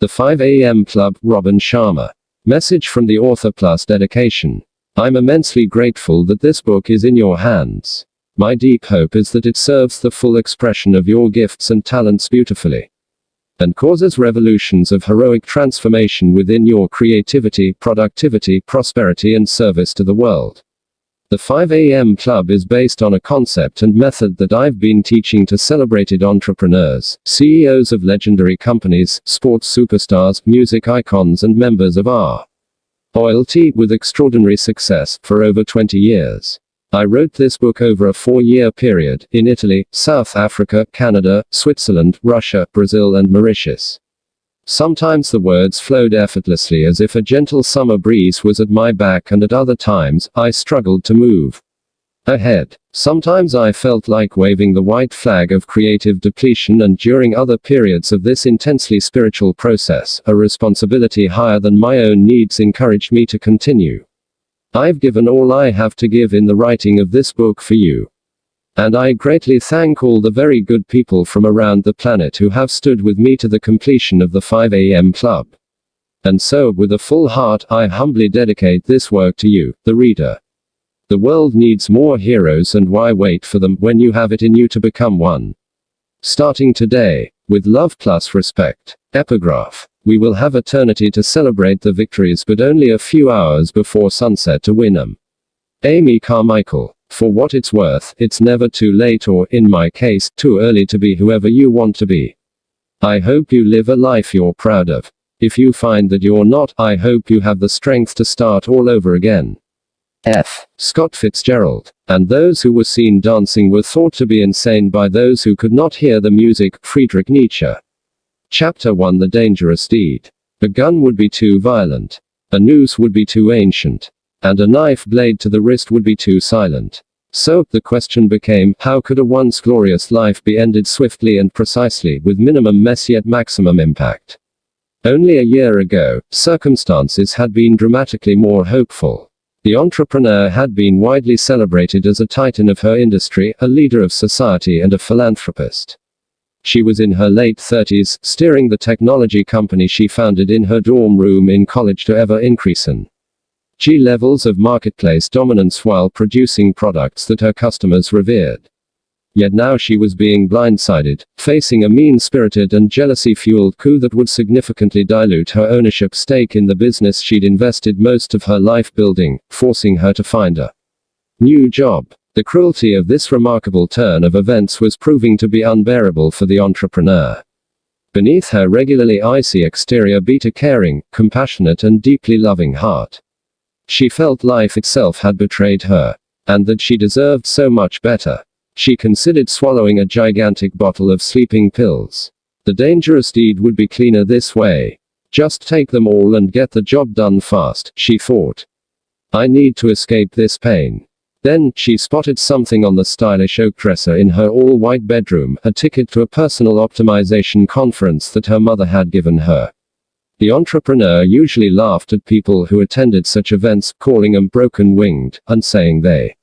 The 5 a.m. Club, Robin Sharma. Message from the author plus dedication. I'm immensely grateful that this book is in your hands. My deep hope is that it serves the full expression of your gifts and talents beautifully, and causes revolutions of heroic transformation within your creativity, productivity, prosperity, and service to the world. The 5 a.m. Club is based on a concept and method that I've been teaching to celebrated entrepreneurs, CEOs of legendary companies, sports superstars, music icons, and members of our royalty with extraordinary success for over 20 years. I wrote this book over a 4-year period in Italy, South Africa, Canada, Switzerland, Russia, Brazil, and Mauritius. Sometimes the words flowed effortlessly as if a gentle summer breeze was at my back, and at other times, I struggled to move ahead. Sometimes I felt like waving the white flag of creative depletion, and during other periods of this intensely spiritual process, a responsibility higher than my own needs encouraged me to continue. I've given all I have to give in the writing of this book for you. And I greatly thank all the very good people from around the planet who have stood with me to the completion of the 5 a.m. Club. And so, with a full heart, I humbly dedicate this work to you, the reader. The world needs more heroes, and why wait for them when you have it in you to become one? Starting today, with love plus respect. Epigraph. We will have eternity to celebrate the victories, but only a few hours before sunset to win them. Amy Carmichael. For what it's worth, it's never too late, or, in my case, too early to be whoever you want to be. I hope you live a life you're proud of. If you find that you're not, I hope you have the strength to start all over again. F. Scott Fitzgerald. And those who were seen dancing were thought to be insane by those who could not hear the music. Friedrich Nietzsche. Chapter 1. The Dangerous Deed. A gun would be too violent. A noose would be too ancient. And a knife blade to the wrist would be too silent. So, the question became, how could a once glorious life be ended swiftly and precisely, with minimum mess yet maximum impact? Only a year ago, circumstances had been dramatically more hopeful. The entrepreneur had been widely celebrated as a titan of her industry, a leader of society, and a philanthropist. She was in her late 30s, steering the technology company she founded in her dorm room in college to ever increasing levels of marketplace dominance while producing products that her customers revered. Yet now she was being blindsided, facing a mean-spirited and jealousy-fueled coup that would significantly dilute her ownership stake in the business she'd invested most of her life building, forcing her to find a new job. The cruelty of this remarkable turn of events was proving to be unbearable for the entrepreneur. Beneath her regularly icy exterior beat a caring, compassionate, and deeply loving heart. She felt life itself had betrayed her, and that she deserved so much better. She considered swallowing a gigantic bottle of sleeping pills. The dangerous deed would be cleaner this way. Just take them all and get the job done fast, she thought. I need to escape this pain. Then, she spotted something on the stylish oak dresser in her all-white bedroom, a ticket to a personal optimization conference that her mother had given her. The entrepreneur usually laughed at people who attended such events, calling them broken-winged, and saying they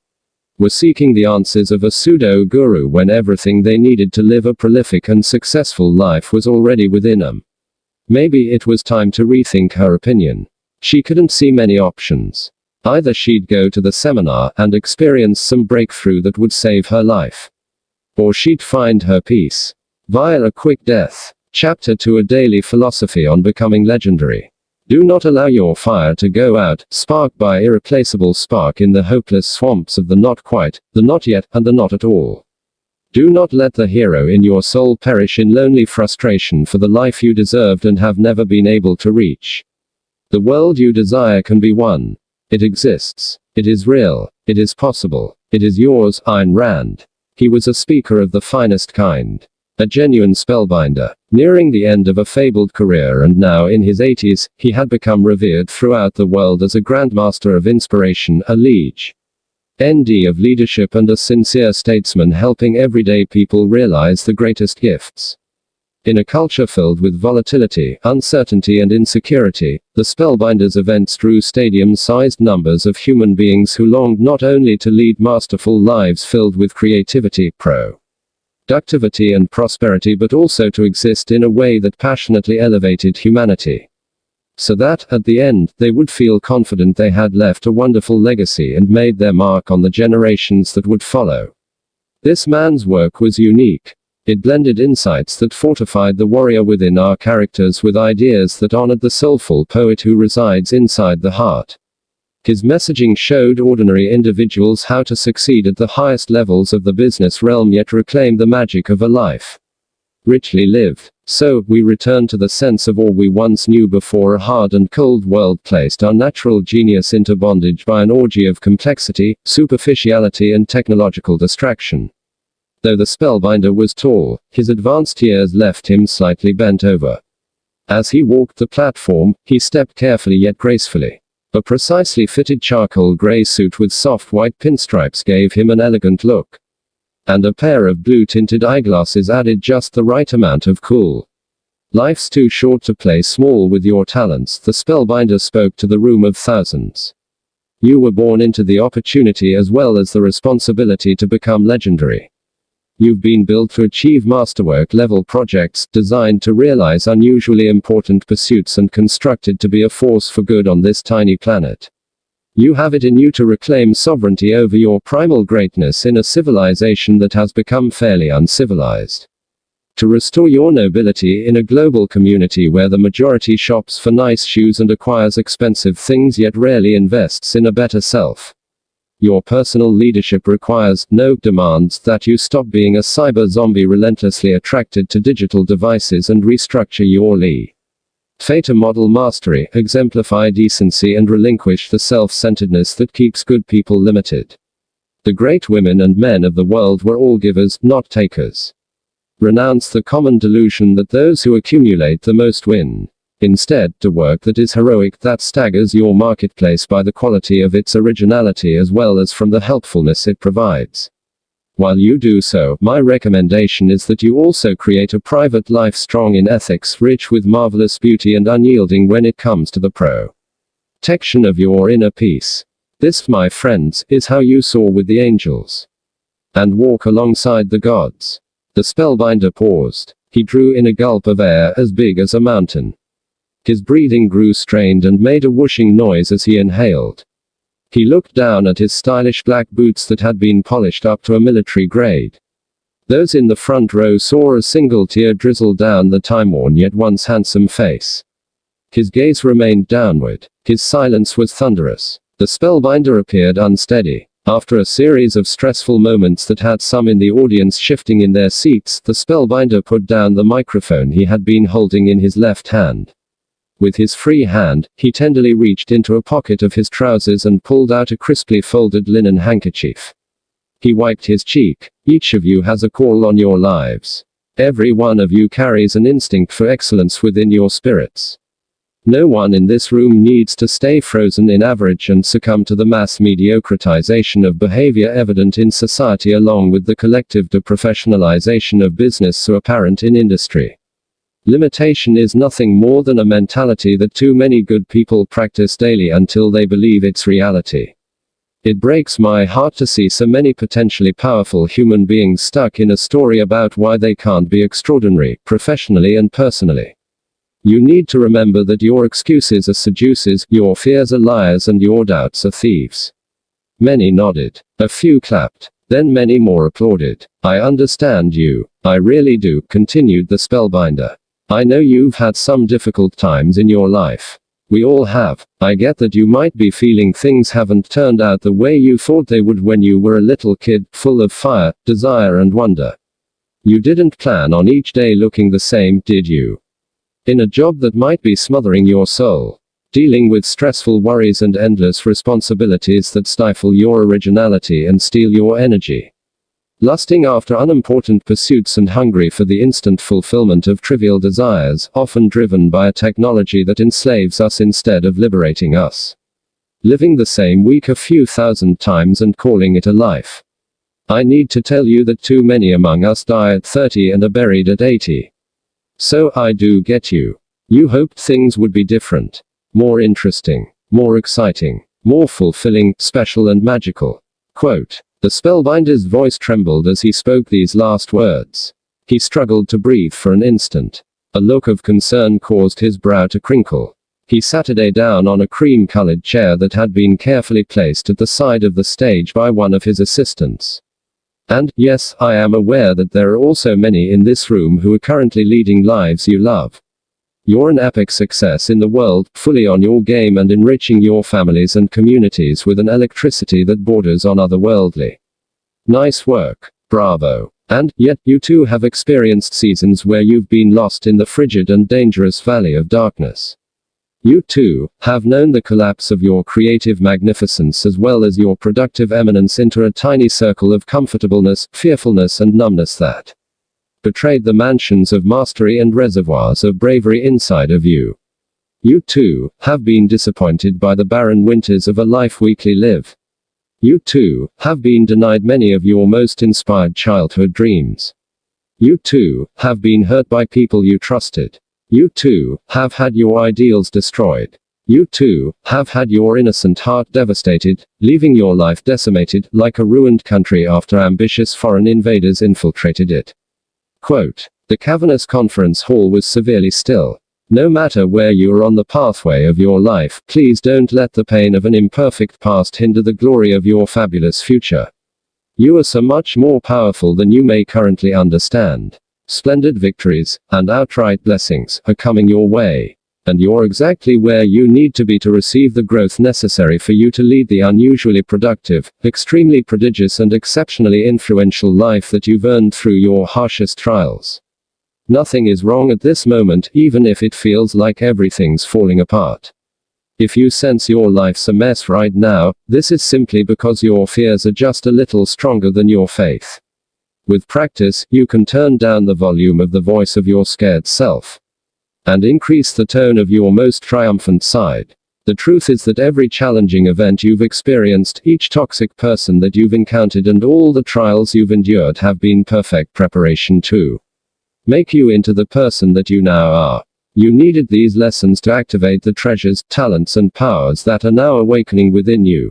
were seeking the answers of a pseudo-guru when everything they needed to live a prolific and successful life was already within them. Maybe it was time to rethink her opinion. She couldn't see many options. Either she'd go to the seminar and experience some breakthrough that would save her life, or she'd find her peace via a quick death. Chapter 2. A daily philosophy on becoming legendary. Do not allow your fire to go out, sparked by irreplaceable spark in the hopeless swamps of the not quite, the not yet, and the not at all. Do not let the hero in your soul perish in lonely frustration for the life you deserved and have never been able to reach. The world you desire can be won. It exists. It is real. It is possible. It is yours. Ayn Rand. He was a speaker of the finest kind. A genuine spellbinder. Nearing the end of a fabled career and now in his 80s, he had become revered throughout the world as a grandmaster of inspiration, a liege ND of leadership, and a sincere statesman helping everyday people realize the greatest gifts. In a culture filled with volatility, uncertainty, and insecurity, the Spellbinders events drew stadium-sized numbers of human beings who longed not only to lead masterful lives filled with creativity, productivity and prosperity, but also to exist in a way that passionately elevated humanity. So that, at the end, they would feel confident they had left a wonderful legacy and made their mark on the generations that would follow. This man's work was unique. It blended insights that fortified the warrior within our characters with ideas that honored the soulful poet who resides inside the heart. His messaging showed ordinary individuals how to succeed at the highest levels of the business realm yet reclaim the magic of a life richly lived. So, we return to the sense of all we once knew before a hard and cold world placed our natural genius into bondage by an orgy of complexity, superficiality and technological distraction. Though the spellbinder was tall, his advanced years left him slightly bent over. As he walked the platform, he stepped carefully yet gracefully. A precisely fitted charcoal gray suit with soft white pinstripes gave him an elegant look. And a pair of blue-tinted eyeglasses added just the right amount of cool. Life's too short to play small with your talents, the spellbinder spoke to the room of thousands. You were born into the opportunity as well as the responsibility to become legendary. You've been built to achieve masterwork-level projects, designed to realize unusually important pursuits and constructed to be a force for good on this tiny planet. You have it in you to reclaim sovereignty over your primal greatness in a civilization that has become fairly uncivilized. To restore your nobility in a global community where the majority shops for nice shoes and acquires expensive things yet rarely invests in a better self. Your personal leadership demands that you stop being a cyber zombie relentlessly attracted to digital devices and restructure your Fata model mastery, exemplify decency and relinquish the self-centeredness that keeps good people limited. The great women and men of the world were all givers, not takers. Renounce the common delusion that those who accumulate the most win. Instead, do work that is heroic, that staggers your marketplace by the quality of its originality as well as from the helpfulness it provides. While you do so, my recommendation is that you also create a private life strong in ethics, rich with marvelous beauty and unyielding when it comes to the protection of your inner peace. This, my friends, is how you soar with the angels and walk alongside the gods. The spellbinder paused. He drew in a gulp of air as big as a mountain. His breathing grew strained and made a whooshing noise as he inhaled. He looked down at his stylish black boots that had been polished up to a military grade. Those in the front row saw a single tear drizzle down the time-worn yet once handsome face. His gaze remained downward. His silence was thunderous. The spellbinder appeared unsteady. After a series of stressful moments that had some in the audience shifting in their seats, the spellbinder put down the microphone he had been holding in his left hand. With his free hand, he tenderly reached into a pocket of his trousers and pulled out a crisply folded linen handkerchief. He wiped his cheek. Each of you has a call on your lives. Every one of you carries an instinct for excellence within your spirits. No one in this room needs to stay frozen in average and succumb to the mass mediocritization of behavior evident in society along with the collective deprofessionalization of business so apparent in industry. Limitation is nothing more than a mentality that too many good people practice daily until they believe it's reality. It breaks my heart to see so many potentially powerful human beings stuck in a story about why they can't be extraordinary, professionally and personally. You need to remember that your excuses are seducers, your fears are liars, and your doubts are thieves. Many nodded. A few clapped. Then many more applauded. I understand you. I really do, continued the spellbinder. I know you've had some difficult times in your life. We all have. I get that you might be feeling things haven't turned out the way you thought they would when you were a little kid, full of fire, desire and wonder. You didn't plan on each day looking the same, did you? In a job that might be smothering your soul. Dealing with stressful worries and endless responsibilities that stifle your originality and steal your energy. Lusting after unimportant pursuits and hungry for the instant fulfillment of trivial desires, often driven by a technology that enslaves us instead of liberating us. Living the same week a few thousand times and calling it a life. I need to tell you that too many among us die at 30 and are buried at 80. So I do get you. You hoped things would be different. More interesting. More exciting. More fulfilling, special and magical. Quote. The spellbinder's voice trembled as he spoke these last words. He struggled to breathe for an instant. A look of concern caused his brow to crinkle. He sat down on a cream-colored chair that had been carefully placed at the side of the stage by one of his assistants. And, yes, I am aware that there are also many in this room who are currently leading lives you love. You're an epic success in the world, fully on your game and enriching your families and communities with an electricity that borders on otherworldly. Nice work. Bravo. And, yet, you too have experienced seasons where you've been lost in the frigid and dangerous valley of darkness. You too have known the collapse of your creative magnificence as well as your productive eminence into a tiny circle of comfortableness, fearfulness and numbness that betrayed the mansions of mastery and reservoirs of bravery inside of you. You too have been disappointed by the barren winters of a life weakly lived. You too have been denied many of your most inspired childhood dreams. You too have been hurt by people you trusted. You too have had your ideals destroyed. You too have had your innocent heart devastated, leaving your life decimated, like a ruined country after ambitious foreign invaders infiltrated it. Quote. The cavernous conference hall was severely still. No matter where you are on the pathway of your life, please don't let the pain of an imperfect past hinder the glory of your fabulous future. You are so much more powerful than you may currently understand. Splendid victories, and outright blessings, are coming your way. And you're exactly where you need to be to receive the growth necessary for you to lead the unusually productive, extremely prodigious and exceptionally influential life that you've earned through your harshest trials. Nothing is wrong at this moment, even if it feels like everything's falling apart. If you sense your life's a mess right now, this is simply because your fears are just a little stronger than your faith. With practice, you can turn down the volume of the voice of your scared self and increase the tone of your most triumphant side. The truth is that every challenging event you've experienced, each toxic person that you've encountered and all the trials you've endured have been perfect preparation to make you into the person that you now are. You needed these lessons to activate the treasures, talents and powers that are now awakening within you.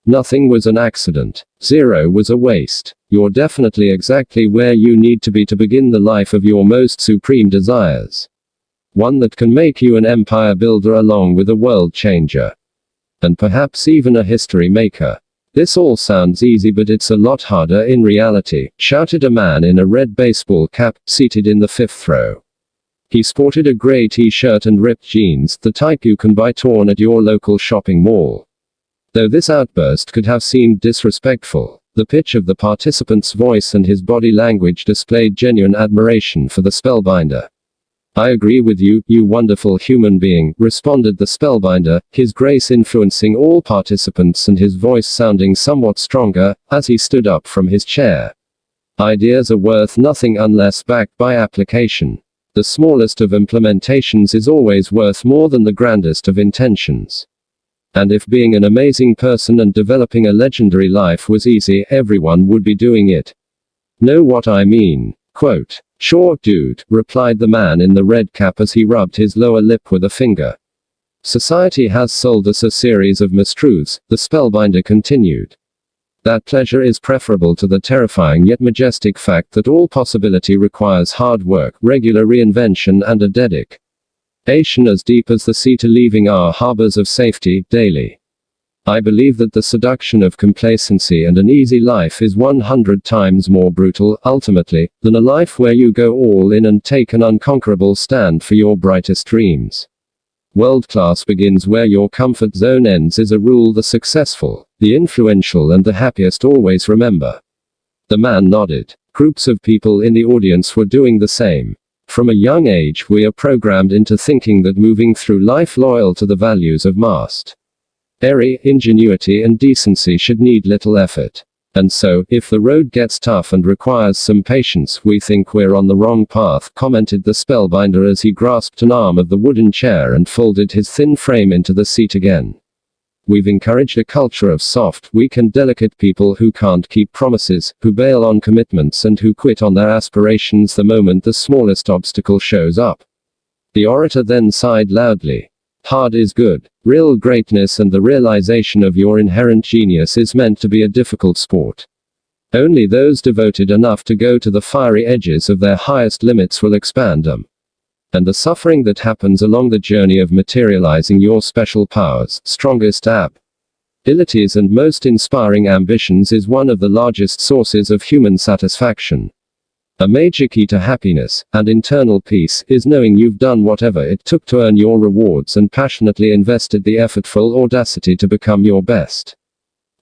Nothing was an accident. Zero was a waste. You're definitely exactly where you need to be to begin the life of your most supreme desires. One that can make you an empire builder along with a world changer. And perhaps even a history maker. This all sounds easy, but it's a lot harder in reality, shouted a man in a red baseball cap, seated in the fifth row. He sported a gray t-shirt and ripped jeans, the type you can buy torn at your local shopping mall. Though this outburst could have seemed disrespectful, the pitch of the participant's voice and his body language displayed genuine admiration for the spellbinder. I agree with you, you wonderful human being, responded the spellbinder, his grace influencing all participants and his voice sounding somewhat stronger, as he stood up from his chair. Ideas are worth nothing unless backed by application. The smallest of implementations is always worth more than the grandest of intentions. And if being an amazing person and developing a legendary life was easy, everyone would be doing it. Know what I mean? Quote. Sure, dude, replied the man in the red cap as he rubbed his lower lip with a finger. Society has sold us a series of mistruths, the spellbinder continued. That pleasure is preferable to the terrifying yet majestic fact that all possibility requires hard work, regular reinvention and a dedication as deep as the sea to leaving our harbors of safety, daily. I believe that the seduction of complacency and an easy life is 100 times more brutal, ultimately, than a life where you go all in and take an unconquerable stand for your brightest dreams. World class begins where your comfort zone ends is a rule the successful, the influential and the happiest always remember. The man nodded. Groups of people in the audience were doing the same. From a young age we are programmed into thinking that moving through life loyal to the values of mastery, ingenuity and decency should need little effort. And so, if the road gets tough and requires some patience, we think we're on the wrong path, commented the spellbinder as he grasped an arm of the wooden chair and folded his thin frame into the seat again. We've encouraged a culture of soft, weak and delicate people who can't keep promises, who bail on commitments and who quit on their aspirations the moment the smallest obstacle shows up. The orator then sighed loudly. Hard is good. Real greatness and the realization of your inherent genius is meant to be a difficult sport. Only those devoted enough to go to the fiery edges of their highest limits will expand them. And the suffering that happens along the journey of materializing your special powers, strongest abilities and most inspiring ambitions is one of the largest sources of human satisfaction. A major key to happiness, and internal peace, is knowing you've done whatever it took to earn your rewards and passionately invested the effortful audacity to become your best.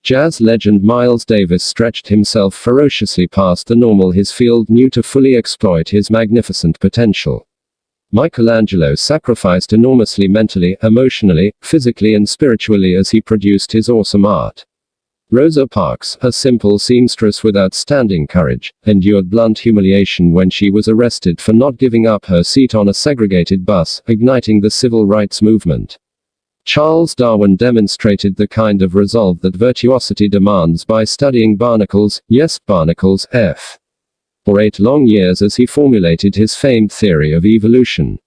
Jazz legend Miles Davis stretched himself ferociously past the normal his field knew to fully exploit his magnificent potential. Michelangelo sacrificed enormously mentally, emotionally, physically and spiritually as he produced his awesome art. Rosa Parks, a simple seamstress with outstanding courage, endured blunt humiliation when she was arrested for not giving up her seat on a segregated bus, igniting the civil rights movement. Charles Darwin demonstrated the kind of resolve that virtuosity demands by studying barnacles, yes, barnacles, for 8 long years as he formulated his famed theory of evolution.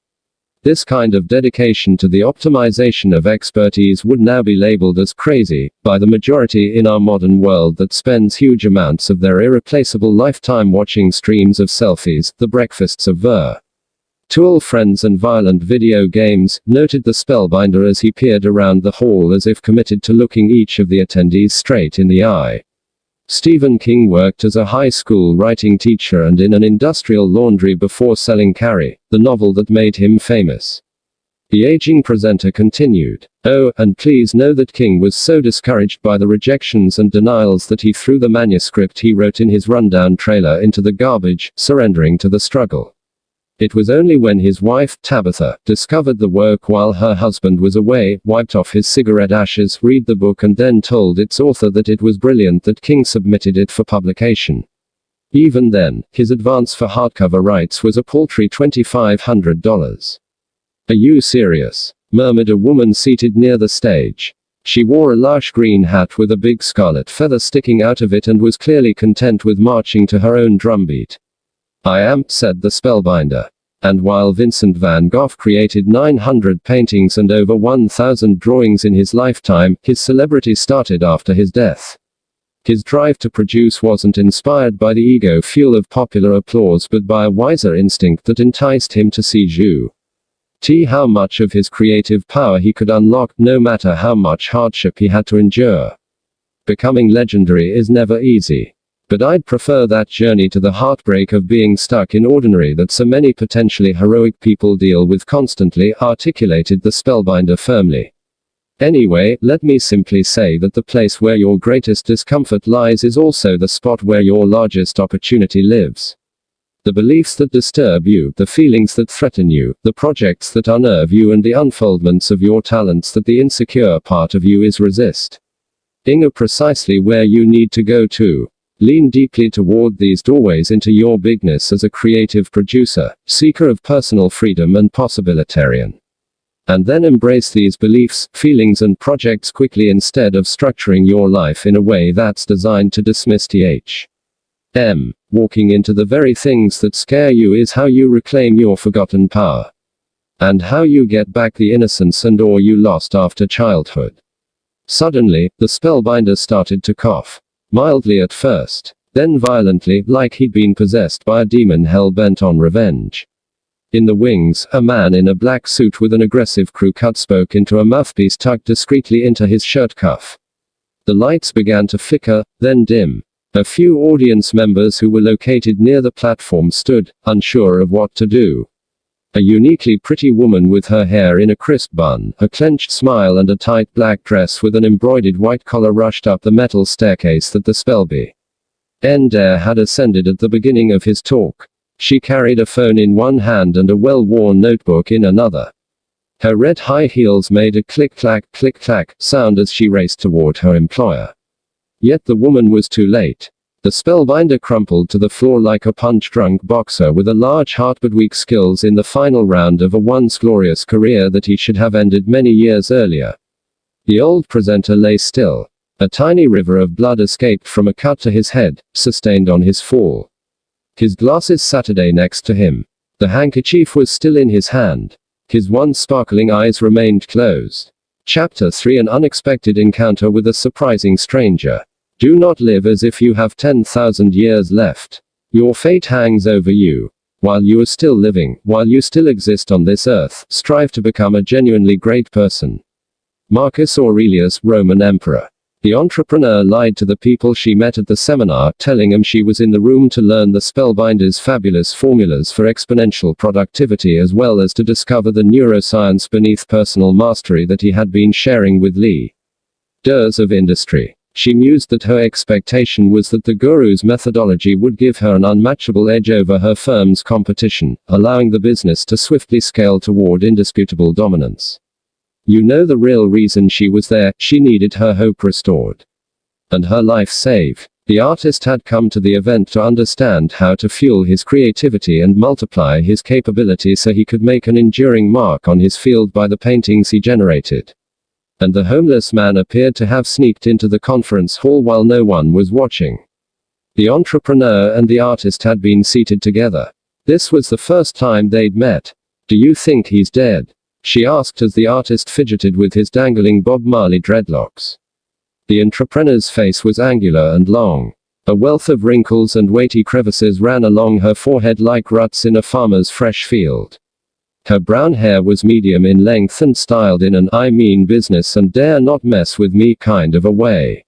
This kind of dedication to the optimization of expertise would now be labeled as crazy by the majority in our modern world that spends huge amounts of their irreplaceable lifetime watching streams of selfies, the breakfasts of virtual friends and violent video games, noted the spellbinder as he peered around the hall as if committed to looking each of the attendees straight in the eye. Stephen King worked as a high school writing teacher and in an industrial laundry before selling Carrie, the novel that made him famous. The aging presenter continued. Oh, and please know that King was so discouraged by the rejections and denials that he threw the manuscript he wrote in his rundown trailer into the garbage, surrendering to the struggle. It was only when his wife, Tabitha, discovered the work while her husband was away, wiped off his cigarette ashes, read the book and then told its author that it was brilliant that King submitted it for publication. Even then, his advance for hardcover rights was a paltry $2,500. Are you serious? Murmured a woman seated near the stage. She wore a lush green hat with a big scarlet feather sticking out of it and was clearly content with marching to her own drumbeat. I am, said the spellbinder. And while Vincent van Gogh created 900 paintings and over 1,000 drawings in his lifetime, his celebrity started after his death. His drive to produce wasn't inspired by the ego fuel of popular applause but by a wiser instinct that enticed him to see how much of his creative power he could unlock, no matter how much hardship he had to endure. Becoming legendary is never easy. But I'd prefer that journey to the heartbreak of being stuck in ordinary that so many potentially heroic people deal with constantly, articulated the spellbinder firmly. Anyway, let me simply say that the place where your greatest discomfort lies is also the spot where your largest opportunity lives. The beliefs that disturb you, the feelings that threaten you, the projects that unnerve you and the unfoldments of your talents that the insecure part of you is resisting are precisely where you need to go to. Lean deeply toward these doorways into your bigness as a creative producer, seeker of personal freedom and possibilitarian. And then embrace these beliefs, feelings and projects quickly instead of structuring your life in a way that's designed to dismiss them. Walking into the very things that scare you is how you reclaim your forgotten power. And how you get back the innocence and awe you lost after childhood. Suddenly, the spellbinder started to cough. Mildly at first, then violently, like he'd been possessed by a demon hell-bent on revenge. In the wings, a man in a black suit with an aggressive crew cut spoke into a mouthpiece tucked discreetly into his shirt cuff. The lights began to flicker, then dim. A few audience members who were located near the platform stood, unsure of what to do. A uniquely pretty woman with her hair in a crisp bun, a clenched smile and a tight black dress with an embroidered white collar rushed up the metal staircase that the spellbinder had ascended at the beginning of his talk. She carried a phone in one hand and a well-worn notebook in another. Her red high heels made a click-clack sound as she raced toward her employer. Yet the woman was too late. The spellbinder crumpled to the floor like a punch-drunk boxer with a large heart but weak skills in the final round of a once glorious career that he should have ended many years earlier. The old presenter lay still. A tiny river of blood escaped from a cut to his head, sustained on his fall. His glasses Saturday next to him. The handkerchief was still in his hand. His once sparkling eyes remained closed. Chapter 3: An unexpected encounter with a surprising stranger. Do not live as if you have 10,000 years left. Your fate hangs over you. While you are still living, while you still exist on this earth, strive to become a genuinely great person. Marcus Aurelius, Roman Emperor. The entrepreneur lied to the people she met at the seminar, telling them she was in the room to learn the spellbinder's fabulous formulas for exponential productivity as well as to discover the neuroscience beneath personal mastery that he had been sharing with leaders of industry. She mused that her expectation was that the guru's methodology would give her an unmatchable edge over her firm's competition, allowing the business to swiftly scale toward indisputable dominance. You know the real reason she was there, she needed her hope restored. And her life saved. The artist had come to the event to understand how to fuel his creativity and multiply his capability so he could make an enduring mark on his field by the paintings he generated. And the homeless man appeared to have sneaked into the conference hall while no one was watching. The entrepreneur and the artist had been seated together. This was the first time they'd met. Do you think he's dead? She asked as the artist fidgeted with his dangling Bob Marley dreadlocks. The entrepreneur's face was angular and long. A wealth of wrinkles and weighty crevices ran along her forehead like ruts in a farmer's fresh field. Her brown hair was medium in length and styled in an I mean business and dare not mess with me kind of a way.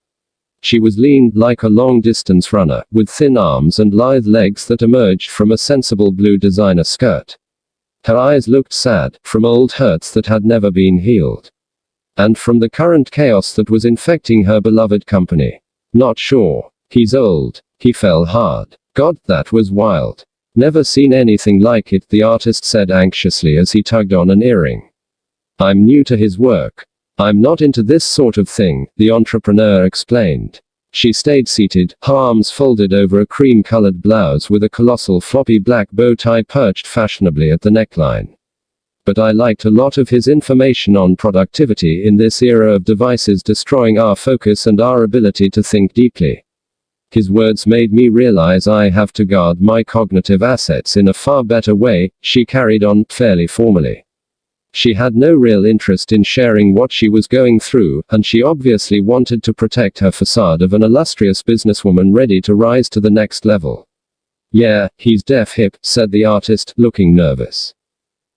She was lean, like a long-distance runner, with thin arms and lithe legs that emerged from a sensible blue designer skirt. Her eyes looked sad, from old hurts that had never been healed. And from the current chaos that was infecting her beloved company. Not sure. He's old. He fell hard. God, that was wild. Never seen anything like it, the artist said anxiously as he tugged on an earring. I'm new to his work. I'm not into this sort of thing, the entrepreneur explained. She stayed seated, her arms folded over a cream-colored blouse with a colossal floppy black bow tie perched fashionably at the neckline. But I liked a lot of his information on productivity in this era of devices destroying our focus and our ability to think deeply. His words made me realize I have to guard my cognitive assets in a far better way, she carried on, fairly formally. She had no real interest in sharing what she was going through, and she obviously wanted to protect her facade of an illustrious businesswoman ready to rise to the next level. Yeah, he's deaf hip, said the artist, looking nervous.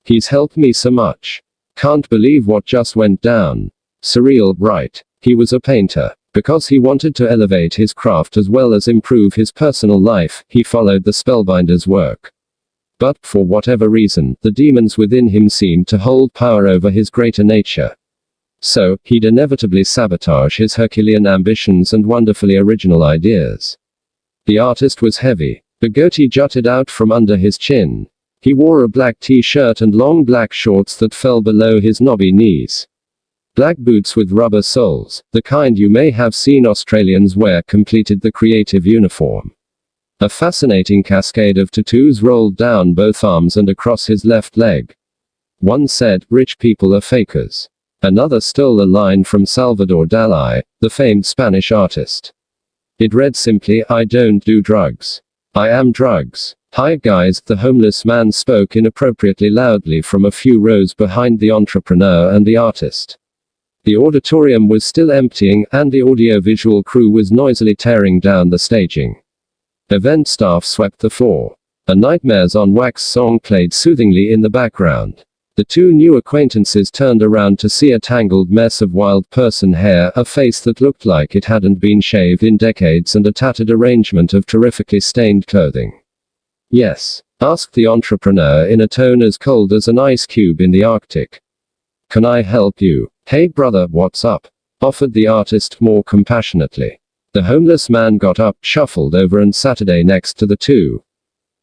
He's helped me so much. Can't believe what just went down. Surreal, right? He was a painter. Because he wanted to elevate his craft as well as improve his personal life, he followed the spellbinder's work. But, for whatever reason, the demons within him seemed to hold power over his greater nature. So, he'd inevitably sabotage his Herculean ambitions and wonderfully original ideas. The artist was heavy. The goatee jutted out from under his chin. He wore a black t-shirt and long black shorts that fell below his knobby knees. Black boots with rubber soles, the kind you may have seen Australians wear, completed the creative uniform. A fascinating cascade of tattoos rolled down both arms and across his left leg. One said, "Rich people are fakers." Another stole a line from Salvador Dalí, the famed Spanish artist. It read simply, "I don't do drugs. I am drugs." Hi guys, the homeless man spoke inappropriately loudly from a few rows behind the entrepreneur and the artist. The auditorium was still emptying, and the audiovisual crew was noisily tearing down the staging. Event staff swept the floor. A Nightmares on Wax song played soothingly in the background. The two new acquaintances turned around to see a tangled mess of wild person hair, a face that looked like it hadn't been shaved in decades, and a tattered arrangement of terrifically stained clothing. Yes? Asked the entrepreneur in a tone as cold as an ice cube in the Arctic. Can I help you? Hey brother, what's up? Offered the artist more compassionately. The homeless man got up, shuffled over and Saturday next to the two.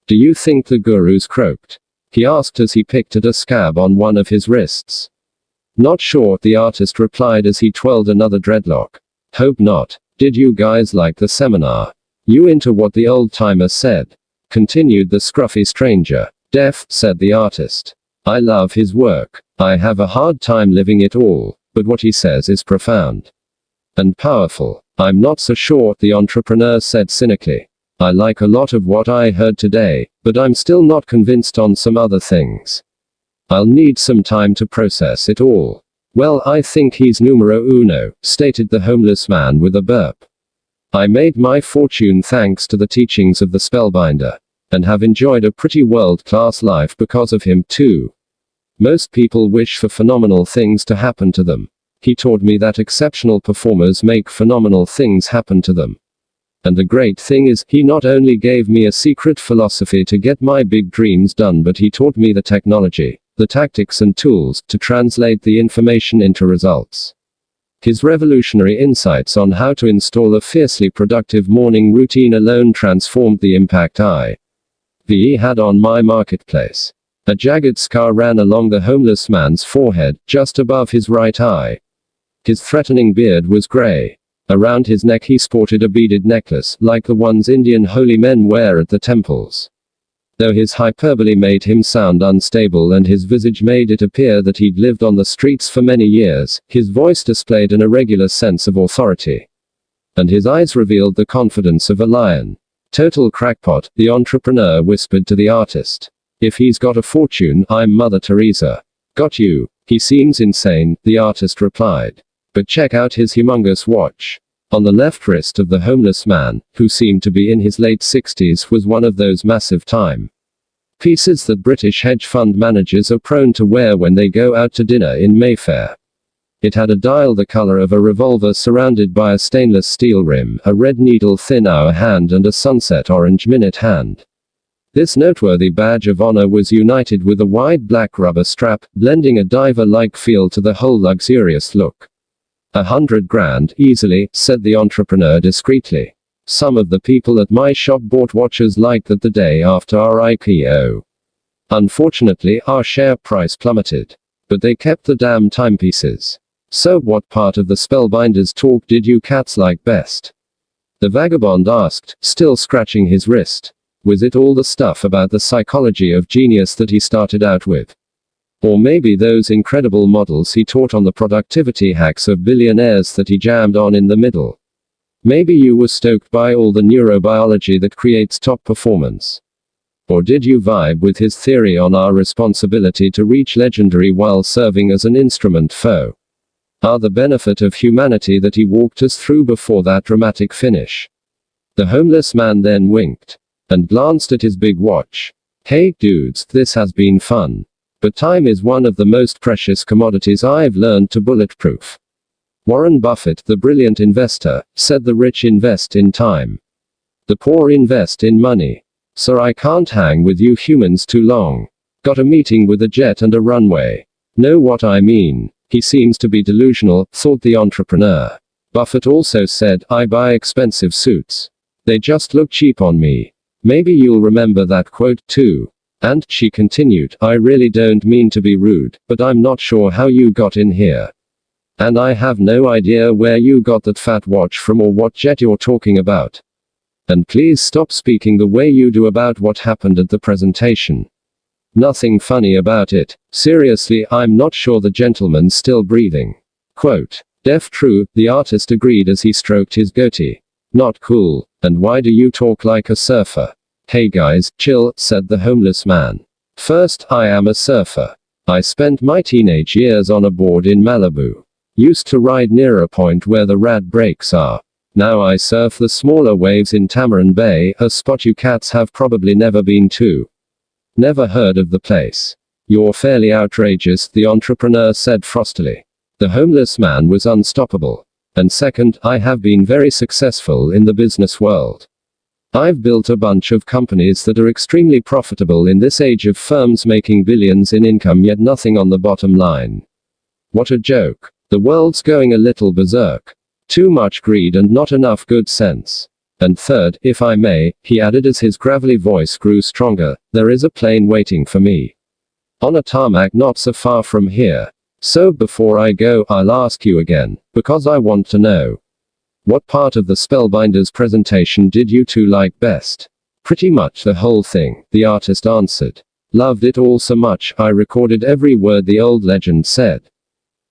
Do you think the guru's croaked? He asked as he picked at a scab on one of his wrists. Not sure, the artist replied as he twirled another dreadlock. Hope not. Did you guys like the seminar? You into what the old-timer said? Continued the scruffy stranger. Deaf, said the artist. I love his work. I have a hard time living it all, but what he says is profound. And powerful. I'm not so sure, the entrepreneur said cynically. I like a lot of what I heard today, but I'm still not convinced on some other things. I'll need some time to process it all. Well, I think he's numero uno, stated the homeless man with a burp. I made my fortune thanks to the teachings of the spellbinder, and have enjoyed a pretty world-class life because of him too. Most people wish for phenomenal things to happen to them. He taught me that exceptional performers make phenomenal things happen to them. And the great thing is, he not only gave me a secret philosophy to get my big dreams done, but he taught me the technology, the tactics and tools, to translate the information into results. His revolutionary insights on how to install a fiercely productive morning routine alone transformed the impact I had on my marketplace. A jagged scar ran along the homeless man's forehead, just above his right eye. His threatening beard was gray. Around his neck he sported a beaded necklace, like the ones Indian holy men wear at the temples. Though his hyperbole made him sound unstable and his visage made it appear that he'd lived on the streets for many years, his voice displayed an irregular sense of authority. And his eyes revealed the confidence of a lion. Total crackpot, the entrepreneur whispered to the artist. If he's got a fortune, I'm Mother Teresa. Got you. He seems insane, the artist replied. But check out his humongous watch. On the left wrist of the homeless man, who seemed to be in his late 60s, was one of those massive time pieces that British hedge fund managers are prone to wear when they go out to dinner in Mayfair. It had a dial the color of a revolver surrounded by a stainless steel rim, a red needle thin hour hand and a sunset orange minute hand. This noteworthy badge of honor was united with a wide black rubber strap, lending a diver-like feel to the whole luxurious look. $100 grand, easily, said the entrepreneur discreetly. Some of the people at my shop bought watches like that the day after our IPO. Unfortunately, our share price plummeted. But they kept the damn timepieces. So what part of the spellbinder's talk did you cats like best? The vagabond asked, still scratching his wrist. Was it all the stuff about the psychology of genius that he started out with? Or maybe those incredible models he taught on the productivity hacks of billionaires that he jammed on in the middle? Maybe you were stoked by all the neurobiology that creates top performance. Or did you vibe with his theory on our responsibility to reach legendary while serving as an instrument foe? The benefit of humanity that he walked us through before that dramatic finish. The homeless man then winked and glanced at his big watch. Hey dudes, this has been fun. But time is one of the most precious commodities I've learned to bulletproof. Warren Buffett, the brilliant investor, said the rich invest in time. The poor invest in money. Sir, I can't hang with you humans too long. Got a meeting with a jet and a runway. Know what I mean? He seems to be delusional, thought the entrepreneur. Buffett also said, I buy expensive suits. They just look cheap on me. Maybe you'll remember that quote too. And, she continued, I really don't mean to be rude, but I'm not sure how you got in here. And I have no idea where you got that fat watch from or what jet you're talking about. And please stop speaking the way you do about what happened at the presentation. Nothing funny about it. Seriously, I'm not sure the gentleman's still breathing. Quote. Deaf true, the artist agreed as he stroked his goatee. Not cool. And why do you talk like a surfer? Hey guys, chill, said the homeless man. First, I am a surfer. I spent my teenage years on a board in Malibu. Used to ride near a point where the rad breaks are. Now I surf the smaller waves in Tamarin Bay, a spot you cats have probably never been to. Never heard of the place. You're fairly outrageous, the entrepreneur said frostily. The homeless man was unstoppable. And second, I have been very successful in the business world. I've built a bunch of companies that are extremely profitable in this age of firms making billions in income yet nothing on the bottom line. What a joke. The world's going a little berserk. Too much greed and not enough good sense. And third, if I may, he added as his gravelly voice grew stronger, there is a plane waiting for me. On a tarmac not so far from here. So before I go, I'll ask you again, because I want to know. What part of the Spellbinder's presentation did you two like best? Pretty much the whole thing, the artist answered. Loved it all so much, I recorded every word the old legend said.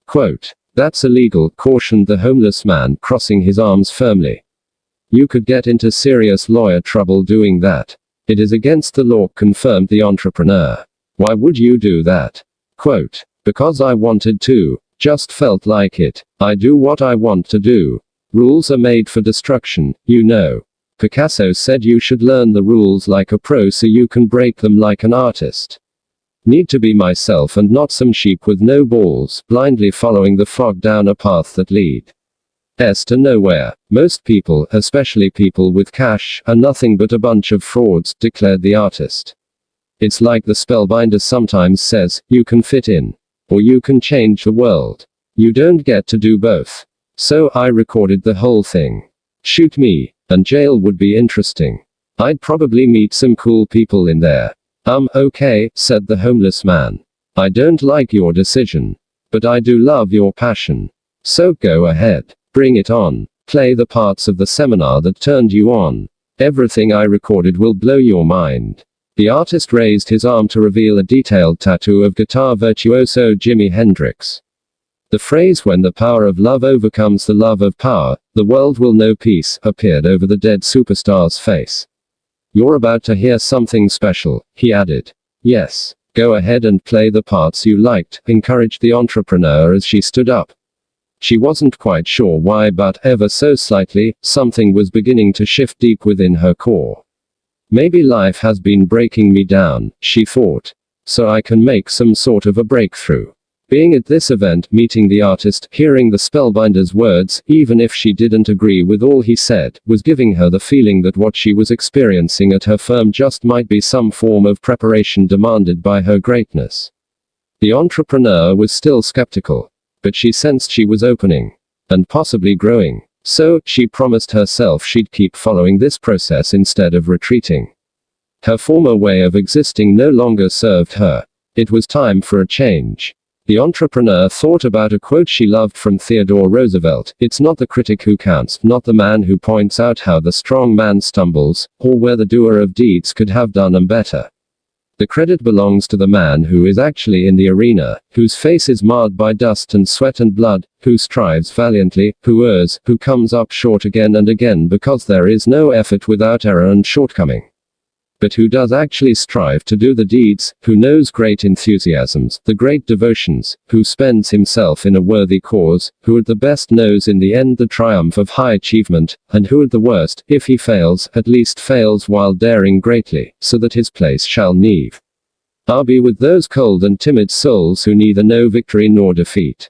Quote. That's illegal, cautioned the homeless man, crossing his arms firmly. You could get into serious lawyer trouble doing that. It is against the law, confirmed the entrepreneur. Why would you do that? Quote. Because I wanted to. Just felt like it. I do what I want to do. Rules are made for destruction, you know. Picasso said you should learn the rules like a pro so you can break them like an artist. Need to be myself and not some sheep with no balls, blindly following the fog down a path that leads to nowhere. Most people, especially people with cash, are nothing but a bunch of frauds, declared the artist. It's like the spellbinder sometimes says, you can fit in. Or you can change the world. You don't get to do both. So I recorded the whole thing. Shoot me, and jail would be interesting. I'd probably meet some cool people in there. Okay, said the homeless man. I don't like your decision. But I do love your passion. So go ahead. Bring it on. Play the parts of the seminar that turned you on. Everything I recorded will blow your mind. The artist raised his arm to reveal a detailed tattoo of guitar virtuoso Jimi Hendrix. The phrase "when the power of love overcomes the love of power, the world will know peace" appeared over the dead superstar's face. You're about to hear something special, he added. Yes. Go ahead and play the parts you liked, encouraged the entrepreneur as she stood up. She wasn't quite sure why, but ever so slightly, something was beginning to shift deep within her core. Maybe life has been breaking me down, she thought. So I can make some sort of a breakthrough. Being at this event, meeting the artist, hearing the spellbinder's words, even if she didn't agree with all he said, was giving her the feeling that what she was experiencing at her firm just might be some form of preparation demanded by her greatness. The entrepreneur was still skeptical. But she sensed she was opening. And possibly growing. So, she promised herself she'd keep following this process instead of retreating. Her former way of existing no longer served her. It was time for a change. The entrepreneur thought about a quote she loved from Theodore Roosevelt: "It's not the critic who counts, not the man who points out how the strong man stumbles, or where the doer of deeds could have done them better. The credit belongs to the man who is actually in the arena, whose face is marred by dust and sweat and blood, who strives valiantly, who errs, who comes up short again and again because there is no effort without error and shortcoming. But who does actually strive to do the deeds, who knows great enthusiasms, the great devotions, who spends himself in a worthy cause, who at the best knows in the end the triumph of high achievement, and who at the worst, if he fails, at least fails while daring greatly, so that his place shall never be with those cold and timid souls who neither know victory nor defeat."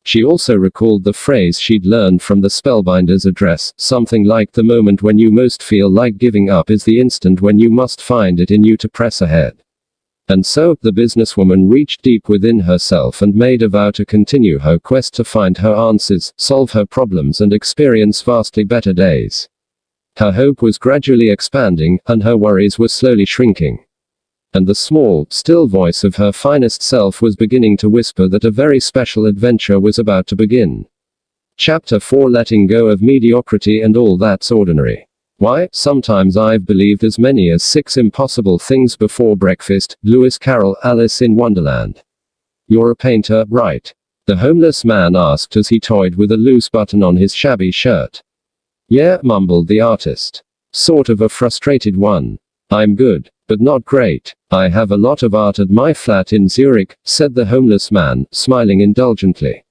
She also recalled the phrase she'd learned from the spellbinder's address, something like "the moment when you most feel like giving up is the instant when you must find it in you to press ahead." And so, the businesswoman reached deep within herself and made a vow to continue her quest to find her answers, solve her problems and experience vastly better days. Her hope was gradually expanding, and her worries were slowly shrinking. And the small, still voice of her finest self was beginning to whisper that a very special adventure was about to begin. Chapter 4: Letting Go of Mediocrity and All That's Ordinary. Why, sometimes I've believed as many as 6 impossible things before breakfast. Lewis Carroll, Alice in Wonderland. You're a painter, right? The homeless man asked as he toyed with a loose button on his shabby shirt. Yeah, mumbled the artist. Sort of a frustrated one. I'm good. But not great. I have a lot of art at my flat in Zurich, said the homeless man, smiling indulgently.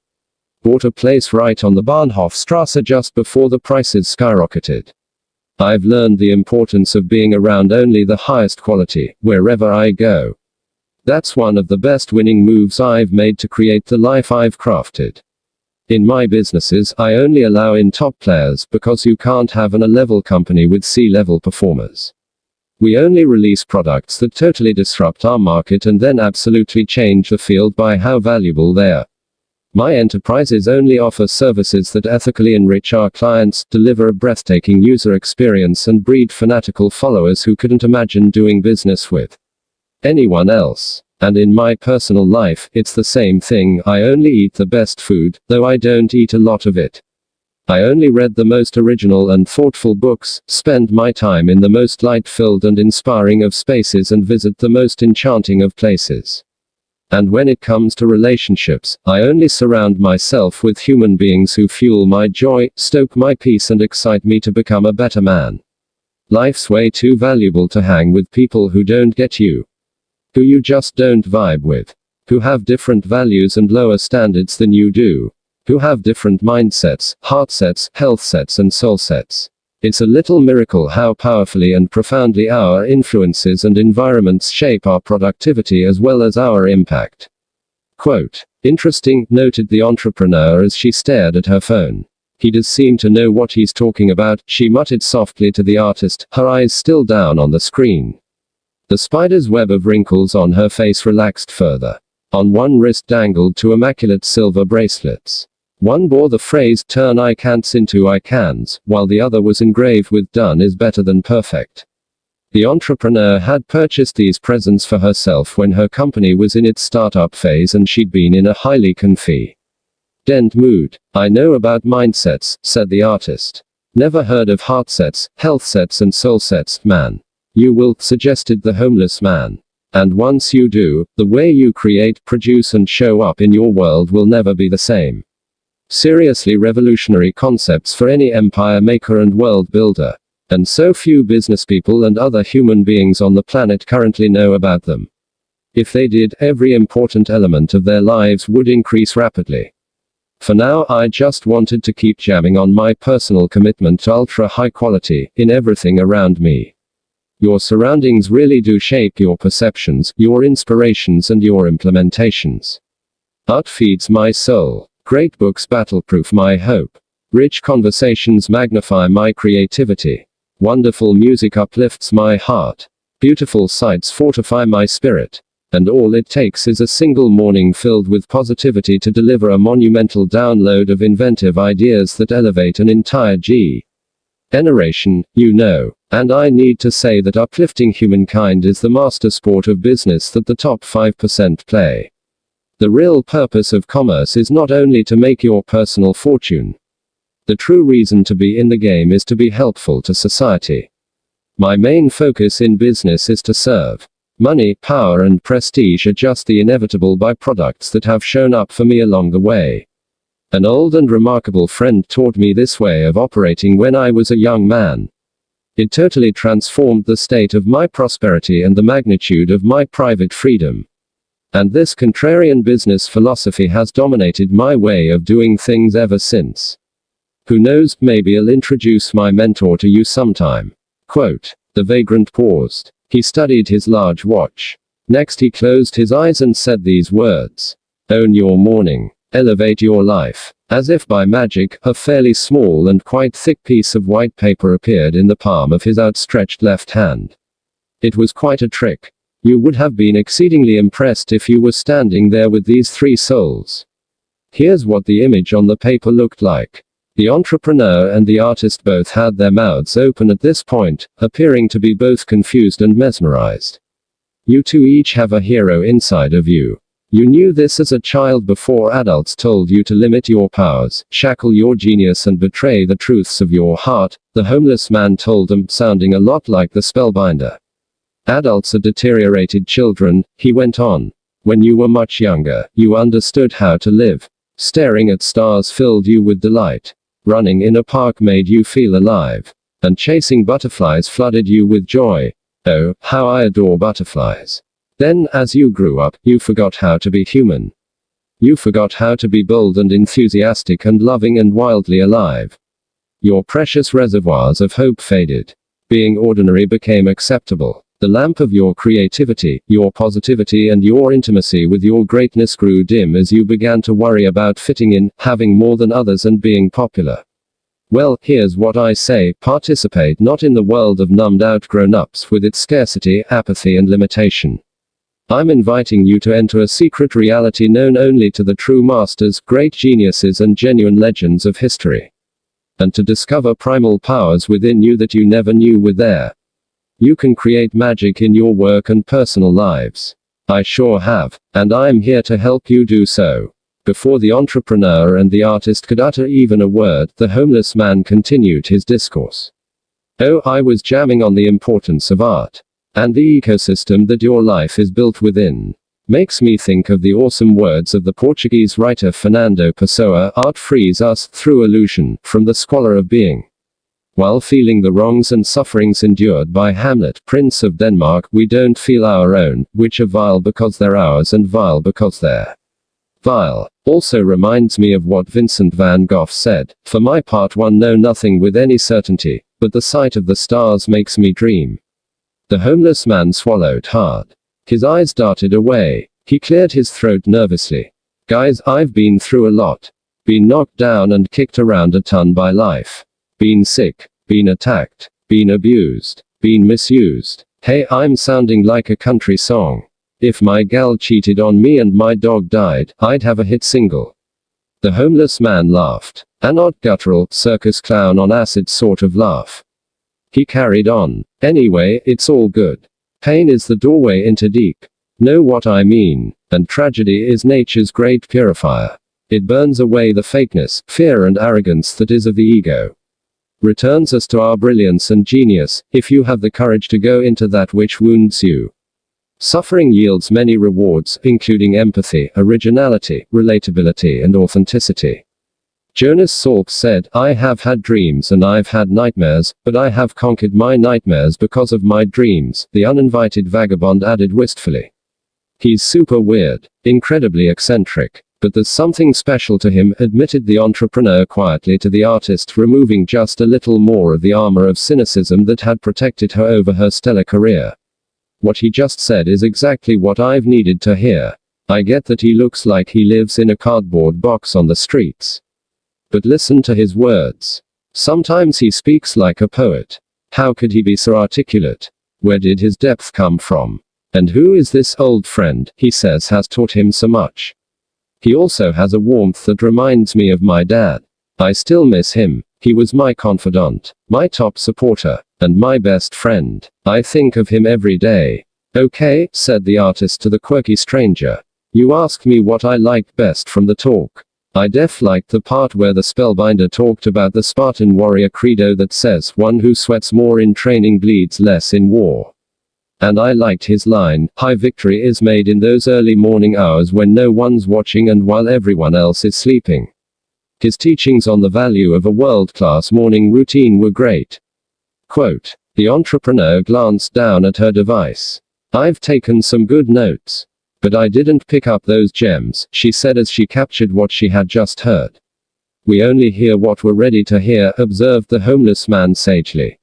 Bought a place right on the Bahnhofstrasse just before the prices skyrocketed. I've learned the importance of being around only the highest quality, wherever I go. That's one of the best winning moves I've made to create the life I've crafted. In my businesses, I only allow in top players because you can't have an A-level company with C-level performers. We only release products that totally disrupt our market and then absolutely change the field by how valuable they are. My enterprises only offer services that ethically enrich our clients, deliver a breathtaking user experience and breed fanatical followers who couldn't imagine doing business with anyone else. And in my personal life, it's the same thing. I only eat the best food, though I don't eat a lot of it. I only read the most original and thoughtful books, spend my time in the most light-filled and inspiring of spaces and visit the most enchanting of places. And when it comes to relationships, I only surround myself with human beings who fuel my joy, stoke my peace and excite me to become a better man. Life's way too valuable to hang with people who don't get you. Who you just don't vibe with. Who have different values and lower standards than you do. who have different mindsets, heart sets, health sets, and soul sets. It's a little miracle how powerfully and profoundly our influences and environments shape our productivity as well as our impact. Quote, interesting, noted the entrepreneur as she stared at her phone. He does seem to know what he's talking about, she muttered softly to the artist, her eyes still down on the screen. The spider's web of wrinkles on her face relaxed further. On one wrist dangled two immaculate silver bracelets. One bore the phrase, turn I can'ts into I cans, while the other was engraved with done is better than perfect. The entrepreneur had purchased these presents for herself when her company was in its startup phase and she'd been in a highly confident mood. I know about mindsets, said the artist. Never heard of heart sets, health sets and soul sets, man. You will, suggested the homeless man. And once you do, the way you create, produce and show up in your world will never be the same. Seriously revolutionary concepts for any empire maker and world builder. And so few businesspeople and other human beings on the planet currently know about them. If they did, every important element of their lives would increase rapidly. For now, I just wanted to keep jamming on my personal commitment to ultra high quality in everything around me. Your surroundings really do shape your perceptions, your inspirations, and your implementations. Art feeds my soul. Great books battleproof my hope. Rich conversations magnify my creativity. Wonderful music uplifts my heart. Beautiful sights fortify my spirit. And all it takes is a single morning filled with positivity to deliver a monumental download of inventive ideas that elevate an entire generation, you know. And I need to say that uplifting humankind is the master sport of business that the top 5% play. The real purpose of commerce is not only to make your personal fortune. The true reason to be in the game is to be helpful to society. My main focus in business is to serve. Money, power, and prestige are just the inevitable byproducts that have shown up for me along the way. An old and remarkable friend taught me this way of operating when I was a young man. It totally transformed the state of my prosperity and the magnitude of my private freedom. And this contrarian business philosophy has dominated my way of doing things ever since. Who knows, maybe I'll introduce my mentor to you sometime. Quote, the vagrant paused. He studied his large watch. Next he closed his eyes and said these words. Own your morning. Elevate your life. As if by magic, a fairly small and quite thick piece of white paper appeared in the palm of his outstretched left hand. It was quite a trick. You would have been exceedingly impressed if you were standing there with these three souls. Here's what the image on the paper looked like. The entrepreneur and the artist both had their mouths open at this point, appearing to be both confused and mesmerized. You two each have a hero inside of you. You knew this as a child before adults told you to limit your powers, shackle your genius and betray the truths of your heart, the homeless man told them, sounding a lot like the spellbinder. Adults are deteriorated children, he went on. When you were much younger, you understood how to live. Staring at stars filled you with delight. Running in a park made you feel alive. And chasing butterflies flooded you with joy. Oh, how I adore butterflies. Then, as you grew up, you forgot how to be human. You forgot how to be bold and enthusiastic and loving and wildly alive. Your precious reservoirs of hope faded. Being ordinary became acceptable. The lamp of your creativity, your positivity and your intimacy with your greatness grew dim as you began to worry about fitting in, having more than others and being popular. Well, here's what I say, participate not in the world of numbed out grown-ups with its scarcity, apathy and limitation. I'm inviting you to enter a secret reality known only to the true masters, great geniuses and genuine legends of history. And to discover primal powers within you that you never knew were there. You can create magic in your work and personal lives. I sure have, and I'm here to help you do so. Before the entrepreneur and the artist could utter even a word, the homeless man continued his discourse. Oh, I was jamming on the importance of art. And the ecosystem that your life is built within. Makes me think of the awesome words of the Portuguese writer Fernando Pessoa, art frees us, through illusion, from the squalor of being. While feeling the wrongs and sufferings endured by Hamlet, Prince of Denmark, we don't feel our own, which are vile because they're ours and vile because they're Vile. Also reminds me of what Vincent van Gogh said, for my part one know nothing with any certainty, but the sight of the stars makes me dream. The homeless man swallowed hard. His eyes darted away. He cleared his throat nervously. Guys, I've been through a lot. Been knocked down and kicked around a ton by life. Been sick. Been attacked. Been abused. Been misused. Hey, I'm sounding like a country song. If my gal cheated on me and my dog died, I'd have a hit single. The homeless man laughed. An odd guttural, circus clown on acid sort of laugh. He carried on. Anyway, it's all good. Pain is the doorway into deep. Know what I mean? And tragedy is nature's great purifier. It burns away the fakeness, fear and arrogance that is of the ego. Returns us to our brilliance and genius, if you have the courage to go into that which wounds you. Suffering yields many rewards, including empathy, originality, relatability and authenticity. Jonas Salk said, I have had dreams and I've had nightmares, but I have conquered my nightmares because of my dreams, the uninvited vagabond added wistfully. He's super weird, incredibly eccentric, but there's something special to him, admitted the entrepreneur quietly to the artist, removing just a little more of the armor of cynicism that had protected her over her stellar career. What he just said is exactly what I've needed to hear. I get that he looks like he lives in a cardboard box on the streets. But listen to his words. Sometimes he speaks like a poet. How could he be so articulate? Where did his depth come from? And who is this old friend, he says, has taught him so much? He also has a warmth that reminds me of my dad. I still miss him. He was my confidant, my top supporter, and my best friend. I think of him every day. Okay, said the artist to the quirky stranger. You ask me what I liked best from the talk. I liked the part where the spellbinder talked about the Spartan warrior credo that says, one who sweats more in training bleeds less in war. And I liked his line, high victory is made in those early morning hours when no one's watching and while everyone else is sleeping. His teachings on the value of a world-class morning routine were great. Quote. The entrepreneur glanced down at her device. I've taken some good notes. But I didn't pick up those gems, she said as she captured what she had just heard. We only hear what we're ready to hear, observed the homeless man sagely.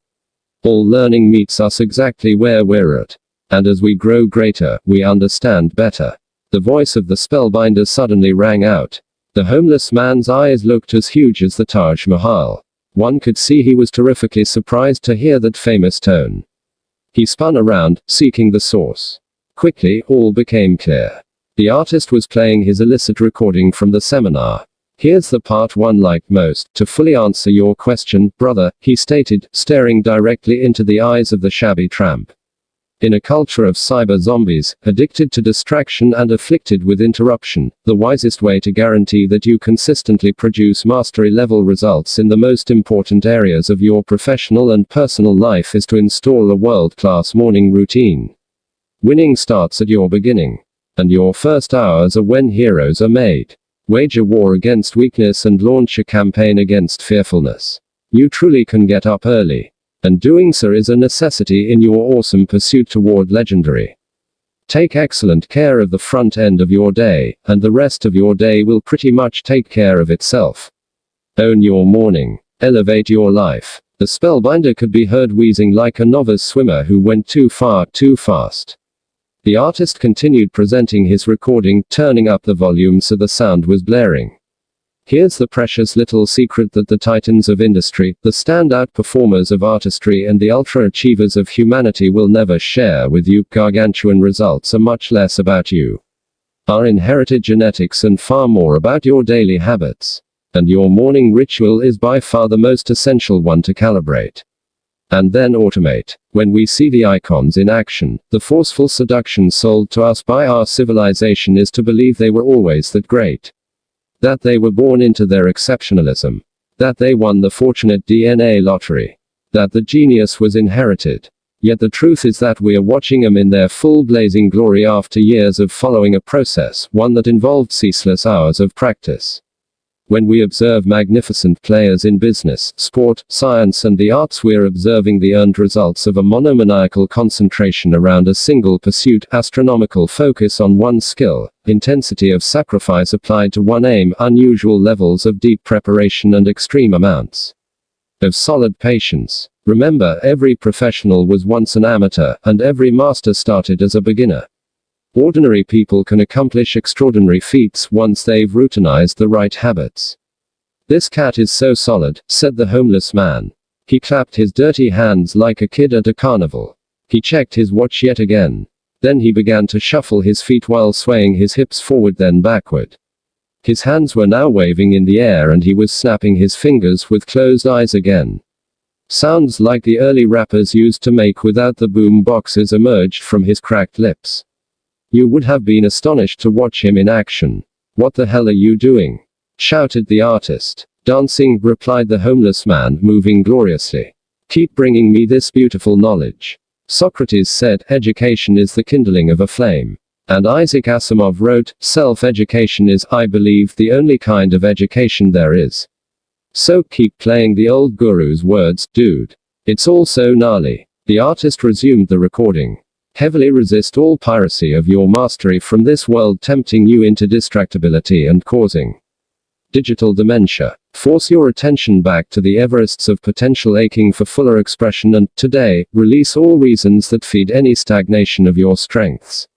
All learning meets us exactly where we're at. And as we grow greater, we understand better. The voice of the spellbinder suddenly rang out. The homeless man's eyes looked as huge as the Taj Mahal. One could see he was terrifically surprised to hear that famous tone. He spun around, seeking the source. Quickly, all became clear. The artist was playing his illicit recording from the seminar. Here's the part one liked most. To fully answer your question, brother, he stated, staring directly into the eyes of the shabby tramp. In a culture of cyber zombies, addicted to distraction and afflicted with interruption, the wisest way to guarantee that you consistently produce mastery-level results in the most important areas of your professional and personal life is to install a world-class morning routine. Winning starts at your beginning. And your first hours are when heroes are made. Wage a war against weakness and launch a campaign against fearfulness. You truly can get up early. And doing so is a necessity in your awesome pursuit toward legendary. Take excellent care of the front end of your day, and the rest of your day will pretty much take care of itself. Own your morning. Elevate your life. The spellbinder could be heard wheezing like a novice swimmer who went too far, too fast. The artist continued presenting his recording, turning up the volume so the sound was blaring. Here's the precious little secret that the titans of industry, the standout performers of artistry and the ultra-achievers of humanity will never share with you. Gargantuan results are much less about you. Our inherited genetics and far more about your daily habits. And your morning ritual is by far the most essential one to calibrate. And then automate. When we see the icons in action, the forceful seduction sold to us by our civilization is to believe they were always that great. That they were born into their exceptionalism. That they won the fortunate DNA lottery. That the genius was inherited. Yet the truth is that we are watching them in their full blazing glory after years of following a process, one that involved ceaseless hours of practice. When we observe magnificent players in business, sport, science and the arts, we're observing the earned results of a monomaniacal concentration around a single pursuit, astronomical focus on one skill, intensity of sacrifice applied to one aim, unusual levels of deep preparation and extreme amounts of solid patience. Remember, every professional was once an amateur, and every master started as a beginner. Ordinary people can accomplish extraordinary feats once they've routinized the right habits. "This cat is so solid," said the homeless man. He clapped his dirty hands like a kid at a carnival. He checked his watch yet again. Then he began to shuffle his feet while swaying his hips forward then backward. His hands were now waving in the air and he was snapping his fingers with closed eyes again. Sounds like the early rappers used to make without the boom boxes emerged from his cracked lips. You would have been astonished to watch him in action. "What the hell are you doing?" shouted the artist. "Dancing," replied the homeless man, moving gloriously. "Keep bringing me this beautiful knowledge." Socrates said, "Education is the kindling of a flame." And Isaac Asimov wrote, "Self-education is, I believe, the only kind of education there is." So keep playing the old guru's words, dude. It's all so gnarly. The artist resumed the recording. Heavily resist all piracy of your mastery from this world, tempting you into distractibility and causing digital dementia. Force your attention back to the Everests of potential, aching for fuller expression, and, today, release all reasons that feed any stagnation of your strengths.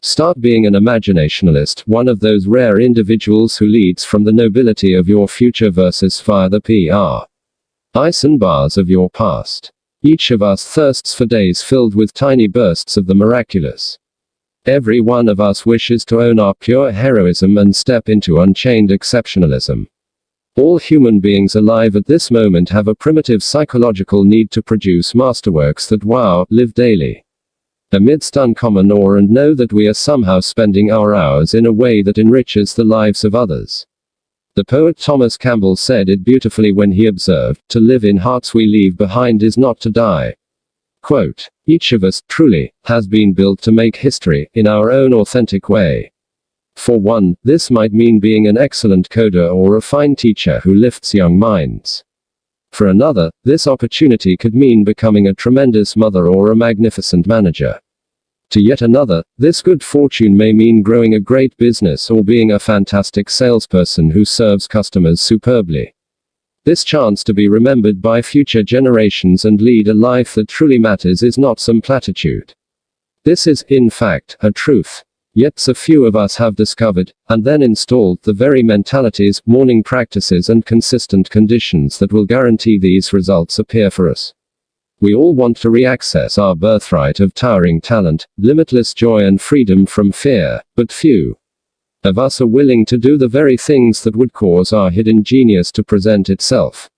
Start being an imaginationalist, one of those rare individuals who leads from the nobility of your future versus via the PR. Ice and bars of your past. Each of us thirsts for days filled with tiny bursts of the miraculous. Every one of us wishes to own our pure heroism and step into unchained exceptionalism. All human beings alive at this moment have a primitive psychological need to produce masterworks that wow, live daily amidst uncommon awe, and know that we are somehow spending our hours in a way that enriches the lives of others. The poet Thomas Campbell said it beautifully when he observed, "To live in hearts we leave behind is not to die." Quote, "Each of us, truly, has been built to make history, in our own authentic way. For one, this might mean being an excellent coder or a fine teacher who lifts young minds. For another, this opportunity could mean becoming a tremendous mother or a magnificent manager. To yet another, this good fortune may mean growing a great business or being a fantastic salesperson who serves customers superbly. This chance to be remembered by future generations and lead a life that truly matters is not some platitude. This is, in fact, a truth. Yet so few of us have discovered, and then installed, the very mentalities, morning practices and consistent conditions that will guarantee these results appear for us. We all want to reaccess our birthright of towering talent, limitless joy and freedom from fear, but few of us are willing to do the very things that would cause our hidden genius to present itself.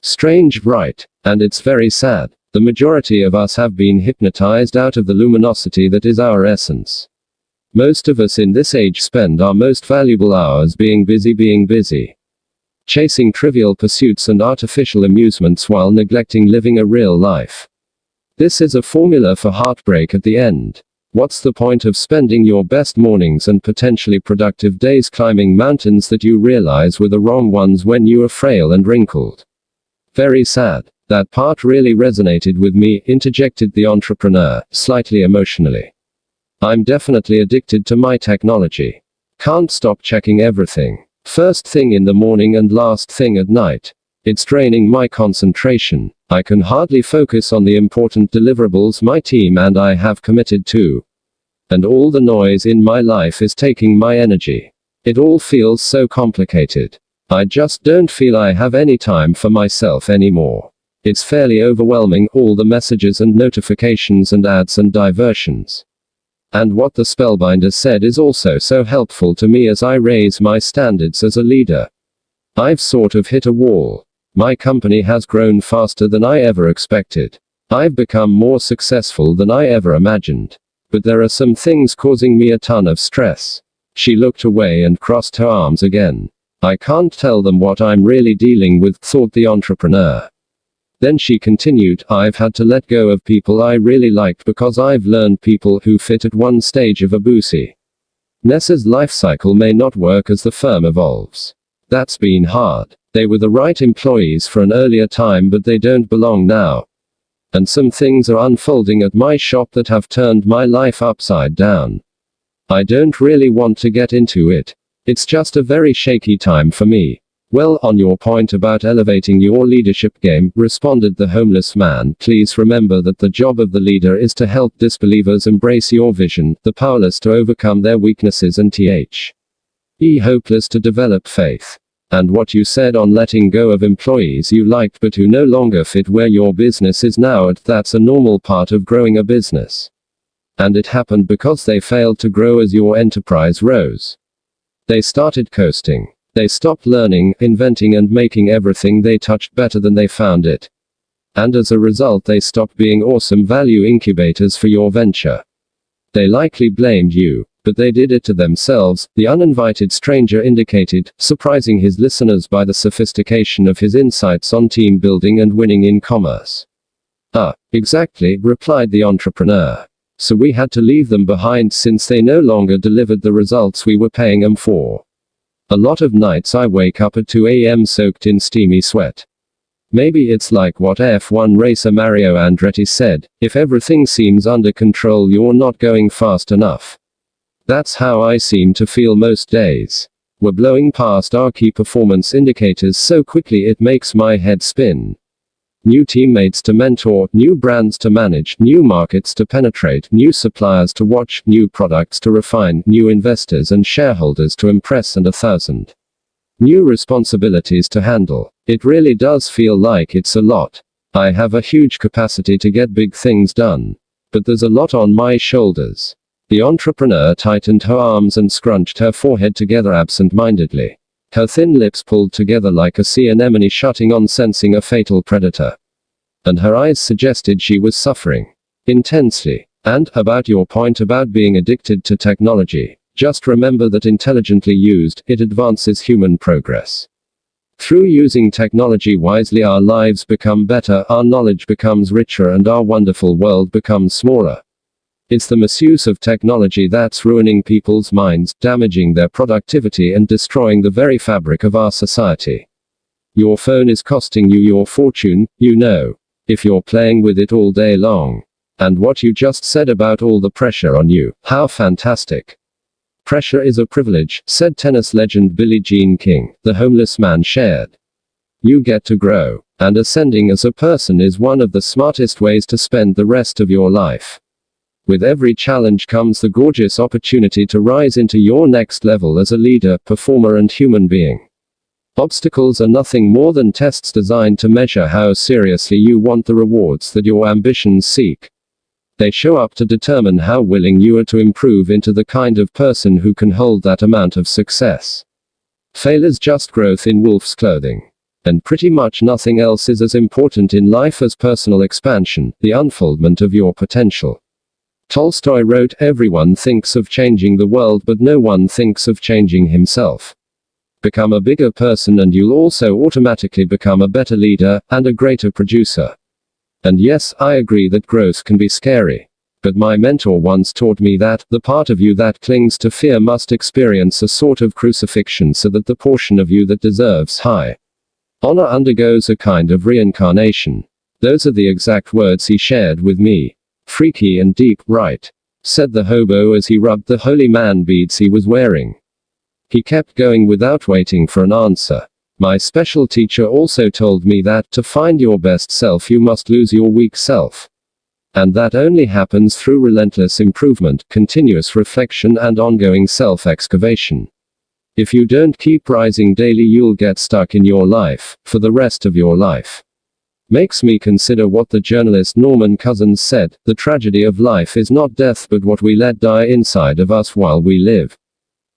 Strange, right? And it's very sad. The majority of us have been hypnotized out of the luminosity that is our essence. Most of us in this age spend our most valuable hours being busy. Chasing trivial pursuits and artificial amusements while neglecting living a real life. This is a formula for heartbreak at the end. What's the point of spending your best mornings and potentially productive days climbing mountains that you realize were the wrong ones when you are frail and wrinkled? Very sad. That part really resonated with me, interjected the entrepreneur, slightly emotionally. I'm definitely addicted to my technology. Can't stop checking everything. First thing in the morning and last thing at night. It's draining my concentration. I can hardly focus on the important deliverables my team and I have committed to. And all the noise in my life is taking my energy. It all feels so complicated. I just don't feel I have any time for myself anymore. It's fairly overwhelming, all the messages and notifications and ads and diversions. And what the spellbinder said is also so helpful to me as I raise my standards as a leader. I've sort of hit a wall. My company has grown faster than I ever expected. I've become more successful than I ever imagined. But there are some things causing me a ton of stress. She looked away and crossed her arms again. I can't tell them what I'm really dealing with, thought the entrepreneur. Then she continued, I've had to let go of people I really liked because I've learned people who fit at one stage of a Boosie Nessa's life cycle may not work as the firm evolves. That's been hard. They were the right employees for an earlier time, but they don't belong now. And some things are unfolding at my shop that have turned my life upside down. I don't really want to get into it. It's just a very shaky time for me. Well, on your point about elevating your leadership game, responded the homeless man, please remember that the job of the leader is to help disbelievers embrace your vision, the powerless to overcome their weaknesses and hopeless to develop faith. And what you said on letting go of employees you liked but who no longer fit where your business is now at, that's a normal part of growing a business. And it happened because they failed to grow as your enterprise rose. They started coasting. They stopped learning, inventing and making everything they touched better than they found it. And as a result they stopped being awesome value incubators for your venture. They likely blamed you. But they did it to themselves, the uninvited stranger indicated, surprising his listeners by the sophistication of his insights on team building and winning in commerce. Exactly, replied the entrepreneur. So we had to leave them behind since they no longer delivered the results we were paying them for. A lot of nights I wake up at 2 a.m. soaked in steamy sweat. Maybe it's like what F1 racer Mario Andretti said, if everything seems under control you're not going fast enough. That's how I seem to feel most days. We're blowing past our key performance indicators so quickly it makes my head spin. New teammates to mentor, new brands to manage, new markets to penetrate, new suppliers to watch, new products to refine, new investors and shareholders to impress, and 1,000 new responsibilities to handle. It really does feel like it's a lot. I have a huge capacity to get big things done. But there's a lot on my shoulders. The entrepreneur tightened her arms and scrunched her forehead together absent-mindedly. Her thin lips pulled together like a sea anemone shutting on sensing a fatal predator. And her eyes suggested she was suffering intensely. And, about your point about being addicted to technology, just remember that intelligently used, it advances human progress. Through using technology wisely our lives become better, our knowledge becomes richer and our wonderful world becomes smaller. It's the misuse of technology that's ruining people's minds, damaging their productivity and destroying the very fabric of our society. Your phone is costing you your fortune, you know. If you're playing with it all day long. And what you just said about all the pressure on you, how fantastic. Pressure is a privilege, said tennis legend Billie Jean King, the homeless man shared. You get to grow. And ascending as a person is one of the smartest ways to spend the rest of your life. With every challenge comes the gorgeous opportunity to rise into your next level as a leader, performer and human being. Obstacles are nothing more than tests designed to measure how seriously you want the rewards that your ambitions seek. They show up to determine how willing you are to improve into the kind of person who can hold that amount of success. Failure's just growth in wolf's clothing. And pretty much nothing else is as important in life as personal expansion, the unfoldment of your potential. Tolstoy wrote, everyone thinks of changing the world but no one thinks of changing himself. Become a bigger person and you'll also automatically become a better leader, and a greater producer. And yes, I agree that growth can be scary. But my mentor once taught me that, the part of you that clings to fear must experience a sort of crucifixion so that the portion of you that deserves high honor undergoes a kind of reincarnation. Those are the exact words he shared with me. Freaky and deep, right? Said the hobo as he rubbed the holy man beads he was wearing. He kept going without waiting for an answer. My special teacher also told me that, to find your best self you must lose your weak self. And that only happens through relentless improvement, continuous reflection and ongoing self-excavation. If you don't keep rising daily you'll get stuck in your life, for the rest of your life. Makes me consider what the journalist Norman Cousins said, the tragedy of life is not death but what we let die inside of us while we live.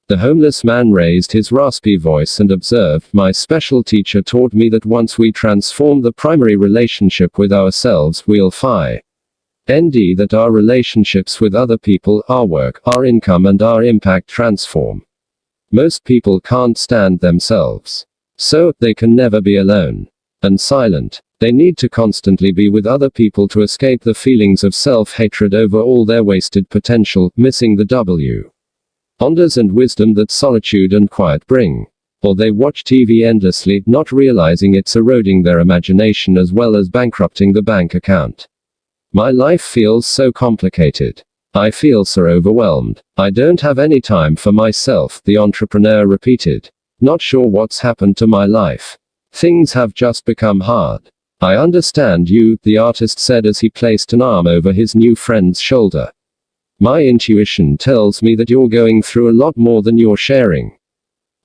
The homeless man raised his raspy voice and observed, my special teacher taught me that once we transform the primary relationship with ourselves we'll find that our relationships with other people, our work, our income and our impact transform. Most people can't stand themselves. So, they can never be alone. And silent. They need to constantly be with other people to escape the feelings of self-hatred over all their wasted potential, missing the wonders and wisdom that solitude and quiet bring. Or they watch TV endlessly, not realizing it's eroding their imagination as well as bankrupting the bank account. My life feels so complicated. I feel so overwhelmed. I don't have any time for myself, the entrepreneur repeated. Not sure what's happened to my life. Things have just become hard. I understand you, the artist said as he placed an arm over his new friend's shoulder. My intuition tells me that you're going through a lot more than you're sharing.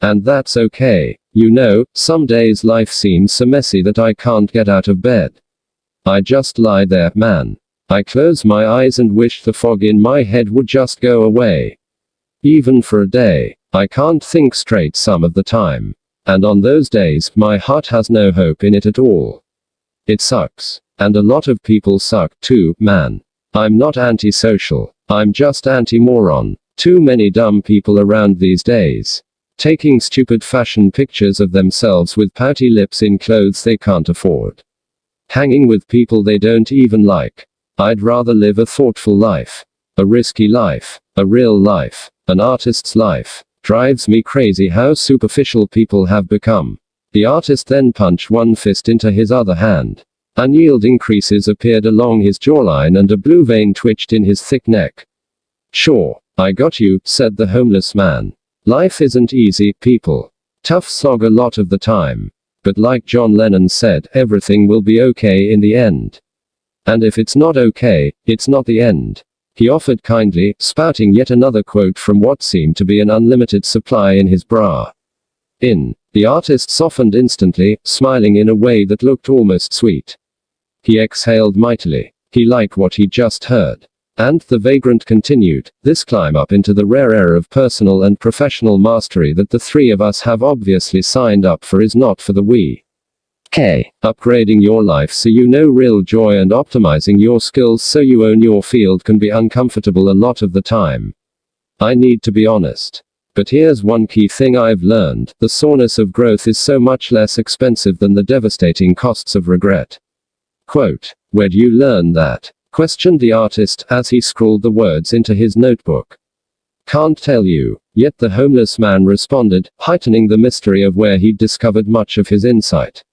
And that's okay. You know, some days life seems so messy that I can't get out of bed. I just lie there, man. I close my eyes and wish the fog in my head would just go away. Even for a day. I can't think straight some of the time. And on those days, my heart has no hope in it at all. It sucks. And a lot of people suck too, man. I'm not antisocial. I'm just anti-moron. Too many dumb people around these days. Taking stupid fashion pictures of themselves with pouty lips in clothes they can't afford. Hanging with people they don't even like. I'd rather live a thoughtful life. A risky life. A real life. An artist's life. Drives me crazy how superficial people have become. The artist then punched one fist into his other hand. Unyielding creases appeared along his jawline and a blue vein twitched in his thick neck. Sure, I got you, said the homeless man. Life isn't easy, people. Tough slog a lot of the time. But like John Lennon said, everything will be okay in the end. And if it's not okay, it's not the end. He offered kindly, spouting yet another quote from what seemed to be an unlimited supply in his bra. The artist softened instantly, smiling in a way that looked almost sweet. He exhaled mightily. He liked what he just heard. And the vagrant continued, this climb up into the rare air of personal and professional mastery that the three of us have obviously signed up for is not for the weak. Upgrading your life so you know real joy and optimizing your skills so you own your field can be uncomfortable a lot of the time. I need to be honest. But here's one key thing I've learned, the soreness of growth is so much less expensive than the devastating costs of regret. Quote, where do you learn that? Questioned the artist, as he scrawled the words into his notebook. Can't tell you. Yet the homeless man responded, heightening the mystery of where he'd discovered much of his insight.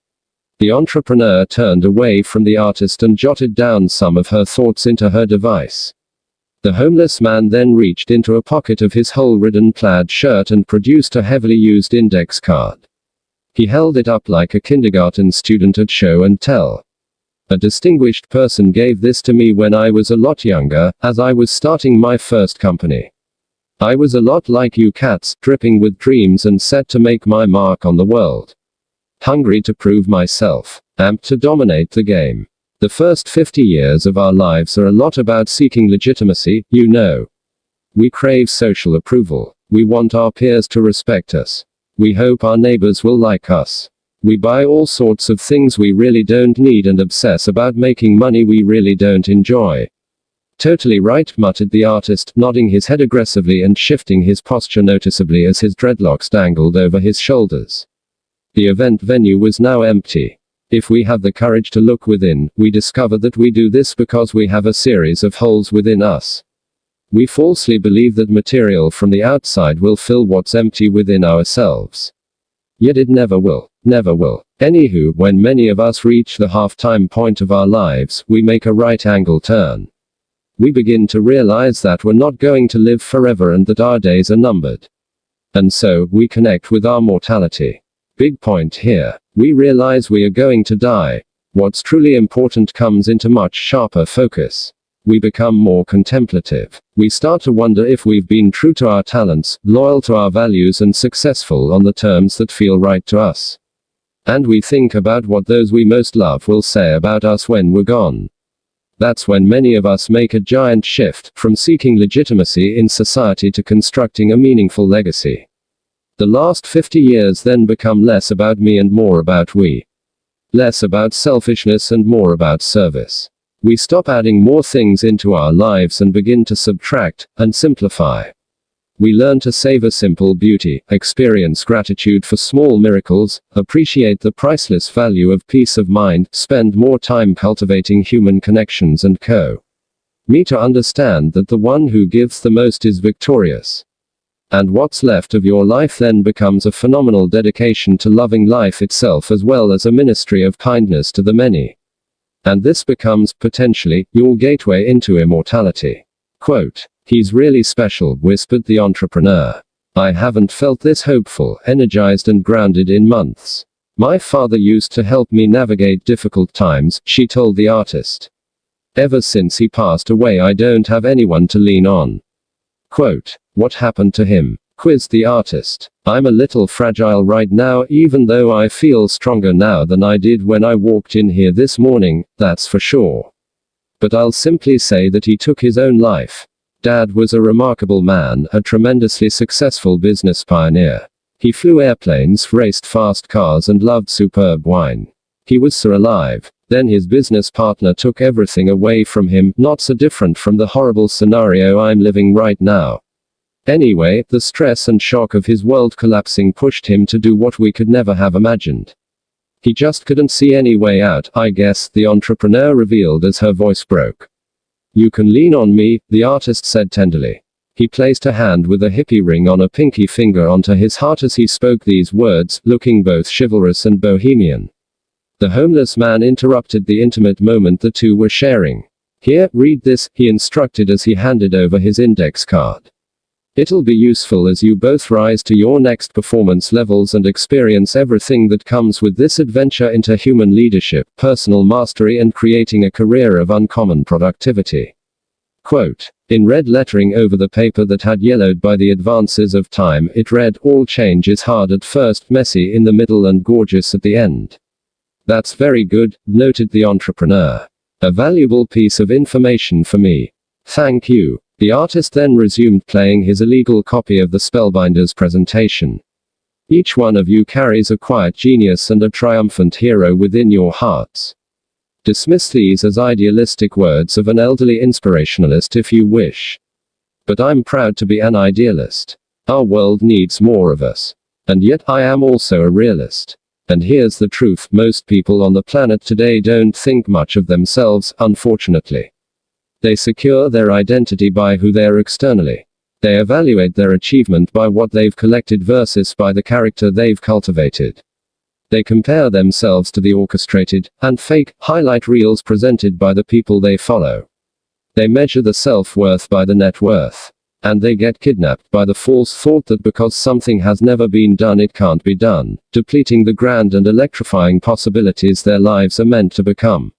The entrepreneur turned away from the artist and jotted down some of her thoughts into her device. The homeless man then reached into a pocket of his hole-ridden plaid shirt and produced a heavily used index card. He held it up like a kindergarten student at show and tell. A distinguished person gave this to me when I was a lot younger, as I was starting my first company. I was a lot like you cats, dripping with dreams and set to make my mark on the world. Hungry to prove myself. Amped to dominate the game. The first 50 years of our lives are a lot about seeking legitimacy, you know. We crave social approval. We want our peers to respect us. We hope our neighbors will like us. We buy all sorts of things we really don't need and obsess about making money we really don't enjoy. Totally right, muttered the artist, nodding his head aggressively and shifting his posture noticeably as his dreadlocks dangled over his shoulders. The event venue was now empty. If we have the courage to look within, we discover that we do this because we have a series of holes within us. We falsely believe that material from the outside will fill what's empty within ourselves. Yet it never will. Never will. Anywho, when many of us reach the half-time point of our lives, we make a right-angle turn. We begin to realize that we're not going to live forever and that our days are numbered. And so, we connect with our mortality. Big point here. We realize we are going to die. What's truly important comes into much sharper focus. We become more contemplative. We start to wonder if we've been true to our talents, loyal to our values and successful on the terms that feel right to us. And we think about what those we most love will say about us when we're gone. That's when many of us make a giant shift, from seeking legitimacy in society to constructing a meaningful legacy. The last 50 years then become less about me and more about we. Less about selfishness and more about service. We stop adding more things into our lives and begin to subtract and simplify. We learn to savor simple beauty, experience gratitude for small miracles, appreciate the priceless value of peace of mind, spend more time cultivating human connections and me to understand that the one who gives the most is victorious. And what's left of your life then becomes a phenomenal dedication to loving life itself as well as a ministry of kindness to the many. And this becomes, potentially, your gateway into immortality. Quote, "He's really special," whispered the entrepreneur. "I haven't felt this hopeful, energized and grounded in months. My father used to help me navigate difficult times," she told the artist. "Ever since he passed away I don't have anyone to lean on." Quote, "What happened to him?" quizzed the artist. "I'm a little fragile right now, even though I feel stronger now than I did when I walked in here this morning, that's for sure. But I'll simply say that he took his own life. Dad was a remarkable man, a tremendously successful business pioneer. He flew airplanes, raced fast cars and loved superb wine. He was so alive. Then his business partner took everything away from him, not so different from the horrible scenario I'm living right now. Anyway, the stress and shock of his world collapsing pushed him to do what we could never have imagined. He just couldn't see any way out, I guess," the entrepreneur revealed as her voice broke. "You can lean on me," the artist said tenderly. He placed a hand with a hippie ring on a pinky finger onto his heart as he spoke these words, looking both chivalrous and bohemian. The homeless man interrupted the intimate moment the two were sharing. "Here, read this," he instructed as he handed over his index card. "It'll be useful as you both rise to your next performance levels and experience everything that comes with this adventure into human leadership, personal mastery and creating a career of uncommon productivity." Quote, in red lettering over the paper that had yellowed by the advances of time, it read, "All change is hard at first, messy in the middle and gorgeous at the end." "That's very good," noted the entrepreneur. "A valuable piece of information for me. Thank you." The artist then resumed playing his illegal copy of the Spellbinders presentation. "Each one of you carries a quiet genius and a triumphant hero within your hearts. Dismiss these as idealistic words of an elderly inspirationalist if you wish. But I'm proud to be an idealist. Our world needs more of us. And yet I am also a realist. And here's the truth, most people on the planet today don't think much of themselves, unfortunately. They secure their identity by who they are externally. They evaluate their achievement by what they've collected versus by the character they've cultivated. They compare themselves to the orchestrated, and fake, highlight reels presented by the people they follow. They measure the self-worth by the net worth. And they get kidnapped by the false thought that because something has never been done it can't be done, depleting the grand and electrifying possibilities their lives are meant to become.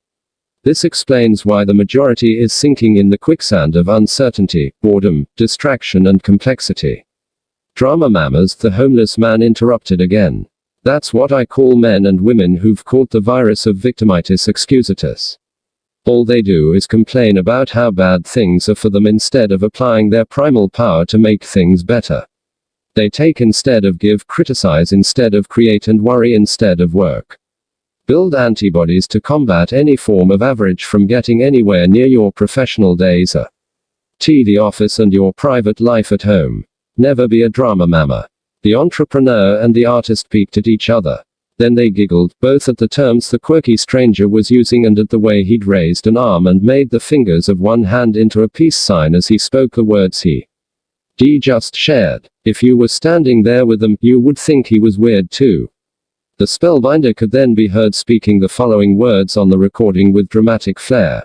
This explains why the majority is sinking in the quicksand of uncertainty, boredom, distraction and complexity. "Drama mamas," the homeless man interrupted again. "That's what I call men and women who've caught the virus of victimitis excusatus. All they do is complain about how bad things are for them instead of applying their primal power to make things better. They take instead of give, criticize instead of create and worry instead of work. Build antibodies to combat any form of average from getting anywhere near your professional days at the office and your private life at home. Never be a drama mama." The entrepreneur and the artist peeked at each other. Then they giggled, both at the terms the quirky stranger was using and at the way he'd raised an arm and made the fingers of one hand into a peace sign as he spoke the words he just shared. If you were standing there with them, you would think he was weird too. The spellbinder could then be heard speaking the following words on the recording with dramatic flair.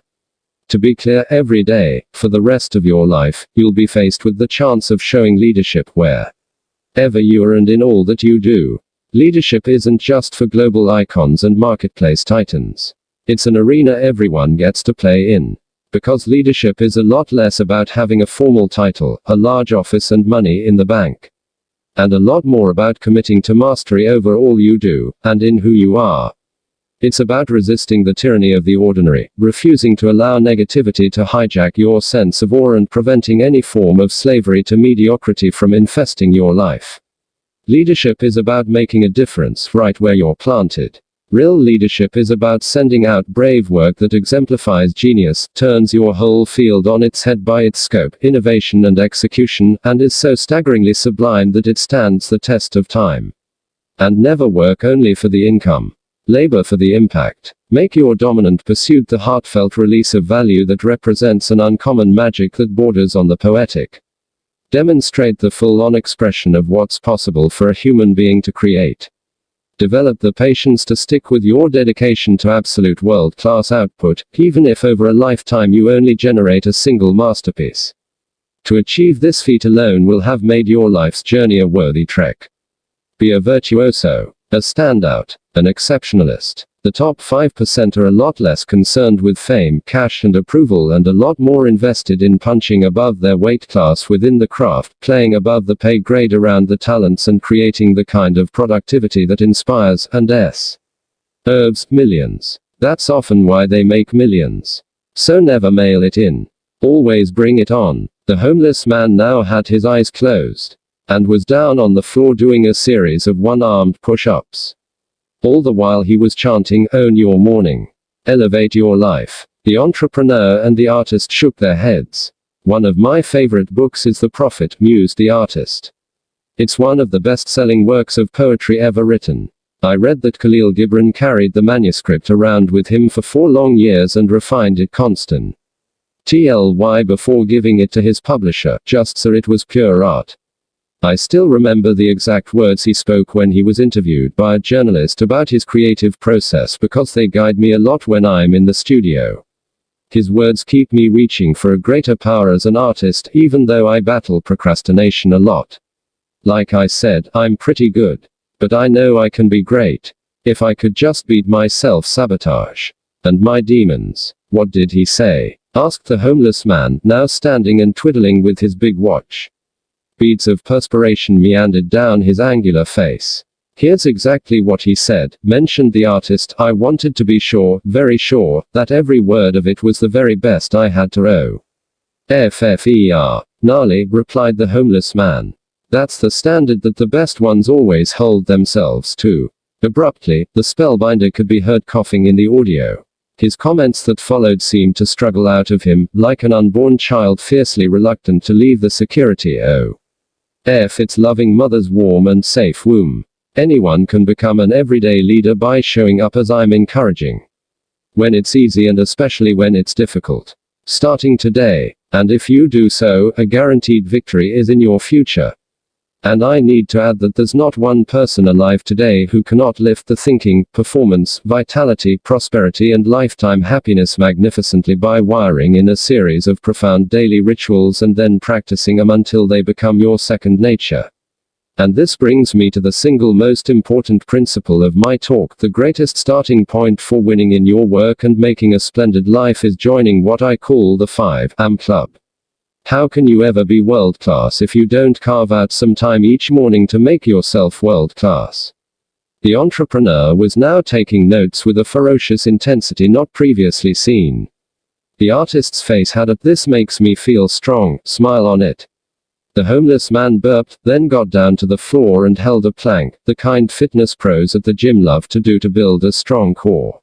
"To be clear, every day, for the rest of your life, you'll be faced with the chance of showing leadership wherever you are and in all that you do. Leadership isn't just for global icons and marketplace titans. It's an arena everyone gets to play in. Because leadership is a lot less about having a formal title, a large office and money in the bank. And a lot more about committing to mastery over all you do, and in who you are. It's about resisting the tyranny of the ordinary, refusing to allow negativity to hijack your sense of awe and preventing any form of slavery to mediocrity from infesting your life. Leadership is about making a difference right where you're planted. Real leadership is about sending out brave work that exemplifies genius, turns your whole field on its head by its scope, innovation and execution, and is so staggeringly sublime that it stands the test of time. And never work only for the income. Labor for the impact. Make your dominant pursuit the heartfelt release of value that represents an uncommon magic that borders on the poetic. Demonstrate the full-on expression of what's possible for a human being to create. Develop the patience to stick with your dedication to absolute world-class output, even if over a lifetime you only generate a single masterpiece. To achieve this feat alone will have made your life's journey a worthy trek. Be a virtuoso, a standout, an exceptionalist. The top 5% are a lot less concerned with fame, cash and approval, and a lot more invested in punching above their weight class within the craft, playing above the pay grade around the talents, and creating the kind of productivity that inspires and serves millions. That's often why they make millions. So never mail it in. Always bring it on. The homeless man now had his eyes closed, and was down on the floor doing a series of one-armed push-ups. All the while he was chanting, "Own your morning. Elevate your life." The entrepreneur and the artist shook their heads. One of my favorite books is The Prophet, mused the artist. It's one of the best-selling works of poetry ever written. I read that Khalil Gibran carried the manuscript around with him for 4 long years and refined it constantly before giving it to his publisher, just so it was pure art. I still remember the exact words he spoke when he was interviewed by a journalist about his creative process, because they guide me a lot when I'm in the studio. His words keep me reaching for a greater power as an artist, even though I battle procrastination a lot. Like I said, I'm pretty good. But I know I can be great. If I could just beat my self-sabotage and my demons. What did he say? Asked the homeless man, now standing and twiddling with his big watch. Beads of perspiration meandered down his angular face. Here's exactly what he said, mentioned the artist. I wanted to be sure, very sure, that every word of it was the very best I had to offer. Gnarly, replied the homeless man. That's the standard that the best ones always hold themselves to. Abruptly, the spellbinder could be heard coughing in the audio. His comments that followed seemed to struggle out of him, like an unborn child fiercely reluctant to leave the security of its loving mother's warm and safe womb. Anyone can become an everyday leader by showing up as I'm encouraging. When it's easy and especially when it's difficult. Starting today. And if you do so, a guaranteed victory is in your future. And I need to add that there's not one person alive today who cannot lift the thinking, performance, vitality, prosperity and lifetime happiness magnificently by wiring in a series of profound daily rituals and then practicing them until they become your second nature. And this brings me to the single most important principle of my talk. The greatest starting point for winning in your work and making a splendid life is joining what I call the 5am Club. How can you ever be world-class if you don't carve out some time each morning to make yourself world-class? The entrepreneur was now taking notes with a ferocious intensity not previously seen. The artist's face had a "this makes me feel strong" smile on it. The homeless man burped, then got down to the floor and held a plank, the kind fitness pros at the gym love to do to build a strong core.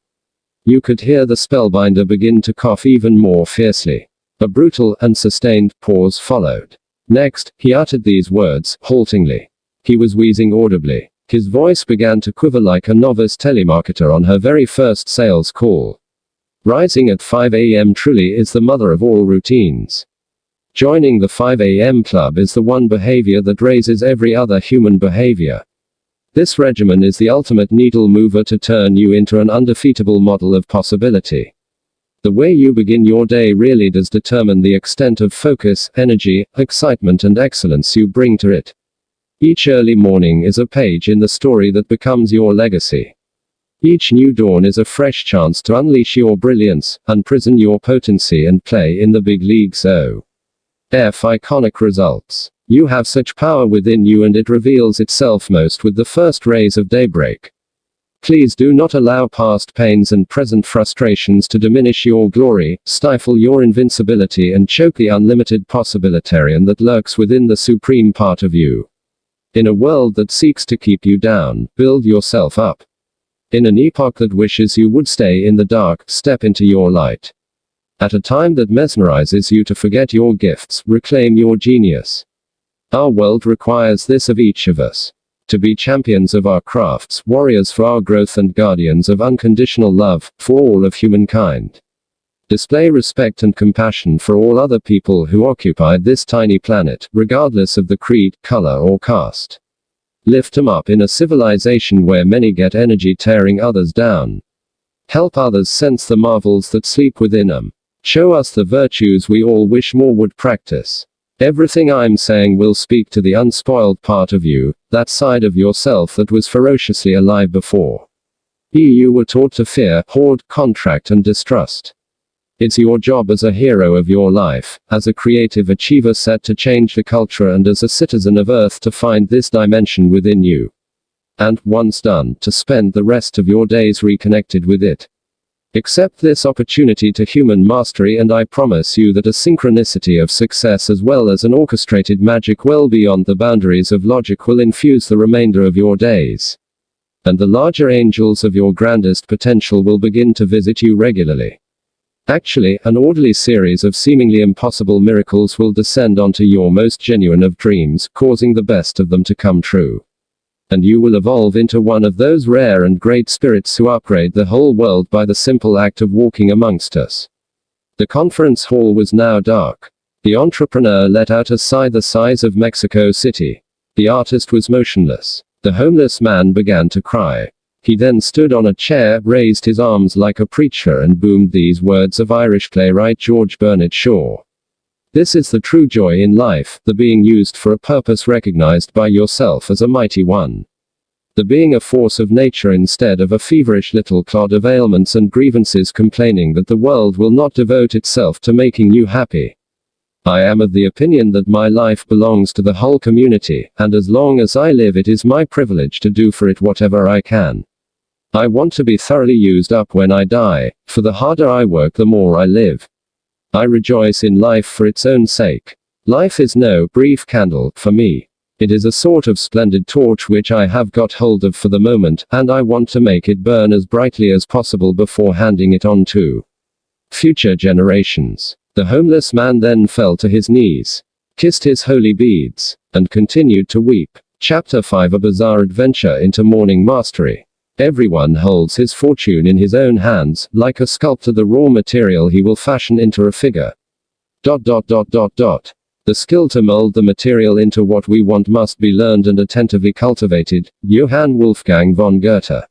You could hear the spellbinder begin to cough even more fiercely. A brutal and sustained pause followed. Next, he uttered these words, haltingly. He was wheezing audibly. His voice began to quiver like a novice telemarketer on her very first sales call. Rising at 5 a.m. truly is the mother of all routines. Joining the 5 a.m. club is the one behavior that raises every other human behavior. This regimen is the ultimate needle mover to turn you into an undefeatable model of possibility. The way you begin your day really does determine the extent of focus, energy, excitement and excellence you bring to it. Each early morning is a page in the story that becomes your legacy. Each new dawn is a fresh chance to unleash your brilliance, unprison your potency and play in the big leagues. Iconic results. You have such power within you and it reveals itself most with the first rays of daybreak. Please do not allow past pains and present frustrations to diminish your glory, stifle your invincibility and choke the unlimited possibilitarian that lurks within the supreme part of you. In a world that seeks to keep you down, build yourself up. In an epoch that wishes you would stay in the dark, step into your light. At a time that mesmerizes you to forget your gifts, reclaim your genius. Our world requires this of each of us. To be champions of our crafts, warriors for our growth and guardians of unconditional love, for all of humankind. Display respect and compassion for all other people who occupy this tiny planet, regardless of the creed, color, or caste. Lift them up in a civilization where many get energy tearing others down. Help others sense the marvels that sleep within them. Show us the virtues we all wish more would practice. Everything I'm saying will speak to the unspoiled part of you, that side of yourself that was ferociously alive before. You were taught to fear, hoard, contract, and distrust. It's your job as a hero of your life, as a creative achiever set to change the culture, and as a citizen of Earth to find this dimension within you. And, once done, to spend the rest of your days reconnected with it. Accept this opportunity to human mastery, and I promise you that a synchronicity of success as well as an orchestrated magic well beyond the boundaries of logic will infuse the remainder of your days. And the larger angels of your grandest potential will begin to visit you regularly. Actually, an orderly series of seemingly impossible miracles will descend onto your most genuine of dreams, causing the best of them to come true. And you will evolve into one of those rare and great spirits who upgrade the whole world by the simple act of walking amongst us. The conference hall was now dark. The entrepreneur let out a sigh the size of Mexico City. The artist was motionless. The homeless man began to cry. He then stood on a chair, raised his arms like a preacher, and boomed these words of Irish playwright George Bernard Shaw. This is the true joy in life, the being used for a purpose recognized by yourself as a mighty one. The being a force of nature instead of a feverish little clod of ailments and grievances complaining that the world will not devote itself to making you happy. I am of the opinion that my life belongs to the whole community, and as long as I live it is my privilege to do for it whatever I can. I want to be thoroughly used up when I die, for the harder I work the more I live. I rejoice in life for its own sake. Life is no brief candle, for me. It is a sort of splendid torch which I have got hold of for the moment, and I want to make it burn as brightly as possible before handing it on to future generations. The homeless man then fell to his knees, kissed his holy beads, and continued to weep. Chapter 5: A Bizarre Adventure into Morning Mastery. Everyone holds his fortune in his own hands, like a sculptor the raw material he will fashion into a figure. The skill to mold the material into what we want must be learned and attentively cultivated. Johann Wolfgang von Goethe.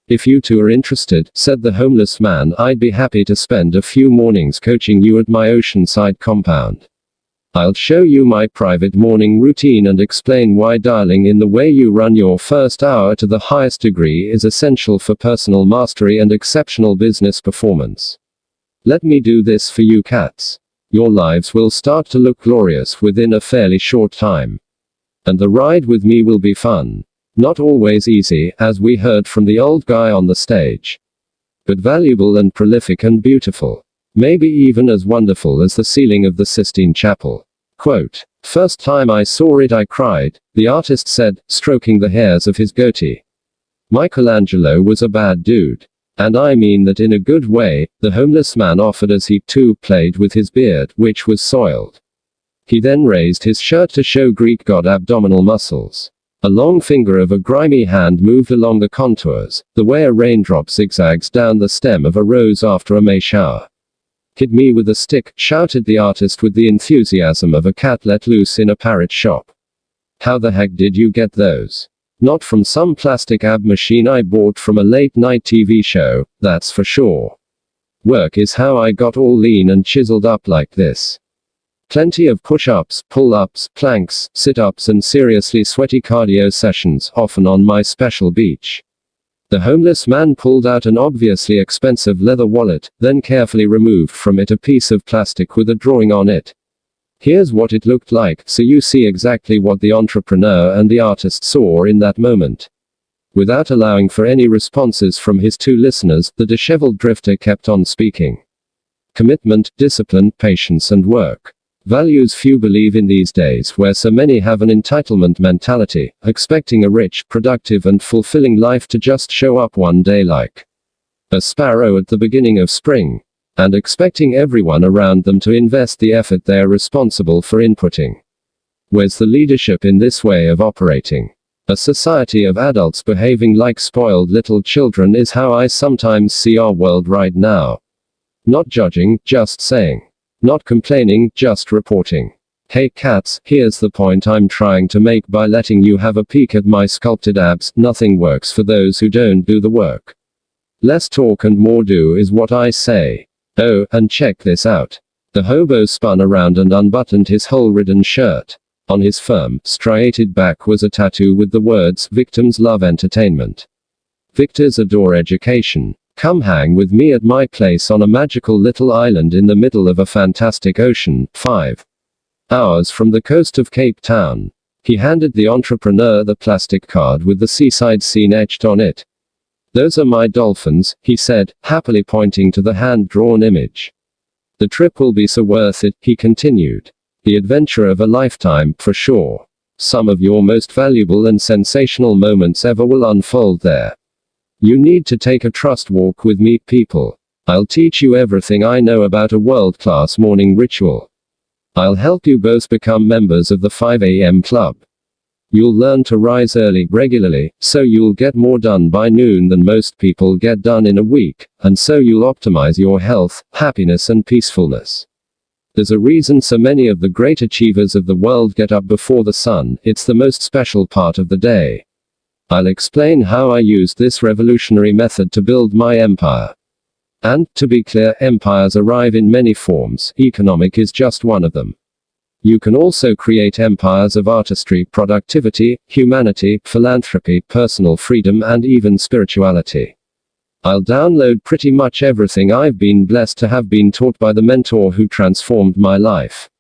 If you two are interested, said the homeless man, I'd be happy to spend a few mornings coaching you at my oceanside compound. I'll show you my private morning routine and explain why dialing in the way you run your first hour to the highest degree is essential for personal mastery and exceptional business performance. Let me do this for you cats. Your lives will start to look glorious within a fairly short time. And the ride with me will be fun. Not always easy, as we heard from the old guy on the stage. But valuable and prolific and beautiful. Maybe even as wonderful as the ceiling of the Sistine Chapel. Quote, first time I saw it I cried, the artist said, stroking the hairs of his goatee. Michelangelo was a bad dude. And I mean that in a good way, the homeless man offered as he too played with his beard, which was soiled. He then raised his shirt to show Greek god abdominal muscles. A long finger of a grimy hand moved along the contours, the way a raindrop zigzags down the stem of a rose after a May shower. Hit me with a stick, shouted the artist with the enthusiasm of a cat let loose in a parrot shop. How the heck did you get those? Not from some plastic ab machine I bought from a late-night TV show, that's for sure. Work is how I got all lean and chiseled up like this. Plenty of push-ups, pull-ups, planks, sit-ups and seriously sweaty cardio sessions, often on my special beach. The homeless man pulled out an obviously expensive leather wallet, then carefully removed from it a piece of plastic with a drawing on it. Here's what it looked like, so you see exactly what the entrepreneur and the artist saw in that moment. Without allowing for any responses from his two listeners, the disheveled drifter kept on speaking. Commitment, discipline, patience and work. Values few believe in these days, where so many have an entitlement mentality, expecting a rich, productive and fulfilling life to just show up one day like a sparrow at the beginning of spring, and expecting everyone around them to invest the effort they are responsible for inputting. Where's the leadership in this way of operating? A society of adults behaving like spoiled little children is how I sometimes see our world right now. Not judging, just saying. Not complaining, just reporting. Hey cats, here's the point I'm trying to make by letting you have a peek at my sculpted abs. Nothing works for those who don't do the work. Less talk and more do is what I say. Oh, and check this out. The hobo spun around and unbuttoned his hole-ridden shirt. On his firm, striated back was a tattoo with the words, "Victims love entertainment. Victors adore education. Come hang with me at my place on a magical little island in the middle of a fantastic ocean, 5 hours from the coast of Cape Town." He handed the entrepreneur the plastic card with the seaside scene etched on it. "Those are my dolphins," he said, happily pointing to the hand-drawn image. "The trip will be so worth it," he continued. "The adventure of a lifetime, for sure. Some of your most valuable and sensational moments ever will unfold there. You need to take a trust walk with me, people. I'll teach you everything I know about a world-class morning ritual. I'll help you both become members of the 5 a.m. club. You'll learn to rise early, regularly, so you'll get more done by noon than most people get done in a week, and so you'll optimize your health, happiness and peacefulness. There's a reason so many of the great achievers of the world get up before the sun. It's the most special part of the day. I'll explain how I used this revolutionary method to build my empire. And, to be clear, empires arrive in many forms. Economic is just one of them. You can also create empires of artistry, productivity, humanity, philanthropy, personal freedom and even spirituality. I'll download pretty much everything I've been blessed to have been taught by the mentor who transformed my life.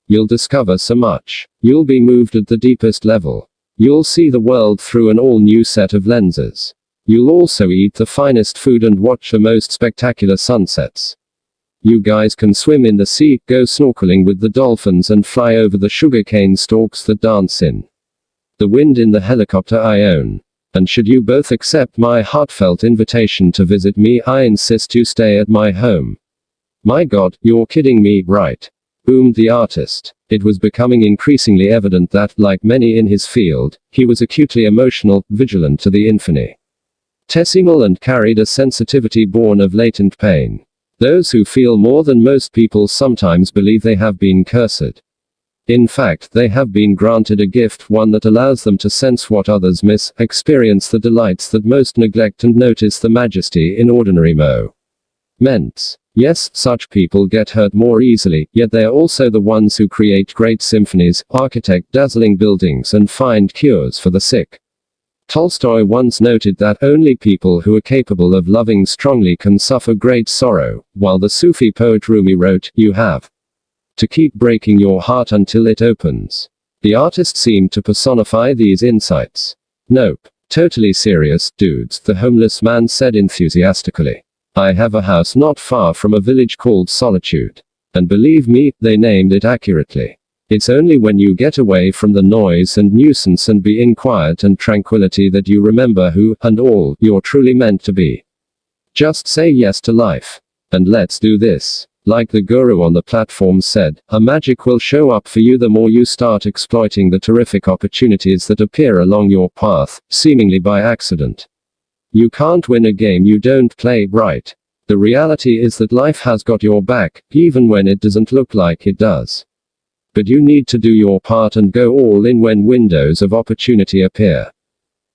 You'll discover so much. You'll be moved at the deepest level. You'll see the world through an all-new set of lenses. You'll also eat the finest food and watch the most spectacular sunsets. You guys can swim in the sea, go snorkeling with the dolphins and fly over the sugarcane stalks that dance in the wind in the helicopter I own. And should you both accept my heartfelt invitation to visit me, I insist you stay at my home. My God, you're kidding me, right? Boomed the artist. It was becoming increasingly evident that, like many in his field, he was acutely emotional, vigilant to the infinitesimal and carried a sensitivity born of latent pain. Those who feel more than most people sometimes believe they have been cursed. In fact, they have been granted a gift, one that allows them to sense what others miss, experience the delights that most neglect and notice the majesty in ordinary moments. Yes, such people get hurt more easily, yet they are also the ones who create great symphonies, architect dazzling buildings and find cures for the sick. Tolstoy once noted that only people who are capable of loving strongly can suffer great sorrow, while the Sufi poet Rumi wrote, "You have to keep breaking your heart until it opens." The artist seemed to personify these insights. "Nope. Totally serious, dudes," the homeless man said enthusiastically. "I have a house not far from a village called Solitude. And believe me, they named it accurately. It's only when you get away from the noise and nuisance and be in quiet and tranquility that you remember who, and all, you're truly meant to be. Just say yes to life. And let's do this." Like the guru on the platform said, a magic will show up for you the more you start exploiting the terrific opportunities that appear along your path, seemingly by accident. You can't win a game you don't play, right? The reality is that life has got your back, even when it doesn't look like it does. But you need to do your part and go all in when windows of opportunity appear.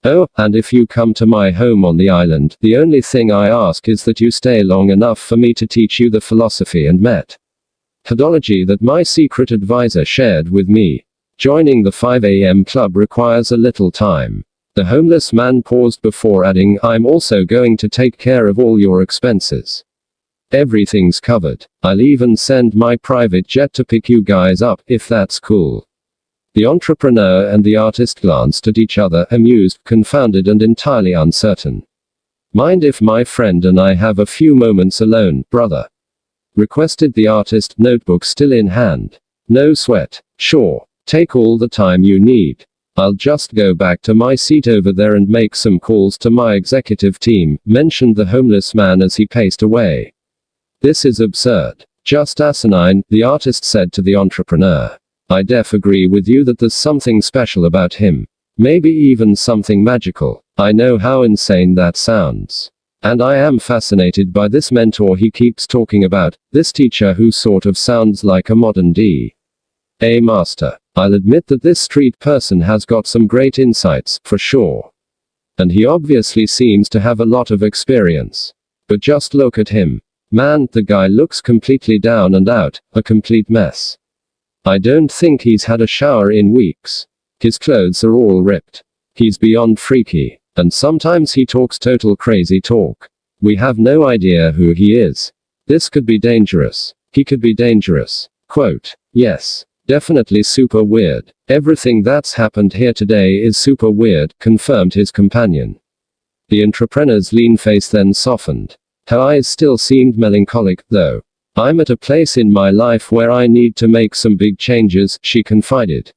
Oh, and if you come to my home on the island, the only thing I ask is that you stay long enough for me to teach you the philosophy and methodology that my secret advisor shared with me. Joining the 5 a.m. club requires a little time. The homeless man paused before adding, "I'm also going to take care of all your expenses. Everything's covered. I'll even send my private jet to pick you guys up, if that's cool." The entrepreneur and the artist glanced at each other, amused, confounded and entirely uncertain. "Mind if my friend and I have a few moments alone, brother?" requested the artist, notebook still in hand. "No sweat. Sure. Take all the time you need. I'll just go back to my seat over there and make some calls to my executive team," mentioned the homeless man as he paced away. "This is absurd. Just asinine," the artist said to the entrepreneur. "I def agree with you that there's something special about him. Maybe even something magical. I know how insane that sounds. And I am fascinated by this mentor he keeps talking about, this teacher who sort of sounds like a modern D.A. master. I'll admit that this street person has got some great insights, for sure. And he obviously seems to have a lot of experience. But just look at him. Man, the guy looks completely down and out, a complete mess. I don't think he's had a shower in weeks. His clothes are all ripped. He's beyond freaky. And sometimes he talks total crazy talk. We have no idea who he is. This could be dangerous. He could be dangerous. Quote. Yes. Definitely super weird. Everything that's happened here today is super weird, confirmed his companion. The entrepreneur's lean face then softened. Her eyes still seemed melancholic, though. I'm at a place in my life where I need to make some big changes, she confided.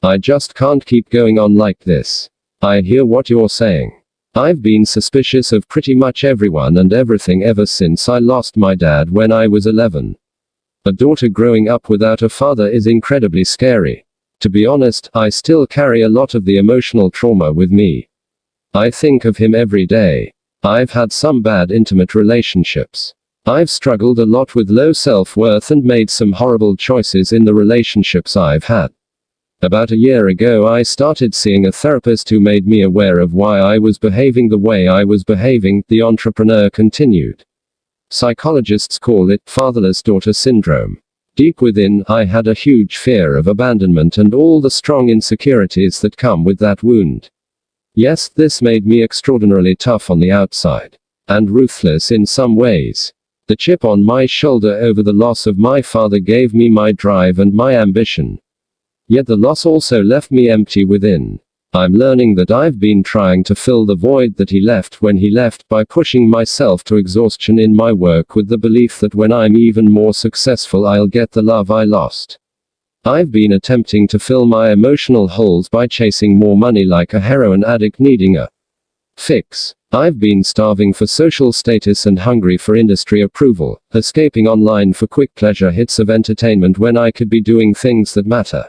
I just can't keep going on like this. I hear what you're saying. I've been suspicious of pretty much everyone and everything ever since I lost my dad when I was 11. A daughter growing up without a father is incredibly scary. To be honest, I still carry a lot of the emotional trauma with me. I think of him every day. I've had some bad intimate relationships. I've struggled a lot with low self-worth and made some horrible choices in the relationships I've had. About a year ago I started seeing a therapist who made me aware of why I was behaving the way I was behaving, the entrepreneur continued. Psychologists call it fatherless daughter syndrome. Deep within, I had a huge fear of abandonment and all the strong insecurities that come with that wound. Yes, this made me extraordinarily tough on the outside. And ruthless in some ways. The chip on my shoulder over the loss of my father gave me my drive and my ambition. Yet the loss also left me empty within. I'm learning that I've been trying to fill the void that he left when he left by pushing myself to exhaustion in my work with the belief that when I'm even more successful I'll get the love I lost. I've been attempting to fill my emotional holes by chasing more money like a heroin addict needing a fix. I've been starving for social status and hungry for industry approval, escaping online for quick pleasure hits of entertainment when I could be doing things that matter.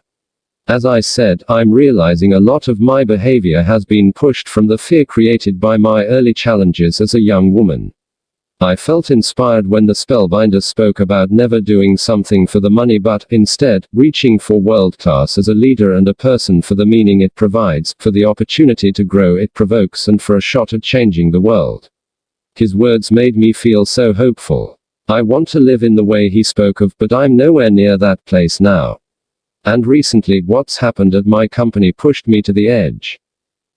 As I said, I'm realizing a lot of my behavior has been pushed from the fear created by my early challenges as a young woman. I felt inspired when the spellbinder spoke about never doing something for the money but, instead, reaching for world class as a leader and a person for the meaning it provides, for the opportunity to grow it provokes and for a shot at changing the world. His words made me feel so hopeful. I want to live in the way he spoke of, but I'm nowhere near that place now. And recently, what's happened at my company pushed me to the edge.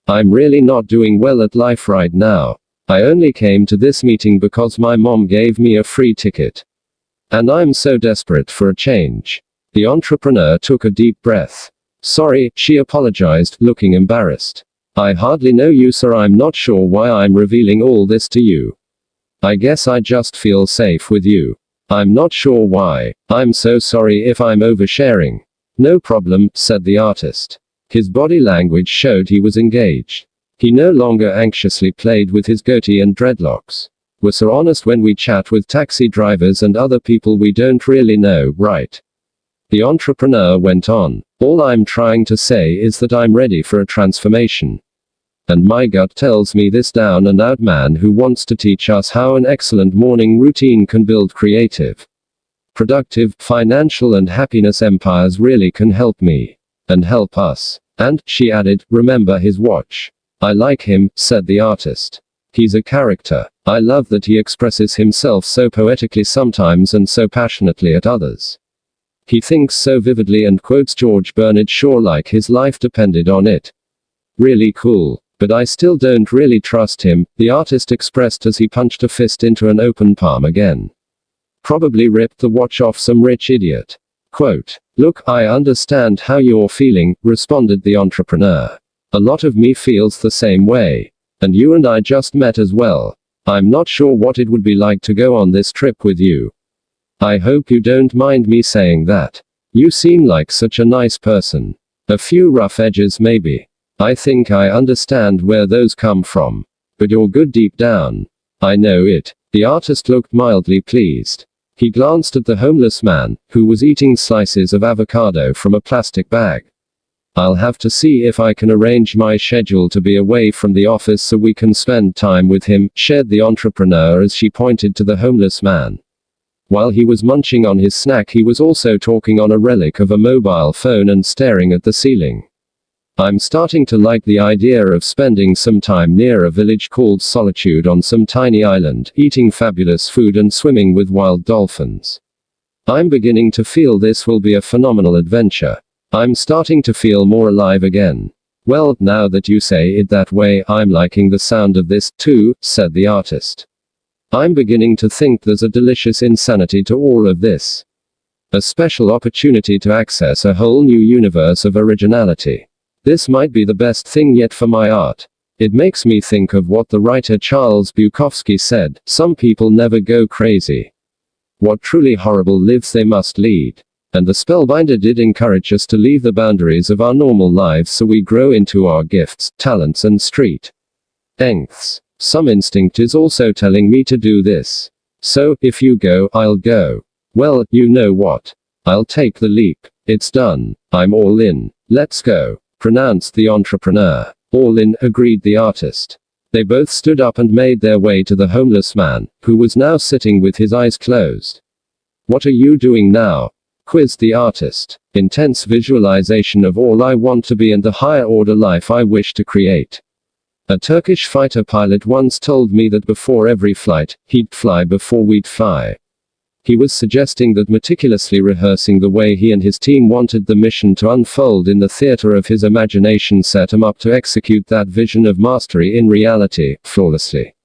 I'm really not doing well at life right now. I only came to this meeting because my mom gave me a free ticket. And I'm so desperate for a change. The entrepreneur took a deep breath. Sorry, she apologized, looking embarrassed. I hardly know you, sir. I'm not sure why I'm revealing all this to you. I guess I just feel safe with you. I'm not sure why. I'm so sorry if I'm oversharing. No problem, said the artist. His body language showed he was engaged. He no longer anxiously played with his goatee and dreadlocks. We're so honest when we chat with taxi drivers and other people we don't really know, right? The entrepreneur went on. All I'm trying to say is that I'm ready for a transformation. And my gut tells me this down and out man who wants to teach us how an excellent morning routine can build creative, productive, financial and happiness empires really can help me. And help us. And, she added, remember his watch. I like him, said the artist. He's a character. I love that he expresses himself so poetically sometimes and so passionately at others. He thinks so vividly and quotes George Bernard Shaw like his life depended on it. Really cool. But I still don't really trust him, the artist expressed as he punched a fist into an open palm again. Probably ripped the watch off some rich idiot. Quote. Look, I understand how you're feeling, responded the entrepreneur. A lot of me feels the same way. And you and I just met as well. I'm not sure what it would be like to go on this trip with you. I hope you don't mind me saying that. You seem like such a nice person. A few rough edges maybe. I think I understand where those come from. But you're good deep down. I know it. The artist looked mildly pleased. He glanced at the homeless man, who was eating slices of avocado from a plastic bag. I'll have to see if I can arrange my schedule to be away from the office so we can spend time with him, shared the entrepreneur as she pointed to the homeless man. While he was munching on his snack, he was also talking on a relic of a mobile phone and staring at the ceiling. I'm starting to like the idea of spending some time near a village called Solitude on some tiny island, eating fabulous food and swimming with wild dolphins. I'm beginning to feel this will be a phenomenal adventure. I'm starting to feel more alive again. Well, now that you say it that way, I'm liking the sound of this, too, said the artist. I'm beginning to think there's a delicious insanity to all of this. A special opportunity to access a whole new universe of originality. This might be the best thing yet for my art. It makes me think of what the writer Charles Bukowski said, some people never go crazy. What truly horrible lives they must lead. And the Spellbinder did encourage us to leave the boundaries of our normal lives so we grow into our gifts, talents and strengths. Some instinct is also telling me to do this. So, if you go, I'll go. Well, you know what? I'll take the leap. It's done. I'm all in. Let's go, pronounced the entrepreneur. All in, agreed the artist. They both stood up and made their way to the homeless man, who was now sitting with his eyes closed. What are you doing now? Quizzed the artist. Intense visualization of all I want to be and the higher order life I wish to create. A Turkish fighter pilot once told me that before every flight, he'd fly before we'd fly. He was suggesting that meticulously rehearsing the way he and his team wanted the mission to unfold in the theater of his imagination set him up to execute that vision of mastery in reality, flawlessly.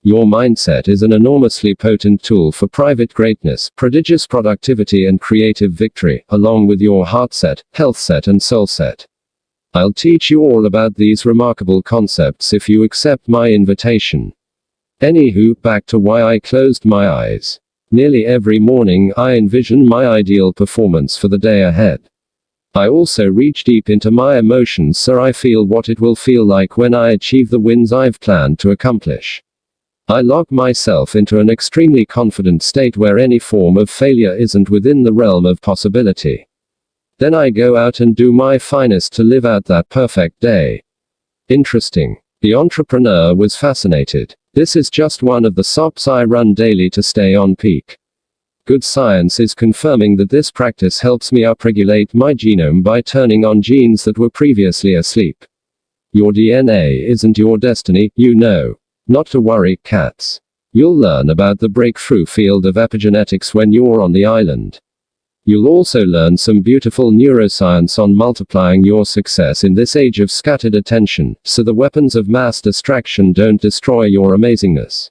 Your mindset is an enormously potent tool for private greatness, prodigious productivity and creative victory, along with your heart set, health set and soul set. I'll teach you all about these remarkable concepts if you accept my invitation. Anywho, back to why I closed my eyes. Nearly every morning I envision my ideal performance for the day ahead. I also reach deep into my emotions so I feel what it will feel like when I achieve the wins I've planned to accomplish. I lock myself into an extremely confident state where any form of failure isn't within the realm of possibility. Then I go out and do my finest to live out that perfect day. Interesting. The entrepreneur was fascinated. This is just one of the SOPs I run daily to stay on peak. Good science is confirming that this practice helps me upregulate my genome by turning on genes that were previously asleep. Your DNA isn't your destiny, you know. Not to worry, cats. You'll learn about the breakthrough field of epigenetics when you're on the island. You'll also learn some beautiful neuroscience on multiplying your success in this age of scattered attention, so the weapons of mass distraction don't destroy your amazingness.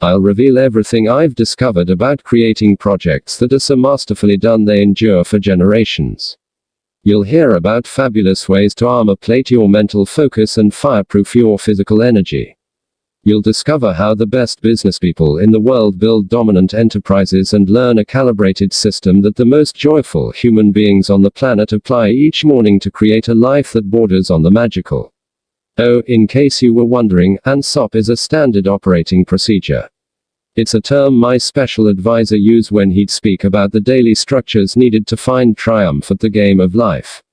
I'll reveal everything I've discovered about creating projects that are so masterfully done they endure for generations. You'll hear about fabulous ways to armor plate your mental focus and fireproof your physical energy. You'll discover how the best businesspeople in the world build dominant enterprises and learn a calibrated system that the most joyful human beings on the planet apply each morning to create a life that borders on the magical. Oh, in case you were wondering, ANSOP is a standard operating procedure. It's a term my special advisor used when he'd speak about the daily structures needed to find triumph at the game of life.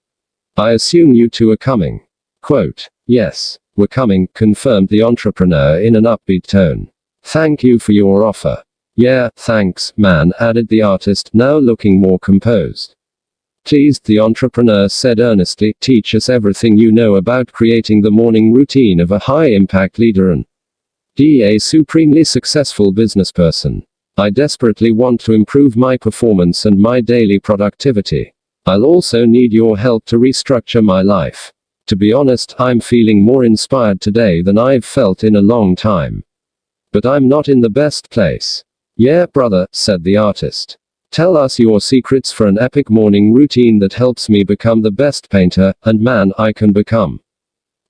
I assume you two are coming. Quote, yes. We're coming, confirmed the entrepreneur in an upbeat tone. Thank you for your offer. Yeah, thanks, man, added the artist, now looking more composed. Pleased, the entrepreneur said earnestly, teach us everything you know about creating the morning routine of a high-impact leader and a supremely successful businessperson. I desperately want to improve my performance and my daily productivity. I'll also need your help to restructure my life. To be honest, I'm feeling more inspired today than I've felt in a long time. But I'm not in the best place. Yeah, brother, said the artist. Tell us your secrets for an epic morning routine that helps me become the best painter and man I can become.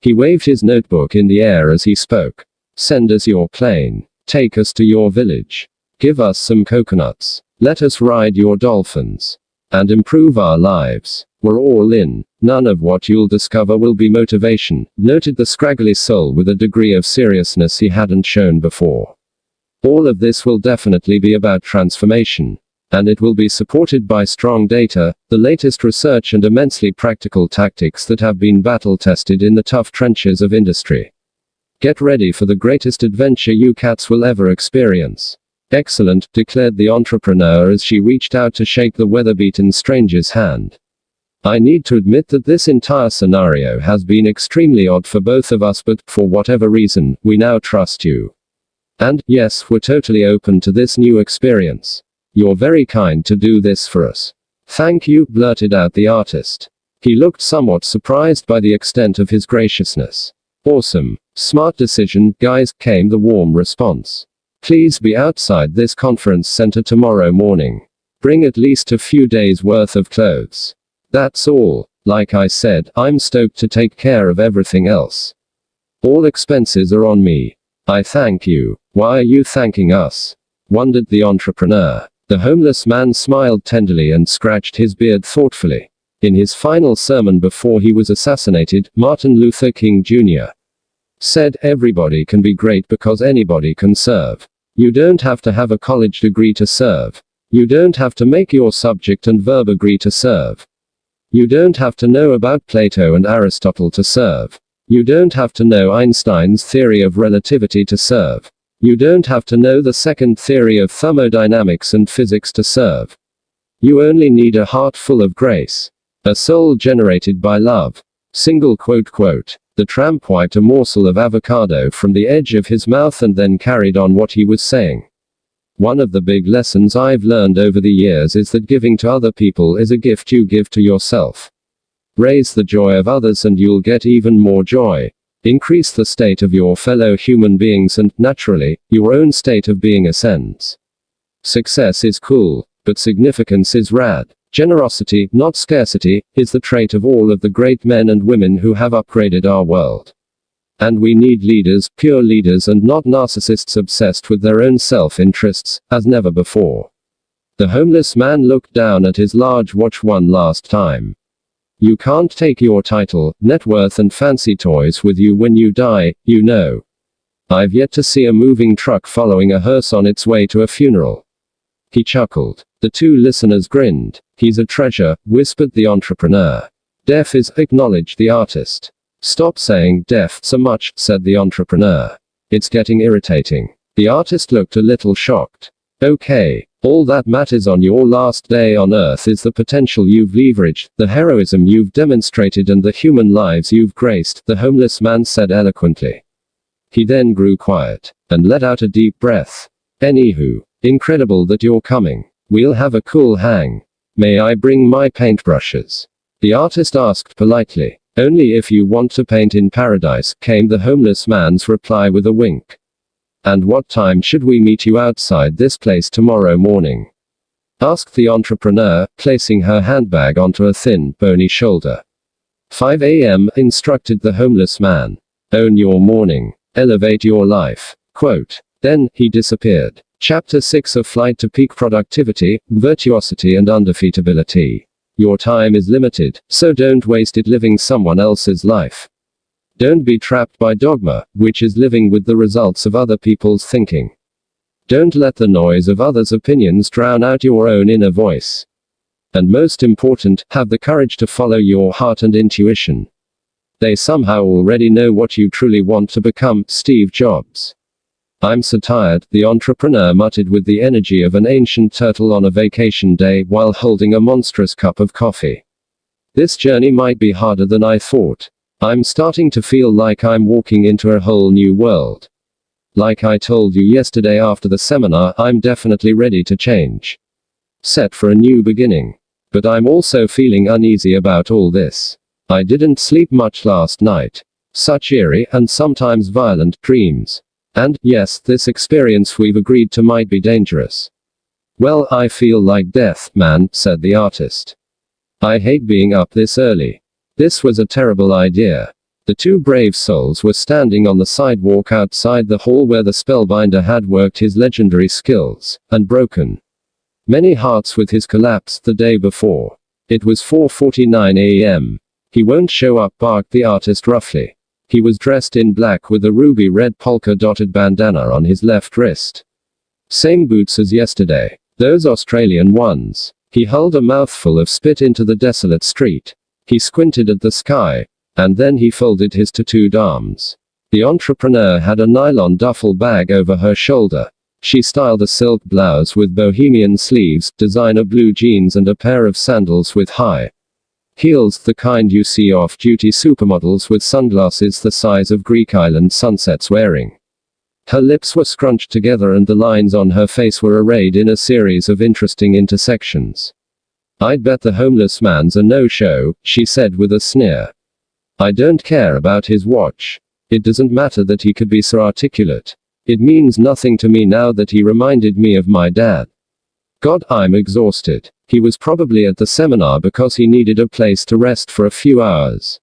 He waved his notebook in the air as he spoke. Send us your plane. Take us to your village. Give us some coconuts. Let us ride your dolphins. And improve our lives. We're all in. None of what you'll discover will be motivation, noted the scraggly soul with a degree of seriousness he hadn't shown before. All of this will definitely be about transformation. And it will be supported by strong data, the latest research and immensely practical tactics that have been battle-tested in the tough trenches of industry. Get ready for the greatest adventure you cats will ever experience. Excellent, declared the entrepreneur as she reached out to shake the weather-beaten stranger's hand. I need to admit that this entire scenario has been extremely odd for both of us, but, for whatever reason, we now trust you. And, yes, we're totally open to this new experience. You're very kind to do this for us. Thank you, blurted out the artist. He looked somewhat surprised by the extent of his graciousness. Awesome. Smart decision, guys, came the warm response. Please be outside this conference center tomorrow morning. Bring at least a few days' worth of clothes. That's all. Like I said, I'm stoked to take care of everything else. All expenses are on me. I thank you. Why are you thanking us? Wondered the entrepreneur. The homeless man smiled tenderly and scratched his beard thoughtfully. In his final sermon before he was assassinated, Martin Luther King Jr. said, "Everybody can be great because anybody can serve. You don't have to have a college degree to serve. You don't have to make your subject and verb agree to serve. You don't have to know about Plato and Aristotle to serve. You don't have to know Einstein's theory of relativity to serve. You don't have to know the second theory of thermodynamics and physics to serve. You only need a heart full of grace. A soul generated by love." Single quote quote. The tramp wiped a morsel of avocado from the edge of his mouth and then carried on what he was saying. One of the big lessons I've learned over the years is that giving to other people is a gift you give to yourself. Raise the joy of others and you'll get even more joy. Increase the state of your fellow human beings and, naturally, your own state of being ascends. Success is cool, but significance is rad. Generosity, not scarcity, is the trait of all of the great men and women who have upgraded our world. And we need leaders, pure leaders and not narcissists obsessed with their own self-interests, as never before. The homeless man looked down at his large watch one last time. You can't take your title, net worth and fancy toys with you when you die, you know. I've yet to see a moving truck following a hearse on its way to a funeral. He chuckled. The two listeners grinned. He's a treasure, whispered the entrepreneur. Deaf is, acknowledged the artist. Stop saying deaf so much, said the entrepreneur. It's getting irritating. The artist looked a little shocked. Okay. All that matters on your last day on Earth is the potential you've leveraged, the heroism you've demonstrated and the human lives you've graced, the homeless man said eloquently. He then grew quiet, and let out a deep breath. Anywho, incredible that you're coming. We'll have a cool hang. May I bring my paintbrushes? The artist asked politely. Only if you want to paint in paradise, came the homeless man's reply with a wink. And what time should we meet you outside this place tomorrow morning? Asked the entrepreneur, placing her handbag onto a thin, bony shoulder. 5 a.m., instructed the homeless man. Own your morning. Elevate your life. Quote. Then, he disappeared. Chapter 6 of Flight to Peak Productivity, Virtuosity and Undefeatability. Your time is limited, so don't waste it living someone else's life. Don't be trapped by dogma, which is living with the results of other people's thinking. Don't let the noise of others' opinions drown out your own inner voice. And most important, have the courage to follow your heart and intuition. They somehow already know what you truly want to become, Steve Jobs. I'm so tired, the entrepreneur muttered with the energy of an ancient turtle on a vacation day while holding a monstrous cup of coffee. This journey might be harder than I thought. I'm starting to feel like I'm walking into a whole new world. Like I told you yesterday after the seminar, I'm definitely ready to change. Set for a new beginning. But I'm also feeling uneasy about all this. I didn't sleep much last night. Such eerie, and sometimes violent, dreams. And, yes, this experience we've agreed to might be dangerous. Well, I feel like death, man, said the artist. I hate being up this early. This was a terrible idea. The two brave souls were standing on the sidewalk outside the hall where the spellbinder had worked his legendary skills, and broken many hearts with his collapse the day before. It was 4:49 a.m. He won't show up, barked the artist roughly. He was dressed in black with a ruby red polka-dotted bandana on his left wrist. Same boots as yesterday. Those Australian ones. He hurled a mouthful of spit into the desolate street. He squinted at the sky. And then he folded his tattooed arms. The entrepreneur had a nylon duffel bag over her shoulder. She styled a silk blouse with bohemian sleeves, designer blue jeans and a pair of sandals with high heels, the kind you see off-duty supermodels with sunglasses the size of Greek island sunsets wearing. Her lips were scrunched together and the lines on her face were arrayed in a series of interesting intersections. "I'd bet the homeless man's a no-show," she said with a sneer. "I don't care about his watch. It doesn't matter that he could be so articulate. It means nothing to me now that he reminded me of my dad. God, I'm exhausted." He was probably at the seminar because he needed a place to rest for a few hours.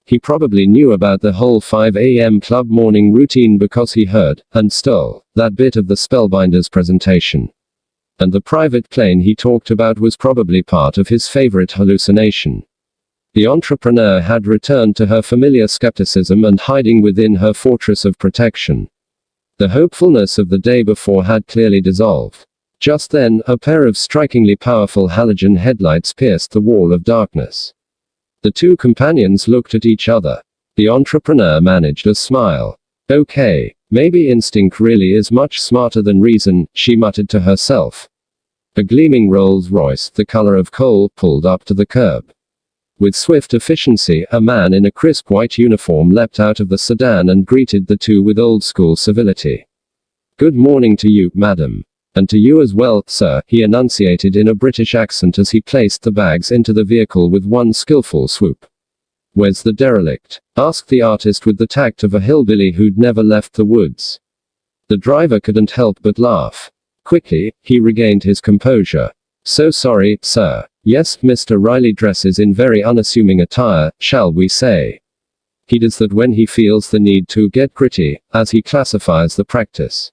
He probably knew about the whole 5 a.m. club morning routine because he heard, and stole, that bit of the Spellbinders presentation. And the private plane he talked about was probably part of his favorite hallucination. The entrepreneur had returned to her familiar skepticism and hiding within her fortress of protection. The hopefulness of the day before had clearly dissolved. Just then, a pair of strikingly powerful halogen headlights pierced the wall of darkness. The two companions looked at each other. The entrepreneur managed a smile. "Okay, maybe instinct really is much smarter than reason," she muttered to herself. A gleaming Rolls-Royce, the color of coal, pulled up to the curb. With swift efficiency, a man in a crisp white uniform leapt out of the sedan and greeted the two with old-school civility. "Good morning to you, madam. And to you as well, sir," he enunciated in a British accent as he placed the bags into the vehicle with one skillful swoop. "Where's the derelict?" asked the artist with the tact of a hillbilly who'd never left the woods. The driver couldn't help but laugh. Quickly, he regained his composure. "So sorry, sir. Yes, Mr. Riley dresses in very unassuming attire, shall we say. He does that when he feels the need to get gritty, as he classifies the practice.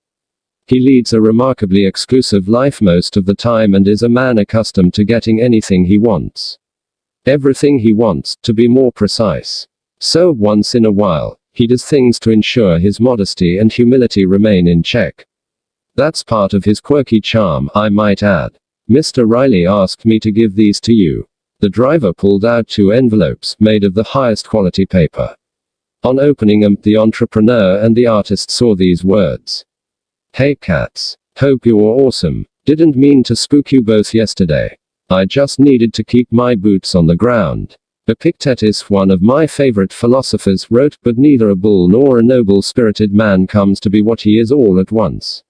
He leads a remarkably exclusive life most of the time and is a man accustomed to getting anything he wants. Everything he wants, to be more precise. So, once in a while, he does things to ensure his modesty and humility remain in check. That's part of his quirky charm, I might add. Mr. Riley asked me to give these to you." The driver pulled out 2 envelopes, made of the highest quality paper. On opening them, the entrepreneur and the artist saw these words. "Hey cats. Hope you're awesome. Didn't mean to spook you both yesterday. I just needed to keep my boots on the ground. Epictetus, one of my favorite philosophers, wrote, but neither a bull nor a noble-spirited man comes to be what he is all at once.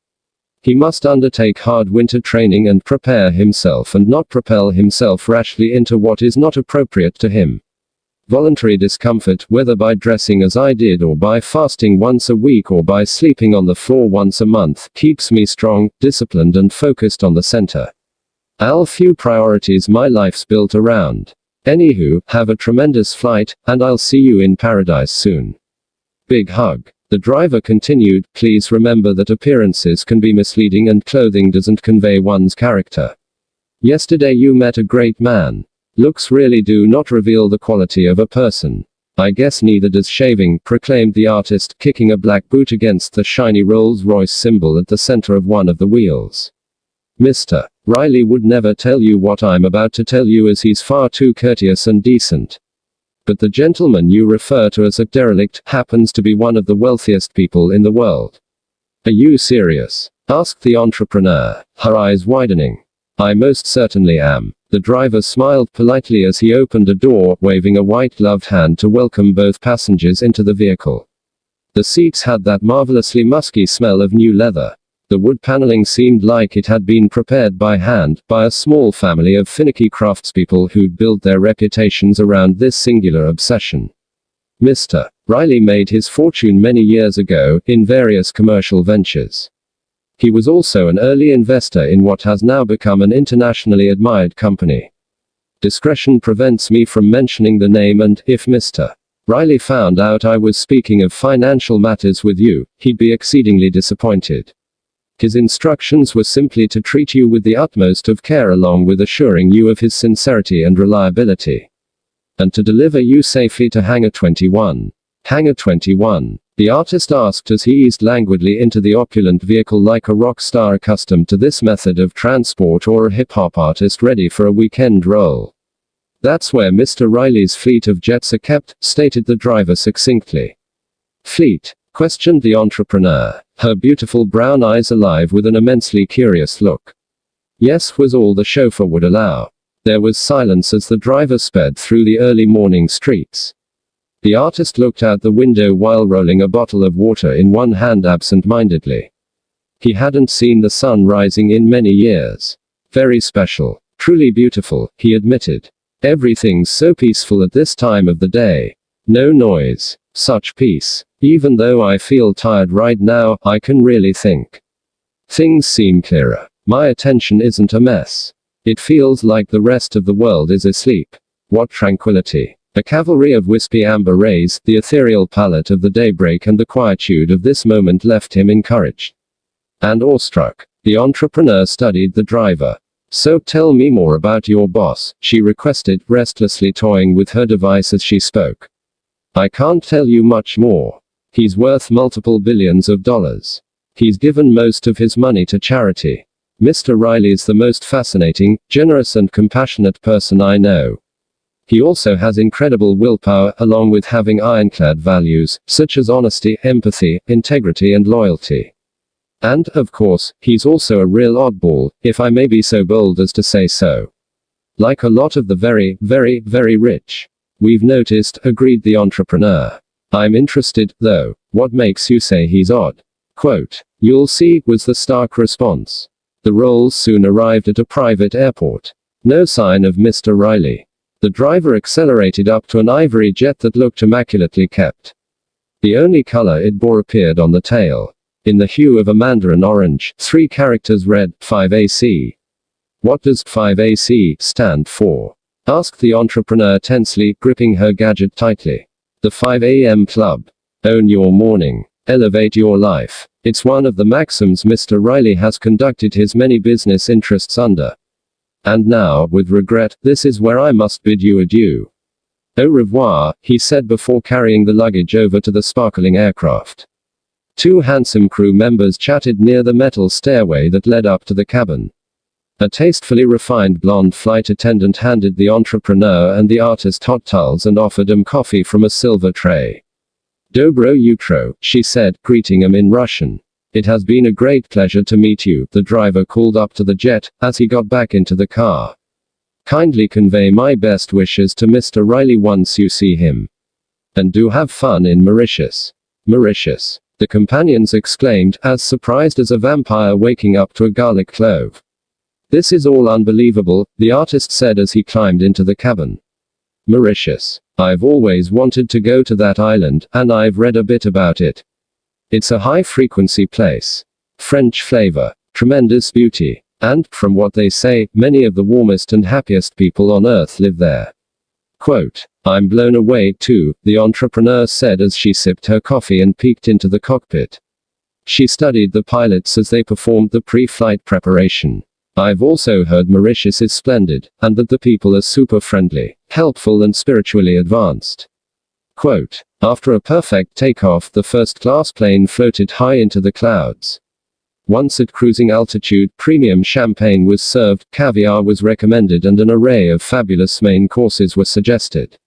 He must undertake hard winter training and prepare himself and not propel himself rashly into what is not appropriate to him. Voluntary discomfort, whether by dressing as I did or by fasting once a week or by sleeping on the floor once a month, keeps me strong, disciplined and focused on the center. Few priorities my life's built around. Anywho, have a tremendous flight, and I'll see you in paradise soon. Big hug." The driver continued, "Please remember that appearances can be misleading and clothing doesn't convey one's character. Yesterday you met a great man. Looks really do not reveal the quality of a person. I guess neither does shaving," proclaimed the artist, kicking a black boot against the shiny Rolls-Royce symbol at the center of one of the wheels. "Mr. Riley would never tell you what I'm about to tell you as he's far too courteous and decent. But the gentleman you refer to as a derelict happens to be one of the wealthiest people in the world." "Are you serious?" asked the entrepreneur, her eyes widening. "I most certainly am." The driver smiled politely as he opened a door, waving a white-gloved hand to welcome both passengers into the vehicle. The seats had that marvelously musky smell of new leather. The wood paneling seemed like it had been prepared by hand, by a small family of finicky craftspeople who'd built their reputations around this singular obsession. Mr. Riley made his fortune many years ago, in various commercial ventures. He was also an early investor in what has now become an internationally admired company. Discretion prevents me from mentioning the name, and, if Mr. Riley found out I was speaking of financial matters with you, he'd be exceedingly disappointed. His instructions were simply to treat you with the utmost of care along with assuring you of his sincerity and reliability. And to deliver you safely to Hangar 21. Hangar 21. The artist asked as he eased languidly into the opulent vehicle like a rock star accustomed to this method of transport or a hip-hop artist ready for a weekend roll. That's where Mr. Riley's fleet of jets are kept, stated the driver succinctly. Fleet? Questioned the entrepreneur, her beautiful brown eyes alive with an immensely curious look. Yes, was all the chauffeur would allow. There was silence as the driver sped through the early morning streets. The artist looked out the window while rolling a bottle of water in one hand absent-mindedly. He hadn't seen the sun rising in many years. Very special. Truly beautiful, he admitted. Everything's so peaceful at this time of the day. No noise. Such peace. Even though I feel tired right now, I can really think. Things seem clearer. My attention isn't a mess. It feels like the rest of the world is asleep. What tranquility. A cavalry of wispy amber rays, the ethereal palette of the daybreak and the quietude of this moment left him encouraged. And awestruck. The entrepreneur studied the driver. So tell me more about your boss, she requested, restlessly toying with her device as she spoke. I can't tell you much more. He's worth multiple billions of dollars. He's given most of his money to charity. Mr. Riley's the most fascinating, generous and compassionate person I know. He also has incredible willpower, along with having ironclad values, such as honesty, empathy, integrity and loyalty. And, of course, he's also a real oddball, if I may be so bold as to say so. Like a lot of the very, very, very rich. We've noticed, agreed the entrepreneur. I'm interested, though. What makes you say he's odd? Quote, you'll see, was the stark response. The rolls soon arrived at a private airport. No sign of Mr. Riley. The driver accelerated up to an ivory jet that looked immaculately kept. The only color it bore appeared on the tail. In the hue of a mandarin orange, 3 characters read, 5AC. What does 5AC stand for? Asked the entrepreneur tensely, gripping her gadget tightly. The 5 a.m. Club. Own your morning. Elevate your life. It's one of the maxims Mr. Riley has conducted his many business interests under. And now, with regret, this is where I must bid you adieu. Au revoir, he said before carrying the luggage over to the sparkling aircraft. 2 handsome crew members chatted near the metal stairway that led up to the cabin. A tastefully refined blonde flight attendant handed the entrepreneur and the artist hot towels and offered him coffee from a silver tray. Dobro utro, she said, greeting him in Russian. It has been a great pleasure to meet you, the driver called up to the jet, as he got back into the car. Kindly convey my best wishes to Mr. Riley once you see him. And do have fun in Mauritius. Mauritius. The companions exclaimed, as surprised as a vampire waking up to a garlic clove. This is all unbelievable, the artist said as he climbed into the cabin. Mauritius. I've always wanted to go to that island, and I've read a bit about it. It's a high-frequency place. French flavor. Tremendous beauty. And, from what they say, many of the warmest and happiest people on earth live there. Quote, I'm blown away too, the entrepreneur said as she sipped her coffee and peeked into the cockpit. She studied the pilots as they performed the pre-flight preparation. I've also heard Mauritius is splendid, and that the people are super friendly, helpful and spiritually advanced. Quote, after a perfect takeoff, the first-class plane floated high into the clouds. Once at cruising altitude, premium champagne was served, caviar was recommended and an array of fabulous main courses were suggested.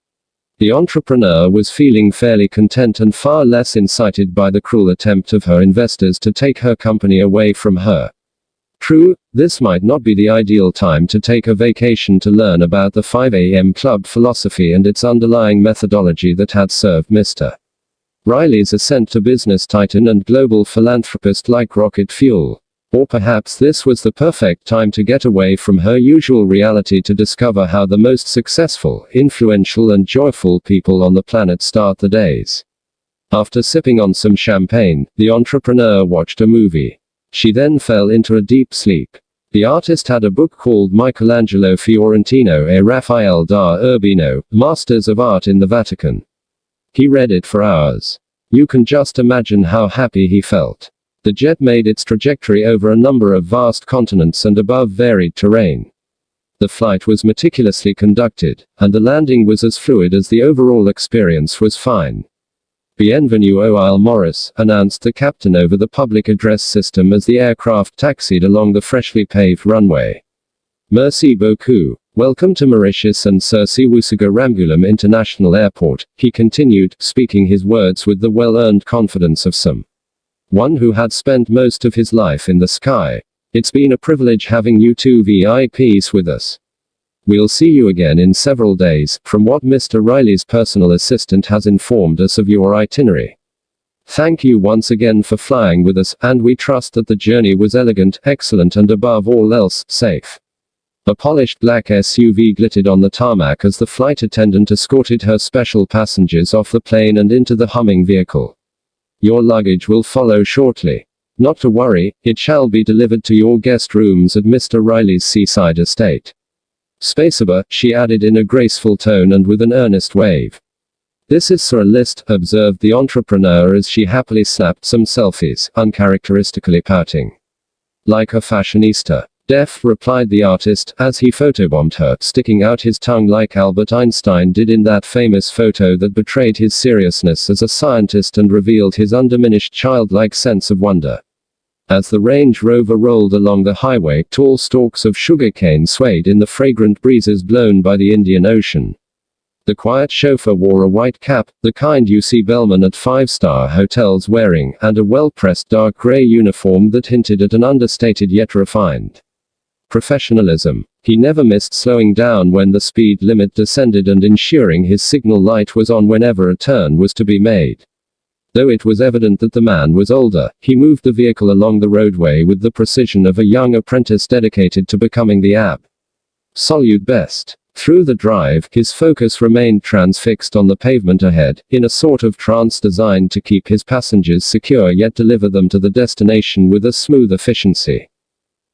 The entrepreneur was feeling fairly content and far less incited by the cruel attempt of her investors to take her company away from her. True, this might not be the ideal time to take a vacation to learn about the 5 a.m. Club philosophy and its underlying methodology that had served Mr. Riley's ascent to business titan and global philanthropist like rocket fuel. Or perhaps this was the perfect time to get away from her usual reality to discover how the most successful, influential and joyful people on the planet start the days. After sipping on some champagne, the entrepreneur watched a movie. She then fell into a deep sleep. The artist had a book called Michelangelo Fiorentino e Raphael da Urbino, Masters of Art in the Vatican. He read it for hours. You can just imagine how happy he felt. The jet made its trajectory over a number of vast continents and above varied terrain. The flight was meticulously conducted, and the landing was as fluid as the overall experience was fine. Bienvenue au Morris, announced the captain over the public address system as the aircraft taxied along the freshly paved runway. Merci beaucoup. Welcome to Mauritius and Circe Wusaga Ramgoolam International Airport, he continued, speaking his words with the well-earned confidence of someone who had spent most of his life in the sky. It's been a privilege having you two VIPs with us. We'll see you again in several days, from what Mr. Riley's personal assistant has informed us of your itinerary. Thank you once again for flying with us, and we trust that the journey was elegant, excellent, and above all else, safe. A polished black SUV glittered on the tarmac as the flight attendant escorted her special passengers off the plane and into the humming vehicle. Your luggage will follow shortly. Not to worry, it shall be delivered to your guest rooms at Mr. Riley's seaside estate. Spaceover, she added in a graceful tone and with an earnest wave. This is Sir List, observed the entrepreneur as she happily snapped some selfies, uncharacteristically pouting. Like a fashionista. Deaf, replied the artist, as he photobombed her, sticking out his tongue like Albert Einstein did in that famous photo that betrayed his seriousness as a scientist and revealed his undiminished childlike sense of wonder. As the Range Rover rolled along the highway, tall stalks of sugarcane swayed in the fragrant breezes blown by the Indian Ocean. The quiet chauffeur wore a white cap, the kind you see bellmen at five-star hotels wearing, and a well-pressed dark gray uniform that hinted at an understated yet refined professionalism. He never missed slowing down when the speed limit descended and ensuring his signal light was on whenever a turn was to be made. Though it was evident that the man was older, he moved the vehicle along the roadway with the precision of a young apprentice dedicated to becoming the absolute best. Through the drive, his focus remained transfixed on the pavement ahead, in a sort of trance designed to keep his passengers secure yet deliver them to the destination with a smooth efficiency.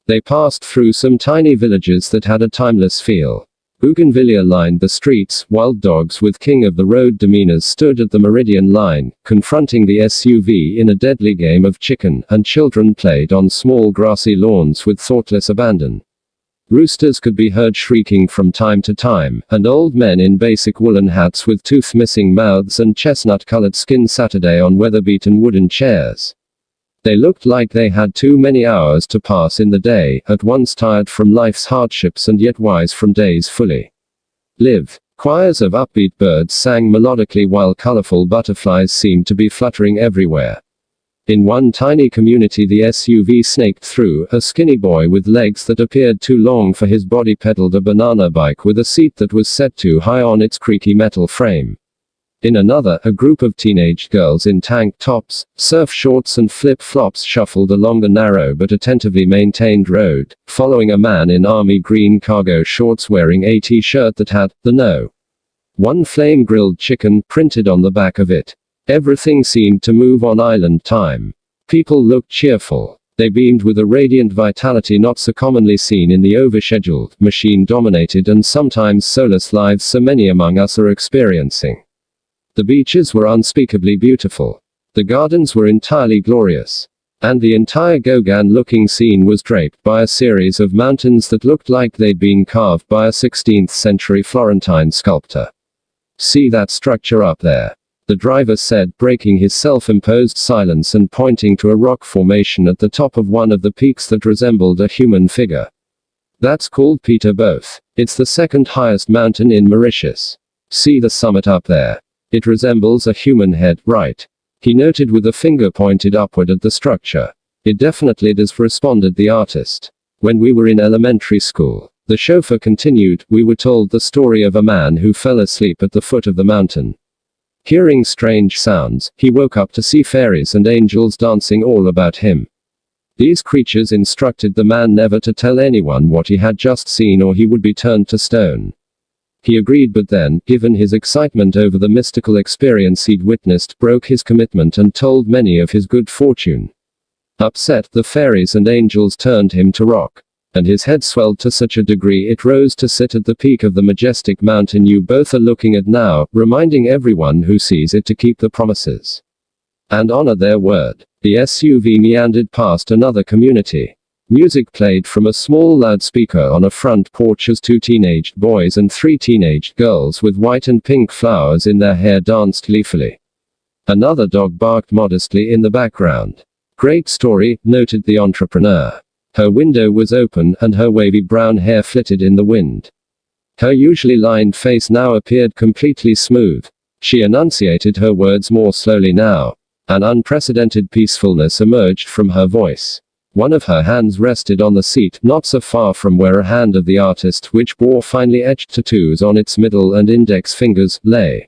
They passed through some tiny villages that had a timeless feel. Bougainvillea lined the streets, wild dogs with king of the road demeanors stood at the meridian line, confronting the SUV in a deadly game of chicken, and children played on small grassy lawns with thoughtless abandon. Roosters could be heard shrieking from time to time, and old men in basic woolen hats with tooth-missing mouths and chestnut-colored skin Saturday on weather-beaten wooden chairs. They looked like they had too many hours to pass in the day, at once tired from life's hardships and yet wise from days fully lived. Choirs of upbeat birds sang melodically while colorful butterflies seemed to be fluttering everywhere. In one tiny community the SUV snaked through, a skinny boy with legs that appeared too long for his body pedaled a banana bike with a seat that was set too high on its creaky metal frame. In another, a group of teenage girls in tank tops, surf shorts and flip-flops shuffled along the narrow but attentively maintained road, following a man in army green cargo shorts wearing a t-shirt that had the No. 1 flame grilled chicken printed on the back of it. Everything seemed to move on island time. People looked cheerful. They beamed with a radiant vitality not so commonly seen in the overscheduled, machine-dominated and sometimes soulless lives so many among us are experiencing. The beaches were unspeakably beautiful. The gardens were entirely glorious. And the entire Gauguin-looking scene was draped by a series of mountains that looked like they'd been carved by a 16th-century Florentine sculptor. See that structure up there? The driver said, breaking his self-imposed silence and pointing to a rock formation at the top of one of the peaks that resembled a human figure. That's called Peter Both. It's the second highest mountain in Mauritius. See the summit up there? It resembles a human head, right? He noted with a finger pointed upward at the structure. It definitely does, responded the artist. When we were in elementary school, the chauffeur continued, we were told the story of a man who fell asleep at the foot of the mountain. Hearing strange sounds, he woke up to see fairies and angels dancing all about him. These creatures instructed the man never to tell anyone what he had just seen or he would be turned to stone. He agreed, but then, given his excitement over the mystical experience he'd witnessed, broke his commitment and told many of his good fortune. Upset, the fairies and angels turned him to rock. And his head swelled to such a degree it rose to sit at the peak of the majestic mountain you both are looking at now, reminding everyone who sees it to keep the promises and honor their word. The SUV meandered past another community. Music played from a small loudspeaker on a front porch as 2 teenaged boys and 3 teenaged girls with white and pink flowers in their hair danced gleefully. Another dog barked modestly in the background. Great story, noted the entrepreneur. Her window was open, and her wavy brown hair flitted in the wind. Her usually lined face now appeared completely smooth. She enunciated her words more slowly now. An unprecedented peacefulness emerged from her voice. One of her hands rested on the seat, not so far from where a hand of the artist, which bore finely etched tattoos on its middle and index fingers, lay.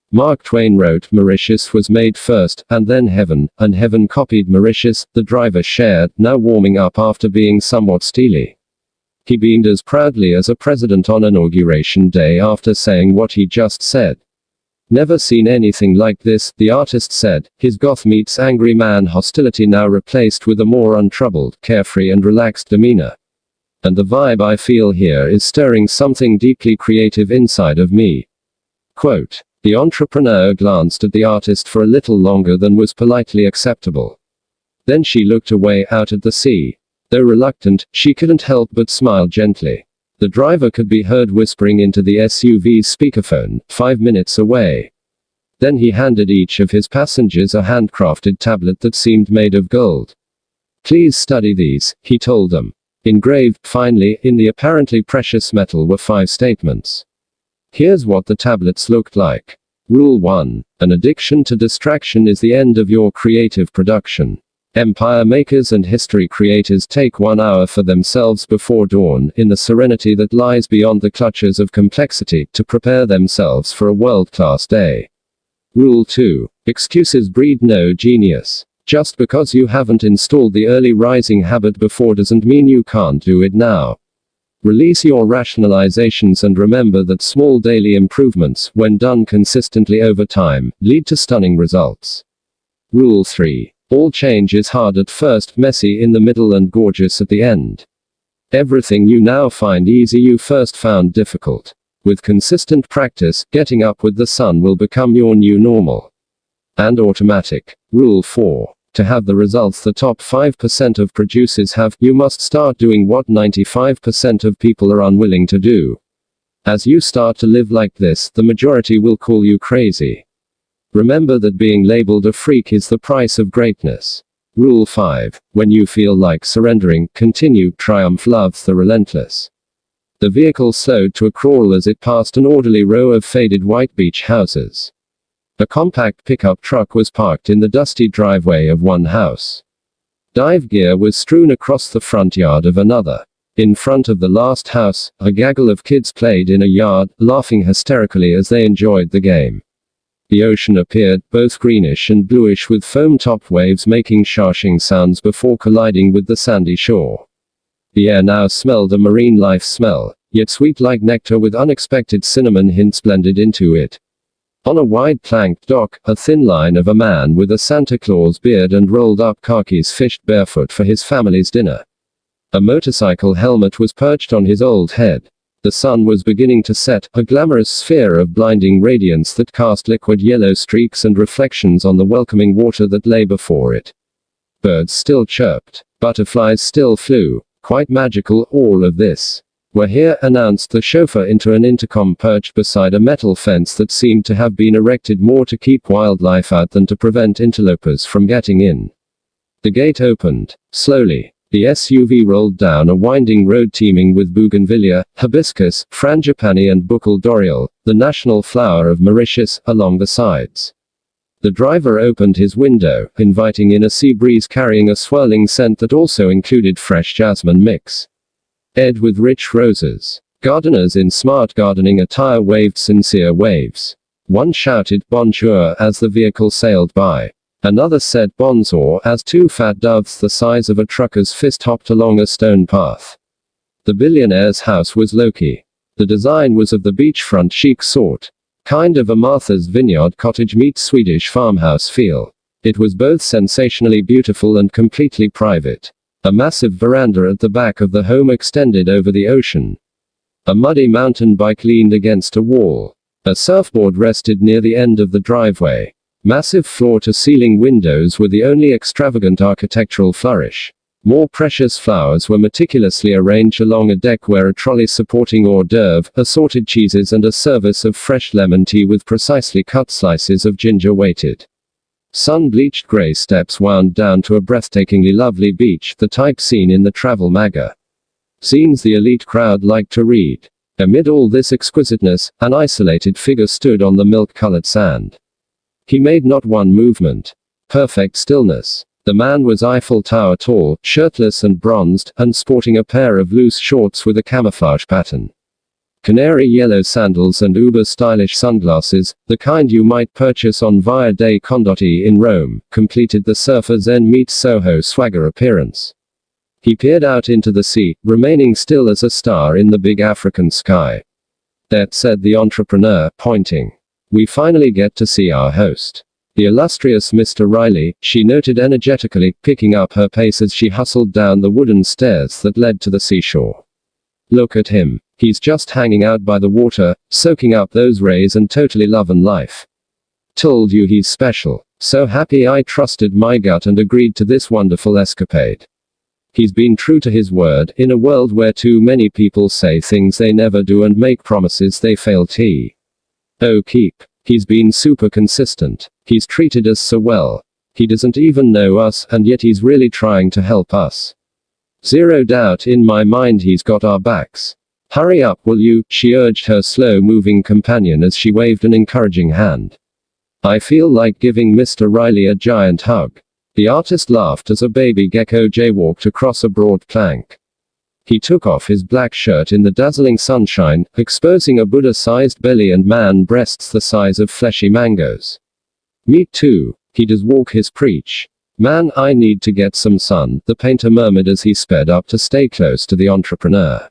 Mark Twain wrote, Mauritius was made first, and then heaven, and heaven copied Mauritius, the driver shared, now warming up after being somewhat steely. He beamed as proudly as a president on Inauguration Day after saying what he just said. Never seen anything like this, the artist said, his goth meets angry man hostility now replaced with a more untroubled, carefree and relaxed demeanor. And the vibe I feel here is stirring something deeply creative inside of me. Quote. The entrepreneur glanced at the artist for a little longer than was politely acceptable. Then she looked away out at the sea. Though reluctant, she couldn't help but smile gently. The driver could be heard whispering into the SUV's speakerphone, 5 minutes away. Then he handed each of his passengers a handcrafted tablet that seemed made of gold. Please study these, he told them. Engraved, finely, in the apparently precious metal were 5 statements. Here's what the tablets looked like. Rule 1. An addiction to distraction is the end of your creative production. Empire makers and history creators take 1 hour for themselves before dawn, in the serenity that lies beyond the clutches of complexity, to prepare themselves for a world-class day. Rule 2. Excuses breed no genius. Just because you haven't installed the early rising habit before doesn't mean you can't do it now. Release your rationalizations and remember that small daily improvements, when done consistently over time, lead to stunning results. Rule 3. All change is hard at first, messy in the middle and gorgeous at the end. Everything you now find easy you first found difficult. With consistent practice, getting up with the sun will become your new normal. And automatic. Rule 4. To have the results the top 5% of producers have, you must start doing what 95% of people are unwilling to do. As you start to live like this, the majority will call you crazy. Remember that being labeled a freak is the price of greatness. Rule 5. When you feel like surrendering, continue, triumph loves the relentless. The vehicle slowed to a crawl as it passed an orderly row of faded white beach houses. A compact pickup truck was parked in the dusty driveway of one house. Dive gear was strewn across the front yard of another. In front of the last house, a gaggle of kids played in a yard, laughing hysterically as they enjoyed the game. The ocean appeared, both greenish and bluish with foam-topped waves making sharshing sounds before colliding with the sandy shore. The air now smelled a marine life smell, yet sweet like nectar with unexpected cinnamon hints blended into it. On a wide planked dock, a thin line of a man with a Santa Claus beard and rolled-up khakis fished barefoot for his family's dinner. A motorcycle helmet was perched on his old head. The sun was beginning to set, a glamorous sphere of blinding radiance that cast liquid yellow streaks and reflections on the welcoming water that lay before it. Birds still chirped. Butterflies still flew. Quite magical, all of this. "We're here," announced the chauffeur into an intercom perched beside a metal fence that seemed to have been erected more to keep wildlife out than to prevent interlopers from getting in. The gate opened. Slowly. The SUV rolled down a winding road teeming with bougainvillea, hibiscus, frangipani and buccal dorial, the national flower of Mauritius, along the sides. The driver opened his window, inviting in a sea breeze carrying a swirling scent that also included fresh jasmine mix. Ed with rich roses. Gardeners in smart gardening attire waved sincere waves. One shouted bonjour as the vehicle sailed by. Another said bonjour as 2 fat doves the size of a trucker's fist hopped along a stone path. The billionaire's house was low-key. The design was of the beachfront chic sort. Kind of a Martha's Vineyard cottage meets Swedish farmhouse feel. It was both sensationally beautiful and completely private. A massive veranda at the back of the home extended over the ocean. A muddy mountain bike leaned against a wall. A surfboard rested near the end of the driveway. Massive floor-to-ceiling windows were the only extravagant architectural flourish. More precious flowers were meticulously arranged along a deck where a trolley supporting hors d'oeuvre, assorted cheeses and a service of fresh lemon tea with precisely cut slices of ginger waited. Sun-bleached gray steps wound down to a breathtakingly lovely beach, the type seen in the travel magazines the elite crowd liked to read. Amid all this exquisiteness, an isolated figure stood on the milk-colored sand. He made not one movement. Perfect stillness. The man was Eiffel Tower tall, shirtless and bronzed, and sporting a pair of loose shorts with a camouflage pattern. Canary yellow sandals and uber-stylish sunglasses, the kind you might purchase on Via dei Condotti in Rome, completed the surfer Zen meets Soho swagger appearance. He peered out into the sea, remaining still as a star in the big African sky. "There," said the entrepreneur, pointing. "We finally get to see our host. The illustrious Mr. Riley," she noted energetically, picking up her pace as she hustled down the wooden stairs that led to the seashore. "Look at him. He's just hanging out by the water, soaking up those rays and totally lovin' life. Told you he's special. So happy I trusted my gut and agreed to this wonderful escapade. He's been true to his word, in a world where too many people say things they never do and make promises they fail to keep. He's been super consistent. He's treated us so well. He doesn't even know us, and yet he's really trying to help us. Zero doubt in my mind he's got our backs. Hurry up, will you?" she urged her slow-moving companion as she waved an encouraging hand. "I feel like giving Mr. Riley a giant hug." The artist laughed as a baby gecko jaywalked across a broad plank. He took off his black shirt in the dazzling sunshine, exposing a Buddha-sized belly and man breasts the size of fleshy mangoes. "Me too. He does walk his preach. Man, I need to get some sun," the painter murmured as he sped up to stay close to the entrepreneur.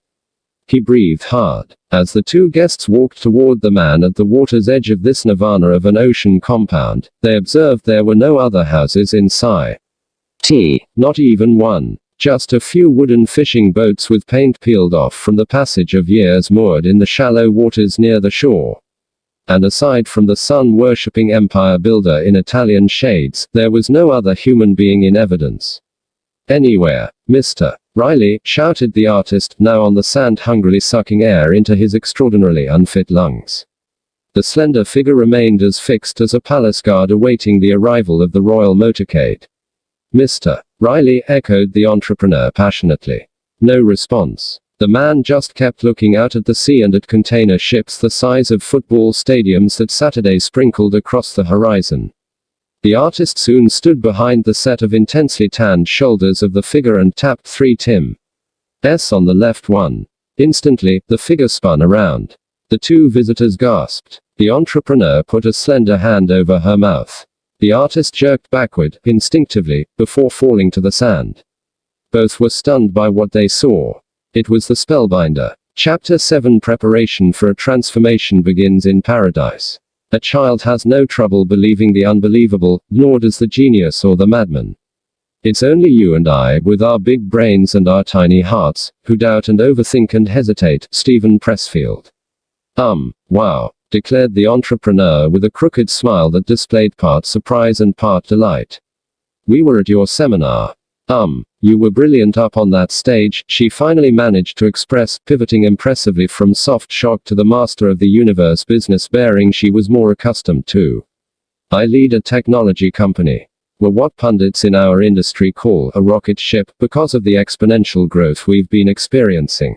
He breathed hard. As the two guests walked toward the man at the water's edge of this nirvana of an ocean compound, they observed there were no other houses in sight. Not even one. Just a few wooden fishing boats with paint peeled off from the passage of years moored in the shallow waters near the shore. And aside from the sun-worshipping empire builder in Italian shades, there was no other human being in evidence. "Anywhere, Mr. Riley," shouted the artist, now on the sand hungrily sucking air into his extraordinarily unfit lungs. The slender figure remained as fixed as a palace guard awaiting the arrival of the royal motorcade. "Mr. Riley," echoed the entrepreneur passionately. No response. The man just kept looking out at the sea and at container ships the size of football stadiums that Saturday sprinkled across the horizon. The artist soon stood behind the set of intensely tanned shoulders of the figure and tapped 3 Tim's on the left one. Instantly, the figure spun around. The two visitors gasped. The entrepreneur put a slender hand over her mouth. The artist jerked backward, instinctively, before falling to the sand. Both were stunned by what they saw. It was the Spellbinder. Chapter 7 Preparation for a Transformation begins in paradise. A child has no trouble believing the unbelievable, nor does the genius or the madman. It's only you and I, with our big brains and our tiny hearts, who doubt and overthink and hesitate. Stephen Pressfield. Wow, declared the entrepreneur with a crooked smile that displayed part surprise and part delight. "We were at your seminar. You were brilliant up on that stage," she finally managed to express, pivoting impressively from soft shock to the master of the universe business bearing she was more accustomed to. "I lead a technology company. We're what pundits in our industry call a rocket ship, because of the exponential growth we've been experiencing.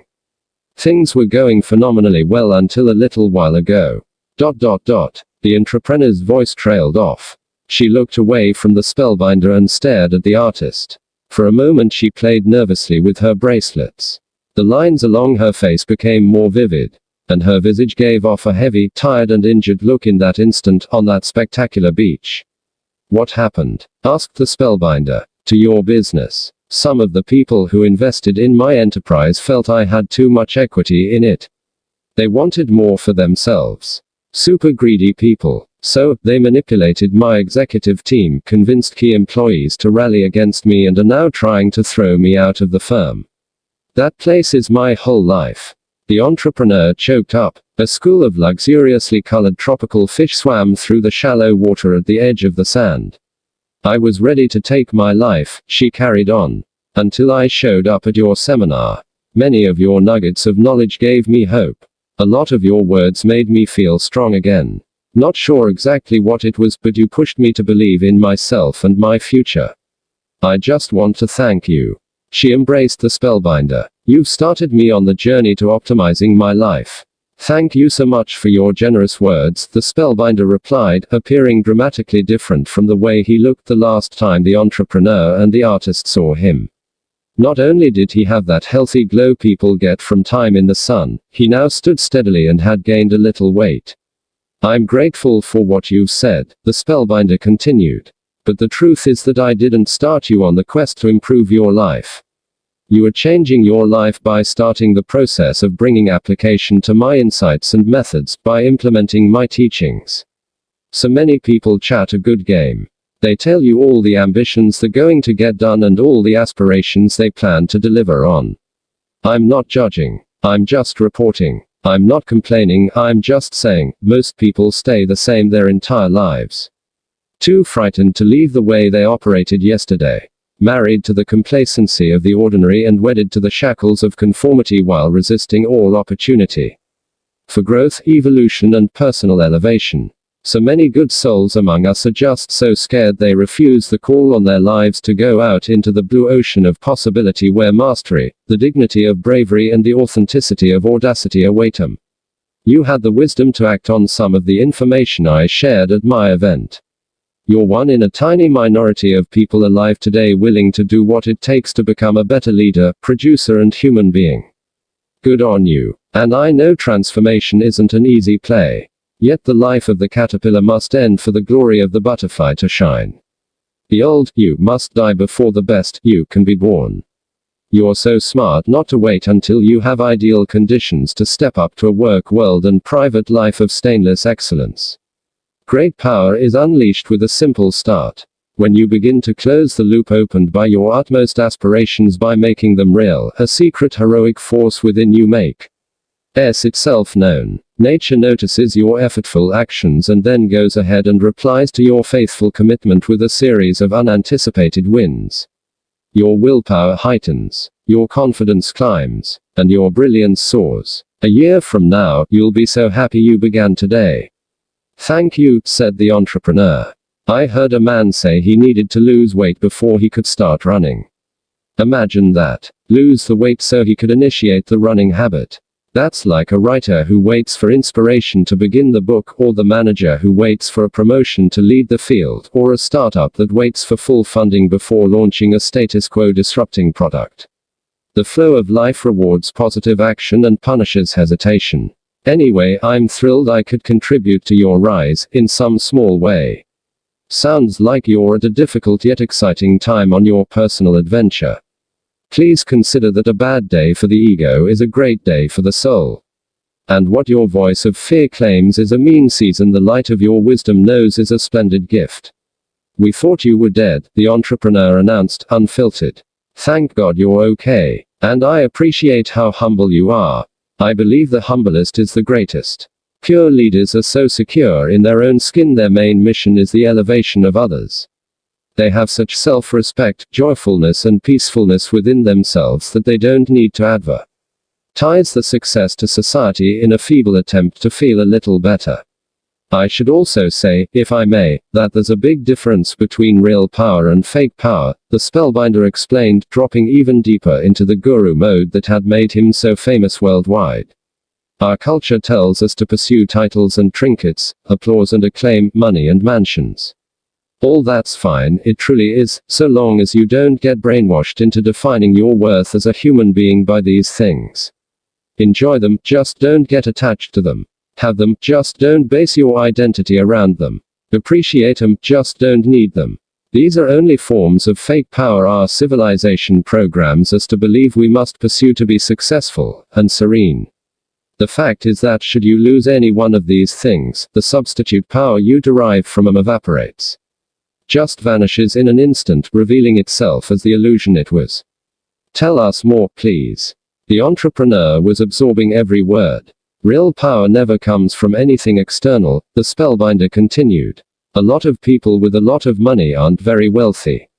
Things were going phenomenally well until a little while ago. ... The entrepreneur's voice trailed off. She looked away from the Spellbinder and stared at the artist. For a moment she played nervously with her bracelets. The lines along her face became more vivid, and her visage gave off a heavy, tired and injured look in that instant, on that spectacular beach. "What happened?" asked the Spellbinder. "To your business. Some of the people who invested in my enterprise felt I had too much equity in it. They wanted more for themselves. Super greedy people. So, they manipulated my executive team, convinced key employees to rally against me and are now trying to throw me out of the firm. That place is my whole life." The entrepreneur choked up. A school of luxuriously colored tropical fish swam through the shallow water at the edge of the sand. "I was ready to take my life," she carried on. "Until I showed up at your seminar. Many of your nuggets of knowledge gave me hope. A lot of your words made me feel strong again. Not sure exactly what it was, but you pushed me to believe in myself and my future. I just want to thank you. She embraced the spellbinder. You've started me on the journey to optimizing my life. Thank you so much for your generous words, the spellbinder replied, appearing dramatically different from the way he looked the last time the entrepreneur and the artist saw him. Not only did he have that healthy glow people get from time in the sun, he now stood steadily and had gained a little weight. I'm grateful for what you've said, the spellbinder continued. But the truth is that I didn't start you on the quest to improve your life. You are changing your life by starting the process of bringing application to my insights and methods, by implementing my teachings. So many people chat a good game. They tell you all the ambitions they're going to get done and all the aspirations they plan to deliver on. I'm not judging. I'm just reporting. I'm not complaining, I'm just saying, most people stay the same their entire lives. Too frightened to leave the way they operated yesterday. Married to the complacency of the ordinary and wedded to the shackles of conformity while resisting all opportunity for growth, evolution and personal elevation. So many good souls among us are just so scared they refuse the call on their lives to go out into the blue ocean of possibility where mastery, the dignity of bravery and the authenticity of audacity await them. You had the wisdom to act on some of the information I shared at my event. You're one in a tiny minority of people alive today willing to do what it takes to become a better leader, producer and human being. Good on you. And I know transformation isn't an easy play. Yet the life of the caterpillar must end for the glory of the butterfly to shine. The old you must die before the best you can be born. You're so smart not to wait until you have ideal conditions to step up to a work world and private life of stainless excellence. Great power is unleashed with a simple start. When you begin to close the loop opened by your utmost aspirations by making them real, a secret heroic force within you makes itself known. Nature notices your effortful actions and then goes ahead and replies to your faithful commitment with a series of unanticipated wins. Your willpower heightens, your confidence climbs, and your brilliance soars. A year from now, you'll be so happy you began today. Thank you, said the entrepreneur. I heard a man say he needed to lose weight before he could start running. Imagine that. Lose the weight so he could initiate the running habit. That's like a writer who waits for inspiration to begin the book, or the manager who waits for a promotion to lead the field, or a startup that waits for full funding before launching a status quo disrupting product. The flow of life rewards positive action and punishes hesitation. Anyway, I'm thrilled I could contribute to your rise, in some small way. Sounds like you're at a difficult yet exciting time on your personal adventure. Please consider that a bad day for the ego is a great day for the soul. And what your voice of fear claims is a mean season, the light of your wisdom knows is a splendid gift. We thought you were dead, the entrepreneur announced, unfiltered. Thank God you're okay. And I appreciate how humble you are. I believe the humblest is the greatest. Pure leaders are so secure in their own skin, their main mission is the elevation of others. They have such self-respect, joyfulness and peacefulness within themselves that they don't need to advertise the success to society in a feeble attempt to feel a little better. I should also say, if I may, that there's a big difference between real power and fake power, the spellbinder explained, dropping even deeper into the guru mode that had made him so famous worldwide. Our culture tells us to pursue titles and trinkets, applause and acclaim, money and mansions. All that's fine, it truly is, so long as you don't get brainwashed into defining your worth as a human being by these things. Enjoy them, just don't get attached to them. Have them, just don't base your identity around them. Appreciate them, just don't need them. These are only forms of fake power our civilization programs us to believe we must pursue to be successful and serene. The fact is that should you lose any one of these things, the substitute power you derive from them evaporates. Just vanishes in an instant, revealing itself as the illusion it was. Tell us more, please. The entrepreneur was absorbing every word. Real power never comes from anything external, the spellbinder continued. A lot of people with a lot of money aren't very wealthy.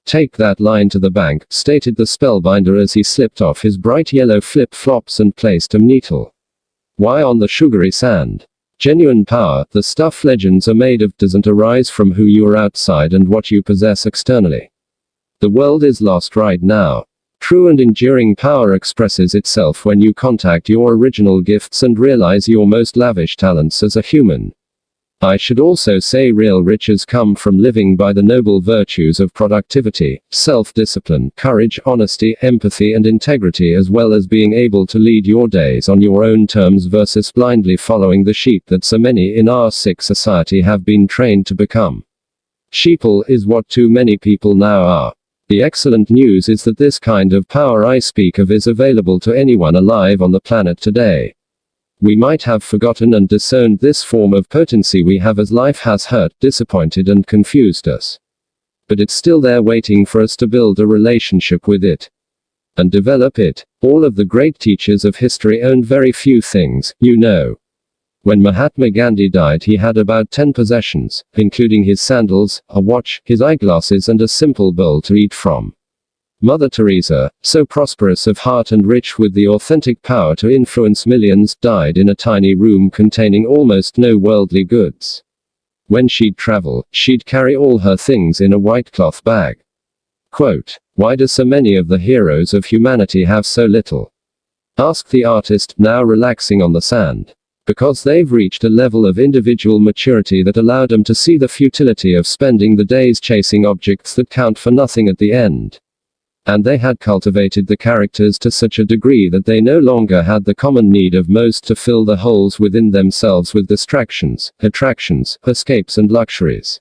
Take that line to the bank, stated the spellbinder as he slipped off his bright yellow flip-flops and placed them neatly. Why on the sugary sand? Genuine power, the stuff legends are made of, doesn't arise from who you are outside and what you possess externally. The world is lost right now. True and enduring power expresses itself when you contact your original gifts and realize your most lavish talents as a human. I should also say real riches come from living by the noble virtues of productivity, self-discipline, courage, honesty, empathy and integrity, as well as being able to lead your days on your own terms versus blindly following the sheep that so many in our sick society have been trained to become. Sheeple is what too many people now are. The excellent news is that this kind of power I speak of is available to anyone alive on the planet today. We might have forgotten and disowned this form of potency we have as life has hurt, disappointed and confused us. But it's still there waiting for us to build a relationship with it and develop it. All of the great teachers of history owned very few things, you know. When Mahatma Gandhi died, he had about 10 possessions, including his sandals, a watch, his eyeglasses and a simple bowl to eat from. Mother Teresa, so prosperous of heart and rich with the authentic power to influence millions, died in a tiny room containing almost no worldly goods. When she'd travel, she'd carry all her things in a white cloth bag. Quote, "Why do so many of the heroes of humanity have so little?" asked the artist, now relaxing on the sand. Because they've reached a level of individual maturity that allowed them to see the futility of spending the days chasing objects that count for nothing at the end. And they had cultivated the characters to such a degree that they no longer had the common need of most to fill the holes within themselves with distractions, attractions, escapes and luxuries.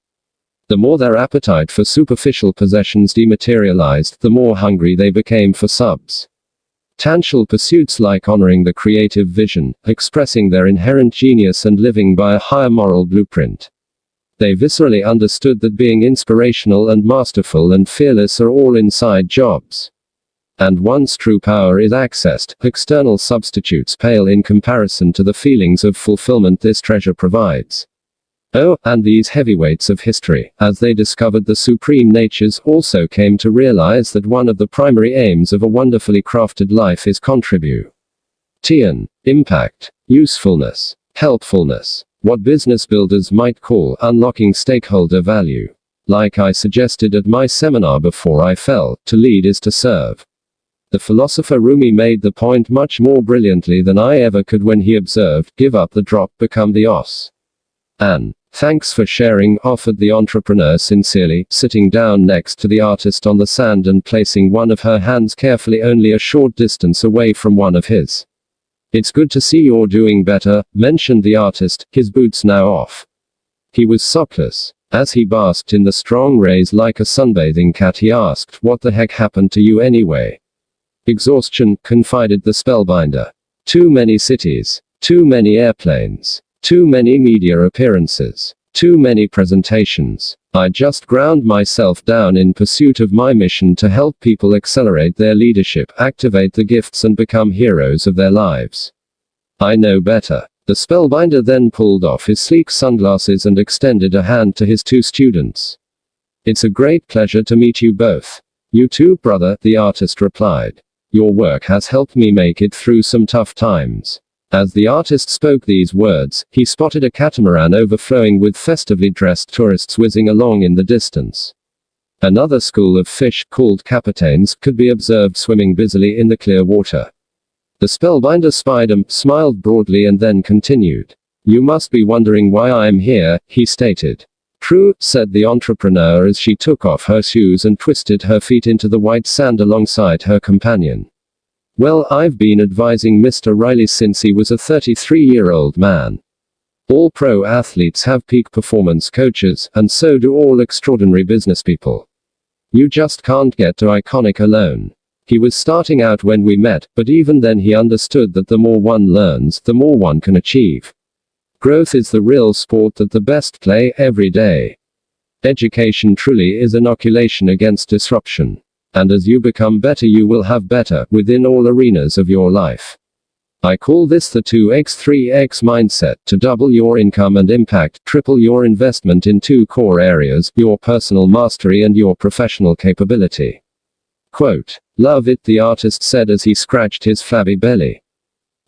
The more their appetite for superficial possessions dematerialized, the more hungry they became for substantial pursuits like honoring the creative vision, expressing their inherent genius and living by a higher moral blueprint. They viscerally understood that being inspirational and masterful and fearless are all inside jobs. And once true power is accessed, external substitutes pale in comparison to the feelings of fulfillment this treasure provides. Oh, and these heavyweights of history, as they discovered the supreme natures, also came to realize that one of the primary aims of a wonderfully crafted life is contribution, impact, usefulness, helpfulness. What business builders might call unlocking stakeholder value. Like I suggested at my seminar before I fell, to lead is to serve. The philosopher Rumi made the point much more brilliantly than I ever could when he observed, "Give up the drop, become the os." And, "Thanks for sharing," offered the entrepreneur sincerely, sitting down next to the artist on the sand and placing one of her hands carefully only a short distance away from one of his. "It's good to see you're doing better," mentioned the artist, his boots now off. He was sockless. As he basked in the strong rays like a sunbathing cat, he asked, "What the heck happened to you anyway?" "Exhaustion," confided the spellbinder. "Too many cities. Too many airplanes. Too many media appearances. Too many presentations. I just ground myself down in pursuit of my mission to help people accelerate their leadership, activate the gifts and become heroes of their lives. I know better." The spellbinder then pulled off his sleek sunglasses and extended a hand to his two students. "It's a great pleasure to meet you both." "You too, brother," the artist replied. "Your work has helped me make it through some tough times." As the artist spoke these words, he spotted a catamaran overflowing with festively dressed tourists whizzing along in the distance. Another school of fish, called capitains, could be observed swimming busily in the clear water. The spellbinder spied them, smiled broadly and then continued. "You must be wondering why I am here," he stated. "True," said the entrepreneur as she took off her shoes and twisted her feet into the white sand alongside her companion. "Well, I've been advising Mr. Riley since he was a 33-year-old man. All pro athletes have peak performance coaches, and so do all extraordinary business people. You just can't get to iconic alone. He was starting out when we met, but even then he understood that the more one learns, the more one can achieve. Growth is the real sport that the best play, every day. Education truly is inoculation against disruption. And as you become better you will have better, within all arenas of your life. I call this the 2x 3x mindset, to double your income and impact, triple your investment in two core areas, your personal mastery and your professional capability." Quote, "Love it," the artist said as he scratched his flabby belly.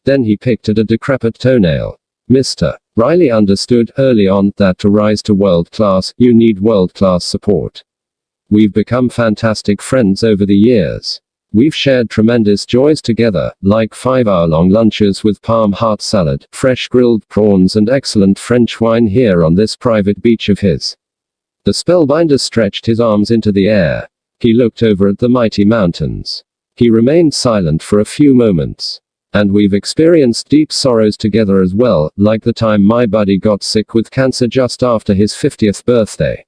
Then he picked at a decrepit toenail. "Mister, Riley understood early on that to rise to world class, you need world class support. We've become fantastic friends over the years. We've shared tremendous joys together, like 5-hour-long lunches with palm heart salad, fresh grilled prawns and excellent French wine here on this private beach of his. The spellbinder stretched his arms into the air. He looked over at the mighty mountains. He remained silent for a few moments. And we've experienced deep sorrows together as well, like the time my buddy got sick with cancer just after his 50th birthday.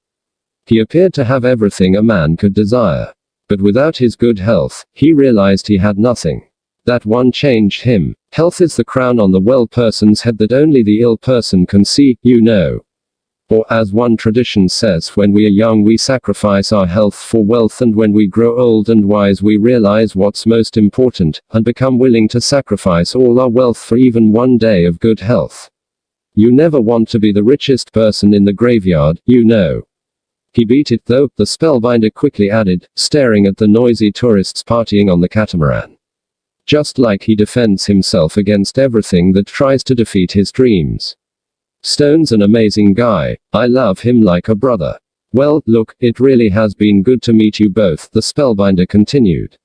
He appeared to have everything a man could desire. But without his good health, he realized he had nothing. That one changed him. Health is the crown on the well person's head that only the ill person can see, you know. Or as one tradition says, when we are young we sacrifice our health for wealth, and when we grow old and wise we realize what's most important, and become willing to sacrifice all our wealth for even one day of good health. You never want to be the richest person in the graveyard, you know. He beat it though, the spellbinder quickly added, staring at the noisy tourists partying on the catamaran. Just like he defends himself against everything that tries to defeat his dreams. Stone's an amazing guy. I love him like a brother. Well, look, it really has been good to meet you both, the spellbinder continued.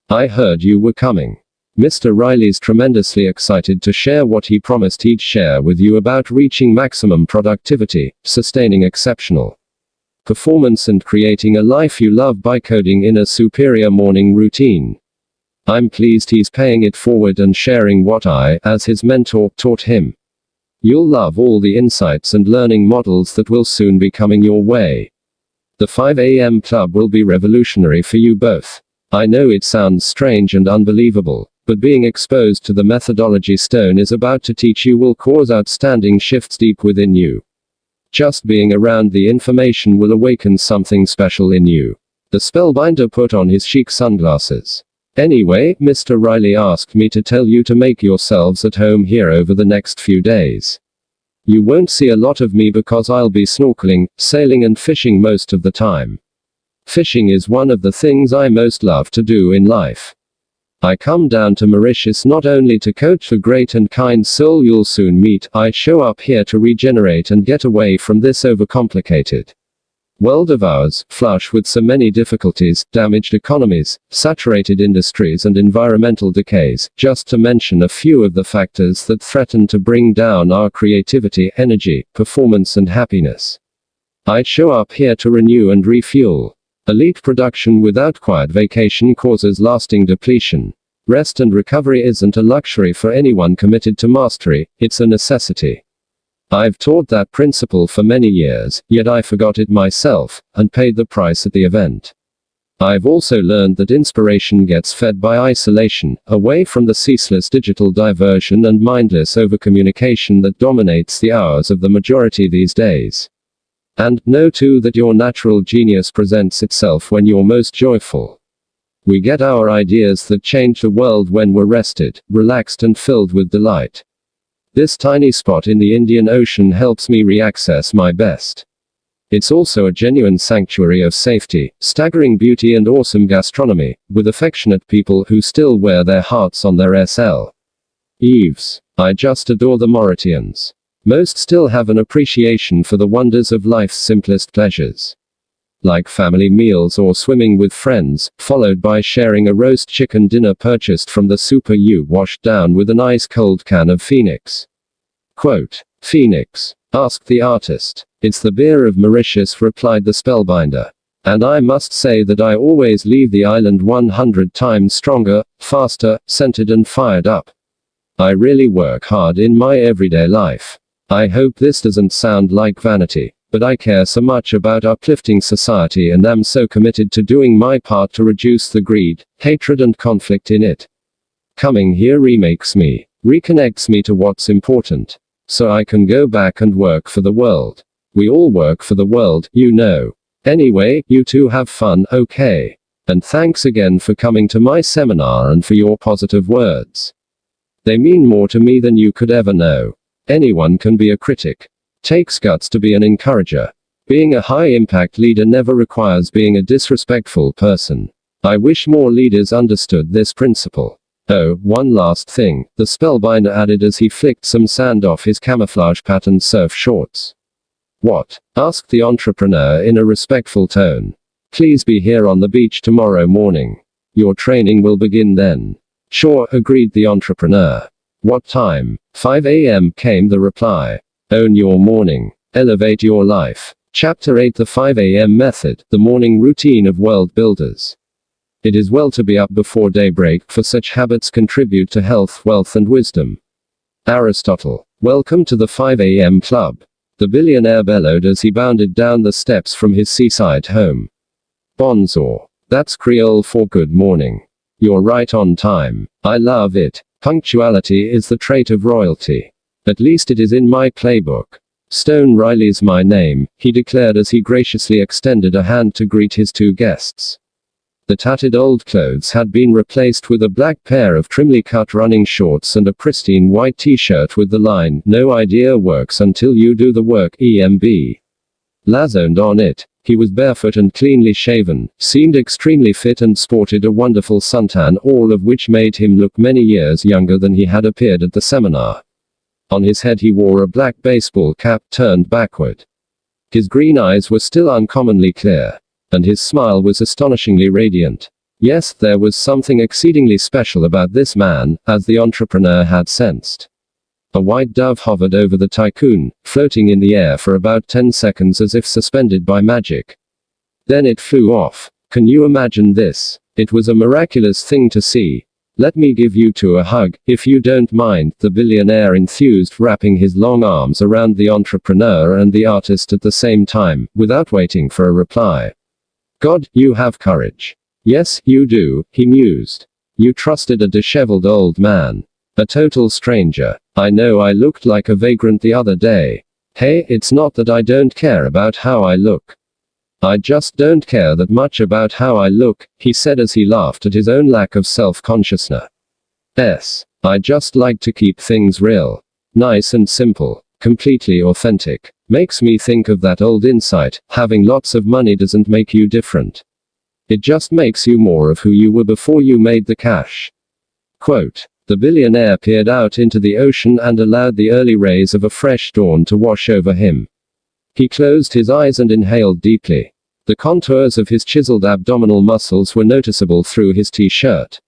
I heard you were coming. Mr. Riley's tremendously excited to share what he promised he'd share with you about reaching maximum productivity, sustaining exceptional performance and creating a life you love by coding in a superior morning routine. I'm pleased he's paying it forward and sharing what I, as his mentor, taught him. You'll love all the insights and learning models that will soon be coming your way. The 5 a.m. club will be revolutionary for you both. I know it sounds strange and unbelievable, but being exposed to the methodology Stone is about to teach you will cause outstanding shifts deep within you. Just being around the information will awaken something special in you. The spellbinder put on his chic sunglasses. Anyway, Mr. Riley asked me to tell you to make yourselves at home here over the next few days. You won't see a lot of me because I'll be snorkeling, sailing and fishing most of the time. Fishing is one of the things I most love to do in life. I come down to Mauritius not only to coach the great and kind soul you'll soon meet, I show up here to regenerate and get away from this overcomplicated world of ours, flush with so many difficulties, damaged economies, saturated industries and environmental decays, just to mention a few of the factors that threaten to bring down our creativity, energy, performance and happiness. I show up here to renew and refuel. Elite production without quiet vacation causes lasting depletion. Rest and recovery isn't a luxury for anyone committed to mastery, it's a necessity. I've taught that principle for many years, yet I forgot it myself, and paid the price at the event. I've also learned that inspiration gets fed by isolation, away from the ceaseless digital diversion and mindless overcommunication that dominates the hours of the majority these days. And know too that your natural genius presents itself when you're most joyful. We get our ideas that change the world when we're rested, relaxed and filled with delight. This tiny spot in the Indian Ocean helps me reaccess my best. It's also a genuine sanctuary of safety, staggering beauty and awesome gastronomy, with affectionate people who still wear their hearts on their sleeves. I just adore the Mauritians. Most still have an appreciation for the wonders of life's simplest pleasures. Like family meals or swimming with friends, followed by sharing a roast chicken dinner purchased from the super U washed down with an ice-cold can of Phoenix. Quote, Phoenix? Asked the artist. It's the beer of Mauritius, replied the spellbinder. And I must say that I always leave the island 100 times stronger, faster, scented and fired up. I really work hard in my everyday life. I hope this doesn't sound like vanity, but I care so much about uplifting society and am so committed to doing my part to reduce the greed, hatred and conflict in it. Coming here remakes me, reconnects me to what's important. So I can go back and work for the world. We all work for the world, you know. Anyway, you two have fun, okay? And thanks again for coming to my seminar and for your positive words. They mean more to me than you could ever know. Anyone can be a critic. Takes guts to be an encourager. Being a high-impact leader never requires being a disrespectful person. I wish more leaders understood this principle. Oh, one last thing, the spellbinder added as he flicked some sand off his camouflage-patterned surf shorts. What? Asked the entrepreneur in a respectful tone. Please be here on the beach tomorrow morning. Your training will begin then. Sure, agreed the entrepreneur. What time? 5 a.m. came the reply. Own your morning. Elevate your life. Chapter 8 The 5 a.m. Method, the morning routine of world builders. It is well to be up before daybreak, for such habits contribute to health, wealth and wisdom. Aristotle. Welcome to the 5 a.m. club. The billionaire bellowed as he bounded down the steps from his seaside home. Bonjour. That's Creole for good morning. You're right on time. I love it. Punctuality is the trait of royalty. At least it is in my playbook. Stone Riley's my name, he declared as he graciously extended a hand to greet his two guests. The tattered old clothes had been replaced with a black pair of trimly cut running shorts and a pristine white t-shirt with the line, "No idea works until you do the work, EMB." Lasoned on it. He was barefoot and cleanly shaven, seemed extremely fit and sported a wonderful suntan, all of which made him look many years younger than he had appeared at the seminar. On his head he wore a black baseball cap turned backward. His green eyes were still uncommonly clear, and his smile was astonishingly radiant. Yes, there was something exceedingly special about this man, as the entrepreneur had sensed. A white dove hovered over the tycoon, floating in the air for about 10 seconds as if suspended by magic. Then it flew off. Can you imagine this? It was a miraculous thing to see. Let me give you two a hug, if you don't mind, the billionaire enthused, wrapping his long arms around the entrepreneur and the artist at the same time, without waiting for a reply. God, you have courage. Yes, you do, he mused. You trusted a disheveled old man. A total stranger. I know I looked like a vagrant the other day. Hey, it's not that I don't care about how I look. I just don't care that much about how I look, he said as he laughed at his own lack of self-consciousness. I just like to keep things real. Nice and simple. Completely authentic. Makes me think of that old insight, having lots of money doesn't make you different. It just makes you more of who you were before you made the cash. Quote. The billionaire peered out into the ocean and allowed the early rays of a fresh dawn to wash over him. He closed his eyes and inhaled deeply. The contours of his chiseled abdominal muscles were noticeable through his t-shirt.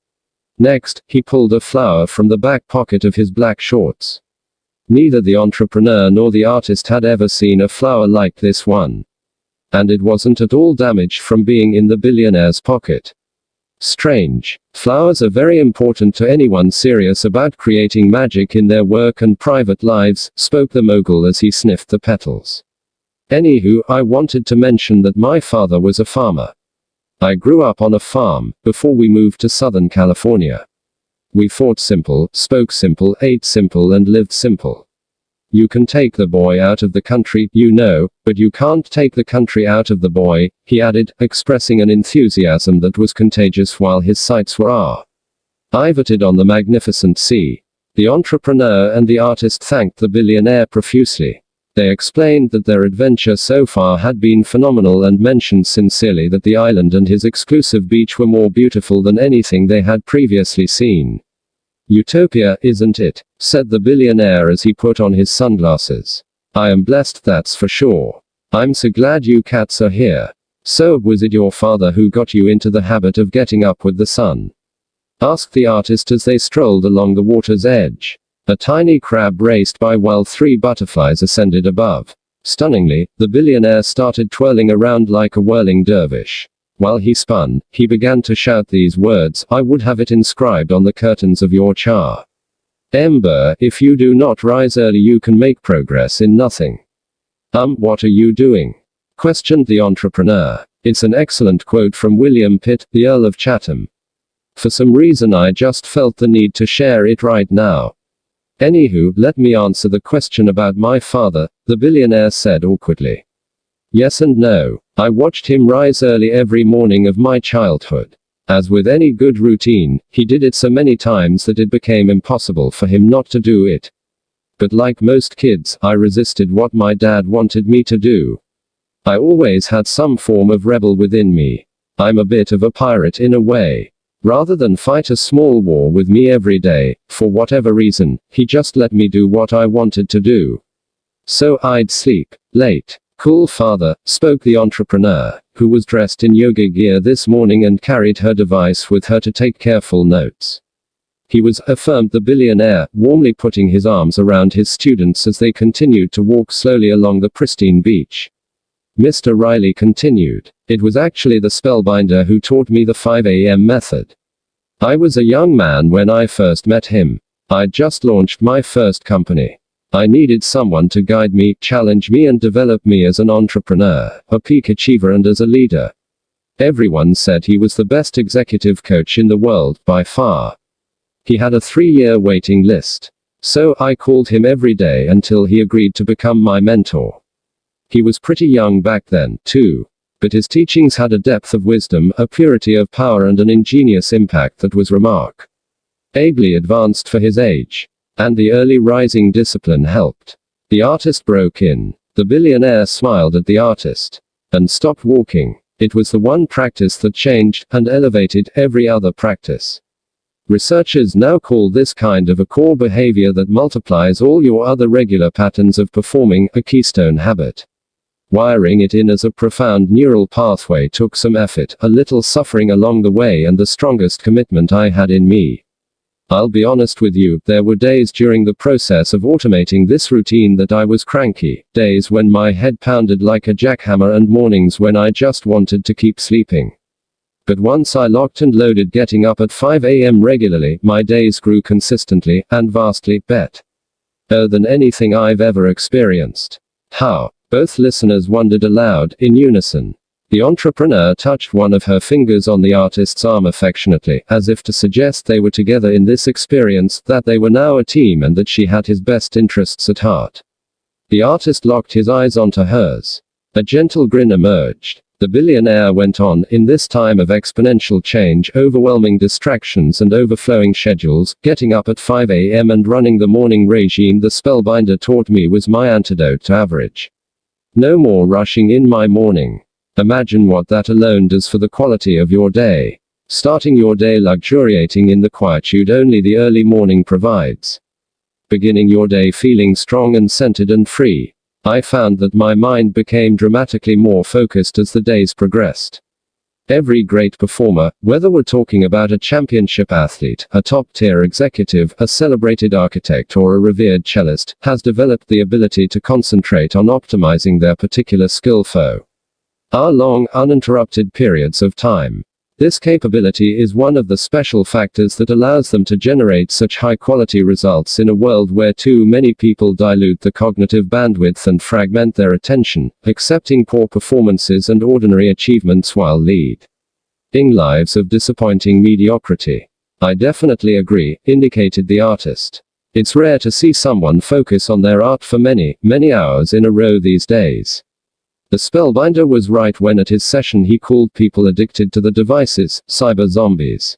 Next, he pulled a flower from the back pocket of his black shorts. Neither the entrepreneur nor the artist had ever seen a flower like this one. And it wasn't at all damaged from being in the billionaire's pocket. Strange. Flowers are very important to anyone serious about creating magic in their work and private lives, spoke the mogul as he sniffed the petals. Anywho, I wanted to mention that my father was a farmer. I grew up on a farm, before we moved to Southern California. We fought simple, spoke simple, ate simple and lived simple. You can take the boy out of the country, you know, but you can't take the country out of the boy, he added, expressing an enthusiasm that was contagious while his sights were riveted on the magnificent sea. The entrepreneur and the artist thanked the billionaire profusely. They explained that their adventure so far had been phenomenal and mentioned sincerely that the island and his exclusive beach were more beautiful than anything they had previously seen. Utopia, isn't it? Said the billionaire as he put on his sunglasses. I am blessed, that's for sure. I'm so glad you cats are here. So, was it your father who got you into the habit of getting up with the sun? Asked the artist as they strolled along the water's edge. A tiny crab raced by while 3 butterflies ascended above. Stunningly, the billionaire started twirling around like a whirling dervish. While he spun, he began to shout these words, I would have it inscribed on the curtains of your chamber. If you do not rise early you can make progress in nothing. What are you doing? Questioned the entrepreneur. It's an excellent quote from William Pitt, the Earl of Chatham. For some reason I just felt the need to share it right now. Anywho, let me answer the question about my father, the billionaire said awkwardly. Yes and no. I watched him rise early every morning of my childhood. As with any good routine, he did it so many times that it became impossible for him not to do it. But like most kids, I resisted what my dad wanted me to do. I always had some form of rebel within me. I'm a bit of a pirate in a way. Rather than fight a small war with me every day, for whatever reason, he just let me do what I wanted to do. So I'd sleep late. Cool father, spoke the entrepreneur, who was dressed in yoga gear this morning and carried her device with her to take careful notes. He was, affirmed the billionaire, warmly putting his arms around his students as they continued to walk slowly along the pristine beach. Mr. Riley continued. It was actually the spellbinder who taught me the 5 a.m. method. I was a young man when I first met him. I'd just launched my first company. I needed someone to guide me, challenge me and develop me as an entrepreneur, a peak achiever and as a leader. Everyone said he was the best executive coach in the world, by far. He had a 3-year waiting list. So I called him every day until he agreed to become my mentor. He was pretty young back then, too. But his teachings had a depth of wisdom, a purity of power and an ingenious impact that was remarkably advanced for his age. And the early rising discipline helped. The artist broke in. The billionaire smiled at the artist. And stopped walking. It was the one practice that changed, and elevated, every other practice. Researchers now call this kind of a core behavior that multiplies all your other regular patterns of performing, a keystone habit. Wiring it in as a profound neural pathway took some effort, a little suffering along the way and the strongest commitment I had in me. I'll be honest with you, there were days during the process of automating this routine that I was cranky, days when my head pounded like a jackhammer and mornings when I just wanted to keep sleeping. But once I locked and loaded getting up at 5 a.m. regularly, my days grew consistently, and vastly better than anything I've ever experienced. How? Both listeners wondered aloud, in unison. The entrepreneur touched one of her fingers on the artist's arm affectionately, as if to suggest they were together in this experience, that they were now a team and that she had his best interests at heart. The artist locked his eyes onto hers. A gentle grin emerged. The billionaire went on, in this time of exponential change, overwhelming distractions and overflowing schedules, getting up at 5 a.m. and running the morning regime the spellbinder taught me was my antidote to average. No more rushing in my morning. Imagine what that alone does for the quality of your day. Starting your day luxuriating in the quietude only the early morning provides. Beginning your day feeling strong and centered and free. I found that my mind became dramatically more focused as the days progressed. Every great performer, whether we're talking about a championship athlete, a top-tier executive, a celebrated architect or a revered cellist, has developed the ability to concentrate on optimizing their particular skill for long, uninterrupted periods of time. This capability is one of the special factors that allows them to generate such high-quality results in a world where too many people dilute the cognitive bandwidth and fragment their attention, accepting poor performances and ordinary achievements while leading lives of disappointing mediocrity. I definitely agree, indicated the artist. It's rare to see someone focus on their art for many, many hours in a row these days. The spellbinder was right when at his session he called people addicted to the devices, cyber zombies.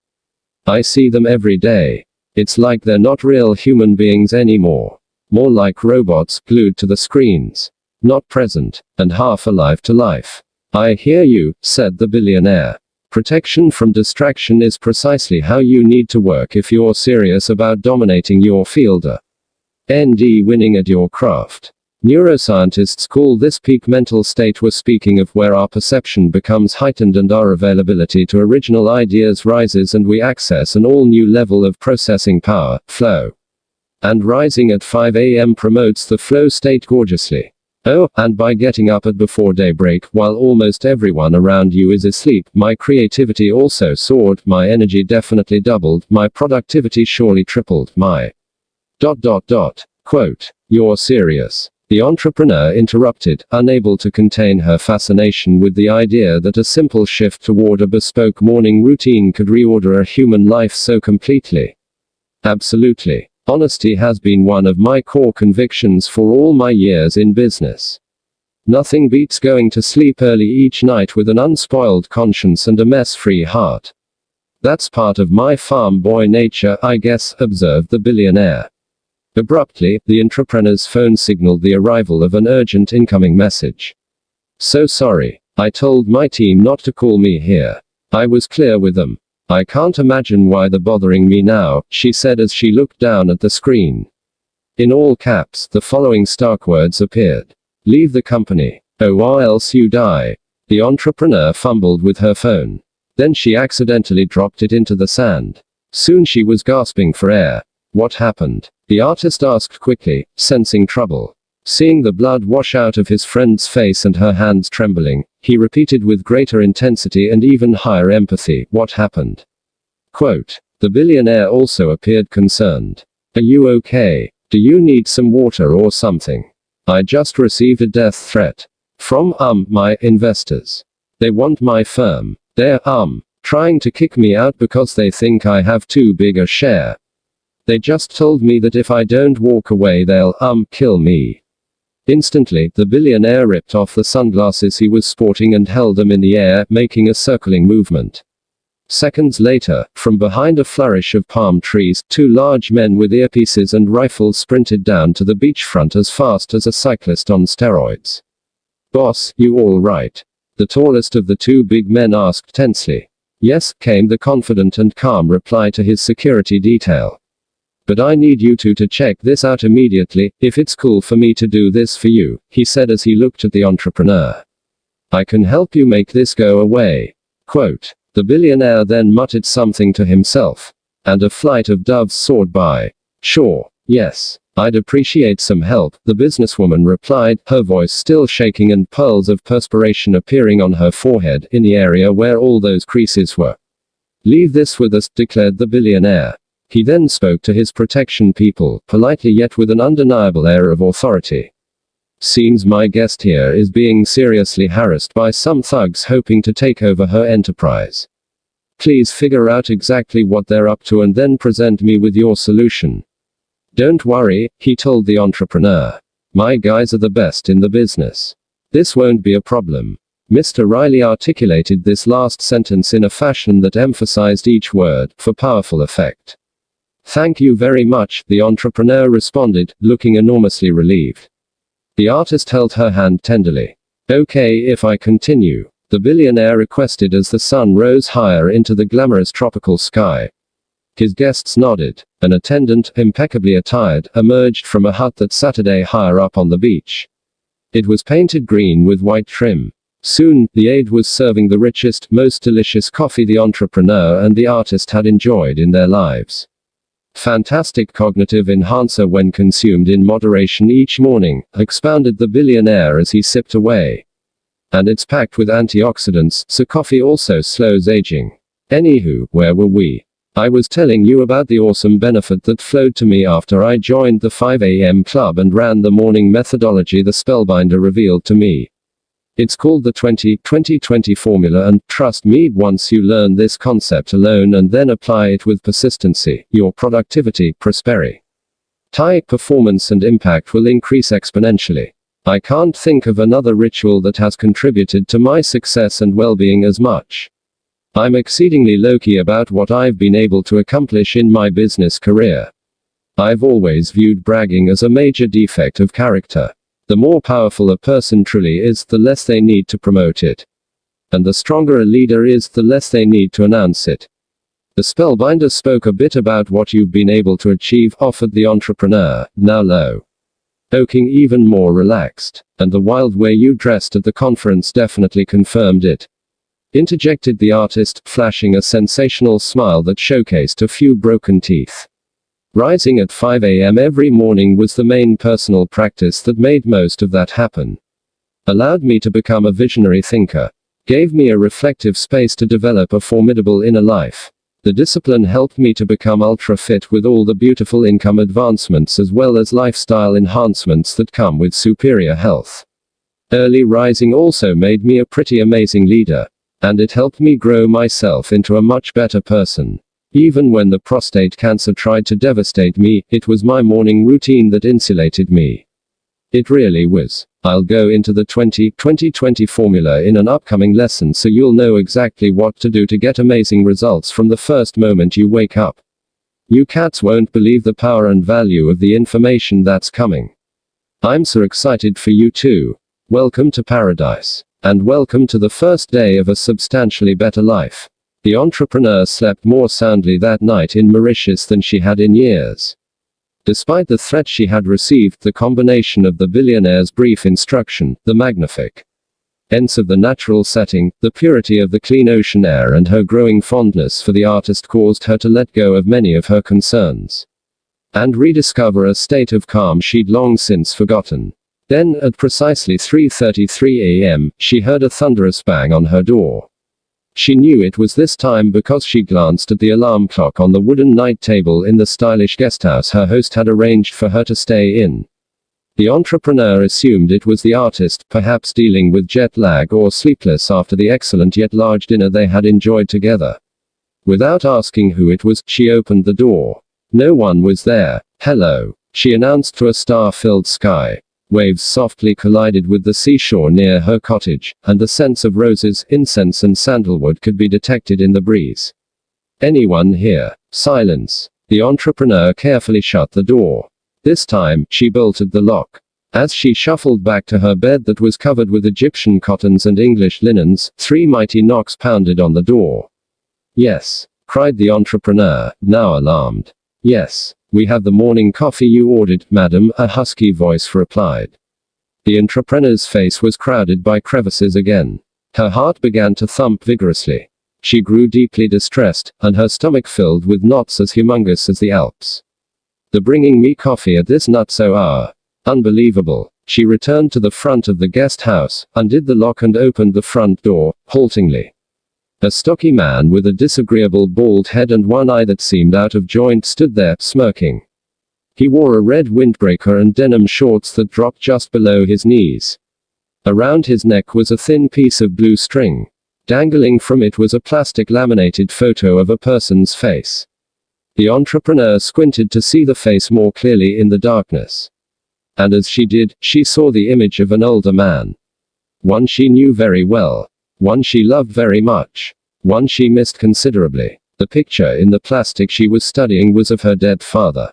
I see them every day. It's like they're not real human beings anymore. More like robots, glued to the screens. Not present, and half alive to life. I hear you, said the billionaire. Protection from distraction is precisely how you need to work if you're serious about dominating your field and winning at your craft. Neuroscientists call this peak mental state we're speaking of, where our perception becomes heightened and our availability to original ideas rises and we access an all-new level of processing power, flow. And rising at 5 a.m. promotes the flow state gorgeously. Oh, and by getting up at before daybreak, while almost everyone around you is asleep, my creativity also soared, my energy definitely doubled, my productivity surely tripled, my ... Quote. You're serious? The entrepreneur interrupted, unable to contain her fascination with the idea that a simple shift toward a bespoke morning routine could reorder a human life so completely. Absolutely. Honesty has been one of my core convictions for all my years in business. Nothing beats going to sleep early each night with an unspoiled conscience and a mess-free heart. That's part of my farm boy nature, I guess, observed the billionaire. Abruptly, the entrepreneur's phone signaled the arrival of an urgent incoming message. So sorry. I told my team not to call me here. I was clear with them. I can't imagine why they're bothering me now, she said as she looked down at the screen. In all caps, the following stark words appeared. Leave the company. Or else you die. The entrepreneur fumbled with her phone. Then she accidentally dropped it into the sand. Soon she was gasping for air. What happened? The artist asked quickly, sensing trouble. Seeing the blood wash out of his friend's face and her hands trembling, he repeated with greater intensity and even higher empathy, what happened? Quote. The billionaire also appeared concerned. Are you okay? Do you need some water or something? I just received a death threat. From, my investors. They want my firm. They're, trying to kick me out because they think I have too big a share. They just told me that if I don't walk away they'll, kill me. Instantly, the billionaire ripped off the sunglasses he was sporting and held them in the air, making a circling movement. Seconds later, from behind a flourish of palm trees, two large men with earpieces and rifles sprinted down to the beachfront as fast as a cyclist on steroids. Boss, you all right? The tallest of the two big men asked tensely. Yes, came the confident and calm reply to his security detail. But I need you two to check this out immediately, if it's cool for me to do this for you, he said as he looked at the entrepreneur. I can help you make this go away. Quote. The billionaire then muttered something to himself. And a flight of doves soared by. Sure. Yes. I'd appreciate some help, the businesswoman replied, her voice still shaking and pearls of perspiration appearing on her forehead, in the area where all those creases were. Leave this with us, declared the billionaire. He then spoke to his protection people, politely yet with an undeniable air of authority. Seems my guest here is being seriously harassed by some thugs hoping to take over her enterprise. Please figure out exactly what they're up to and then present me with your solution. Don't worry, he told the entrepreneur. My guys are the best in the business. This won't be a problem. Mr. Riley articulated this last sentence in a fashion that emphasized each word, for powerful effect. Thank you very much, the entrepreneur responded, looking enormously relieved. The artist held her hand tenderly. Okay, if I continue, the billionaire requested as the sun rose higher into the glamorous tropical sky. His guests nodded. An attendant, impeccably attired, emerged from a hut that sat a day higher up on the beach. It was painted green with white trim. Soon, the aide was serving the richest, most delicious coffee the entrepreneur and the artist had enjoyed in their lives. Fantastic cognitive enhancer when consumed in moderation each morning, expounded the billionaire as he sipped away. And it's packed with antioxidants, so coffee also slows aging. Anywho, where were we? I was telling you about the awesome benefit that flowed to me after I joined the 5 a.m. club and ran the morning methodology the spellbinder revealed to me. It's called the 20-20-20 formula, and trust me, once you learn this concept alone and then apply it with persistency, your productivity, prosperity, performance and impact will increase exponentially. I can't think of another ritual that has contributed to my success and well-being as much. I'm exceedingly low-key about what I've been able to accomplish in my business career. I've always viewed bragging as a major defect of character. The more powerful a person truly is, the less they need to promote it. And the stronger a leader is, the less they need to announce it. The spellbinder spoke a bit about what you've been able to achieve, offered the entrepreneur, now low. Looking even more relaxed. And the wild way you dressed at the conference definitely confirmed it. Interjected the artist, flashing a sensational smile that showcased a few broken teeth. Rising at 5 a.m. every morning was the main personal practice that made most of that happen. Allowed me to become a visionary thinker. Gave me a reflective space to develop a formidable inner life. The discipline helped me to become ultra fit with all the beautiful income advancements as well as lifestyle enhancements that come with superior health. Early rising also made me a pretty amazing leader. And it helped me grow myself into a much better person. Even when the prostate cancer tried to devastate me, it was my morning routine that insulated me. It really was. I'll go into the 20-20-20 formula in an upcoming lesson so you'll know exactly what to do to get amazing results from the first moment you wake up. You cats won't believe the power and value of the information that's coming. I'm so excited for you too. Welcome to paradise. And welcome to the first day of a substantially better life. The entrepreneur slept more soundly that night in Mauritius than she had in years. Despite the threat she had received, the combination of the billionaire's brief instruction, the magnific sense of the natural setting, the purity of the clean ocean air, and her growing fondness for the artist caused her to let go of many of her concerns and rediscover a state of calm she'd long since forgotten. Then, at precisely 3:33 a.m., she heard a thunderous bang on her door. She knew it was this time because she glanced at the alarm clock on the wooden night table in the stylish guesthouse her host had arranged for her to stay in. The entrepreneur assumed it was the artist, perhaps dealing with jet lag or sleepless after the excellent yet large dinner they had enjoyed together. Without asking who it was, she opened the door. No one was there. "Hello," she announced to a star-filled sky. Waves softly collided with the seashore near her cottage, and the scents of roses, incense and sandalwood could be detected in the breeze. "Anyone here?" Silence. The entrepreneur carefully shut the door. This time, she bolted the lock. As she shuffled back to her bed that was covered with Egyptian cottons and English linens, 3 mighty knocks pounded on the door. "Yes," cried the entrepreneur, now alarmed. "Yes. We have the morning coffee you ordered, madam," a husky voice replied. The entrepreneur's face was crowded by crevices again. Her heart began to thump vigorously. She grew deeply distressed, and her stomach filled with knots as humongous as the Alps. "The bringing me coffee at this nutso hour. Unbelievable." She returned to the front of the guest house, undid the lock and opened the front door, haltingly. A stocky man with a disagreeable bald head and one eye that seemed out of joint stood there, smirking. He wore a red windbreaker and denim shorts that dropped just below his knees. Around his neck was a thin piece of blue string. Dangling from it was a plastic laminated photo of a person's face. The entrepreneur squinted to see the face more clearly in the darkness. And as she did, she saw the image of an older man. One she knew very well. One she loved very much. One she missed considerably. The picture in the plastic she was studying was of her dead father.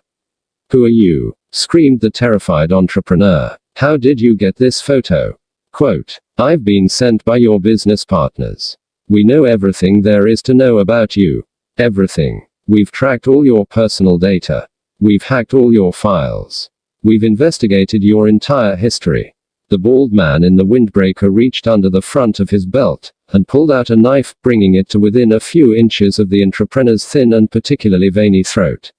"Who are you?" screamed the terrified entrepreneur. "How did you get this photo?" Quote, "I've been sent by your business partners. We know everything there is to know about you. Everything. We've tracked all your personal data. We've hacked all your files. We've investigated your entire history." The bald man in the windbreaker reached under the front of his belt and pulled out a knife, bringing it to within a few inches of the entrepreneur's thin and particularly veiny throat.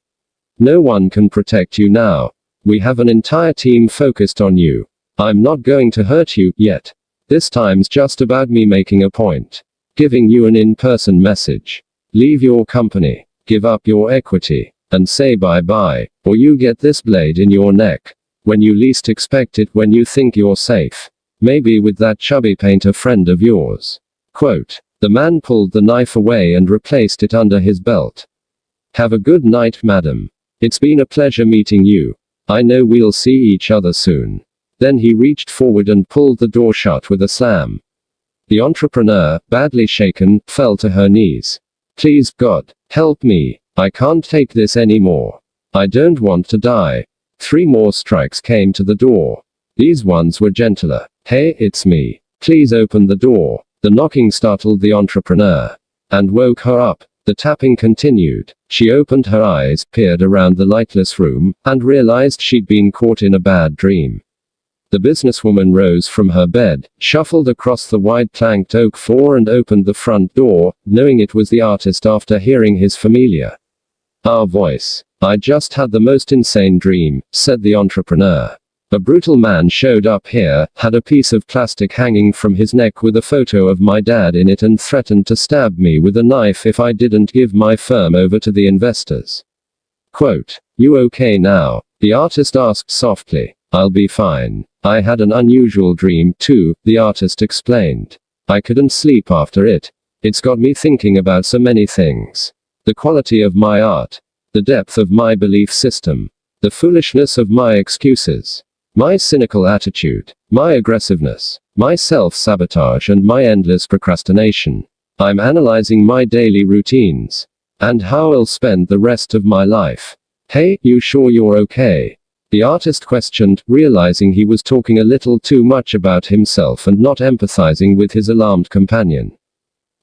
"No one can protect you now. We have an entire team focused on you. I'm not going to hurt you, yet. This time's just about me making a point. Giving you an in-person message. Leave your company. Give up your equity. And say bye-bye, or you get this blade in your neck. When you least expect it, when you think you're safe. Maybe with that chubby painter friend of yours." Quote. The man pulled the knife away and replaced it under his belt. "Have a good night, madam. It's been a pleasure meeting you. I know we'll see each other soon." Then he reached forward and pulled the door shut with a slam. The entrepreneur, badly shaken, fell to her knees. "Please, God, help me. I can't take this anymore. I don't want to die." 3 more strikes came to the door. These ones were gentler. "Hey, it's me. Please open the door." The knocking startled the entrepreneur and woke her up. The tapping continued. She opened her eyes, peered around the lightless room, and realized she'd been caught in a bad dream. The businesswoman rose from her bed, shuffled across the wide planked oak floor and opened the front door, knowing it was the artist after hearing his familiar voice. "I just had the most insane dream," said the entrepreneur. "A brutal man showed up here, had a piece of plastic hanging from his neck with a photo of my dad in it and threatened to stab me with a knife if I didn't give my firm over to the investors." Quote, "You okay now?" the artist asked softly. "I'll be fine. I had an unusual dream, too," the artist explained. "I couldn't sleep after it. It's got me thinking about so many things. The quality of my art. The depth of my belief system. The foolishness of my excuses. My cynical attitude. My aggressiveness. My self-sabotage and my endless procrastination. I'm analyzing my daily routines. And how I'll spend the rest of my life. Hey, you sure you're okay?" the artist questioned, realizing he was talking a little too much about himself and not empathizing with his alarmed companion.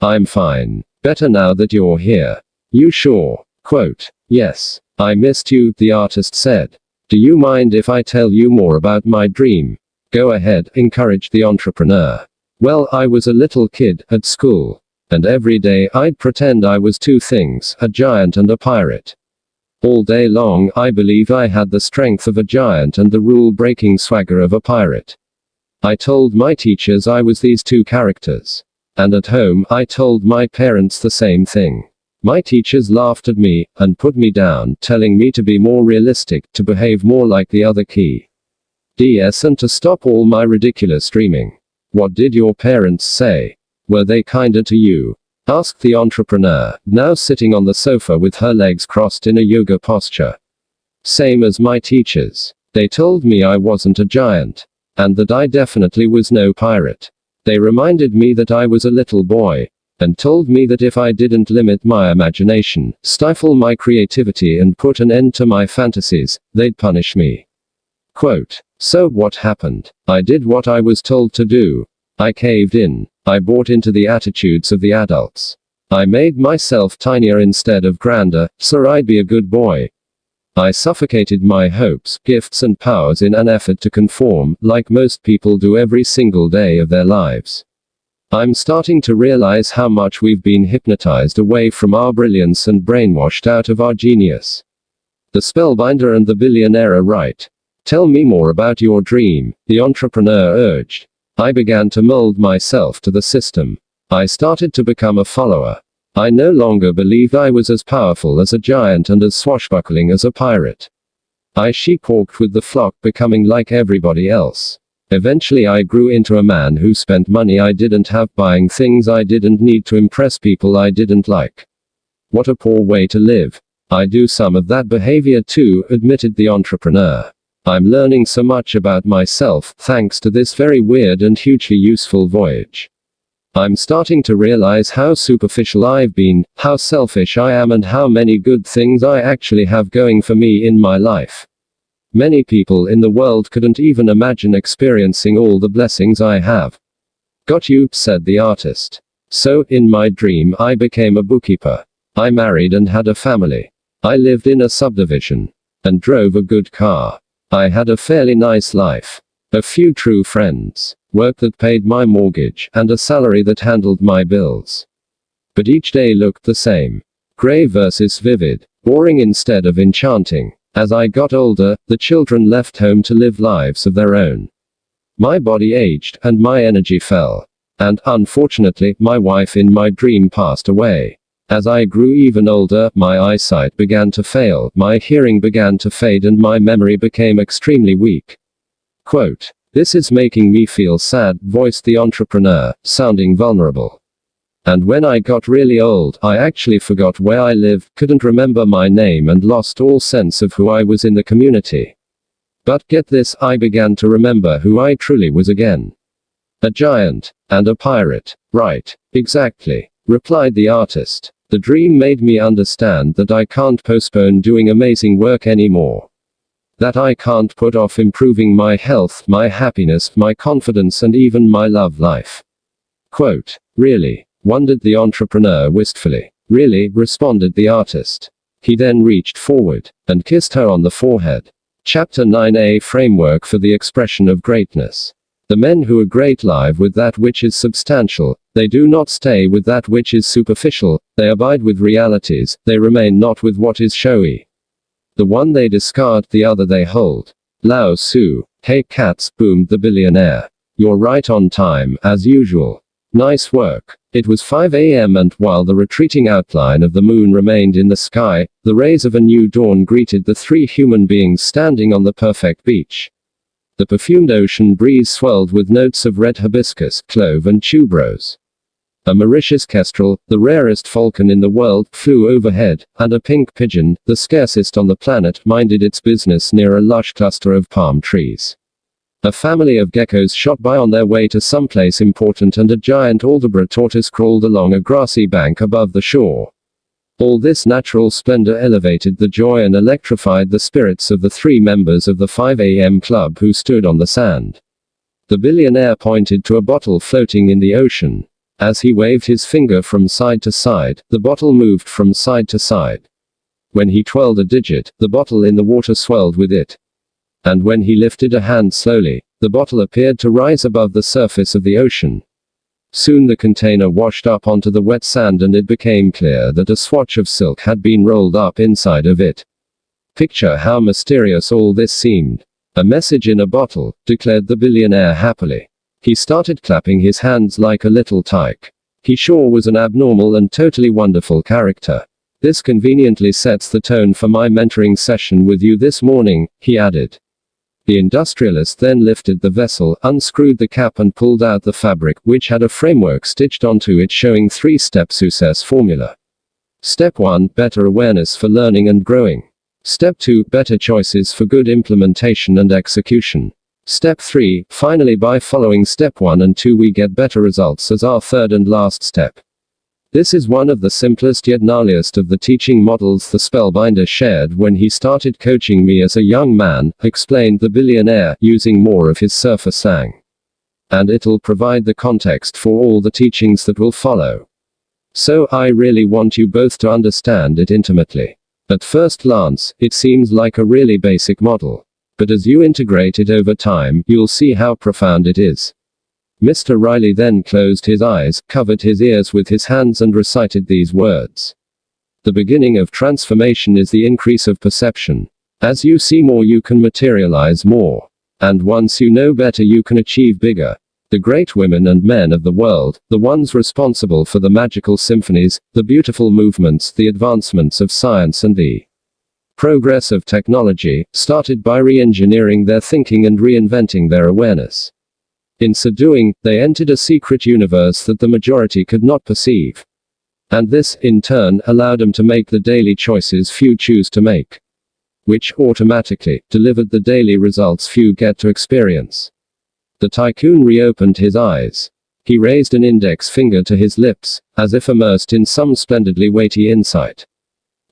"I'm fine. Better now that you're here. You sure? Quote, yes. I missed you, the artist said. Do you mind if I tell you more about my dream? Go ahead, encouraged the entrepreneur. Well, I was a little kid, at school. And every day I'd pretend I was two things, a giant and a pirate. All day long, I believe I had the strength of a giant and the rule-breaking swagger of a pirate. I told my teachers I was these two characters. And at home, I told my parents the same thing. My teachers laughed at me, and put me down, telling me to be more realistic, to behave more like the other key. DS and to stop all my ridiculous dreaming. What did your parents say? Were they kinder to you? Asked the entrepreneur, now sitting on the sofa with her legs crossed in a yoga posture. Same as my teachers. They told me I wasn't a giant. And that I definitely was no pirate. They reminded me that I was a little boy. And told me that if I didn't limit my imagination, stifle my creativity and put an end to my fantasies, they'd punish me. Quote, so what happened? I did what I was told to do. I caved in. I bought into the attitudes of the adults. I made myself tinier instead of grander, so I'd be a good boy. I suffocated my hopes, gifts and powers in an effort to conform, like most people do every single day of their lives. I'm starting to realize how much we've been hypnotized away from our brilliance and brainwashed out of our genius. The spellbinder and the billionaire are right. Tell me more about your dream, the entrepreneur urged. I began to mold myself to the system. I started to become a follower. I no longer believed I was as powerful as a giant and as swashbuckling as a pirate. I sheepwalked with the flock, becoming like everybody else. Eventually I grew into a man who spent money I didn't have buying things I didn't need to impress people I didn't like. What a poor way to live. I do some of that behavior too, admitted the entrepreneur. I'm learning so much about myself, thanks to this very weird and hugely useful voyage. I'm starting to realize how superficial I've been, how selfish I am, and how many good things I actually have going for me in my life. Many people in the world couldn't even imagine experiencing all the blessings I have. Got you, said the artist. So, in my dream, I became a bookkeeper. I married and had a family. I lived in a subdivision. And drove a good car. I had a fairly nice life. A few true friends. Work that paid my mortgage, and a salary that handled my bills. But each day looked the same. Gray versus vivid. Boring instead of enchanting. As I got older, the children left home to live lives of their own. My body aged, and my energy fell. And, unfortunately, my wife in my dream passed away. As I grew even older, my eyesight began to fail, my hearing began to fade, and my memory became extremely weak. Quote, this is making me feel sad, voiced the entrepreneur, sounding vulnerable. And when I got really old, I actually forgot where I lived, couldn't remember my name, and lost all sense of who I was in the community. But get this, I began to remember who I truly was again. A giant. And a pirate. Right. Exactly. Replied the artist. The dream made me understand that I can't postpone doing amazing work anymore. That I can't put off improving my health, my happiness, my confidence, and even my love life. Quote, really? Wondered the entrepreneur wistfully. Really, responded the artist. He then reached forward and kissed her on the forehead. Chapter 9a Framework for the Expression of Greatness. The men who are great live with that which is substantial, they do not stay with that which is superficial, they abide with realities, they remain not with what is showy. The one they discard, the other they hold. Lao Tzu. Hey cats, boomed the billionaire. You're right on time, as usual. Nice work. It was 5 a.m. and while the retreating outline of the moon remained in the sky, the rays of a new dawn greeted the three human beings standing on the perfect beach. The perfumed ocean breeze swelled with notes of red hibiscus, clove and tuberose. A Mauritius kestrel, the rarest falcon in the world, flew overhead, and a pink pigeon, the scarcest on the planet, minded its business near a lush cluster of palm trees. A family of geckos shot by on their way to someplace important, and a giant Aldabra tortoise crawled along a grassy bank above the shore. All this natural splendor elevated the joy and electrified the spirits of the three members of the 5 a.m. club who stood on the sand. The billionaire pointed to a bottle floating in the ocean. As he waved his finger from side to side, the bottle moved from side to side. When he twirled a digit, the bottle in the water swelled with it. And when he lifted a hand slowly, the bottle appeared to rise above the surface of the ocean. Soon the container washed up onto the wet sand and it became clear that a swatch of silk had been rolled up inside of it. Picture how mysterious all this seemed. A message in a bottle, declared the billionaire happily. He started clapping his hands like a little tyke. He sure was an abnormal and totally wonderful character. This conveniently sets the tone for my mentoring session with you this morning, he added. The industrialist then lifted the vessel, unscrewed the cap and pulled out the fabric, which had a framework stitched onto it showing 3-step success formula. Step 1, better awareness for learning and growing. Step 2, better choices for good implementation and execution. Step 3, finally by following step 1 and 2 we get better results as our third and last step. This is one of the simplest yet gnarliest of the teaching models the spellbinder shared when he started coaching me as a young man, explained the billionaire, using more of his surfer slang. And it'll provide the context for all the teachings that will follow. So I really want you both to understand it intimately. At first glance, it seems like a really basic model. But as you integrate it over time, you'll see how profound it is. Mr. Riley then closed his eyes, covered his ears with his hands and recited these words. The beginning of transformation is the increase of perception. As you see more you can materialize more. And once you know better you can achieve bigger. The great women and men of the world, the ones responsible for the magical symphonies, the beautiful movements, the advancements of science and the progress of technology, started by re-engineering their thinking and reinventing their awareness. In so doing, they entered a secret universe that the majority could not perceive. And this, in turn, allowed them to make the daily choices few choose to make. Which automatically delivered the daily results few get to experience. The tycoon reopened his eyes. He raised an index finger to his lips, as if immersed in some splendidly weighty insight.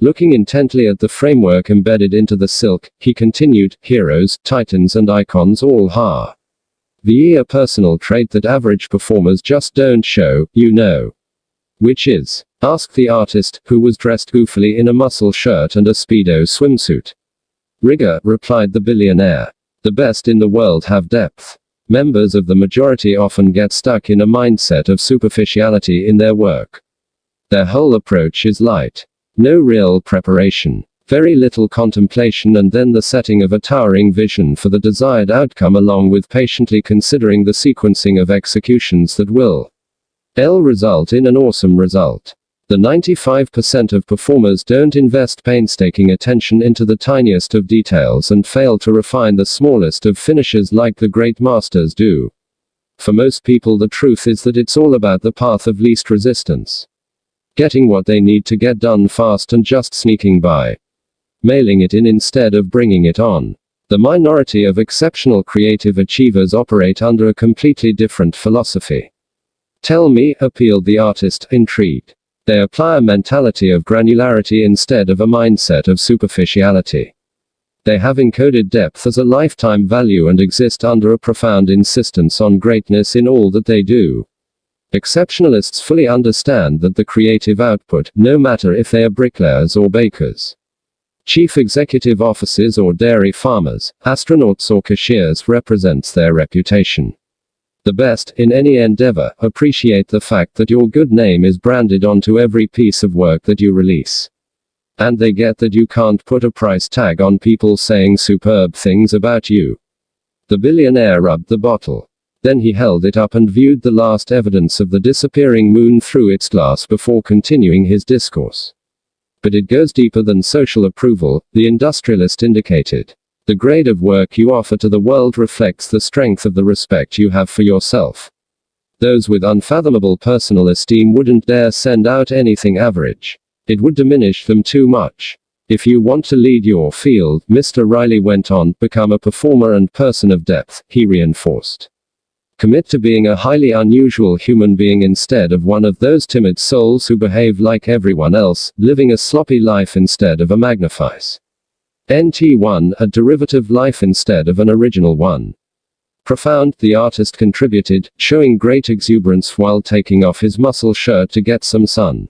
Looking intently at the framework embedded into the silk, he continued, heroes, titans and icons all ha. A personal trait that average performers just don't show, you know. Which is? Asked the artist, who was dressed goofily in a muscle shirt and a Speedo swimsuit. Rigor, replied the billionaire. The best in the world have depth. Members of the majority often get stuck in a mindset of superficiality in their work. Their whole approach is light. No real preparation. Very little contemplation and then the setting of a towering vision for the desired outcome along with patiently considering the sequencing of executions that will result in an awesome result. The 95% of performers don't invest painstaking attention into the tiniest of details and fail to refine the smallest of finishes like the great masters do. For most people the truth is that it's all about the path of least resistance. Getting what they need to get done fast and just sneaking by. Mailing it in instead of bringing it on. The minority of exceptional creative achievers operate under a completely different philosophy. Tell me, appealed the artist, intrigued. They apply a mentality of granularity instead of a mindset of superficiality. They have encoded depth as a lifetime value and exist under a profound insistence on greatness in all that they do. Exceptionalists fully understand that the creative output, no matter if they are bricklayers or bakers, chief executive officers or dairy farmers, astronauts or cashiers, represents their reputation. The best, in any endeavor, appreciate the fact that your good name is branded onto every piece of work that you release. And they get that you can't put a price tag on people saying superb things about you. The billionaire rubbed the bottle. Then he held it up and viewed the last evidence of the disappearing moon through its glass before continuing his discourse. But it goes deeper than social approval, the industrialist indicated. The grade of work you offer to the world reflects the strength of the respect you have for yourself. Those with unfathomable personal esteem wouldn't dare send out anything average. It would diminish them too much. If you want to lead your field, Mr. Riley went on, become a performer and person of depth, he reinforced. Commit to being a highly unusual human being instead of one of those timid souls who behave like everyone else, living a sloppy life instead of a magnifies. NT1, a derivative life instead of an original one. Profound, the artist contributed, showing great exuberance while taking off his muscle shirt to get some sun.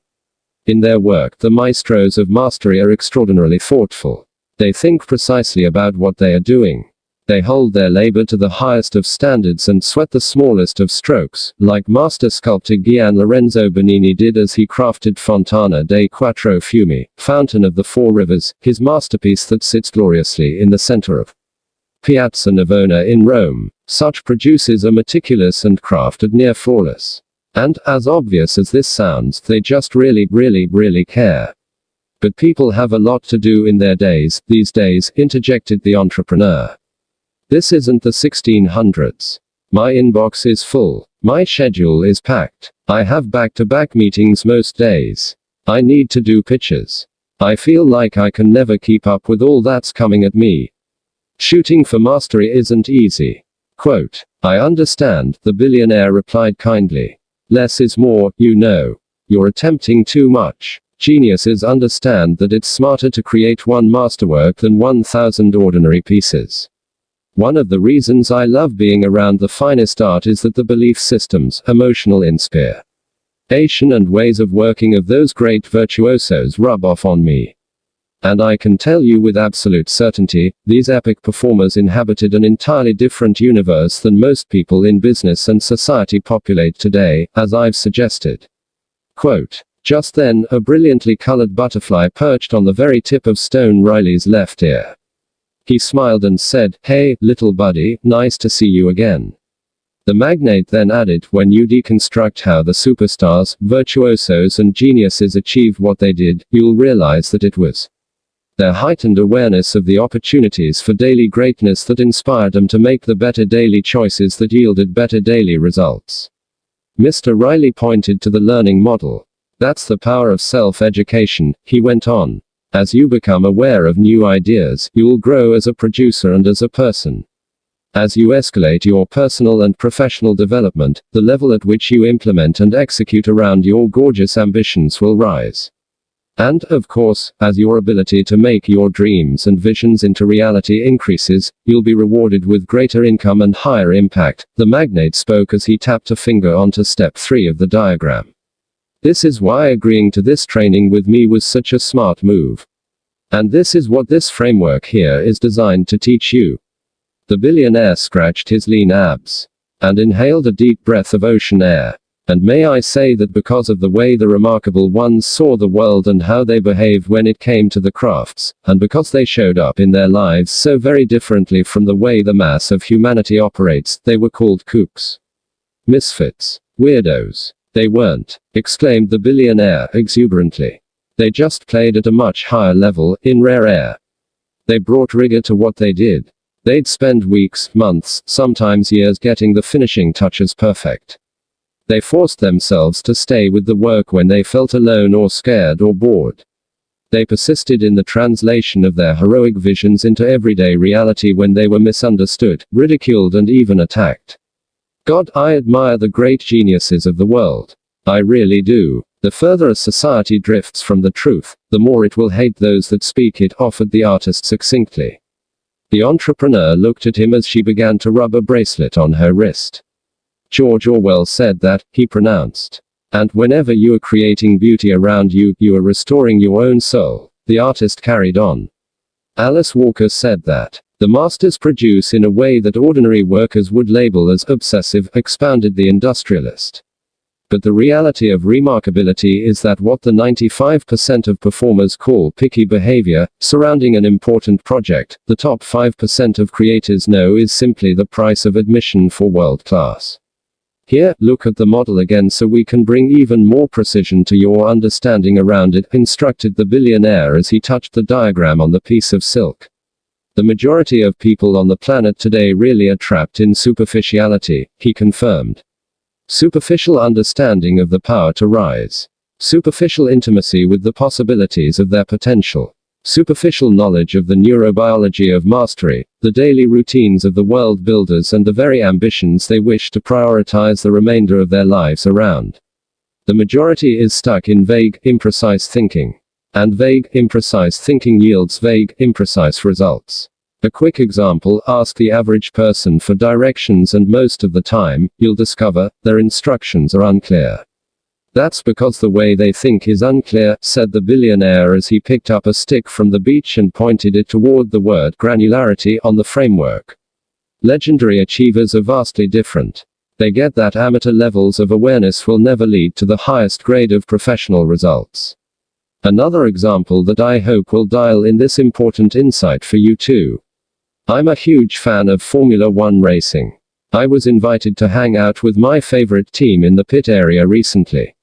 In their work, the maestros of mastery are extraordinarily thoughtful. They think precisely about what they are doing. They hold their labor to the highest of standards and sweat the smallest of strokes, like master sculptor Gian Lorenzo Bernini did as he crafted Fontana dei Quattro Fiumi, Fountain of the Four Rivers, his masterpiece that sits gloriously in the center of Piazza Navona in Rome. Such produces are meticulous and crafted near flawless. And, as obvious as this sounds, they just really care. But people have a lot to do in their days, these days, interjected the entrepreneur. This isn't the 1600s. My inbox is full. My schedule is packed. I have back-to-back meetings most days. I need to do pitches. I feel like I can never keep up with all that's coming at me. Shooting for mastery isn't easy. Quote, I understand, the billionaire replied kindly. Less is more, you know. You're attempting too much. Geniuses understand that it's smarter to create one masterwork than 1,000 ordinary pieces. One of the reasons I love being around the finest art is that the belief systems, emotional inspiration, and ways of working of those great virtuosos rub off on me. And I can tell you with absolute certainty, these epic performers inhabited an entirely different universe than most people in business and society populate today, as I've suggested. Quote, just then, a brilliantly colored butterfly perched on the very tip of Stone Riley's left ear. He smiled and said, hey, little buddy, nice to see you again. The magnate then added, when you deconstruct how the superstars, virtuosos and geniuses achieved what they did, you'll realize that it was their heightened awareness of the opportunities for daily greatness that inspired them to make the better daily choices that yielded better daily results. Mr. Riley pointed to the learning model. That's the power of self-education, he went on. As you become aware of new ideas, you'll grow as a producer and as a person. As you escalate your personal and professional development, the level at which you implement and execute around your gorgeous ambitions will rise. And, of course, as your ability to make your dreams and visions into reality increases, you'll be rewarded with greater income and higher impact, the magnate spoke as he tapped a finger onto step 3 of the diagram. This is why agreeing to this training with me was such a smart move. And this is what this framework here is designed to teach you. The billionaire scratched his lean abs and inhaled a deep breath of ocean air. And may I say that because of the way the remarkable ones saw the world and how they behaved when it came to the crafts, and because they showed up in their lives so very differently from the way the mass of humanity operates, they were called kooks. Misfits. Weirdos. They weren't, exclaimed the billionaire exuberantly. They just played at a much higher level, in rare air. They brought rigor to what they did. They'd spend weeks, months, sometimes years getting the finishing touches perfect. They forced themselves to stay with the work when they felt alone or scared or bored. They persisted in the translation of their heroic visions into everyday reality when they were misunderstood, ridiculed and even attacked. God, I admire the great geniuses of the world. I really do. The further a society drifts from the truth, the more it will hate those that speak it, offered the artist succinctly. The entrepreneur looked at him as she began to rub a bracelet on her wrist. George Orwell said that, he pronounced. And whenever you are creating beauty around you, you are restoring your own soul, the artist carried on. Alice Walker said that. The masters produce in a way that ordinary workers would label as obsessive, expounded the industrialist. But the reality of remarkability is that what the 95% of performers call picky behavior, surrounding an important project, the top 5% of creators know is simply the price of admission for world class. Here, look at the model again so we can bring even more precision to your understanding around it, instructed the billionaire as he touched the diagram on the piece of silk. The majority of people on the planet today really are trapped in superficiality, he confirmed. Superficial understanding of the power to rise. Superficial intimacy with the possibilities of their potential. Superficial knowledge of the neurobiology of mastery, the daily routines of the world builders and the very ambitions they wish to prioritize the remainder of their lives around. The majority is stuck in vague, imprecise thinking. And vague, imprecise thinking yields vague, imprecise results. A quick example, ask the average person for directions and most of the time, you'll discover, their instructions are unclear. That's because the way they think is unclear, said the billionaire as he picked up a stick from the beach and pointed it toward the word granularity on the framework. Legendary achievers are vastly different. They get that amateur levels of awareness will never lead to the highest grade of professional results. Another example that I hope will dial in this important insight for you too. I'm a huge fan of Formula One racing. I was invited to hang out with my favorite team in the pit area recently.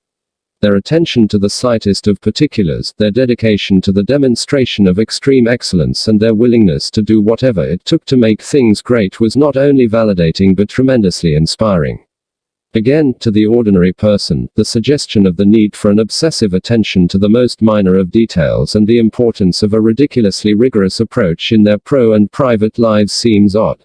Their attention to the slightest of particulars, their dedication to the demonstration of extreme excellence and their willingness to do whatever it took to make things great was not only validating but tremendously inspiring. Again, to the ordinary person, the suggestion of the need for an obsessive attention to the most minor of details and the importance of a ridiculously rigorous approach in their pro and private lives seems odd.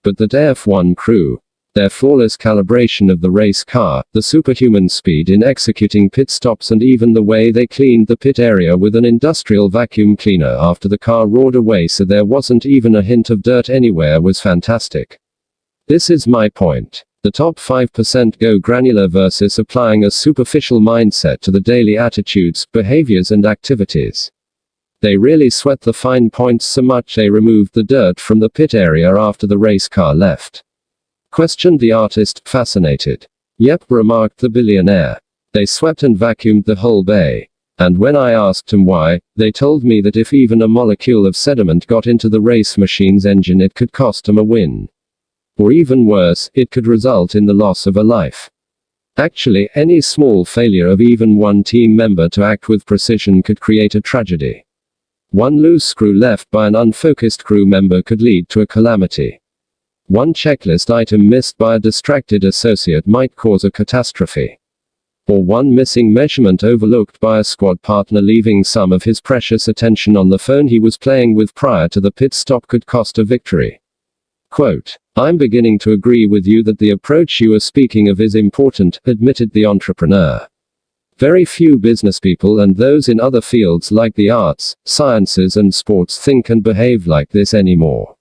But the F1 crew, their flawless calibration of the race car, the superhuman speed in executing pit stops and even the way they cleaned the pit area with an industrial vacuum cleaner after the car roared away so there wasn't even a hint of dirt anywhere was fantastic. This is my point. The top 5% go granular versus applying a superficial mindset to the daily attitudes, behaviors and activities. They really sweat the fine points so much they removed the dirt from the pit area after the race car left. Questioned the artist, fascinated. Yep, remarked the billionaire. They swept and vacuumed the whole bay. And when I asked them why, they told me that if even a molecule of sediment got into the race machine's engine it could cost them a win. Or even worse, it could result in the loss of a life. Actually, any small failure of even one team member to act with precision could create a tragedy. One loose screw left by an unfocused crew member could lead to a calamity. One checklist item missed by a distracted associate might cause a catastrophe. Or one missing measurement overlooked by a squad partner leaving some of his precious attention on the phone he was playing with prior to the pit stop could cost a victory. Quote, I'm beginning to agree with you that the approach you are speaking of is important, admitted the entrepreneur. Very few businesspeople and those in other fields like the arts, sciences and sports think and behave like this anymore.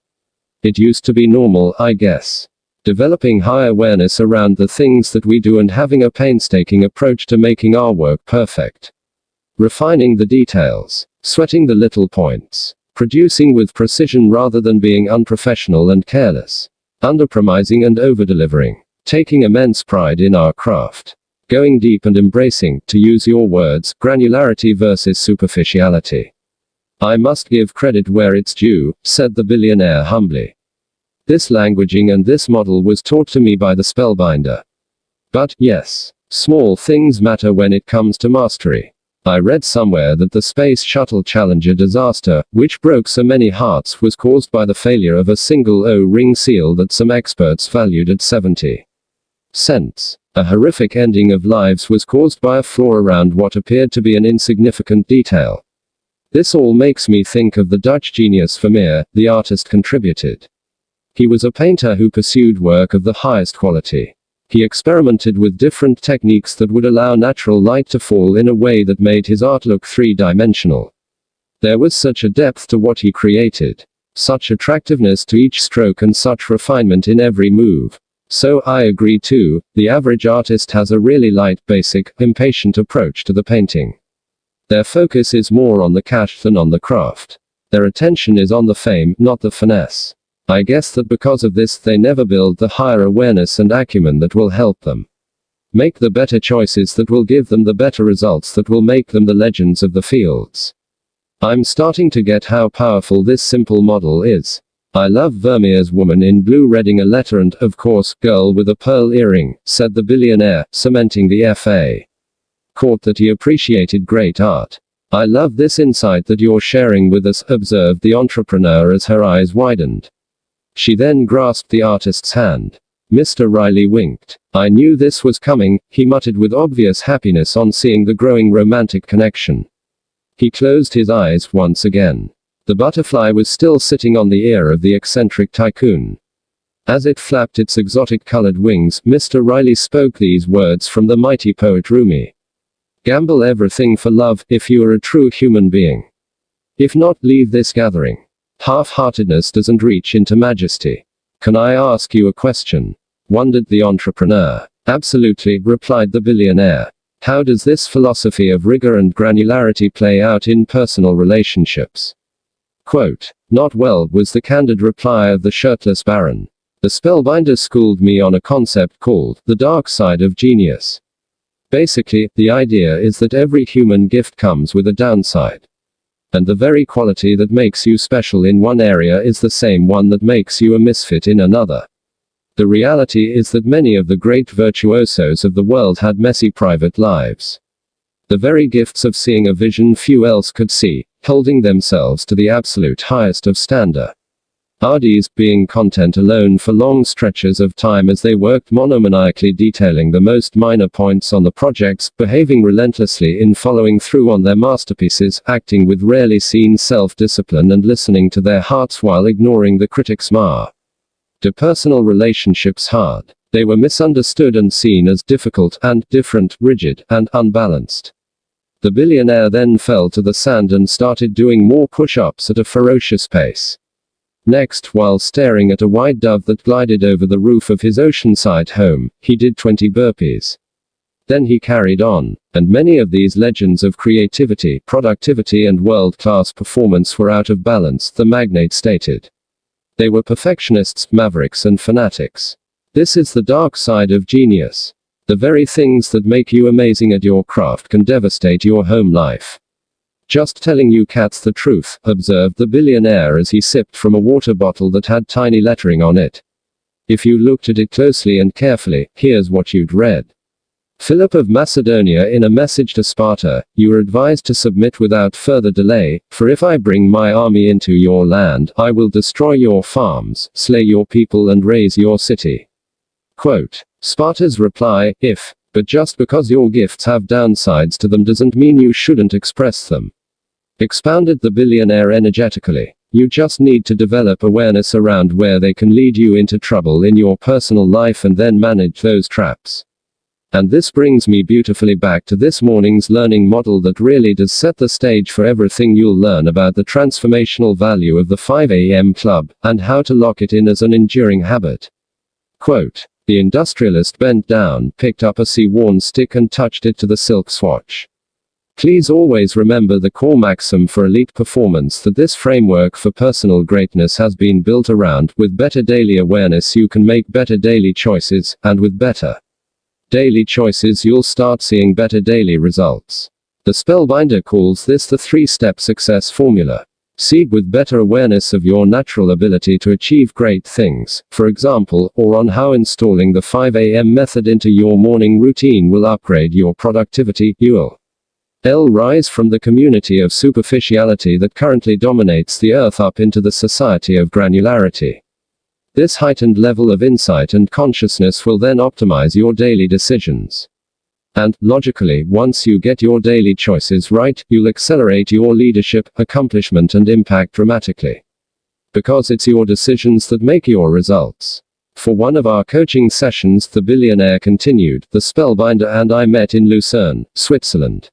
It used to be normal, I guess. Developing high awareness around the things that we do and having a painstaking approach to making our work perfect. Refining the details. Sweating the little points. Producing with precision rather than being unprofessional and careless. Underpromising and overdelivering. Taking immense pride in our craft. Going deep and embracing, to use your words, granularity versus superficiality. I must give credit where it's due, said the billionaire humbly. This languaging and this model was taught to me by the spellbinder. But, yes, small things matter when it comes to mastery. I read somewhere that the Space Shuttle Challenger disaster, which broke so many hearts, was caused by the failure of a single O-ring seal that some experts valued at 70 cents. A horrific ending of lives was caused by a flaw around what appeared to be an insignificant detail. This all makes me think of the Dutch genius Vermeer, the artist contributed. He was a painter who pursued work of the highest quality. He experimented with different techniques that would allow natural light to fall in a way that made his art look three-dimensional. There was such a depth to what he created. Such attractiveness to each stroke and such refinement in every move. So, I agree too, the average artist has a really light, basic, impatient approach to the painting. Their focus is more on the cash than on the craft. Their attention is on the fame, not the finesse. I guess that because of this they never build the higher awareness and acumen that will help them make the better choices that will give them the better results that will make them the legends of the fields. I'm starting to get how powerful this simple model is. I love Vermeer's Woman in Blue reading a letter and, of course, Girl with a Pearl Earring, said the billionaire, cementing the F.A. Court that he appreciated great art. I love this insight that you're sharing with us, observed the entrepreneur as her eyes widened. She then grasped the artist's hand. Mr. Riley winked. I knew this was coming, he muttered with obvious happiness on seeing the growing romantic connection. He closed his eyes once again. The butterfly was still sitting on the ear of the eccentric tycoon. As it flapped its exotic-colored wings, Mr. Riley spoke these words from the mighty poet Rumi. Gamble everything for love, if you are a true human being. If not, leave this gathering. Half-heartedness doesn't reach into majesty. Can I ask you a question? Wondered the entrepreneur. Absolutely, replied the billionaire. How does this philosophy of rigor and granularity play out in personal relationships? Quote, not well, was the candid reply of the shirtless baron. The spellbinder schooled me on a concept called the dark side of genius. Basically, the idea is that every human gift comes with a downside. And the very quality that makes you special in one area is the same one that makes you a misfit in another. The reality is that many of the great virtuosos of the world had messy private lives. The very gifts of seeing a vision few else could see, holding themselves to the absolute highest of standard. Ardies being content alone for long stretches of time as they worked monomaniacally detailing the most minor points on the projects, behaving relentlessly in following through on their masterpieces, acting with rarely seen self-discipline and listening to their hearts while ignoring the critics' mar. To personal relationships hard. They were misunderstood and seen as difficult and different, rigid and unbalanced. The billionaire then fell to the sand and started doing more push-ups at a ferocious pace. Next, while staring at a white dove that glided over the roof of his oceanside home, he did 20 burpees. Then he carried on, and many of these legends of creativity, productivity and world-class performance were out of balance, the magnate stated. They were perfectionists, mavericks and fanatics. This is the dark side of genius. The very things that make you amazing at your craft can devastate your home life. Just telling you cats the truth, observed the billionaire as he sipped from a water bottle that had tiny lettering on it. If you looked at it closely and carefully, here's what you'd read. Philip of Macedonia in a message to Sparta, you are advised to submit without further delay, for if I bring my army into your land, I will destroy your farms, slay your people and raze your city. Quote, Sparta's reply, if, but just because your gifts have downsides to them doesn't mean you shouldn't express them. Expounded the billionaire energetically. You just need to develop awareness around where they can lead you into trouble in your personal life and then manage those traps. And this brings me beautifully back to this morning's learning model that really does set the stage for everything you'll learn about the transformational value of the 5 a.m. club, and how to lock it in as an enduring habit. Quote, the industrialist bent down, picked up a sea-worn stick and touched it to the silk swatch. Please always remember the core maxim for elite performance that this framework for personal greatness has been built around. With better daily awareness you can make better daily choices, and with better daily choices you'll start seeing better daily results. The spellbinder calls this the 3-step success formula. Seed with better awareness of your natural ability to achieve great things, for example, or on how installing the 5 a.m. method into your morning routine will upgrade your productivity. You'll rise from the community of superficiality that currently dominates the earth up into the society of granularity. This heightened level of insight and consciousness will then optimize your daily decisions. And, logically, once you get your daily choices right, you'll accelerate your leadership, accomplishment and impact dramatically. Because it's your decisions that make your results. For one of our coaching sessions, the billionaire continued, the spellbinder and I met in Lucerne, Switzerland.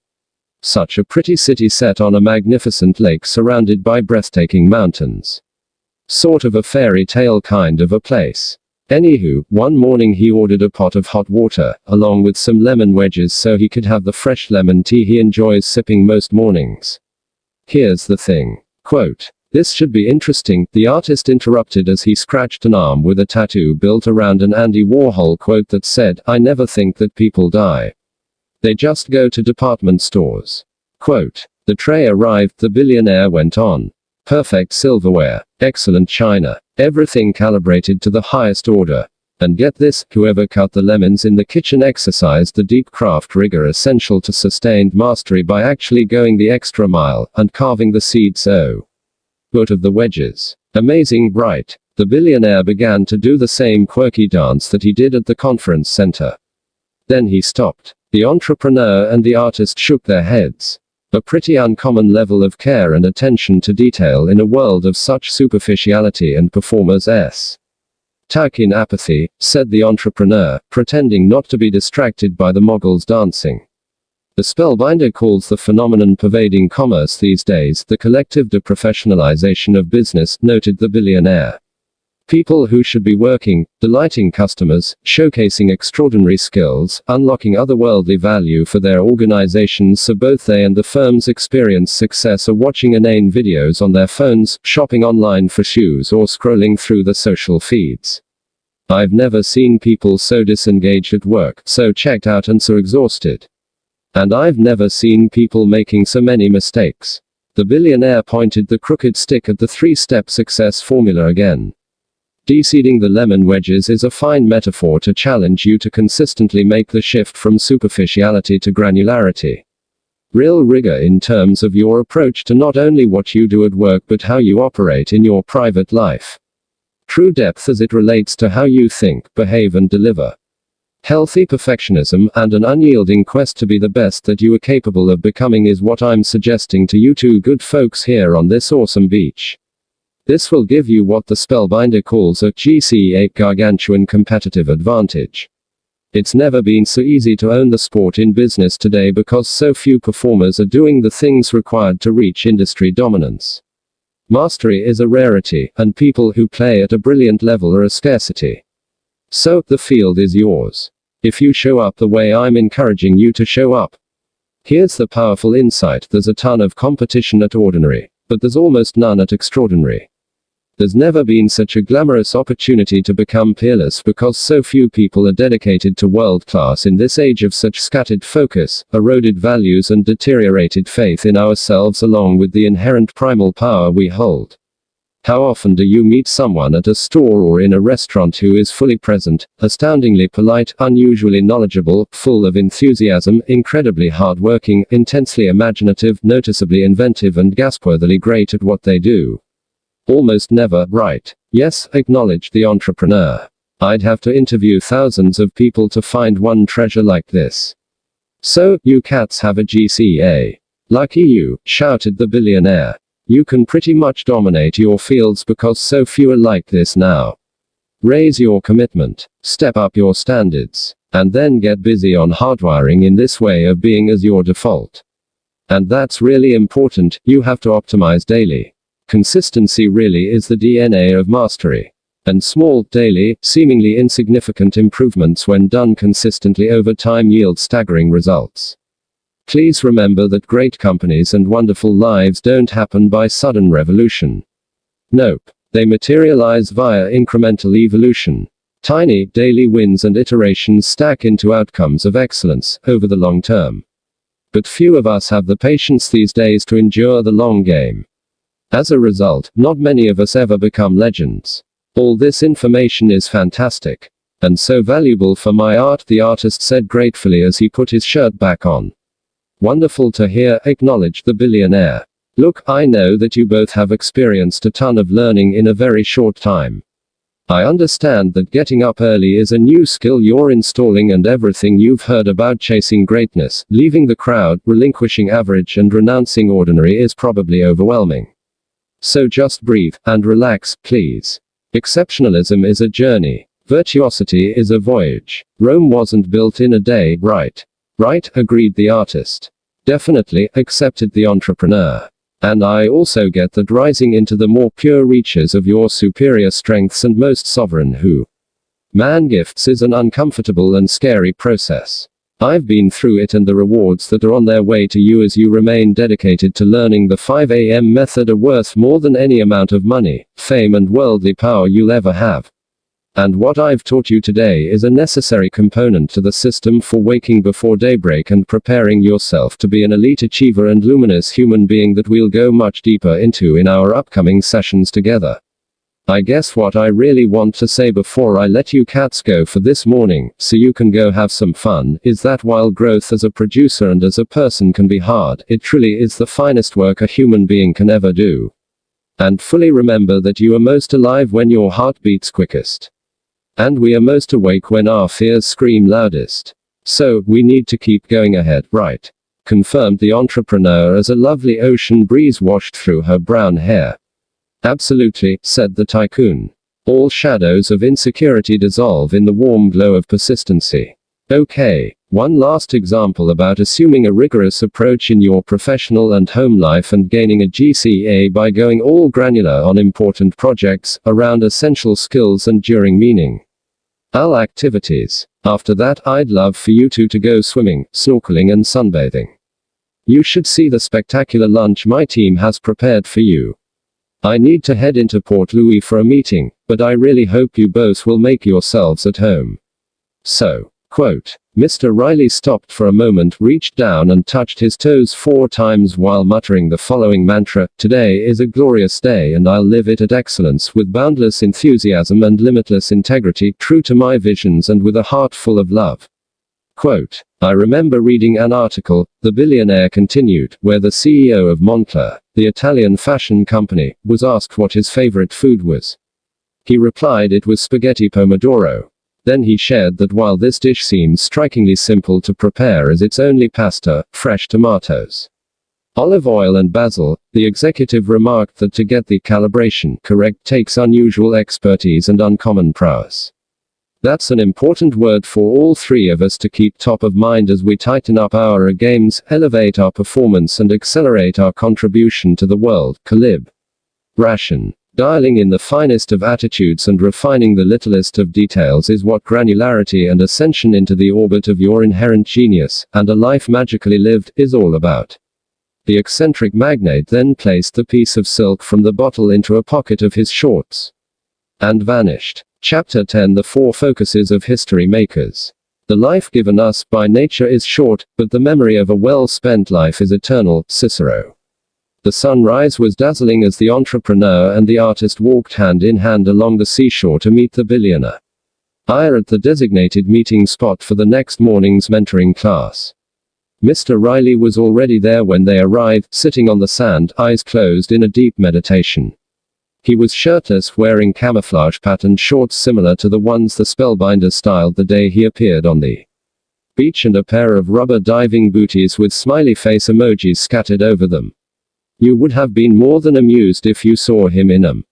Such a pretty city set on a magnificent lake surrounded by breathtaking mountains. Sort of a fairy tale kind of a place. Anywho, one morning he ordered a pot of hot water, along with some lemon wedges so he could have the fresh lemon tea he enjoys sipping most mornings. Here's the thing. Quote, this should be interesting, the artist interrupted as he scratched an arm with a tattoo built around an Andy Warhol quote that said, I never think that people die. They just go to department stores. Quote, the tray arrived, the billionaire went on. Perfect silverware, excellent china, everything calibrated to the highest order. And get this, whoever cut the lemons in the kitchen exercised the deep craft rigor essential to sustained mastery by actually going the extra mile, and carving the seeds out of the wedges. Amazing, right? The billionaire began to do the same quirky dance that he did at the conference center. Then he stopped. The entrepreneur and the artist shook their heads. A pretty uncommon level of care and attention to detail in a world of such superficiality and performers' tack-in apathy, said the entrepreneur, pretending not to be distracted by the moguls dancing. The spellbinder calls the phenomenon pervading commerce these days the collective deprofessionalization of business, noted the billionaire. People who should be working, delighting customers, showcasing extraordinary skills, unlocking otherworldly value for their organizations so both they and the firms experience success are watching inane videos on their phones, shopping online for shoes or scrolling through the social feeds. I've never seen people so disengaged at work, so checked out and so exhausted. And I've never seen people making so many mistakes. The billionaire pointed the crooked stick at the three-step success formula again. Deseeding the lemon wedges is a fine metaphor to challenge you to consistently make the shift from superficiality to granularity. Real rigor in terms of your approach to not only what you do at work but how you operate in your private life. True depth as it relates to how you think, behave and deliver. Healthy perfectionism and an unyielding quest to be the best that you are capable of becoming is what I'm suggesting to you two good folks here on this awesome beach. This will give you what the spellbinder calls a GCA gargantuan competitive advantage. It's never been so easy to own the sport in business today because so few performers are doing the things required to reach industry dominance. Mastery is a rarity, and people who play at a brilliant level are a scarcity. So, the field is yours. If you show up the way I'm encouraging you to show up. Here's the powerful insight: there's a ton of competition at ordinary, but there's almost none at extraordinary. There's never been such a glamorous opportunity to become peerless because so few people are dedicated to world class in this age of such scattered focus, eroded values and deteriorated faith in ourselves along with the inherent primal power we hold. How often do you meet someone at a store or in a restaurant who is fully present, astoundingly polite, unusually knowledgeable, full of enthusiasm, incredibly hardworking, intensely imaginative, noticeably inventive and gaspworthily great at what they do? Almost never, right? Yes, acknowledge the entrepreneur. I'd have to interview thousands of people to find one treasure like this. So, you cats have a GCA. Lucky you, shouted the billionaire. You can pretty much dominate your fields because so few are like this now. Raise your commitment, step up your standards, and then get busy on hardwiring in this way of being as your default. And that's really important, you have to optimize daily. Consistency really is the DNA of mastery. And small, daily, seemingly insignificant improvements when done consistently over time yield staggering results. Please remember that great companies and wonderful lives don't happen by sudden revolution. Nope. They materialize via incremental evolution. Tiny, daily wins and iterations stack into outcomes of excellence, over the long term. But few of us have the patience these days to endure the long game. As a result, not many of us ever become legends. All this information is fantastic. And so valuable for my art, the artist said gratefully as he put his shirt back on. Wonderful to hear, acknowledged the billionaire. Look, I know that you both have experienced a ton of learning in a very short time. I understand that getting up early is a new skill you're installing and everything you've heard about chasing greatness, leaving the crowd, relinquishing average and renouncing ordinary is probably overwhelming. So just breathe, and relax, please. Exceptionalism is a journey. Virtuosity is a voyage. Rome wasn't built in a day, right? Right, agreed the artist. Definitely, accepted the entrepreneur. And I also get that rising into the more pure reaches of your superior strengths and most sovereign who man gifts is an uncomfortable and scary process. I've been through it, and the rewards that are on their way to you as you remain dedicated to learning the 5 a.m. method are worth more than any amount of money, fame and worldly power you'll ever have. And what I've taught you today is a necessary component to the system for waking before daybreak and preparing yourself to be an elite achiever and luminous human being that we'll go much deeper into in our upcoming sessions together. I guess what I really want to say before I let you cats go for this morning, so you can go have some fun, is that while growth as a producer and as a person can be hard, it truly is the finest work a human being can ever do. And fully remember that you are most alive when your heart beats quickest. And we are most awake when our fears scream loudest. So, we need to keep going ahead, right? Confirmed the entrepreneur as a lovely ocean breeze washed through her brown hair. Absolutely, said the tycoon. All shadows of insecurity dissolve in the warm glow of persistency. Okay, One last example about assuming a rigorous approach in your professional and home life and gaining a GCA by going all granular on important projects, around essential skills and during meaning. All activities. After that, I'd love for you two to go swimming, snorkeling and sunbathing. You should see the spectacular lunch my team has prepared for you. I need to head into Port Louis for a meeting, but I really hope you both will make yourselves at home. So, quote, Mr. Riley stopped for a moment, reached down and touched his toes 4 times while muttering the following mantra: "Today is a glorious day and I'll live it at excellence with boundless enthusiasm and limitless integrity, true to my visions and with a heart full of love." Quote, I remember reading an article, The Billionaire Continued, where the CEO of Moncler, the Italian fashion company, was asked what his favorite food was. He replied it was spaghetti pomodoro. Then he shared that while this dish seems strikingly simple to prepare as it's only pasta, fresh tomatoes, olive oil and basil, the executive remarked that to get the calibration correct takes unusual expertise and uncommon prowess. That's an important word for all three of us to keep top of mind as we tighten up our games, elevate our performance and accelerate our contribution to the world. Calib. Ration. Dialing in the finest of attitudes and refining the littlest of details is what granularity and ascension into the orbit of your inherent genius, and a life magically lived, is all about. The eccentric magnate then placed the piece of silk from the bottle into a pocket of his shorts and vanished. Chapter 10: The 4 Focuses of History Makers. The life given us by nature is short, but the memory of a well-spent life is eternal. Cicero. The sunrise was dazzling as the entrepreneur and the artist walked hand in hand along the seashore to meet the billionaire. At the designated meeting spot for the next morning's mentoring class. Mr. Riley was already there when they arrived, sitting on the sand, eyes closed in a deep meditation. He was shirtless, wearing camouflage patterned shorts similar to the ones the Spellbinder styled the day he appeared on the beach, and a pair of rubber diving booties with smiley face emojis scattered over them. You would have been more than amused if you saw him in them.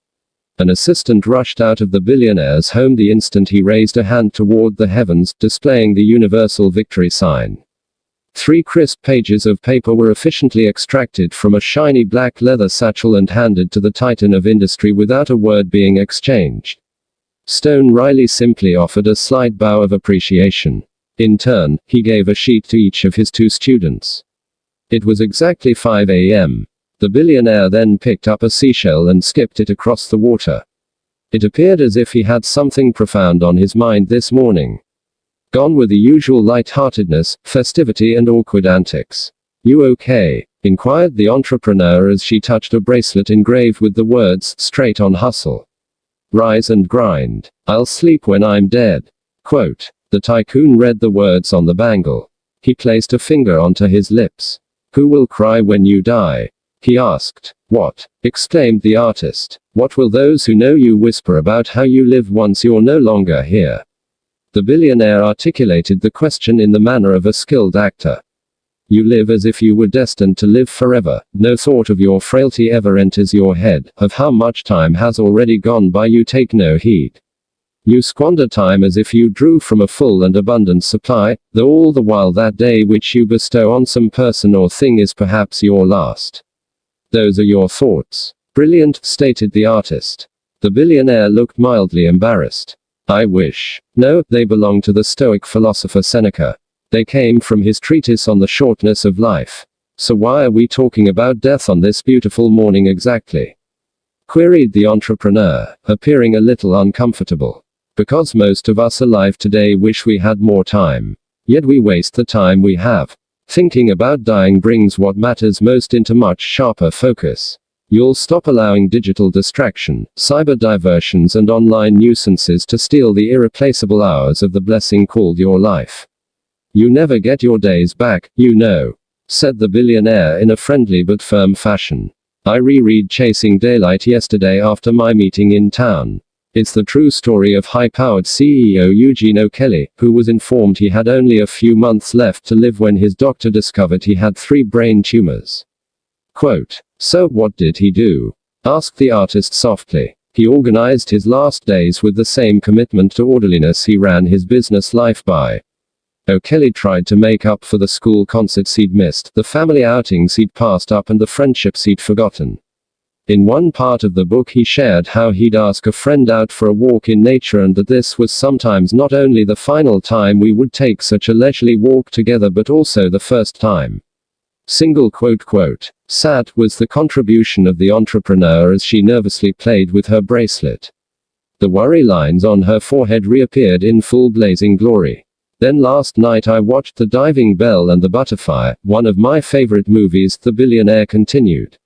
An assistant rushed out of the billionaire's home the instant he raised a hand toward the heavens, displaying the universal victory sign. 3 crisp pages of paper were efficiently extracted from a shiny black leather satchel and handed to the titan of industry without a word being exchanged. Stone Riley simply offered a slight bow of appreciation. In turn, he gave a sheet to each of his 2 students. It was exactly 5 a.m. The billionaire then picked up a seashell and skipped it across the water. It appeared as if he had something profound on his mind this morning. Gone were the usual light-heartedness, festivity and awkward antics. "You okay?" inquired the entrepreneur as she touched a bracelet engraved with the words, "Straight on hustle. Rise and grind. I'll sleep when I'm dead." Quote. The tycoon read the words on the bangle. He placed a finger onto his lips. "Who will cry when you die?" he asked. "What?" exclaimed the artist. "What will those who know you whisper about how you live once you're no longer here?" The billionaire articulated the question in the manner of a skilled actor. "You live as if you were destined to live forever. No thought of your frailty ever enters your head, of how much time has already gone by you take no heed. You squander time as if you drew from a full and abundant supply, though all the while that day which you bestow on some person or thing is perhaps your last. Those are your thoughts." "Brilliant," stated the artist. The billionaire looked mildly embarrassed. "I wish. No, they belong to the Stoic philosopher Seneca. They came from his treatise on the shortness of life. So why are we talking about death on this beautiful morning exactly?" queried the entrepreneur, appearing a little uncomfortable. "Because most of us alive today wish we had more time. Yet we waste the time we have. Thinking about dying brings what matters most into much sharper focus. You'll stop allowing digital distraction, cyber diversions and online nuisances to steal the irreplaceable hours of the blessing called your life. You never get your days back, you know," said the billionaire in a friendly but firm fashion. "I reread Chasing Daylight yesterday after my meeting in town. It's the true story of high-powered CEO Eugene O'Kelly, who was informed he had only a few months left to live when his doctor discovered he had 3 brain tumors." Quote. "So, what did he do?" asked the artist softly. "He organized his last days with the same commitment to orderliness he ran his business life by. O'Kelly tried to make up for the school concerts he'd missed, the family outings he'd passed up, and the friendships he'd forgotten. In one part of the book he shared how he'd ask a friend out for a walk in nature, and that this was sometimes not only the final time we would take such a leisurely walk together but also the first time. Sad was the contribution of the entrepreneur as she nervously played with her bracelet. The worry lines on her forehead reappeared in full blazing glory. Then last night I watched The Diving Bell and the Butterfly, one of my favorite movies, The Billionaire continued.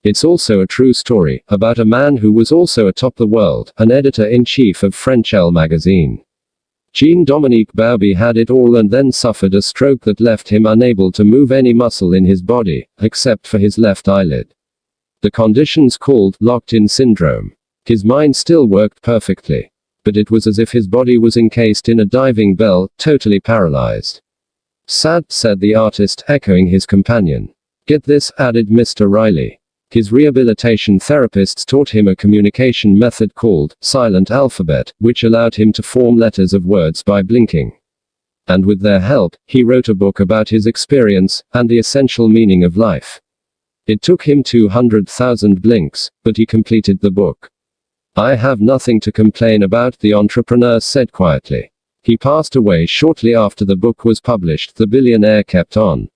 It's also a true story, about a man who was also atop the world, an editor-in-chief of French Elle magazine. Jean-Dominique Bauby had it all and then suffered a stroke that left him unable to move any muscle in his body, except for his left eyelid. The condition's called locked-in syndrome. His mind still worked perfectly, but it was as if his body was encased in a diving bell, totally paralyzed. Sad, said the artist, echoing his companion. Get this, added Mr. Riley. His rehabilitation therapists taught him a communication method called silent alphabet, which allowed him to form letters of words by blinking. And with their help, he wrote a book about his experience, and the essential meaning of life. It took him 200,000 blinks, but he completed the book. I have nothing to complain about, the entrepreneur said quietly. He passed away shortly after the book was published. The billionaire kept on.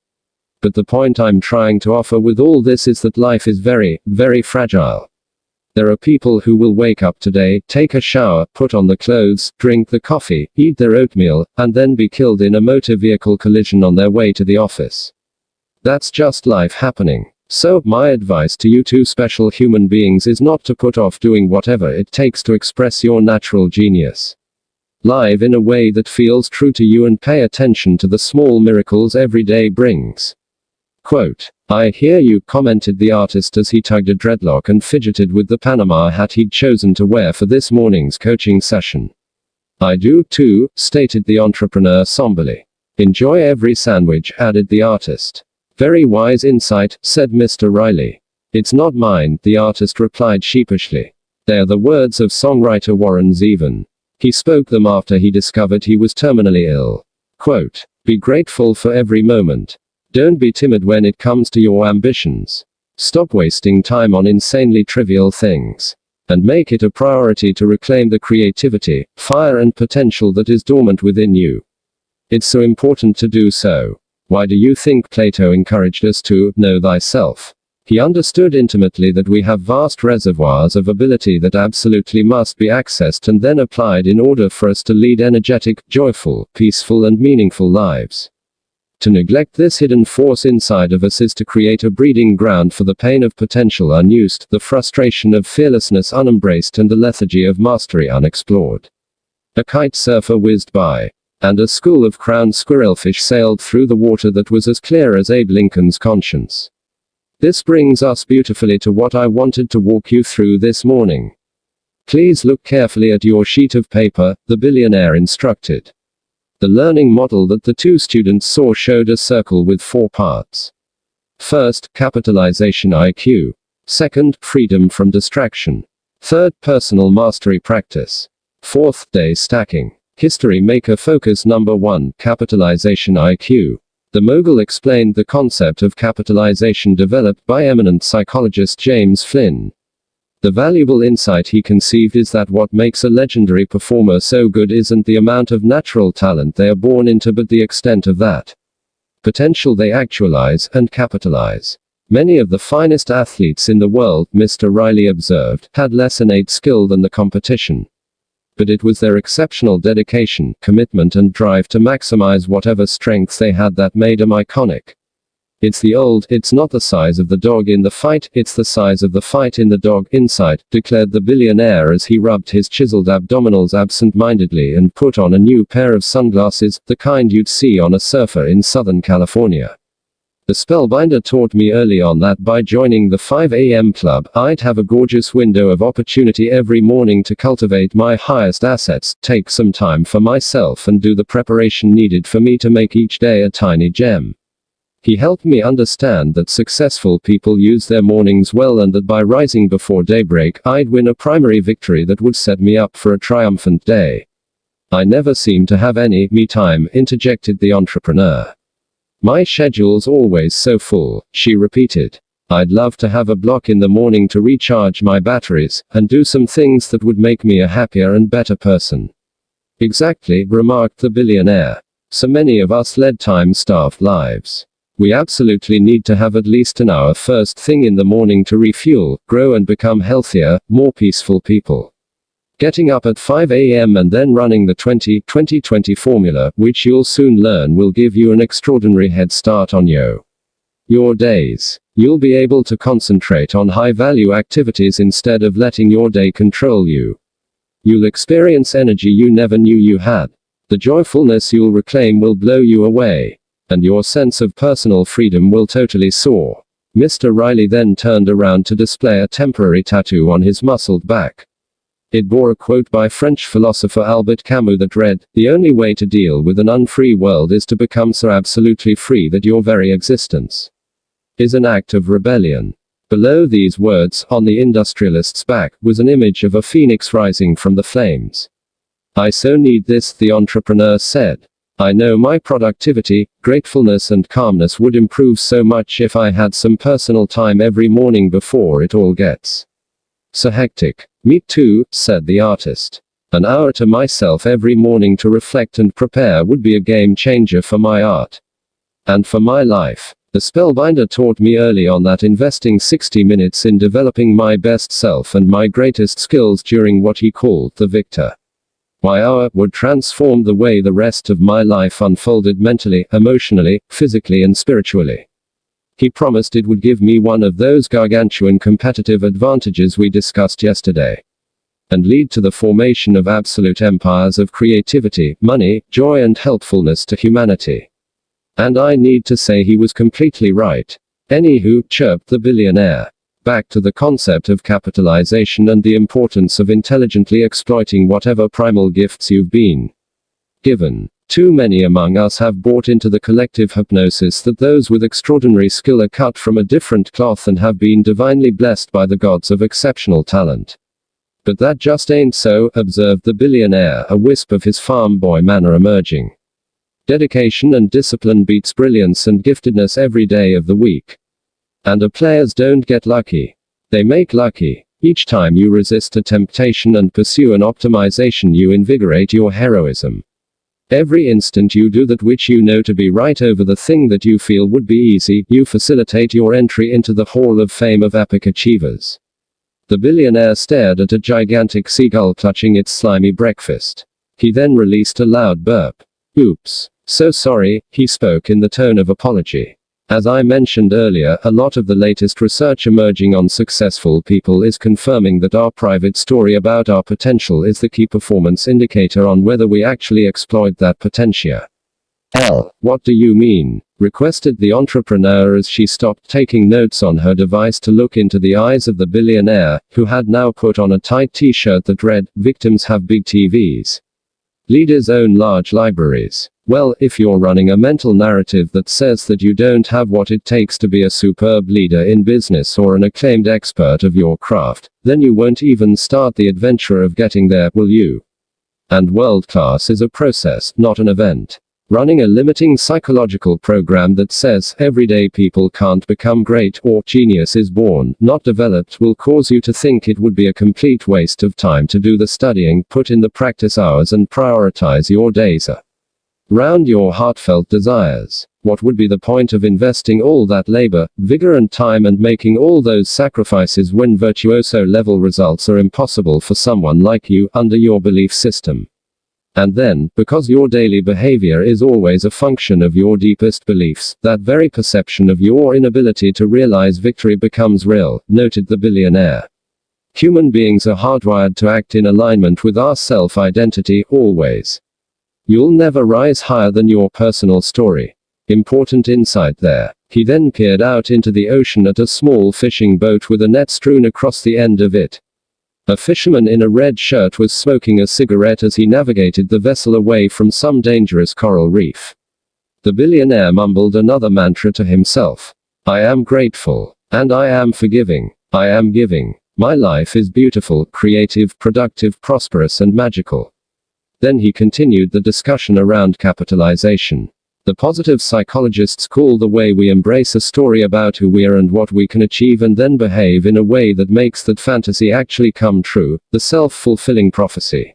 But the point I'm trying to offer with all this is that life is very, very fragile. There are people who will wake up today, take a shower, put on the clothes, drink the coffee, eat their oatmeal, and then be killed in a motor vehicle collision on their way to the office. That's just life happening. So, my advice to you two special human beings is not to put off doing whatever it takes to express your natural genius. Live in a way that feels true to you and pay attention to the small miracles every day brings. Quote, I hear you, commented the artist as he tugged a dreadlock and fidgeted with the Panama hat he'd chosen to wear for this morning's coaching session. I do, too, stated the entrepreneur somberly. Enjoy every sandwich, added the artist. Very wise insight, said Mr. Riley. It's not mine, the artist replied sheepishly. They are the words of songwriter Warren Zevon. He spoke them after he discovered he was terminally ill. Quote, be grateful for every moment. Don't be timid when it comes to your ambitions. Stop wasting time on insanely trivial things. And make it a priority to reclaim the creativity, fire and potential that is dormant within you. It's so important to do so. Why do you think Plato encouraged us to know thyself? He understood intimately that we have vast reservoirs of ability that absolutely must be accessed and then applied in order for us to lead energetic, joyful, peaceful and meaningful lives. To neglect this hidden force inside of us is to create a breeding ground for the pain of potential unused, the frustration of fearlessness unembraced and the lethargy of mastery unexplored. A kite surfer whizzed by, and a school of crowned squirrelfish sailed through the water that was as clear as Abe Lincoln's conscience. This brings us beautifully to what I wanted to walk you through this morning. Please look carefully at your sheet of paper, the billionaire instructed. The learning model that the two students saw showed a circle with 4 parts. First, capitalization IQ. Second, freedom from distraction. Third, personal mastery practice. Fourth, day stacking. History maker focus number 1, capitalization IQ. The mogul explained the concept of capitalization developed by eminent psychologist James Flynn. The valuable insight he conceived is that what makes a legendary performer so good isn't the amount of natural talent they are born into but the extent of that potential they actualize and capitalize. Many of the finest athletes in the world, Mr. Riley observed, had less innate skill than the competition. But it was their exceptional dedication, commitment and drive to maximize whatever strengths they had that made them iconic. It's not the size of the dog in the fight, it's the size of the fight in the dog inside, declared the billionaire as he rubbed his chiseled abdominals absent-mindedly and put on a new pair of sunglasses, the kind you'd see on a surfer in Southern California. The spellbinder taught me early on that by joining the 5 a.m. club, I'd have a gorgeous window of opportunity every morning to cultivate my highest assets, take some time for myself and do the preparation needed for me to make each day a tiny gem. He helped me understand that successful people use their mornings well and that by rising before daybreak, I'd win a primary victory that would set me up for a triumphant day. I never seem to have any me time, interjected the entrepreneur. My schedule's always so full, she repeated. I'd love to have a block in the morning to recharge my batteries, and do some things that would make me a happier and better person. Exactly, remarked the billionaire. So many of us lead time-starved lives. We absolutely need to have at least an hour first thing in the morning to refuel, grow and become healthier, more peaceful people. Getting up at 5 a.m. and then running the 20-20-20 formula, which you'll soon learn will give you an extraordinary head start on your days. You'll be able to concentrate on high-value activities instead of letting your day control you. You'll experience energy you never knew you had. The joyfulness you'll reclaim will blow you away. And your sense of personal freedom will totally soar. Mr. Riley then turned around to display a temporary tattoo on his muscled back. It bore a quote by French philosopher Albert Camus that read, "The only way to deal with an unfree world is to become so absolutely free that your very existence is an act of rebellion." Below these words, on the industrialist's back, was an image of a phoenix rising from the flames. "I so need this," the entrepreneur said. "I know my productivity, gratefulness and calmness would improve so much if I had some personal time every morning before it all gets so hectic." "Me too," said the artist. "An hour to myself every morning to reflect and prepare would be a game changer for my art. And for my life. The spellbinder taught me early on that investing 60 minutes in developing my best self and my greatest skills during what he called the Victor hour would transform the way the rest of my life unfolded mentally, emotionally, physically and spiritually. He promised it would give me one of those gargantuan competitive advantages we discussed yesterday. And lead to the formation of absolute empires of creativity, money, joy and helpfulness to humanity." And I need to say he was completely right. Anywho, chirped the billionaire. Back to the concept of capitalization and the importance of intelligently exploiting whatever primal gifts you've been given. Too many among us have bought into the collective hypnosis that those with extraordinary skill are cut from a different cloth and have been divinely blessed by the gods of exceptional talent. But that just ain't so, observed the billionaire, a wisp of his farm boy manner emerging. Dedication and discipline beats brilliance and giftedness every day of the week. And players don't get lucky. They make lucky. Each time you resist a temptation and pursue an optimization, you invigorate your heroism. Every instant you do that which you know to be right over the thing that you feel would be easy, you facilitate your entry into the Hall of Fame of epic achievers. The billionaire stared at a gigantic seagull clutching its slimy breakfast. He then released a loud burp. "Oops. So sorry," he spoke in the tone of apology. "As I mentioned earlier, a lot of the latest research emerging on successful people is confirming that our private story about our potential is the key performance indicator on whether we actually exploit that potential." "What do you mean?" requested the entrepreneur as she stopped taking notes on her device to look into the eyes of the billionaire, who had now put on a tight t-shirt that read, "Victims have big TVs. Leaders own large libraries." "Well, if you're running a mental narrative that says that you don't have what it takes to be a superb leader in business or an acclaimed expert of your craft, then you won't even start the adventure of getting there, will you? And world class is a process, not an event. Running a limiting psychological program that says everyday people can't become great or genius is born, not developed, will cause you to think it would be a complete waste of time to do the studying, put in the practice hours and prioritize your days around your heartfelt desires. What would be the point of investing all that labor, vigor and time and making all those sacrifices when virtuoso level results are impossible for someone like you, under your belief system? And then, because your daily behavior is always a function of your deepest beliefs, that very perception of your inability to realize victory becomes real," noted the billionaire. "Human beings are hardwired to act in alignment with our self-identity, always. You'll never rise higher than your personal story." Important insight there. He then peered out into the ocean at a small fishing boat with a net strewn across the end of it. A fisherman in a red shirt was smoking a cigarette as he navigated the vessel away from some dangerous coral reef. The billionaire mumbled another mantra to himself. "I am grateful. And I am forgiving. I am giving. My life is beautiful, creative, productive, prosperous and magical." Then he continued the discussion around capitalization. The positive psychologists call the way we embrace a story about who we are and what we can achieve and then behave in a way that makes that fantasy actually come true, the self-fulfilling prophecy.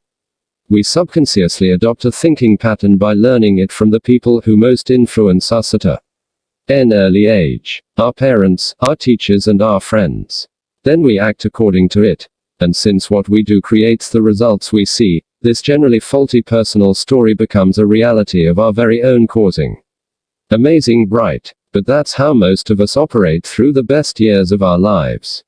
We subconsciously adopt a thinking pattern by learning it from the people who most influence us at an early age. Our parents, our teachers and our friends. Then we act according to it. And since what we do creates the results we see, this generally faulty personal story becomes a reality of our very own causing. Amazing, right? But that's how most of us operate through the best years of our lives.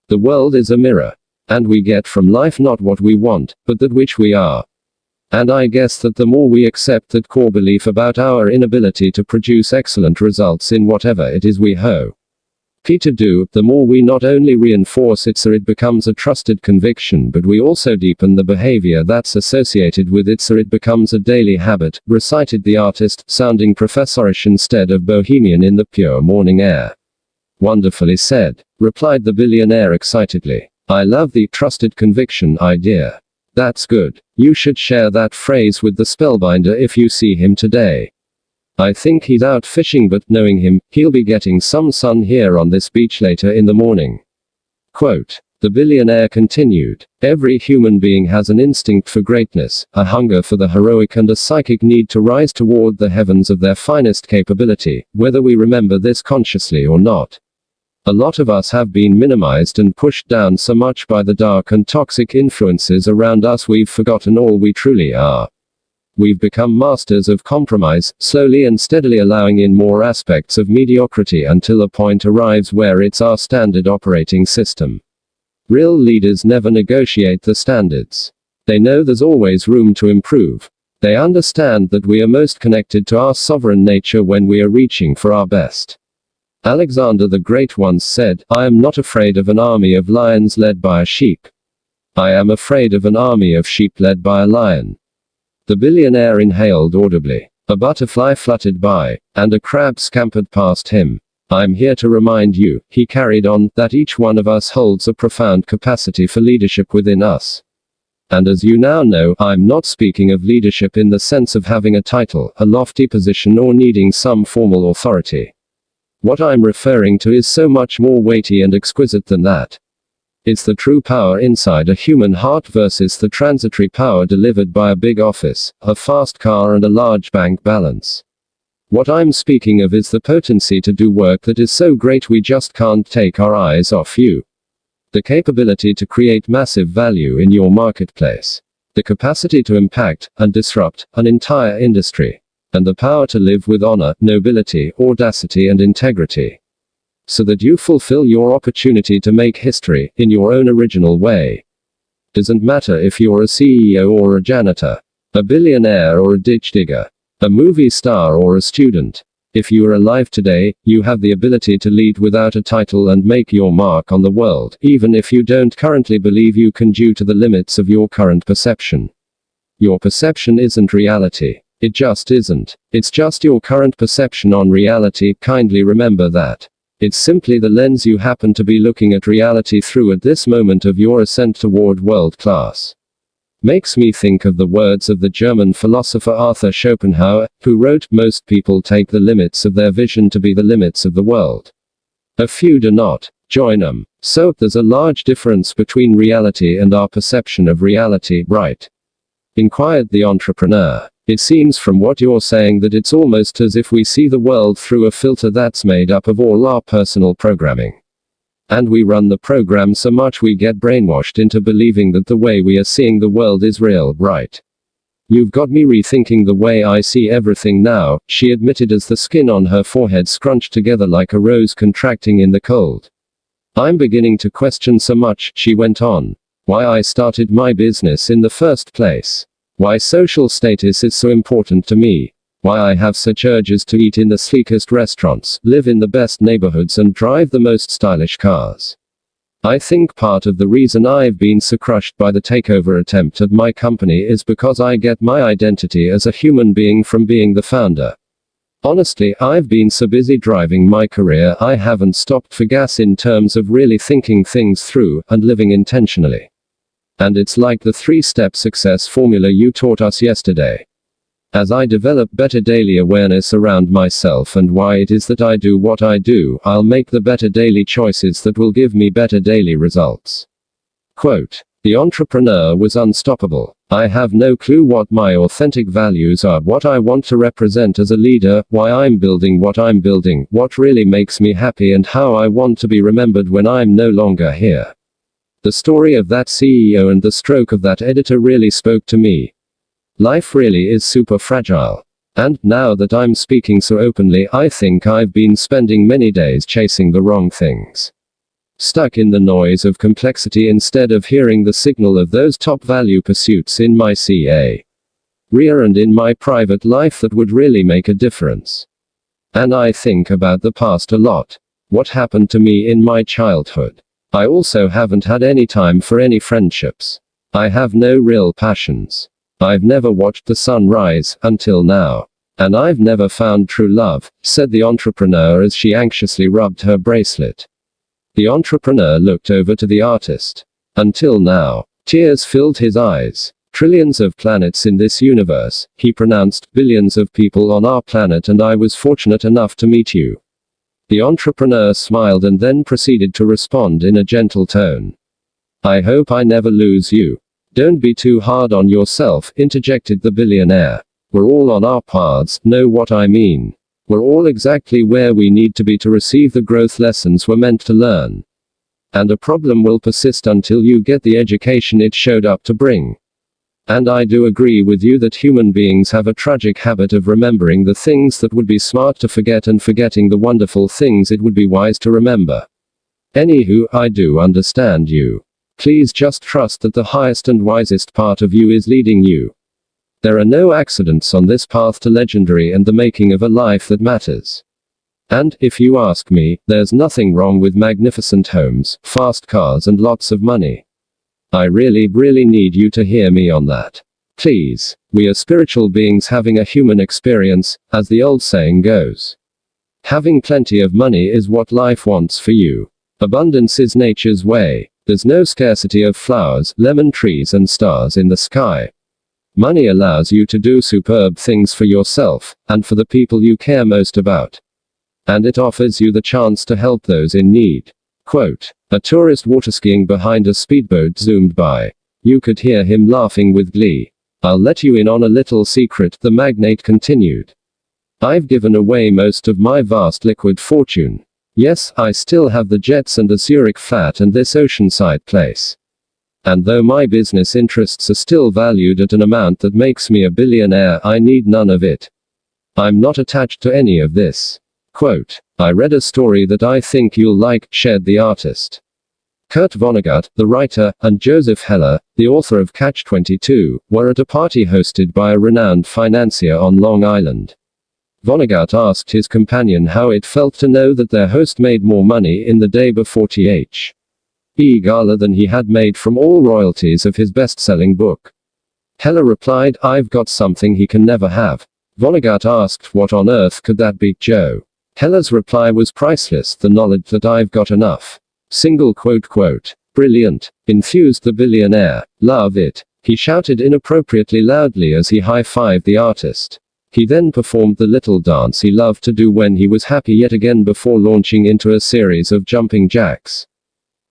The world is a mirror. And we get from life not what we want, but that which we are. And I guess that the more we accept that core belief about our inability to produce excellent results in whatever it is we hope to do, the more we not only reinforce it so it becomes a trusted conviction, but we also deepen the behavior that's associated with it so it becomes a daily habit, recited the artist, sounding professorish instead of bohemian in the pure morning air. Wonderfully said, replied the billionaire excitedly. I love the trusted conviction idea. That's good. You should share that phrase with the spellbinder if you see him today. I think he's out fishing, but knowing him, he'll be getting some sun here on this beach later in the morning. Quote. The billionaire continued. Every human being has an instinct for greatness, a hunger for the heroic and a psychic need to rise toward the heavens of their finest capability, whether we remember this consciously or not. A lot of us have been minimized and pushed down so much by the dark and toxic influences around us we've forgotten all we truly are. We've become masters of compromise, slowly and steadily allowing in more aspects of mediocrity until a point arrives where it's our standard operating system. Real leaders never negotiate the standards. They know there's always room to improve. They understand that we are most connected to our sovereign nature when we are reaching for our best. Alexander the Great once said, I am not afraid of an army of lions led by a sheep. I am afraid of an army of sheep led by a lion. The billionaire inhaled audibly. A butterfly fluttered by, and a crab scampered past him. I'm here to remind you, he carried on, that each one of us holds a profound capacity for leadership within us. And as you now know, I'm not speaking of leadership in the sense of having a title, a lofty position or needing some formal authority. What I'm referring to is so much more weighty and exquisite than that. It's the true power inside a human heart versus the transitory power delivered by a big office, a fast car and a large bank balance. What I'm speaking of is the potency to do work that is so great we just can't take our eyes off you. The capability to create massive value in your marketplace. The capacity to impact and disrupt an entire industry. And the power to live with honor, nobility, audacity and integrity. So that you fulfill your opportunity to make history, in your own original way. Doesn't matter if you're a CEO or a janitor, a billionaire or a ditch digger, a movie star or a student. If you are alive today, you have the ability to lead without a title and make your mark on the world, even if you don't currently believe you can due to the limits of your current perception. Your perception isn't reality. It just isn't. It's just your current perception on reality, kindly remember that. It's simply the lens you happen to be looking at reality through at this moment of your ascent toward world class. Makes me think of the words of the German philosopher Arthur Schopenhauer, who wrote, most people take the limits of their vision to be the limits of the world. A few do not. Join them. So, there's a large difference between reality and our perception of reality, right? Inquired the entrepreneur. It seems from what you're saying that it's almost as if we see the world through a filter that's made up of all our personal programming. And we run the program so much we get brainwashed into believing that the way we are seeing the world is real, right? You've got me rethinking the way I see everything now, she admitted as the skin on her forehead scrunched together like a rose contracting in the cold. I'm beginning to question so much, she went on. Why I started my business in the first place. Why social status is so important to me. Why I have such urges to eat in the sleekest restaurants, live in the best neighborhoods and drive the most stylish cars. I think part of the reason I've been so crushed by the takeover attempt at my company is because I get my identity as a human being from being the founder. Honestly, I've been so busy driving my career I haven't stopped for gas in terms of really thinking things through and living intentionally. And it's like the 3-step success formula you taught us yesterday. As I develop better daily awareness around myself and why it is that I do what I do, I'll make the better daily choices that will give me better daily results. Quote. The entrepreneur was unstoppable. I have no clue what my authentic values are, what I want to represent as a leader, why I'm building, what really makes me happy, and how I want to be remembered when I'm no longer here. The story of that CEO and the stroke of that editor really spoke to me. Life really is super fragile. And, now that I'm speaking so openly, I think I've been spending many days chasing the wrong things. Stuck in the noise of complexity instead of hearing the signal of those top value pursuits in my career and in my private life that would really make a difference. And I think about the past a lot. What happened to me in my childhood? I also haven't had any time for any friendships. I have no real passions. I've never watched the sun rise, until now. And I've never found true love, said the entrepreneur as she anxiously rubbed her bracelet. The entrepreneur looked over to the artist. Until now. Tears filled his eyes. Trillions of planets in this universe, he pronounced, billions of people on our planet, and I was fortunate enough to meet you. The entrepreneur smiled and then proceeded to respond in a gentle tone. I hope I never lose you. Don't be too hard on yourself, interjected the billionaire. We're all on our paths, know what I mean? We're all exactly where we need to be to receive the growth lessons we're meant to learn. And a problem will persist until you get the education it showed up to bring. And I do agree with you that human beings have a tragic habit of remembering the things that would be smart to forget and forgetting the wonderful things it would be wise to remember. Anywho, I do understand you. Please just trust that the highest and wisest part of you is leading you. There are no accidents on this path to legendary and the making of a life that matters. And, if you ask me, there's nothing wrong with magnificent homes, fast cars, and lots of money. I really need you to hear me on that. Please. We are spiritual beings having a human experience, as the old saying goes. Having plenty of money is what life wants for you. Abundance is nature's way. There's no scarcity of flowers, lemon trees, and stars in the sky. Money allows you to do superb things for yourself, and for the people you care most about. And it offers you the chance to help those in need. Quote. A tourist waterskiing behind a speedboat zoomed by. You could hear him laughing with glee. I'll let you in on a little secret, the magnate continued. I've given away most of my vast liquid fortune. Yes, I still have the jets and the Zurich flat and this oceanside place. And though my business interests are still valued at an amount that makes me a billionaire, I need none of it. I'm not attached to any of this. Quote. I read a story that I think you'll like, shared the artist. Kurt Vonnegut, the writer, and Joseph Heller, the author of Catch-22, were at a party hosted by a renowned financier on Long Island. Vonnegut asked his companion how it felt to know that their host made more money in the day before THE gala than he had made from all royalties of his best-selling book. Heller replied, I've got something he can never have. Vonnegut asked, what on earth could that be, Joe? Heller's reply was priceless, the knowledge that I've got enough. Single quote. Brilliant. Enthused the billionaire. Love it. He shouted inappropriately loudly as he high-fived the artist. He then performed the little dance he loved to do when he was happy yet again before launching into a series of jumping jacks.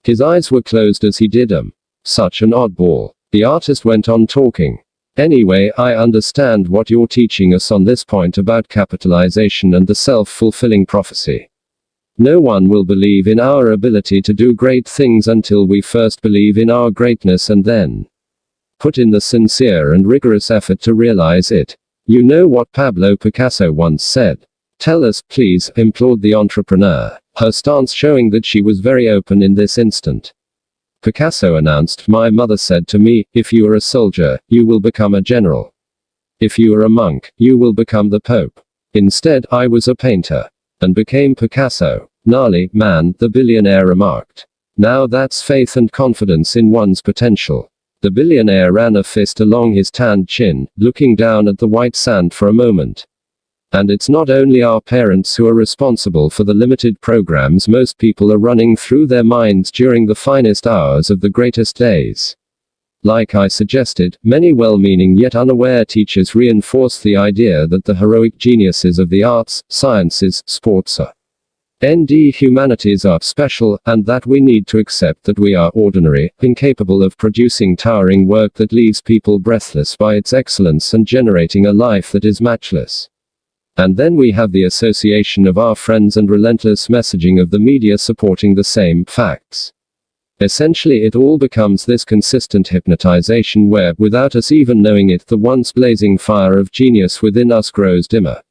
His eyes were closed as he did them. Such an oddball. The artist went on talking. Anyway, I understand what you're teaching us on this point about capitalization and the self-fulfilling prophecy. No one will believe in our ability to do great things until we first believe in our greatness and then put in the sincere and rigorous effort to realize it. You know what Pablo Picasso once said. Tell us, please, implored the entrepreneur, her stance showing that she was very open in this instant. Picasso announced, my mother said to me, if you are a soldier, you will become a general. If you are a monk, you will become the Pope. Instead, I was a painter. And became Picasso. Gnarly, man, the billionaire remarked. Now that's faith and confidence in one's potential. The billionaire ran a fist along his tanned chin, looking down at the white sand for a moment. And it's not only our parents who are responsible for the limited programs most people are running through their minds during the finest hours of the greatest days. Like I suggested, many well-meaning yet unaware teachers reinforce the idea that the heroic geniuses of the arts, sciences, sports and humanities are special, and that we need to accept that we are ordinary, incapable of producing towering work that leaves people breathless by its excellence and generating a life that is matchless. And then we have the association of our friends and relentless messaging of the media supporting the same facts. Essentially, it all becomes this consistent hypnotization where, without us even knowing it, the once blazing fire of genius within us grows dimmer.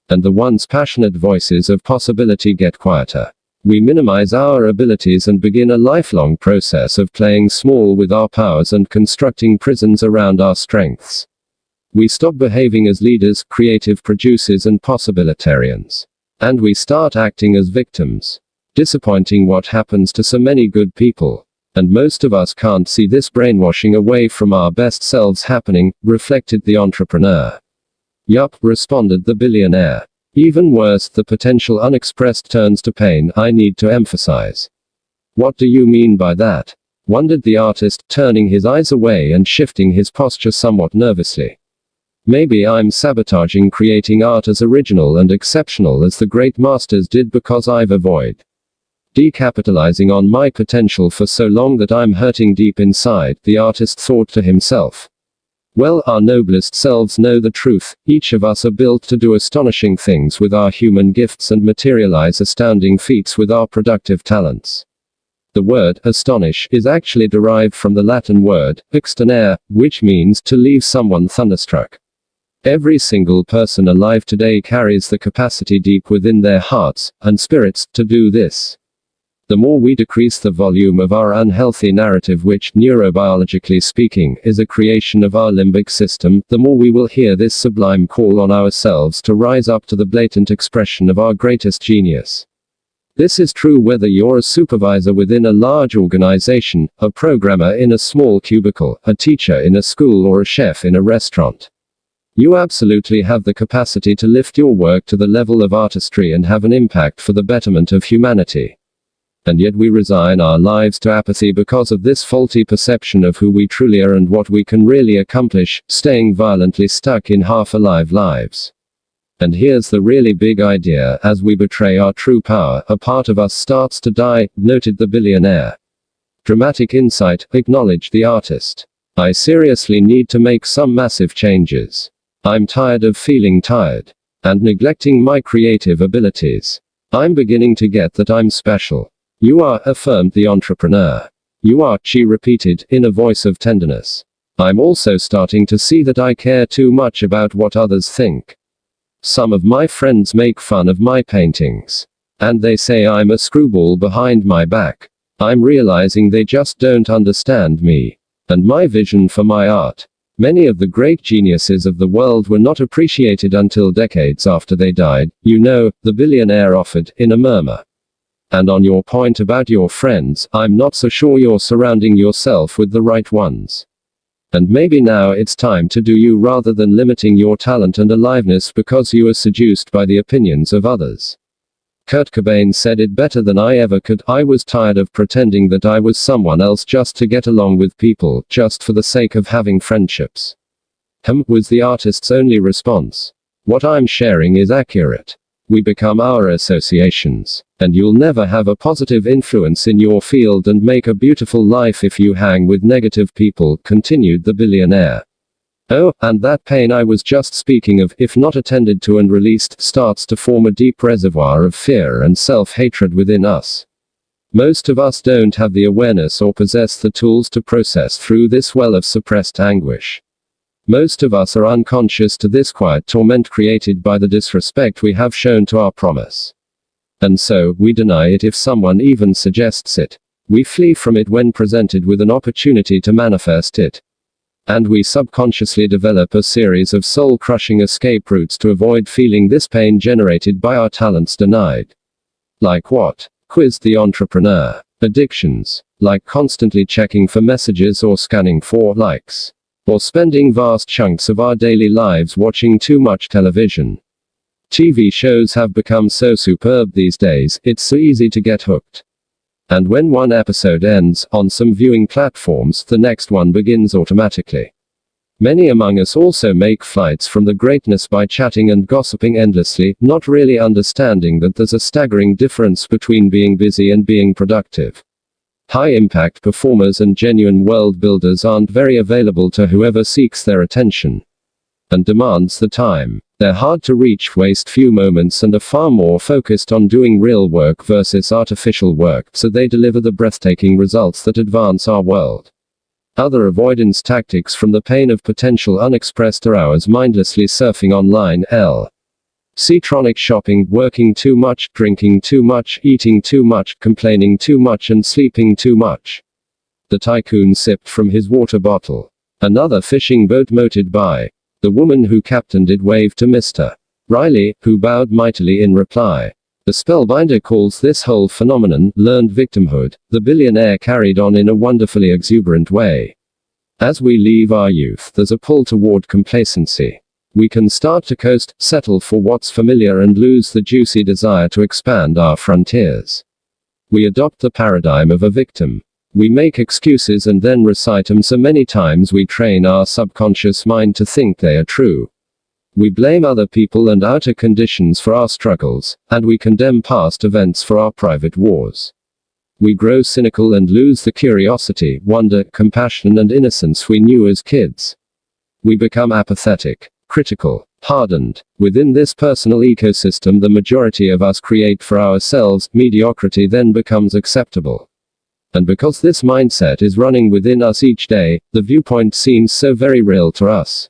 And the once passionate voices of possibility get quieter. We minimize our abilities and begin a lifelong process of playing small with our powers and constructing prisons around our strengths. We stop behaving as leaders, creative producers, and possibilitarians. And we start acting as victims. Disappointing what happens to so many good people. And most of us can't see this brainwashing away from our best selves happening, reflected the entrepreneur. Yup, responded the billionaire. Even worse, the potential unexpressed turns to pain, I need to emphasize. What do you mean by that? Wondered the artist, turning his eyes away and shifting his posture somewhat nervously. Maybe I'm sabotaging creating art as original and exceptional as the great masters did because I've avoided decapitalizing on my potential for so long that I'm hurting deep inside, the artist thought to himself. Well, our noblest selves know the truth. Each of us are built to do astonishing things with our human gifts and materialize astounding feats with our productive talents. The word, astonish, is actually derived from the Latin word, externere, which means to leave someone thunderstruck. Every single person alive today carries the capacity deep within their hearts and spirits to do this. The more we decrease the volume of our unhealthy narrative, which, neurobiologically speaking, is a creation of our limbic system, the more we will hear this sublime call on ourselves to rise up to the blatant expression of our greatest genius. This is true whether you're a supervisor within a large organization, a programmer in a small cubicle, a teacher in a school, or a chef in a restaurant. You absolutely have the capacity to lift your work to the level of artistry and have an impact for the betterment of humanity. And yet we resign our lives to apathy because of this faulty perception of who we truly are and what we can really accomplish, staying violently stuck in half-alive lives. And here's the really big idea: as we betray our true power, a part of us starts to die, noted the billionaire. Dramatic insight, acknowledged the artist. I seriously need to make some massive changes. I'm tired of feeling tired. And neglecting my creative abilities. I'm beginning to get that I'm special. You are, affirmed the entrepreneur. You are, she repeated, in a voice of tenderness. I'm also starting to see that I care too much about what others think. Some of my friends make fun of my paintings. And they say I'm a screwball behind my back. I'm realizing they just don't understand me. And my vision for my art. Many of the great geniuses of the world were not appreciated until decades after they died, you know, the billionaire offered, in a murmur. And on your point about your friends, I'm not so sure you're surrounding yourself with the right ones. And maybe now it's time to do you rather than limiting your talent and aliveness because you are seduced by the opinions of others. Kurt Cobain said it better than I ever could. I was tired of pretending that I was someone else just to get along with people, just for the sake of having friendships. Was the artist's only response. What I'm sharing is accurate. We become our associations. And you'll never have a positive influence in your field and make a beautiful life if you hang with negative people, continued the billionaire. Oh, and that pain I was just speaking of, if not attended to and released, starts to form a deep reservoir of fear and self-hatred within us. Most of us don't have the awareness or possess the tools to process through this well of suppressed anguish. Most of us are unconscious to this quiet torment created by the disrespect we have shown to our promise. And so, we deny it if someone even suggests it. We flee from it when presented with an opportunity to manifest it. And we subconsciously develop a series of soul-crushing escape routes to avoid feeling this pain generated by our talents denied. Like what? Quizzed the entrepreneur. Addictions. Like constantly checking for messages or scanning for likes. Or spending vast chunks of our daily lives watching too much television. TV shows have become so superb these days, it's so easy to get hooked. And when one episode ends, on some viewing platforms, the next one begins automatically. Many among us also make flights from the greatness by chatting and gossiping endlessly, not really understanding that there's a staggering difference between being busy and being productive. High-impact performers and genuine world builders aren't very available to whoever seeks their attention and demands the time. They're hard to reach, waste few moments, and are far more focused on doing real work versus artificial work, so they deliver the breathtaking results that advance our world. Other avoidance tactics from the pain of potential unexpressed are hours mindlessly surfing online, chronic shopping, working too much, drinking too much, eating too much, complaining too much, and sleeping too much. The tycoon sipped from his water bottle. Another fishing boat motored by. The woman who captained it waved to Mr. Riley, who bowed mightily in reply. The spellbinder calls this whole phenomenon learned victimhood. The billionaire carried on in a wonderfully exuberant way. As we leave our youth, there's a pull toward complacency. We can start to coast, settle for what's familiar, and lose the juicy desire to expand our frontiers. We adopt the paradigm of a victim. We make excuses and then recite them so many times we train our subconscious mind to think they are true. We blame other people and outer conditions for our struggles, and we condemn past events for our private wars. We grow cynical and lose the curiosity, wonder, compassion, and innocence we knew as kids. We become apathetic, critical, hardened. Within this personal ecosystem the majority of us create for ourselves, mediocrity then becomes acceptable. And because this mindset is running within us each day, the viewpoint seems so very real to us.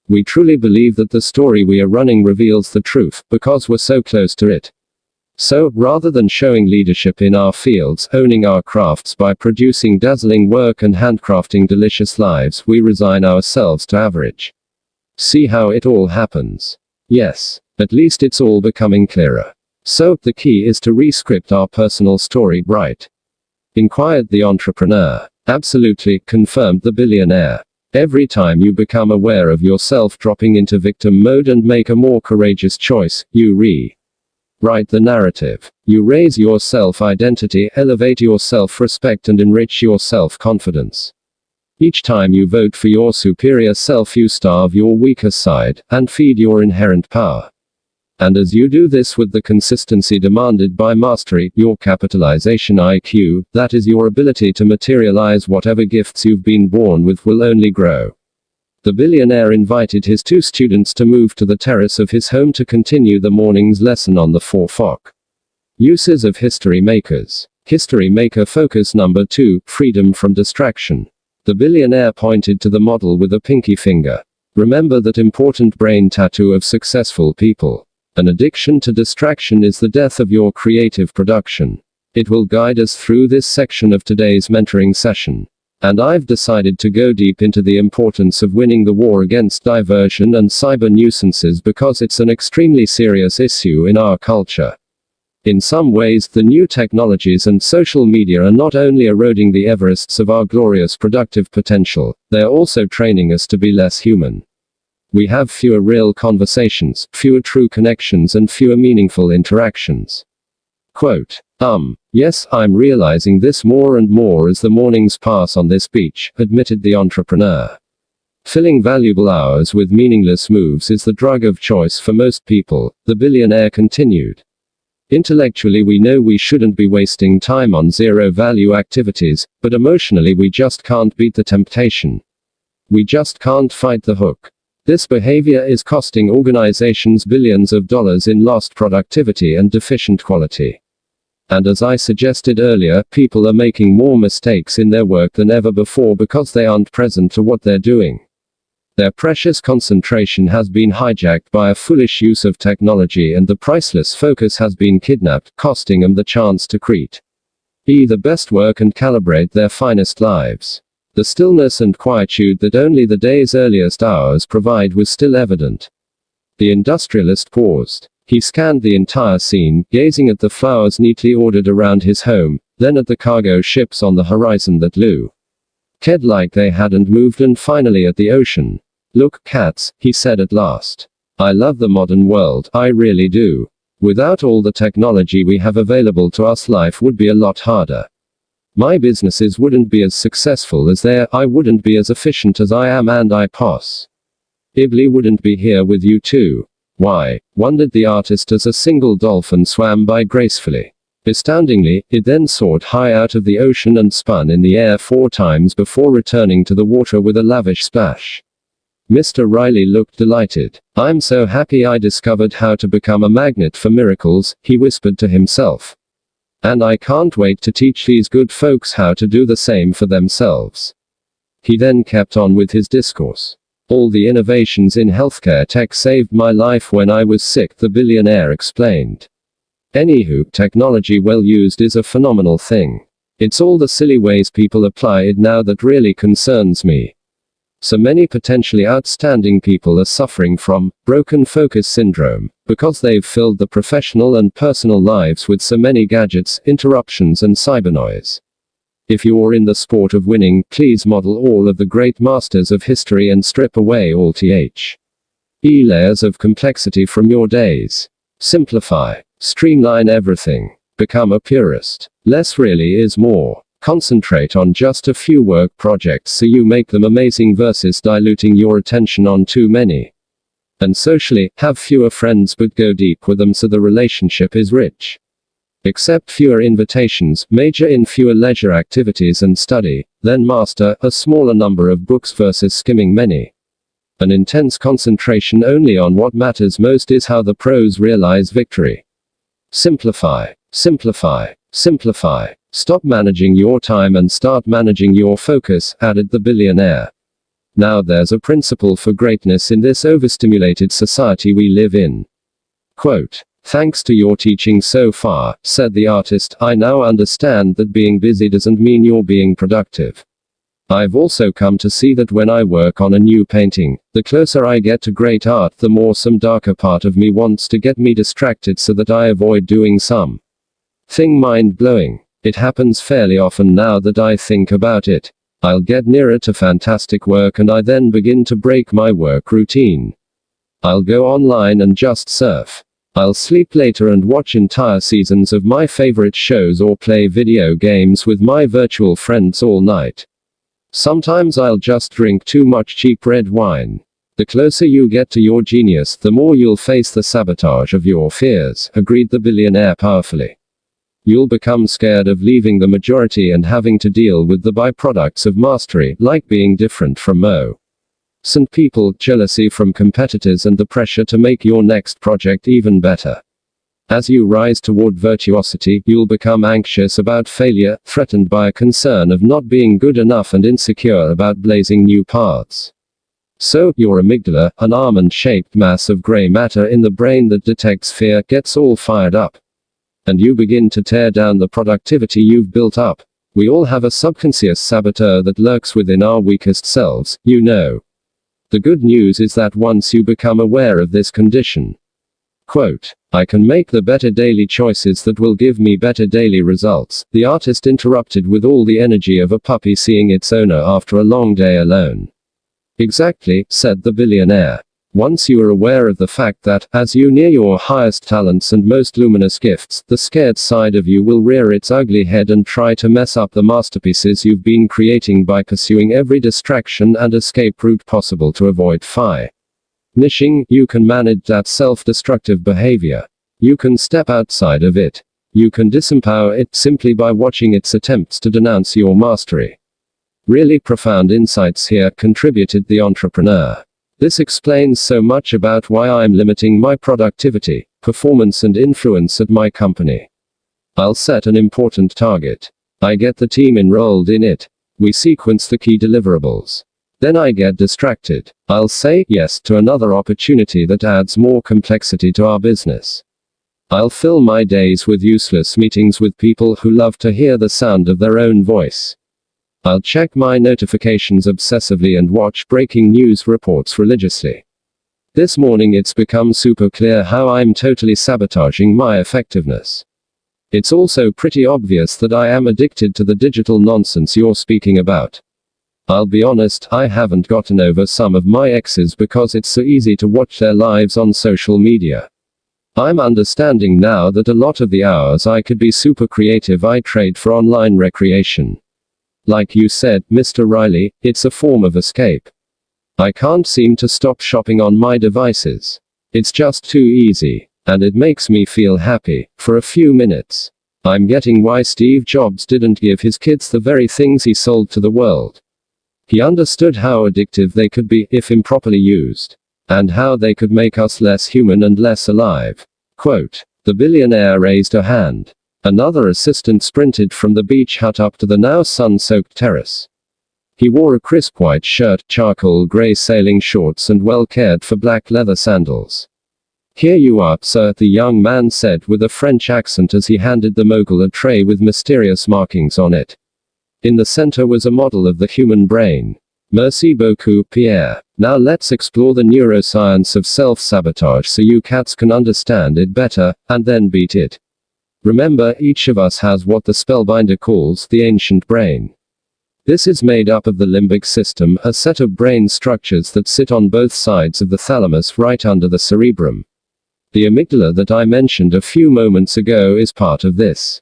We truly believe that the story we are running reveals the truth, because we're so close to it. So, rather than showing leadership in our fields, owning our crafts by producing dazzling work and handcrafting delicious lives, we resign ourselves to average. See how it all happens? Yes. At least it's all becoming clearer. So, the key is to re-script our personal story right. Inquired the entrepreneur. Absolutely, confirmed the billionaire. Every time you become aware of yourself dropping into victim mode and make a more courageous choice, you rewrite the narrative. You raise your self-identity, elevate your self-respect, and enrich your self-confidence. Each time you vote for your superior self, you starve your weaker side, and feed your inherent power. And as you do this with the consistency demanded by mastery, your capitalization IQ, that is your ability to materialize whatever gifts you've been born with, will only grow. The billionaire invited his two students to move to the terrace of his home to continue the morning's lesson on the 4 uses of history makers. History maker focus number 2, freedom from distraction. The billionaire pointed to the model with a pinky finger. Remember that important brain tattoo of successful people. An addiction to distraction is the death of your creative production. It will guide us through this section of today's mentoring session. And I've decided to go deep into the importance of winning the war against diversion and cyber nuisances because it's an extremely serious issue in our culture. In some ways, the new technologies and social media are not only eroding the Everests of our glorious productive potential, they are also training us to be less human. We have fewer real conversations, fewer true connections, and fewer meaningful interactions. Quote, yes, I'm realizing this more and more as the mornings pass on this beach, admitted the entrepreneur. Filling valuable hours with meaningless moves is the drug of choice for most people, the billionaire continued. Intellectually we know we shouldn't be wasting time on zero-value activities, but emotionally we just can't beat the temptation. We just can't fight the hook. This behavior is costing organizations billions of dollars in lost productivity and deficient quality. And as I suggested earlier, people are making more mistakes in their work than ever before because they aren't present to what they're doing. Their precious concentration has been hijacked by a foolish use of technology, and the priceless focus has been kidnapped, costing them the chance to create the best work and calibrate their finest lives. The stillness and quietude that only the day's earliest hours provide was still evident. The industrialist paused. He scanned the entire scene, gazing at the flowers neatly ordered around his home, then at the cargo ships on the horizon that looked like they hadn't moved, and finally at the ocean. Look, cats, he said at last. I love the modern world, I really do. Without all the technology we have available to us, life would be a lot harder. My businesses wouldn't be as successful as they are, I wouldn't be as efficient as I am, and I possibly wouldn't be here with you too. Why? Wondered the artist as a single dolphin swam by gracefully. Astoundingly, it then soared high out of the ocean and spun in the air 4 times before returning to the water with a lavish splash. Mr. Riley looked delighted. I'm so happy I discovered how to become a magnet for miracles, he whispered to himself. And I can't wait to teach these good folks how to do the same for themselves. He then kept on with his discourse. All the innovations in healthcare tech saved my life when I was sick, the billionaire explained. Anywho, technology well used is a phenomenal thing. It's all the silly ways people apply it now that really concerns me. So many potentially outstanding people are suffering from broken focus syndrome, because they've filled the professional and personal lives with so many gadgets, interruptions and cybernoise. If you're in the sport of winning, please model all of the great masters of history and strip away all layers of complexity from your days. Simplify. Streamline everything. Become a purist. Less really is more. Concentrate on just a few work projects so you make them amazing versus diluting your attention on too many. And socially, have fewer friends but go deep with them so the relationship is rich. Accept fewer invitations, major in fewer leisure activities and study, then master a smaller number of books versus skimming many. An intense concentration only on what matters most is how the pros realize victory. Simplify. Simplify. Simplify. Stop managing your time and start managing your focus, added the billionaire. Now there's a principle for greatness in this overstimulated society we live in. Quote, thanks to your teaching so far, said the artist, I now understand that being busy doesn't mean you're being productive. I've also come to see that when I work on a new painting, the closer I get to great art, the more some darker part of me wants to get me distracted so that I avoid doing something mind-blowing. It happens fairly often now that I think about it. I'll get nearer to fantastic work and I then begin to break my work routine. I'll go online and just surf. I'll sleep later and watch entire seasons of my favorite shows or play video games with my virtual friends all night. Sometimes I'll just drink too much cheap red wine. The closer you get to your genius, the more you'll face the sabotage of your fears, agreed the billionaire powerfully. You'll become scared of leaving the majority and having to deal with the byproducts of mastery, like being different from most people, jealousy from competitors and the pressure to make your next project even better. As you rise toward virtuosity, you'll become anxious about failure, threatened by a concern of not being good enough and insecure about blazing new paths. So, your amygdala, an almond-shaped mass of gray matter in the brain that detects fear, gets all fired up. And you begin to tear down the productivity you've built up. We all have a subconscious saboteur that lurks within our weakest selves, you know. The good news is that once you become aware of this condition, quote, I can make the better daily choices that will give me better daily results, the artist interrupted with all the energy of a puppy seeing its owner after a long day alone. Exactly, said the billionaire. Once you are aware of the fact that, as you near your highest talents and most luminous gifts, the scared side of you will rear its ugly head and try to mess up the masterpieces you've been creating by pursuing every distraction and escape route possible to avoid niching, you can manage that self-destructive behavior. You can step outside of it. You can disempower it simply by watching its attempts to denounce your mastery. Really profound insights here, contributed the entrepreneur. This explains so much about why I'm limiting my productivity, performance and influence at my company. I'll set an important target. I get the team enrolled in it. We sequence the key deliverables. Then I get distracted. I'll say yes to another opportunity that adds more complexity to our business. I'll fill my days with useless meetings with people who love to hear the sound of their own voice. I'll check my notifications obsessively and watch breaking news reports religiously. This morning it's become super clear how I'm totally sabotaging my effectiveness. It's also pretty obvious that I am addicted to the digital nonsense you're speaking about. I'll be honest, I haven't gotten over some of my exes because it's so easy to watch their lives on social media. I'm understanding now that a lot of the hours I could be super creative I trade for online recreation. Like you said, Mr. Riley, it's a form of escape. I can't seem to stop shopping on my devices. It's just too easy, and it makes me feel happy, for a few minutes. I'm getting why Steve Jobs didn't give his kids the very things he sold to the world. He understood how addictive they could be if improperly used, and how they could make us less human and less alive. Quote, the billionaire raised a hand. Another assistant sprinted from the beach hut up to the now sun-soaked terrace. He wore a crisp white shirt, charcoal gray sailing shorts and well-cared-for black leather sandals. Here you are, sir, the young man said with a French accent as he handed the mogul a tray with mysterious markings on it. In the center was a model of the human brain. Merci beaucoup, Pierre. Now let's explore the neuroscience of self-sabotage so you cats can understand it better, and then beat it. Remember, each of us has what the spellbinder calls the ancient brain. This is made up of the limbic system, a set of brain structures that sit on both sides of the thalamus right under the cerebrum. The amygdala that I mentioned a few moments ago is part of this.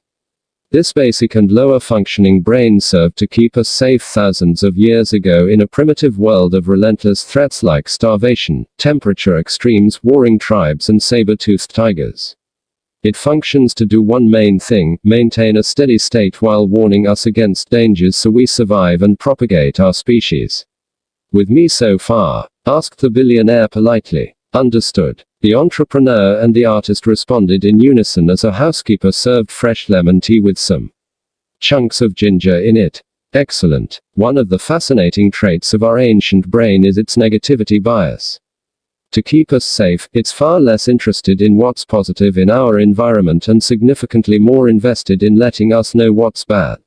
This basic and lower functioning brain served to keep us safe thousands of years ago in a primitive world of relentless threats like starvation, temperature extremes, warring tribes and saber-toothed tigers. It functions to do one main thing, maintain a steady state while warning us against dangers so we survive and propagate our species. With me so far? Asked the billionaire politely. Understood. The entrepreneur and the artist responded in unison as a housekeeper served fresh lemon tea with some chunks of ginger in it. Excellent. One of the fascinating traits of our ancient brain is its negativity bias. To keep us safe, it's far less interested in what's positive in our environment and significantly more invested in letting us know what's bad.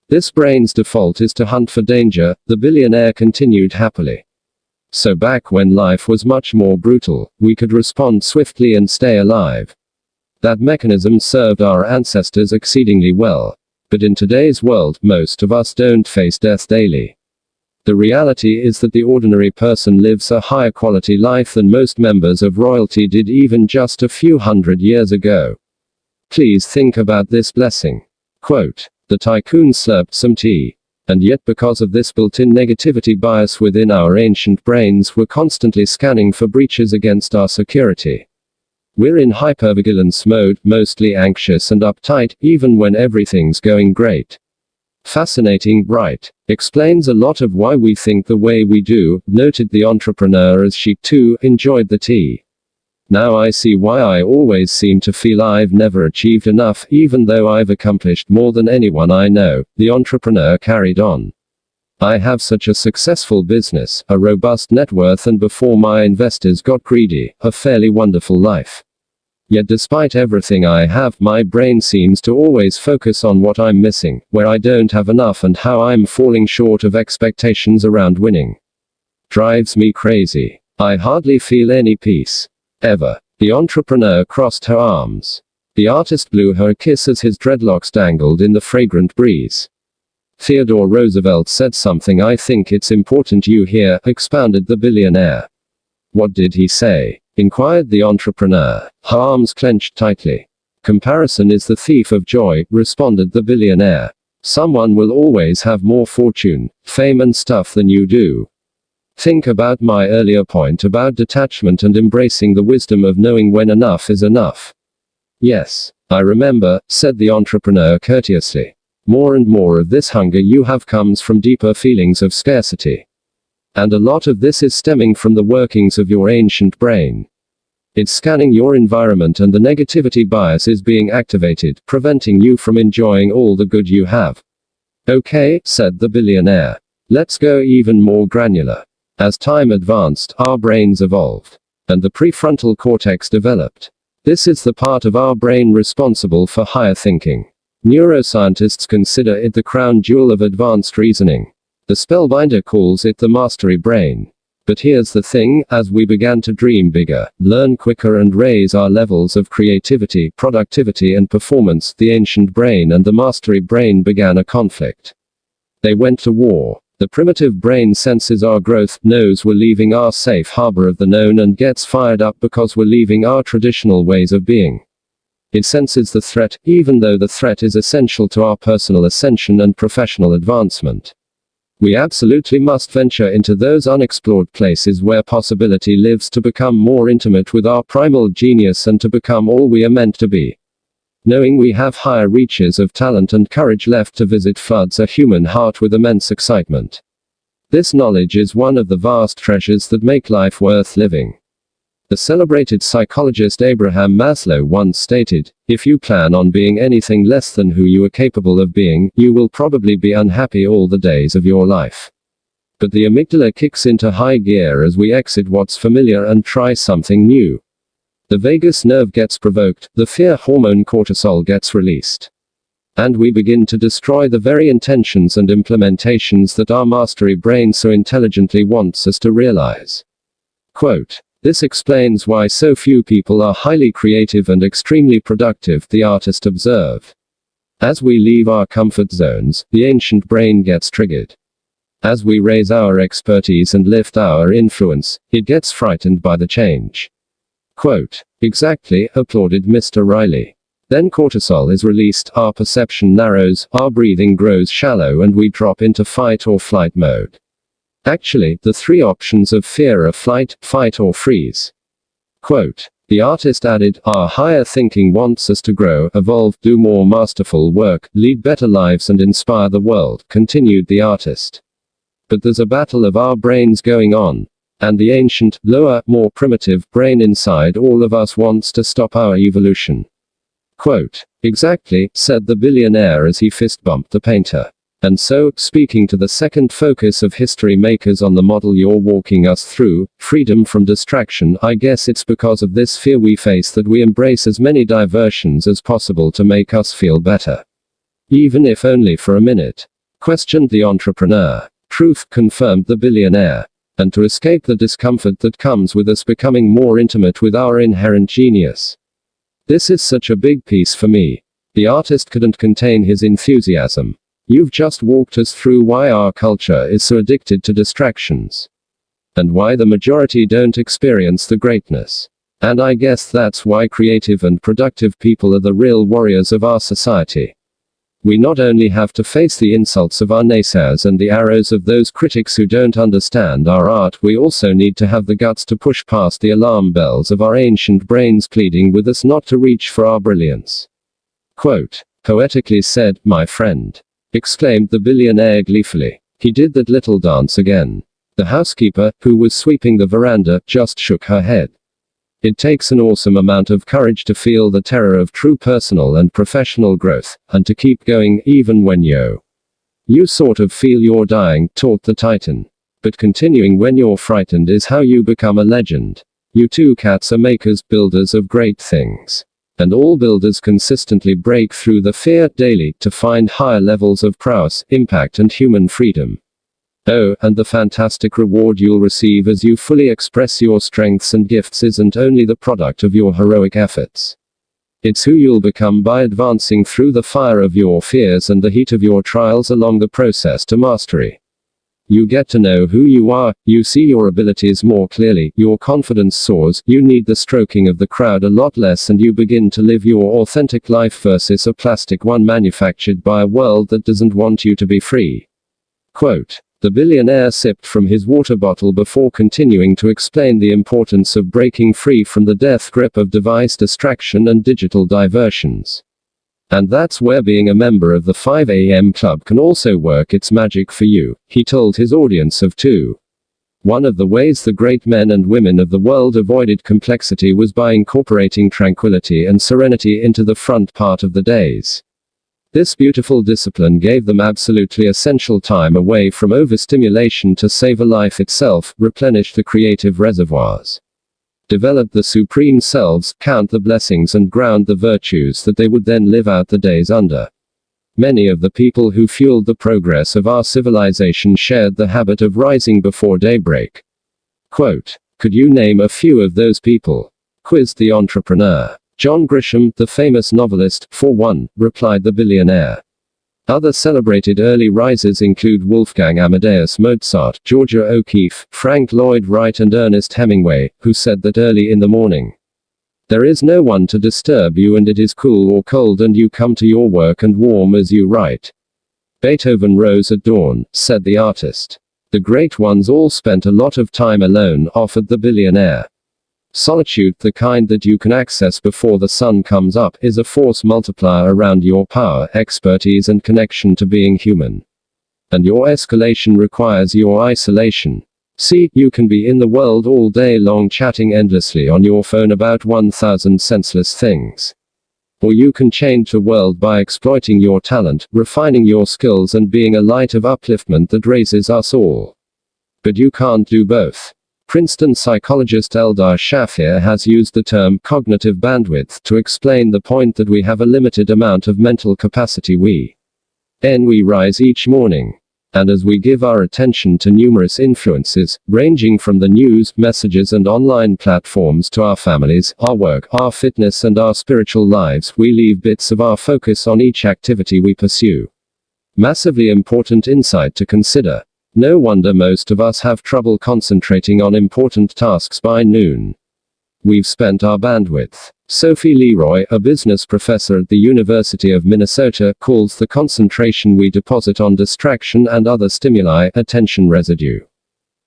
This brain's default is to hunt for danger, the billionaire continued happily. So back when life was much more brutal, we could respond swiftly and stay alive. That mechanism served our ancestors exceedingly well. But in today's world, most of us don't face death daily. The reality is that the ordinary person lives a higher quality life than most members of royalty did even just a few hundred years ago. Please think about this blessing. Quote, the tycoon slurped some tea. And yet because of this built-in negativity bias within our ancient brains, we're constantly scanning for breaches against our security. We're in hypervigilance mode, mostly anxious and uptight, even when everything's going great. Fascinating, right? Explains a lot of why we think the way we do, noted the entrepreneur as she, too, enjoyed the tea. Now I see why I always seem to feel I've never achieved enough, even though I've accomplished more than anyone I know, the entrepreneur carried on. I have such a successful business, a robust net worth, and before my investors got greedy, a fairly wonderful life. Yet despite everything I have, my brain seems to always focus on what I'm missing, where I don't have enough, and how I'm falling short of expectations around winning. Drives me crazy. I hardly feel any peace. Ever. The entrepreneur crossed her arms. The artist blew her a kiss as his dreadlocks dangled in the fragrant breeze. Theodore Roosevelt said something I think it's important you hear, expounded the billionaire. What did he say? Inquired the entrepreneur, her arms clenched tightly. Comparison is the thief of joy, responded the billionaire. Someone will always have more fortune, fame and stuff than you do. Think about my earlier point about detachment and embracing the wisdom of knowing when enough is enough. Yes, I remember, said the entrepreneur courteously. More and more of this hunger you have comes from deeper feelings of scarcity. And a lot of this is stemming from the workings of your ancient brain. It's scanning your environment and the negativity bias is being activated, preventing you from enjoying all the good you have. Okay, said the billionaire. Let's go even more granular. As time advanced, our brains evolved. And the prefrontal cortex developed. This is the part of our brain responsible for higher thinking. Neuroscientists consider it the crown jewel of advanced reasoning. The spellbinder calls it the mastery brain. But here's the thing, as we began to dream bigger, learn quicker and raise our levels of creativity, productivity and performance, the ancient brain and the mastery brain began a conflict. They went to war. The primitive brain senses our growth, knows we're leaving our safe harbor of the known, and gets fired up because we're leaving our traditional ways of being. It senses the threat, even though the threat is essential to our personal ascension and professional advancement. We absolutely must venture into those unexplored places where possibility lives, to become more intimate with our primal genius and to become all we are meant to be. Knowing we have higher reaches of talent and courage left to visit floods a human heart with immense excitement. This knowledge is one of the vast treasures that make life worth living. The celebrated psychologist Abraham Maslow once stated, "If you plan on being anything less than who you are capable of being, you will probably be unhappy all the days of your life." But the amygdala kicks into high gear as we exit what's familiar and try something new. The vagus nerve gets provoked, the fear hormone cortisol gets released. And we begin to destroy the very intentions and implementations that our mastery brain so intelligently wants us to realize. Quote, "This explains why so few people are highly creative and extremely productive," the artist observed. As we leave our comfort zones, the ancient brain gets triggered. As we raise our expertise and lift our influence, it gets frightened by the change. Quote, "Exactly," applauded Mr. Riley. Then cortisol is released, our perception narrows, our breathing grows shallow, and we drop into fight or flight mode. Actually, the three options of fear are flight, fight, or freeze. Quote, the artist added, "Our higher thinking wants us to grow, evolve, do more masterful work, lead better lives, and inspire the world," continued the artist. But there's a battle of our brains going on. And the ancient, lower, more primitive brain inside all of us wants to stop our evolution. Quote, "Exactly," said the billionaire as he fist bumped the painter. And so, speaking to the second focus of history makers on the model you're walking us through, freedom from distraction, I guess it's because of this fear we face that we embrace as many diversions as possible to make us feel better. Even if only for a minute. Questioned the entrepreneur. Truth, confirmed the billionaire. And to escape the discomfort that comes with us becoming more intimate with our inherent genius. This is such a big piece for me. The artist couldn't contain his enthusiasm. You've just walked us through why our culture is so addicted to distractions. And why the majority don't experience the greatness. And I guess that's why creative and productive people are the real warriors of our society. We not only have to face the insults of our naysayers and the arrows of those critics who don't understand our art, we also need to have the guts to push past the alarm bells of our ancient brains pleading with us not to reach for our brilliance. Quote, "Poetically said, my friend," exclaimed the billionaire gleefully. He did that little dance again. The housekeeper, who was sweeping the veranda, just shook her head. It takes an awesome amount of courage to feel the terror of true personal and professional growth, and to keep going, even when you sort of feel you're dying, taught the Titan. But continuing when you're frightened is how you become a legend. You two cats are makers, builders of great things. And all builders consistently break through the fear daily to find higher levels of prowess, impact, and human freedom. Oh, and the fantastic reward you'll receive as you fully express your strengths and gifts isn't only the product of your heroic efforts. It's who you'll become by advancing through the fire of your fears and the heat of your trials along the process to mastery. You get to know who you are, you see your abilities more clearly, your confidence soars, you need the stroking of the crowd a lot less, and you begin to live your authentic life versus a plastic one manufactured by a world that doesn't want you to be free. Quote, the billionaire sipped from his water bottle before continuing to explain the importance of breaking free from the death grip of device distraction and digital diversions. And that's where being a member of the 5 a.m. club can also work its magic for you, he told his audience of two. One of the ways the great men and women of the world avoided complexity was by incorporating tranquility and serenity into the front part of the days. This beautiful discipline gave them absolutely essential time away from overstimulation to savor life itself, replenish the creative reservoirs, develop the supreme selves, count the blessings, and ground the virtues that they would then live out the days under. Many of the people who fueled the progress of our civilization shared the habit of rising before daybreak. Quote, could you name a few of those people? Quizzed the entrepreneur. John Grisham, the famous novelist, for one, replied the billionaire. Other celebrated early risers include Wolfgang Amadeus Mozart, Georgia O'Keeffe, Frank Lloyd Wright and Ernest Hemingway, who said that early in the morning, there is no one to disturb you and it is cool or cold and you come to your work and warm as you write. Beethoven rose at dawn, said the artist. The great ones all spent a lot of time alone, offered the billionaire. Solitude, the kind that you can access before the sun comes up, is a force multiplier around your power, expertise and connection to being human. And your escalation requires your isolation. See, you can be in the world all day long chatting endlessly on your phone about 1,000 senseless things. Or you can change the world by exploiting your talent, refining your skills and being a light of upliftment that raises us all. But you can't do both. Princeton psychologist Eldar Shafir has used the term cognitive bandwidth to explain the point that we have a limited amount of mental capacity. We rise each morning. And as we give our attention to numerous influences, ranging from the news, messages and online platforms to our families, our work, our fitness and our spiritual lives, we leave bits of our focus on each activity we pursue. Massively important insight to consider. No wonder most of us have trouble concentrating on important tasks by noon. We've spent our bandwidth. Sophie Leroy, a business professor at the University of Minnesota, calls the concentration we deposit on distraction and other stimuli attention residue.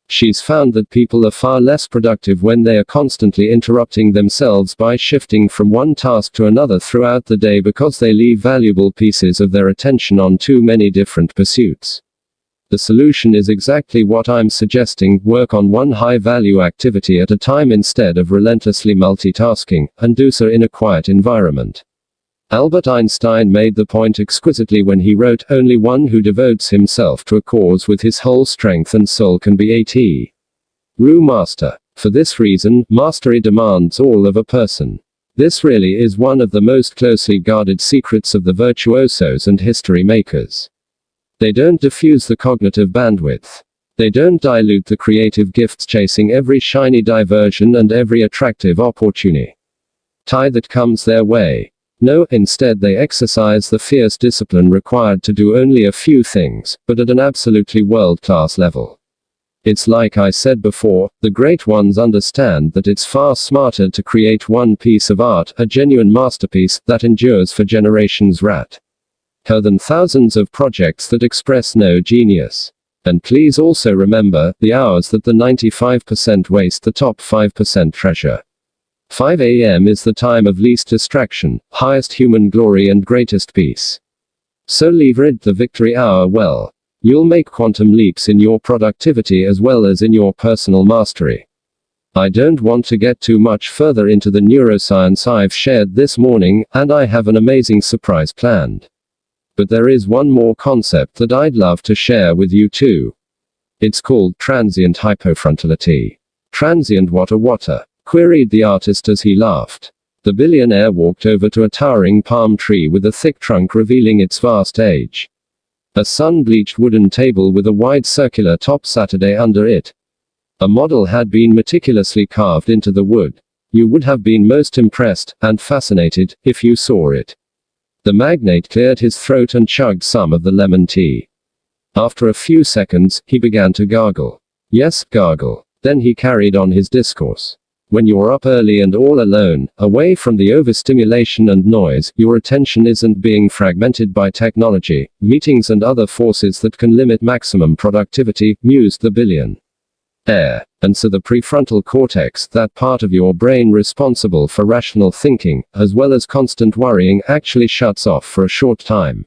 She's found that people are far less productive when they are constantly interrupting themselves by shifting from one task to another throughout the day because they leave valuable pieces of their attention on too many different pursuits. The solution is exactly what I'm suggesting: work on one high-value activity at a time instead of relentlessly multitasking, and do so in a quiet environment. Albert Einstein made the point exquisitely when he wrote, "Only one who devotes himself to a cause with his whole strength and soul can be a true master." For this reason, mastery demands all of a person. This really is one of the most closely guarded secrets of the virtuosos and history makers. They don't diffuse the cognitive bandwidth. They don't dilute the creative gifts chasing every shiny diversion and every attractive opportunity that comes their way. No, instead they exercise the fierce discipline required to do only a few things, but at an absolutely world-class level. It's like I said before, the great ones understand that it's far smarter to create one piece of art, a genuine masterpiece, that endures for generations than thousands of projects that express no genius. And please also remember, the hours that the 95% waste the top 5% treasure. 5 a.m. is the time of least distraction, highest human glory and greatest peace. So leverage the victory hour well. You'll make quantum leaps in your productivity as well as in your personal mastery. I don't want to get too much further into the neuroscience I've shared this morning, and I have an amazing surprise planned. But there is one more concept that I'd love to share with you too. It's called transient hypofrontality. Transient what? Queried the artist as he laughed. The billionaire walked over to a towering palm tree with a thick trunk revealing its vast age. A sun-bleached wooden table with a wide circular top sat under it. A model had been meticulously carved into the wood. You would have been most impressed, and fascinated, if you saw it. The magnate cleared his throat and chugged some of the lemon tea. After a few seconds, he began to gargle. Yes, gargle. Then he carried on his discourse. When you're up early and all alone, away from the overstimulation and noise, your attention isn't being fragmented by technology, meetings and other forces that can limit maximum productivity, mused the billionaire. And so the prefrontal cortex, that part of your brain responsible for rational thinking, as well as constant worrying, actually shuts off for a short time.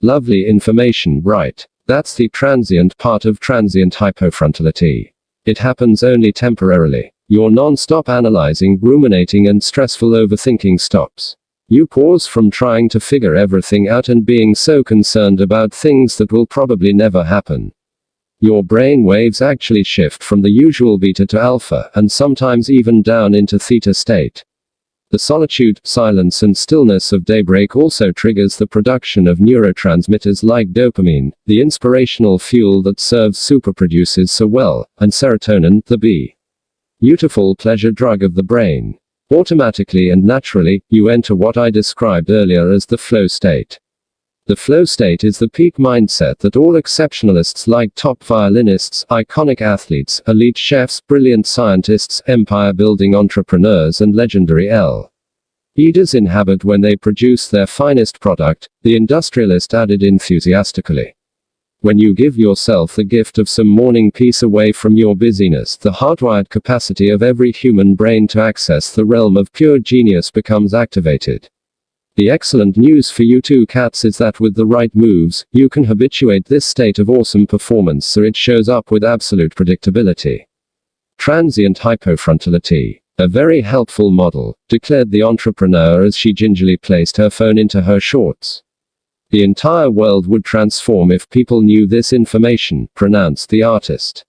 Lovely information, right? That's the transient part of transient hypofrontality. It happens only temporarily. Your non-stop analyzing, ruminating and stressful overthinking stops. You pause from trying to figure everything out and being so concerned about things that will probably never happen. Your brain waves actually shift from the usual beta to alpha, and sometimes even down into theta state. The solitude, silence and stillness of daybreak also triggers the production of neurotransmitters like dopamine, the inspirational fuel that serves superproducers so well, and serotonin, the beautiful pleasure drug of the brain. Automatically and naturally, you enter what I described earlier as the flow state. The flow state is the peak mindset that all exceptionalists like top violinists, iconic athletes, elite chefs, brilliant scientists, empire-building entrepreneurs and legendary leaders inhabit when they produce their finest product, the industrialist added enthusiastically. When you give yourself the gift of some morning peace away from your busyness, the hardwired capacity of every human brain to access the realm of pure genius becomes activated. The excellent news for you two cats is that with the right moves, you can habituate this state of awesome performance so it shows up with absolute predictability. Transient hypofrontality. A very helpful model, declared the entrepreneur as she gingerly placed her phone into her shorts. The entire world would transform if people knew this information, pronounced the artist.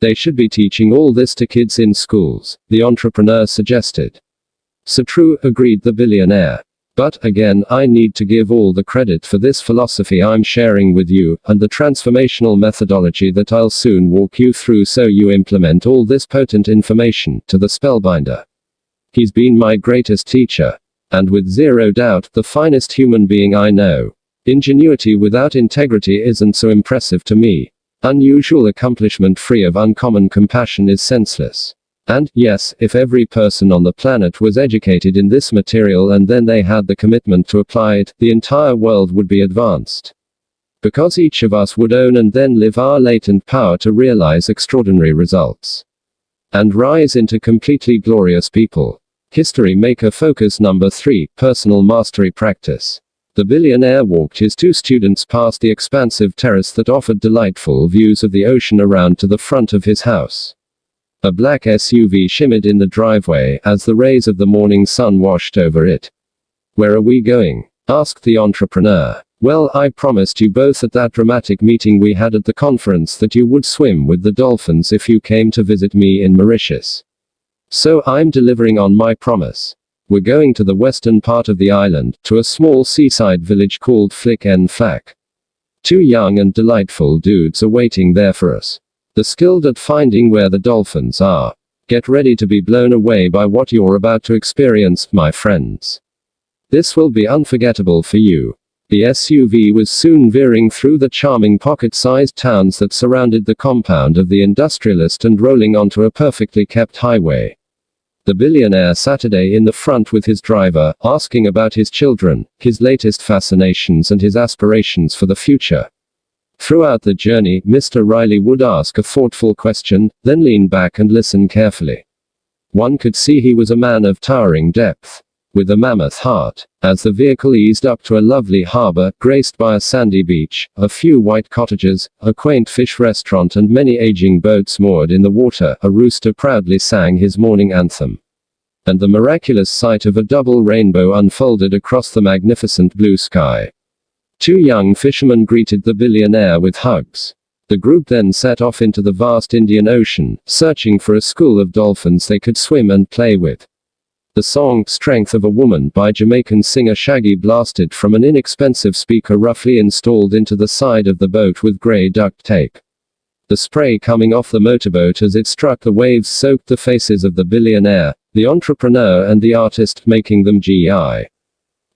They should be teaching all this to kids in schools, the entrepreneur suggested. So true, agreed the billionaire. But, again, I need to give all the credit for this philosophy I'm sharing with you, and the transformational methodology that I'll soon walk you through so you implement all this potent information, to the spellbinder. He's been my greatest teacher. And with zero doubt, the finest human being I know. Ingenuity without integrity isn't so impressive to me. Unusual accomplishment free of uncommon compassion is senseless. And, yes, if every person on the planet was educated in this material and then they had the commitment to apply it, the entire world would be advanced. Because each of us would own and then live our latent power to realize extraordinary results. And rise into completely glorious people. History Maker Focus Number 3, Personal Mastery Practice. The billionaire walked his two students past the expansive terrace that offered delightful views of the ocean around to the front of his house. A black SUV shimmered in the driveway as the rays of the morning sun washed over it. Where are we going? Asked the entrepreneur. Well, I promised you both at that dramatic meeting we had at the conference that you would swim with the dolphins if you came to visit me in Mauritius. So I'm delivering on my promise. We're going to the western part of the island, to a small seaside village called Flick en Flack. Two young and delightful dudes are waiting there for us. The skilled at finding where the dolphins are. Get ready to be blown away by what you're about to experience, my friends. This will be unforgettable for you. The SUV was soon veering through the charming pocket-sized towns that surrounded the compound of the industrialist and rolling onto a perfectly kept highway. The billionaire sat in the front with his driver, asking about his children, his latest fascinations and his aspirations for the future. Throughout the journey, Mr. Riley would ask a thoughtful question, then lean back and listen carefully. One could see he was a man of towering depth, with a mammoth heart. As the vehicle eased up to a lovely harbor, graced by a sandy beach, a few white cottages, a quaint fish restaurant and many aging boats moored in the water, a rooster proudly sang his morning anthem. And the miraculous sight of a double rainbow unfolded across the magnificent blue sky. Two young fishermen greeted the billionaire with hugs. The group then set off into the vast Indian Ocean, searching for a school of dolphins they could swim and play with. The song, Strength of a Woman by Jamaican singer Shaggy blasted from an inexpensive speaker roughly installed into the side of the boat with gray duct tape. The spray coming off the motorboat as it struck the waves soaked the faces of the billionaire, the entrepreneur and the artist, making them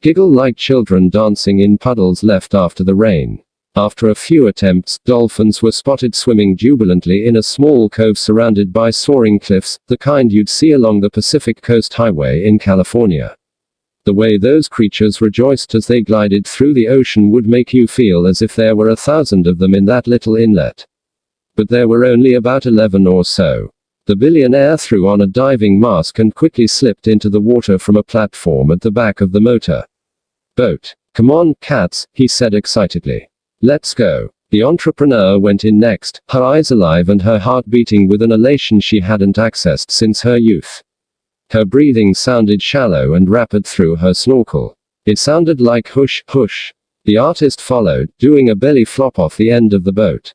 giggle like children dancing in puddles left after the rain. After a few attempts, dolphins were spotted swimming jubilantly in a small cove surrounded by soaring cliffs, the kind you'd see along the Pacific Coast Highway in California. The way those creatures rejoiced as they glided through the ocean would make you feel as if there were 1,000 of them in that little inlet. But there were only about 11 or so. The billionaire threw on a diving mask and quickly slipped into the water from a platform at the back of the motor boat. Come on, cats, he said excitedly. Let's go. The entrepreneur went in next, her eyes alive and her heart beating with an elation she hadn't accessed since her youth. Her breathing sounded shallow and rapid through her snorkel. It sounded like hush, hush. The artist followed, doing a belly flop off the end of the boat.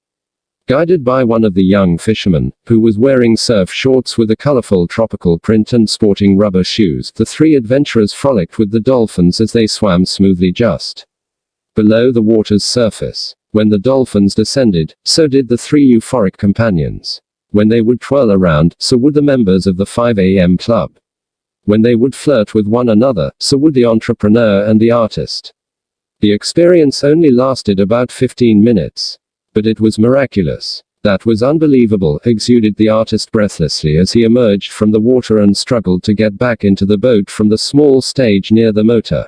Guided by one of the young fishermen, who was wearing surf shorts with a colorful tropical print and sporting rubber shoes, the three adventurers frolicked with the dolphins as they swam smoothly just below the water's surface. When the dolphins descended, so did the three euphoric companions. When they would twirl around, so would the members of the 5 a.m. club. When they would flirt with one another, so would the entrepreneur and the artist. The experience only lasted about 15 minutes. But it was miraculous. That was unbelievable, exuded the artist breathlessly as he emerged from the water and struggled to get back into the boat from the small stage near the motor.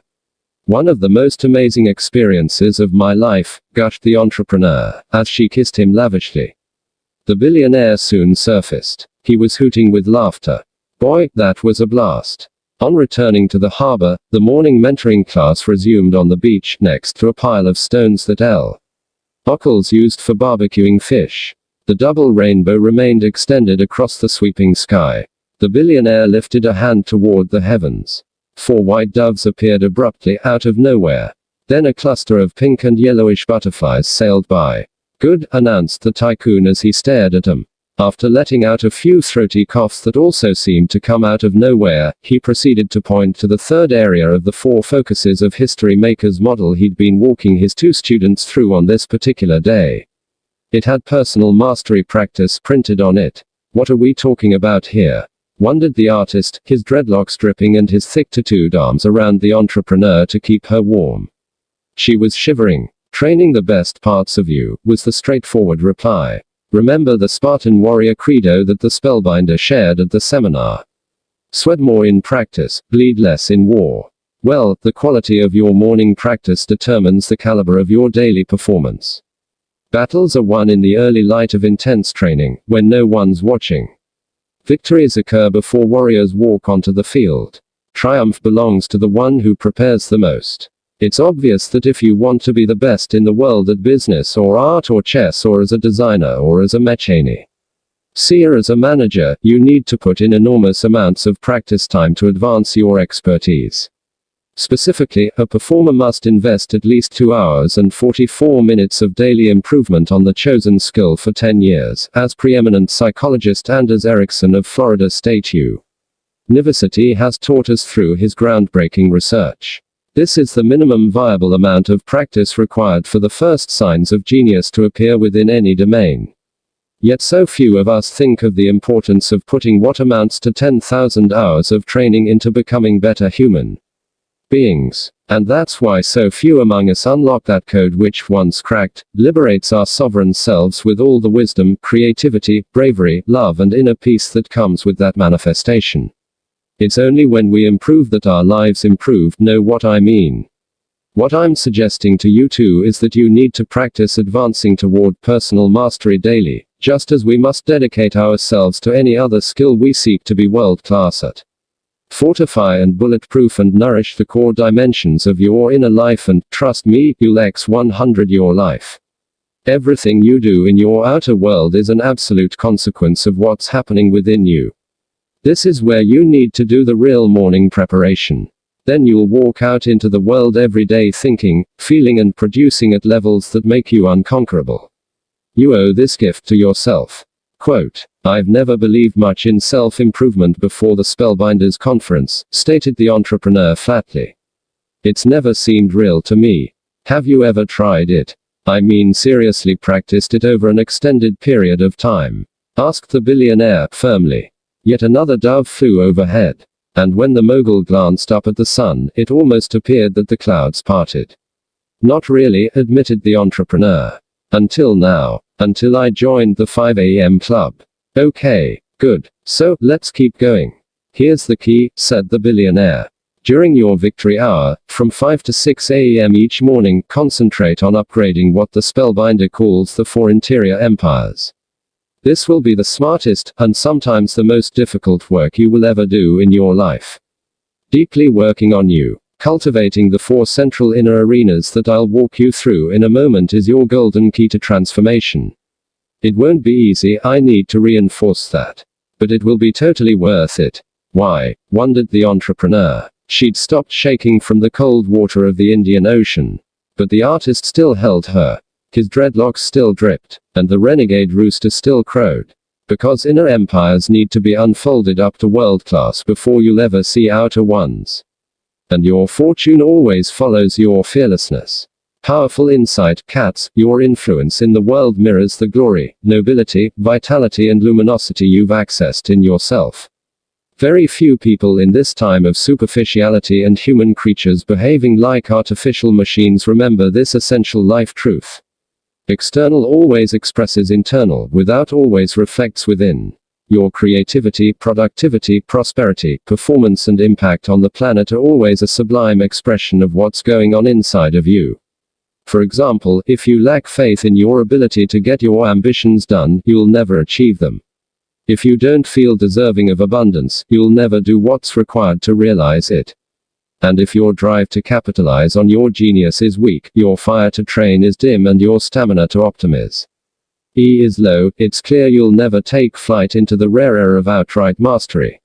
One of the most amazing experiences of my life, gushed the entrepreneur, as she kissed him lavishly. The billionaire soon surfaced. He was hooting with laughter. Boy, that was a blast. On returning to the harbor, the morning mentoring class resumed on the beach, next to a pile of stones that L. Ockles used for barbecuing fish. The double rainbow remained extended across the sweeping sky. The billionaire lifted a hand toward the heavens. 4 white doves appeared abruptly out of nowhere. Then a cluster of pink and yellowish butterflies sailed by. Good, announced the tycoon as he stared at them. After letting out a few throaty coughs that also seemed to come out of nowhere, he proceeded to point to the third area of the 4 focuses of History Maker's model he'd been walking his 2 students through on this particular day. It had personal mastery practice printed on it. What are we talking about here? Wondered the artist, his dreadlocks dripping and his thick tattooed arms around the entrepreneur to keep her warm. She was shivering. Training the best parts of you, was the straightforward reply. Remember the Spartan warrior credo that the spellbinder shared at the seminar. Sweat more in practice, bleed less in war. Well, the quality of your morning practice determines the caliber of your daily performance. Battles are won in the early light of intense training, when no one's watching. Victories occur before warriors walk onto the field. Triumph belongs to the one who prepares the most. It's obvious that if you want to be the best in the world at business or art or chess or as a designer or as a mechanic, or as a manager, you need to put in enormous amounts of practice time to advance your expertise. Specifically, a performer must invest at least 2 hours and 44 minutes of daily improvement on the chosen skill for 10 years, as preeminent psychologist Anders Ericsson of Florida State University has taught us through his groundbreaking research. This is the minimum viable amount of practice required for the first signs of genius to appear within any domain. Yet so few of us think of the importance of putting what amounts to 10,000 hours of training into becoming better human beings. And that's why so few among us unlock that code which, once cracked, liberates our sovereign selves with all the wisdom, creativity, bravery, love and inner peace that comes with that manifestation. It's only when we improve that our lives improve. Know what I mean? What I'm suggesting to you too is that you need to practice advancing toward personal mastery daily, just as we must dedicate ourselves to any other skill we seek to be world class at. Fortify and bulletproof and nourish the core dimensions of your inner life and, trust me, you'll X100 your life. Everything you do in your outer world is an absolute consequence of what's happening within you. This is where you need to do the real morning preparation. Then you'll walk out into the world every day thinking, feeling and producing at levels that make you unconquerable. You owe this gift to yourself. Quote, I've never believed much in self-improvement before the Spellbinders conference, stated the entrepreneur flatly. It's never seemed real to me. Have you ever tried it? I mean seriously practiced it over an extended period of time? Asked the billionaire firmly. Yet another dove flew overhead. And when the mogul glanced up at the sun, it almost appeared that the clouds parted. Not really, admitted the entrepreneur. Until now. Until I joined the 5 a.m. club. Okay, good. So, let's keep going. Here's the key, said the billionaire. During your victory hour, from 5 to 6 a.m. each morning, concentrate on upgrading what the Spellbinder calls the 4 interior empires. This will be the smartest, and sometimes the most difficult work you will ever do in your life. Deeply working on you. Cultivating the 4 central inner arenas that I'll walk you through in a moment is your golden key to transformation. It won't be easy, I need to reinforce that. But it will be totally worth it. Why? Wondered the entrepreneur. She'd stopped shaking from the cold water of the Indian Ocean. But the artist still held her. His dreadlocks still dripped, and the renegade rooster still crowed. Because inner empires need to be unfolded up to world class before you'll ever see outer ones. And your fortune always follows your fearlessness. Powerful insight, cats, your influence in the world mirrors the glory, nobility, vitality and luminosity you've accessed in yourself. Very few people in this time of superficiality and human creatures behaving like artificial machines remember this essential life truth. External always expresses internal, without always reflects within. Your creativity, productivity, prosperity, performance and impact on the planet are always a sublime expression of what's going on inside of you. For example, if you lack faith in your ability to get your ambitions done, you'll never achieve them. If you don't feel deserving of abundance, you'll never do what's required to realize it. And if your drive to capitalize on your genius is weak, your fire to train is dim and your stamina to optimize is low, it's clear you'll never take flight into the rare air of outright mastery.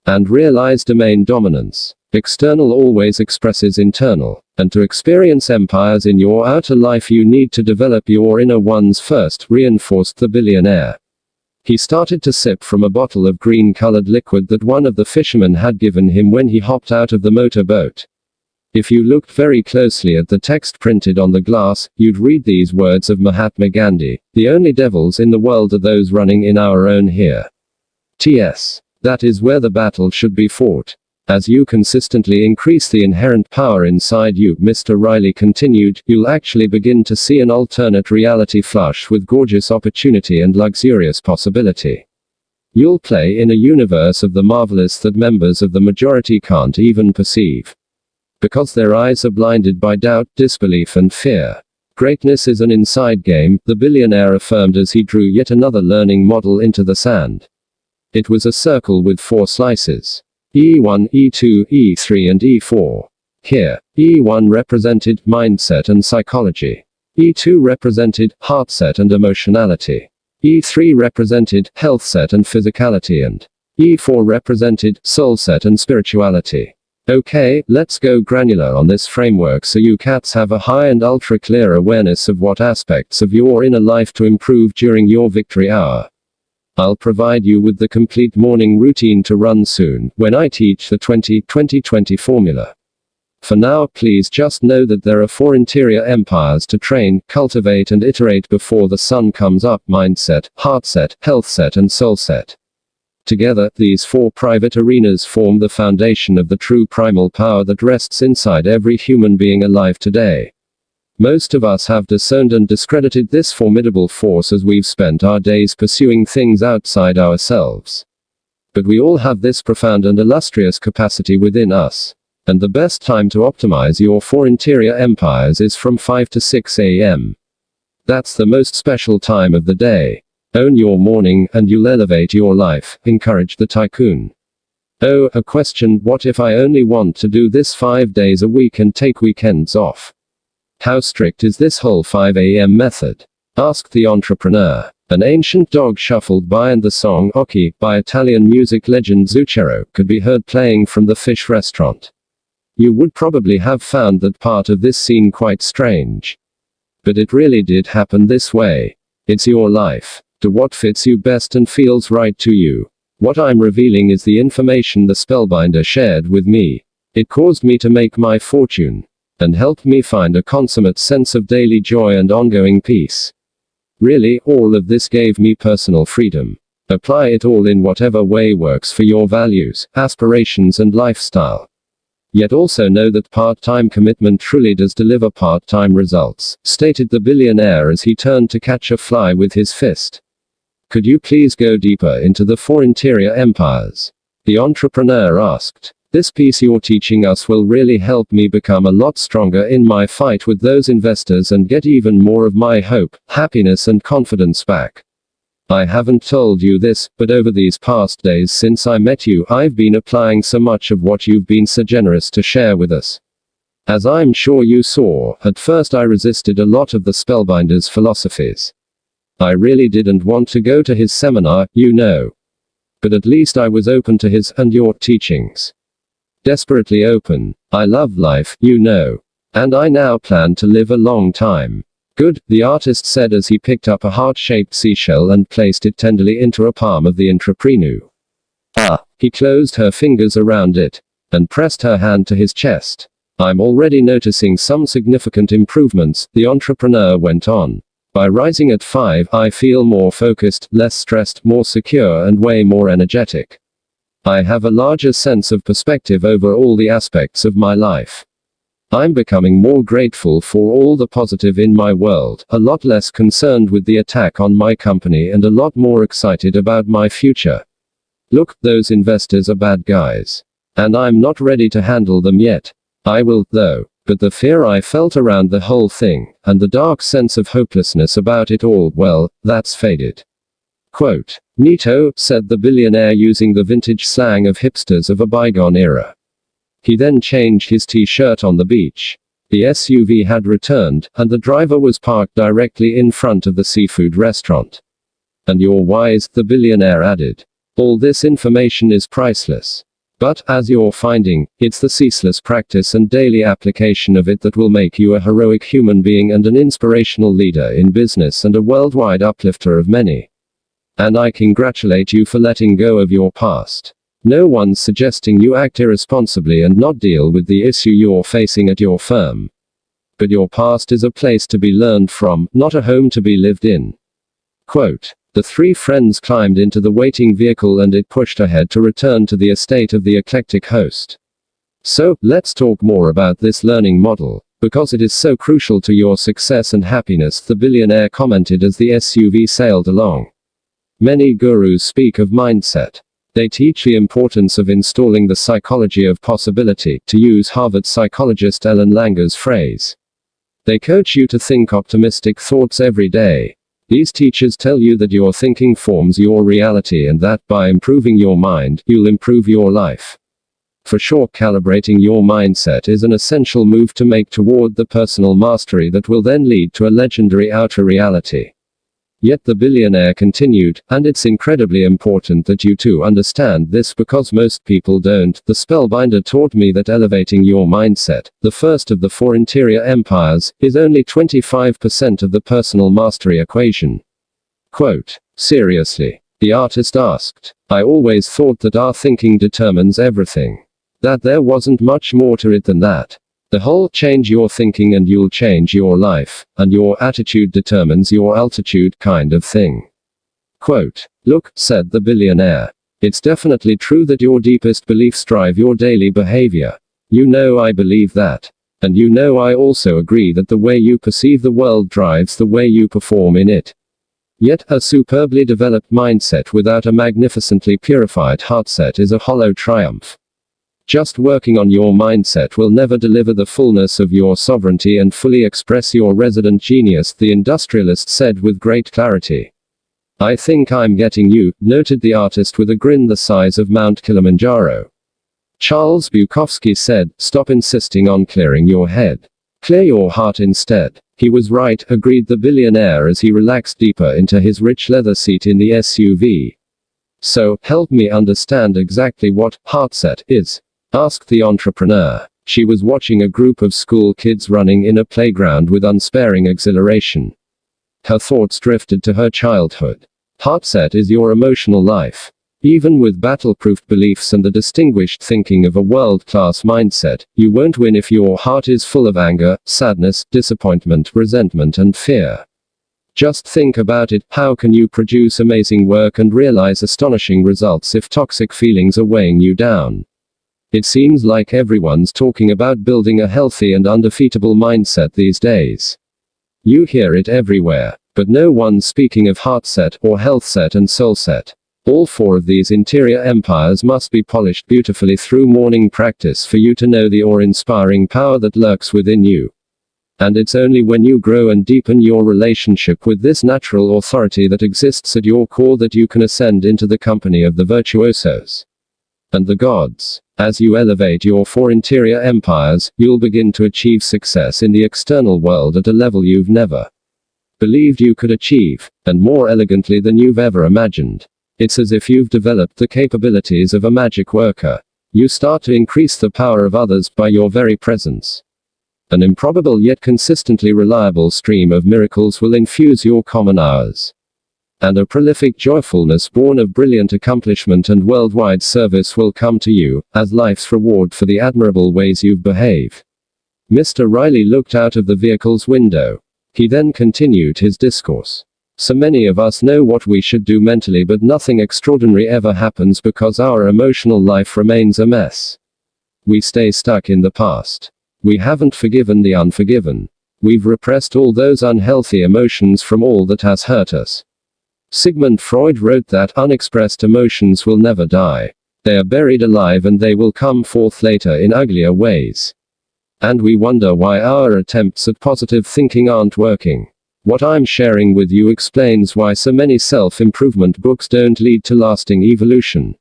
And realize domain dominance. External always expresses internal, and to experience empires in your outer life you need to develop your inner ones first, reinforced the billionaire. He started to sip from a bottle of green-colored liquid that one of the fishermen had given him when he hopped out of the motorboat. If you looked very closely at the text printed on the glass, you'd read these words of Mahatma Gandhi: "The only devils in the world are those running in our own here." T.S. That is where the battle should be fought. As you consistently increase the inherent power inside you, Mr. Riley continued, you'll actually begin to see an alternate reality flush with gorgeous opportunity and luxurious possibility. You'll play in a universe of the marvelous that members of the majority can't even perceive. Because their eyes are blinded by doubt, disbelief and fear. Greatness is an inside game, the billionaire affirmed as he drew yet another learning model into the sand. It was a circle with 4 slices. E1, E2, E3 and E4. Here, E1 represented mindset and psychology. E2 represented heartset and emotionality. E3 represented healthset and physicality, and E4 represented soulset and spirituality. Okay, let's go granular on this framework so you cats have a high and ultra clear awareness of what aspects of your inner life to improve during your victory hour. I'll provide you with the complete morning routine to run soon, when I teach the 20-20-20 formula. For now, please just know that there are 4 interior empires to train, cultivate and iterate before the sun comes up: mindset, heartset, healthset and soulset. Together, these 4 private arenas form the foundation of the true primal power that rests inside every human being alive today. Most of us have disowned and discredited this formidable force as we've spent our days pursuing things outside ourselves. But we all have this profound and illustrious capacity within us. And the best time to optimize your 4 interior empires is from 5 to 6 a.m. That's the most special time of the day. Own your morning, and you'll elevate your life, encouraged the tycoon. Oh, a question: what if I only want to do this 5 days a week and take weekends off? How strict is this whole 5 a.m. method? Asked the entrepreneur. An ancient dog shuffled by and the song Occhi, by Italian music legend Zucchero, could be heard playing from the fish restaurant. You would probably have found that part of this scene quite strange. But it really did happen this way. It's your life. Do what fits you best and feels right to you. What I'm revealing is the information the spellbinder shared with me. It caused me to make my fortune, and helped me find a consummate sense of daily joy and ongoing peace. Really, all of this gave me personal freedom. Apply it all in whatever way works for your values, aspirations and lifestyle. Yet also know that part-time commitment truly does deliver part-time results, stated the billionaire as he turned to catch a fly with his fist. Could you please go deeper into the 4 interior empires? The entrepreneur asked. This piece you're teaching us will really help me become a lot stronger in my fight with those investors and get even more of my hope, happiness and confidence back. I haven't told you this, but over these past days since I met you, I've been applying so much of what you've been so generous to share with us. As I'm sure you saw, at first I resisted a lot of the spellbinder's philosophies. I really didn't want to go to his seminar, you know. But at least I was open to his and your teachings. Desperately open. I love life, you know. And I now plan to live a long time. Good, the artist said as he picked up a heart-shaped seashell and placed it tenderly into a palm of the entrepreneur. Ah, he closed her fingers around it, and pressed her hand to his chest. I'm already noticing some significant improvements, the entrepreneur went on. By rising at 5, I feel more focused, less stressed, more secure and way more energetic. I have a larger sense of perspective over all the aspects of my life. I'm becoming more grateful for all the positive in my world, a lot less concerned with the attack on my company, and a lot more excited about my future. Look, those investors are bad guys. And I'm not ready to handle them yet. I will, though. But the fear I felt around the whole thing, and the dark sense of hopelessness about it all, well, that's faded. Quote, "Neato," said the billionaire using the vintage slang of hipsters of a bygone era. He then changed his t-shirt on the beach. The SUV had returned, and the driver was parked directly in front of the seafood restaurant. "And you're wise," the billionaire added. "All this information is priceless. But, as you're finding, it's the ceaseless practice and daily application of it that will make you a heroic human being and an inspirational leader in business and a worldwide uplifter of many. And I congratulate you for letting go of your past. No one's suggesting you act irresponsibly and not deal with the issue you're facing at your firm. But your past is a place to be learned from, not a home to be lived in." Quote, "The three friends climbed into the waiting vehicle and it pushed ahead to return to the estate of the eclectic host. So, let's talk more about this learning model, because it is so crucial to your success and happiness," the billionaire commented as the SUV sailed along. "Many gurus speak of mindset. They teach the importance of installing the psychology of possibility, to use Harvard psychologist Ellen Langer's phrase. They coach you to think optimistic thoughts every day. These teachers tell you that your thinking forms your reality and that, by improving your mind, you'll improve your life. For sure, calibrating your mindset is an essential move to make toward the personal mastery that will then lead to a legendary outer reality." Yet the billionaire continued, "And it's incredibly important that you too understand this because most people don't. The Spellbinder taught me that elevating your mindset, the first of the 4 interior empires, is only 25% of the personal mastery equation." Quote, "Seriously?" the artist asked. "I always thought that our thinking determines everything. That there wasn't much more to it than that. The whole change your thinking and you'll change your life, and your attitude determines your altitude kind of thing." Quote, "Look," said the billionaire. "It's definitely true that your deepest beliefs drive your daily behavior. You know I believe that. And you know I also agree that the way you perceive the world drives the way you perform in it. Yet, a superbly developed mindset without a magnificently purified heartset is a hollow triumph. Just working on your mindset will never deliver the fullness of your sovereignty and fully express your resident genius," the industrialist said with great clarity. "I think I'm getting you," noted the artist with a grin the size of Mount Kilimanjaro. Charles Bukowski said, "Stop insisting on clearing your head. Clear your heart instead." He was right, agreed the billionaire as he relaxed deeper into his rich leather seat in the SUV. "So, help me understand exactly what heartset is," asked the entrepreneur. She was watching a group of school kids running in a playground with unsparing exhilaration. Her thoughts drifted to her childhood. Heartset is your emotional life. Even with battle-proofed beliefs and the distinguished thinking of a world-class mindset, you won't win if your heart is full of anger, sadness, disappointment, resentment, and fear. Just think about it, how can you produce amazing work and realize astonishing results if toxic feelings are weighing you down? It seems like everyone's talking about building a healthy and undefeatable mindset these days. You hear it everywhere, but no one's speaking of heartset, or healthset and soulset. All 4 of these interior empires must be polished beautifully through morning practice for you to know the awe-inspiring power that lurks within you. And it's only when you grow and deepen your relationship with this natural authority that exists at your core that you can ascend into the company of the virtuosos and the gods. As you elevate your 4 interior empires, you'll begin to achieve success in the external world at a level you've never believed you could achieve, and more elegantly than you've ever imagined. It's as if you've developed the capabilities of a magic worker. You start to increase the power of others by your very presence. An improbable yet consistently reliable stream of miracles will infuse your common hours. And a prolific joyfulness born of brilliant accomplishment and worldwide service will come to you, as life's reward for the admirable ways you've behaved. Mr. Riley looked out of the vehicle's window. He then continued his discourse. So many of us know what we should do mentally, but nothing extraordinary ever happens because our emotional life remains a mess. We stay stuck in the past. We haven't forgiven the unforgiven. We've repressed all those unhealthy emotions from all that has hurt us. Sigmund Freud wrote that unexpressed emotions will never die. They are buried alive and they will come forth later in uglier ways. And we wonder why our attempts at positive thinking aren't working. What I'm sharing with you explains why so many self-improvement books don't lead to lasting evolution.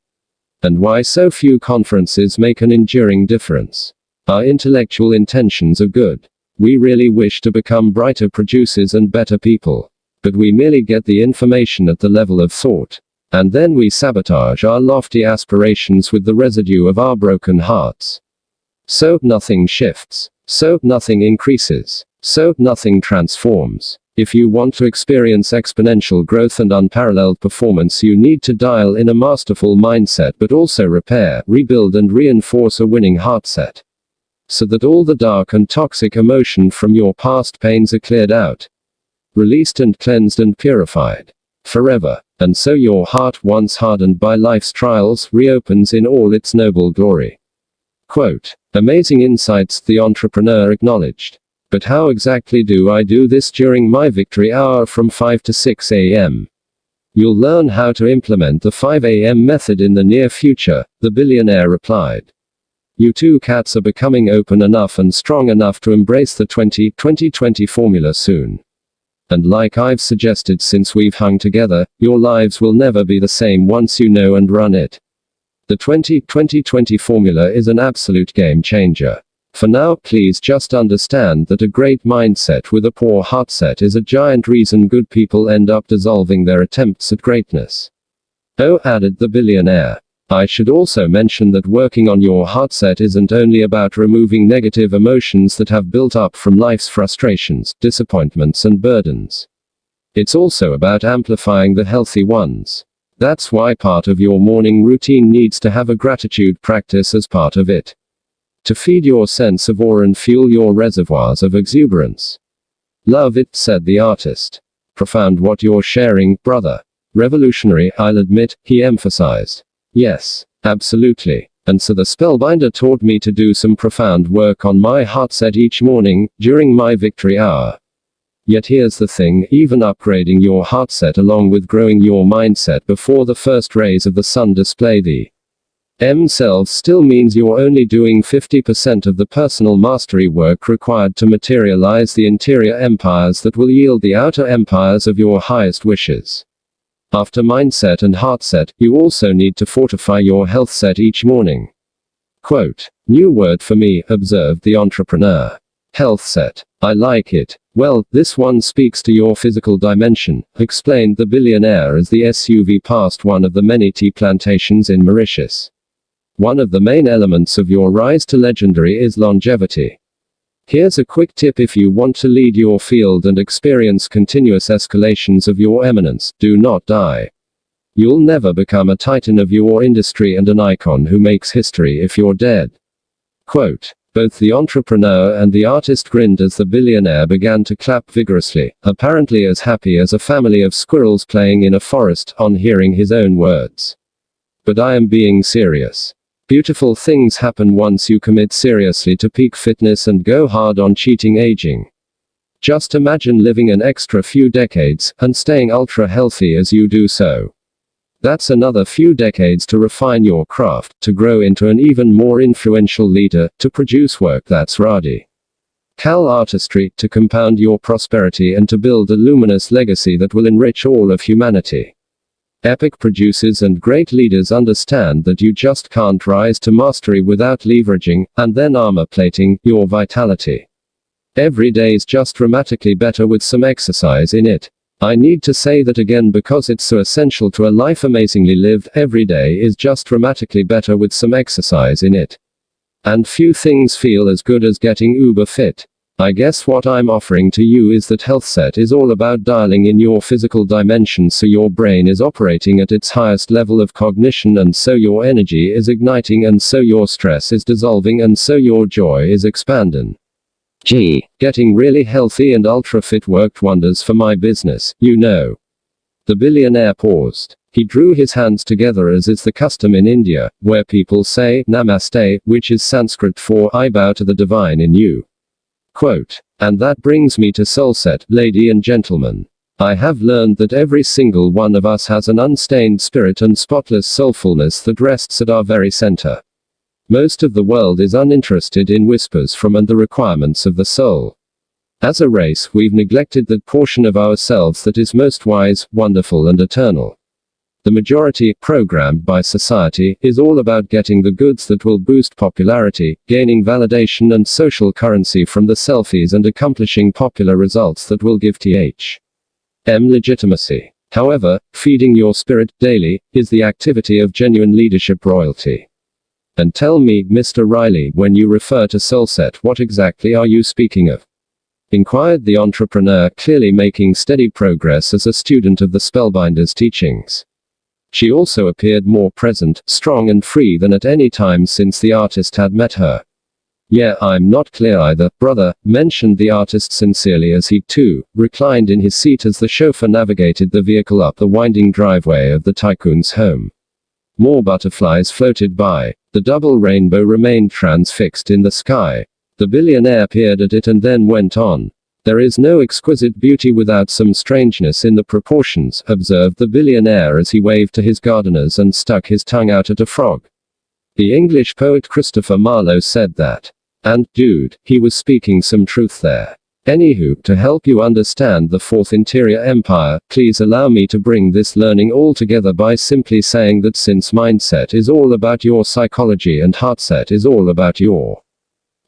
And why so few conferences make an enduring difference. Our intellectual intentions are good. We really wish to become brighter producers and better people. But we merely get the information at the level of thought. And then we sabotage our lofty aspirations with the residue of our broken hearts. So nothing shifts. So nothing increases. So nothing transforms. If you want to experience exponential growth and unparalleled performance, you need to dial in a masterful mindset, but also repair, rebuild and reinforce a winning heart set. So that all the dark and toxic emotion from your past pains are cleared out. Released and cleansed and purified. Forever. And so your heart, once hardened by life's trials, reopens in all its noble glory. Quote. Amazing insights, the entrepreneur acknowledged. But how exactly do I do this during my victory hour from 5 to 6 a.m.? You'll learn how to implement the 5 a.m. method in the near future, the billionaire replied. You two cats are becoming open enough and strong enough to embrace the 20-20-20 formula soon. And like I've suggested since we've hung together, your lives will never be the same once you know and run it. The 20-20-20 formula is an absolute game changer. For now, please just understand that a great mindset with a poor heart set is a giant reason good people end up dissolving their attempts at greatness. Oh, added the billionaire. I should also mention that working on your heart set isn't only about removing negative emotions that have built up from life's frustrations, disappointments and burdens. It's also about amplifying the healthy ones. That's why part of your morning routine needs to have a gratitude practice as part of it. To feed your sense of awe and fuel your reservoirs of exuberance. Love it, said the artist. Profound what you're sharing, brother. Revolutionary, I'll admit, he emphasized. Yes, absolutely. And so the spellbinder taught me to do some profound work on my heart set each morning, during my victory hour. Yet here's the thing, even upgrading your heart set along with growing your mindset before the first rays of the sun display the selves still means you're only doing 50% of the personal mastery work required to materialize the interior empires that will yield the outer empires of your highest wishes. After mindset and heart set, you also need to fortify your health set each morning. Quote. New word for me, observed the entrepreneur. Health set. I like it. Well, this one speaks to your physical dimension, explained the billionaire as the SUV passed one of the many tea plantations in Mauritius. One of the main elements of your rise to legendary is longevity. Here's a quick tip if you want to lead your field and experience continuous escalations of your eminence: do not die. You'll never become a titan of your industry and an icon who makes history if you're dead. Quote. Both the entrepreneur and the artist grinned as the billionaire began to clap vigorously, apparently as happy as a family of squirrels playing in a forest, on hearing his own words. But I am being serious. Beautiful things happen once you commit seriously to peak fitness and go hard on cheating aging. Just imagine living an extra few decades, and staying ultra healthy as you do so. That's another few decades to refine your craft, to grow into an even more influential leader, to produce work that's radical artistry, to compound your prosperity and to build a luminous legacy that will enrich all of humanity. Epic producers and great leaders understand that you just can't rise to mastery without leveraging, and then armor plating, your vitality. Every day's just dramatically better with some exercise in it. I need to say that again because it's so essential to a life amazingly lived. Every day is just dramatically better with some exercise in it. And few things feel as good as getting uber fit. I guess what I'm offering to you is that health set is all about dialing in your physical dimension so your brain is operating at its highest level of cognition, and so your energy is igniting, and so your stress is dissolving, and so your joy is expanding. Getting really healthy and ultra fit worked wonders for my business, you know. The billionaire paused. He drew his hands together as is the custom in India, where people say, Namaste, which is Sanskrit for, I bow to the divine in you. Quote. And that brings me to Soulset, lady and gentlemen. I have learned that every single one of us has an unstained spirit and spotless soulfulness that rests at our very center. Most of the world is uninterested in whispers from and the requirements of the soul. As a race, we've neglected that portion of ourselves that is most wise, wonderful and eternal. The majority, programmed by society, is all about getting the goods that will boost popularity, gaining validation and social currency from the selfies and accomplishing popular results that will give legitimacy. However, feeding your spirit, daily, is the activity of genuine leadership royalty. And tell me, Mr. Riley, when you refer to Soulset, what exactly are you speaking of? Inquired the entrepreneur, clearly making steady progress as a student of the Spellbinder's teachings. She also appeared more present, strong and free than at any time since the artist had met her. Yeah, I'm not clear either, brother, mentioned the artist sincerely as he, too, reclined in his seat as the chauffeur navigated the vehicle up the winding driveway of the tycoon's home. More butterflies floated by. The double rainbow remained transfixed in the sky. The billionaire peered at it and then went on. There is no exquisite beauty without some strangeness in the proportions, observed the billionaire as he waved to his gardeners and stuck his tongue out at a frog. The English poet Christopher Marlowe said that. And, dude, he was speaking some truth there. Anywho, to help you understand the fourth interior empire, please allow me to bring this learning all together by simply saying that since mindset is all about your psychology and heartset is all about your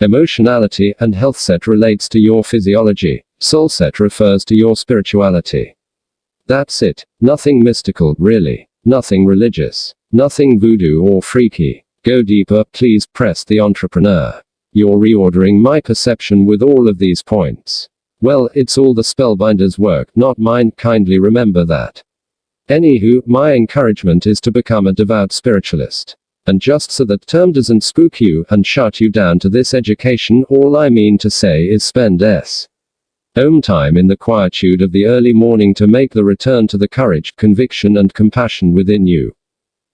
emotionality, and healthset relates to your physiology, soulset refers to your spirituality. That's it. Nothing mystical, really. Nothing religious. Nothing voodoo or freaky. Go deeper, please, pressed the entrepreneur. You're reordering my perception with all of these points. Well, it's all the Spellbinder's work, not mine, kindly remember that. Anywho, my encouragement is to become a devout spiritualist. And just so that term doesn't spook you and shut you down to this education, all I mean to say is spend time in the quietude of the early morning to make the return to the courage, conviction and compassion within you.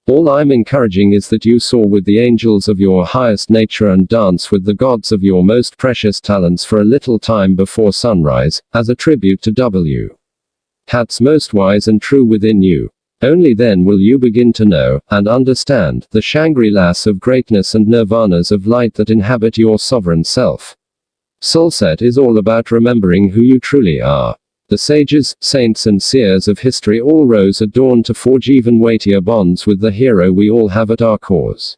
All I'm encouraging is that you soar with the angels of your highest nature and dance with the gods of your most precious talents for a little time before sunrise, as a tribute to Hat's most wise and true within you. Only then will you begin to know, and understand, the Shangri-Las of greatness and nirvanas of light that inhabit your sovereign self. Soulset is all about remembering who you truly are. The sages, saints and seers of history all rose at dawn to forge even weightier bonds with the hero we all have at our cores.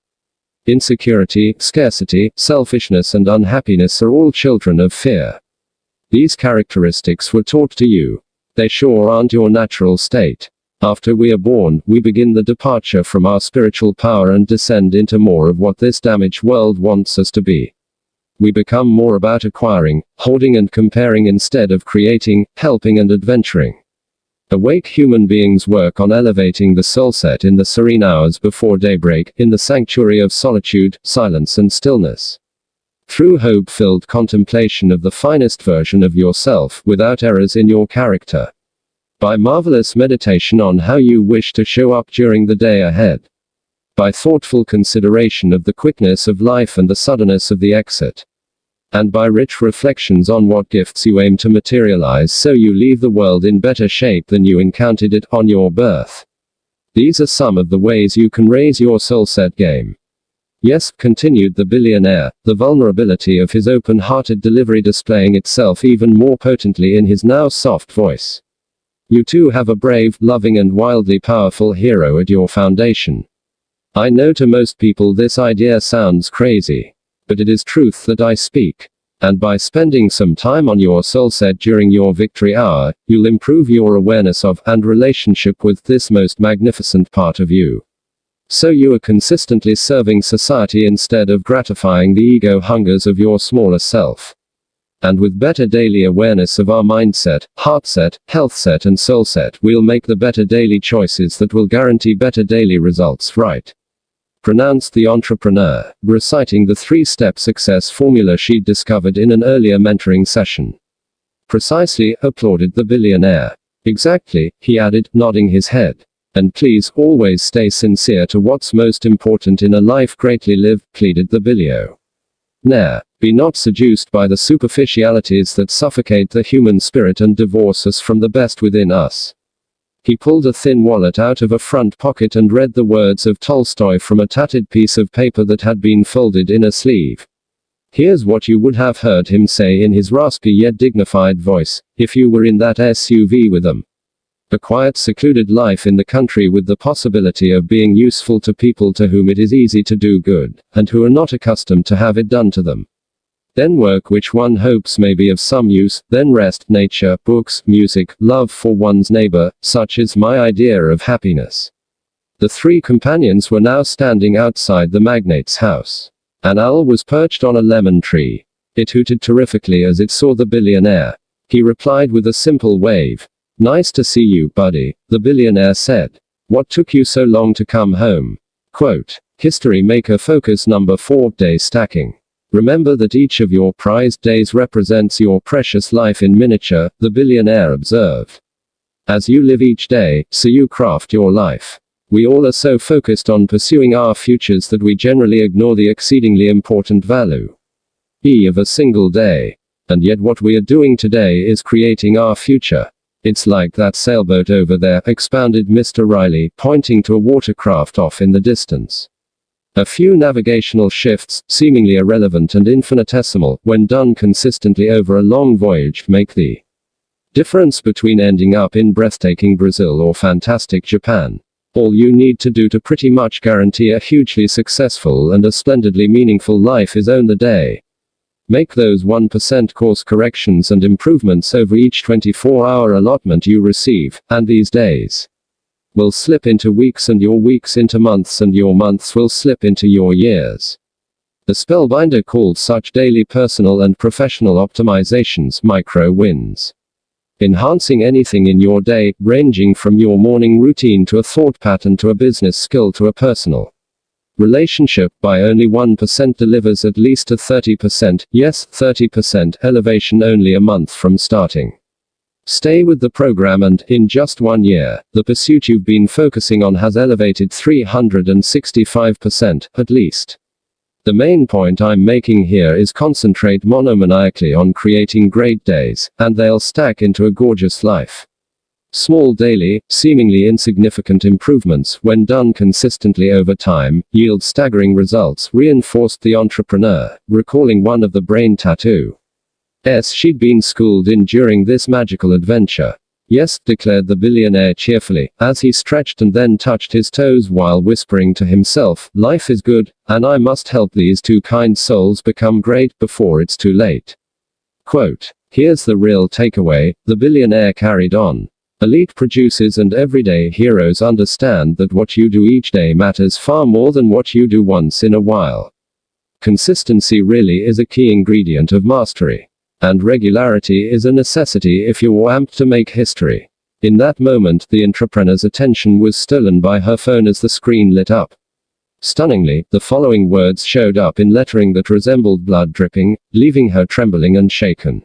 Insecurity, scarcity, selfishness and unhappiness are all children of fear. These characteristics were taught to you. They sure aren't your natural state. After we are born, we begin the departure from our spiritual power and descend into more of what this damaged world wants us to be. We become more about acquiring, hoarding and comparing instead of creating, helping and adventuring. Awake human beings work on elevating the soulset in the serene hours before daybreak, in the sanctuary of solitude, silence and stillness. Through hope-filled contemplation of the finest version of yourself, without errors in your character. By marvelous meditation on how you wish to show up during the day ahead. By thoughtful consideration of the quickness of life and the suddenness of the exit. And by rich reflections on what gifts you aim to materialize so you leave the world in better shape than you encountered it on your birth. These are some of the ways you can raise your soulset game. Yes, continued the billionaire, the vulnerability of his open-hearted delivery displaying itself even more potently in his now soft voice. You too have a brave, loving and wildly powerful hero at your foundation. I know to most people this idea sounds crazy. But it is truth that I speak. And by spending some time on your soulset during your victory hour, you'll improve your awareness of, and relationship with this most magnificent part of you. So you are consistently serving society instead of gratifying the ego hungers of your smaller self. And with better daily awareness of our mindset, heartset, healthset and soulset, we'll make the better daily choices that will guarantee better daily results, right? Pronounced the entrepreneur, reciting the 3-step success formula she'd discovered in an earlier mentoring session. Precisely, applauded the billionaire. Exactly, he added, nodding his head. And please always stay sincere to what's most important in a life. Greatly live, pleaded the billionaire. Be not seduced by the superficialities that suffocate the human spirit and divorce us from the best within us. He pulled a thin wallet out of a front pocket and read the words of Tolstoy from a tattered piece of paper that had been folded in a sleeve. Here's what you would have heard him say in his raspy yet dignified voice, if you were in that SUV with them. A quiet, secluded life in the country with the possibility of being useful to people to whom it is easy to do good, and who are not accustomed to have it done to them. Then work which one hopes may be of some use, then rest, nature, books, music, love for one's neighbor. Such is my idea of happiness. The three companions were now standing outside the magnate's house. An owl was perched on a lemon tree. It hooted terrifically as it saw the billionaire. He replied with a simple wave. Nice to see you, buddy, the billionaire said. What took you so long to come home? Quote. History Maker Focus Number 4, Day Stacking. Remember that each of your prized days represents your precious life in miniature, the billionaire observed. As you live each day, so you craft your life. We all are so focused on pursuing our futures that we generally ignore the exceedingly important value of a single day. And yet what we are doing today is creating our future. It's like that sailboat over there, expounded Mr. Riley, pointing to a watercraft off in the distance. A few navigational shifts, seemingly irrelevant and infinitesimal, when done consistently over a long voyage, make the difference between ending up in breathtaking Brazil or fantastic Japan. All you need to do to pretty much guarantee a hugely successful and a splendidly meaningful life is own the day. Make those 1% course corrections and improvements over each 24-hour allotment you receive, and these days will slip into weeks and your weeks into months and your months will slip into your years. The spellbinder called such daily personal and professional optimizations micro wins. Enhancing anything in your day, ranging from your morning routine to a thought pattern to a business skill to a personal relationship by only 1% delivers at least a 30%, yes, 30% elevation only a month from starting. Stay with the program and, in just 1 year, the pursuit you've been focusing on has elevated 365%, at least. The main point I'm making here is concentrate monomaniacally on creating great days, and they'll stack into a gorgeous life. Small daily, seemingly insignificant improvements, when done consistently over time, yield staggering results, reinforced the entrepreneur, recalling one of the brain tattoos she'd been schooled in during this magical adventure. Yes, declared the billionaire cheerfully, as he stretched and then touched his toes while whispering to himself, life is good, and I must help these two kind souls become great before it's too late. Quote. Here's the real takeaway, the billionaire carried on. Elite producers and everyday heroes understand that what you do each day matters far more than what you do once in a while. Consistency really is a key ingredient of mastery. And regularity is a necessity if you're amped to make history. In that moment, the entrepreneur's attention was stolen by her phone as the screen lit up. Stunningly, the following words showed up in lettering that resembled blood dripping, leaving her trembling and shaken.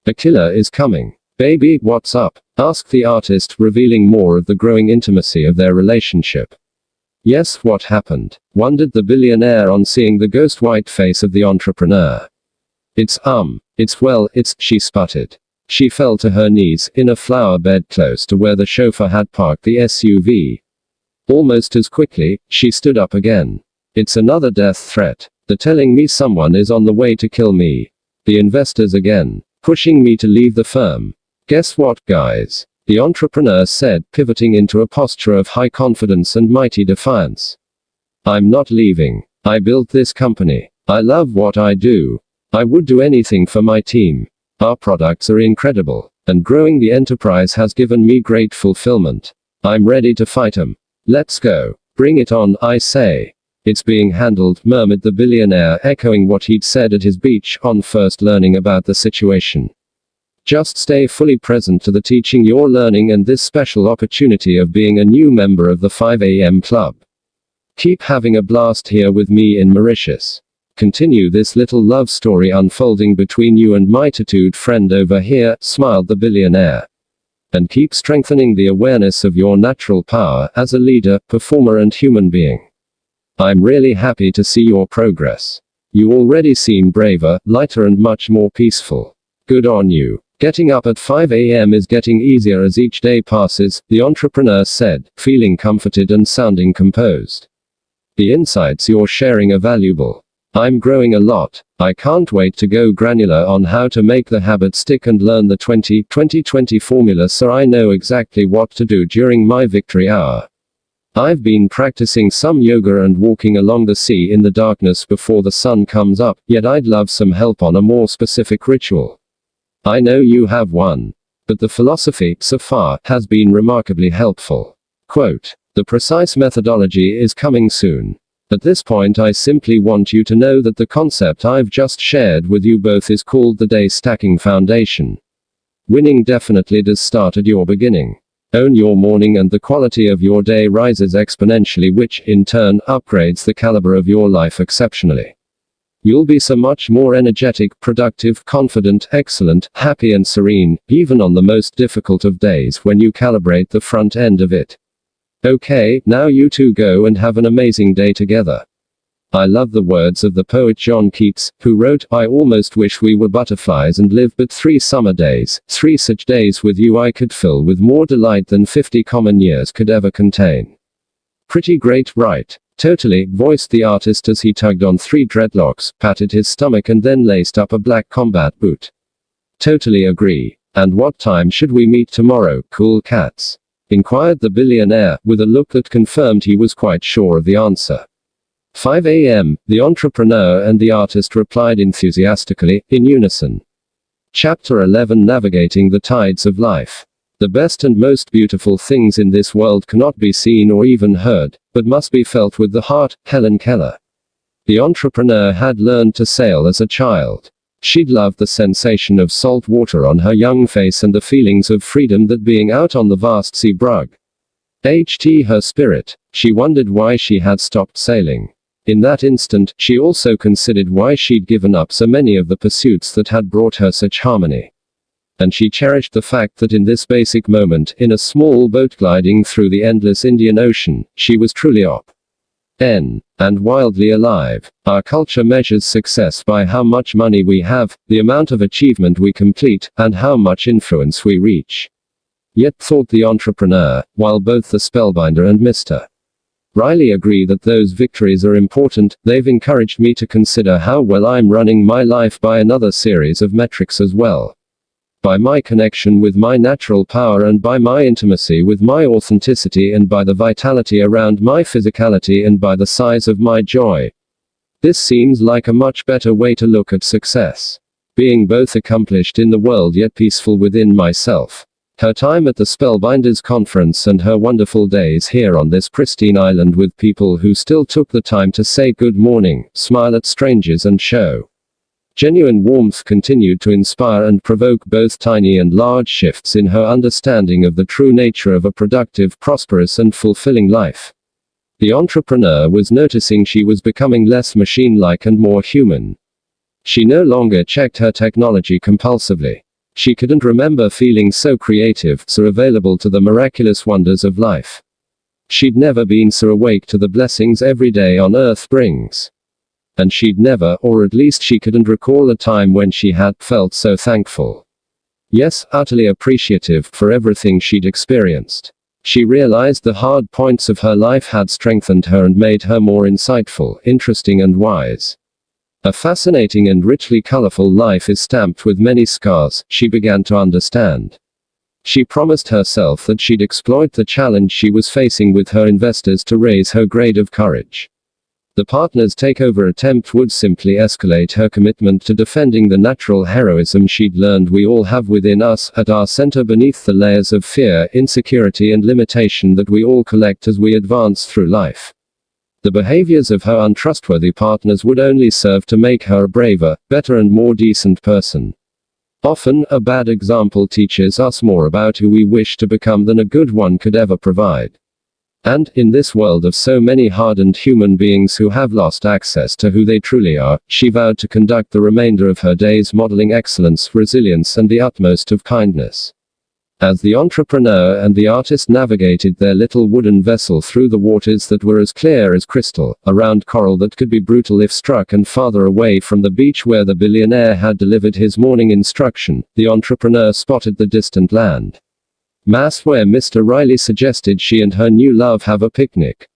A killer is coming. Baby, what's up? Asked the artist, revealing more of the growing intimacy of their relationship. Yes, what happened? Wondered the billionaire on seeing the ghost white face of the entrepreneur. It's, she sputtered. She fell to her knees, in a flower bed close to where the chauffeur had parked the SUV. Almost as quickly, she stood up again. It's another death threat. They're telling me someone is on the way to kill me. The investors again. Pushing me to leave the firm. Guess what, guys? The entrepreneur said, pivoting into a posture of high confidence and mighty defiance. I'm not leaving. I built this company. I love what I do. I would do anything for my team. Our products are incredible, and growing the enterprise has given me great fulfillment. I'm ready to fight 'em. Let's go. Bring it on, I say. It's being handled, murmured the billionaire, echoing what he'd said at his beach on first learning about the situation. Just stay fully present to the teaching you're learning and this special opportunity of being a new member of the 5 a.m. club. Keep having a blast here with me in Mauritius. Continue this little love story unfolding between you and my tattooed friend over here, smiled the billionaire. And keep strengthening the awareness of your natural power as a leader, performer and human being. I'm really happy to see your progress. You already seem braver, lighter and much more peaceful. Good on you. Getting up at 5 a.m. is getting easier as each day passes, the entrepreneur said, feeling comforted and sounding composed. The insights you're sharing are valuable. I'm growing a lot. I can't wait to go granular on how to make the habit stick and learn the 20-20-20 formula so I know exactly what to do during my victory hour. I've been practicing some yoga and walking along the sea in the darkness before the sun comes up, yet I'd love some help on a more specific ritual. I know you have one. But the philosophy, so far, has been remarkably helpful. Quote, the precise methodology is coming soon. At this point I simply want you to know that the concept I've just shared with you both is called the day stacking foundation. Winning definitely does start at your beginning. Own your morning and the quality of your day rises exponentially, which, in turn, upgrades the caliber of your life exceptionally. You'll be so much more energetic, productive, confident, excellent, happy and serene, even on the most difficult of days when you calibrate the front end of it. Okay, now you two go and have an amazing day together. I love the words of the poet John Keats, who wrote, I almost wish we were butterflies and live but 3 summer days, 3 such days with you I could fill with more delight than 50 common years could ever contain. Pretty great, right? Totally, voiced the artist as he tugged on 3 dreadlocks, patted his stomach and then laced up a black combat boot. Totally agree. And what time should we meet tomorrow, cool cats? Inquired the billionaire, with a look that confirmed he was quite sure of the answer. 5 a.m., the entrepreneur and the artist replied enthusiastically, in unison. Chapter 11 Navigating the Tides of Life. The best and most beautiful things in this world cannot be seen or even heard, but must be felt with the heart. Helen Keller. The entrepreneur had learned to sail as a child. She'd loved the sensation of salt water on her young face and the feelings of freedom that being out on the vast sea brought. Her spirit. She wondered why she had stopped sailing. In that instant, she also considered why she'd given up so many of the pursuits that had brought her such harmony. And she cherished the fact that in this basic moment, in a small boat gliding through the endless Indian Ocean, she was truly and wildly alive. Our culture measures success by how much money we have, the amount of achievement we complete, and how much influence we reach. Yet, thought the entrepreneur, while both the spellbinder and Mr. Riley agree that those victories are important, they've encouraged me to consider how well I'm running my life by another series of metrics as well. By my connection with my natural power and by my intimacy with my authenticity and by the vitality around my physicality and by the size of my joy. This seems like a much better way to look at success. Being both accomplished in the world yet peaceful within myself. Her time at the Spellbinders Conference and her wonderful days here on this pristine island with people who still took the time to say good morning, smile at strangers and show genuine warmth continued to inspire and provoke both tiny and large shifts in her understanding of the true nature of a productive, prosperous and fulfilling life. The entrepreneur was noticing she was becoming less machine-like and more human. She no longer checked her technology compulsively. She couldn't remember feeling so creative, so available to the miraculous wonders of life. She'd never been so awake to the blessings every day on earth brings. And she'd never, or at least she couldn't recall a time when she had felt so thankful. Yes, utterly appreciative for everything she'd experienced. She realized the hard points of her life had strengthened her and made her more insightful, interesting and wise. A fascinating and richly colorful life is stamped with many scars, she began to understand. She promised herself that she'd exploit the challenge she was facing with her investors to raise her grade of courage. The partner's takeover attempt would simply escalate her commitment to defending the natural heroism she'd learned we all have within us, at our center beneath the layers of fear, insecurity and limitation that we all collect as we advance through life. The behaviors of her untrustworthy partners would only serve to make her a braver, better and more decent person. Often, a bad example teaches us more about who we wish to become than a good one could ever provide. And, in this world of so many hardened human beings who have lost access to who they truly are, she vowed to conduct the remainder of her days modeling excellence, resilience and the utmost of kindness. As the entrepreneur and the artist navigated their little wooden vessel through the waters that were as clear as crystal, around coral that could be brutal if struck, and farther away from the beach where the billionaire had delivered his morning instruction, the entrepreneur spotted the distant land mass where Mr. Riley suggested she and her new love have a picnic.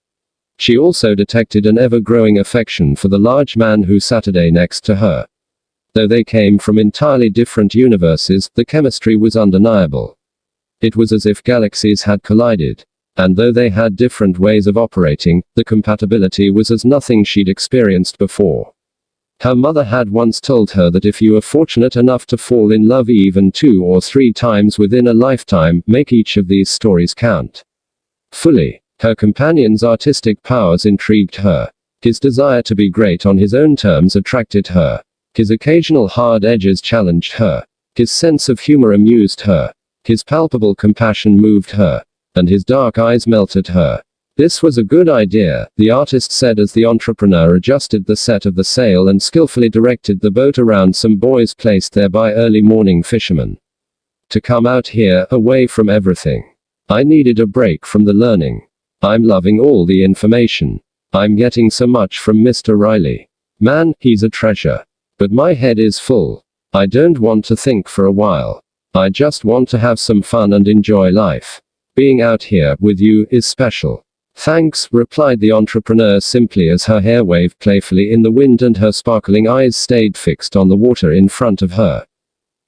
She also detected an ever-growing affection for the large man who sat next to her. Though they came from entirely different universes, the chemistry was undeniable. It was as if galaxies had collided. And though they had different ways of operating, the compatibility was as nothing she'd experienced before. Her mother had once told her that if you are fortunate enough to fall in love even 2 or 3 times within a lifetime, make each of these stories count fully. Her companion's artistic powers intrigued her. His desire to be great on his own terms attracted her. His occasional hard edges challenged her. His sense of humor amused her. His palpable compassion moved her. And his dark eyes melted her. This was a good idea, the artist said as the entrepreneur adjusted the set of the sail and skillfully directed the boat around some buoys placed there by early morning fishermen. To come out here, away from everything. I needed a break from the learning. I'm loving all the information. I'm getting so much from Mr. Riley. Man, he's a treasure. But my head is full. I don't want to think for a while. I just want to have some fun and enjoy life. Being out here with you is special. Thanks, replied the entrepreneur simply as her hair waved playfully in the wind and her sparkling eyes stayed fixed on the water in front of her.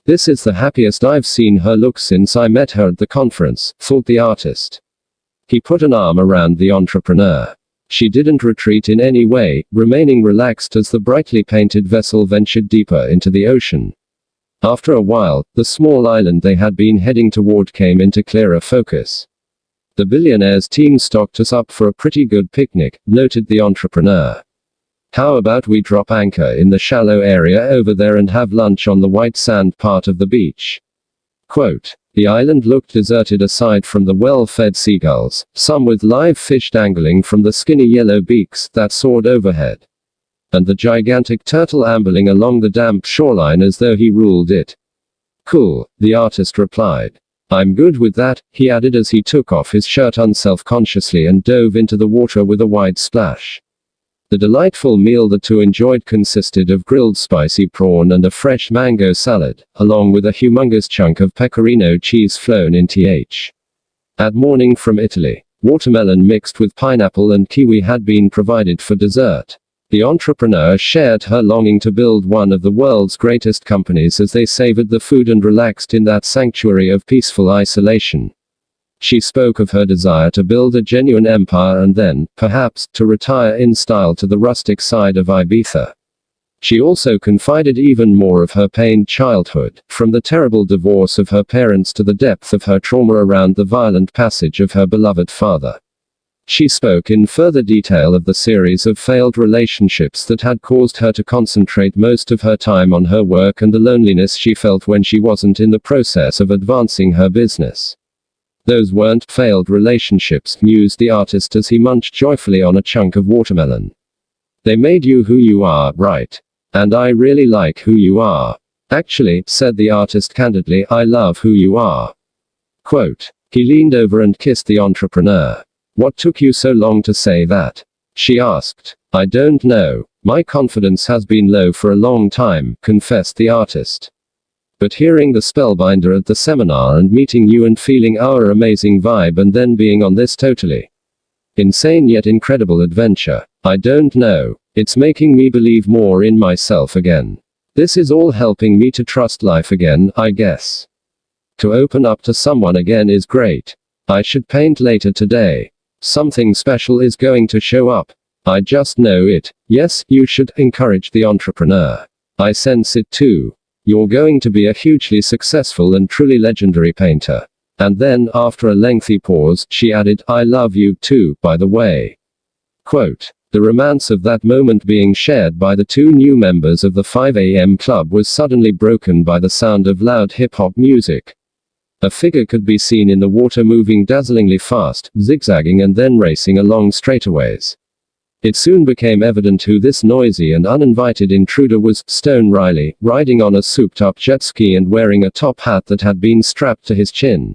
This is the happiest I've seen her look since I met her at the conference, thought the artist. He put an arm around the entrepreneur. She didn't retreat in any way, remaining relaxed as the brightly painted vessel ventured deeper into the ocean. After a while, the small island they had been heading toward came into clearer focus. The billionaire's team stocked us up for a pretty good picnic, noted the entrepreneur. How about we drop anchor in the shallow area over there and have lunch on the white sand part of the beach? Quote, the island looked deserted aside from the well-fed seagulls, some with live fish dangling from the skinny yellow beaks that soared overhead. And the gigantic turtle ambling along the damp shoreline as though he ruled it. Cool, the artist replied. I'm good with that, he added as he took off his shirt unself-consciously and dove into the water with a wide splash. The delightful meal the two enjoyed consisted of grilled spicy prawn and a fresh mango salad, along with a humongous chunk of pecorino cheese flown in th. At morning from Italy. Watermelon mixed with pineapple and kiwi had been provided for dessert. The entrepreneur shared her longing to build one of the world's greatest companies as they savored the food and relaxed in that sanctuary of peaceful isolation. She spoke of her desire to build a genuine empire and then, perhaps, to retire in style to the rustic side of Ibiza. She also confided even more of her pained childhood, from the terrible divorce of her parents to the depth of her trauma around the violent passage of her beloved father. She spoke in further detail of the series of failed relationships that had caused her to concentrate most of her time on her work and the loneliness she felt when she wasn't in the process of advancing her business. Those weren't failed relationships, mused the artist as he munched joyfully on a chunk of watermelon. They made you who you are, right? And I really like who you are. Actually, said the artist candidly, I love who you are. Quote. He leaned over and kissed the entrepreneur. What took you so long to say that? She asked. I don't know. My confidence has been low for a long time, confessed the artist. But hearing the spellbinder at the seminar and meeting you and feeling our amazing vibe and then being on this totally insane yet incredible adventure, I don't know. It's making me believe more in myself again. This is all helping me to trust life again, I guess. To open up to someone again is great. I should paint later today. Something special is going to show up. I just know it. Yes, you should, encourage the entrepreneur. I sense it too. You're going to be a hugely successful and truly legendary painter. And then, after a lengthy pause, she added, I love you too, by the way. Quote. The romance of that moment being shared by the two new members of the 5 a.m. club was suddenly broken by the sound of loud hip-hop music. A figure could be seen in the water moving dazzlingly fast, zigzagging and then racing along straightaways. It soon became evident who this noisy and uninvited intruder was, Stone Riley, riding on a souped-up jet ski and wearing a top hat that had been strapped to his chin.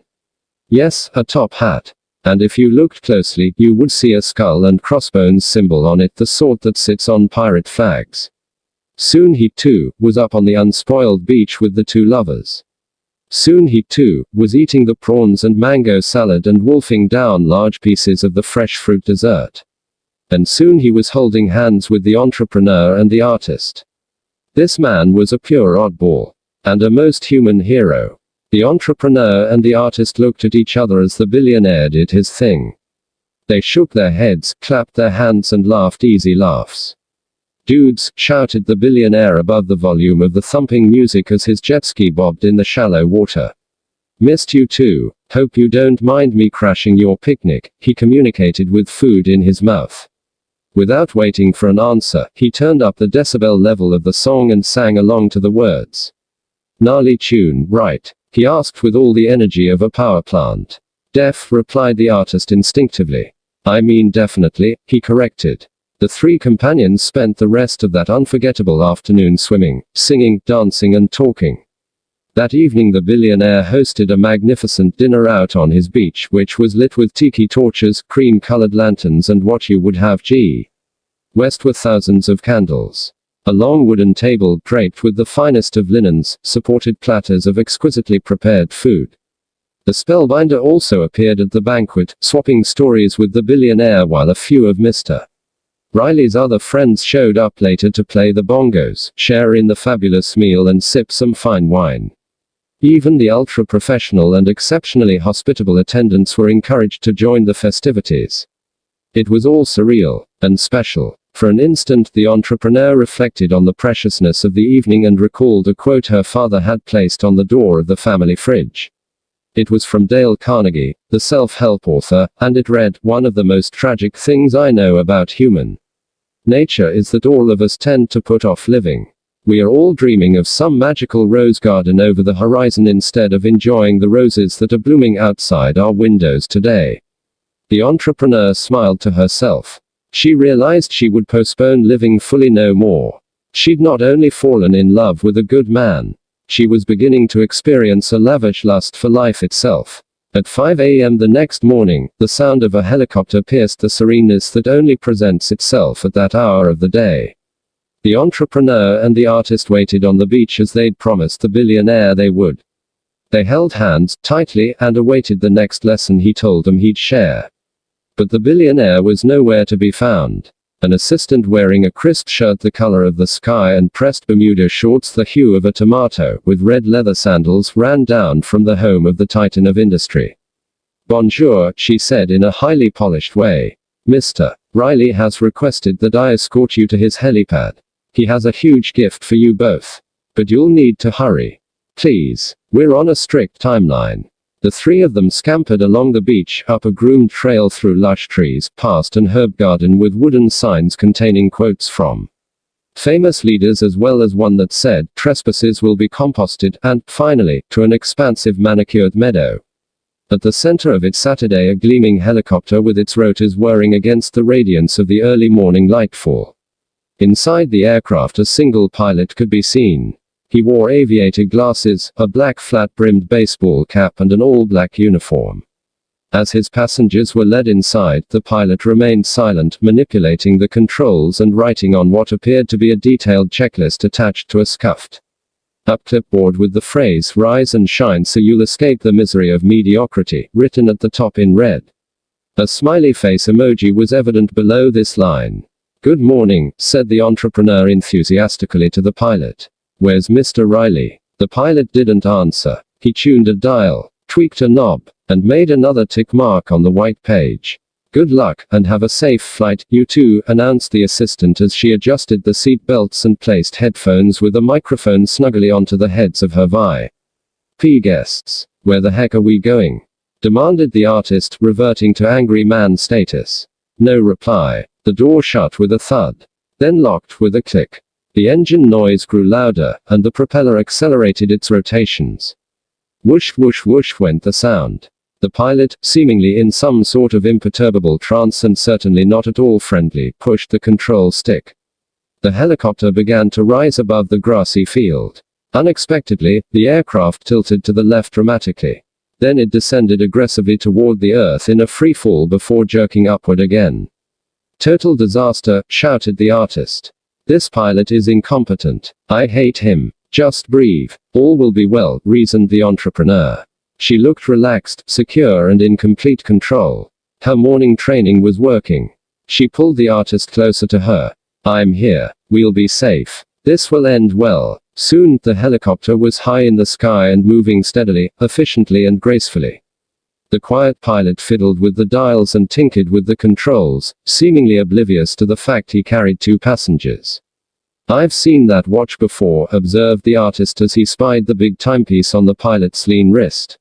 Yes, a top hat. And if you looked closely, you would see a skull and crossbones symbol on it, the sort that sits on pirate flags. Soon he, too, was up on the unspoiled beach with the two lovers. Soon he, too, was eating the prawns and mango salad and wolfing down large pieces of the fresh fruit dessert. And soon he was holding hands with the entrepreneur and the artist. This man was a pure oddball. And a most human hero. The entrepreneur and the artist looked at each other as the billionaire did his thing. They shook their heads, clapped their hands and laughed easy laughs. Dudes, shouted the billionaire above the volume of the thumping music as his jet ski bobbed in the shallow water. Missed you too. Hope you don't mind me crashing your picnic, he communicated with food in his mouth. Without waiting for an answer, he turned up the decibel level of the song and sang along to the words. Gnarly tune, right? He asked with all the energy of a power plant. Def, replied the artist instinctively. I mean definitely, he corrected. The three companions spent the rest of that unforgettable afternoon swimming, singing, dancing and talking. That evening the billionaire hosted a magnificent dinner out on his beach, which was lit with tiki torches, cream-colored lanterns and what you would have West were thousands of candles. A long wooden table draped with the finest of linens, supported platters of exquisitely prepared food. The spellbinder also appeared at the banquet, swapping stories with the billionaire while a few of Mr. Riley's other friends showed up later to play the bongos, share in the fabulous meal and sip some fine wine. Even the ultra-professional and exceptionally hospitable attendants were encouraged to join the festivities. It was all surreal and special. For an instant the entrepreneur reflected on the preciousness of the evening and recalled a quote her father had placed on the door of the family fridge. It was from Dale Carnegie, the self-help author, and it read, "One of the most tragic things I know about human nature is that all of us tend to put off living. We are all dreaming of some magical rose garden over the horizon instead of enjoying the roses that are blooming outside our windows today." The entrepreneur smiled to herself. She realized she would postpone living fully no more. She'd not only fallen in love with a good man, she was beginning to experience a lavish lust for life itself. At 5 a.m. the next morning, the sound of a helicopter pierced the sereneness that only presents itself at that hour of the day. The entrepreneur and the artist waited on the beach as they'd promised the billionaire they would. They held hands, tightly, and awaited the next lesson he told them he'd share. But the billionaire was nowhere to be found. An assistant wearing a crisp shirt the color of the sky and pressed Bermuda shorts the hue of a tomato, with red leather sandals, ran down from the home of the titan of industry. "Bonjour," she said in a highly polished way. "Mr. Riley has requested that I escort you to his helipad. He has a huge gift for you both. But you'll need to hurry. Please. We're on a strict timeline." The three of them scampered along the beach, up a groomed trail through lush trees, past an herb garden with wooden signs containing quotes from famous leaders as well as one that said, "Trespasses will be composted," and, finally, to an expansive manicured meadow. At the center of it sat a gleaming helicopter with its rotors whirring against the radiance of the early morning lightfall. Inside the aircraft a single pilot could be seen. He wore aviator glasses, a black flat-brimmed baseball cap and an all-black uniform. As his passengers were led inside, the pilot remained silent, manipulating the controls and writing on what appeared to be a detailed checklist attached to a scuffed up clipboard with the phrase, "Rise and shine so you'll escape the misery of mediocrity," written at the top in red. A smiley face emoji was evident below this line. "Good morning," said the entrepreneur enthusiastically to the pilot. "Where's Mr. Riley?" The pilot didn't answer. He tuned a dial, tweaked a knob, and made another tick mark on the white page. "Good luck, and have a safe flight, you two," announced the assistant as she adjusted the seat belts and placed headphones with a microphone snugly onto the heads of her VIP guests. "Where the heck are we going?" demanded the artist, reverting to angry man status. No reply. The door shut with a thud. Then locked with a click. The engine noise grew louder, and the propeller accelerated its rotations. Whoosh whoosh whoosh went the sound. The pilot, seemingly in some sort of imperturbable trance and certainly not at all friendly, pushed the control stick. The helicopter began to rise above the grassy field. Unexpectedly, the aircraft tilted to the left dramatically. Then it descended aggressively toward the earth in a free fall before jerking upward again. Total disaster, shouted the artist. This pilot is incompetent. I hate him. Just breathe. All will be well, reasoned the entrepreneur. She looked relaxed, secure and in complete control. Her morning training was working. She pulled the artist closer to her. I'm here. We'll be safe. This will end well. Soon, the helicopter was high in the sky and moving steadily, efficiently and gracefully. The quiet pilot fiddled with the dials and tinkered with the controls, seemingly oblivious to the fact he carried 2 passengers. I've seen that watch before, observed the artist as he spied the big timepiece on the pilot's lean wrist.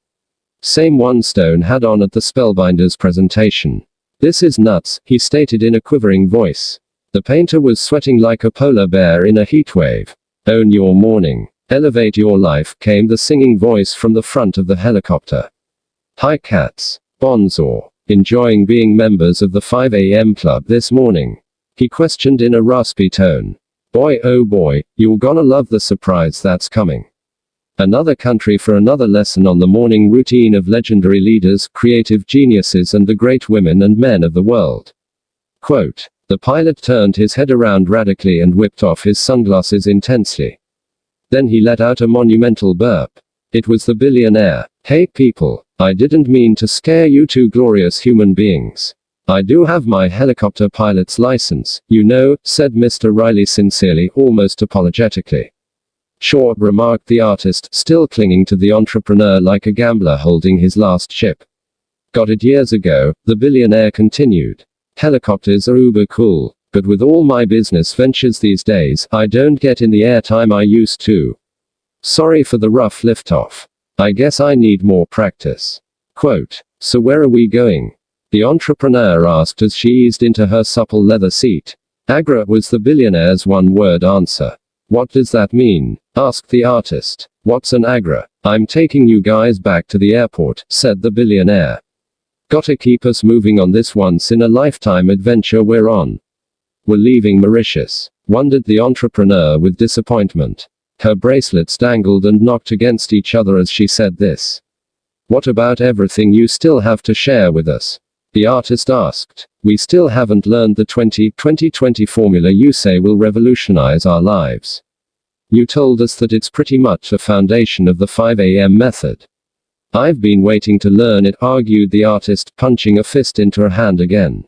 Same one Stone had on at the Spellbinders presentation. This is nuts, he stated in a quivering voice. The painter was sweating like a polar bear in a heatwave. Own your morning. Elevate your life, came the singing voice from the front of the helicopter. Hi cats. Bonzour. Enjoying being members of the 5 a.m. club this morning? He questioned in a raspy tone. Boy oh boy, you're gonna love the surprise that's coming. Another country for another lesson on the morning routine of legendary leaders, creative geniuses and the great women and men of the world. Quote. The pilot turned his head around radically and whipped off his sunglasses intensely. Then he let out a monumental burp. It was the billionaire. Hey people, I didn't mean to scare you 2 glorious human beings. I do have my helicopter pilot's license, you know, said Mr. Riley sincerely, almost apologetically. Sure, remarked the artist, still clinging to the entrepreneur like a gambler holding his last chip. Got it years ago, the billionaire continued. Helicopters are uber cool, but with all my business ventures these days, I don't get in the airtime I used to. Sorry for the rough liftoff. I guess I need more practice. Quote. So where are we going? The entrepreneur asked as she eased into her supple leather seat. Agra was the billionaire's one-word answer. What does that mean? Asked the artist. What's an Agra? I'm taking you guys back to the airport, said the billionaire. Gotta keep us moving on this once-in-a-lifetime adventure we're on. We're leaving Mauritius, wondered the entrepreneur with disappointment. Her bracelets dangled and knocked against each other as she said this. What about everything you still have to share with us? The artist asked. We still haven't learned the 20-20-20 formula you say will revolutionize our lives. You told us that it's pretty much a foundation of the 5 a.m. method. I've been waiting to learn it, argued the artist, punching a fist into her hand again.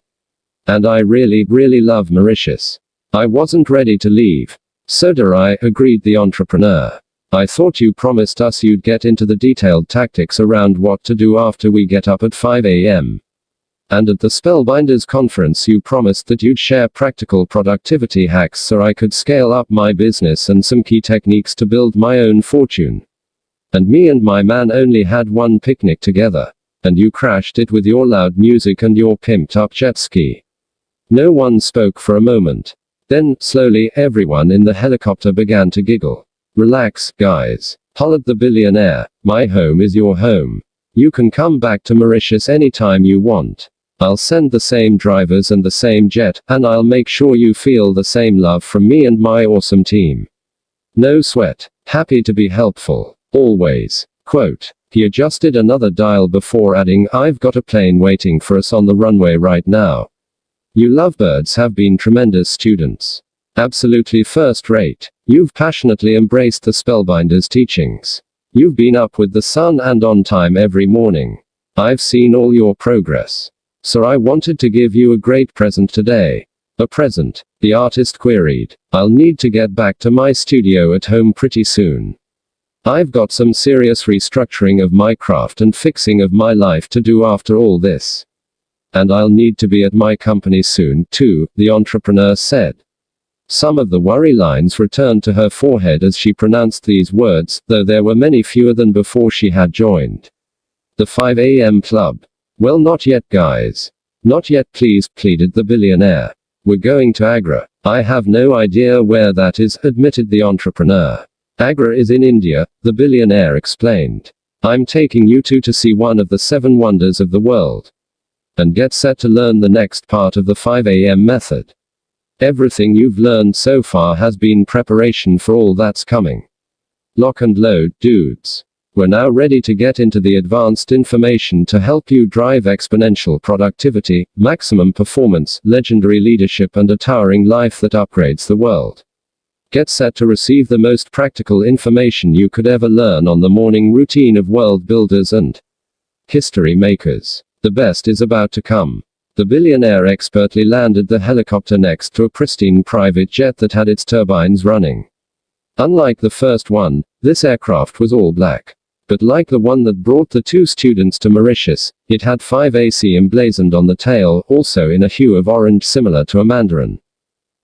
And I really love Mauritius. I wasn't ready to leave. So do I, agreed the entrepreneur. I thought you promised us you'd get into the detailed tactics around what to do after we get up at 5 a.m. And at the Spellbinders conference you promised that you'd share practical productivity hacks so I could scale up my business and some key techniques to build my own fortune. And me and my man only had one picnic together. And you crashed it with your loud music and your pimped up jet ski. No one spoke for a moment. Then, slowly, everyone in the helicopter began to giggle. Relax, guys. Hollered the billionaire. My home is your home. You can come back to Mauritius anytime you want. I'll send the same drivers and the same jet, and I'll make sure you feel the same love from me and my awesome team. No sweat. Happy to be helpful. Always. Quote. He adjusted another dial before adding, I've got a plane waiting for us on the runway right now. You lovebirds have been tremendous students. Absolutely first rate. You've passionately embraced the Spellbinders teachings. You've been up with the sun and on time every morning. I've seen all your progress. So I wanted to give you a great present today. A present? The artist queried. I'll need to get back to my studio at home pretty soon. I've got some serious restructuring of my craft and fixing of my life to do after all this. And I'll need to be at my company soon, too, the entrepreneur said. Some of the worry lines returned to her forehead as she pronounced these words, though there were many fewer than before she had joined the 5 a.m. club. Well, not yet, guys. Not yet, please, pleaded the billionaire. We're going to Agra. I have no idea where that is, admitted the entrepreneur. Agra is in India, the billionaire explained. I'm taking you two to see one of the 7 wonders of the world. And get set to learn the next part of the 5 a.m. method. Everything you've learned so far has been preparation for all that's coming. Lock and load, dudes. We're now ready to get into the advanced information to help you drive exponential productivity, maximum performance, legendary leadership, and a towering life that upgrades the world. Get set to receive the most practical information you could ever learn on the morning routine of world builders and history makers. The best is about to come. The billionaire expertly landed the helicopter next to a pristine private jet that had its turbines running. Unlike the first one, this aircraft was all black. But like the one that brought the two students to Mauritius, it had 5AC emblazoned on the tail, also in a hue of orange similar to a mandarin.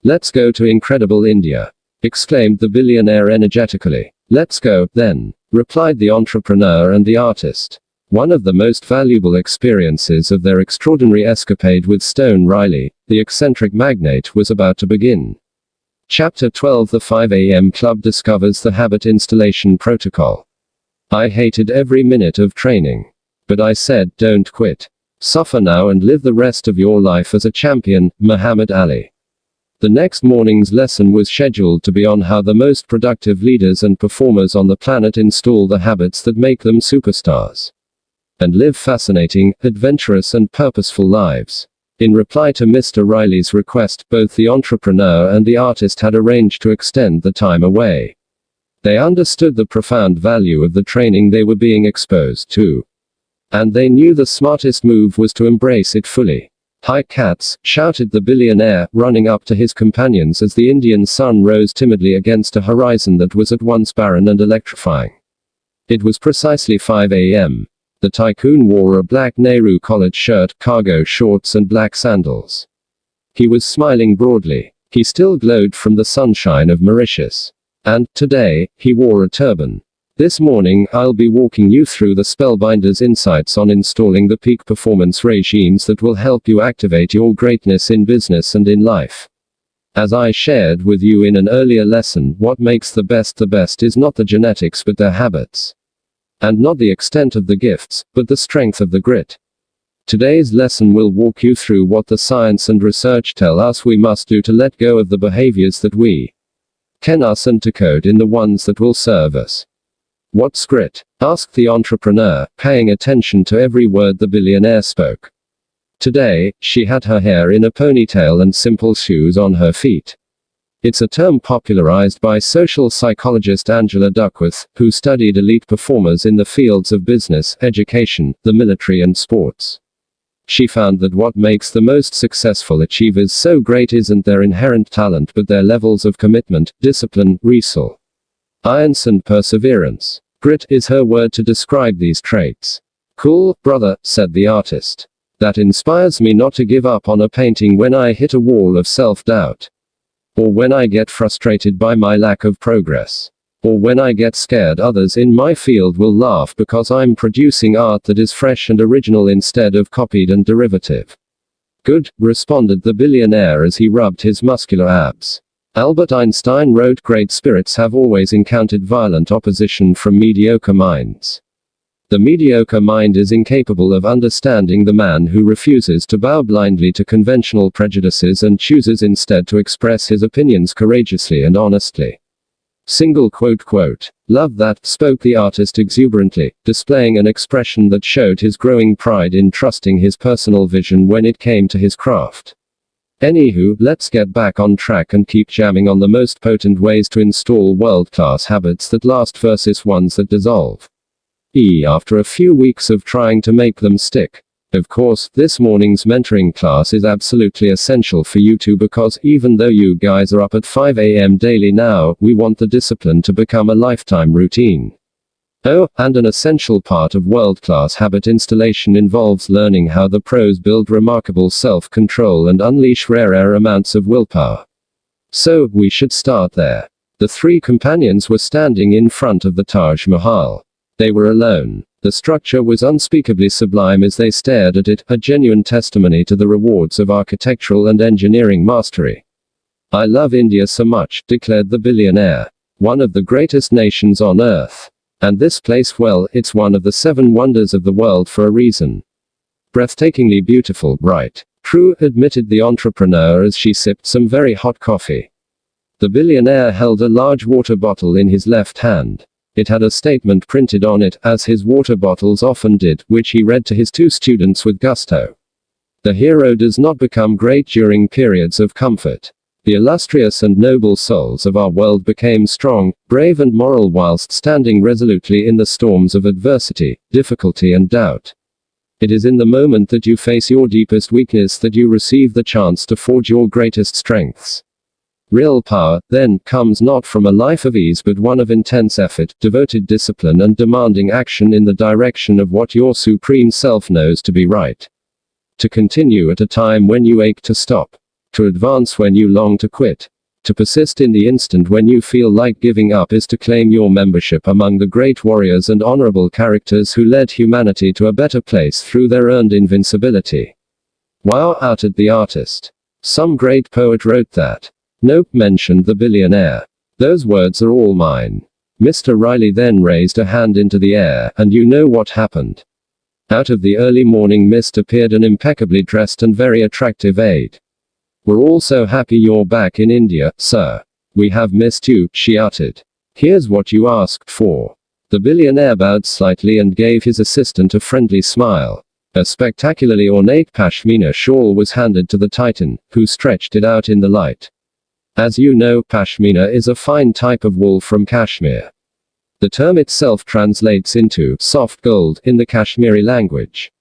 "Let's go to incredible India," exclaimed the billionaire energetically. "Let's go, then," replied the entrepreneur and the artist. One of the most valuable experiences of their extraordinary escapade with Stone Riley, the eccentric magnate, was about to begin. Chapter 12: The 5 a.m. Club discovers the habit installation protocol. I hated every minute of training. But I said, don't quit. Suffer now and live the rest of your life as a champion, Muhammad Ali. The next morning's lesson was scheduled to be on how the most productive leaders and performers on the planet install the habits that make them superstars and live fascinating, adventurous, and purposeful lives. In reply to Mr. Riley's request, both the entrepreneur and the artist had arranged to extend the time away. They understood the profound value of the training they were being exposed to. And they knew the smartest move was to embrace it fully. "Hi cats," shouted the billionaire, running up to his companions as the Indian sun rose timidly against a horizon that was at once barren and electrifying. It was precisely 5 a.m. The tycoon wore a black Nehru collared shirt, cargo shorts, and black sandals. He was smiling broadly. He still glowed from the sunshine of Mauritius. And, today, he wore a turban. "This morning, I'll be walking you through the Spellbinder's insights on installing the peak performance regimes that will help you activate your greatness in business and in life. As I shared with you in an earlier lesson, what makes the best is not the genetics but their habits. And not the extent of the gifts, but the strength of the grit. Today's lesson will walk you through what the science and research tell us we must do to let go of the behaviors that we can us and to code in the ones that will serve us." "What's grit?" asked the entrepreneur, paying attention to every word the billionaire spoke. Today, she had her hair in a ponytail and simple shoes on her feet. It's a term popularized by social psychologist Angela Duckworth, who studied elite performers in the fields of business, education, the military, and sports. She found that what makes the most successful achievers so great isn't their inherent talent but their levels of commitment, discipline, resilience, and perseverance. Grit is her word to describe these traits. "Cool, brother," said the artist. "That inspires me not to give up on a painting when I hit a wall of self-doubt. Or when I get frustrated by my lack of progress. Or when I get scared others in my field will laugh because I'm producing art that is fresh and original instead of copied and derivative." "Good," responded the billionaire as he rubbed his muscular abs. Albert Einstein wrote, "Great spirits have always encountered violent opposition from mediocre minds. The mediocre mind is incapable of understanding the man who refuses to bow blindly to conventional prejudices and chooses instead to express his opinions courageously and honestly." Quote. "Love that," spoke the artist exuberantly, displaying an expression that showed his growing pride in trusting his personal vision when it came to his craft. "Anywho, let's get back on track and keep jamming on the most potent ways to install world-class habits that last versus ones that dissolve. After a few weeks of trying to make them stick. Of course, this morning's mentoring class is absolutely essential for you too because even though you guys are up at 5 a.m. daily now, we want the discipline to become a lifetime routine. Oh, and an essential part of world-class habit installation involves learning how the pros build remarkable self-control and unleash rare amounts of willpower. So, we should start there." The three companions were standing in front of the Taj Mahal. They were alone. The structure was unspeakably sublime as they stared at it, a genuine testimony to the rewards of architectural and engineering mastery. "I love India so much," declared the billionaire. "One of the greatest nations on earth. And this place, well, it's one of the 7 wonders of the world for a reason. Breathtakingly beautiful, right?" "True," admitted the entrepreneur as she sipped some very hot coffee. The billionaire held a large water bottle in his left hand. It had a statement printed on it, as his water bottles often did, which he read to his two students with gusto. The hero does not become great during periods of comfort. The illustrious and noble souls of our world became strong, brave and moral whilst standing resolutely in the storms of adversity, difficulty and doubt. It is in the moment that you face your deepest weakness that you receive the chance to forge your greatest strengths. Real power, then, comes not from a life of ease but one of intense effort, devoted discipline and demanding action in the direction of what your supreme self knows to be right. To continue at a time when you ache to stop. To advance when you long to quit. To persist in the instant when you feel like giving up is to claim your membership among the great warriors and honorable characters who led humanity to a better place through their earned invincibility. Wow, outed the artist. Some great poet wrote that. Nope mentioned the billionaire. Those words are all mine. Mr. Riley then raised a hand into the air, and you know what happened. Out of the early morning mist appeared an impeccably dressed and very attractive aide. We're all so happy you're back in India, sir. We have missed you, she uttered. Here's what you asked for. The billionaire bowed slightly and gave his assistant a friendly smile. A spectacularly ornate pashmina shawl was handed to the Titan, who stretched it out in the light. As you know, pashmina is a fine type of wool from Kashmir. The term itself translates into soft gold in the Kashmiri language.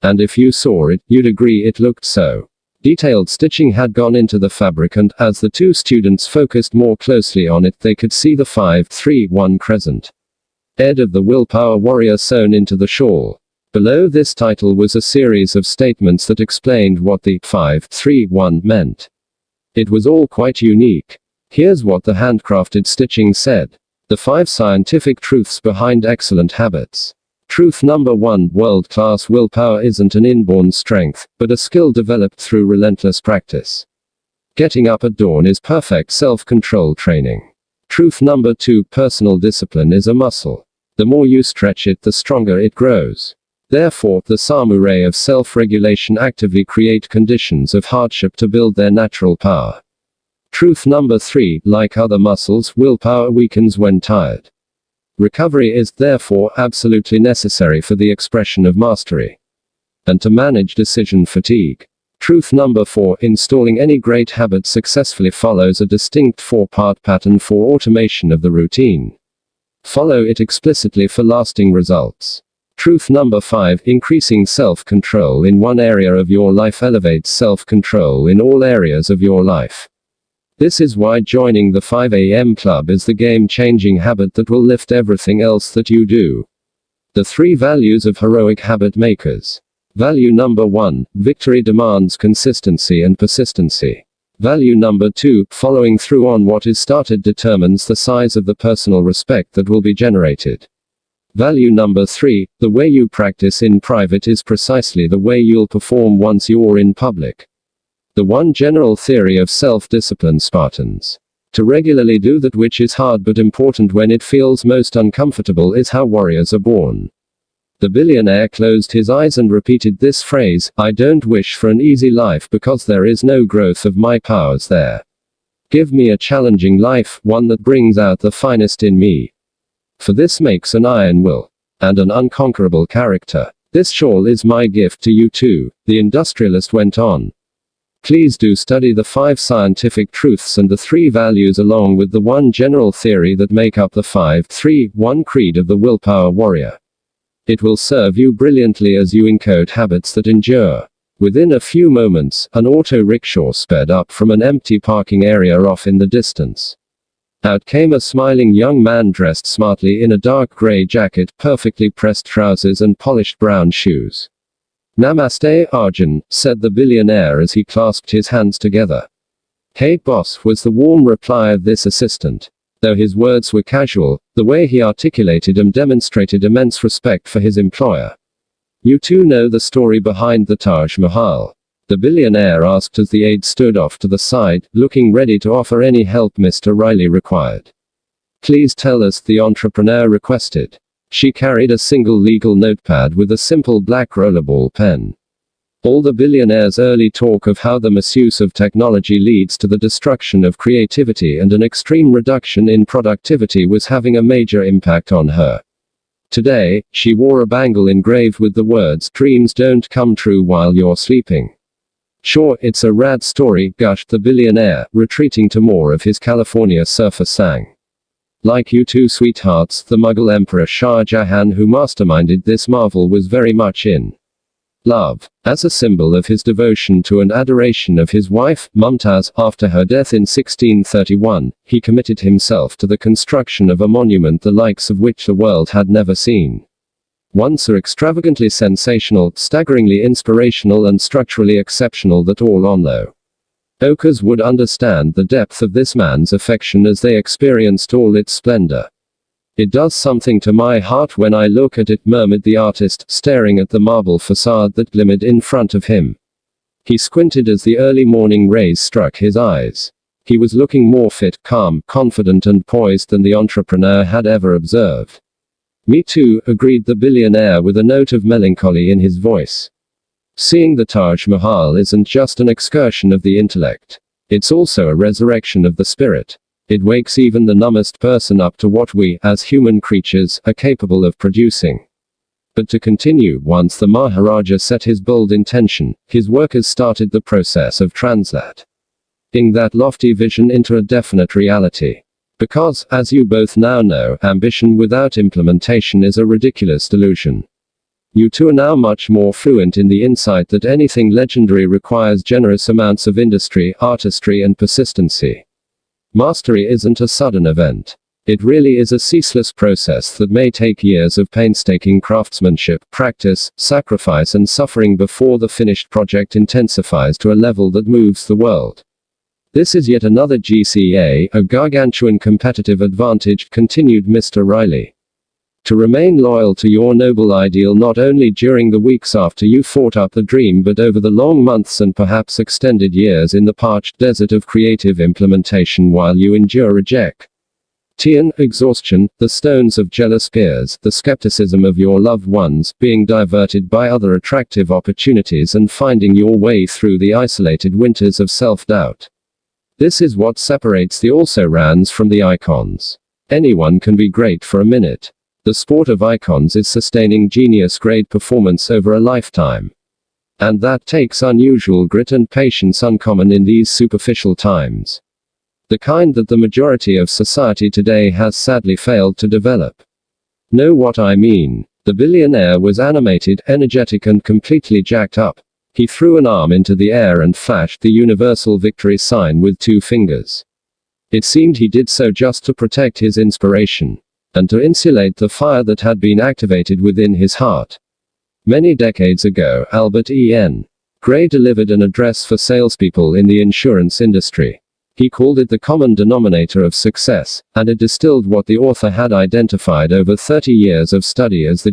And if you saw it, you'd agree it looked so. Detailed stitching had gone into the fabric and, as the two students focused more closely on it, they could see the 5-3-1 crescent. Ed of the Willpower Warrior sewn into the shawl. Below this title was a series of statements that explained what the 5-3-1 meant. It was all quite unique. Here's what the handcrafted stitching said. The 5 scientific truths behind excellent habits. Truth number 1, world-class willpower isn't an inborn strength, but a skill developed through relentless practice. Getting up at dawn is perfect self-control training. Truth number 2, personal discipline is a muscle. The more you stretch it, the stronger it grows. Therefore, the samurai of self-regulation actively create conditions of hardship to build their natural power. Truth number 3, like other muscles, willpower weakens when tired. Recovery is, therefore, absolutely necessary for the expression of mastery. And to manage decision fatigue. Truth number 4, installing any great habit successfully follows a distinct 4-part pattern for automation of the routine. Follow it explicitly for lasting results. Truth number 5, increasing self-control in one area of your life elevates self-control in all areas of your life. This is why joining the 5 a.m. club is the game-changing habit that will lift everything else that you do. The 3 values of heroic habit makers. Value number 1, victory demands consistency and persistency. Value number 2, following through on what is started determines the size of the personal respect that will be generated. Value number 3, the way you practice in private is precisely the way you'll perform once you're in public. The one general theory of self-discipline, Spartans. To regularly do that which is hard but important when it feels most uncomfortable is how warriors are born. The billionaire closed his eyes and repeated this phrase, I don't wish for an easy life because there is no growth of my powers there. Give me a challenging life, one that brings out the finest in me. For this makes an iron will. And an unconquerable character. This shawl is my gift to you too, the industrialist went on. Please do study the 5 scientific truths and the 3 values along with the 1 general theory that make up the 5-3-1 creed of the willpower warrior. It will serve you brilliantly as you encode habits that endure. Within a few moments, an auto rickshaw sped up from an empty parking area off in the distance. Out came a smiling young man dressed smartly in a dark gray jacket, perfectly pressed trousers and polished brown shoes. Namaste, Arjun, said the billionaire as he clasped his hands together. Hey boss, was the warm reply of this assistant. Though his words were casual, the way he articulated them demonstrated immense respect for his employer. You too know the story behind the Taj Mahal? The billionaire asked as the aide stood off to the side, looking ready to offer any help Mr. Riley required. Please tell us, the entrepreneur requested. She carried a single legal notepad with a simple black rollerball pen. All the billionaires' early talk of how the misuse of technology leads to the destruction of creativity and an extreme reduction in productivity was having a major impact on her. Today, she wore a bangle engraved with the words, "Dreams don't come true while you're sleeping." "Sure, it's a rad story," gushed the billionaire, retreating to more of his California surfer sang. "Like you two sweethearts, the Mughal Emperor Shah Jahan, who masterminded this marvel, was very much in love. As a symbol of his devotion to and adoration of his wife, Mumtaz, after her death in 1631, he committed himself to the construction of a monument the likes of which the world had never seen. One so extravagantly sensational, staggeringly inspirational and structurally exceptional that all onlookers would understand the depth of this man's affection as they experienced all its splendor. It does something to my heart when I look at it," murmured the artist, staring at the marble facade that glimmered in front of him. He squinted as the early morning rays struck his eyes. He was looking more fit, calm, confident and poised than the entrepreneur had ever observed. "Me too," agreed the billionaire with a note of melancholy in his voice. "Seeing the Taj Mahal isn't just an excursion of the intellect. It's also a resurrection of the spirit. It wakes even the numbest person up to what we, as human creatures, are capable of producing." But to continue, once the Maharaja set his bold intention, his workers started the process of translating that lofty vision into a definite reality. Because, as you both now know, ambition without implementation is a ridiculous delusion. You two are now much more fluent in the insight that anything legendary requires generous amounts of industry, artistry and persistency. Mastery isn't a sudden event. It really is a ceaseless process that may take years of painstaking craftsmanship, practice, sacrifice and suffering before the finished project intensifies to a level that moves the world. This is yet another GCA, a gargantuan competitive advantage, continued Mr. Riley. To remain loyal to your noble ideal not only during the weeks after you fought up the dream but over the long months and perhaps extended years in the parched desert of creative implementation while you endure rejection, exhaustion, the stones of jealous peers, the skepticism of your loved ones, being diverted by other attractive opportunities and finding your way through the isolated winters of self-doubt. This is what separates the also-rans from the icons. Anyone can be great for a minute. The sport of icons is sustaining genius-grade performance over a lifetime. And that takes unusual grit and patience uncommon in these superficial times. The kind that the majority of society today has sadly failed to develop. Know what I mean? The billionaire was animated, energetic and completely jacked up. He threw an arm into the air and flashed the universal victory sign with 2 fingers. It seemed he did so just to protect his inspiration. And to insulate the fire that had been activated within his heart. Many decades ago, Albert E.N. Gray delivered an address for salespeople in the insurance industry. He called it the common denominator of success, and it distilled what the author had identified over 30 years of study as the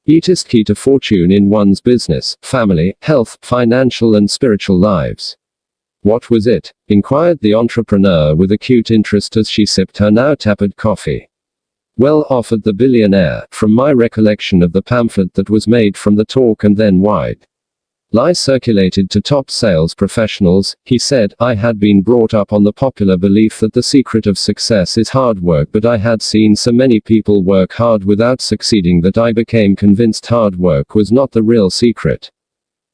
greatest key to fortune in one's business, family, health, financial and spiritual lives. What was it? Inquired the entrepreneur with acute interest as she sipped her now tepid coffee. Well, offered the billionaire, from my recollection of the pamphlet that was made from the talk and then widely circulated to top sales professionals, he said, I had been brought up on the popular belief that the secret of success is hard work, but I had seen so many people work hard without succeeding that I became convinced hard work was not the real secret.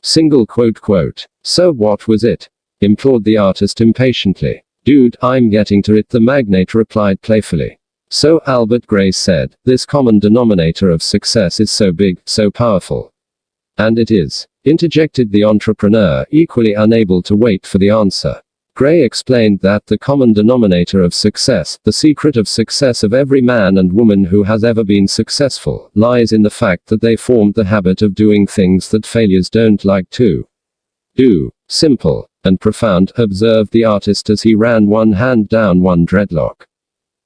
Single quote. So what was it? Implored the artist impatiently. Dude, I'm getting to it, the magnate replied playfully. So, Albert Gray said, this common denominator of success is so big, so powerful. And it is, interjected the entrepreneur, equally unable to wait for the answer. Gray explained that the common denominator of success, the secret of success of every man and woman who has ever been successful, lies in the fact that they formed the habit of doing things that failures don't like to do. Simple and profound, observed the artist as he ran one hand down one dreadlock.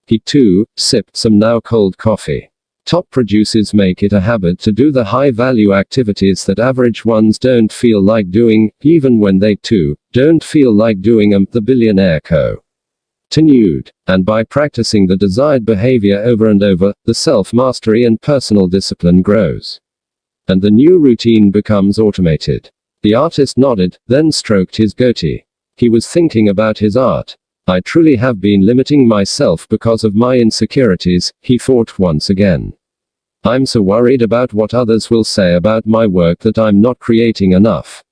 He too sipped some now cold coffee. Top producers make it a habit to do the high-value activities that average ones don't feel like doing, even when they too don't feel like doing them, the billionaire continued. And by practicing the desired behavior over and over, the self-mastery and personal discipline grows. And the new routine becomes automated. The artist nodded, then stroked his goatee. He was thinking about his art. I truly have been limiting myself because of my insecurities, he thought once again. I'm so worried about what others will say about my work that I'm not creating enough.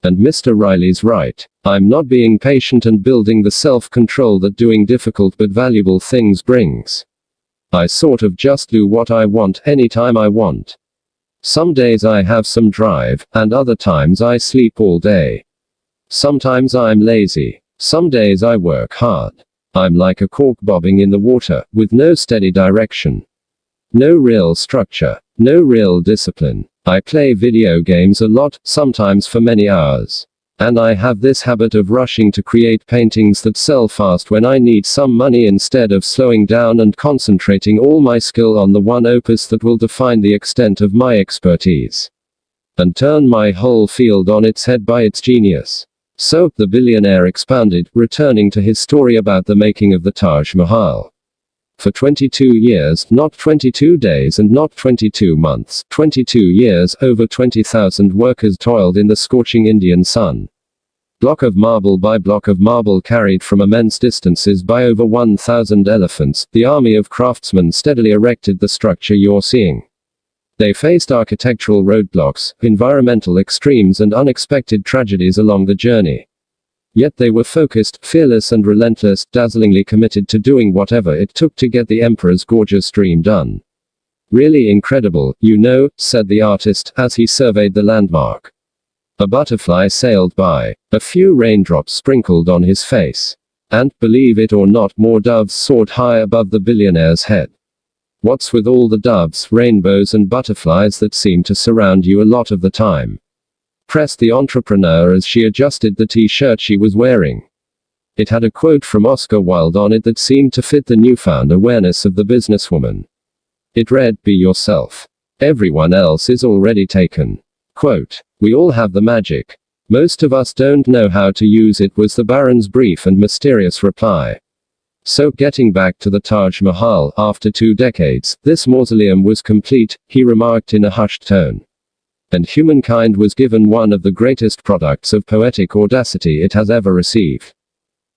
And Mr. Riley's right. I'm not being patient and building the self-control that doing difficult but valuable things brings. I sort of just do what I want anytime I want. Some days I have some drive, and other times I sleep all day. Sometimes I'm lazy. Some days I work hard. I'm like a cork bobbing in the water, with no steady direction. No real structure. No real discipline. I play video games a lot, sometimes for many hours. And I have this habit of rushing to create paintings that sell fast when I need some money instead of slowing down and concentrating all my skill on the one opus that will define the extent of my expertise. And turn my whole field on its head by its genius. So, the billionaire expounded, returning to his story about the making of the Taj Mahal. For 22 years, not 22 days and not 22 months, 22 years, over 20,000 workers toiled in the scorching Indian sun. Block of marble by block of marble carried from immense distances by over 1,000 elephants, the army of craftsmen steadily erected the structure you're seeing. They faced architectural roadblocks, environmental extremes and unexpected tragedies along the journey. Yet they were focused, fearless and relentless, dazzlingly committed to doing whatever it took to get the emperor's gorgeous dream done. Really incredible, you know, said the artist, as he surveyed the landmark. A butterfly sailed by. A few raindrops sprinkled on his face. And, believe it or not, more doves soared high above the billionaire's head. What's with all the doves, rainbows and butterflies that seem to surround you a lot of the time? Pressed the entrepreneur as she adjusted the t-shirt she was wearing. It had a quote from Oscar Wilde on it that seemed to fit the newfound awareness of the businesswoman. It read, "Be yourself. Everyone else is already taken." Quote. We all have the magic. Most of us don't know how to use it, was the Baron's brief and mysterious reply. So, getting back to the Taj Mahal, after 2 decades, this mausoleum was complete, he remarked in a hushed tone. And humankind was given one of the greatest products of poetic audacity it has ever received.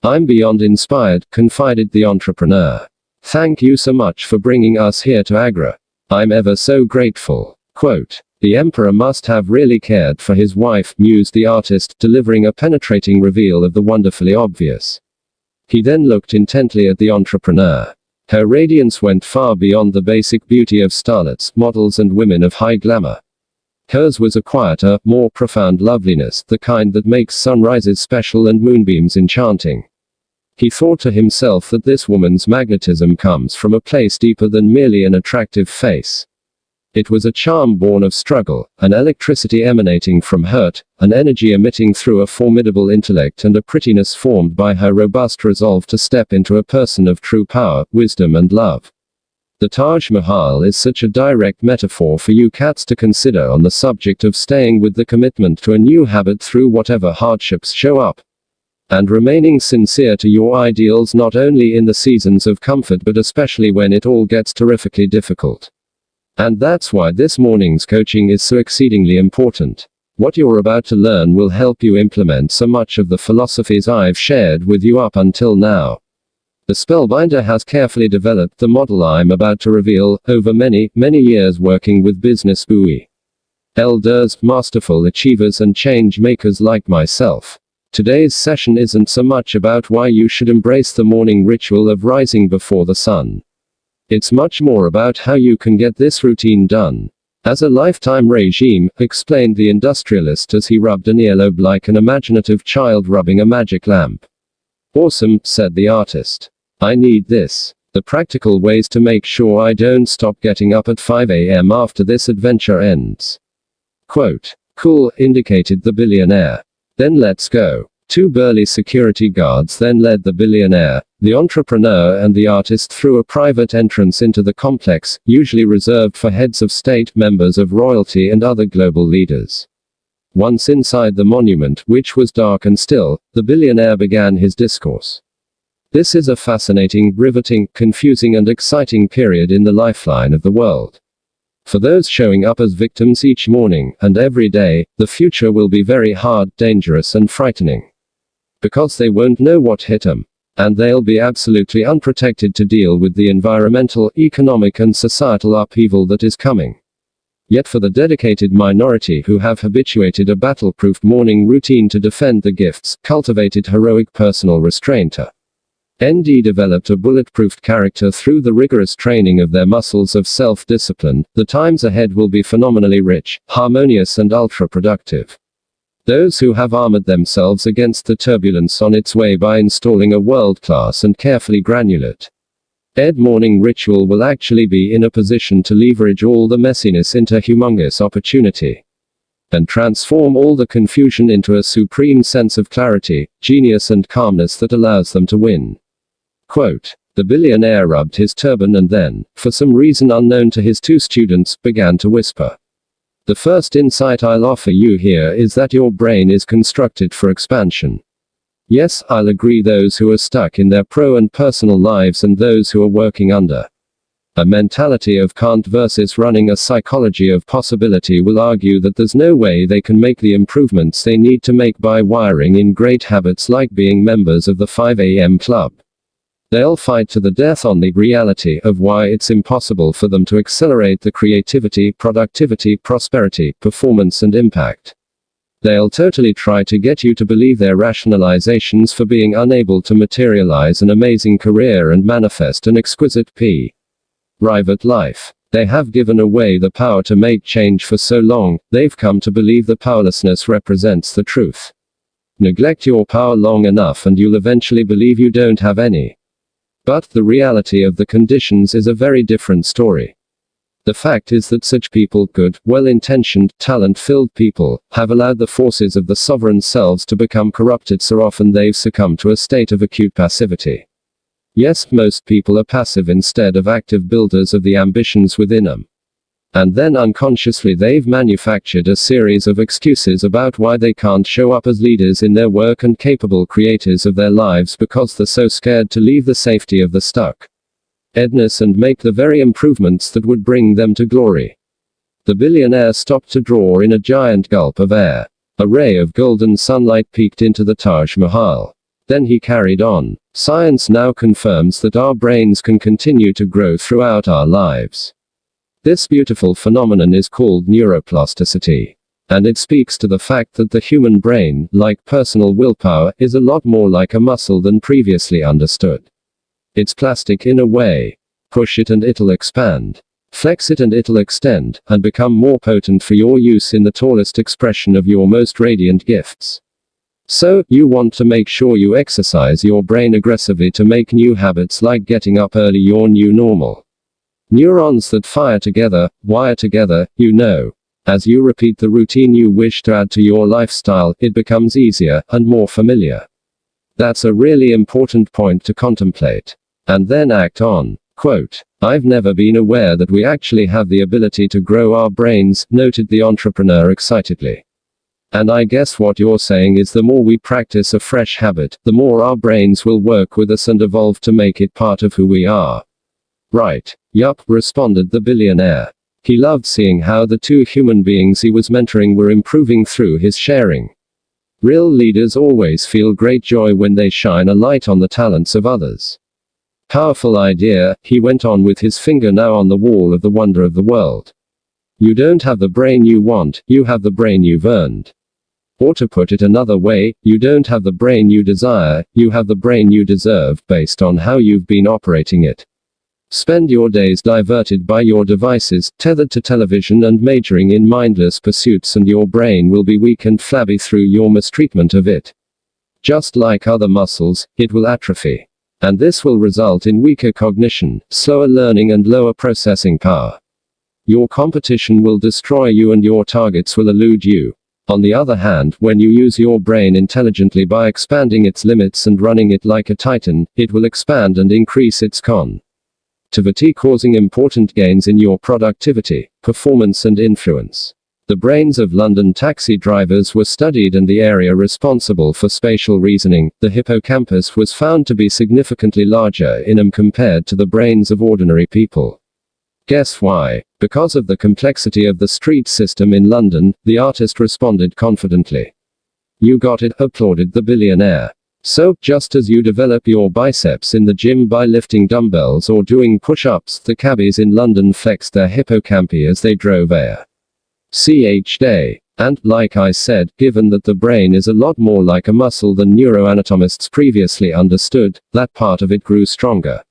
I'm beyond inspired, confided the entrepreneur. Thank you so much for bringing us here to Agra. I'm ever so grateful. Quote. The emperor must have really cared for his wife, mused the artist, delivering a penetrating reveal of the wonderfully obvious. He then looked intently at the entrepreneur. Her radiance went far beyond the basic beauty of starlets, models and women of high glamour. Hers was a quieter, more profound loveliness, the kind that makes sunrises special and moonbeams enchanting. He thought to himself that this woman's magnetism comes from a place deeper than merely an attractive face. It was a charm born of struggle, an electricity emanating from hurt, an energy emitting through a formidable intellect and a prettiness formed by her robust resolve to step into a person of true power, wisdom and love. The Taj Mahal is such a direct metaphor for you cats to consider on the subject of staying with the commitment to a new habit through whatever hardships show up. And remaining sincere to your ideals not only in the seasons of comfort but especially when it all gets terrifically difficult. And that's why this morning's coaching is so exceedingly important. What you're about to learn will help you implement so much of the philosophies I've shared with you up until now. The spellbinder has carefully developed the model I'm about to reveal, over many years working with business buoy elders, masterful achievers and change makers like myself. Today's session isn't so much about why you should embrace the morning ritual of rising before the sun. It's much more about how you can get this routine done. As a lifetime regime, explained the industrialist as he rubbed an earlobe like an imaginative child rubbing a magic lamp. Awesome, said the artist. I need this. The practical ways to make sure I don't stop getting up at 5 a.m. after this adventure ends. Quote. Cool, indicated the billionaire. Then let's go. 2 burly security guards then led the billionaire, the entrepreneur and the artist through a private entrance into the complex, usually reserved for heads of state, members of royalty and other global leaders. Once inside the monument, which was dark and still, the billionaire began his discourse. This is a fascinating, riveting, confusing and exciting period in the lifeline of the world. For those showing up as victims each morning and every day, the future will be very hard, dangerous, and frightening. Because they won't know what hit them. And they'll be absolutely unprotected to deal with the environmental, economic, and societal upheaval that is coming. Yet for the dedicated minority who have habituated a battle-proofed morning routine to defend the gifts, cultivated heroic personal restraint, ND developed a bulletproof character through the rigorous training of their muscles of self-discipline, the times ahead will be phenomenally rich, harmonious, and ultra-productive. Those who have armored themselves against the turbulence on its way by installing a world-class and carefully granulate morning ritual will actually be in a position to leverage all the messiness into humongous opportunity. And transform all the confusion into a supreme sense of clarity, genius, and calmness that allows them to win. Quote, the billionaire rubbed his turban and then, for some reason unknown to his two students, began to whisper. The first insight I'll offer you here is that your brain is constructed for expansion. Yes, I'll agree, those who are stuck in their pro and personal lives and those who are working under a mentality of can't versus running a psychology of possibility will argue that there's no way they can make the improvements they need to make by wiring in great habits like being members of the 5 a.m. club. They'll fight to the death on the reality of why it's impossible for them to accelerate the creativity, productivity, prosperity, performance, and impact. They'll totally try to get you to believe their rationalizations for being unable to materialize an amazing career and manifest an exquisite private life. They have given away the power to make change for so long, they've come to believe the powerlessness represents the truth. Neglect your power long enough and you'll eventually believe you don't have any. But the reality of the conditions is a very different story. The fact is that such people, good, well-intentioned, talent-filled people, have allowed the forces of the sovereign selves to become corrupted so often they've succumbed to a state of acute passivity. Yes, most people are passive instead of active builders of the ambitions within them. And then unconsciously they've manufactured a series of excuses about why they can't show up as leaders in their work and capable creators of their lives because they're so scared to leave the safety of the stuck-edness and make the very improvements that would bring them to glory. The billionaire stopped to draw in a giant gulp of air. A ray of golden sunlight peeked into the Taj Mahal. Then he carried on. Science now confirms that our brains can continue to grow throughout our lives. This beautiful phenomenon is called neuroplasticity. And it speaks to the fact that the human brain, like personal willpower, is a lot more like a muscle than previously understood. It's plastic in a way. Push it and it'll expand. Flex it and it'll extend, and become more potent for your use in the tallest expression of your most radiant gifts. So, you want to make sure you exercise your brain aggressively to make new habits like getting up early your new normal. Neurons that fire together, wire together, you know. As you repeat the routine you wish to add to your lifestyle, it becomes easier, and more familiar. That's a really important point to contemplate. And then act on. Quote, I've never been aware that we actually have the ability to grow our brains, noted the entrepreneur excitedly. And I guess what you're saying is the more we practice a fresh habit, the more our brains will work with us and evolve to make it part of who we are. Right. Yup, responded the billionaire. He loved seeing how the two human beings he was mentoring were improving through his sharing. Real leaders always feel great joy when they shine a light on the talents of others. Powerful idea, he went on with his finger now on the wall of the wonder of the world. You don't have the brain you want, you have the brain you've earned. Or to put it another way, you don't have the brain you desire, you have the brain you deserve, based on how you've been operating it. Spend your days diverted by your devices, tethered to television and majoring in mindless pursuits, and your brain will be weak and flabby through your mistreatment of it. Just like other muscles, it will atrophy. And this will result in weaker cognition, slower learning, and lower processing power. Your competition will destroy you and your targets will elude you. On the other hand, when you use your brain intelligently by expanding its limits and running it like a titan, it will expand and increase its connectivity, causing important gains in your productivity, performance, and influence. The brains of London taxi drivers were studied, and the area responsible for spatial reasoning, the hippocampus, was found to be significantly larger in them compared to the brains of ordinary people. Guess why? Because of the complexity of the street system in London, the artist responded confidently. You got it, applauded the billionaire. So, just as you develop your biceps in the gym by lifting dumbbells or doing push-ups, the cabbies in London flexed their hippocampi as they drove each day. And, like I said, given that the brain is a lot more like a muscle than neuroanatomists previously understood, that part of it grew stronger.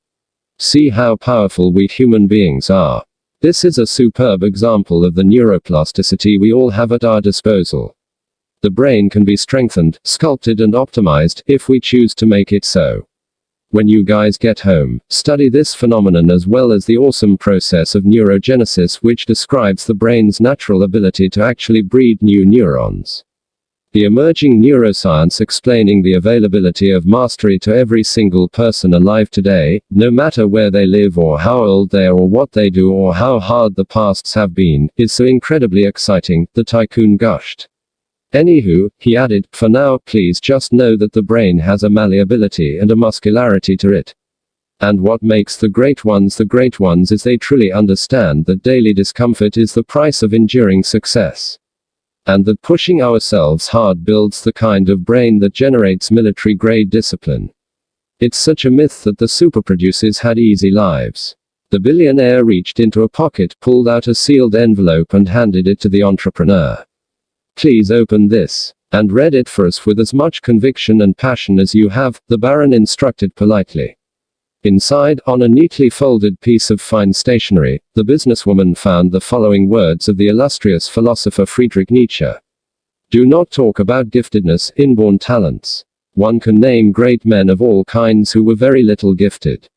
See how powerful we human beings are. This is a superb example of the neuroplasticity we all have at our disposal. The brain can be strengthened, sculpted and optimized, if we choose to make it so. When you guys get home, study this phenomenon as well as the awesome process of neurogenesis which describes the brain's natural ability to actually breed new neurons. The emerging neuroscience explaining the availability of mastery to every single person alive today, no matter where they live or how old they are or what they do or how hard the pasts have been, is so incredibly exciting, the tycoon gushed. Anywho, he added, for now, please just know that the brain has a malleability and a muscularity to it. And what makes the great ones is they truly understand that daily discomfort is the price of enduring success. And that pushing ourselves hard builds the kind of brain that generates military-grade discipline. It's such a myth that the superproducers had easy lives. The billionaire reached into a pocket, pulled out a sealed envelope and handed it to the entrepreneur. Please open this. And read it for us with as much conviction and passion as you have, the Baron instructed politely. Inside, on a neatly folded piece of fine stationery, the businesswoman found the following words of the illustrious philosopher Friedrich Nietzsche. Do not talk about giftedness, inborn talents. One can name great men of all kinds who were very little gifted.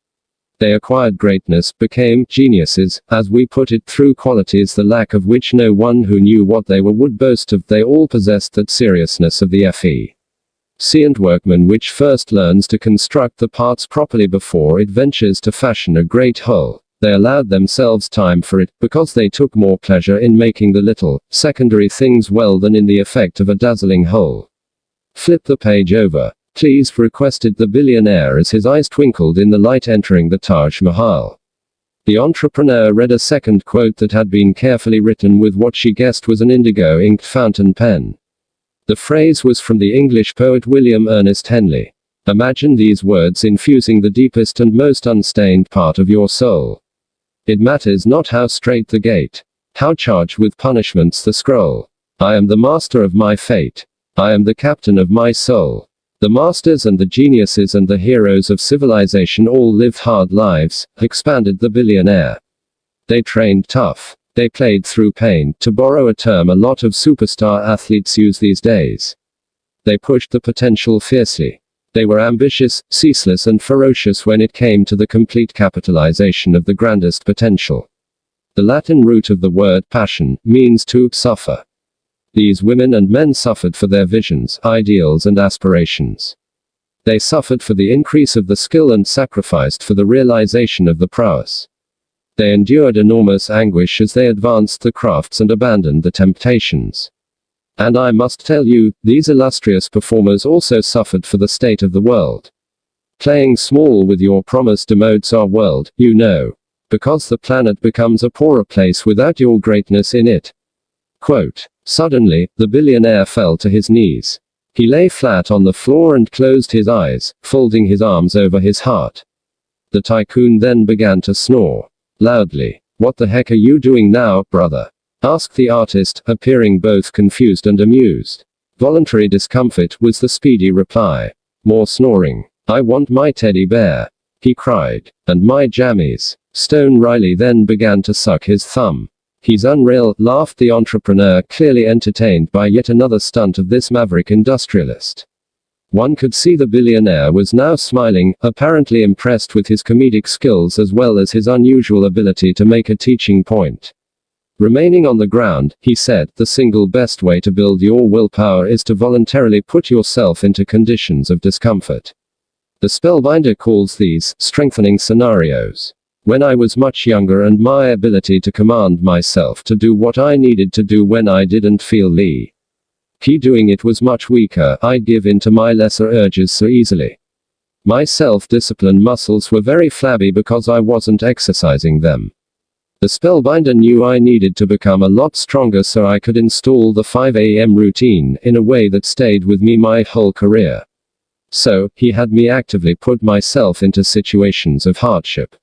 They acquired greatness, became geniuses, as we put it, through qualities the lack of which no one who knew what they were would boast of. They all possessed that seriousness of the efficient workman which first learns to construct the parts properly before it ventures to fashion a great whole. They allowed themselves time for it, because they took more pleasure in making the little, secondary things well than in the effect of a dazzling whole. Flip the page over, please, requested the billionaire as his eyes twinkled in the light entering the Taj Mahal. The entrepreneur read a second quote that had been carefully written with what she guessed was an indigo-inked fountain pen. The phrase was from the English poet William Ernest Henley. Imagine these words infusing the deepest and most unstained part of your soul. It matters not how straight the gate, how charged with punishments the scroll. I am the master of my fate. I am the captain of my soul. The masters and the geniuses and the heroes of civilization all lived hard lives, expanded the billionaire. They trained tough. They played through pain, to borrow a term a lot of superstar athletes use these days. They pushed the potential fiercely. They were ambitious, ceaseless and ferocious when it came to the complete capitalization of the grandest potential. The Latin root of the word passion means to suffer. These women and men suffered for their visions, ideals and aspirations. They suffered for the increase of the skill and sacrificed for the realization of the prowess. They endured enormous anguish as they advanced the crafts and abandoned the temptations. And I must tell you, these illustrious performers also suffered for the state of the world. Playing small with your promise demotes our world, you know. Because the planet becomes a poorer place without your greatness in it. Quote. Suddenly, the billionaire fell to his knees. He lay flat on the floor and closed his eyes, folding his arms over his heart. The tycoon then began to snore. Loudly. What the heck are you doing now, brother? Asked the artist, appearing both confused and amused. Voluntary discomfort, was the speedy reply. More snoring. I want my teddy bear. He cried. And my jammies. Stone Riley then began to suck his thumb. He's unreal, laughed the entrepreneur, clearly entertained by yet another stunt of this maverick industrialist. One could see the billionaire was now smiling, apparently impressed with his comedic skills as well as his unusual ability to make a teaching point. Remaining on the ground, he said, the single best way to build your willpower is to voluntarily put yourself into conditions of discomfort. The spellbinder calls these strengthening scenarios. When I was much younger and my ability to command myself to do what I needed to do when I didn't feel like doing it was much weaker, I'd give in to my lesser urges so easily. My self-discipline muscles were very flabby because I wasn't exercising them. The spellbinder knew I needed to become a lot stronger so I could install the 5 a.m. routine in a way that stayed with me my whole career. So, he had me actively put myself into situations of hardship.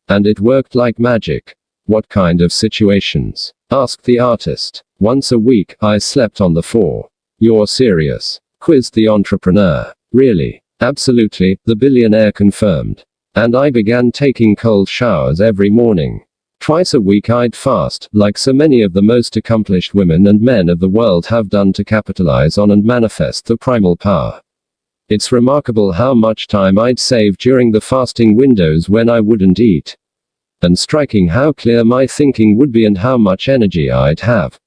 And it worked like magic. What kind of situations? Asked the artist. Once a week, I slept on the floor. You're serious? Quizzed the entrepreneur. Really? Absolutely, the billionaire confirmed. And I began taking cold showers every morning. Twice a week I'd fast, like so many of the most accomplished women and men of the world have done to capitalize on and manifest the primal power. It's remarkable how much time I'd save during the fasting windows when I wouldn't eat. And striking how clear my thinking would be and how much energy I'd have.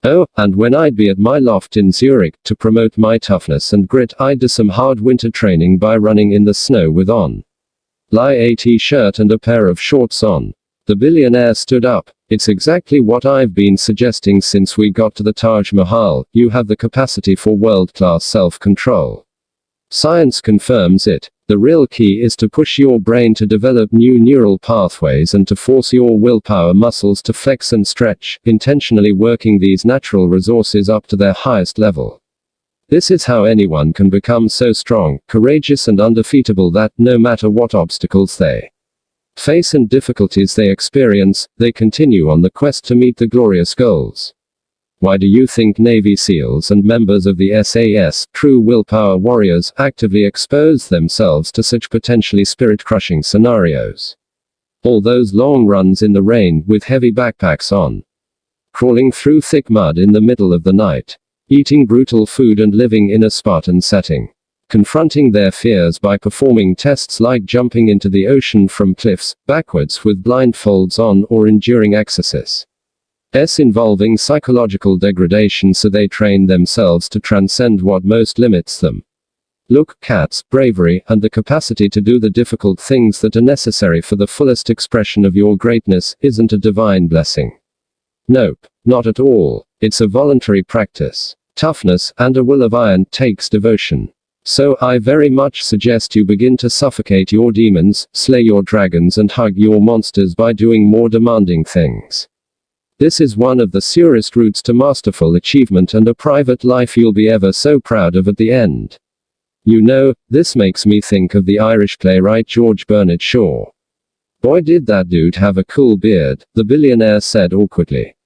Oh, and when I'd be at my loft in Zurich, to promote my toughness and grit, I'd do some hard winter training by running in the snow with a t-shirt and a pair of shorts on. The billionaire stood up. It's exactly what I've been suggesting since we got to the Taj Mahal. You have the capacity for world-class self-control. Science confirms it. The real key is to push your brain to develop new neural pathways and to force your willpower muscles to flex and stretch, intentionally working these natural resources up to their highest level. This is how anyone can become so strong, courageous and undefeatable that, no matter what obstacles they face and difficulties they experience, they continue on the quest to meet the glorious goals. Why do you think Navy SEALs and members of the SAS, true willpower warriors, actively expose themselves to such potentially spirit-crushing scenarios? All those long runs in the rain, with heavy backpacks on. Crawling through thick mud in the middle of the night. Eating brutal food and living in a Spartan setting. Confronting their fears by performing tests like jumping into the ocean from cliffs, backwards with blindfolds on, or enduring exercises involving psychological degradation so they train themselves to transcend what most limits them. Look, cats, bravery, and the capacity to do the difficult things that are necessary for the fullest expression of your greatness, isn't a divine blessing. Nope, not at all. It's a voluntary practice. Toughness, and a will of iron, takes devotion. So I very much suggest you begin to suffocate your demons, slay your dragons and hug your monsters by doing more demanding things. This is one of the surest routes to masterful achievement and a private life you'll be ever so proud of at the end. You know, this makes me think of the Irish playwright George Bernard Shaw. Boy did that dude have a cool beard, the billionaire said awkwardly.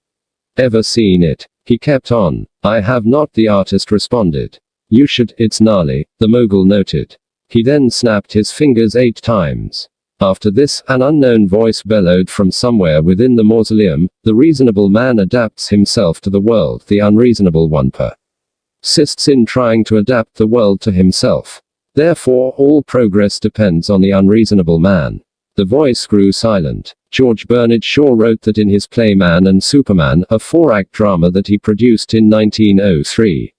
Ever seen it? He kept on. I have not, the artist responded. You should, it's gnarly, the mogul noted. He then snapped his fingers 8 times. After this, an unknown voice bellowed from somewhere within the mausoleum, the reasonable man adapts himself to the world, the unreasonable one persists in trying to adapt the world to himself. Therefore, all progress depends on the unreasonable man. The voice grew silent. George Bernard Shaw wrote that in his play Man and Superman, a 4-act drama that he produced in 1903.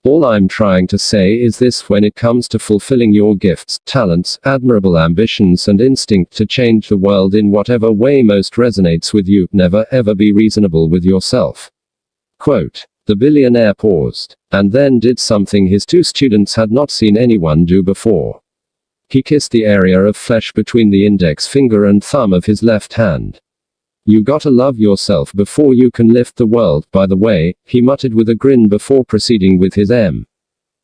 All I'm trying to say is this: when it comes to fulfilling your gifts, talents, admirable ambitions and instinct to change the world in whatever way most resonates with you, never ever be reasonable with yourself. Quote. The billionaire paused, and then did something his 2 students had not seen anyone do before. He kissed the area of flesh between the index finger and thumb of his left hand. You gotta love yourself before you can lift the world, by the way, he muttered with a grin before proceeding with his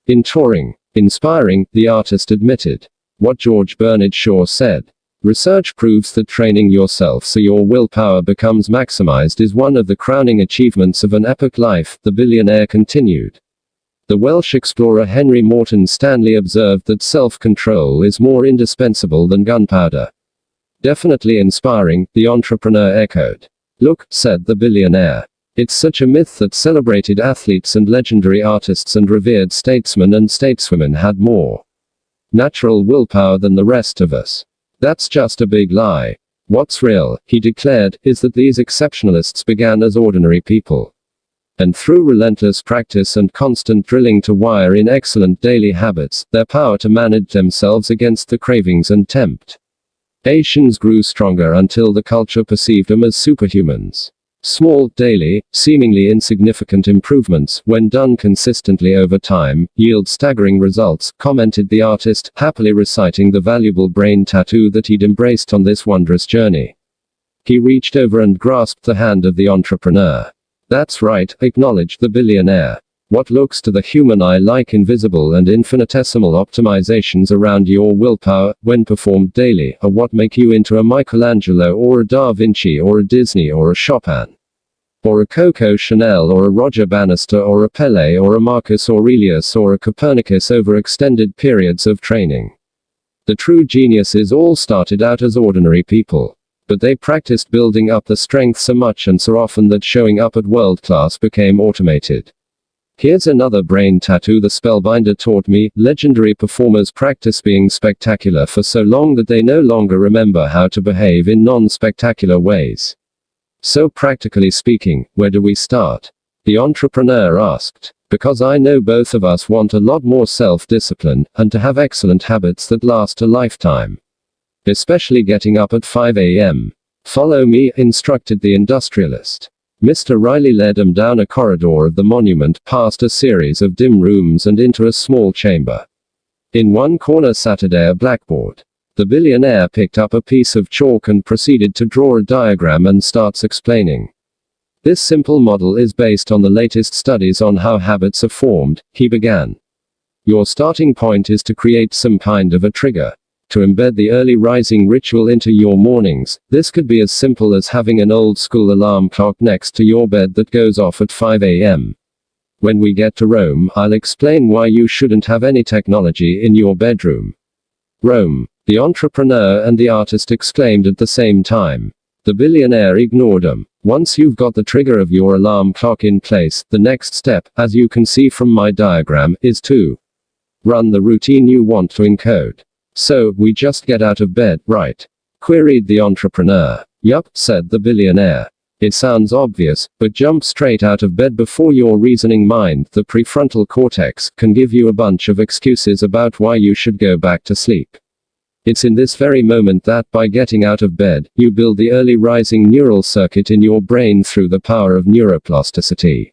inspiring, the artist admitted. What George Bernard Shaw said. Research proves that training yourself so your willpower becomes maximized is one of the crowning achievements of an epic life, the billionaire continued. The Welsh explorer Henry Morton Stanley observed that self-control is more indispensable than gunpowder. Definitely inspiring, the entrepreneur echoed. Look, said the billionaire. It's such a myth that celebrated athletes and legendary artists and revered statesmen and stateswomen had more natural willpower than the rest of us. That's just a big lie. What's real, he declared, is that these exceptionalists began as ordinary people. And through relentless practice and constant drilling to wire in excellent daily habits, their power to manage themselves against the cravings and temptations grew stronger until the culture perceived them as superhumans. Small, daily, seemingly insignificant improvements, when done consistently over time, yield staggering results, commented the artist, happily reciting the valuable brain tattoo that he'd embraced on this wondrous journey. He reached over and grasped the hand of the entrepreneur. That's right, acknowledged the billionaire. What looks to the human eye like invisible and infinitesimal optimizations around your willpower, when performed daily, are what make you into a Michelangelo or a Da Vinci or a Disney or a Chopin. Or a Coco Chanel or a Roger Bannister or a Pele or a Marcus Aurelius or a Copernicus over extended periods of training. The true geniuses all started out as ordinary people. But they practiced building up the strength so much and so often that showing up at world class became automated. Here's another brain tattoo the spellbinder taught me. Legendary performers practice being spectacular for so long that they no longer remember how to behave in non-spectacular ways. So practically speaking, where do we start? The entrepreneur asked. Because I know both of us want a lot more self-discipline, and to have excellent habits that last a lifetime. Especially getting up at 5 a.m. Follow me, instructed the industrialist. Mr. Riley led him down a corridor of the monument, past a series of dim rooms and into a small chamber. In one corner sat a blackboard. The billionaire picked up a piece of chalk and proceeded to draw a diagram and starts explaining. This simple model is based on the latest studies on how habits are formed, he began. Your starting point is to create some kind of a trigger. To embed the early rising ritual into your mornings, this could be as simple as having an old school alarm clock next to your bed that goes off at 5 a.m. When we get to Rome, I'll explain why you shouldn't have any technology in your bedroom. Rome, the entrepreneur and the artist exclaimed at the same time. The billionaire ignored them. Once you've got the trigger of your alarm clock in place, the next step, as you can see from my diagram, is to run the routine you want to encode. So, we just get out of bed, right? Queried the entrepreneur. Yup, said the billionaire. It sounds obvious, but jump straight out of bed before your reasoning mind, the prefrontal cortex, can give you a bunch of excuses about why you should go back to sleep. It's in this very moment that, by getting out of bed, you build the early rising neural circuit in your brain through the power of neuroplasticity.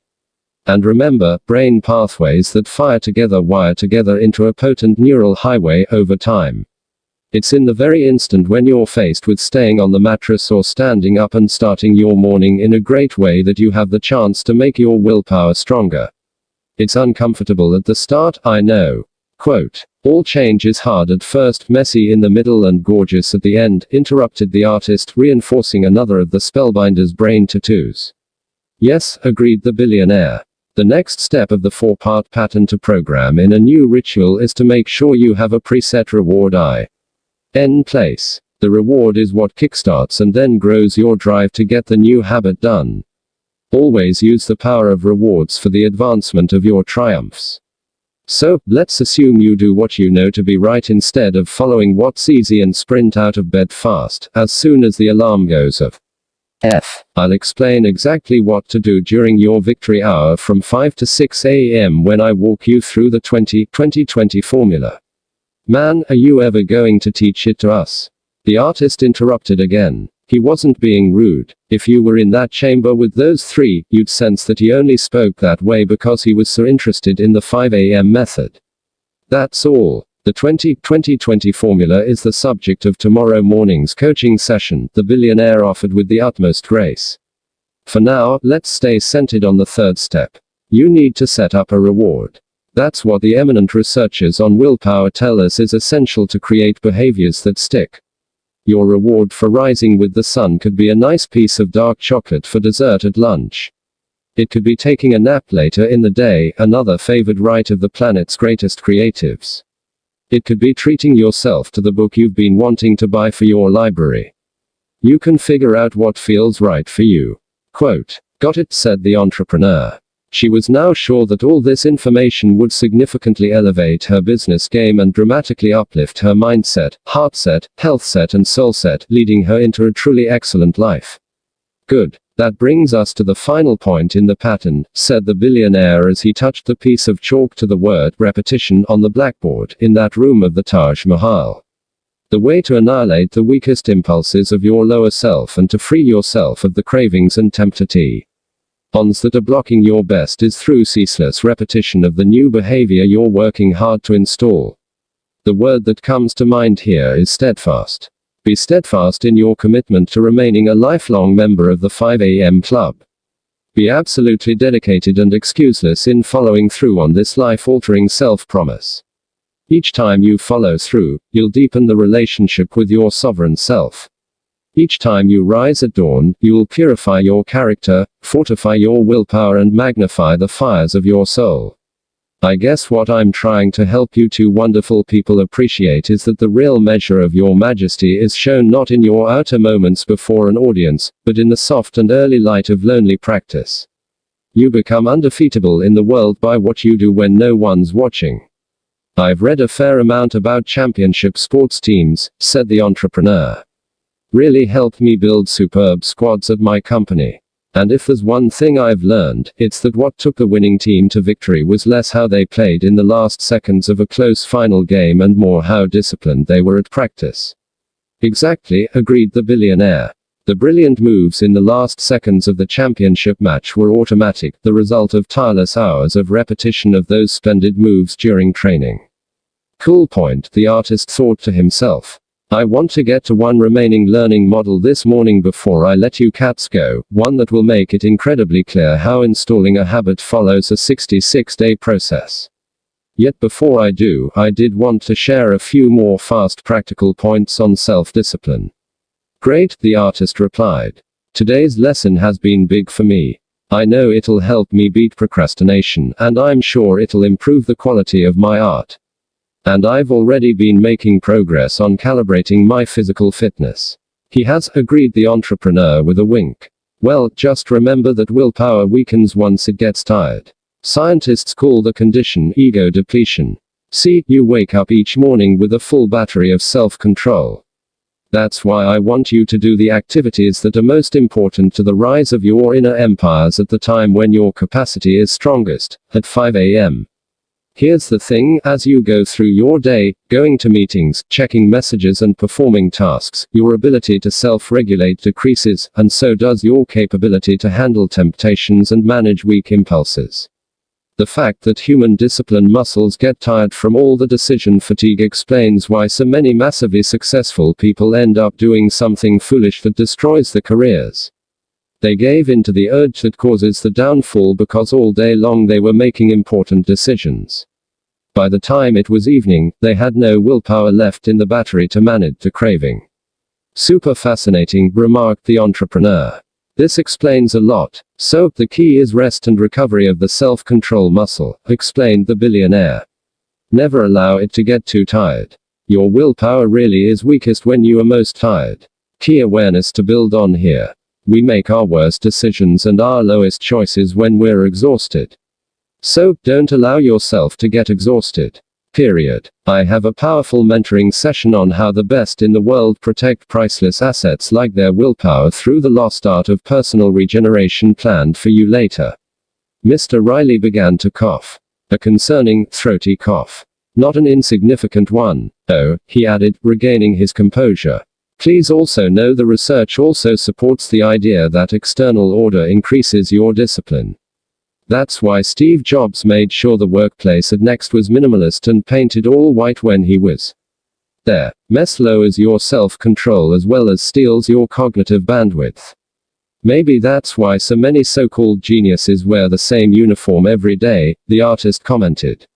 And remember, brain pathways that fire together wire together into a potent neural highway over time. It's in the very instant when you're faced with staying on the mattress or standing up and starting your morning in a great way that you have the chance to make your willpower stronger. It's uncomfortable at the start, I know. Quote, all change is hard at first, messy in the middle and gorgeous at the end, interrupted the artist, reinforcing another of the spellbinder's brain tattoos. Yes, agreed the billionaire. The next step of the 4-part pattern to program in a new ritual is to make sure you have a preset reward in place. The reward is what kickstarts and then grows your drive to get the new habit done. Always use the power of rewards for the advancement of your triumphs. So, let's assume you do what you know to be right instead of following what's easy and sprint out of bed fast, as soon as the alarm goes off. I'll explain exactly what to do during your victory hour from 5 to 6 a.m. when I walk you through the 20-20-20 formula. Man, are you ever going to teach it to us? The artist interrupted again. He wasn't being rude. If you were in that chamber with those three, you'd sense that he only spoke that way because he was so interested in the 5 a.m. method. That's all. The 20-20-20 formula is the subject of tomorrow morning's coaching session, the billionaire offered with the utmost grace. For now, let's stay centered on the third step. You need to set up a reward. That's what the eminent researchers on willpower tell us is essential to create behaviors that stick. Your reward for rising with the sun could be a nice piece of dark chocolate for dessert at lunch. It could be taking a nap later in the day, another favored right of the planet's greatest creatives. It could be treating yourself to the book you've been wanting to buy for your library. You can figure out what feels right for you. Quote, got it, said the entrepreneur. She was now sure that all this information would significantly elevate her business game and dramatically uplift her mindset, heart set, health set and soul set, leading her into a truly excellent life. Good. That brings us to the final point in the pattern, said the billionaire as he touched the piece of chalk to the word repetition on the blackboard in that room of the Taj Mahal. The way to annihilate the weakest impulses of your lower self and to free yourself of the cravings and temptation that are blocking your best is through ceaseless repetition of the new behavior you're working hard to install. The word that comes to mind here is steadfast. Be steadfast in your commitment to remaining a lifelong member of the 5 a.m. club. Be absolutely dedicated and excuseless in following through on this life-altering self-promise. Each time you follow through, you'll deepen the relationship with your sovereign self. Each time you rise at dawn, you will purify your character, fortify your willpower and magnify the fires of your soul. I guess what I'm trying to help you two wonderful people appreciate is that the real measure of your majesty is shown not in your outer moments before an audience, but in the soft and early light of lonely practice. You become undefeatable in the world by what you do when no one's watching. I've read a fair amount about championship sports teams, said the entrepreneur. Really helped me build superb squads at my company. And if there's one thing I've learned, it's that what took the winning team to victory was less how they played in the last seconds of a close final game and more how disciplined they were at practice. Exactly, agreed the billionaire. The brilliant moves in the last seconds of the championship match were automatic, the result of tireless hours of repetition of those splendid moves during training. Cool point, the artist thought to himself. I want to get to one remaining learning model this morning before I let you cats go, one that will make it incredibly clear how installing a habit follows a 66-day process. Yet before I do, I did want to share a few more fast practical points on self-discipline. Great, the artist replied. Today's lesson has been big for me. I know it'll help me beat procrastination, and I'm sure it'll improve the quality of my art. And I've already been making progress on calibrating my physical fitness. He has, agreed the entrepreneur with a wink. Well, just remember that willpower weakens once it gets tired. Scientists call the condition ego depletion. See, you wake up each morning with a full battery of self-control. That's why I want you to do the activities that are most important to the rise of your inner empires at the time when your capacity is strongest, at 5 a.m. Here's the thing, as you go through your day, going to meetings, checking messages and performing tasks, your ability to self-regulate decreases, and so does your capability to handle temptations and manage weak impulses. The fact that human discipline muscles get tired from all the decision fatigue explains why so many massively successful people end up doing something foolish that destroys their careers. They gave in to the urge that causes the downfall because all day long they were making important decisions. By the time it was evening, they had no willpower left in the battery to manage the craving. Super fascinating, remarked the entrepreneur. This explains a lot. So, the key is rest and recovery of the self-control muscle, explained the billionaire. Never allow it to get too tired. Your willpower really is weakest when you are most tired. Key awareness to build on here. We make our worst decisions and our lowest choices when we're exhausted. So, don't allow yourself to get exhausted. Period. I have a powerful mentoring session on how the best in the world protect priceless assets like their willpower through the lost art of personal regeneration planned for you later. Mr. Riley began to cough. A concerning, throaty cough. Not an insignificant one. Oh, he added, regaining his composure. Please also know the research also supports the idea that external order increases your discipline. That's why Steve Jobs made sure the workplace at Next was minimalist and painted all white when he was there. Mess lowers your self-control as well as steals your cognitive bandwidth. Maybe that's why so many so-called geniuses wear the same uniform every day, the artist commented.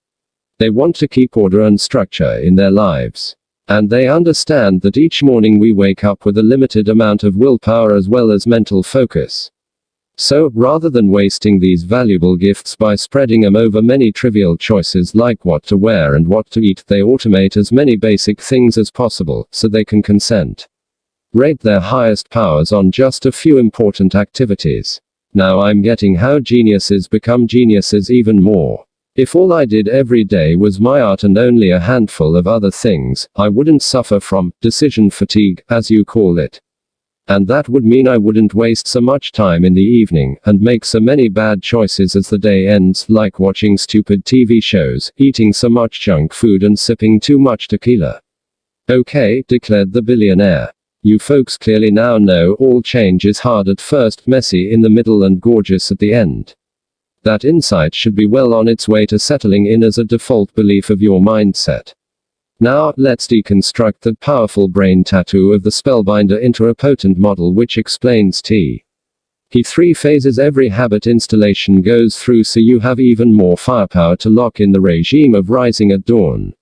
They want to keep order and structure in their lives. And they understand that each morning we wake up with a limited amount of willpower as well as mental focus. So, rather than wasting these valuable gifts by spreading them over many trivial choices like what to wear and what to eat, they automate as many basic things as possible, so they can concentrate their highest powers on just a few important activities. Now I'm getting how geniuses become geniuses even more. If all I did every day was my art and only a handful of other things, I wouldn't suffer from decision fatigue, as you call it. And that would mean I wouldn't waste so much time in the evening, and make so many bad choices as the day ends, like watching stupid TV shows, eating so much junk food and sipping too much tequila. Okay, declared the billionaire. You folks clearly now know all change is hard at first, messy in the middle and gorgeous at the end. That insight should be well on its way to settling in as a default belief of your mindset. Now, let's deconstruct that powerful brain tattoo of the spellbinder into a potent model which explains T. He 3 phases every habit installation goes through, so you have even more firepower to lock in the regime of rising at dawn.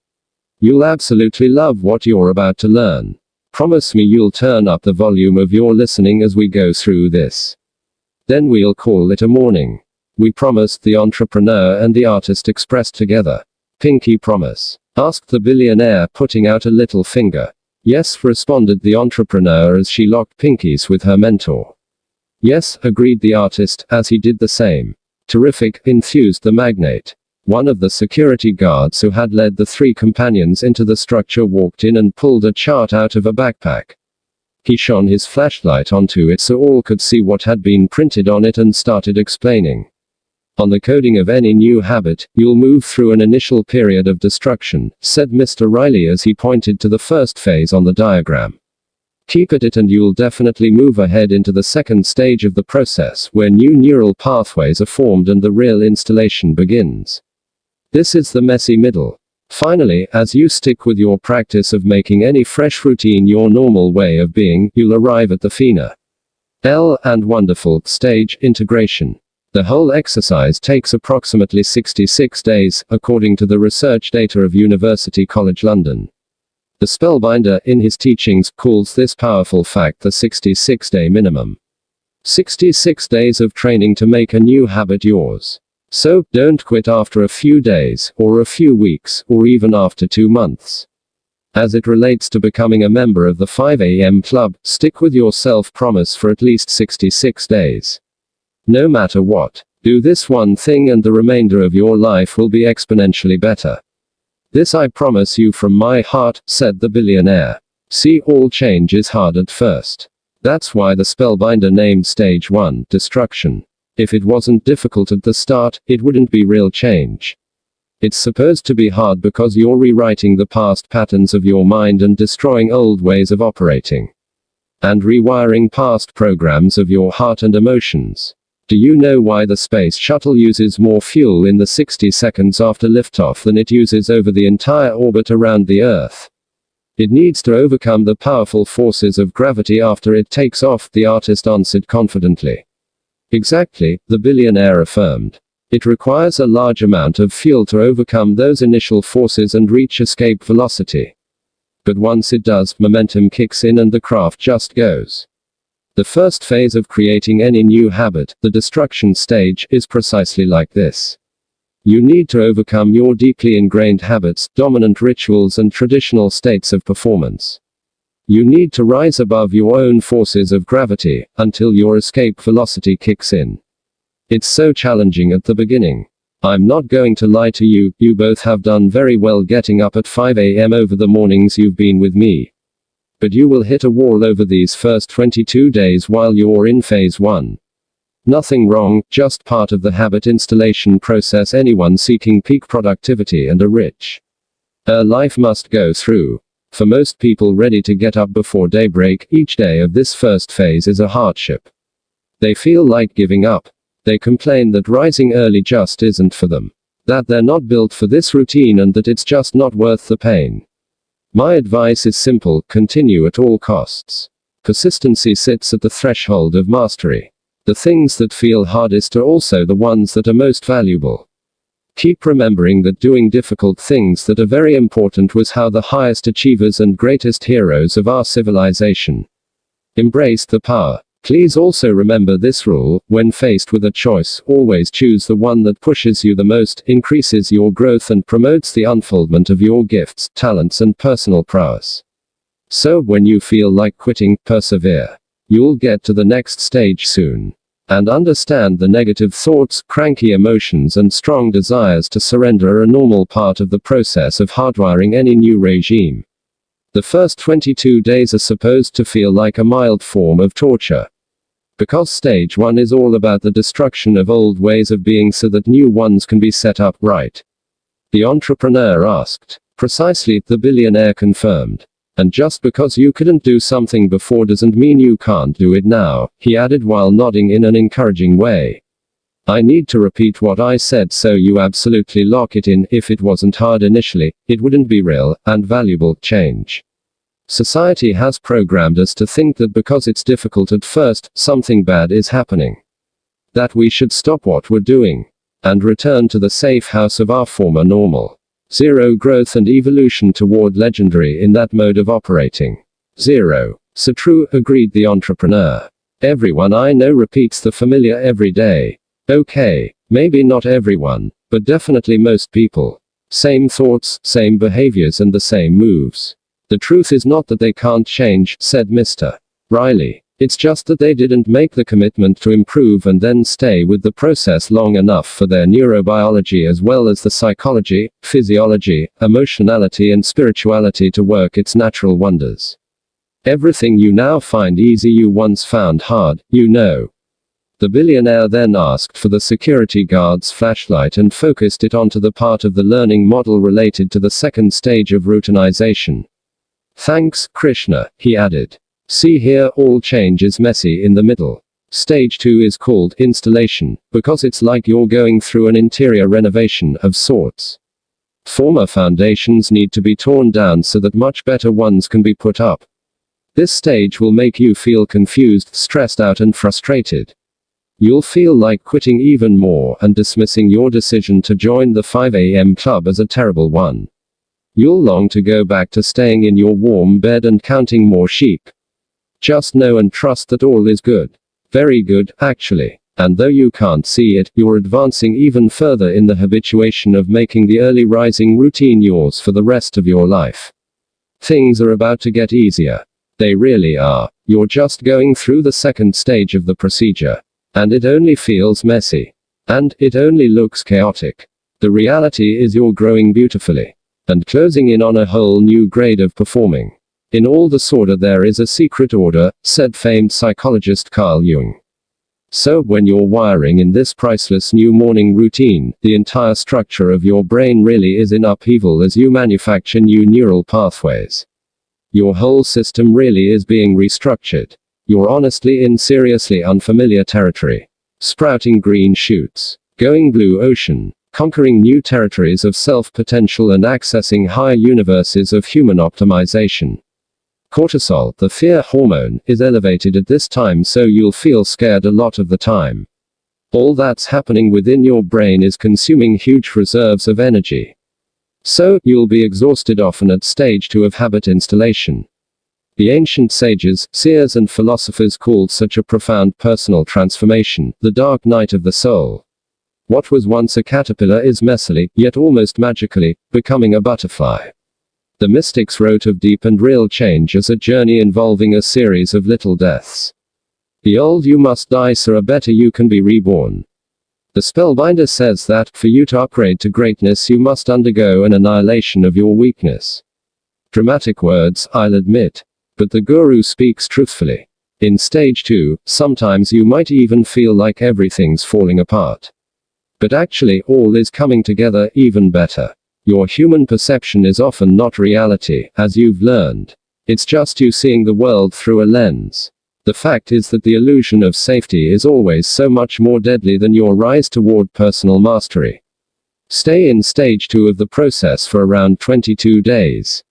You'll absolutely love what you're about to learn. Promise me you'll turn up the volume of your listening as we go through this. Then we'll call it a morning. We promised, the entrepreneur and the artist expressed together. Pinky promise? Asked the billionaire, putting out a little finger. Yes, responded the entrepreneur as she locked pinkies with her mentor. Yes, agreed the artist, as he did the same. Terrific, enthused the magnate. One of the security guards who had led the 3 companions into the structure walked in and pulled a chart out of a backpack. He shone his flashlight onto it so all could see what had been printed on it and started explaining. On the coding of any new habit, you'll move through an initial period of destruction, said Mr. Riley as he pointed to the first phase on the diagram. Keep at it and you'll definitely move ahead into the second stage of the process, where new neural pathways are formed and the real installation begins. This is the messy middle. Finally, as you stick with your practice of making any fresh routine your normal way of being, you'll arrive at the fina. And wonderful stage, integration. The whole exercise takes approximately 66 days, according to the research data of University College London. The spellbinder, in his teachings, calls this powerful fact the 66-day minimum. 66 days of training to make a new habit yours. So, don't quit after a few days, or a few weeks, or even after 2 months. As it relates to becoming a member of the 5 a.m. club, stick with your self-promise for at least 66 days. No matter what, do this one thing and the remainder of your life will be exponentially better. This I promise you from my heart, said the billionaire. See, all change is hard at first. That's why the spellbinder named stage 1, destruction. If it wasn't difficult at the start, it wouldn't be real change. It's supposed to be hard because you're rewriting the past patterns of your mind and destroying old ways of operating. And rewiring past programs of your heart and emotions. Do you know why the space shuttle uses more fuel in the 60 seconds after liftoff than it uses over the entire orbit around the Earth? It needs to overcome the powerful forces of gravity after it takes off, the artist answered confidently. Exactly, the billionaire affirmed. It requires a large amount of fuel to overcome those initial forces and reach escape velocity. But once it does, momentum kicks in and the craft just goes. The first phase of creating any new habit, the destruction stage, is precisely like this. You need to overcome your deeply ingrained habits, dominant rituals and traditional states of performance. You need to rise above your own forces of gravity, until your escape velocity kicks in. It's so challenging at the beginning. I'm not going to lie to you, you both have done very well getting up at 5 a.m. over the mornings you've been with me. But you will hit a wall over these first 22 days while you're in phase 1. Nothing wrong, just part of the habit installation process anyone seeking peak productivity and a rich life must go through. For most people ready to get up before daybreak, each day of this first phase is a hardship. They feel like giving up. They complain that rising early just isn't for them. That they're not built for this routine and that it's just not worth the pain. My advice is simple, continue at all costs. Persistency sits at the threshold of mastery. The things that feel hardest are also the ones that are most valuable. Keep remembering that doing difficult things that are very important was how the highest achievers and greatest heroes of our civilization embraced the power. Please also remember this rule: when faced with a choice, always choose the one that pushes you the most, increases your growth and promotes the unfoldment of your gifts, talents and personal prowess. So, when you feel like quitting, persevere. You'll get to the next stage soon. And understand the negative thoughts, cranky emotions and strong desires to surrender are a normal part of the process of hardwiring any new regime. The first 22 days are supposed to feel like a mild form of torture. Because stage 1 is all about the destruction of old ways of being so that new ones can be set up right. The entrepreneur asked. Precisely, the billionaire confirmed. And just because you couldn't do something before doesn't mean you can't do it now, he added while nodding in an encouraging way. I need to repeat what I said so you absolutely lock it in. If it wasn't hard initially, it wouldn't be real and valuable change. Society has programmed us to think that because it's difficult at first, something bad is happening. That we should stop what we're doing and return to the safe house of our former normal. Zero growth and evolution toward legendary in that mode of operating. Zero. So true, agreed the entrepreneur. Everyone I know repeats the familiar every day. Okay, maybe not everyone, but definitely most people. Same thoughts, same behaviors and the same moves. The truth is not that they can't change, said Mr. Riley. It's just that they didn't make the commitment to improve and then stay with the process long enough for their neurobiology as well as the psychology, physiology, emotionality and spirituality to work its natural wonders. Everything you now find easy you once found hard, you know. The billionaire then asked for the security guard's flashlight and focused it onto the part of the learning model related to the second stage of routinization. Thanks, Krishna, he added. See here, all change is messy in the middle. Stage 2 is called installation, because it's like you're going through an interior renovation of sorts. Former foundations need to be torn down so that much better ones can be put up. This stage will make you feel confused, stressed out and frustrated. You'll feel like quitting even more and dismissing your decision to join the 5 a.m. club as a terrible one. You'll long to go back to staying in your warm bed and counting more sheep. Just know and trust that all is good. Very good, actually. And though you can't see it, you're advancing even further in the habituation of making the early rising routine yours for the rest of your life. Things are about to get easier. They really are. You're just going through the second stage of the procedure. And it only feels messy. And it only looks chaotic. The reality is you're growing beautifully. And closing in on a whole new grade of performing. In all disorder there is a secret order, said famed psychologist Carl Jung. So, when you're wiring in this priceless new morning routine, the entire structure of your brain really is in upheaval as you manufacture new neural pathways. Your whole system really is being restructured. You're honestly in seriously unfamiliar territory. Sprouting green shoots. Going blue ocean. Conquering new territories of self-potential and accessing higher universes of human optimization. Cortisol, the fear hormone, is elevated at this time so you'll feel scared a lot of the time. All that's happening within your brain is consuming huge reserves of energy. So, you'll be exhausted often at stage 2 of habit installation. The ancient sages, seers and philosophers called such a profound personal transformation, the dark night of the soul. What was once a caterpillar is messily, yet almost magically, becoming a butterfly. The mystics wrote of deep and real change as a journey involving a series of little deaths. The old you must die so a better you can be reborn. The spellbinder says that, for you to upgrade to greatness you must undergo an annihilation of your weakness. Dramatic words, I'll admit. But the guru speaks truthfully. In stage 2, sometimes you might even feel like everything's falling apart. But actually, all is coming together even better. Your human perception is often not reality, as you've learned. It's just you seeing the world through a lens. The fact is that the illusion of safety is always so much more deadly than your rise toward personal mastery. Stay in stage 2 of the process for around 22 days.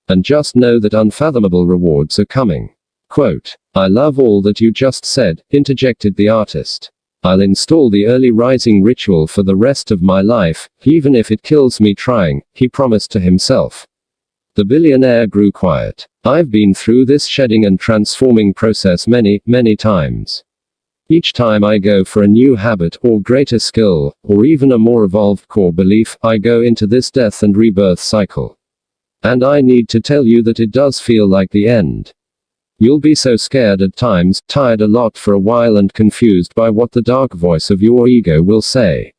And just know that unfathomable rewards are coming. Quote, I love all that you just said, interjected the artist. I'll install the early rising ritual for the rest of my life, even if it kills me trying, he promised to himself. The billionaire grew quiet. I've been through this shedding and transforming process many, many times. Each time I go for a new habit, or greater skill, or even a more evolved core belief, I go into this death and rebirth cycle. And I need to tell you that it does feel like the end. You'll be so scared at times, tired a lot for a while and confused by what the dark voice of your ego will say.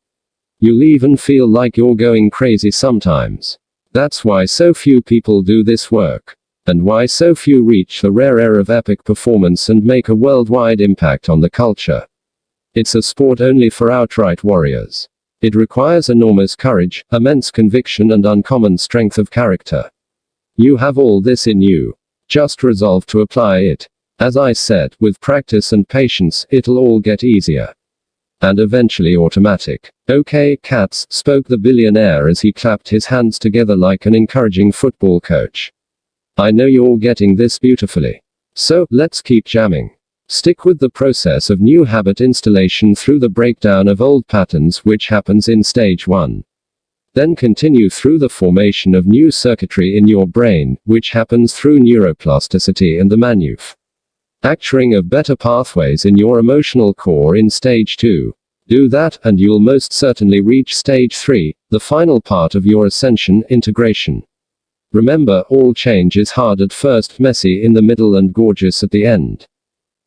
You'll even feel like you're going crazy sometimes. That's why so few people do this work. And why so few reach the rare air of epic performance and make a worldwide impact on the culture. It's a sport only for outright warriors. It requires enormous courage, immense conviction and uncommon strength of character. You have all this in you. Just resolve to apply it. As I said, with practice and patience, it'll all get easier. And eventually automatic. Okay, cats, spoke the billionaire as he clapped his hands together like an encouraging football coach. I know you're getting this beautifully. So, let's keep jamming. Stick with the process of new habit installation through the breakdown of old patterns, which happens in stage 1. Then continue through the formation of new circuitry in your brain, which happens through neuroplasticity and the manufacturing of better pathways in your emotional core in stage 2. Do that, and you'll most certainly reach stage 3, the final part of your ascension, integration. Remember, all change is hard at first, messy in the middle, and gorgeous at the end.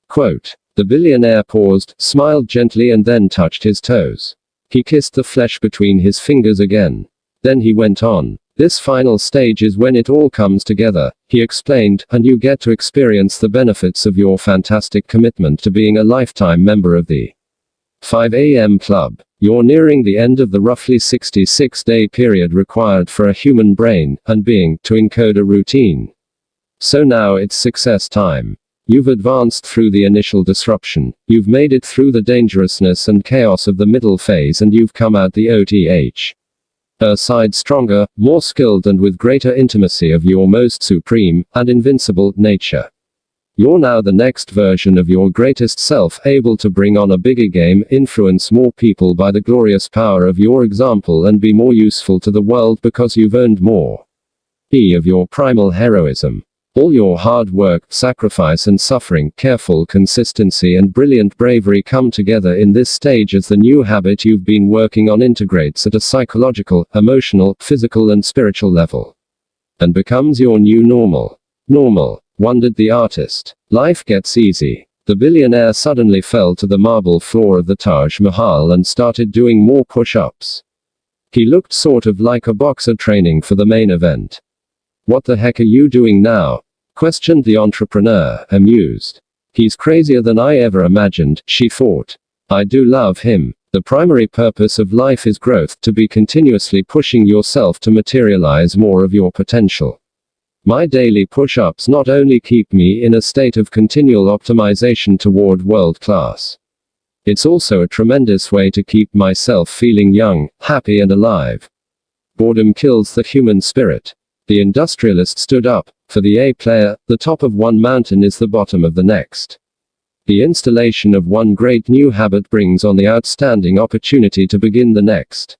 Quote. The billionaire paused, smiled gently, and then touched his toes. He kissed the flesh between his fingers again. Then he went on. This final stage is when it all comes together, he explained, and you get to experience the benefits of your fantastic commitment to being a lifetime member of the 5 a.m. Club. You're nearing the end of the roughly 66-day period required for a human brain and being to encode a routine. So now it's success time. You've advanced through the initial disruption, you've made it through the dangerousness and chaos of the middle phase, and you've come out the OTH side stronger, more skilled, and with greater intimacy of your most supreme and invincible nature. You're now the next version of your greatest self, able to bring on a bigger game, influence more people by the glorious power of your example, and be more useful to the world because you've earned more of your primal heroism. All your hard work, sacrifice and suffering, careful consistency and brilliant bravery come together in this stage as the new habit you've been working on integrates at a psychological, emotional, physical and spiritual level. And becomes your new normal. Normal, wondered the artist. Life gets easy. The billionaire suddenly fell to the marble floor of the Taj Mahal and started doing more push-ups. He looked sort of like a boxer training for the main event. What the heck are you doing now? Questioned the entrepreneur, amused. He's crazier than I ever imagined, she thought. I do love him. The primary purpose of life is growth, to be continuously pushing yourself to materialize more of your potential. My daily push-ups not only keep me in a state of continual optimization toward world class. It's also a tremendous way to keep myself feeling young, happy and alive. Boredom kills the human spirit. The industrialist stood up. For the A player, the top of one mountain is the bottom of the next. The installation of one great new habit brings on the outstanding opportunity to begin the next.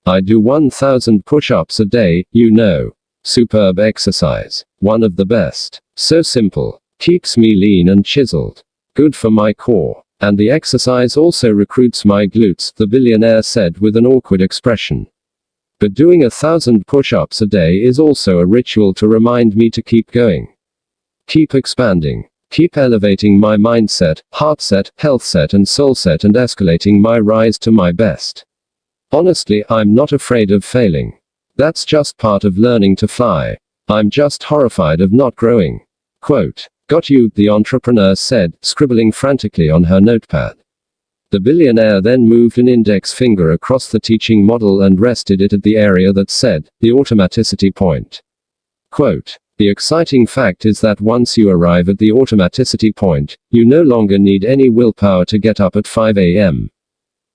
I do 1,000 push-ups a day, you know. Superb exercise. One of the best. So simple. Keeps me lean and chiseled. Good for my core. And the exercise also recruits my glutes, the billionaire said with an awkward expression. But doing 1,000 push-ups a day is also a ritual to remind me to keep going. Keep expanding. Keep elevating my mindset, heart set, health set and soul set, and escalating my rise to my best. Honestly, I'm not afraid of failing. That's just part of learning to fly. I'm just horrified of not growing. Quote. Got you, the entrepreneur said, scribbling frantically on her notepad. The billionaire then moved an index finger across the teaching model and rested it at the area that said, the automaticity point. Quote. The exciting fact is that once you arrive at the automaticity point, you no longer need any willpower to get up at 5 a.m.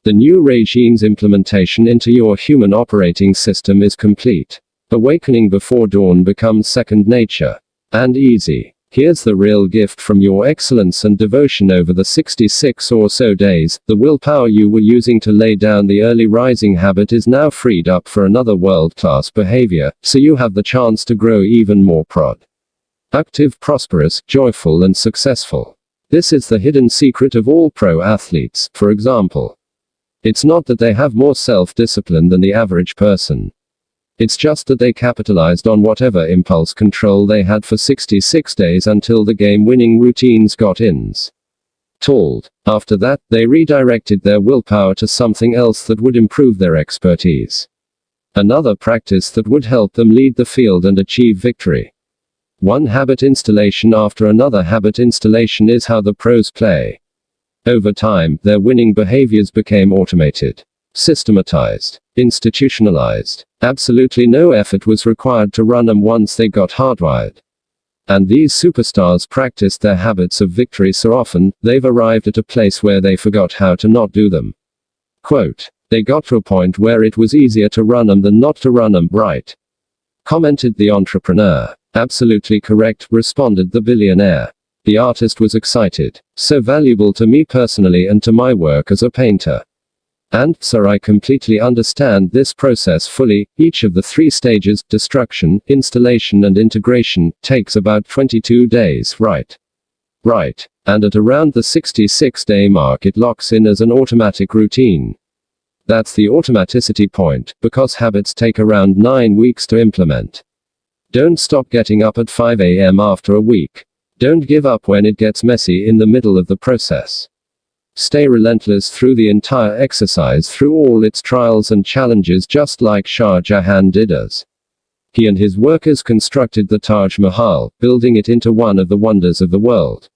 The new regime's implementation into your human operating system is complete. Awakening before dawn becomes second nature. And easy. Here's the real gift from your excellence and devotion over the 66 or so days. The willpower you were using to lay down the early rising habit is now freed up for another world-class behavior, so you have the chance to grow even more productive, prosperous, joyful and successful. This is the hidden secret of all pro athletes, for example. It's not that they have more self-discipline than the average person. It's just that they capitalized on whatever impulse control they had for 66 days until the game-winning routines got installed. After that, they redirected their willpower to something else that would improve their expertise. Another practice that would help them lead the field and achieve victory. One habit installation after another habit installation is how the pros play. Over time, their winning behaviors became automated, systematized, institutionalized. Absolutely no effort was required to run them once they got hardwired. And these superstars practiced their habits of victory so often, they've arrived at a place where they forgot how to not do them. Quote, "They got to a point where it was easier to run 'em than not to run 'em, right?" Commented the entrepreneur. "Absolutely correct," responded the billionaire. The artist was excited. "So valuable to me personally and to my work as a painter. And, sir, I completely understand this process fully. Each of the 3 stages, destruction, installation and integration, takes about 22 days, right? Right. And at around the 66-day mark it locks in as an automatic routine. That's the automaticity point, because habits take around 9 weeks to implement. Don't stop getting up at 5 a.m. after a week. Don't give up when it gets messy in the middle of the process. Stay relentless through the entire exercise, through all its trials and challenges, just like Shah Jahan did us. He and his workers constructed the Taj Mahal, building it into one of the wonders of the world.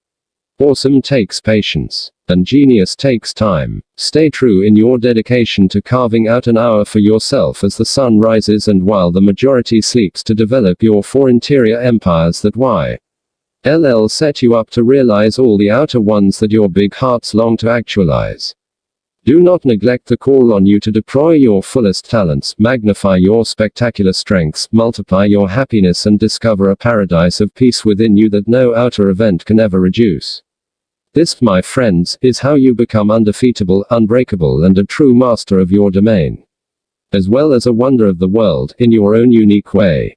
Awesome takes patience. And genius takes time. Stay true in your dedication to carving out an hour for yourself as the sun rises and while the majority sleeps, to develop your 4 interior empires that will set you up to realize all the outer ones that your big hearts long to actualize. Do not neglect the call on you to deploy your fullest talents, magnify your spectacular strengths, multiply your happiness and discover a paradise of peace within you that no outer event can ever reduce. This, my friends, is how you become undefeatable, unbreakable and a true master of your domain. As well as a wonder of the world, in your own unique way.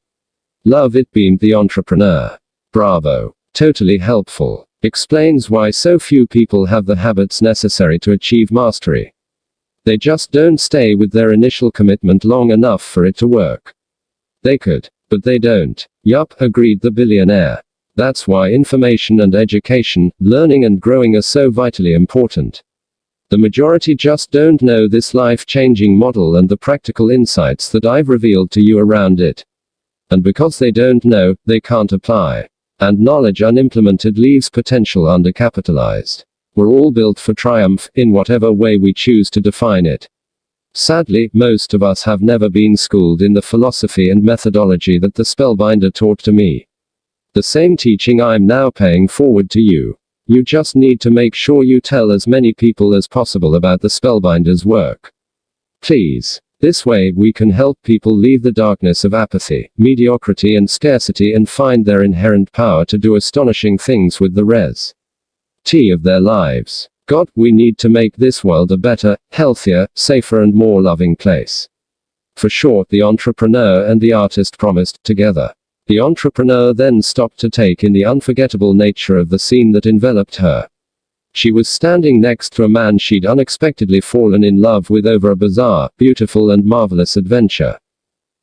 Love it, beamed the entrepreneur. Bravo. Totally helpful. Explains why so few people have the habits necessary to achieve mastery. They just don't stay with their initial commitment long enough for it to work. They could, but they don't. Yup, agreed the billionaire. That's why information and education, learning and growing are so vitally important. The majority just don't know this life-changing model and the practical insights that I've revealed to you around it. And because they don't know, they can't apply. And knowledge unimplemented leaves potential undercapitalized. We're all built for triumph, in whatever way we choose to define it. Sadly, most of us have never been schooled in the philosophy and methodology that the Spellbinder taught to me. The same teaching I'm now paying forward to you. You just need to make sure you tell as many people as possible about the Spellbinder's work. Please. This way, we can help people leave the darkness of apathy, mediocrity and scarcity and find their inherent power to do astonishing things with the res-t of their lives. God, we need to make this world a better, healthier, safer and more loving place. For sure, the entrepreneur and the artist promised, together. The entrepreneur then stopped to take in the unforgettable nature of the scene that enveloped her. She was standing next to a man she'd unexpectedly fallen in love with over a bizarre, beautiful and marvelous adventure.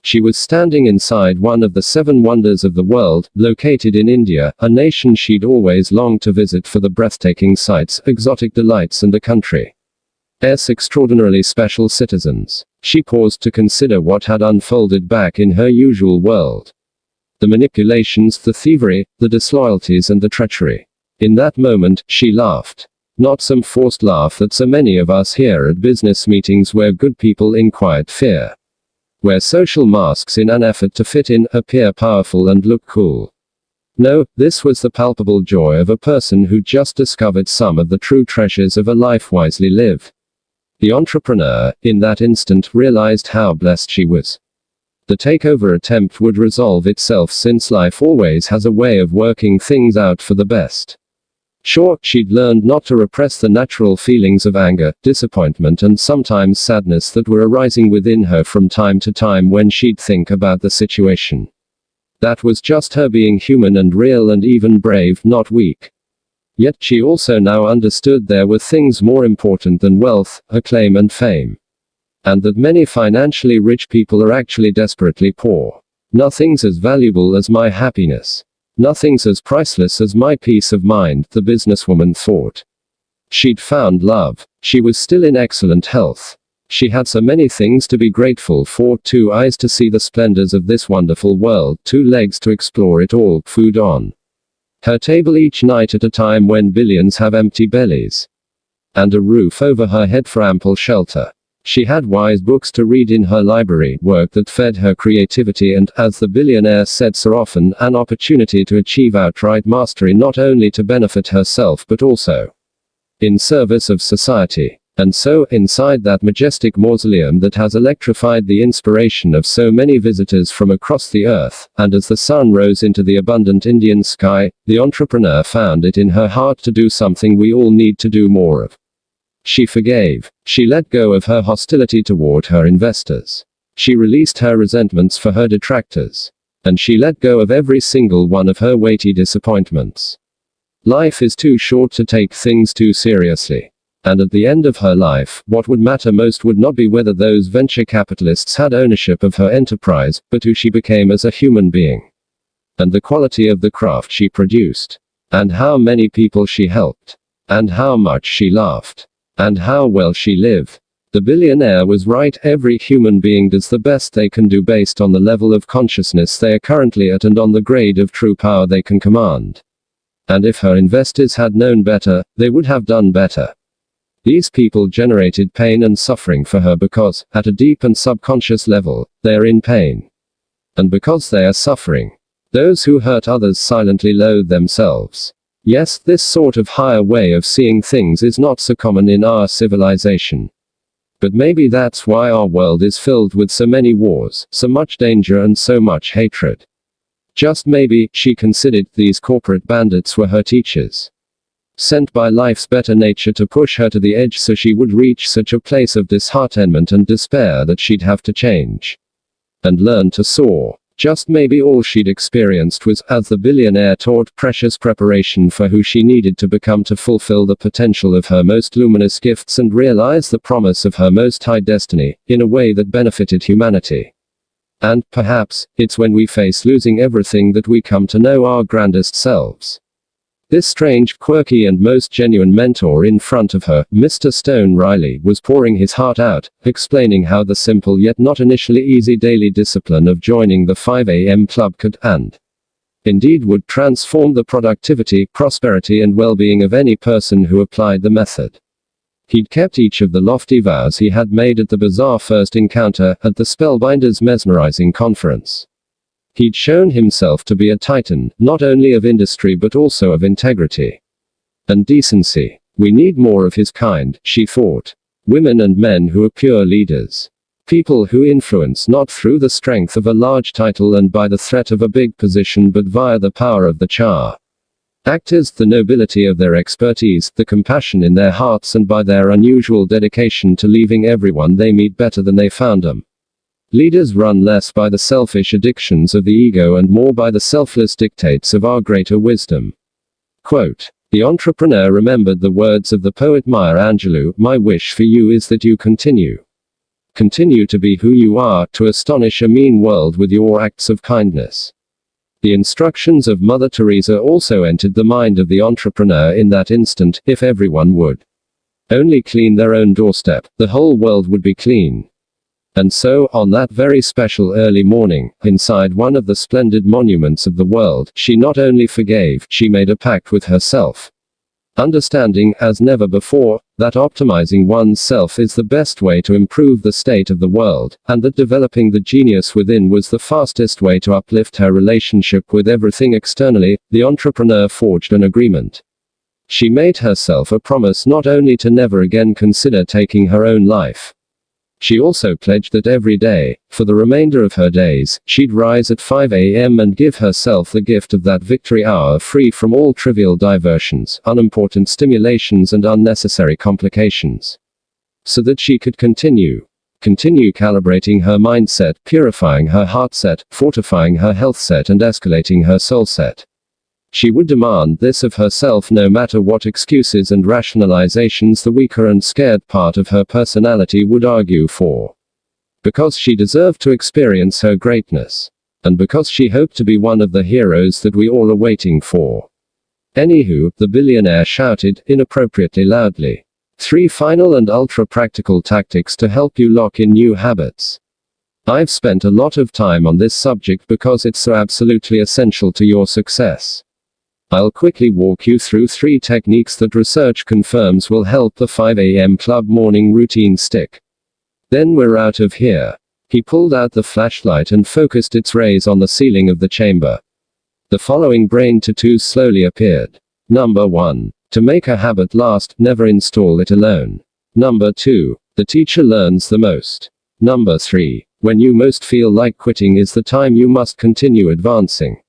She was standing inside one of the 7 wonders of the world, located in India, a nation she'd always longed to visit for the breathtaking sights, exotic delights and a country's extraordinarily special citizens. She paused to consider what had unfolded back in her usual world. The manipulations, the thievery, the disloyalties and the treachery. In that moment, she laughed. Not some forced laugh that so many of us hear at business meetings where good people in quiet fear wear social masks in an effort to fit in, appear powerful and look cool. No, this was the palpable joy of a person who just discovered some of the true treasures of a life wisely lived. The entrepreneur, in that instant, realized how blessed she was. The takeover attempt would resolve itself since life always has a way of working things out for the best. Sure, she'd learned not to repress the natural feelings of anger, disappointment and sometimes sadness that were arising within her from time to time when she'd think about the situation. That was just her being human and real and even brave, not weak. Yet she also now understood there were things more important than wealth, acclaim and fame. And that many financially rich people are actually desperately poor. Nothing's as valuable as my happiness. Nothing's as priceless as my peace of mind, the businesswoman thought. She'd found love. She was still in excellent health. She had so many things to be grateful for: 2 eyes to see the splendors of this wonderful world, 2 legs to explore it all, food on her table each night at a time when billions have empty bellies, and a roof over her head for ample shelter. She had wise books to read in her library, work that fed her creativity and, as the billionaire said so often, an opportunity to achieve outright mastery, not only to benefit herself but also in service of society. And so, inside that majestic mausoleum that has electrified the inspiration of so many visitors from across the earth, and as the sun rose into the abundant Indian sky, the entrepreneur found it in her heart to do something we all need to do more of. She forgave. She let go of her hostility toward her investors. She released her resentments for her detractors. And she let go of every single one of her weighty disappointments. Life is too short to take things too seriously. And at the end of her life, what would matter most would not be whether those venture capitalists had ownership of her enterprise, but who she became as a human being. And the quality of the craft she produced. And how many people she helped. And how much she laughed. And how well she lived. The billionaire was right. Every human being does the best they can do based on the level of consciousness they are currently at and on the grade of true power they can command. And if her investors had known better, they would have done better. These people generated pain and suffering for her because, at a deep and subconscious level, they are in pain. And because they are suffering, those who hurt others silently loathe themselves. Yes, this sort of higher way of seeing things is not so common in our civilization. But maybe that's why our world is filled with so many wars, so much danger and so much hatred. Just maybe, she considered, these corporate bandits were her teachers. Sent by life's better nature to push her to the edge so she would reach such a place of disheartenment and despair that she'd have to change. And learn to soar. Just maybe all she'd experienced was, as the billionaire taught, precious preparation for who she needed to become to fulfill the potential of her most luminous gifts and realize the promise of her most high destiny, in a way that benefited humanity. And, perhaps, it's when we face losing everything that we come to know our grandest selves. This strange, quirky and most genuine mentor in front of her, Mr. Stone Riley, was pouring his heart out, explaining how the simple yet not initially easy daily discipline of joining the 5 a.m. club could, and indeed would, transform the productivity, prosperity and well-being of any person who applied the method. He'd kept each of the lofty vows he had made at the bizarre first encounter, at the Spellbinders' mesmerizing conference. He'd shown himself to be a titan, not only of industry but also of integrity and decency. We need more of his kind, she thought. Women and men who are pure leaders. People who influence not through the strength of a large title and by the threat of a big position but via the power of the charm. Actors, the nobility of their expertise, the compassion in their hearts and by their unusual dedication to leaving everyone they meet better than they found them. Leaders run less by the selfish addictions of the ego and more by the selfless dictates of our greater wisdom. Quote. The entrepreneur remembered the words of the poet Maya Angelou, "My wish for you is that you continue to be who you are, to astonish a mean world with your acts of kindness." The instructions of Mother Teresa also entered the mind of the entrepreneur in that instant. If everyone would only clean their own doorstep, the whole world would be clean. And so, on that very special early morning, inside one of the splendid monuments of the world, she not only forgave, she made a pact with herself. Understanding, as never before, that optimizing one's self is the best way to improve the state of the world, and that developing the genius within was the fastest way to uplift her relationship with everything externally, the entrepreneur forged an agreement. She made herself a promise not only to never again consider taking her own life. She also pledged that every day, for the remainder of her days, she'd rise at 5 a.m. and give herself the gift of that victory hour free from all trivial diversions, unimportant stimulations and unnecessary complications. So that she could continue calibrating her mindset, purifying her heart set, fortifying her health set and escalating her soul set. She would demand this of herself no matter what excuses and rationalizations the weaker and scared part of her personality would argue for. Because she deserved to experience her greatness. And because she hoped to be one of the heroes that we all are waiting for. Anywho, the billionaire shouted, inappropriately loudly. 3 final and ultra-practical tactics to help you lock in new habits. I've spent a lot of time on this subject because it's so absolutely essential to your success. I'll quickly walk you through 3 techniques that research confirms will help the 5 a.m. club morning routine stick. Then we're out of here. He pulled out the flashlight and focused its rays on the ceiling of the chamber. The following brain tattoos slowly appeared. Number 1. To make a habit last, never install it alone. Number 2. The teacher learns the most. Number 3. When you most feel like quitting is the time you must continue advancing.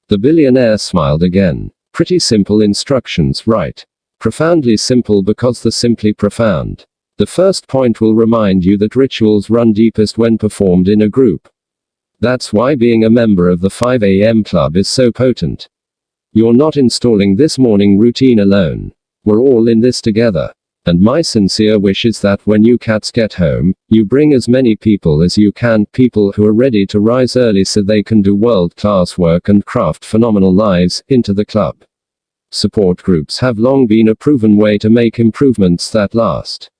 The billionaire smiled again. Pretty simple instructions, right? Profoundly simple because the simply profound. The first point will remind you that rituals run deepest when performed in a group. That's why being a member of the 5 a.m. club is so potent. You're not installing this morning routine alone. We're all in this together. And my sincere wish is that when you cats get home, you bring as many people as you can, people who are ready to rise early so they can do world-class work and craft phenomenal lives, into the club. Support groups have long been a proven way to make improvements that last.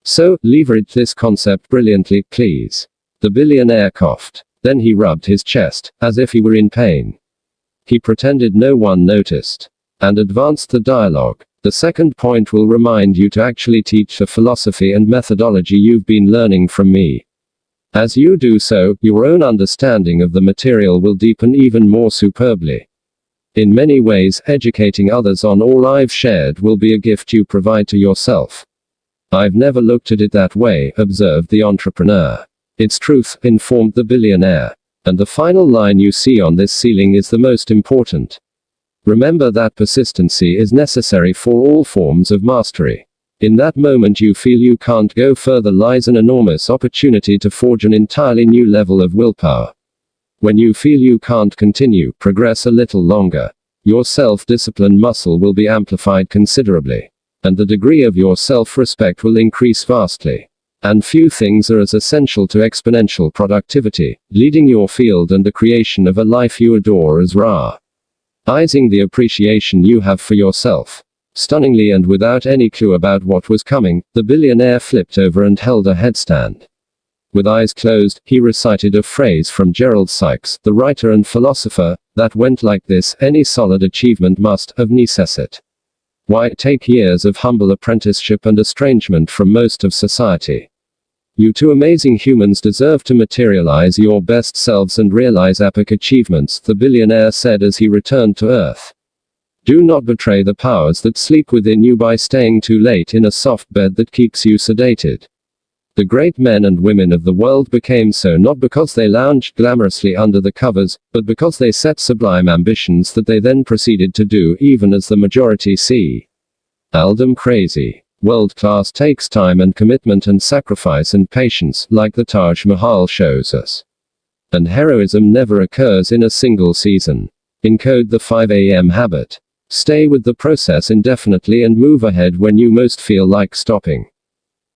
So, leverage this concept brilliantly, please. The billionaire coughed. Then he rubbed his chest, as if he were in pain. He pretended no one noticed. And advanced the dialogue. The second point will remind you to actually teach the philosophy and methodology you've been learning from me. As you do so, your own understanding of the material will deepen even more superbly. In many ways, educating others on all I've shared will be a gift you provide to yourself. I've never looked at it that way, observed the entrepreneur. It's truth, informed the billionaire. And the final line you see on this ceiling is the most important. Remember that persistency is necessary for all forms of mastery. In that moment you feel you can't go further lies an enormous opportunity to forge an entirely new level of willpower. When you feel you can't continue, progress a little longer. Your self-discipline muscle will be amplified considerably. And the degree of your self-respect will increase vastly. And few things are as essential to exponential productivity, leading your field and the creation of a life you adore as realizing the appreciation you have for yourself. Stunningly and without any clue about what was coming, the billionaire flipped over and held a headstand. With eyes closed, he recited a phrase from Gerald Sykes, the writer and philosopher, that went like this: any solid achievement must, of necessity, take years of humble apprenticeship and estrangement from most of society. You two amazing humans deserve to materialize your best selves and realize epic achievements, the billionaire said as he returned to Earth. Do not betray the powers that sleep within you by staying too late in a soft bed that keeps you sedated. The great men and women of the world became so not because they lounged glamorously under the covers, but because they set sublime ambitions that they then proceeded to do even as the majority see them crazy. World class takes time and commitment and sacrifice and patience, like the Taj Mahal shows us. And heroism never occurs in a single season. Encode the 5 a.m. habit. Stay with the process indefinitely and move ahead when you most feel like stopping.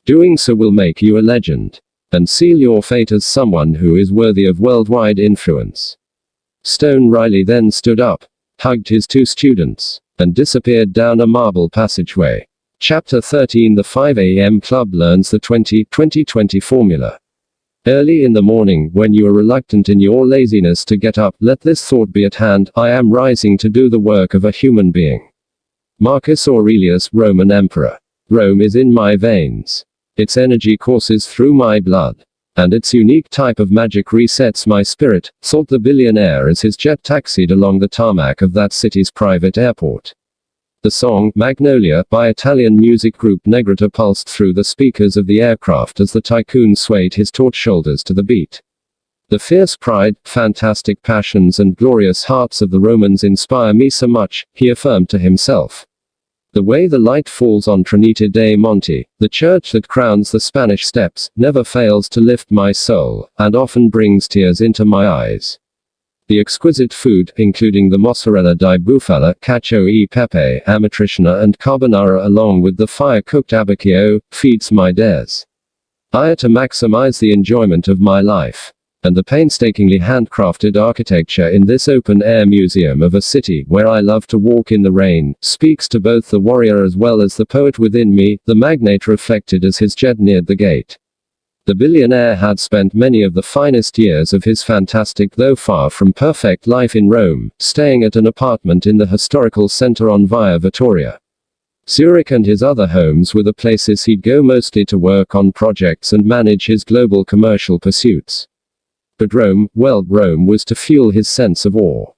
Doing so will make you a legend. And seal your fate as someone who is worthy of worldwide influence. Stone Riley then stood up, hugged his 2 students, and disappeared down a marble passageway. Chapter 13 The 5 a.m. Club learns the 20-20-20 formula. Early in the morning, when you are reluctant in your laziness to get up, let this thought be at hand: I am rising to do the work of a human being. Marcus Aurelius, Roman Emperor. Rome is in my veins. Its energy courses through my blood. And its unique type of magic resets my spirit, thought the billionaire as his jet taxied along the tarmac of that city's private airport. The song, Magnolia, by Italian music group Negrita pulsed through the speakers of the aircraft as the tycoon swayed his taut shoulders to the beat. The fierce pride, fantastic passions and glorious hearts of the Romans inspire me so much, he affirmed to himself. The way the light falls on Trinita dei Monti, the church that crowns the Spanish Steps, never fails to lift my soul, and often brings tears into my eyes. The exquisite food, including the mozzarella di bufala, cacio e pepe, amatriciana and carbonara along with the fire-cooked abbacchio, feeds my desire to maximize the enjoyment of my life. And the painstakingly handcrafted architecture in this open-air museum of a city where I love to walk in the rain, speaks to both the warrior as well as the poet within me, the magnate reflected as his jet neared the gate. The billionaire had spent many of the finest years of his fantastic though far from perfect life in Rome, staying at an apartment in the historical center on Via Vittoria. Zurich and his other homes were the places he'd go mostly to work on projects and manage his global commercial pursuits. But Rome, well, Rome was to fuel his sense of awe.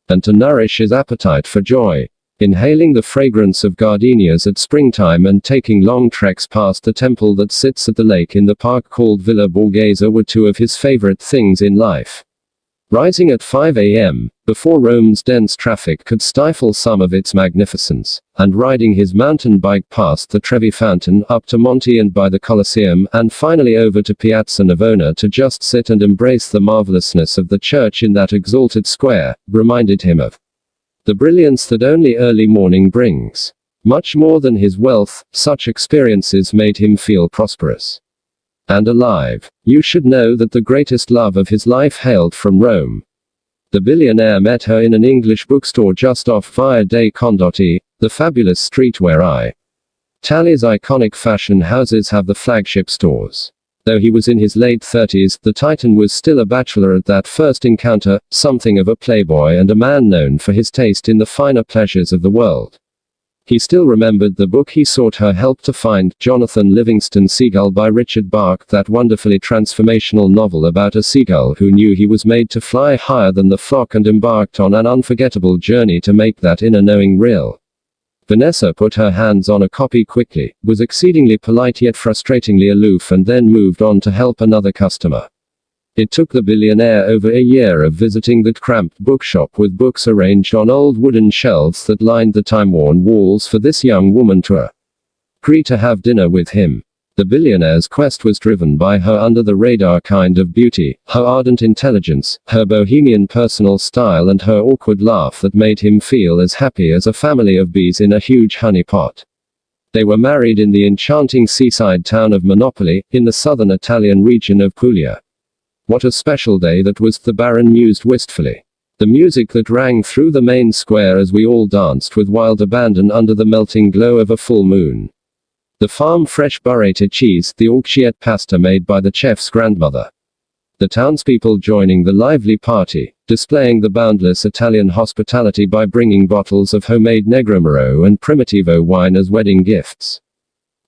And to nourish his appetite for joy. inhaling the fragrance of gardenias at springtime and taking long treks past the temple that sits at the lake in the park called Villa Borghese were two of his favorite things in life. Rising at 5 a.m., before Rome's dense traffic could stifle some of its magnificence, and riding his mountain bike past the Trevi Fountain up to Monte and by the Colosseum, and finally over to Piazza Navona to just sit and embrace the marvelousness of the church in that exalted square, reminded him of the brilliance that only early morning brings. Much more than his wealth, such experiences made him feel prosperous and alive. You should know that the greatest love of his life hailed from Rome. The billionaire met her in an English bookstore just off Via dei Condotti, the fabulous street where Italy's iconic fashion houses have the flagship stores. Though he was in his late 30s, the Titan was still a bachelor at that first encounter, something of a playboy and a man known for his taste in the finer pleasures of the world. He still remembered the book he sought her help to find, Jonathan Livingston Seagull by Richard Bach, that wonderfully transformational novel about a seagull who knew he was made to fly higher than the flock and embarked on an unforgettable journey to make that inner knowing real. Vanessa put her hands on a copy quickly, was exceedingly polite yet frustratingly aloof, and then moved on to help another customer. It took the billionaire over a year of visiting that cramped bookshop with books arranged on old wooden shelves that lined the time-worn walls for this young woman to agree to have dinner with him. The billionaire's quest was driven by her under-the-radar kind of beauty, her ardent intelligence, her bohemian personal style, and her awkward laugh that made him feel as happy as a family of bees in a huge honey pot. They were married in the enchanting seaside town of Monopoli, in the southern Italian region of Puglia. What a special day that was, the Baron mused wistfully. The music that rang through the main square as we all danced with wild abandon under the melting glow of a full moon. The farm-fresh burrata cheese, the orchiette pasta made by the chef's grandmother. The townspeople joining the lively party, displaying the boundless Italian hospitality by bringing bottles of homemade Negromaro and Primitivo wine as wedding gifts.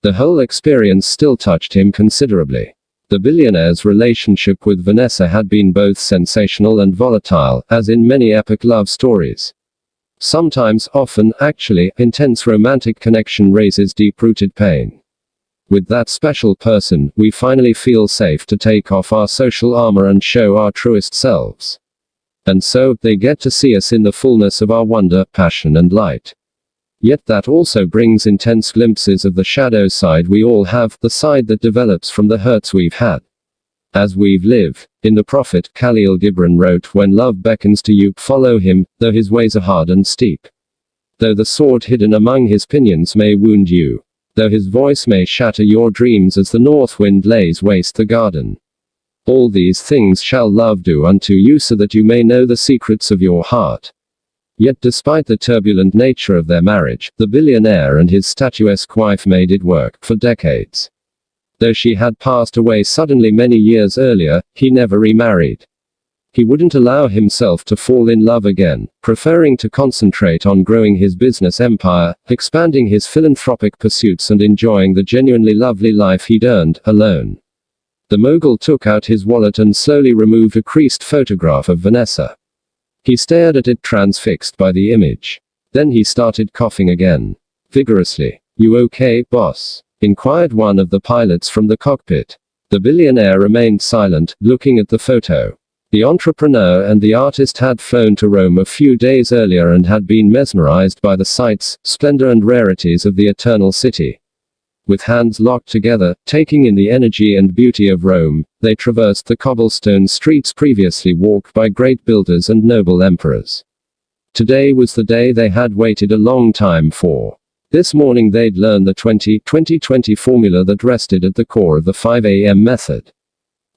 The whole experience still touched him considerably. The billionaire's relationship with Vanessa had been both sensational and volatile, as in many epic love stories. Sometimes, often, actually, intense romantic connection raises deep-rooted pain. With that special person, we finally feel safe to take off our social armor and show our truest selves. And so, they get to see us in the fullness of our wonder, passion and light. Yet that also brings intense glimpses of the shadow side we all have, the side that develops from the hurts we've had as we've lived. In the Prophet, Khalil Gibran wrote, "When love beckons to you, follow him, though his ways are hard and steep. Though the sword hidden among his pinions may wound you. Though his voice may shatter your dreams as the north wind lays waste the garden. All these things shall love do unto you so that you may know the secrets of your heart." Yet despite the turbulent nature of their marriage, the billionaire and his statuesque wife made it work, for decades. Though she had passed away suddenly many years earlier, he never remarried. He wouldn't allow himself to fall in love again, preferring to concentrate on growing his business empire, expanding his philanthropic pursuits and enjoying the genuinely lovely life he'd earned, alone. The mogul took out his wallet and slowly removed a creased photograph of Vanessa. He stared at it, transfixed by the image. Then he started coughing again. Vigorously. "You okay, boss?" inquired one of the pilots from the cockpit. The billionaire remained silent, looking at the photo. The entrepreneur and the artist had flown to Rome a few days earlier and had been mesmerized by the sights, splendor and rarities of the Eternal City. With hands locked together, taking in the energy and beauty of Rome, they traversed the cobblestone streets previously walked by great builders and noble emperors. Today was the day they had waited a long time for. This morning they'd learn the 20-20-20 formula that rested at the core of the 5 a.m. method.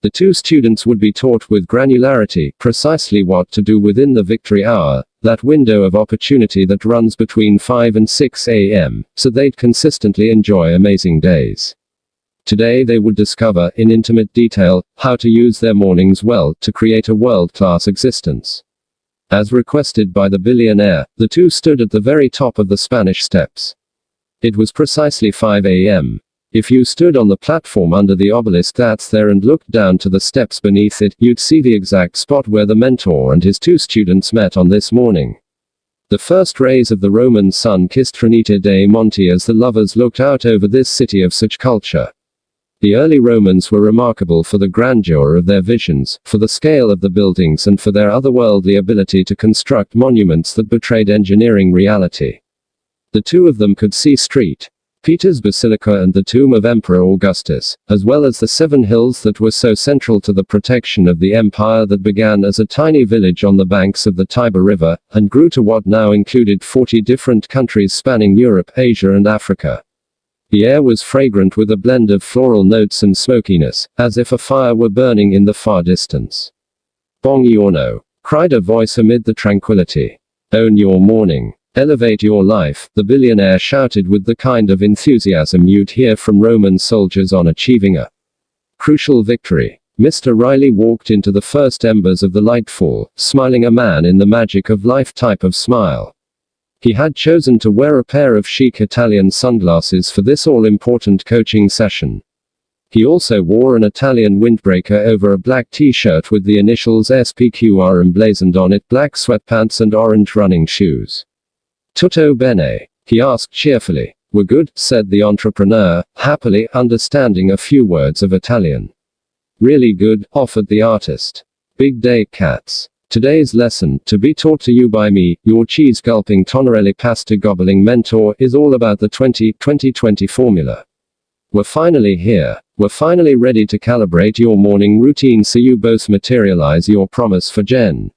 The two students would be taught with granularity precisely what to do within the victory hour, that window of opportunity that runs between 5 and 6 a.m., so they'd consistently enjoy amazing days. Today they would discover, in intimate detail, how to use their mornings well to create a world-class existence. As requested by the billionaire, the two stood at the very top of the Spanish Steps. It was precisely 5 a.m. If you stood on the platform under the obelisk that's there and looked down to the steps beneath it, you'd see the exact spot where the mentor and his two students met on this morning. The first rays of the Roman sun kissed Trinita dei Monti as the lovers looked out over this city of such culture. The early Romans were remarkable for the grandeur of their visions, for the scale of the buildings, and for their otherworldly ability to construct monuments that betrayed engineering reality. The two of them could see St. Peter's Basilica and the tomb of Emperor Augustus, as well as the 7 hills that were so central to the protection of the empire that began as a tiny village on the banks of the Tiber River, and grew to what now included 40 different countries spanning Europe, Asia and Africa. The air was fragrant with a blend of floral notes and smokiness, as if a fire were burning in the far distance. Buongiorno, cried a voice amid the tranquility. Own your morning. Elevate your life, the billionaire shouted with the kind of enthusiasm you'd hear from Roman soldiers on achieving a crucial victory. Mr. Riley walked into the first embers of the lightfall, smiling, a man in the magic of life type of smile. He had chosen to wear a pair of chic Italian sunglasses for this all-important coaching session. He also wore an Italian windbreaker over a black t-shirt with the initials SPQR emblazoned on it, black sweatpants and orange running shoes. Tutto bene? He asked cheerfully. We're good, said the entrepreneur, happily, understanding a few words of Italian. Really good, offered the artist. Big day, cats. Today's lesson, to be taught to you by me, your cheese-gulping Tonarelli pasta-gobbling mentor, is all about the 20-20-20 formula. We're finally here. We're finally ready to calibrate your morning routine so you both materialize your promise for Gen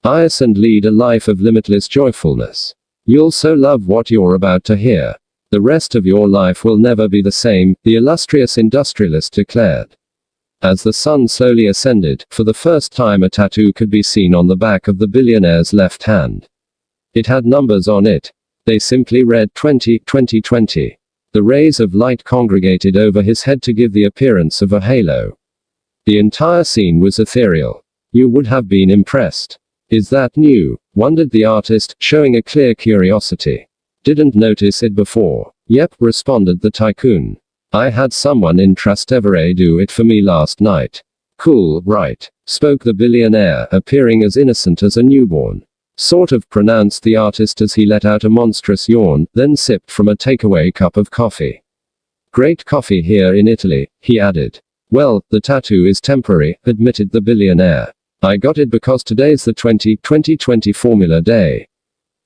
Is and lead a life of limitless joyfulness. You'll so love what you're about to hear. The rest of your life will never be the same, the illustrious industrialist declared. As the sun slowly ascended, for the first time a tattoo could be seen on the back of the billionaire's left hand. It had numbers on it. They simply read 20-20-20. The rays of light congregated over his head to give the appearance of a halo. The entire scene was ethereal. You would have been impressed. Is that new? Wondered the artist, showing a clear curiosity. Didn't notice it before. Yep, responded the tycoon. I had someone in Trastevere do it for me last night. Cool, right? Spoke the billionaire, appearing as innocent as a newborn. Sort of, pronounced the artist as he let out a monstrous yawn, then sipped from a takeaway cup of coffee. Great coffee here in Italy, he added. Well, the tattoo is temporary, admitted the billionaire. I got it because today's the 20-20-20 formula day.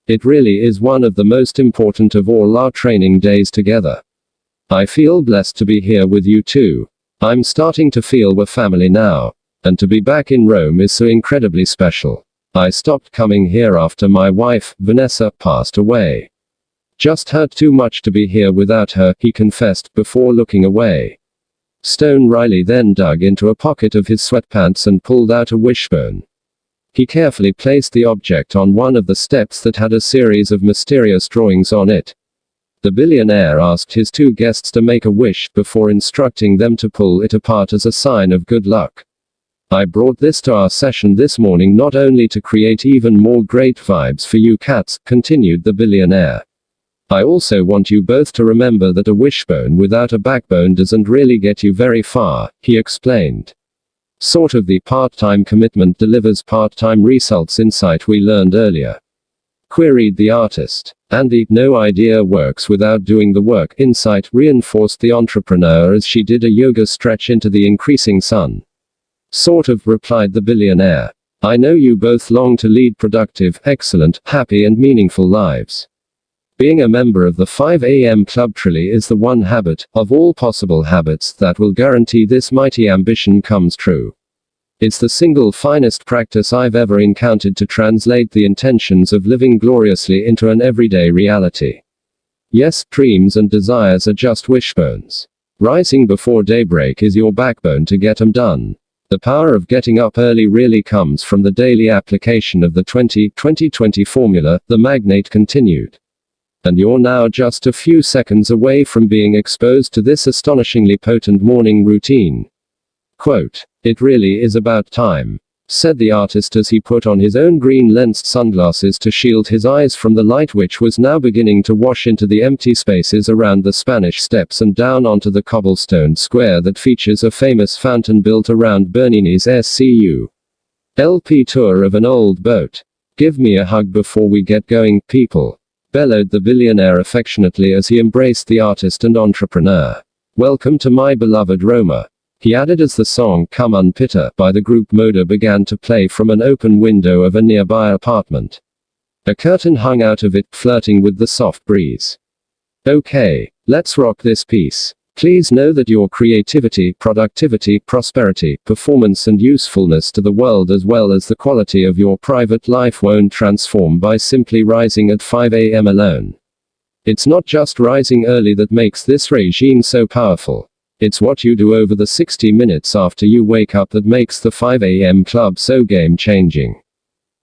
It really is one of the most important of all our training days together. I feel blessed to be here with you too. I'm starting to feel we're family now. And to be back in Rome is so incredibly special. I stopped coming here after my wife, Vanessa, passed away. Just hurt too much to be here without her, he confessed, before looking away. Stone Riley then dug into a pocket of his sweatpants and pulled out a wishbone. He carefully placed the object on one of the steps that had a series of mysterious drawings on it. The billionaire asked his two guests to make a wish before instructing them to pull it apart as a sign of good luck. I brought this to our session this morning not only to create even more great vibes for you cats, continued the billionaire. I also want you both to remember that a wishbone without a backbone doesn't really get you very far, he explained. Sort of the part-time commitment delivers part-time results insight we learned earlier. Queried the artist. And the no idea works without doing the work insight reinforced the entrepreneur as she did a yoga stretch into the increasing sun. Sort of, replied the billionaire. I know you both long to lead productive, excellent, happy and meaningful lives. Being a member of the 5 a.m. Club truly is the one habit, of all possible habits, that will guarantee this mighty ambition comes true. It's the single finest practice I've ever encountered to translate the intentions of living gloriously into an everyday reality. Yes, dreams and desires are just wishbones. Rising before daybreak is your backbone to get 'em done. The power of getting up early really comes from the daily application of the 20-20-20 formula, the magnate continued. And you're now just a few seconds away from being exposed to this astonishingly potent morning routine. Quote, it really is about time, said the artist as he put on his own green-lensed sunglasses to shield his eyes from the light which was now beginning to wash into the empty spaces around the Spanish Steps and down onto the cobblestone square that features a famous fountain built around Bernini's SCU. LP tour of an old boat. Give me a hug before we get going, people, bellowed the billionaire affectionately as he embraced the artist and entrepreneur. Welcome to my beloved Roma, he added as the song Come Un Pitta by the group Moda began to play from an open window of a nearby apartment. A curtain hung out of it, flirting with the soft breeze. Okay, let's rock this piece. Please know that your creativity, productivity, prosperity, performance and usefulness to the world as well as the quality of your private life won't transform by simply rising at 5 a.m. alone. It's not just rising early that makes this regime so powerful. It's what you do over the 60 minutes after you wake up that makes the 5 a.m. club so game-changing.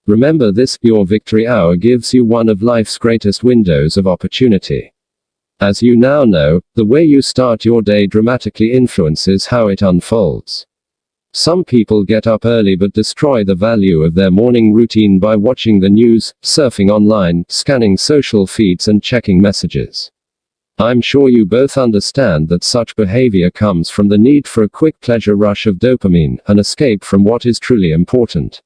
Remember this, your victory hour gives you one of life's greatest windows of opportunity. As you now know, the way you start your day dramatically influences how it unfolds. Some people get up early but destroy the value of their morning routine by watching the news, surfing online, scanning social feeds and checking messages. I'm sure you both understand that such behavior comes from the need for a quick pleasure rush of dopamine, an escape from what is truly important.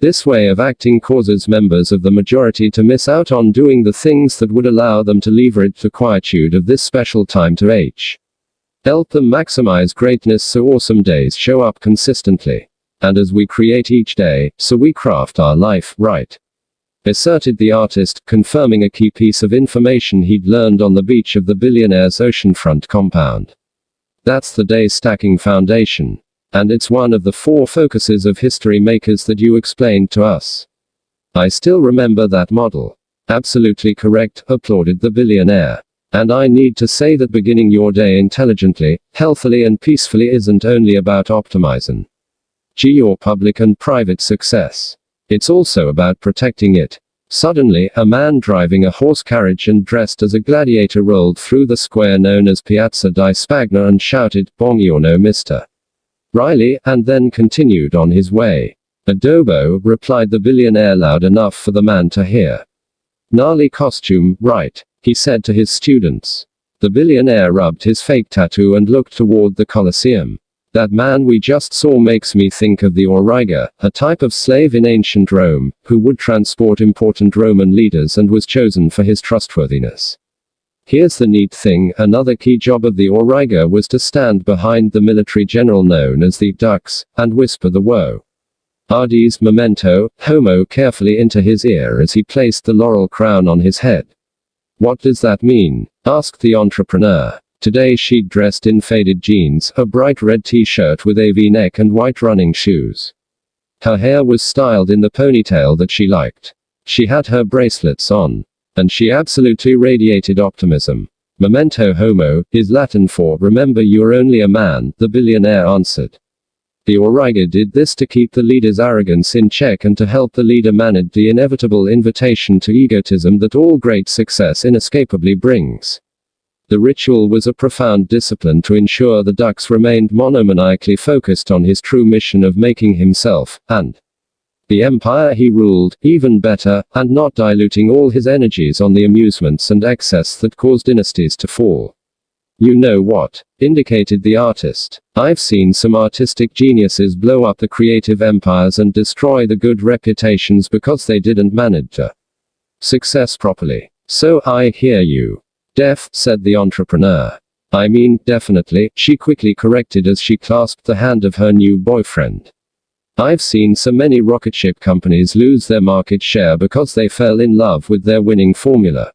This way of acting causes members of the majority to miss out on doing the things that would allow them to leverage the quietude of this special time to help them maximize greatness so awesome days show up consistently. And as we create each day, so we craft our life, right? Asserted the artist, confirming a key piece of information he'd learned on the beach of the billionaire's oceanfront compound. That's the day stacking foundation. And it's one of the 4 focuses of history makers that you explained to us. I still remember that model. Absolutely correct, applauded the billionaire. And I need to say that beginning your day intelligently, healthily and peacefully isn't only about optimizing your public and private success. It's also about protecting it. Suddenly, a man driving a horse carriage and dressed as a gladiator rolled through the square known as Piazza di Spagna and shouted, "Buongiorno, Mr. Riley," and then continued on his way. "Adobo," replied the billionaire loud enough for the man to hear. "Gnarly costume, right?" he said to his students. The billionaire rubbed his fake tattoo and looked toward the Colosseum. "That man we just saw makes me think of the auriga, a type of slave in ancient Rome, who would transport important Roman leaders and was chosen for his trustworthiness. Here's the neat thing, another key job of the auriga was to stand behind the military general known as the dux, and whisper the woe. Ardis memento, homo carefully into his ear as he placed the laurel crown on his head. "What does that mean?" asked the entrepreneur. Today she'd dressed in faded jeans, a bright red t-shirt with a V-neck and white running shoes. Her hair was styled in the ponytail that she liked. She had her bracelets on. And she absolutely radiated optimism. "Memento homo is Latin for remember you're only a man," the billionaire answered. The auriga did this to keep the leader's arrogance in check and to help the leader manage the inevitable invitation to egotism that all great success inescapably brings. The ritual was a profound discipline to ensure the dux remained monomaniacally focused on his true mission of making himself, and the empire he ruled, even better, and not diluting all his energies on the amusements and excess that cause dynasties to fall. "You know what?" indicated the artist. "I've seen some artistic geniuses blow up the creative empires and destroy the good reputations because they didn't manage the success properly. So I hear you. Def, said the entrepreneur. I mean, definitely, she quickly corrected as she clasped the hand of her new boyfriend. I've seen so many rocket ship companies lose their market share because they fell in love with their winning formula.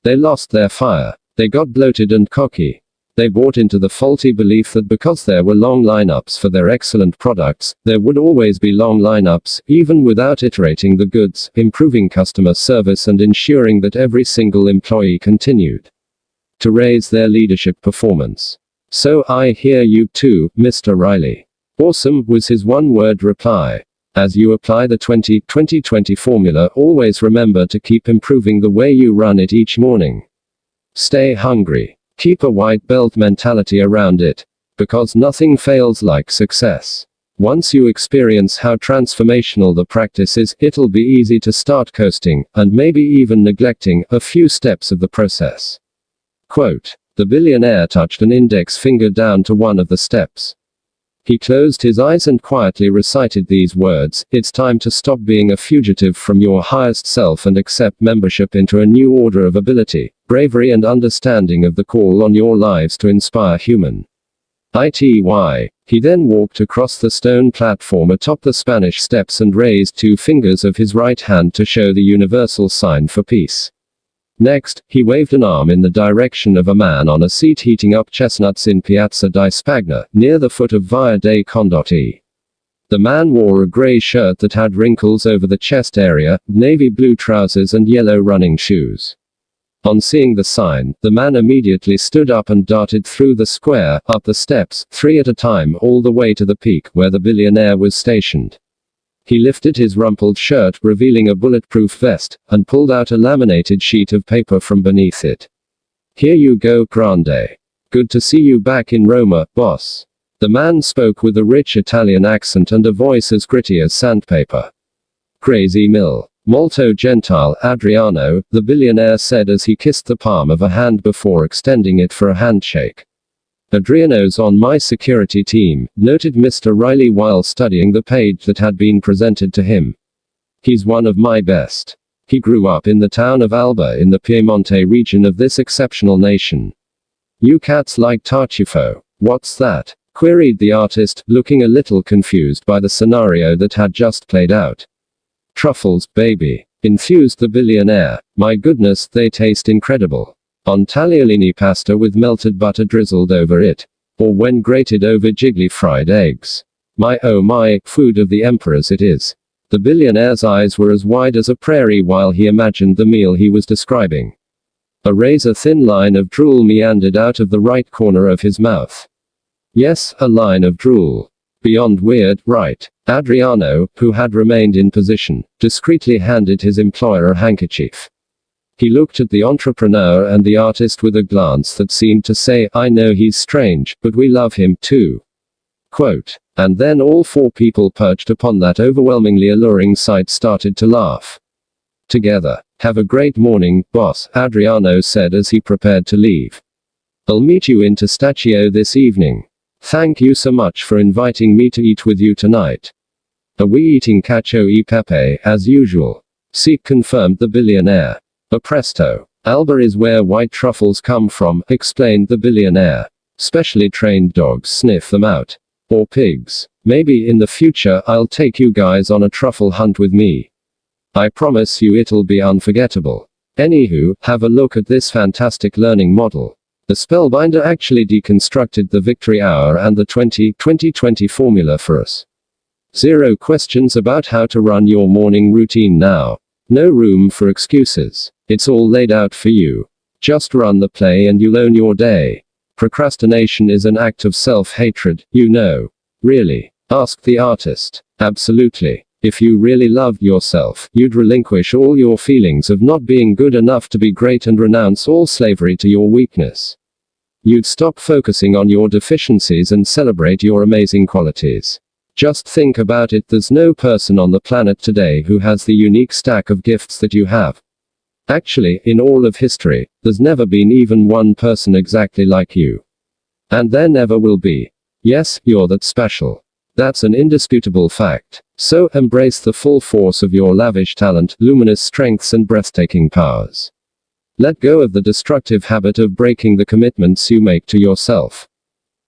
They lost their fire. They got bloated and cocky. They bought into the faulty belief that because there were long lineups for their excellent products, there would always be long lineups, even without iterating the goods, improving customer service and ensuring that every single employee continued to raise their leadership performance. So I hear you too, Mr. Riley. Awesome, was his one-word reply. As you apply the 20-20-20 formula, always remember to keep improving the way you run it each morning. Stay hungry. Keep a white belt mentality around it. Because nothing fails like success. Once you experience how transformational the practice is, it'll be easy to start coasting, and maybe even neglecting, a few steps of the process. Quote. The billionaire touched an index finger down to one of the steps. He closed his eyes and quietly recited these words: "It's time to stop being a fugitive from your highest self and accept membership into a new order of ability, bravery and understanding of the call on your lives to inspire human ity." He then walked across the stone platform atop the Spanish steps and raised 2 fingers of his right hand to show the universal sign for peace. Next, he waved an arm in the direction of a man on a seat heating up chestnuts in Piazza di Spagna, near the foot of Via dei Condotti. The man wore a gray shirt that had wrinkles over the chest area, navy blue trousers and yellow running shoes. On seeing the sign, the man immediately stood up and darted through the square, up the steps, 3 at a time, all the way to the peak where the billionaire was stationed. He lifted his rumpled shirt, revealing a bulletproof vest, and pulled out a laminated sheet of paper from beneath it. "Here you go, Grande. Good to see you back in Roma, boss." The man spoke with a rich Italian accent and a voice as gritty as sandpaper. "Crazy mill. Molto gentile, Adriano," the billionaire said as he kissed the palm of a hand before extending it for a handshake. "Adriano's on my security team," noted Mr. Riley while studying the page that had been presented to him. "He's one of my best. He grew up in the town of Alba in the Piemonte region of this exceptional nation." "You cats like Tartufo. What's that?" queried the artist, looking a little confused by the scenario that had just played out. "Truffles, baby," enthused the billionaire. "My goodness, they taste incredible. On tagliolini pasta with melted butter drizzled over it. Or when grated over jiggly fried eggs. My oh my, food of the emperors it is." The billionaire's eyes were as wide as a prairie while he imagined the meal he was describing. A razor-thin line of drool meandered out of the right corner of his mouth. Yes, a line of drool. Beyond weird, right? Adriano, who had remained in position, discreetly handed his employer a handkerchief. He looked at the entrepreneur and the artist with a glance that seemed to say, "I know he's strange, but we love him, too." Quote. And then all 4 people perched upon that overwhelmingly alluring sight started to laugh together. "Have a great morning, boss," Adriano said as he prepared to leave. "I'll meet you in Testaccio this evening. Thank you so much for inviting me to eat with you tonight." "Are we eating cacio e pepe, as usual?" confirmed the billionaire. "A presto. Alba is where white truffles come from," explained the billionaire. "Specially trained dogs sniff them out. Or pigs. Maybe in the future I'll take you guys on a truffle hunt with me. I promise you it'll be unforgettable. Anywho, have a look at this fantastic learning model. The Spellbinder actually deconstructed the victory hour and the 20-20-20 formula for us. 0 questions about how to run your morning routine now. No room for excuses. It's all laid out for you. Just run the play and you'll own your day. Procrastination is an act of self-hatred, you know. Really? Asked the artist. Absolutely. If you really loved yourself, you'd relinquish all your feelings of not being good enough to be great and renounce all slavery to your weakness. You'd stop focusing on your deficiencies and celebrate your amazing qualities. Just think about it, there's no person on the planet today who has the unique stack of gifts that you have. Actually, in all of history, there's never been even one person exactly like you. And there never will be. Yes, you're that special. That's an indisputable fact. So, embrace the full force of your lavish talent, luminous strengths and breathtaking powers. Let go of the destructive habit of breaking the commitments you make to yourself.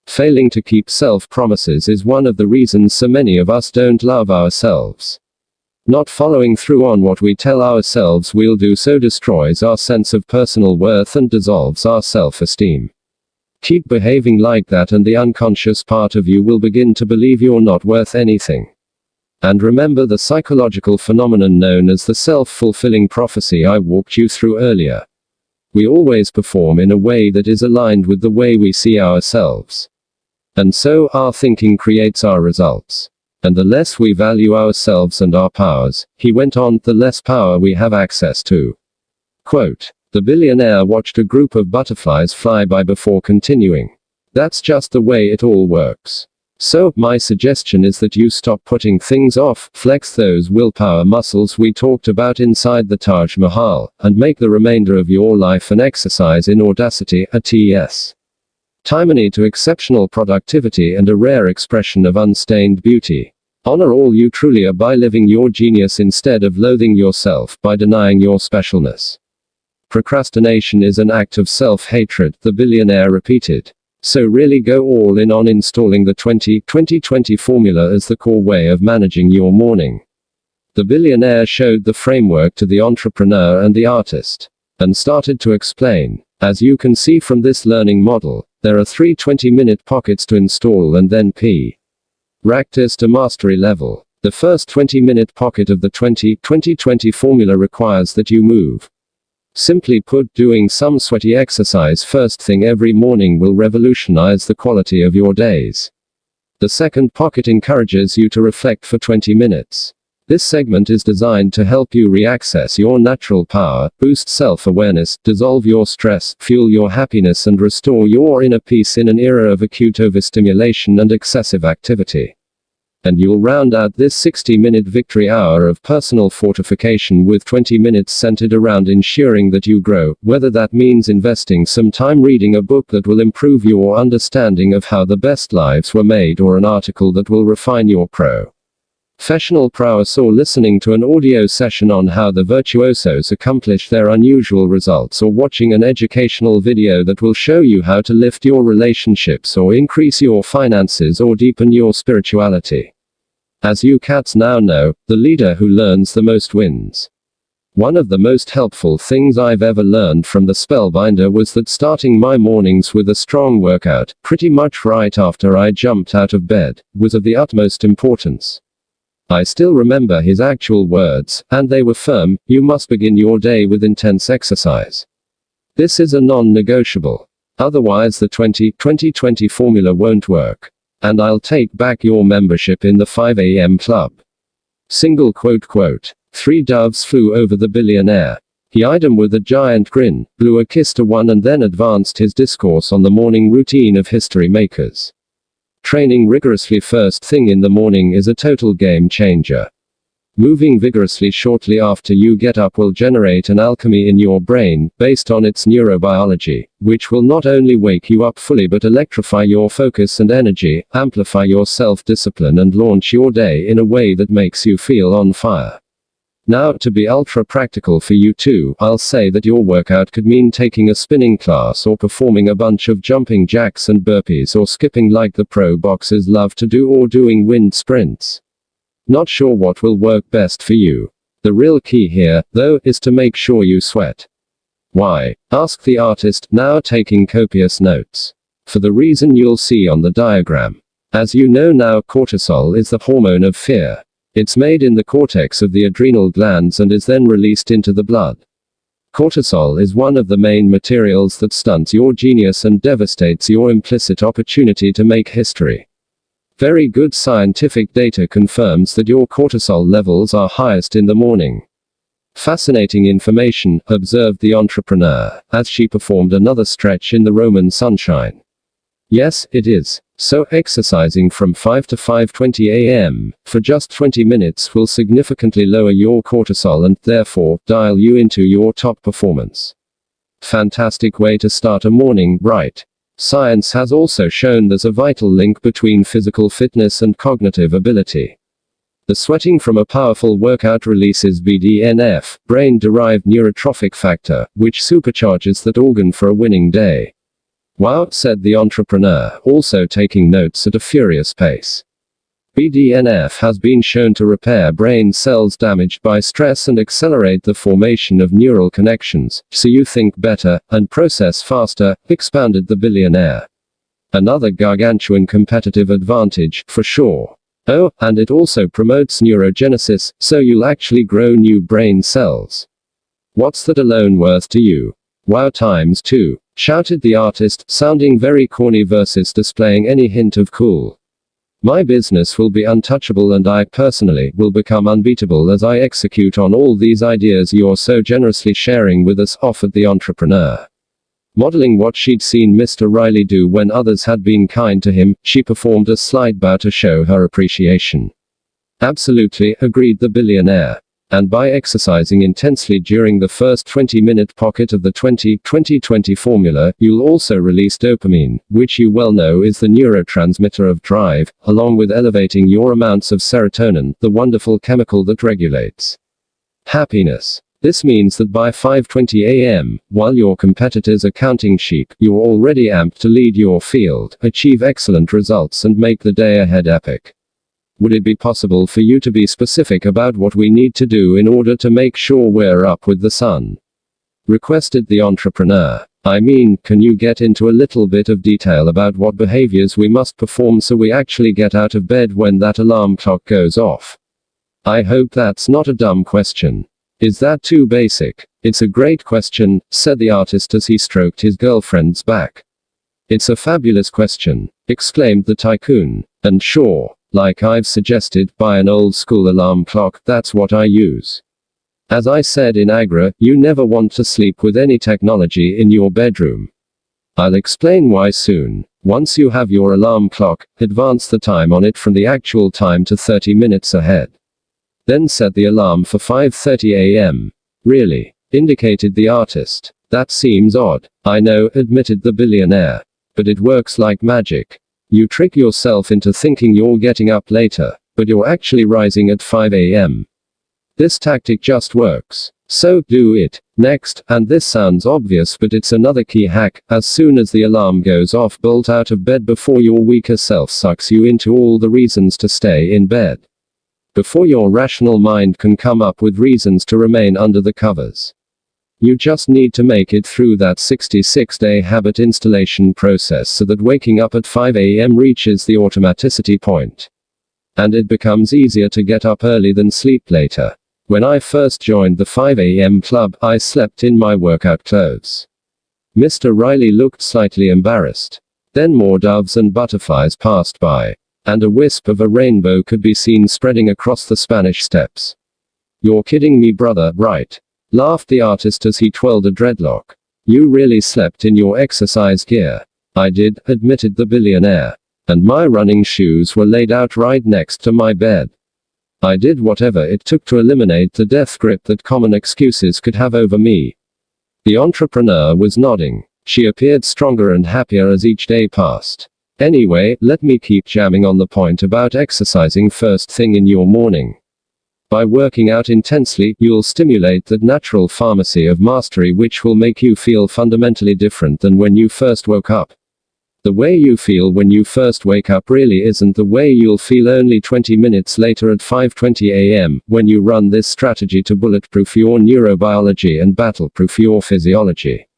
Failing to keep self-promises is one of the reasons so many of us don't love ourselves. Not following through on what we tell ourselves we'll do so destroys our sense of personal worth and dissolves our self-esteem. Keep behaving like that and the unconscious part of you will begin to believe you're not worth anything. And remember the psychological phenomenon known as the self-fulfilling prophecy I walked you through earlier. We always perform in a way that is aligned with the way we see ourselves. And so, our thinking creates our results. And the less we value ourselves and our powers, he went on, the less power we have access to. Quote. The billionaire watched a group of butterflies fly by before continuing. That's just the way it all works. So, my suggestion is that you stop putting things off, flex those willpower muscles we talked about inside the Taj Mahal, and make the remainder of your life an exercise in audacity, a TS. Timony to exceptional productivity and a rare expression of unstained beauty. Honor all you truly are by living your genius instead of loathing yourself by denying your specialness. Procrastination is an act of self-hatred, the billionaire repeated. So really go all in on installing the 20-20-20 formula as the core way of managing your morning. The billionaire showed the framework to the entrepreneur and the artist, and started to explain. As you can see from this learning model, there are 3 20-minute pockets to install and then practice to mastery level. The first 20-minute pocket of the 20-20-20 formula requires that you move. Simply put, doing some sweaty exercise first thing every morning will revolutionize the quality of your days. The second pocket encourages you to reflect for 20 minutes. This segment is designed to help you reaccess your natural power, boost self-awareness, dissolve your stress, fuel your happiness and restore your inner peace in an era of acute overstimulation and excessive activity. And you'll round out this 60-minute victory hour of personal fortification with 20 minutes centered around ensuring that you grow, whether that means investing some time reading a book that will improve your understanding of how the best lives were made or an article that will refine your professional prowess or listening to an audio session on how the virtuosos accomplish their unusual results or watching an educational video that will show you how to lift your relationships or increase your finances or deepen your spirituality. As you cats now know, the leader who learns the most wins. One of the most helpful things I've ever learned from the Spellbinder was that starting my mornings with a strong workout, pretty much right after I jumped out of bed, was of the utmost importance. I still remember his actual words, and they were firm: you must begin your day with intense exercise. This is a non-negotiable. Otherwise the 20-20-20 formula won't work. And I'll take back your membership in the 5 a.m. club. Single quote. 3 doves flew over the billionaire. He eyed them with a giant grin, blew a kiss to one and then advanced his discourse on the morning routine of history makers. Training rigorously first thing in the morning is a total game changer. Moving vigorously shortly after you get up will generate an alchemy in your brain, based on its neurobiology, which will not only wake you up fully but electrify your focus and energy, amplify your self-discipline and launch your day in a way that makes you feel on fire. Now, to be ultra practical for you too, I'll say that your workout could mean taking a spinning class or performing a bunch of jumping jacks and burpees or skipping like the pro boxers love to do or doing wind sprints. Not sure what will work best for you. The real key here, though, is to make sure you sweat. Why? Asked the artist, now taking copious notes. For the reason you'll see on the diagram. As you know now, cortisol is the hormone of fear. It's made in the cortex of the adrenal glands and is then released into the blood. Cortisol is one of the main materials that stunts your genius and devastates your implicit opportunity to make history. Very good scientific data confirms that your cortisol levels are highest in the morning. Fascinating information, observed the entrepreneur, as she performed another stretch in the Roman sunshine. Yes, it is. So exercising from 5 to 5:20 a.m. for just 20 minutes will significantly lower your cortisol and, therefore, dial you into your top performance. Fantastic way to start a morning, right? Science has also shown there's a vital link between physical fitness and cognitive ability. The sweating from a powerful workout releases BDNF, brain-derived neurotrophic factor, which supercharges that organ for a winning day. Wow, said the entrepreneur, also taking notes at a furious pace. BDNF has been shown to repair brain cells damaged by stress and accelerate the formation of neural connections, so you think better, and process faster, expounded the billionaire. Another gargantuan competitive advantage, for sure. Oh, and it also promotes neurogenesis, so you'll actually grow new brain cells. What's that alone worth to you? Wow times 2, shouted the artist, sounding very corny versus displaying any hint of cool. My business will be untouchable and I personally will become unbeatable as I execute on all these ideas you're so generously sharing with us, offered the entrepreneur. Modeling what she'd seen Mr. Riley do when others had been kind to him, she performed a slight bow to show her appreciation. Absolutely, agreed the billionaire. And by exercising intensely during the first 20-minute pocket of the 20-20-20 formula, you'll also release dopamine, which you well know is the neurotransmitter of drive, along with elevating your amounts of serotonin, the wonderful chemical that regulates happiness. This means that by 5:20 a.m., while your competitors are counting sheep, you're already amped to lead your field, achieve excellent results and make the day ahead epic. Would it be possible for you to be specific about what we need to do in order to make sure we're up with the sun? Requested the entrepreneur. I mean, can you get into a little bit of detail about what behaviors we must perform so we actually get out of bed when that alarm clock goes off? I hope that's not a dumb question. Is that too basic? It's a great question, said the artist as he stroked his girlfriend's back. It's a fabulous question, exclaimed the tycoon. And sure, like I've suggested, buy an old school alarm clock, that's what I use. As I said in Agra, you never want to sleep with any technology in your bedroom. I'll explain why soon. Once you have your alarm clock, advance the time on it from the actual time to 30 minutes ahead. Then set the alarm for 5:30 a.m. Really? Indicated the artist. That seems odd. I know, admitted the billionaire. But it works like magic. You trick yourself into thinking you're getting up later, but you're actually rising at 5 a.m. This tactic just works. So, do it. Next, and this sounds obvious but it's another key hack, as soon as the alarm goes off, bolt out of bed before your weaker self sucks you into all the reasons to stay in bed. Before your rational mind can come up with reasons to remain under the covers. You just need to make it through that 66-day habit installation process so that waking up at 5 a.m. reaches the automaticity point. And it becomes easier to get up early than sleep later. When I first joined the 5 a.m. club, I slept in my workout clothes. Mr. Riley looked slightly embarrassed. Then more doves and butterflies passed by. And a wisp of a rainbow could be seen spreading across the Spanish steps. You're kidding me, brother, right? Laughed the artist as he twirled a dreadlock. You really slept in your exercise gear. I did, admitted the billionaire. And my running shoes were laid out right next to my bed. I did whatever it took to eliminate the death grip that common excuses could have over me. The entrepreneur was nodding. She appeared stronger and happier as each day passed. Anyway, let me keep jamming on the point about exercising first thing in your morning. By working out intensely, you'll stimulate that natural pharmacy of mastery which will make you feel fundamentally different than when you first woke up. The way you feel when you first wake up really isn't the way you'll feel only 20 minutes later at 5:20 a.m., when you run this strategy to bulletproof your neurobiology and battleproof your physiology.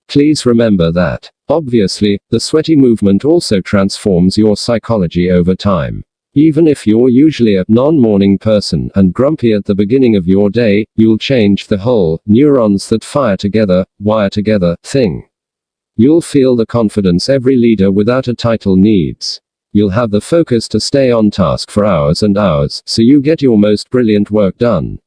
Please remember that. Obviously, the sweaty movement also transforms your psychology over time. Even if you're usually a non-morning person and grumpy at the beginning of your day, you'll change the whole neurons that fire together, wire together thing. You'll feel the confidence every leader without a title needs. You'll have the focus to stay on task for hours and hours, so you get your most brilliant work done.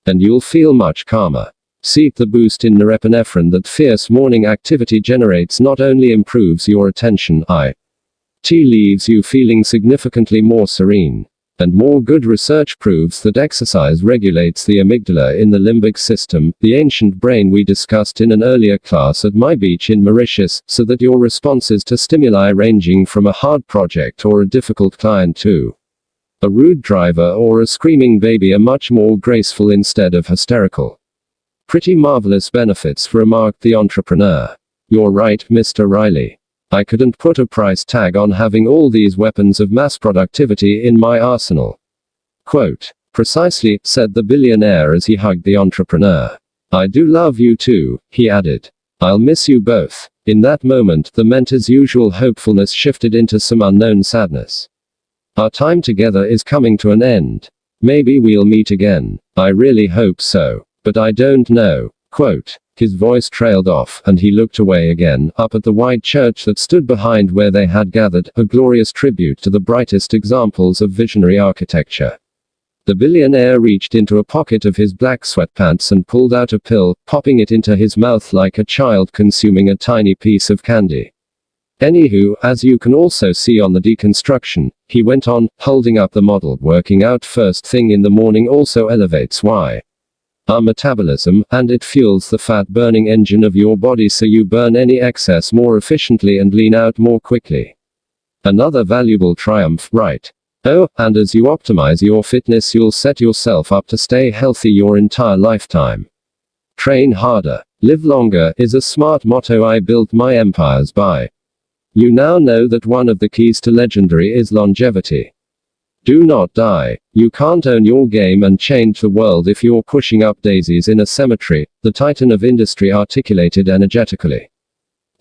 And you'll feel much calmer. See, the boost in norepinephrine that fierce morning activity generates not only improves your attention, it leaves you feeling significantly more serene. And more good research proves that exercise regulates the amygdala in the limbic system, the ancient brain we discussed in an earlier class at my beach in Mauritius, so that your responses to stimuli ranging from a hard project or a difficult client to a rude driver or a screaming baby are much more graceful instead of hysterical. Pretty marvelous benefits, remarked the entrepreneur. You're right, Mr. Riley. I couldn't put a price tag on having all these weapons of mass productivity in my arsenal. Quote. Precisely, said the billionaire as he hugged the entrepreneur. I do love you too, he added. I'll miss you both. In that moment, the mentor's usual hopefulness shifted into some unknown sadness. Our time together is coming to an end. Maybe we'll meet again. I really hope so. But I don't know. Quote. His voice trailed off, and he looked away again, up at the white church that stood behind where they had gathered, a glorious tribute to the brightest examples of visionary architecture. The billionaire reached into a pocket of his black sweatpants and pulled out a pill, popping it into his mouth like a child consuming a tiny piece of candy. Anywho, as you can also see on the deconstruction, he went on, holding up the model, working out first thing in the morning also elevates our metabolism, and it fuels the fat-burning engine of your body so you burn any excess more efficiently and lean out more quickly. Another valuable triumph, right? Oh, and as you optimize your fitness you'll set yourself up to stay healthy your entire lifetime. Train harder, live longer is a smart motto I built my empires by. You now know that one of the keys to legendary is longevity. Do not die. You can't own your game and change the world if you're pushing up daisies in a cemetery, the titan of industry articulated energetically.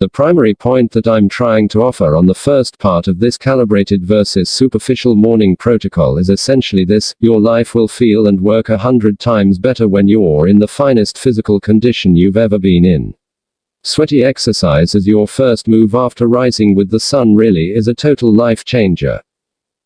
The primary point that I'm trying to offer on the first part of this calibrated versus superficial morning protocol is essentially this: your life will feel and work 100 times better when you're in the finest physical condition you've ever been in. Sweaty exercise as your first move after rising with the sun really is a total life changer.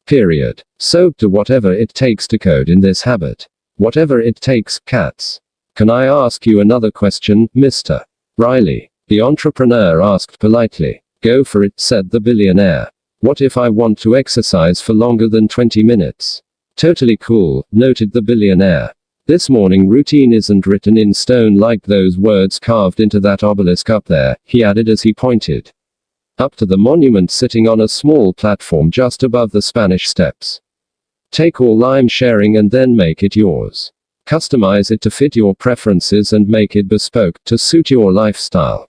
Period. So, do whatever it takes to code in this habit. Whatever it takes, cats. Can I ask you another question, Mr. Riley? The entrepreneur asked politely. Go for it, said the billionaire. What if I want to exercise for longer than 20 minutes? Totally cool, noted the billionaire. This morning routine isn't written in stone like those words carved into that obelisk up there, he added as he pointed up to the monument sitting on a small platform just above the Spanish Steps. Take all I'm sharing and then make it yours. Customize it to fit your preferences and make it bespoke, to suit your lifestyle.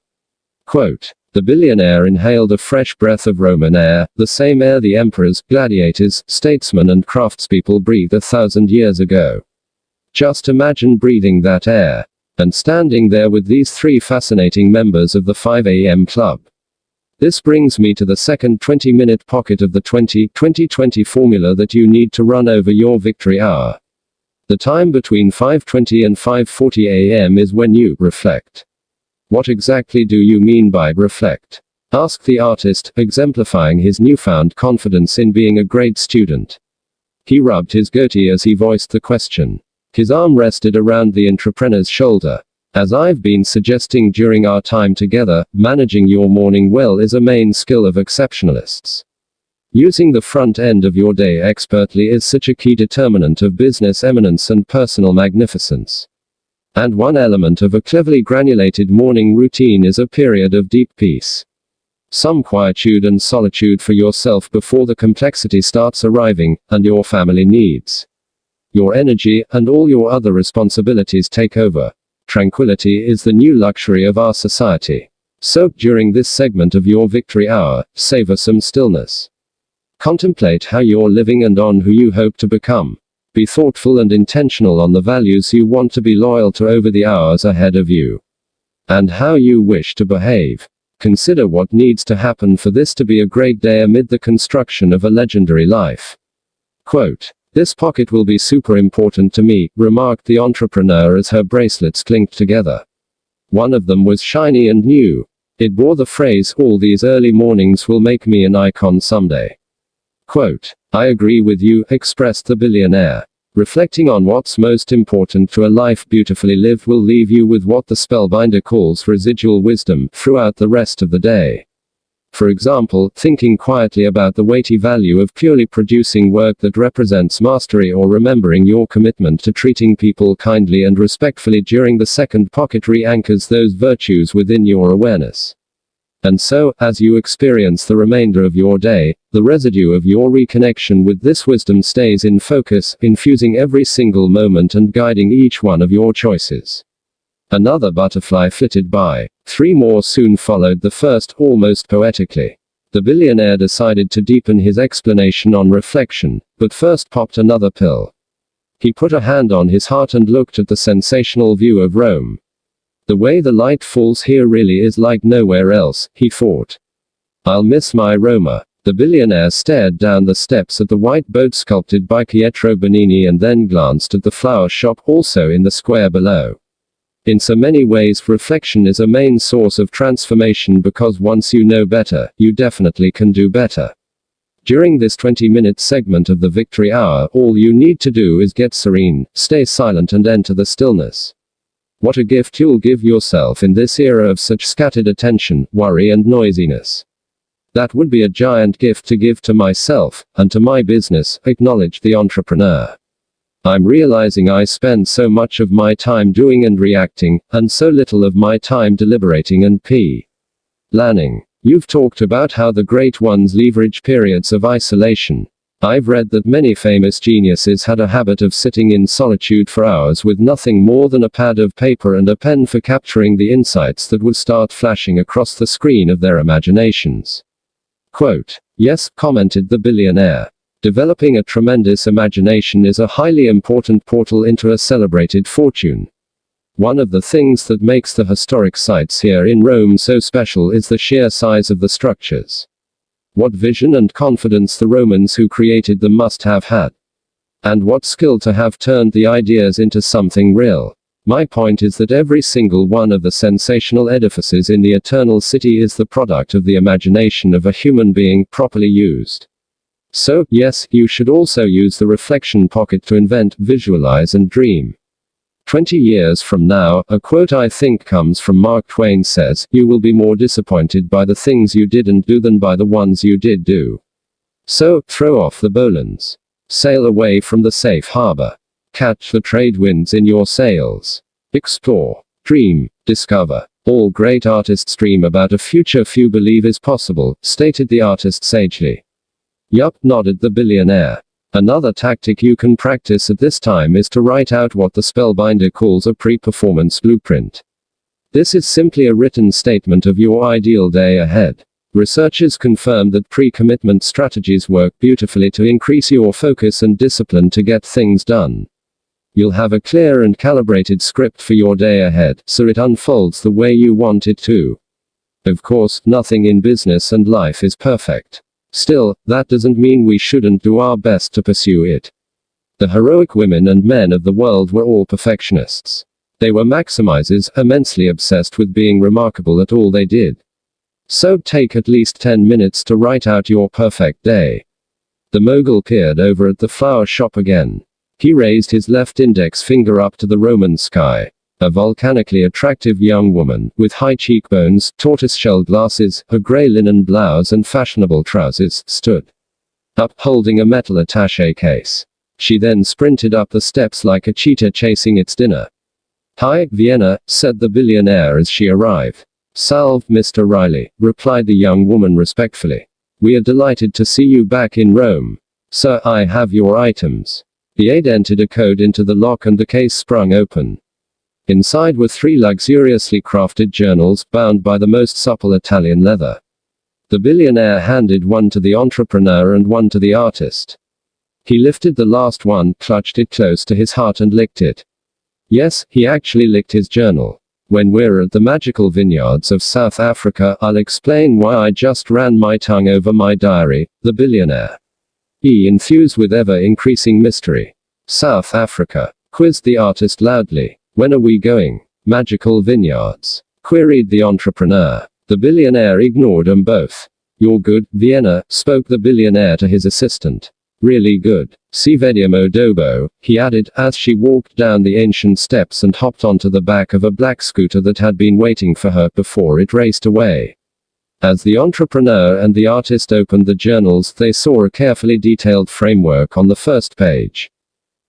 Quote. The billionaire inhaled a fresh breath of Roman air, the same air the emperors, gladiators, statesmen and craftspeople breathed 1,000 years ago. Just imagine breathing that air. And standing there with these three fascinating members of the 5 a.m. club. This brings me to the second 20-minute pocket of the 20-20-20 formula that you need to run over your victory hour. The time between 5:20 and 5:40 a.m. is when you reflect. What exactly do you mean by reflect? Asked the artist, exemplifying his newfound confidence in being a great student. He rubbed his goatee as he voiced the question. His arm rested around the entrepreneur's shoulder. As I've been suggesting during our time together, managing your morning well is a main skill of exceptionalists. Using the front end of your day expertly is such a key determinant of business eminence and personal magnificence. And one element of a cleverly granulated morning routine is a period of deep peace. Some quietude and solitude for yourself before the complexity starts arriving, and your family needs. Your energy, and all your other responsibilities take over. Tranquility is the new luxury of our society. So, during this segment of your victory hour, savor some stillness. Contemplate how you're living and on who you hope to become. Be thoughtful and intentional on the values you want to be loyal to over the hours ahead of you. And how you wish to behave. Consider what needs to happen for this to be a great day amid the construction of a legendary life. Quote. This pocket will be super important to me, remarked the entrepreneur as her bracelets clinked together. One of them was shiny and new. It bore the phrase, all these early mornings will make me an icon someday. Quote. I agree with you, expressed the billionaire. Reflecting on what's most important to a life beautifully lived will leave you with what the spellbinder calls residual wisdom throughout the rest of the day. For example, thinking quietly about the weighty value of purely producing work that represents mastery, or remembering your commitment to treating people kindly and respectfully during the second pocket re-anchors those virtues within your awareness. And so, as you experience the remainder of your day, the residue of your reconnection with this wisdom stays in focus, infusing every single moment and guiding each one of your choices. Another butterfly flitted by. 3 more soon followed the first, almost poetically. The billionaire decided to deepen his explanation on reflection, but first popped another pill. He put a hand on his heart and looked at the sensational view of Rome. The way the light falls here really is like nowhere else, he thought. I'll miss my Roma. The billionaire stared down the steps at the white boat sculpted by Pietro Bernini and then glanced at the flower shop also in the square below. In so many ways, reflection is a main source of transformation because once you know better, you definitely can do better. During this 20-minute segment of the victory hour, all you need to do is get serene, stay silent and enter the stillness. What a gift you'll give yourself in this era of such scattered attention, worry and noisiness. That would be a giant gift to give to myself, and to my business, acknowledged the entrepreneur. I'm realizing I spend so much of my time doing and reacting, and so little of my time deliberating and planning. You've talked about how the great ones leverage periods of isolation. I've read that many famous geniuses had a habit of sitting in solitude for hours with nothing more than a pad of paper and a pen for capturing the insights that would start flashing across the screen of their imaginations. Quote, "Yes," commented the billionaire. "Developing a tremendous imagination is a highly important portal into a celebrated fortune. One of the things that makes the historic sites here in Rome so special is the sheer size of the structures. What vision and confidence the Romans who created them must have had. And what skill to have turned the ideas into something real. My point is that every single one of the sensational edifices in the Eternal City is the product of the imagination of a human being properly used. So, yes, you should also use the reflection pocket to invent, visualize and dream. 20 years from now, a quote I think comes from Mark Twain says, you will be more disappointed by the things you didn't do than by the ones you did do. So, throw off the bowlines. Sail away from the safe harbor. Catch the trade winds in your sails. Explore. Dream. Discover. All great artists dream about a future few believe is possible, stated the artist sagely. Yup, nodded the billionaire. Another tactic you can practice at this time is to write out what the spellbinder calls a pre-performance blueprint. This is simply a written statement of your ideal day ahead. Researchers confirm that pre-commitment strategies work beautifully to increase your focus and discipline to get things done. You'll have a clear and calibrated script for your day ahead, so it unfolds the way you want it to. Of course, nothing in business and life is perfect. Still, that doesn't mean we shouldn't do our best to pursue it. The heroic women and men of the world were all perfectionists. They were maximizers, immensely obsessed with being remarkable at all they did. So take at least 10 minutes to write out your perfect day. The mogul peered over at the flower shop again. He raised his left index finger up to the Roman sky. A volcanically attractive young woman, with high cheekbones, tortoiseshell glasses, a grey linen blouse and fashionable trousers, stood up, holding a metal attaché case. She then sprinted up the steps like a cheetah chasing its dinner. "Hi, Vienna," said the billionaire as she arrived. "Salve, Mr. Riley," replied the young woman respectfully. "We are delighted to see you back in Rome. Sir, I have your items." The aide entered a code into the lock and the case sprung open. Inside were 3 luxuriously crafted journals, bound by the most supple Italian leather. The billionaire handed one to the entrepreneur and one to the artist. He lifted the last one, clutched it close to his heart and licked it. Yes, he actually licked his journal. When we're at the magical vineyards of South Africa, I'll explain why I just ran my tongue over my diary, the billionaire enthused with ever-increasing mystery. "South Africa?" quizzed the artist loudly. "When are we going?" "Magical vineyards?" queried the entrepreneur. The billionaire ignored them both. "You're good, Vienna," spoke the billionaire to his assistant. "Really good. Si vediamo dopo," he added, as she walked down the ancient steps and hopped onto the back of a black scooter that had been waiting for her before it raced away. As the entrepreneur and the artist opened the journals, they saw a carefully detailed framework on the first page.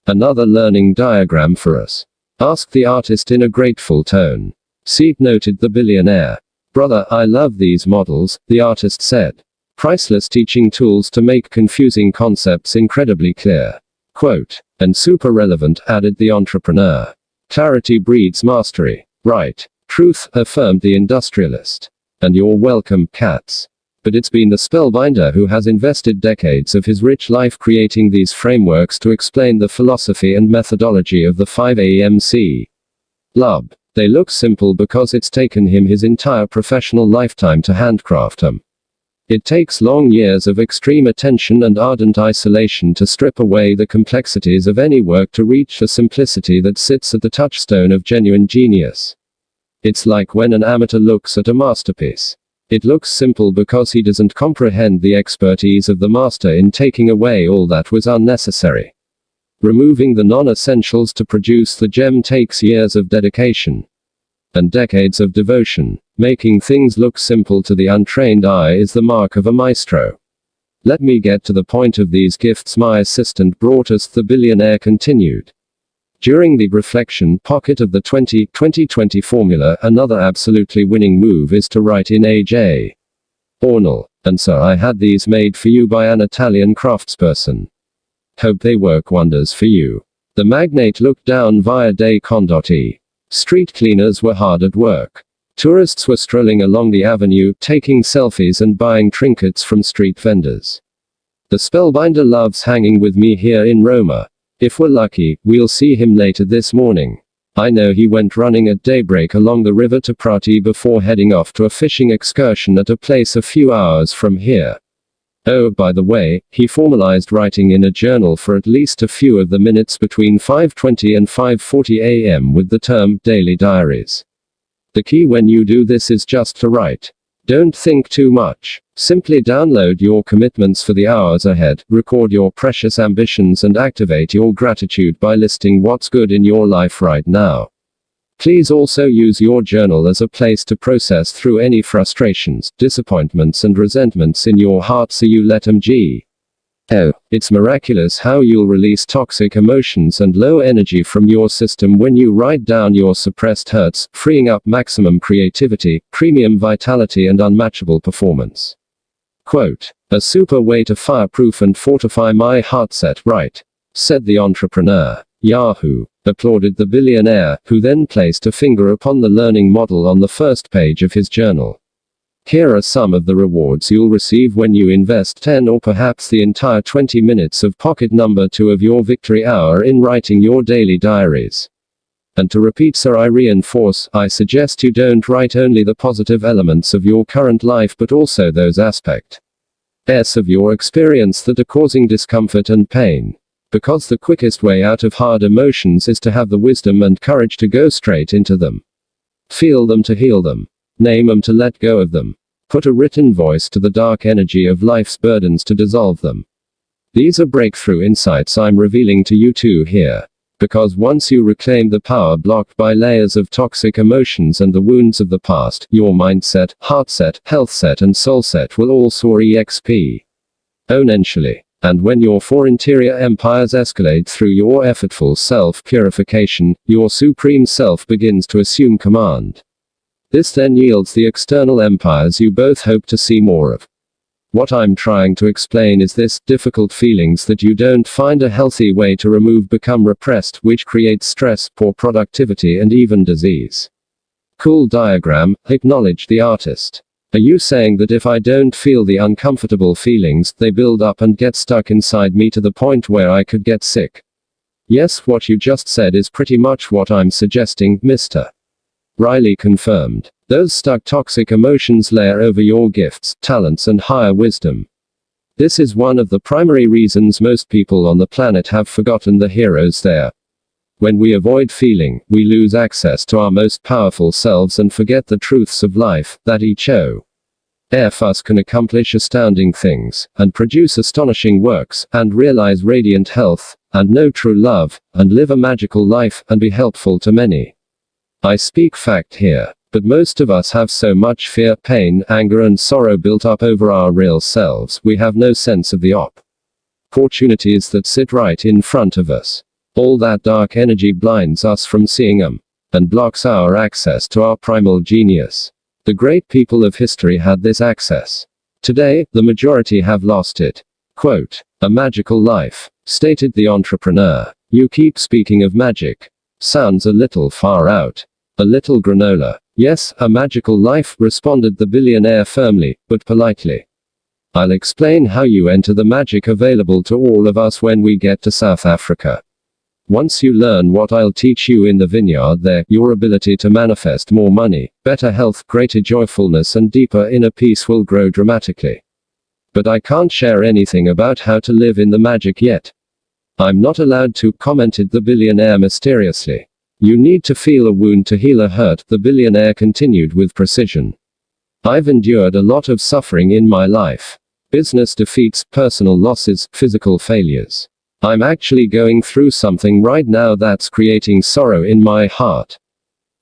"Another learning diagram for us?" asked the artist in a grateful tone. "See," noted the billionaire. "Brother, I love these models," the artist said. "Priceless teaching tools to make confusing concepts incredibly clear." Quote. "And super relevant," added the entrepreneur. "Clarity breeds mastery." "Right. Truth," affirmed the industrialist. "And you're welcome, cats. But it's been the spellbinder who has invested decades of his rich life creating these frameworks to explain the philosophy and methodology of the 5AEMC. Lub. They look simple because it's taken him his entire professional lifetime to handcraft them. It takes long years of extreme attention and ardent isolation to strip away the complexities of any work to reach the simplicity that sits at the touchstone of genuine genius. It's like when an amateur looks at a masterpiece. It looks simple because he doesn't comprehend the expertise of the master in taking away all that was unnecessary. Removing the non-essentials to produce the gem takes years of dedication. And decades of devotion. Making things look simple to the untrained eye is the mark of a maestro. Let me get to the point of these gifts my assistant brought us, the billionaire continued. During the reflection pocket of the 20-20-20 formula, another absolutely winning move is to write in A.J. Ornell. And so I had these made for you by an Italian craftsperson. Hope they work wonders for you. The magnate looked down via dei condotti. Street cleaners were hard at work. Tourists were strolling along the avenue, taking selfies and buying trinkets from street vendors. The spellbinder loves hanging with me here in Roma. If we're lucky, we'll see him later this morning. I know he went running at daybreak along the river to Prati before heading off to a fishing excursion at a place a few hours from here. Oh, by the way, he formalized writing in a journal for at least a few of the minutes between 5:20 and 5:40 a.m. with the term daily diaries. The key when you do this is just to write. Don't think too much. Simply download your commitments for the hours ahead, record your precious ambitions, and activate your gratitude by listing what's good in your life right now. Please also use your journal as a place to process through any frustrations, disappointments, and resentments in your heart so you let them go. Oh, it's miraculous how you'll release toxic emotions and low energy from your system when you write down your suppressed hurts, freeing up maximum creativity, premium vitality, and unmatchable performance. Quote, a super way to fireproof and fortify my heart set right, said the entrepreneur. Yahoo! Applauded the billionaire, who then placed a finger upon the learning model on the first page of his journal. Here are some of the rewards you'll receive when you invest 10 or perhaps the entire 20 minutes of pocket number 2 of your victory hour in writing your daily diaries. And to repeat, sir, I reinforce, I suggest you don't write only the positive elements of your current life but also those aspects of your experience that are causing discomfort and pain. Because the quickest way out of hard emotions is to have the wisdom and courage to go straight into them. Feel them to heal them. Name them to let go of them. Put a written voice to the dark energy of life's burdens to dissolve them. These are breakthrough insights I'm revealing to you too here. Because once you reclaim the power blocked by layers of toxic emotions and the wounds of the past, your mindset, heart set, health set, and soul set will all soar exponentially. And when your 4 interior empires escalate through your effortful self-purification, your supreme self begins to assume command. This then yields the external empires you both hope to see more of. What I'm trying to explain is this: difficult feelings that you don't find a healthy way to remove become repressed, which creates stress, poor productivity, and even disease. Cool diagram, acknowledge the artist. Are you saying that if I don't feel the uncomfortable feelings, they build up and get stuck inside me to the point where I could get sick? Yes, what you just said is pretty much what I'm suggesting, Mr. Riley confirmed. Those stuck toxic emotions layer over your gifts, talents, and higher wisdom. This is one of the primary reasons most people on the planet have forgotten the heroes there. When we avoid feeling, we lose access to our most powerful selves and forget the truths of life, that each of us can accomplish astounding things, and produce astonishing works, and realize radiant health, and know true love, and live a magical life, and be helpful to many. I speak fact here, but most of us have so much fear, pain, anger, and sorrow built up over our real selves, we have no sense of the opportunities that sit right in front of us. All that dark energy blinds us from seeing them, and blocks our access to our primal genius. The great people of history had this access. Today, the majority have lost it. Quote, a magical life, stated the entrepreneur. You keep speaking of magic. Sounds a little far out. A little granola. Yes, a magical life, responded the billionaire firmly, but politely. I'll explain how you enter the magic available to all of us when we get to South Africa. Once you learn what I'll teach you in the vineyard there, your ability to manifest more money, better health, greater joyfulness, and deeper inner peace will grow dramatically. But I can't share anything about how to live in the magic yet. I'm not allowed to, commented the billionaire mysteriously. You need to feel a wound to heal a hurt, the billionaire continued with precision. I've endured a lot of suffering in my life. Business defeats, personal losses, physical failures. I'm actually going through something right now that's creating sorrow in my heart.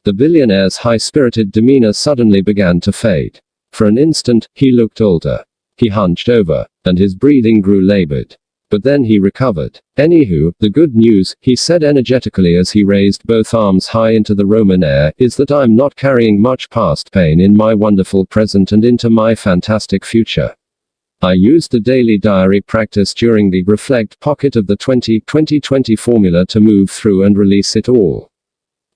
The billionaire's high-spirited demeanor suddenly began to fade. For an instant, he looked older. He hunched over, and his breathing grew labored. But then he recovered. Anywho, the good news, he said energetically as he raised both arms high into the Roman air, is that I'm not carrying much past pain in my wonderful present and into my fantastic future. I used the daily diary practice during the reflect pocket of the 20-20-20 formula to move through and release it all.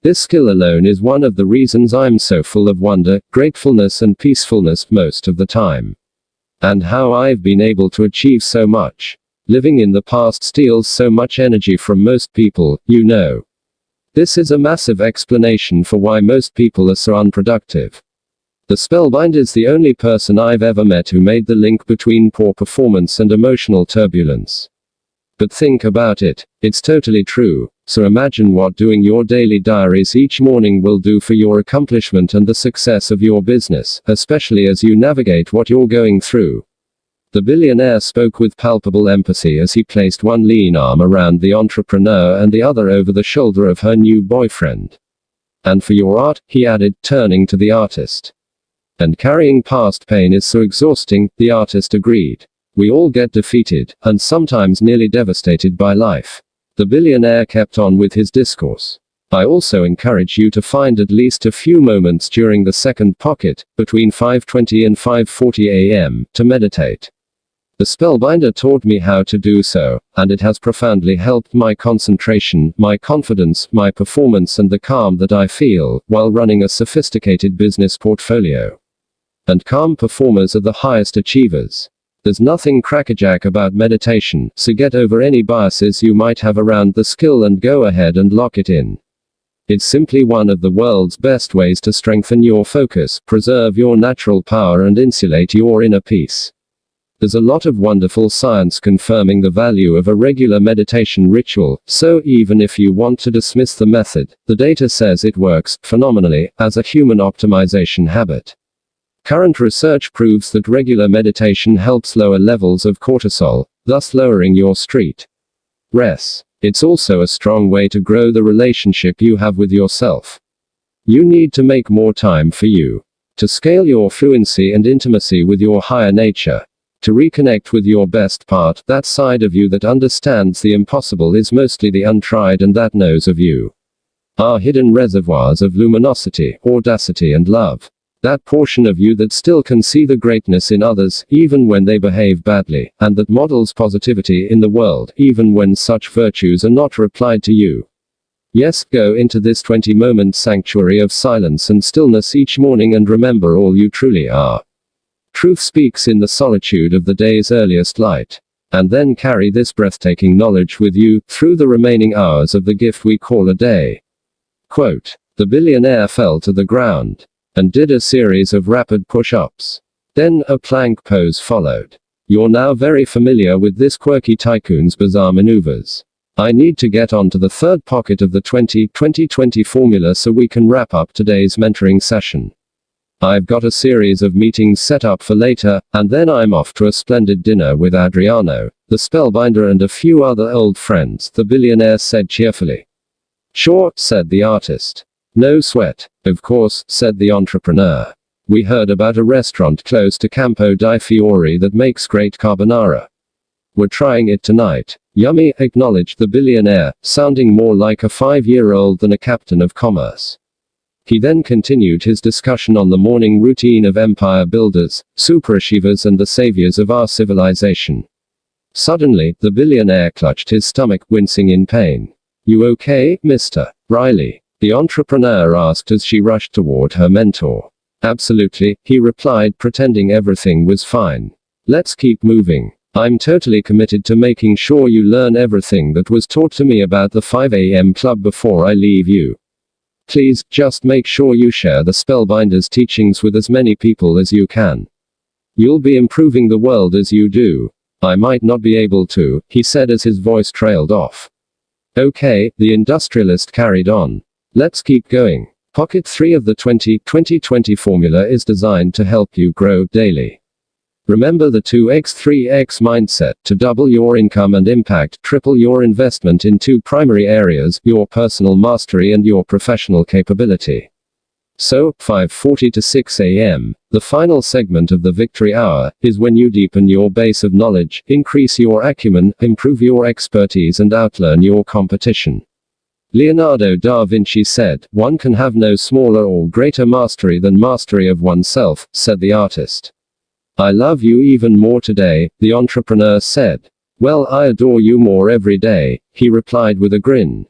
This skill alone is one of the reasons I'm so full of wonder, gratefulness and peacefulness most of the time. And how I've been able to achieve so much. Living in the past steals so much energy from most people, you know. This is a massive explanation for why most people are so unproductive. The spellbinder is the only person I've ever met who made the link between poor performance and emotional turbulence. But think about it, it's totally true, so imagine what doing your daily diaries each morning will do for your accomplishment and the success of your business, especially as you navigate what you're going through. The billionaire spoke with palpable empathy as he placed one lean arm around the entrepreneur and the other over the shoulder of her new boyfriend. And for your art, he added, turning to the artist. And carrying past pain is so exhausting, the artist agreed. We all get defeated, and sometimes nearly devastated by life. The billionaire kept on with his discourse. I also encourage you to find at least a few moments during the second pocket, between 5:20 and 5:40 a.m., to meditate. The spellbinder taught me how to do so, and it has profoundly helped my concentration, my confidence, my performance and the calm that I feel, while running a sophisticated business portfolio. And calm performers are the highest achievers. There's nothing crackerjack about meditation, so get over any biases you might have around the skill and go ahead and lock it in. It's simply one of the world's best ways to strengthen your focus, preserve your natural power and insulate your inner peace. There's a lot of wonderful science confirming the value of a regular meditation ritual, so even if you want to dismiss the method, the data says it works, phenomenally, as a human optimization habit. Current research proves that regular meditation helps lower levels of cortisol, thus lowering your stress. It's also a strong way to grow the relationship you have with yourself. You need to make more time for you. To scale your fluency and intimacy with your higher nature. To reconnect with your best part, that side of you that understands the impossible is mostly the untried and that knows of you. Are hidden reservoirs of luminosity, audacity and love. That portion of you that still can see the greatness in others, even when they behave badly, and that models positivity in the world, even when such virtues are not replied to you. Yes, go into this 20-moment sanctuary of silence and stillness each morning and remember all you truly are. Truth speaks in the solitude of the day's earliest light. And then carry this breathtaking knowledge with you, through the remaining hours of the gift we call a day. Quote, the billionaire fell to the ground. And did a series of rapid push-ups. Then, a plank pose followed. You're now very familiar with this quirky tycoon's bizarre maneuvers. I need to get on to the third pocket of the 20-20-20 formula so we can wrap up today's mentoring session. I've got a series of meetings set up for later, and then I'm off to a splendid dinner with Adriano, the spellbinder and a few other old friends, the billionaire said cheerfully. Sure, said the artist. No sweat. Of course, said the entrepreneur. We heard about a restaurant close to Campo di Fiori that makes great carbonara. We're trying it tonight. Yummy, acknowledged the billionaire, sounding more like a 5-year-old than a captain of commerce. He then continued his discussion on the morning routine of empire builders, superachievers and the saviors of our civilization. Suddenly, the billionaire clutched his stomach, wincing in pain. You okay, Mr. Riley? The entrepreneur asked as she rushed toward her mentor. Absolutely, he replied, pretending everything was fine. Let's keep moving. I'm totally committed to making sure you learn everything that was taught to me about the 5 a.m. club before I leave you. Please, just make sure you share the spellbinder's teachings with as many people as you can. You'll be improving the world as you do. I might not be able to, he said as his voice trailed off. Okay, the industrialist carried on. Let's keep going. Pocket 3 of the 20-20-20 formula is designed to help you grow daily. Remember the 2x3x mindset to double your income and impact, triple your investment in 2 primary areas, your personal mastery and your professional capability. So, 5:40 to 6 a.m., the final segment of the victory hour, is when you deepen your base of knowledge, increase your acumen, improve your expertise and outlearn your competition. Leonardo da Vinci said, "One can have no smaller or greater mastery than mastery of oneself," said the artist. "I love you even more today," the entrepreneur said. "Well, I adore you more every day," he replied with a grin.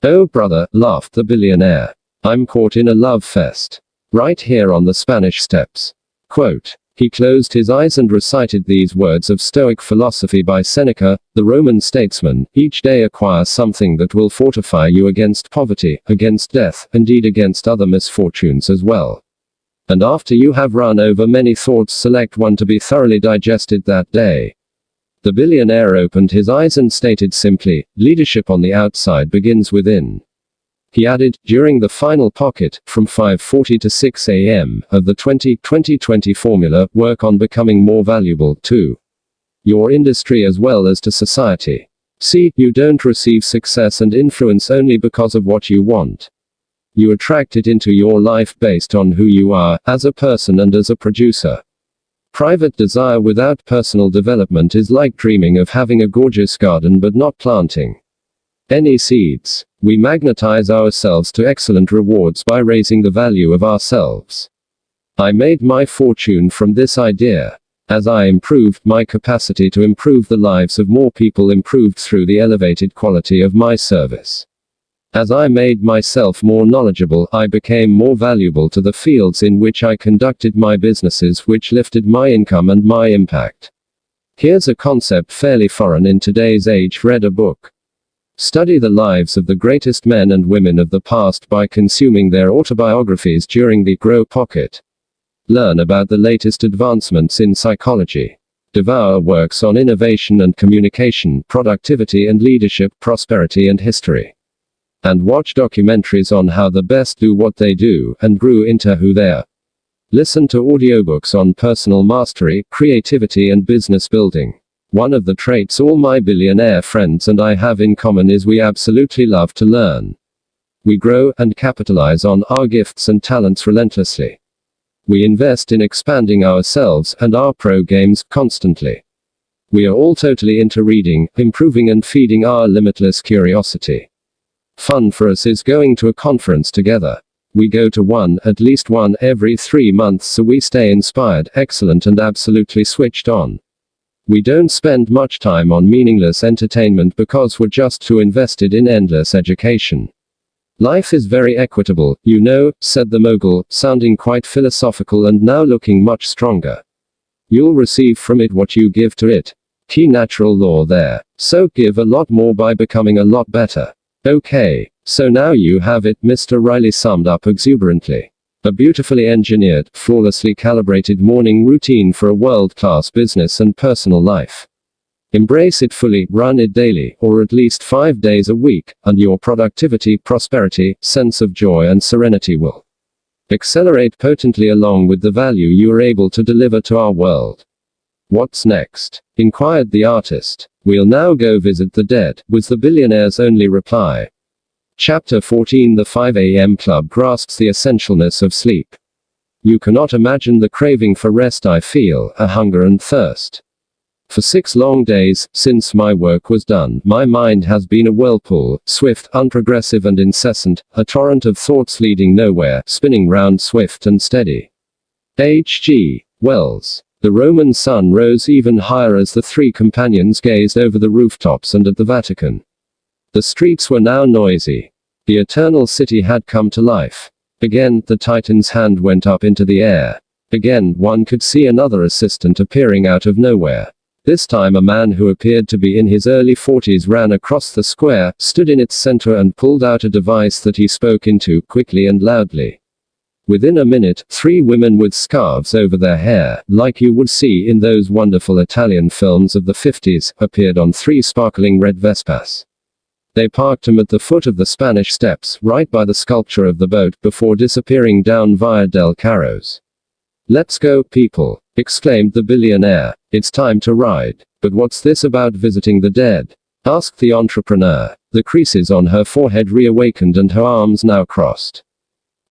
"Oh brother," laughed the billionaire. "I'm caught in a love fest. Right here on the Spanish Steps." Quote. He closed his eyes and recited these words of Stoic philosophy by Seneca, the Roman statesman: "Each day acquire something that will fortify you against poverty, against death, indeed against other misfortunes as well. And after you have run over many thoughts, select one to be thoroughly digested that day." The billionaire opened his eyes and stated simply, "Leadership on the outside begins within." He added, during the final pocket, from 5:40 to 6 a.m., of the 20-20-20 formula, work on becoming more valuable to your industry as well as to society. See, you don't receive success and influence only because of what you want. You attract it into your life based on who you are, as a person and as a producer. Private desire without personal development is like dreaming of having a gorgeous garden but not planting any seeds. We magnetize ourselves to excellent rewards by raising the value of ourselves. I made my fortune from this idea. As I improved, my capacity to improve the lives of more people improved through the elevated quality of my service. As I made myself more knowledgeable, I became more valuable to the fields in which I conducted my businesses, which lifted my income and my impact. Here's a concept fairly foreign in today's age. Read a book. Study the lives of the greatest men and women of the past by consuming their autobiographies during the Grow Pocket. Learn about the latest advancements in psychology. Devour works on innovation and communication, productivity and leadership, prosperity and history. And watch documentaries on how the best do what they do, and grew into who they are. Listen to audiobooks on personal mastery, creativity and business building. One of the traits all my billionaire friends and I have in common is we absolutely love to learn. We grow and capitalize on our gifts and talents relentlessly. We invest in expanding ourselves and our pro games constantly. We are all totally into reading, improving and feeding our limitless curiosity. Fun for us is going to a conference together. We go to one, at least one, every 3 months, so we stay inspired, excellent and absolutely switched on. We don't spend much time on meaningless entertainment because we're just too invested in endless education. Life is very equitable, you know, said the mogul, sounding quite philosophical and now looking much stronger. You'll receive from it what you give to it. Key natural law there. So give a lot more by becoming a lot better. Okay, so now you have it, Mr. Riley summed up exuberantly. A beautifully engineered, flawlessly calibrated morning routine for a world-class business and personal life. Embrace it fully, run it daily, or at least 5 days a week, and your productivity, prosperity, sense of joy and serenity will accelerate potently along with the value you are able to deliver to our world. What's next? Inquired the artist. We'll now go visit the dead, was the billionaire's only reply. Chapter 14. The 5 a.m. Club grasps the essentialness of sleep. You cannot imagine the craving for rest I feel, a hunger and thirst. For 6 long days, since my work was done, my mind has been a whirlpool, swift, unprogressive and incessant, a torrent of thoughts leading nowhere, spinning round swift and steady. H.G. Wells. The Roman sun rose even higher as the 3 companions gazed over the rooftops and at the Vatican. The streets were now noisy. The eternal city had come to life. Again, the Titan's hand went up into the air. Again, one could see another assistant appearing out of nowhere. This time a man who appeared to be in his early 40s ran across the square, stood in its center and pulled out a device that he spoke into quickly and loudly. Within a minute, 3 women with scarves over their hair, like you would see in those wonderful Italian films of the 50s, appeared on 3 sparkling red Vespas. They parked him at the foot of the Spanish Steps, right by the sculpture of the boat, before disappearing down Via del Carros. Let's go, people, exclaimed the billionaire. It's time to ride. But what's this about visiting the dead? Asked the entrepreneur. The creases on her forehead reawakened and her arms now crossed.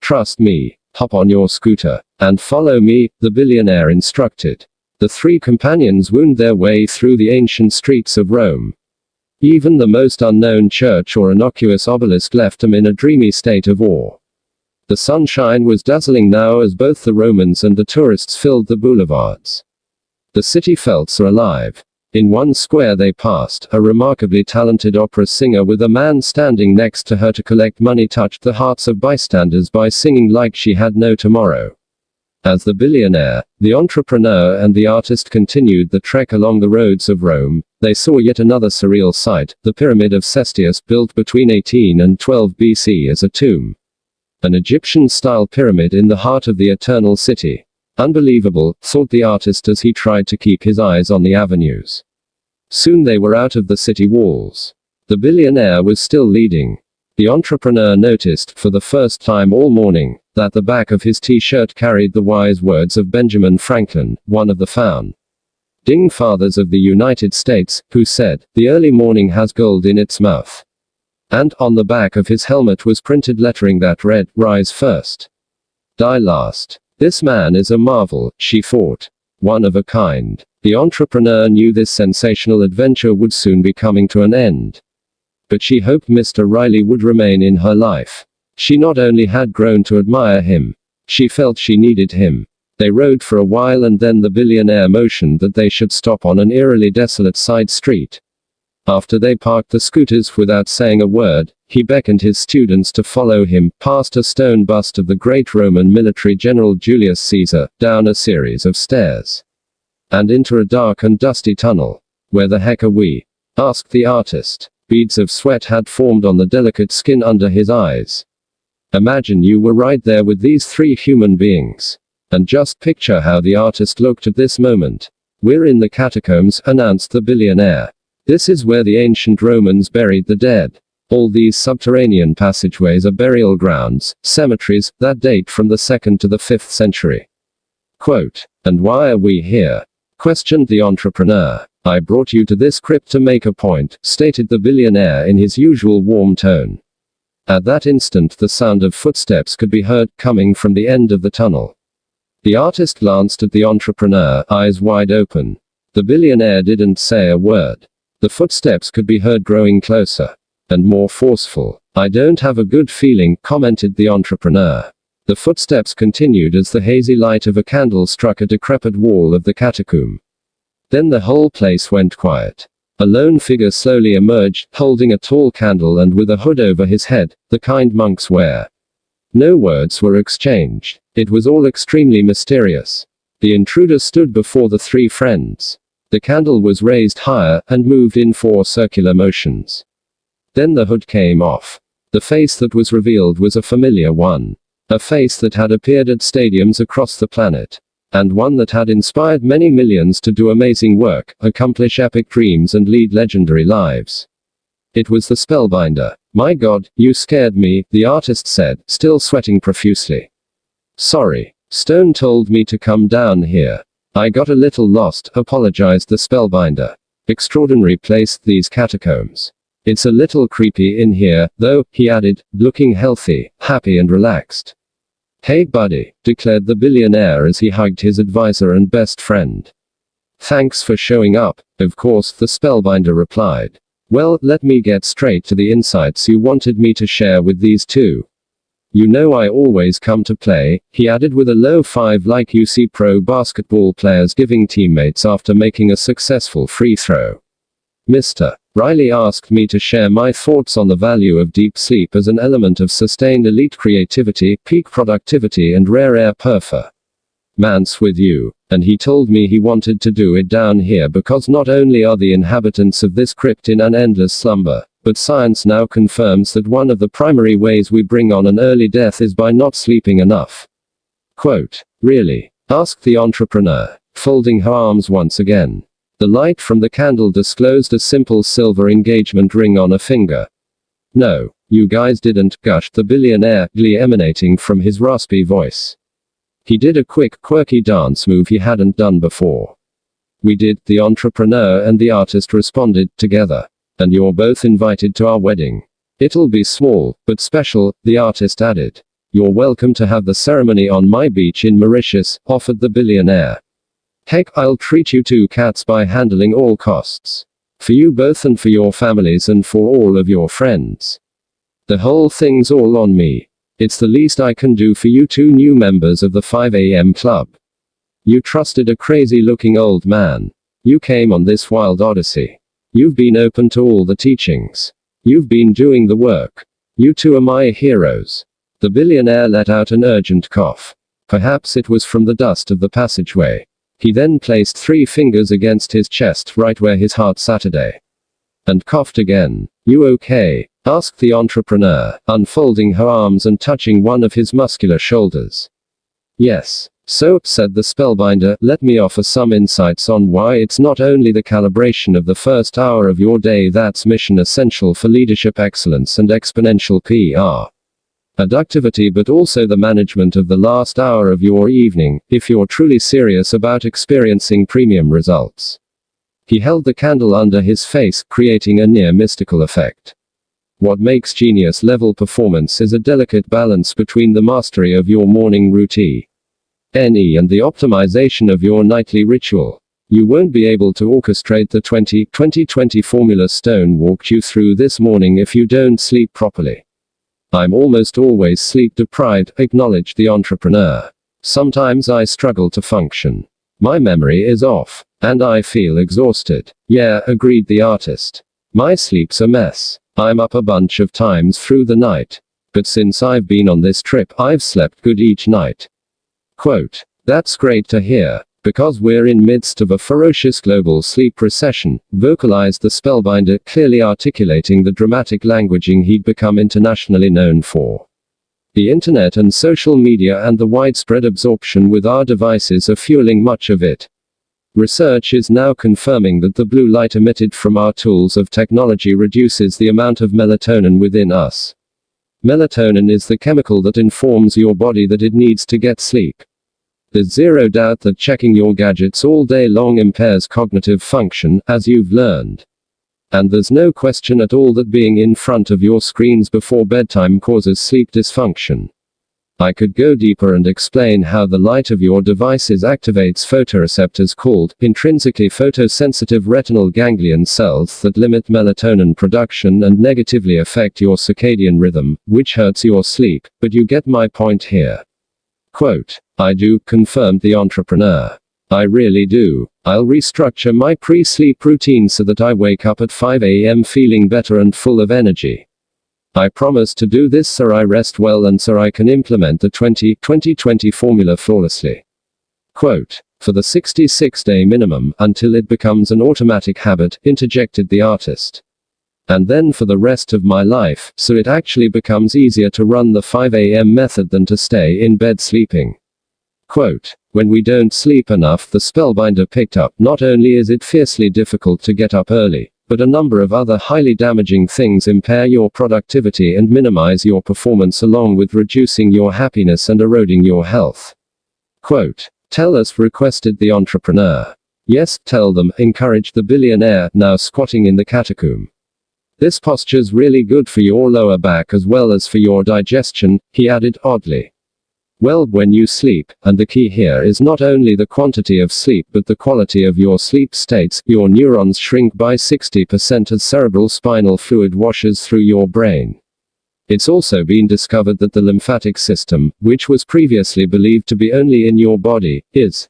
Trust me. Hop on your scooter, and follow me, the billionaire instructed. The three companions wound their way through the ancient streets of Rome. Even the most unknown church or innocuous obelisk left them in a dreamy state of awe. The sunshine was dazzling now as both the Romans and the tourists filled the boulevards. The city felt so alive. In one square they passed, a remarkably talented opera singer with a man standing next to her to collect money touched the hearts of bystanders by singing like she had no tomorrow. As the billionaire, the entrepreneur and the artist continued the trek along the roads of Rome, they saw yet another surreal sight, the Pyramid of Cestius, built between 18 and 12 BC as a tomb. An Egyptian-style pyramid in the heart of the Eternal City. Unbelievable, thought the artist as he tried to keep his eyes on the avenues. Soon they were out of the city walls. The billionaire was still leading. The entrepreneur noticed, for the first time all morning, that the back of his t-shirt carried the wise words of Benjamin Franklin, one of the founding fathers of the United States, who said, "The early morning has gold in its mouth." And, on the back of his helmet was printed lettering that read, "Rise first. Die last." This man is a marvel, she thought. One of a kind. The entrepreneur knew this sensational adventure would soon be coming to an end. But she hoped Mr. Riley would remain in her life. She not only had grown to admire him, she felt she needed him. They rode for a while and then the billionaire motioned that they should stop on an eerily desolate side street. After they parked the scooters without saying a word, he beckoned his students to follow him, past a stone bust of the great Roman military general Julius Caesar, down a series of stairs, and into a dark and dusty tunnel. "Where the heck are we?" asked the artist. Beads of sweat had formed on the delicate skin under his eyes. "Imagine you were right there with these three human beings. And just picture how the artist looked at this moment." "We're in the catacombs," announced the billionaire. "This is where the ancient Romans buried the dead. All these subterranean passageways are burial grounds, cemeteries, that date from the 2nd to the 5th century. Quote, "And why are we here?" questioned the entrepreneur. "I brought you to this crypt to make a point," stated the billionaire in his usual warm tone. At that instant the sound of footsteps could be heard, coming from the end of the tunnel. The artist glanced at the entrepreneur, eyes wide open. The billionaire didn't say a word. The footsteps could be heard growing closer. And more forceful. "I don't have a good feeling," commented the entrepreneur. The footsteps continued as the hazy light of a candle struck a decrepit wall of the catacomb. Then the whole place went quiet. A lone figure slowly emerged, holding a tall candle and with a hood over his head, the kind monks wear. No words were exchanged. It was all extremely mysterious. The intruder stood before the three friends. The candle was raised higher, and moved in 4 circular motions. Then the hood came off. The face that was revealed was a familiar one. A face that had appeared at stadiums across the planet. And one that had inspired many millions to do amazing work, accomplish epic dreams and lead legendary lives. It was the Spellbinder. "My God, you scared me," the artist said, still sweating profusely. "Sorry. Stone told me to come down here. I got a little lost," apologized the Spellbinder. "Extraordinary place, these catacombs. It's a little creepy in here, though," he added, looking healthy, happy and relaxed. "Hey buddy," declared the billionaire as he hugged his advisor and best friend. "Thanks for showing up." "Of course," the Spellbinder replied. "Well, let me get straight to the insights you wanted me to share with these two. You know I always come to play," he added with a low five like you see pro basketball players giving teammates after making a successful free throw. "Mr. Riley asked me to share my thoughts on the value of deep sleep as an element of sustained elite creativity, peak productivity and rare air performance with you. And he told me he wanted to do it down here because not only are the inhabitants of this crypt in an endless slumber, but science now confirms that one of the primary ways we bring on an early death is by not sleeping enough." Quote, "Really?" asked the entrepreneur, folding her arms once again. The light from the candle disclosed a simple silver engagement ring on a finger. "No, you guys didn't," gushed the billionaire, glee emanating from his raspy voice. He did a quick, quirky dance move he hadn't done before. "We did," the entrepreneur and the artist responded, together. "And you're both invited to our wedding. It'll be small, but special," the artist added. You're welcome to have the ceremony on my beach in Mauritius, offered the billionaire. Heck, I'll treat you to cats by handling all costs. For you both and for your families and for all of your friends. The whole thing's all on me. It's the least I can do for you two new members of the 5 a.m. club. You trusted a crazy-looking old man. You came on this wild odyssey. You've been open to all the teachings. You've been doing the work. You two are my heroes. The billionaire let out an urgent cough. Perhaps it was from the dust of the passageway. He then placed 3 fingers against his chest right where his heart Saturday. And coughed again. You okay? Asked the entrepreneur, unfolding her arms and touching one of his muscular shoulders. Yes. So, said the spellbinder, let me offer some insights on why it's not only the calibration of the first hour of your day that's mission essential for leadership excellence and exponential PR. Productivity, but also the management of the last hour of your evening, if you're truly serious about experiencing premium results. He held the candle under his face, creating a near mystical effect. What makes genius-level performance is a delicate balance between the mastery of your morning routine and the optimization of your nightly ritual. You won't be able to orchestrate the 20-20-20 formula Stone walked you through this morning if you don't sleep properly. I'm almost always sleep deprived, acknowledged the entrepreneur. Sometimes I struggle to function. My memory is off, and I feel exhausted. Yeah, agreed the artist. My sleep's a mess. I'm up a bunch of times through the night. But since I've been on this trip, I've slept good each night. Quote, that's great to hear, because we're in midst of a ferocious global sleep recession, vocalized the spellbinder, clearly articulating the dramatic languaging he'd become internationally known for. The internet and social media and the widespread absorption with our devices are fueling much of it. Research is now confirming that the blue light emitted from our tools of technology reduces the amount of melatonin within us. Melatonin is the chemical that informs your body that it needs to get sleep. There's zero doubt that checking your gadgets all day long impairs cognitive function, as you've learned. And there's no question at all that being in front of your screens before bedtime causes sleep dysfunction. I could go deeper and explain how the light of your devices activates photoreceptors called intrinsically photosensitive retinal ganglion cells that limit melatonin production and negatively affect your circadian rhythm, which hurts your sleep, but you get my point here. Quote, I do, confirmed the entrepreneur. I really do. I'll restructure my pre-sleep routine so that I wake up at 5 a.m. feeling better and full of energy. I promise to do this so I rest well and so I can implement the 20-20-20 formula flawlessly. Quote, for the 66-day minimum, until it becomes an automatic habit, interjected the artist. And then for the rest of my life, so it actually becomes easier to run the 5 a.m. method than to stay in bed sleeping. Quote, when we don't sleep enough, the spellbinder picked up, not only is it fiercely difficult to get up early, but a number of other highly damaging things impair your productivity and minimize your performance along with reducing your happiness and eroding your health. Quote, tell us, requested the entrepreneur. Yes, tell them, encouraged the billionaire, now squatting in the catacomb. This posture's really good for your lower back as well as for your digestion, he added oddly. Well, when you sleep, and the key here is not only the quantity of sleep but the quality of your sleep states, your neurons shrink by 60% as cerebral spinal fluid washes through your brain. It's also been discovered that the lymphatic system, which was previously believed to be only in your body, is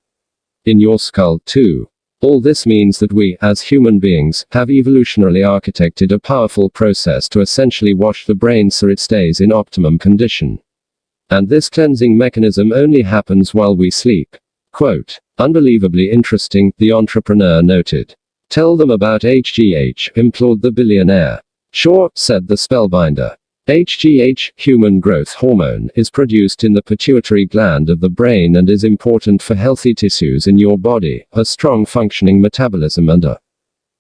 in your skull too. All this means that we, as human beings, have evolutionarily architected a powerful process to essentially wash the brain so it stays in optimum condition. And this cleansing mechanism only happens while we sleep. Quote, unbelievably interesting, the entrepreneur noted. Tell them about HGH, implored the billionaire. Sure, said the spellbinder. HGH, human growth hormone, is produced in the pituitary gland of the brain and is important for healthy tissues in your body, a strong functioning metabolism and a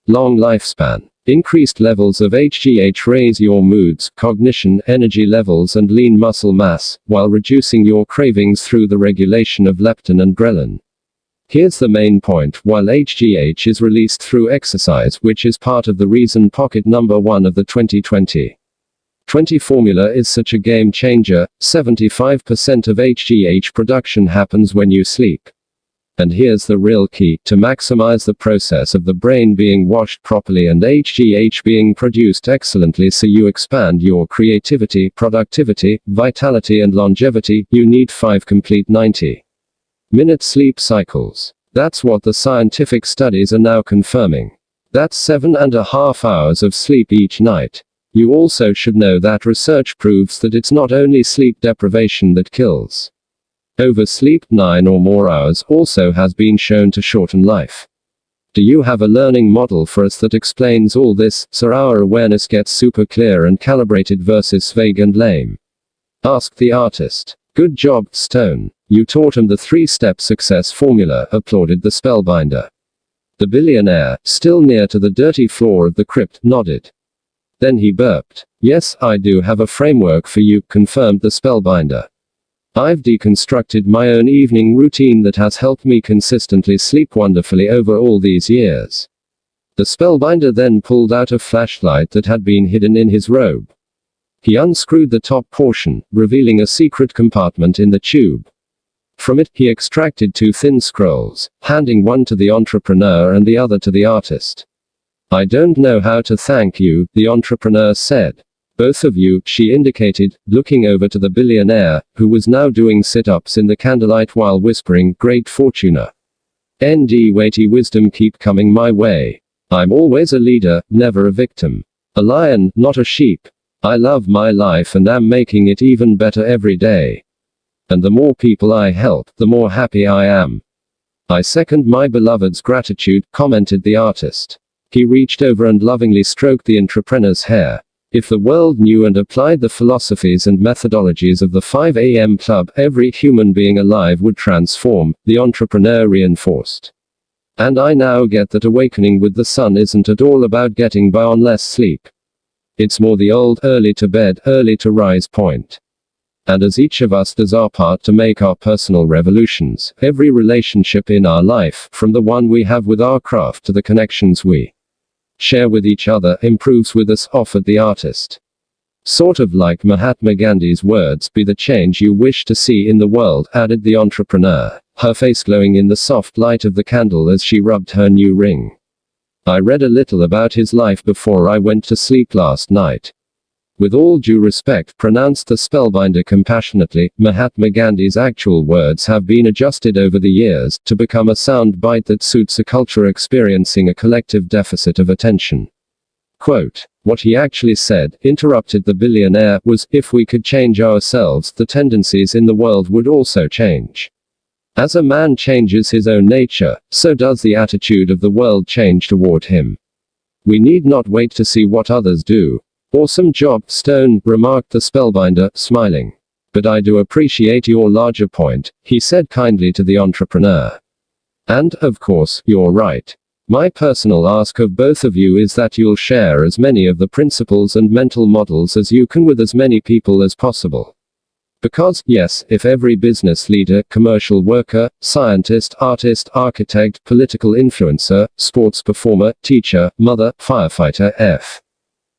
long lifespan. Increased levels of HGH raise your moods, cognition, energy levels and lean muscle mass, while reducing your cravings through the regulation of leptin and ghrelin. Here's the main point, while HGH is released through exercise, which is part of the reason pocket number 1 of the 2020 20 formula is such a game changer. 75% of HGH production happens when you sleep. And here's the real key: to maximize the process of the brain being washed properly and HGH being produced excellently so you expand your creativity, productivity, vitality and longevity, you need 5 complete 90-minute sleep cycles. That's what the scientific studies are now confirming. That's 7.5 hours of sleep each night. You also should know that research proves that it's not only sleep deprivation that kills. Oversleep, 9 or more hours, also has been shown to shorten life. Do you have a learning model for us that explains all this, so our awareness gets super clear and calibrated versus vague and lame? Asked the artist. Good job, Stone. You taught him the 3-step success formula, applauded the spellbinder. The billionaire, still near to the dirty floor of the crypt, nodded. Then he burped. Yes, I do have a framework for you, confirmed the spellbinder. I've deconstructed my own evening routine that has helped me consistently sleep wonderfully over all these years. The spellbinder then pulled out a flashlight that had been hidden in his robe. He unscrewed the top portion, revealing a secret compartment in the tube. From it, he extracted 2 thin scrolls, handing one to the entrepreneur and the other to the artist. I don't know how to thank you, the entrepreneur said. Both of you, she indicated, looking over to the billionaire, who was now doing sit-ups in the candlelight while whispering, Great Fortuna. ND weighty wisdom keep coming my way. I'm always a leader, never a victim. A lion, not a sheep. I love my life and am making it even better every day. And the more people I help, the more happy I am. I second my beloved's gratitude, commented the artist. He reached over and lovingly stroked the entrepreneur's hair. If the world knew and applied the philosophies and methodologies of the 5 a.m. Club, every human being alive would transform, the entrepreneur reinforced. And I now get that awakening with the sun isn't at all about getting by on less sleep. It's more the old, early to bed, early to rise point. And as each of us does our part to make our personal revolutions, every relationship in our life, from the one we have with our craft to the connections we share with each other, improves with us, offered the artist. Sort of like Mahatma Gandhi's words, be the change you wish to see in the world, added the entrepreneur, her face glowing in the soft light of the candle as she rubbed her new ring. I read a little about his life before I went to sleep last night. With all due respect, pronounced the spellbinder compassionately, Mahatma Gandhi's actual words have been adjusted over the years, to become a sound bite that suits a culture experiencing a collective deficit of attention. Quote. What he actually said, interrupted the billionaire, was, if we could change ourselves, the tendencies in the world would also change. As a man changes his own nature, so does the attitude of the world change toward him. We need not wait to see what others do. Awesome job, Stone, remarked the spellbinder, smiling. But I do appreciate your larger point, he said kindly to the entrepreneur. And, of course, you're right. My personal ask of both of you is that you'll share as many of the principles and mental models as you can with as many people as possible. Because, yes, if every business leader, commercial worker, scientist, artist, architect, political influencer, sports performer, teacher, mother, firefighter,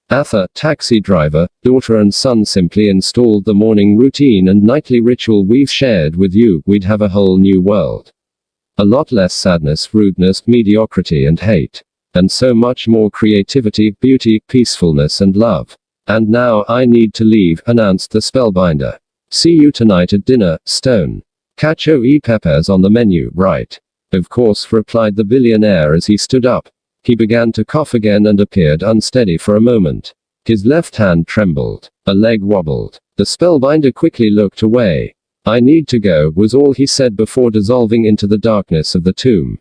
author, taxi driver, daughter and son simply installed the morning routine and nightly ritual we've shared with you, we'd have a whole new world. A lot less sadness, rudeness, mediocrity and hate. And so much more creativity, beauty, peacefulness and love. And now, I need to leave, announced the spellbinder. See you tonight at dinner, Stone. Cacio e pepe's on the menu, right? Of course, replied the billionaire as he stood up. He began to cough again and appeared unsteady for a moment. His left hand trembled. A leg wobbled. The spellbinder quickly looked away. I need to go, was all he said before dissolving into the darkness of the tomb.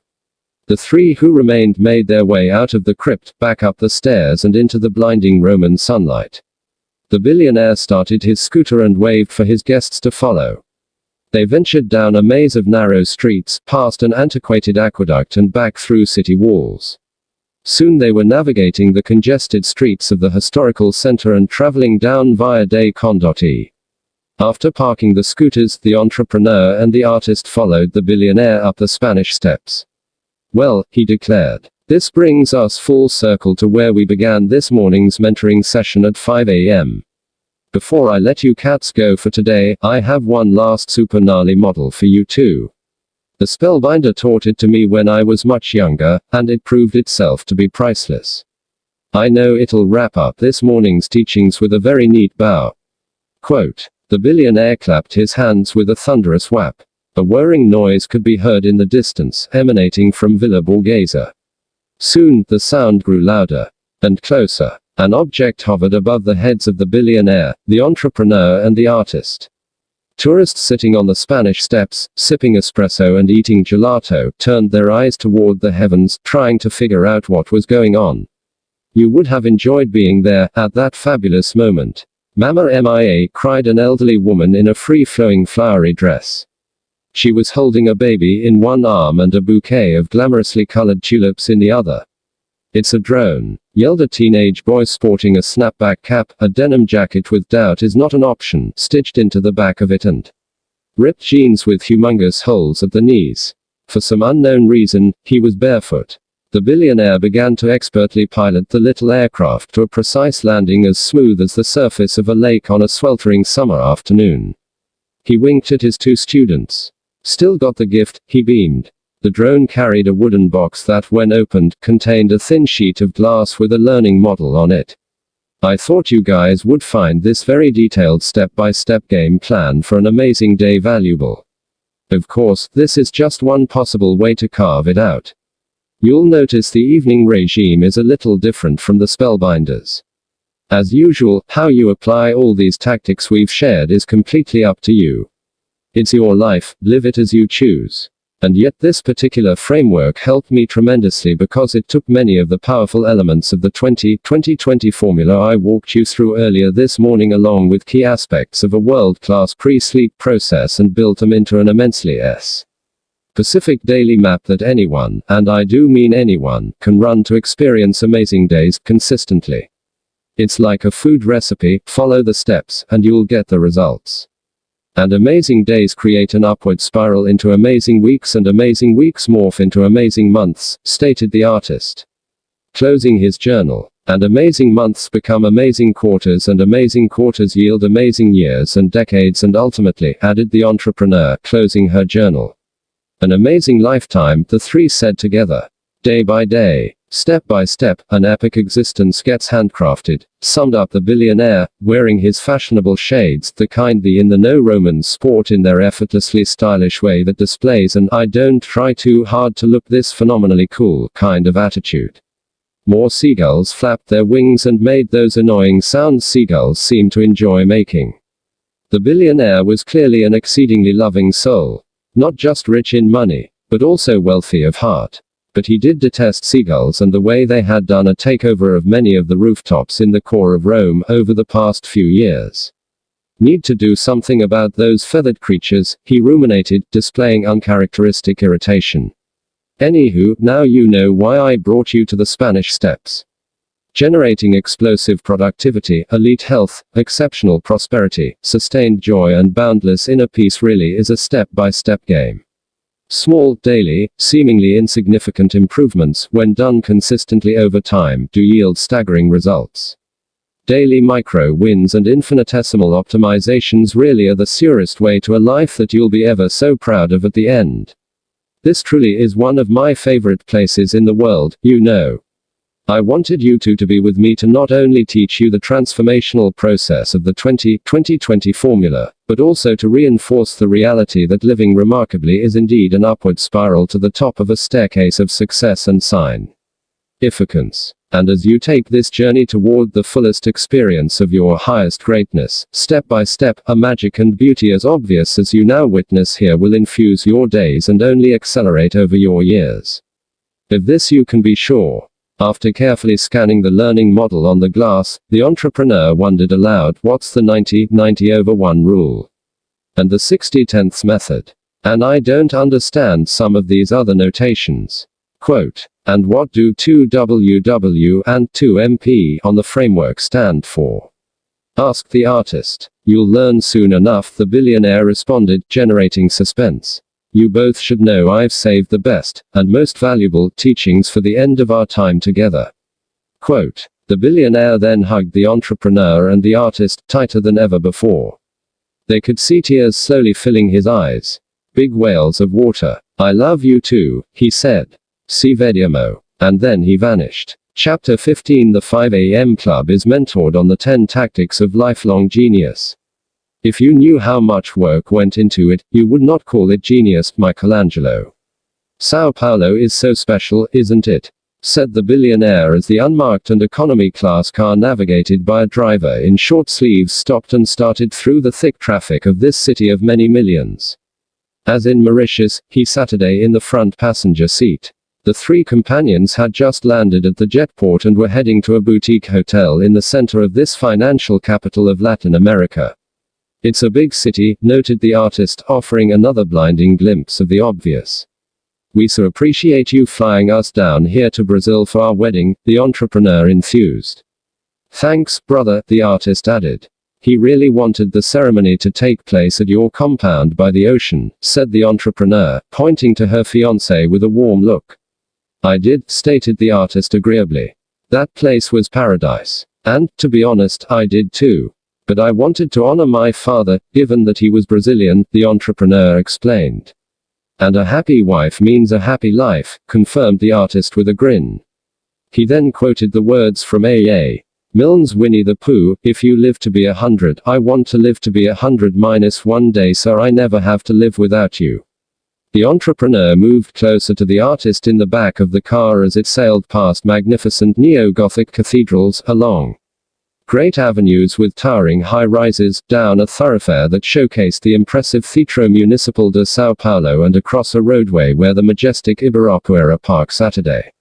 The 3 who remained made their way out of the crypt, back up the stairs and into the blinding Roman sunlight. The billionaire started his scooter and waved for his guests to follow. They ventured down a maze of narrow streets, past an antiquated aqueduct and back through city walls. Soon they were navigating the congested streets of the historical center and traveling down via de Condotti. After parking the scooters, the entrepreneur and the artist followed the billionaire up the Spanish steps. Well, he declared. This brings us full circle to where we began this morning's mentoring session at 5 a.m. Before I let you cats go for today, I have one last super gnarly model for you too. The Spellbinder taught it to me when I was much younger, and it proved itself to be priceless. I know it'll wrap up this morning's teachings with a very neat bow. Quote, the billionaire clapped his hands with a thunderous whap. A whirring noise could be heard in the distance, emanating from Villa Borghese. Soon, the sound grew louder and closer. An object hovered above the heads of the billionaire, the entrepreneur and the artist. Tourists sitting on the Spanish steps, sipping espresso and eating gelato, turned their eyes toward the heavens, trying to figure out what was going on. You would have enjoyed being there, at that fabulous moment. Mama Mia, cried an elderly woman in a free-flowing flowery dress. She was holding a baby in one arm and a bouquet of glamorously colored tulips in the other. It's a drone, yelled a teenage boy sporting a snapback cap. A denim jacket with doubt is not an option, stitched into the back of it, and ripped jeans with humongous holes at the knees. For some unknown reason, he was barefoot. The billionaire began to expertly pilot the little aircraft to a precise landing as smooth as the surface of a lake on a sweltering summer afternoon. He winked at his two students. Still got the gift, he beamed. The drone carried a wooden box that, when opened, contained a thin sheet of glass with a learning model on it. I thought you guys would find this very detailed step-by-step game plan for an amazing day valuable. Of course, this is just one possible way to carve it out. You'll notice the evening regime is a little different from the Spellbinders. As usual, how you apply all these tactics we've shared is completely up to you. It's your life, live it as you choose. And yet this particular framework helped me tremendously because it took many of the powerful elements of the 20-20-20 formula I walked you through earlier this morning along with key aspects of a world-class pre-sleep process and built them into an immensely specific daily map that anyone, and I do mean anyone, can run to experience amazing days consistently. It's like a food recipe, follow the steps, and you'll get the results. And amazing days create an upward spiral into amazing weeks, and amazing weeks morph into amazing months, stated the artist. Closing his journal. And amazing months become amazing quarters, and amazing quarters yield amazing years and decades, and ultimately, added the entrepreneur, closing her journal. An amazing lifetime, the three said together. Day by day, step by step, an epic existence gets handcrafted, summed up the billionaire, wearing his fashionable shades, the kind the in-the-know Romans sport in their effortlessly stylish way that displays an "I don't try too hard to look this phenomenally cool" kind of attitude. More seagulls flapped their wings and made those annoying sounds seagulls seem to enjoy making. The billionaire was clearly an exceedingly loving soul. Not just rich in money, but also wealthy of heart. But he did detest seagulls and the way they had done a takeover of many of the rooftops in the core of Rome over the past few years. Need to do something about those feathered creatures, he ruminated, displaying uncharacteristic irritation. Anywho, now you know why I brought you to the Spanish steps. Generating explosive productivity, elite health, exceptional prosperity, sustained joy and boundless inner peace really is a step-by-step game. Small, daily, seemingly insignificant improvements, when done consistently over time, do yield staggering results. Daily micro wins and infinitesimal optimizations really are the surest way to a life that you'll be ever so proud of at the end. This truly is one of my favorite places in the world, you know. I wanted you two to be with me to not only teach you the transformational process of the 20-20-20 formula, but also to reinforce the reality that living remarkably is indeed an upward spiral to the top of a staircase of success and significance. And as you take this journey toward the fullest experience of your highest greatness, step by step, a magic and beauty as obvious as you now witness here will infuse your days and only accelerate over your years. Of this you can be sure. After carefully scanning the learning model on the glass, the entrepreneur wondered aloud, what's the 90/90/1 rule? And the 60/10ths method? And I don't understand some of these other notations. Quote, and what do 2WW and 2MP on the framework stand for? Asked the artist. You'll learn soon enough, the billionaire responded, generating suspense. You both should know I've saved the best, and most valuable, teachings for the end of our time together. Quote, The billionaire then hugged the entrepreneur and the artist tighter than ever before. They could see tears slowly filling his eyes. Big whales of water. I love you too, he said. Si vediamo. And then he vanished. Chapter 15. The 5 a.m. Club is mentored on the 10 tactics of lifelong genius. If you knew how much work went into it, you would not call it genius, Michelangelo. Sao Paulo is so special, isn't it? Said the billionaire as the unmarked and economy-class car navigated by a driver in short sleeves stopped and started through the thick traffic of this city of many millions. As in Mauritius, he Saturday in the front passenger seat. The three companions had just landed at the jetport and were heading to a boutique hotel in the center of this financial capital of Latin America. It's a big city, noted the artist, offering another blinding glimpse of the obvious. We so appreciate you flying us down here to Brazil for our wedding, the entrepreneur enthused. Thanks, brother, the artist added. He really wanted the ceremony to take place at your compound by the ocean, said the entrepreneur, pointing to her fiancé with a warm look. I did, stated the artist agreeably. That place was paradise. And, to be honest, I did too. But I wanted to honor my father, given that he was Brazilian, the entrepreneur explained. And a happy wife means a happy life, confirmed the artist with a grin. He then quoted the words from A.A. Milne's Winnie the Pooh, if you live to be 100, I want to live to be 100-1 day so I never have to live without you. The entrepreneur moved closer to the artist in the back of the car as it sailed past magnificent neo-Gothic cathedrals, along great avenues with towering high-rises, down a thoroughfare that showcased the impressive Teatro Municipal de São Paulo and across a roadway where the majestic Ibirapuera Park Saturday.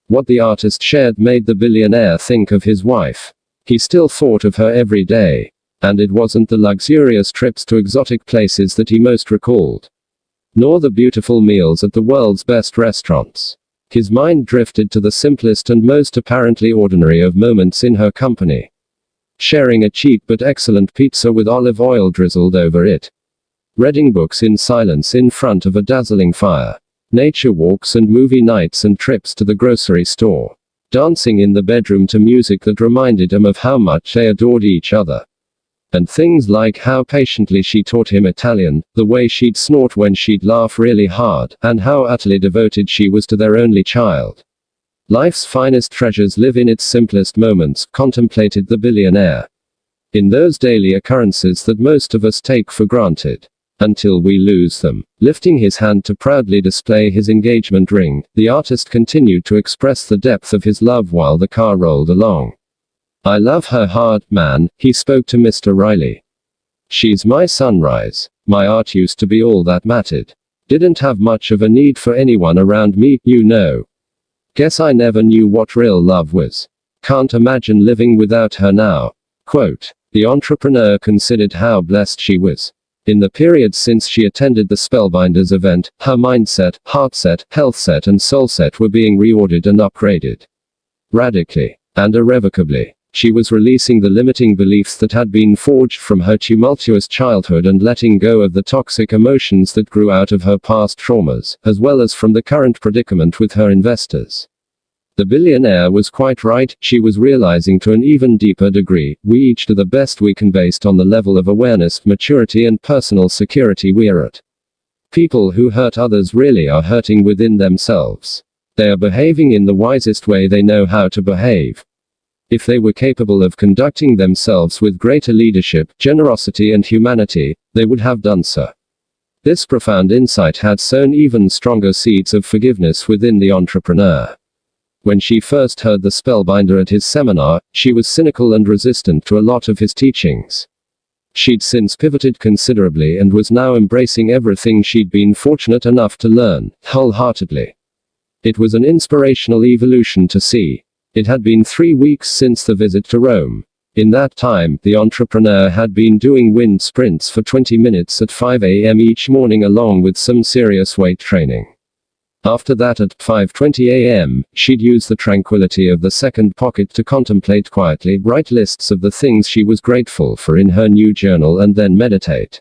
What the artist shared made the billionaire think of his wife. He still thought of her every day. And it wasn't the luxurious trips to exotic places that he most recalled. Nor the beautiful meals at the world's best restaurants. His mind drifted to the simplest and most apparently ordinary of moments in her company. Sharing a cheap but excellent pizza with olive oil drizzled over it. Reading books in silence in front of a dazzling fire. Nature walks and movie nights and trips to the grocery store. Dancing in the bedroom to music that reminded him of how much they adored each other. And things like how patiently she taught him Italian, the way she'd snort when she'd laugh really hard, and how utterly devoted she was to their only child. Life's finest treasures live in its simplest moments, contemplated the billionaire. In those daily occurrences that most of us take for granted. Until we lose them. Lifting his hand to proudly display his engagement ring, the artist continued to express the depth of his love while the car rolled along. I love her hard, man, he spoke to Mr. Riley. She's my sunrise. My art used to be all that mattered. Didn't have much of a need for anyone around me, you know. Guess I never knew what real love was. Can't imagine living without her now. Quote. The entrepreneur considered how blessed she was. In the period since she attended the Spellbinders event, her mindset, heartset, healthset and soulset were being reordered and upgraded. Radically. And irrevocably. She was releasing the limiting beliefs that had been forged from her tumultuous childhood and letting go of the toxic emotions that grew out of her past traumas, as well as from the current predicament with her investors. The billionaire was quite right, she was realizing to an even deeper degree, we each do the best we can based on the level of awareness, maturity and personal security we're at. People who hurt others really are hurting within themselves. They are behaving in the wisest way they know how to behave. If they were capable of conducting themselves with greater leadership, generosity and humanity, they would have done so. This profound insight had sown even stronger seeds of forgiveness within the entrepreneur. When she first heard the spellbinder at his seminar, she was cynical and resistant to a lot of his teachings. She'd since pivoted considerably and was now embracing everything she'd been fortunate enough to learn, wholeheartedly. It was an inspirational evolution to see. It had been 3 weeks since the visit to Rome. In that time, the entrepreneur had been doing wind sprints for 20 minutes at 5 a.m. each morning along with some serious weight training. After that at 5:20 a.m., she'd use the tranquility of the second pocket to contemplate quietly, write lists of the things she was grateful for in her new journal and then meditate.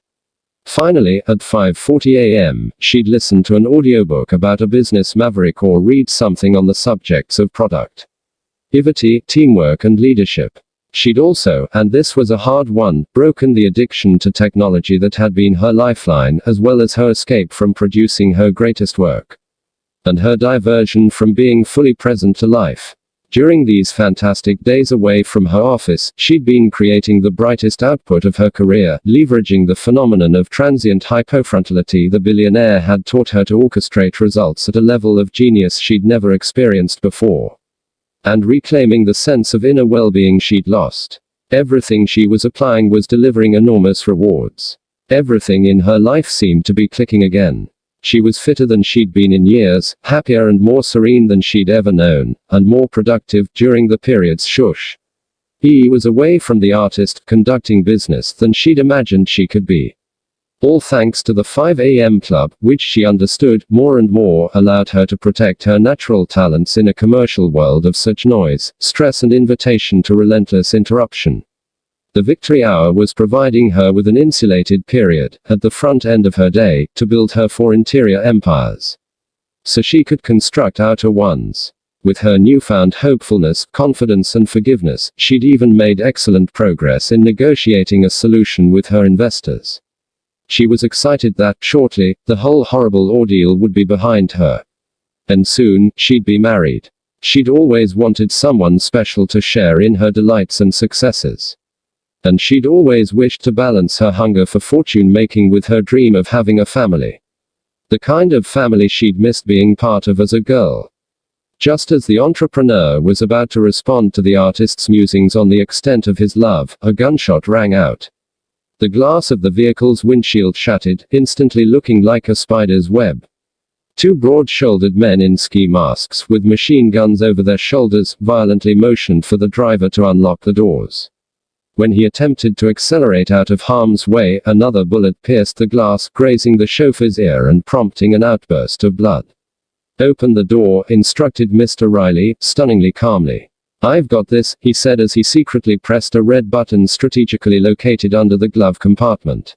Finally, at 5:40 a.m., she'd listen to an audiobook about a business maverick or read something on the subjects of product creativity, teamwork and leadership. She'd also, and this was a hard one, broken the addiction to technology that had been her lifeline, as well as her escape from producing her greatest work. And her diversion from being fully present to life. During these fantastic days away from her office, she'd been creating the brightest output of her career, leveraging the phenomenon of transient hypofrontality the billionaire had taught her to orchestrate results at a level of genius she'd never experienced before. And reclaiming the sense of inner well-being she'd lost. Everything she was applying was delivering enormous rewards. Everything in her life seemed to be clicking again. She was fitter than she'd been in years, happier and more serene than she'd ever known, and more productive during the periods shush. He was away from the artist, conducting business than she'd imagined she could be. All thanks to the 5 a.m. club, which she understood, more and more, allowed her to protect her natural talents in a commercial world of such noise, stress and invitation to relentless interruption. The victory hour was providing her with an insulated period, at the front end of her day, to build her 4 interior empires. So she could construct outer ones. With her newfound hopefulness, confidence and forgiveness, she'd even made excellent progress in negotiating a solution with her investors. She was excited that, shortly, the whole horrible ordeal would be behind her. And soon, she'd be married. She'd always wanted someone special to share in her delights and successes. And she'd always wished to balance her hunger for fortune-making with her dream of having a family. The kind of family she'd missed being part of as a girl. Just as the entrepreneur was about to respond to the artist's musings on the extent of his love, a gunshot rang out. The glass of the vehicle's windshield shattered, instantly looking like a spider's web. 2 broad-shouldered men in ski masks with machine guns over their shoulders violently motioned for the driver to unlock the doors. When he attempted to accelerate out of harm's way, another bullet pierced the glass, grazing the chauffeur's ear and prompting an outburst of blood. "Open the door," instructed Mr. Riley, stunningly calmly. "I've got this," he said as he secretly pressed a red button strategically located under the glove compartment.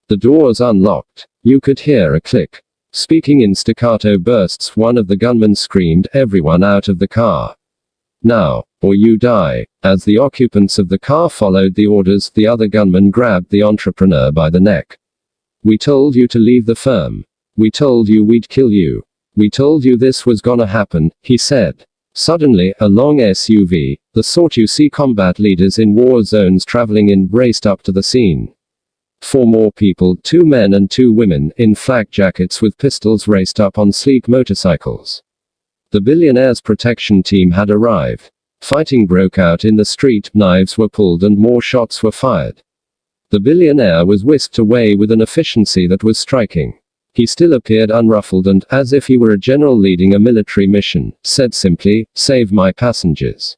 The doors unlocked. You could hear a click. Speaking in staccato bursts, one of the gunmen screamed, "Everyone out of the car. Now, or you die." As the occupants of the car followed the orders, the other gunman grabbed the entrepreneur by the neck. "We told you to leave the firm. We told you we'd kill you. We told you this was gonna happen," he said. Suddenly, a long SUV, the sort you see combat leaders in war zones traveling in, raced up to the scene. 4 more people, 2 men and 2 women, in flak jackets with pistols raced up on sleek motorcycles. The billionaire's protection team had arrived. Fighting broke out in the street, knives were pulled and more shots were fired. The billionaire was whisked away with an efficiency that was striking. He still appeared unruffled and, as if he were a general leading a military mission, said simply, "Save my passengers.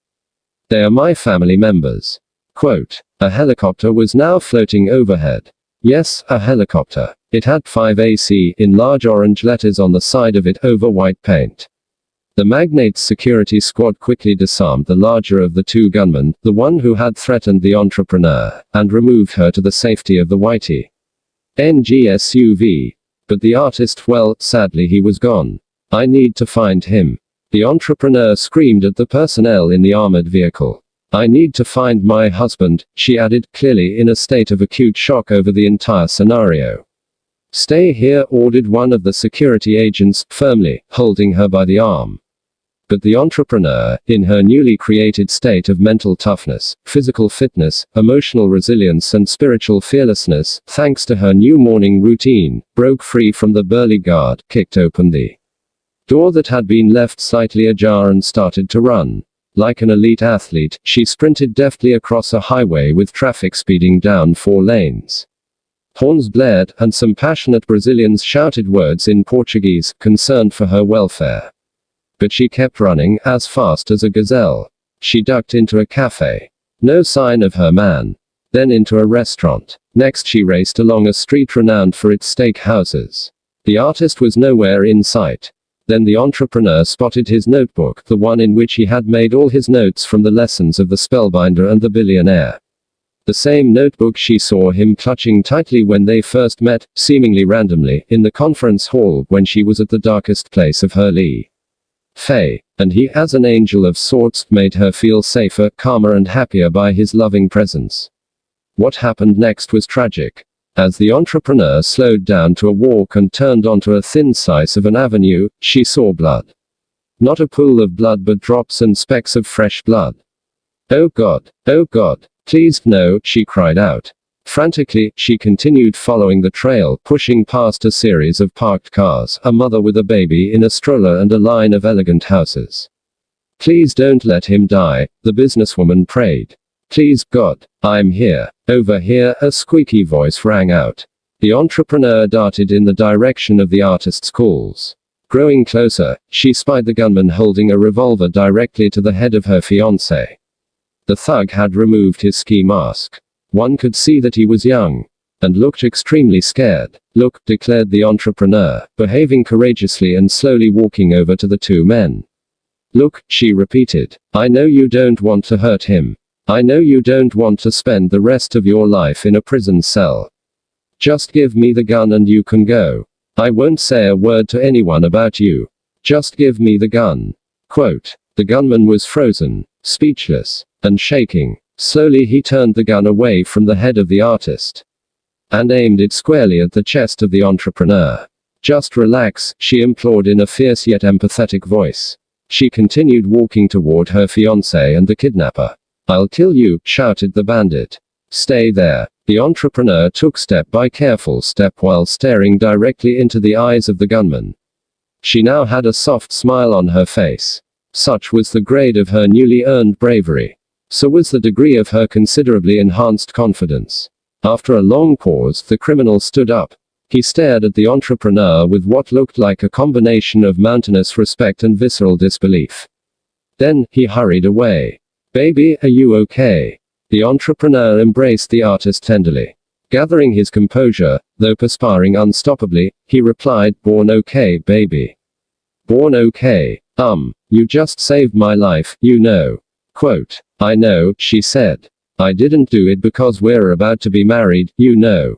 They are my family members." Quote. A helicopter was now floating overhead. Yes, a helicopter. It had 5AC in large orange letters on the side of it over white paint. The magnate's security squad quickly disarmed the larger of the 2 gunmen, the one who had threatened the entrepreneur, and removed her to the safety of the Whitey NG SUV. But the artist, well, sadly he was gone. "I need to find him." The entrepreneur screamed at the personnel in the armored vehicle. "I need to find my husband," she added, clearly in a state of acute shock over the entire scenario. "Stay here," ordered one of the security agents, firmly, holding her by the arm. But the entrepreneur, in her newly created state of mental toughness, physical fitness, emotional resilience and spiritual fearlessness, thanks to her new morning routine, broke free from the burly guard, kicked open the door that had been left slightly ajar and started to run. Like an elite athlete, she sprinted deftly across a highway with traffic speeding down 4 lanes. Horns blared, and some passionate Brazilians shouted words in Portuguese, concerned for her welfare. But she kept running, as fast as a gazelle. She ducked into a cafe. No sign of her man. Then into a restaurant. Next she raced along a street renowned for its steak houses. The artist was nowhere in sight. Then the entrepreneur spotted his notebook, the one in which he had made all his notes from the lessons of the spellbinder and the billionaire. The same notebook she saw him clutching tightly when they first met, seemingly randomly, in the conference hall, when she was at the darkest place of her life. Faye, and he, as an angel of sorts, made her feel safer, calmer and happier by his loving presence. What happened next was tragic. As the entrepreneur slowed down to a walk and turned onto a thin slice of an avenue, she saw blood. Not a pool of blood but drops and specks of fresh blood. Oh God, please, no, she cried out. Frantically, she continued following the trail, pushing past a series of parked cars, a mother with a baby in a stroller and a line of elegant houses. Please don't let him die, the businesswoman prayed. Please, God, I'm here. Over here, a squeaky voice rang out. The entrepreneur darted in the direction of the artist's calls. Growing closer, she spied the gunman holding a revolver directly to the head of her fiancé. The thug had removed his ski mask. One could see that he was young and looked extremely scared. Look, declared the entrepreneur, behaving courageously and slowly walking over to the two men. Look, she repeated. I know you don't want to hurt him. I know you don't want to spend the rest of your life in a prison cell. Just give me the gun and you can go. I won't say a word to anyone about you. Just give me the gun. Quote. The gunman was frozen, speechless, and shaking. Slowly he turned the gun away from the head of the artist and aimed it squarely at the chest of the entrepreneur. Just relax, she implored in a fierce yet empathetic voice. She continued walking toward her fiancé and the kidnapper. I'll kill you, shouted the bandit. Stay there. The entrepreneur took step by careful step while staring directly into the eyes of the gunman. She now had a soft smile on her face. Such was the grade of her newly earned bravery. So was the degree of her considerably enhanced confidence. After a long pause, the criminal stood up. He stared at the entrepreneur with what looked like a combination of mountainous respect and visceral disbelief. Then, he hurried away. Baby, are you okay? The entrepreneur embraced the artist tenderly. Gathering his composure, though perspiring unstoppably, he replied, Born okay, baby. Born okay. You just saved my life, you know. Quote. I know, she said. I didn't do it because we're about to be married, you know.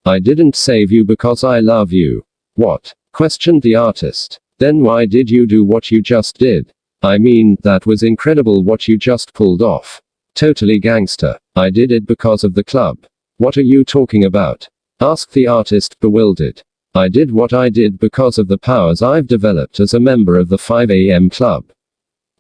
I didn't save you because I love you. What? Questioned the artist. Then why did you do what you just did? I mean, that was incredible what you just pulled off. Totally gangster. I did it because of the club. What are you talking about? Asked the artist, bewildered. I did what I did because of the powers I've developed as a member of the 5 a.m. club.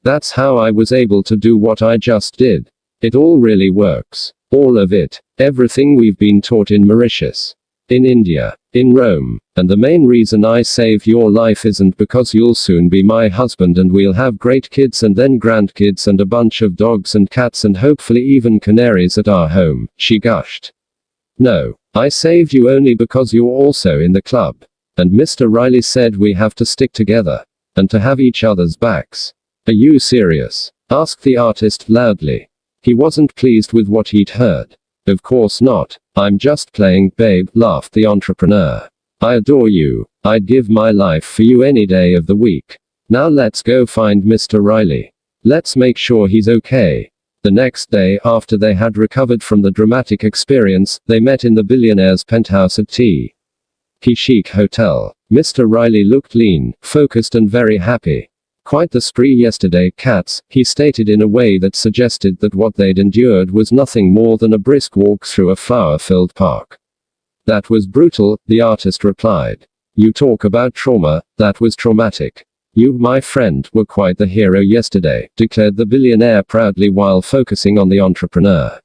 That's how I was able to do what I just did. It all really works. All of it. Everything we've been taught in Mauritius. In India. In Rome. And the main reason I saved your life isn't because you'll soon be my husband and we'll have great kids and then grandkids and a bunch of dogs and cats and hopefully even canaries at our home, she gushed. No. I saved you only because you're also in the club. And Mr. Riley said we have to stick together. And to have each other's backs. Are you serious? Asked the artist loudly. He wasn't pleased with what he'd heard. Of course not. I'm just playing, babe, laughed the entrepreneur. I adore you. I'd give my life for you any day of the week. Now let's go find Mr. Riley. Let's make sure he's okay. The next day, after they had recovered from the dramatic experience, they met in the billionaire's penthouse at T. P. Chic Hotel. Mr. Riley looked lean, focused and very happy. Quite the spree yesterday, cats, he stated in a way that suggested that what they'd endured was nothing more than a brisk walk through a flower-filled park. That was brutal, the artist replied. You talk about trauma, that was traumatic. You, my friend, were quite the hero yesterday, declared the billionaire proudly while focusing on the entrepreneur.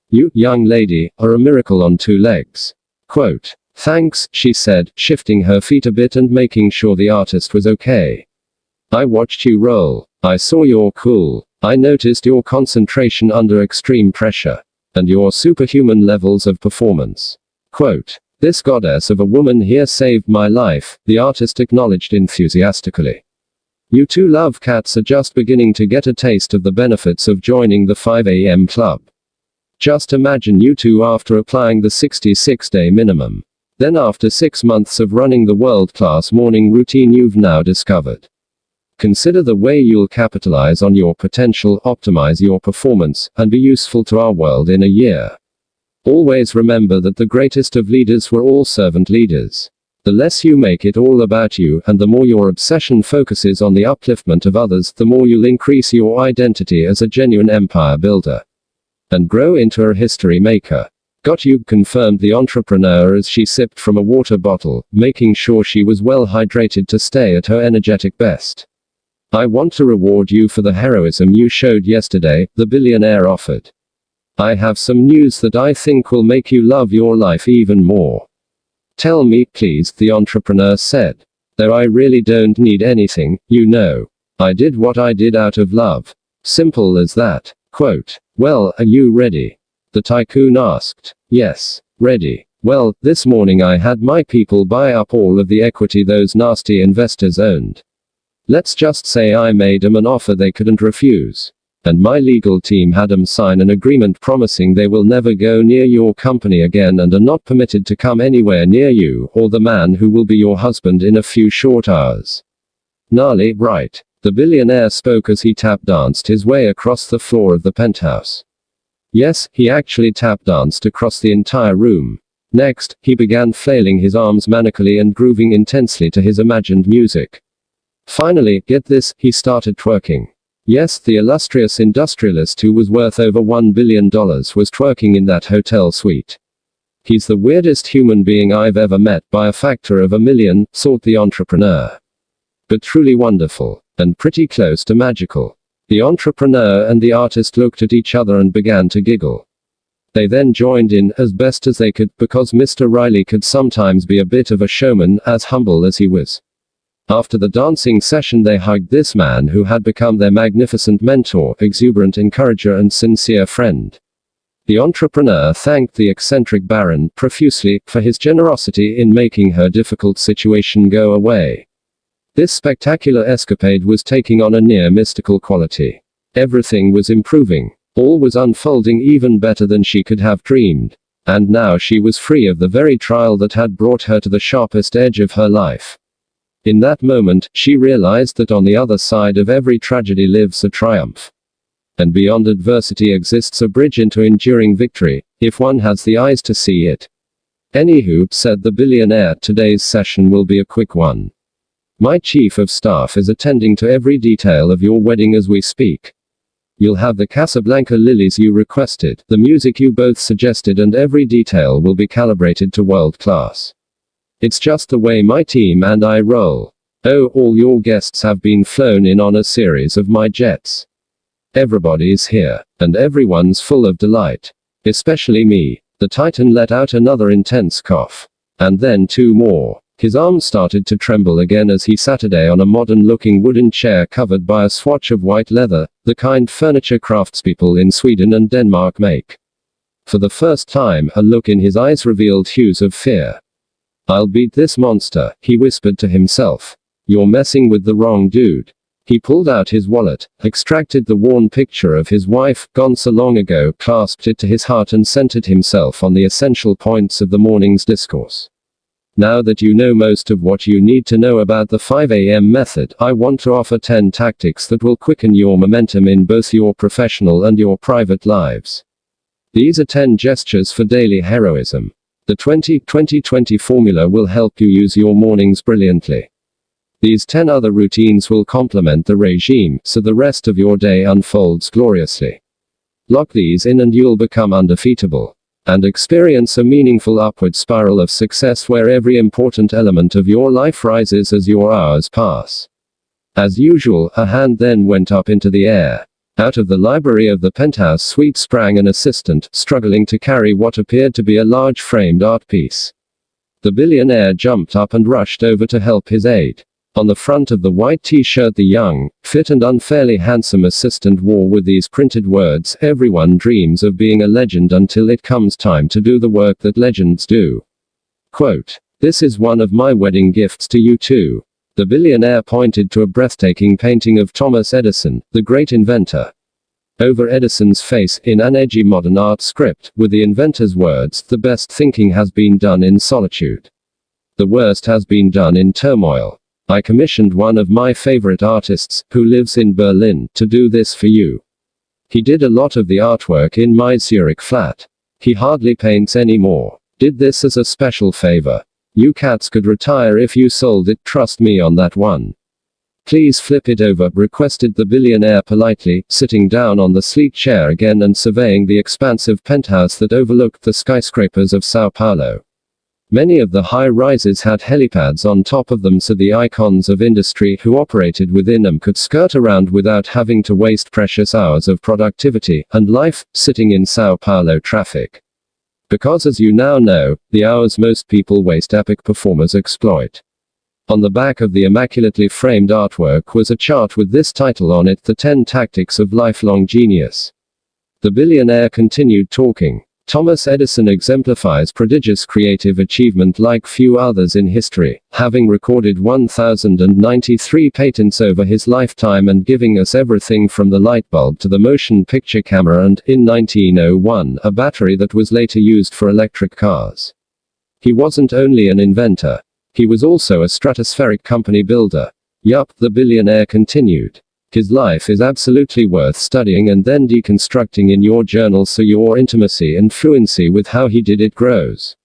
You, young lady, are a miracle on two legs. Quote. Thanks, she said, shifting her feet a bit and making sure the artist was okay. I watched you roll. I saw you're cool. I noticed your concentration under extreme pressure. And your superhuman levels of performance. Quote. This goddess of a woman here saved my life, the artist acknowledged enthusiastically. You two love cats are just beginning to get a taste of the benefits of joining the 5 a.m. club. Just imagine you two after applying the 66-day minimum. Then after 6 months of running the world-class morning routine you've now discovered. Consider the way you'll capitalize on your potential, optimize your performance, and be useful to our world in a year. Always remember that the greatest of leaders were all servant leaders. The less you make it all about you, and the more your obsession focuses on the upliftment of others, the more you'll increase your identity as a genuine empire builder. And grow into a history maker. Got you, confirmed the entrepreneur as she sipped from a water bottle, making sure she was well hydrated to stay at her energetic best. I want to reward you for the heroism you showed yesterday, the billionaire offered. I have some news that I think will make you love your life even more. Tell me, please, the entrepreneur said. Though I really don't need anything, you know. I did what I did out of love. Simple as that. Quote. Well, are you ready? The tycoon asked. Yes. Ready. Well, this morning I had my people buy up all of the equity those nasty investors owned. Let's just say I made them an offer they couldn't refuse. And my legal team had them sign an agreement promising they will never go near your company again and are not permitted to come anywhere near you or the man who will be your husband in a few short hours. Gnarly, right? The billionaire spoke as he tap danced his way across the floor of the penthouse. Yes, he actually tap danced across the entire room. Next, he began flailing his arms manically and grooving intensely to his imagined music. Finally, get this, he started twerking. Yes, the illustrious industrialist who was worth over $1 billion was twerking in that hotel suite. He's the weirdest human being I've ever met by a factor of 1,000,000, thought the entrepreneur. But truly wonderful. And pretty close to magical. The entrepreneur and the artist looked at each other and began to giggle. They then joined in, as best as they could, because Mr. Riley could sometimes be a bit of a showman, as humble as he was. After the dancing session they hugged this man who had become their magnificent mentor, exuberant encourager and sincere friend. The entrepreneur thanked the eccentric baron profusely for his generosity in making her difficult situation go away. This spectacular escapade was taking on a near mystical quality. Everything was improving. All was unfolding even better than she could have dreamed. And now she was free of the very trial that had brought her to the sharpest edge of her life. In that moment, she realized that on the other side of every tragedy lives a triumph. And beyond adversity exists a bridge into enduring victory, if one has the eyes to see it. Anywho, said the billionaire, today's session will be a quick one. My chief of staff is attending to every detail of your wedding as we speak. You'll have the Casablanca lilies you requested, the music you both suggested, and every detail will be calibrated to world class. It's just the way my team and I roll. Oh, all your guests have been flown in on a series of my jets. Everybody's here, and everyone's full of delight. Especially me. The Titan let out another intense cough. And then two more. His arms started to tremble again as he sat on a modern-looking wooden chair covered by a swatch of white leather, the kind furniture craftspeople in Sweden and Denmark make. For the first time, a look in his eyes revealed hues of fear. I'll beat this monster, he whispered to himself. You're messing with the wrong dude. He pulled out his wallet, extracted the worn picture of his wife, gone so long ago, clasped it to his heart and centered himself on the essential points of the morning's discourse. Now that you know most of what you need to know about the 5 a.m. method, I want to offer 10 tactics that will quicken your momentum in both your professional and your private lives. These are 10 gestures for daily heroism. The 20-20-20 formula will help you use your mornings brilliantly. These 10 other routines will complement the regime, so the rest of your day unfolds gloriously. Lock these in and you'll become undefeatable. And experience a meaningful upward spiral of success where every important element of your life rises as your hours pass. As usual, a hand then went up into the air. Out of the library of the penthouse suite sprang an assistant, struggling to carry what appeared to be a large framed art piece. The billionaire jumped up and rushed over to help his aide. On the front of the white t-shirt the young, fit and unfairly handsome assistant wore with these printed words, "Everyone dreams of being a legend until it comes time to do the work that legends do." Quote. This is one of my wedding gifts to you too. The billionaire pointed to a breathtaking painting of Thomas Edison, the great inventor. Over Edison's face, in an edgy modern art script, were the inventor's words, "The best thinking has been done in solitude. The worst has been done in turmoil." I commissioned one of my favorite artists, who lives in Berlin, to do this for you. He did a lot of the artwork in my Zurich flat. He hardly paints anymore. Did this as a special favor. You cats could retire if you sold it, trust me on that one. Please flip it over, requested the billionaire politely, sitting down on the sleek chair again and surveying the expansive penthouse that overlooked the skyscrapers of Sao Paulo. Many of the high-rises had helipads on top of them so the icons of industry who operated within them could skirt around without having to waste precious hours of productivity and life sitting in Sao Paulo traffic. Because as you now know, the hours most people waste epic performers exploit. On the back of the immaculately framed artwork was a chart with this title on it: The 10 Tactics of Lifelong Genius. The billionaire continued talking. Thomas Edison exemplifies prodigious creative achievement like few others in history, having recorded 1,093 patents over his lifetime and giving us everything from the light bulb to the motion picture camera and, in 1901, a battery that was later used for electric cars. He wasn't only an inventor. He was also a stratospheric company builder. Yup, the billionaire continued. His life is absolutely worth studying and then deconstructing in your journal so your intimacy and fluency with how he did it grows.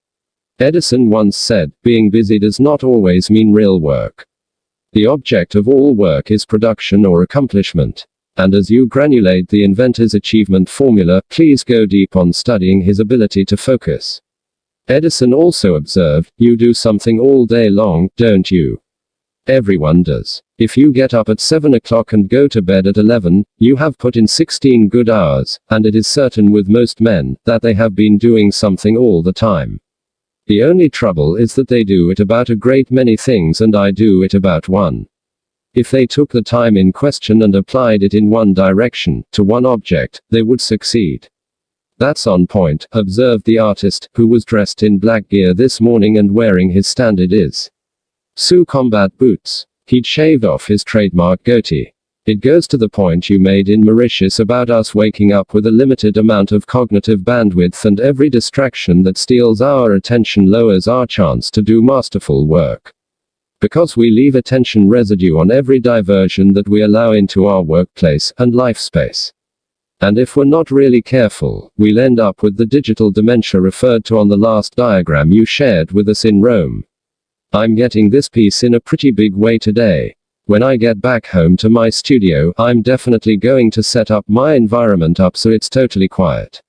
Edison once said, being busy does not always mean real work. The object of all work is production or accomplishment. And as you granulate the inventor's achievement formula, please go deep on studying his ability to focus. Edison also observed, you do something all day long, don't you? Everyone does. If you get up at 7 o'clock and go to bed at 11, you have put in 16 good hours, and it is certain with most men, that they have been doing something all the time. The only trouble is that they do it about a great many things and I do it about one. If they took the time in question and applied it in one direction, to one object, they would succeed. That's on point, observed the artist, who was dressed in black gear this morning and wearing his standard Sue combat boots. He'd shaved off his trademark goatee. It goes to the point you made in Mauritius about us waking up with a limited amount of cognitive bandwidth and every distraction that steals our attention lowers our chance to do masterful work. Because we leave attention residue on every diversion that we allow into our workplace and life space. And if we're not really careful, we'll end up with the digital dementia referred to on the last diagram you shared with us in Rome. I'm getting this piece in a pretty big way today. When I get back home to my studio, I'm definitely going to set up my environment up so it's totally quiet.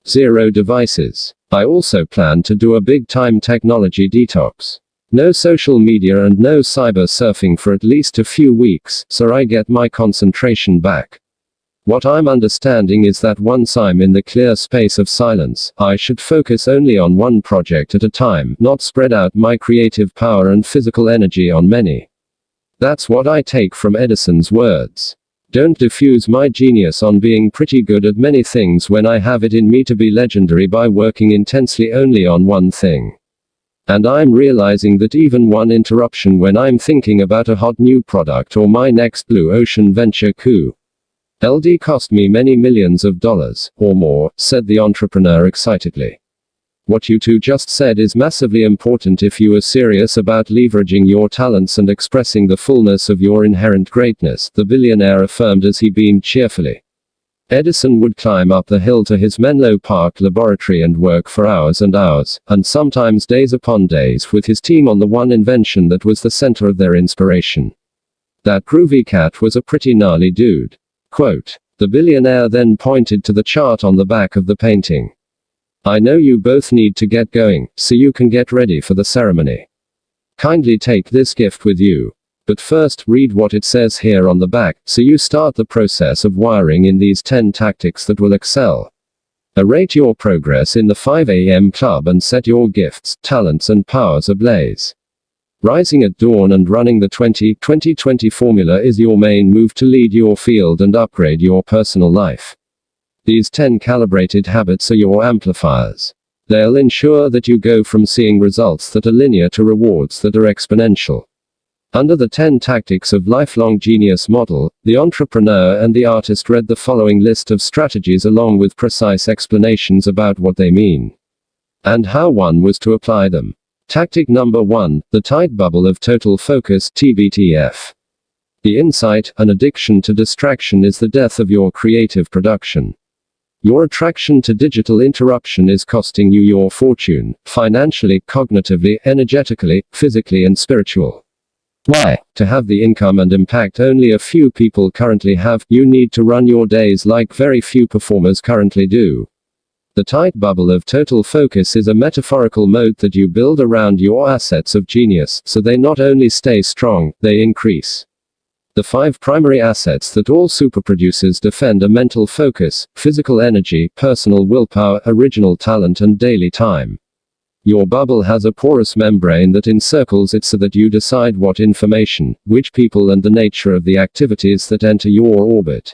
0 devices. I also plan to do a big time technology detox. No social media and no cyber surfing for at least a few weeks, so I get my concentration back. What I'm understanding is that once I'm in the clear space of silence, I should focus only on one project at a time, not spread out my creative power and physical energy on many. That's what I take from Edison's words. Don't diffuse my genius on being pretty good at many things when I have it in me to be legendary by working intensely only on one thing. And I'm realizing that even one interruption when I'm thinking about a hot new product or my next blue ocean venture coup, LD cost me many millions of dollars, or more, said the entrepreneur excitedly. What you two just said is massively important if you are serious about leveraging your talents and expressing the fullness of your inherent greatness, the billionaire affirmed as he beamed cheerfully. Edison would climb up the hill to his Menlo Park laboratory and work for hours and hours, and sometimes days upon days with his team on the one invention that was the center of their inspiration. That groovy cat was a pretty gnarly dude. Quote. The billionaire then pointed to the chart on the back of the painting. I know you both need to get going, so you can get ready for the ceremony. Kindly take this gift with you. But first, read what it says here on the back, so you start the process of wiring in these 10 tactics that will excel. Rate your progress in the 5 a.m. club and set your gifts, talents and powers ablaze. Rising at dawn and running the 20-20-20 formula is your main move to lead your field and upgrade your personal life. These 10 calibrated habits are your amplifiers. They'll ensure that you go from seeing results that are linear to rewards that are exponential. Under the 10 Tactics of Lifelong Genius model, the entrepreneur and the artist read the following list of strategies along with precise explanations about what they mean. And how one was to apply them. Tactic number 1, the tight bubble of total focus, TBTF. The insight, an addiction to distraction is the death of your creative production. Your attraction to digital interruption is costing you your fortune, financially, cognitively, energetically, physically, and spiritual. Why? To have the income and impact only a few people currently have, you need to run your days like very few performers currently do. The tight bubble of total focus is a metaphorical moat that you build around your assets of genius, so they not only stay strong, they increase. The 5 primary assets that all superproducers defend are mental focus, physical energy, personal willpower, original talent, and daily time. Your bubble has a porous membrane that encircles it so that you decide what information, which people, and the nature of the activities that enter your orbit.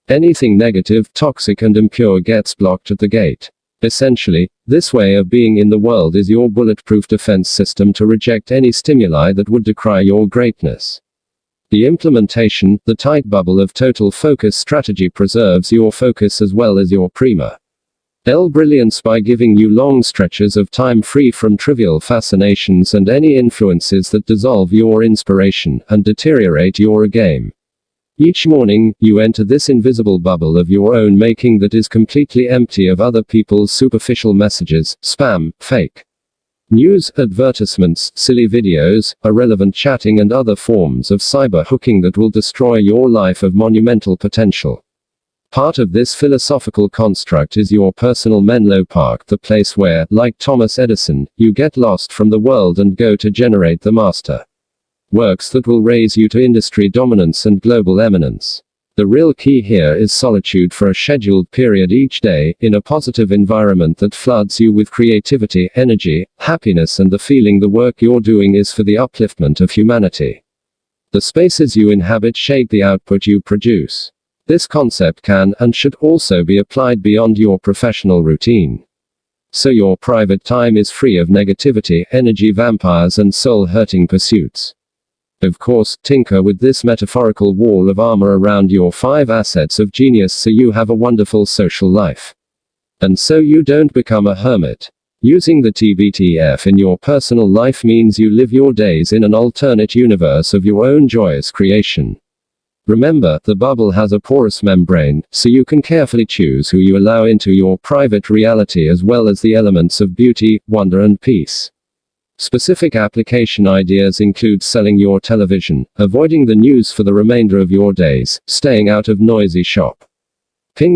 Anything negative, toxic, and impure gets blocked at the gate. Essentially, this way of being in the world is your bulletproof defense system to reject any stimuli that would decry your greatness. The implementation, the tight bubble of total focus strategy preserves your focus as well as your prima brilliance by giving you long stretches of time free from trivial fascinations and any influences that dissolve your inspiration and deteriorate your game. Each morning, you enter this invisible bubble of your own making that is completely empty of other people's superficial messages, spam, fake news, advertisements, silly videos, irrelevant chatting, and other forms of cyber hooking that will destroy your life of monumental potential. Part of this philosophical construct is your personal Menlo Park, the place where, like Thomas Edison, you get lost from the world and go to generate the master works that will raise you to industry dominance and global eminence. The real key here is solitude for a scheduled period each day, in a positive environment that floods you with creativity, energy, happiness, and the feeling the work you're doing is for the upliftment of humanity. The spaces you inhabit shape the output you produce. This concept can and should also be applied beyond your professional routine. So your private time is free of negativity, energy vampires, and soul-hurting pursuits. Of course, tinker with this metaphorical wall of armor around your 5 assets of genius so you have a wonderful social life. And so you don't become a hermit. Using the TBTF in your personal life means you live your days in an alternate universe of your own joyous creation. Remember, the bubble has a porous membrane, so you can carefully choose who you allow into your private reality as well as the elements of beauty, wonder, and peace. Specific application ideas include selling your television, avoiding the news for the remainder of your days, staying out of noisy shopping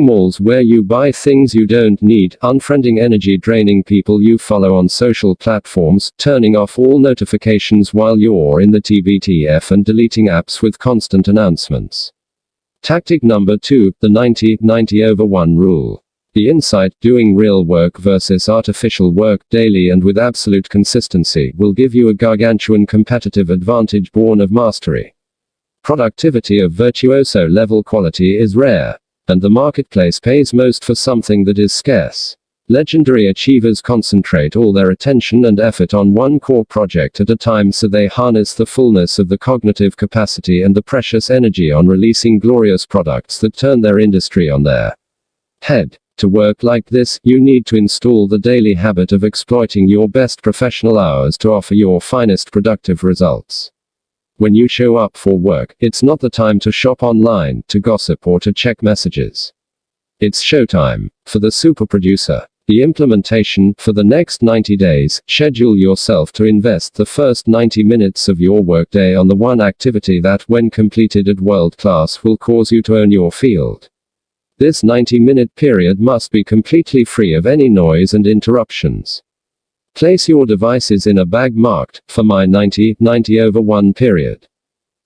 malls where you buy things you don't need, unfriending energy-draining people you follow on social platforms, turning off all notifications while you're in the TBTF, and deleting apps with constant announcements. Tactic number 2, the 90/90/1 rule. The insight, doing real work versus artificial work daily and with absolute consistency, will give you a gargantuan competitive advantage born of mastery. Productivity of virtuoso level quality is rare, and the marketplace pays most for something that is scarce. Legendary achievers concentrate all their attention and effort on one core project at a time, so they harness the fullness of the cognitive capacity and the precious energy on releasing glorious products that turn their industry on their head. To work like this, you need to install the daily habit of exploiting your best professional hours to offer your finest productive results. When you show up for work, it's not the time to shop online, to gossip, or to check messages. It's showtime. For the superproducer, the implementation, for the next 90 days, schedule yourself to invest the first 90 minutes of your workday on the one activity that, when completed at world class, will cause you to own your field. This 90-minute period must be completely free of any noise and interruptions. Place your devices in a bag marked, for my 90/90/1 period.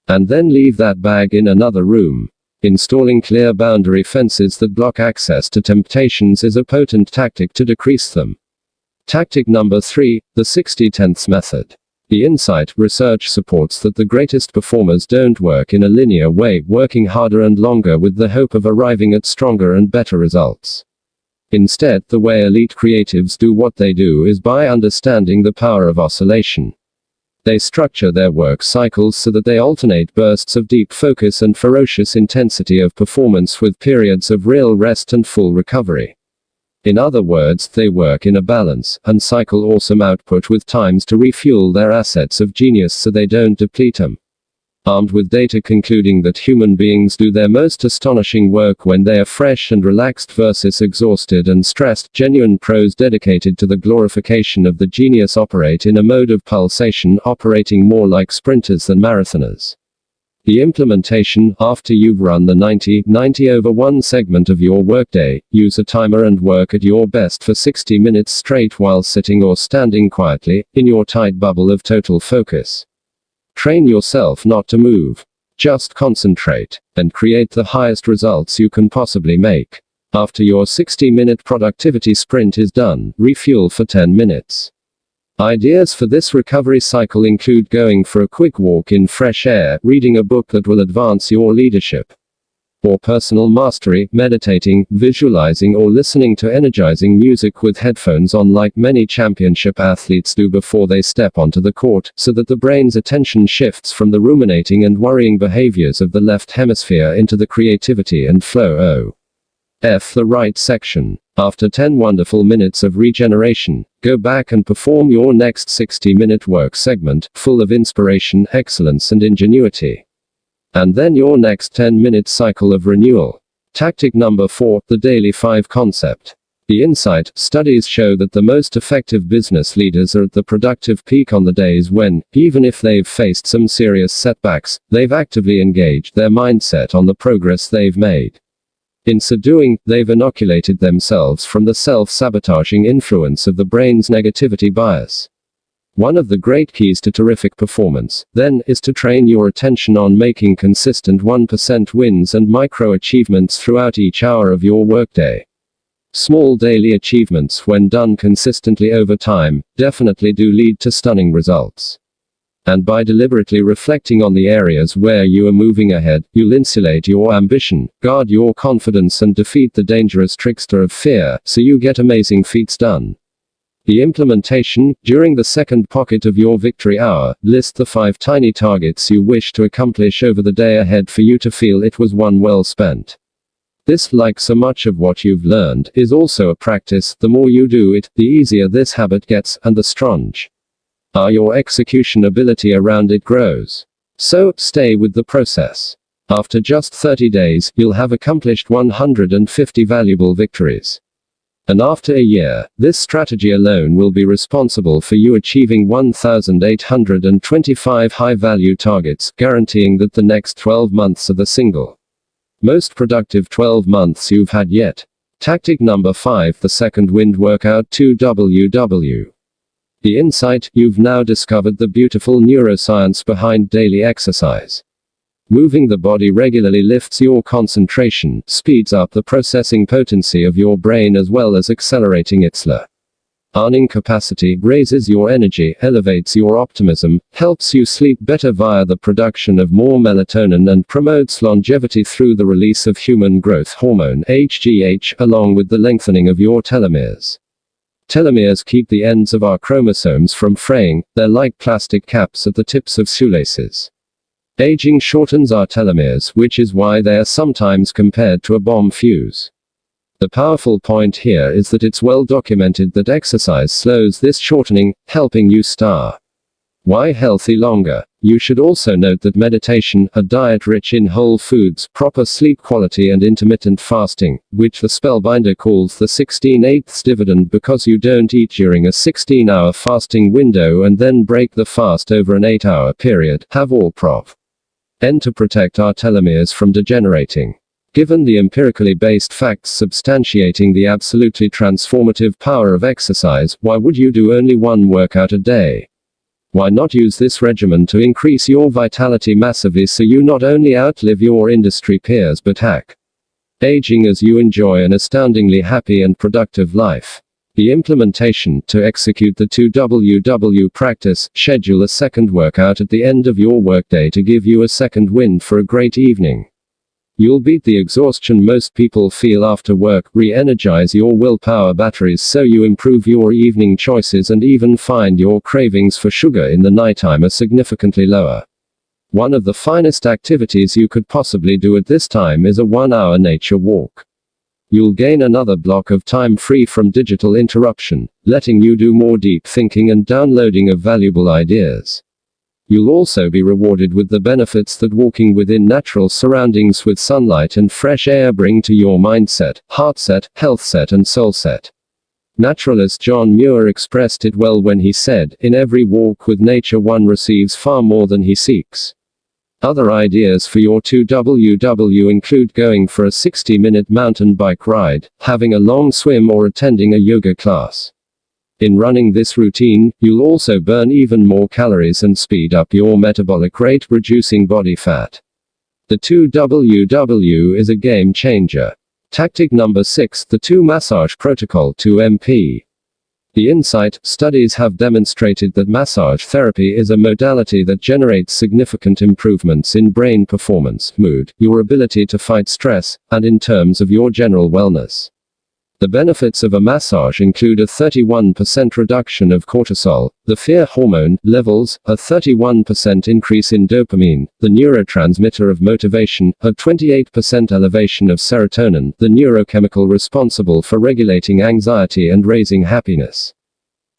And then leave that bag in another room. Installing clear boundary fences that block access to temptations is a potent tactic to decrease them. Tactic number 3, the 60/10 method. The insight, research supports that the greatest performers don't work in a linear way, working harder and longer with the hope of arriving at stronger and better results. Instead, the way elite creatives do what they do is by understanding the power of oscillation. They structure their work cycles so that they alternate bursts of deep focus and ferocious intensity of performance with periods of real rest and full recovery. In other words, they work in a balance, and cycle awesome output with times to refuel their assets of genius so they don't deplete them. armed with data concluding that human beings do their most astonishing work when they are fresh and relaxed versus exhausted and stressed. Genuine pros dedicated to the glorification of the genius operate in a mode of pulsation, operating more like sprinters than marathoners. The implementation: after you've run the 90/90/1 segment of your workday, use a timer and work at your best for 60 minutes straight while sitting or standing quietly, in your tight bubble of total focus. Train yourself not to move. Just concentrate, and create the highest results you can possibly make. After your 60-minute productivity sprint is done, refuel for 10 minutes. Ideas for this recovery cycle include going for a quick walk in fresh air, reading a book that will advance your leadership or personal mastery, meditating, visualizing, or listening to energizing music with headphones on like many championship athletes do before they step onto the court, so that the brain's attention shifts from the ruminating and worrying behaviors of the left hemisphere into the creativity and flow. The right section. After 10 wonderful minutes of regeneration, go back and perform your next 60-minute work segment, full of inspiration, excellence, and ingenuity. And then your next 10-minute cycle of renewal. Tactic number 4, the Daily 5 concept. The insight: studies show that the most effective business leaders are at the productive peak on the days when, even if they've faced some serious setbacks, they've actively engaged their mindset on the progress they've made. In so doing, they've inoculated themselves from the self-sabotaging influence of the brain's negativity bias. One of the great keys to terrific performance, then, is to train your attention on making consistent 1% wins and micro-achievements throughout each hour of your workday. Small daily achievements, when done consistently over time, definitely do lead to stunning results. And by deliberately reflecting on the areas where you are moving ahead, you'll insulate your ambition, guard your confidence, and defeat the dangerous trickster of fear, so you get amazing feats done. The implementation: during the second pocket of your victory hour, list the 5 tiny targets you wish to accomplish over the day ahead for you to feel it was one well spent. This, like so much of what you've learned, is also a practice. The more you do it, the easier this habit gets, and the stronger your execution ability around it grows. So, stay with the process. After just 30 days, you'll have accomplished 150 valuable victories. And after a year, this strategy alone will be responsible for you achieving 1,825 high-value targets, guaranteeing that the next 12 months are the single most productive 12 months you've had yet. Tactic number 5, the second wind workout 2WW. The insight: you've now discovered the beautiful neuroscience behind daily exercise. Moving the body regularly lifts your concentration, speeds up the processing potency of your brain as well as accelerating its learning capacity, raises your energy, elevates your optimism, helps you sleep better via the production of more melatonin, and promotes longevity through the release of human growth hormone HGH, along with the lengthening of your telomeres. Telomeres keep the ends of our chromosomes from fraying. They're like plastic caps at the tips of shoelaces. Aging shortens our telomeres, which is why they are sometimes compared to a bomb fuse. The powerful point here is that it's well documented that exercise slows this shortening, helping you stay healthy longer. You should also note that meditation, a diet rich in whole foods, proper sleep quality, and intermittent fasting, which the spellbinder calls the 16/8 dividend because you don't eat during a 16-hour fasting window and then break the fast over an 8-hour period, have all to protect our telomeres from degenerating. Given the empirically based facts substantiating the absolutely transformative power of exercise, why would you do only one workout a day? Why not use this regimen to increase your vitality massively so you not only outlive your industry peers but aging as you enjoy an astoundingly happy and productive life? The implementation: to execute the 2WW practice, schedule a second workout at the end of your workday to give you a second wind for a great evening. You'll beat the exhaustion most people feel after work, re-energize your willpower batteries so you improve your evening choices, and even find your cravings for sugar in the nighttime are significantly lower. One of the finest activities you could possibly do at this time is a 1-hour nature walk. You'll gain another block of time free from digital interruption, letting you do more deep thinking and downloading of valuable ideas. You'll also be rewarded with the benefits that walking within natural surroundings with sunlight and fresh air bring to your mindset, heartset, healthset and soulset. Naturalist John Muir expressed it well when he said, "In every walk with nature one receives far more than he seeks." Other ideas for your 2WW include going for a 60-minute mountain bike ride, having a long swim or attending a yoga class. In running this routine, you'll also burn even more calories and speed up your metabolic rate, reducing body fat. The 2WW is a game changer. Tactic number 6, the 2 massage protocol 2MP. The insight, studies have demonstrated that massage therapy is a modality that generates significant improvements in brain performance, mood, your ability to fight stress, and in terms of your general wellness. The benefits of a massage include a 31% reduction of cortisol, the fear hormone, levels, a 31% increase in dopamine, the neurotransmitter of motivation, a 28% elevation of serotonin, the neurochemical responsible for regulating anxiety and raising happiness.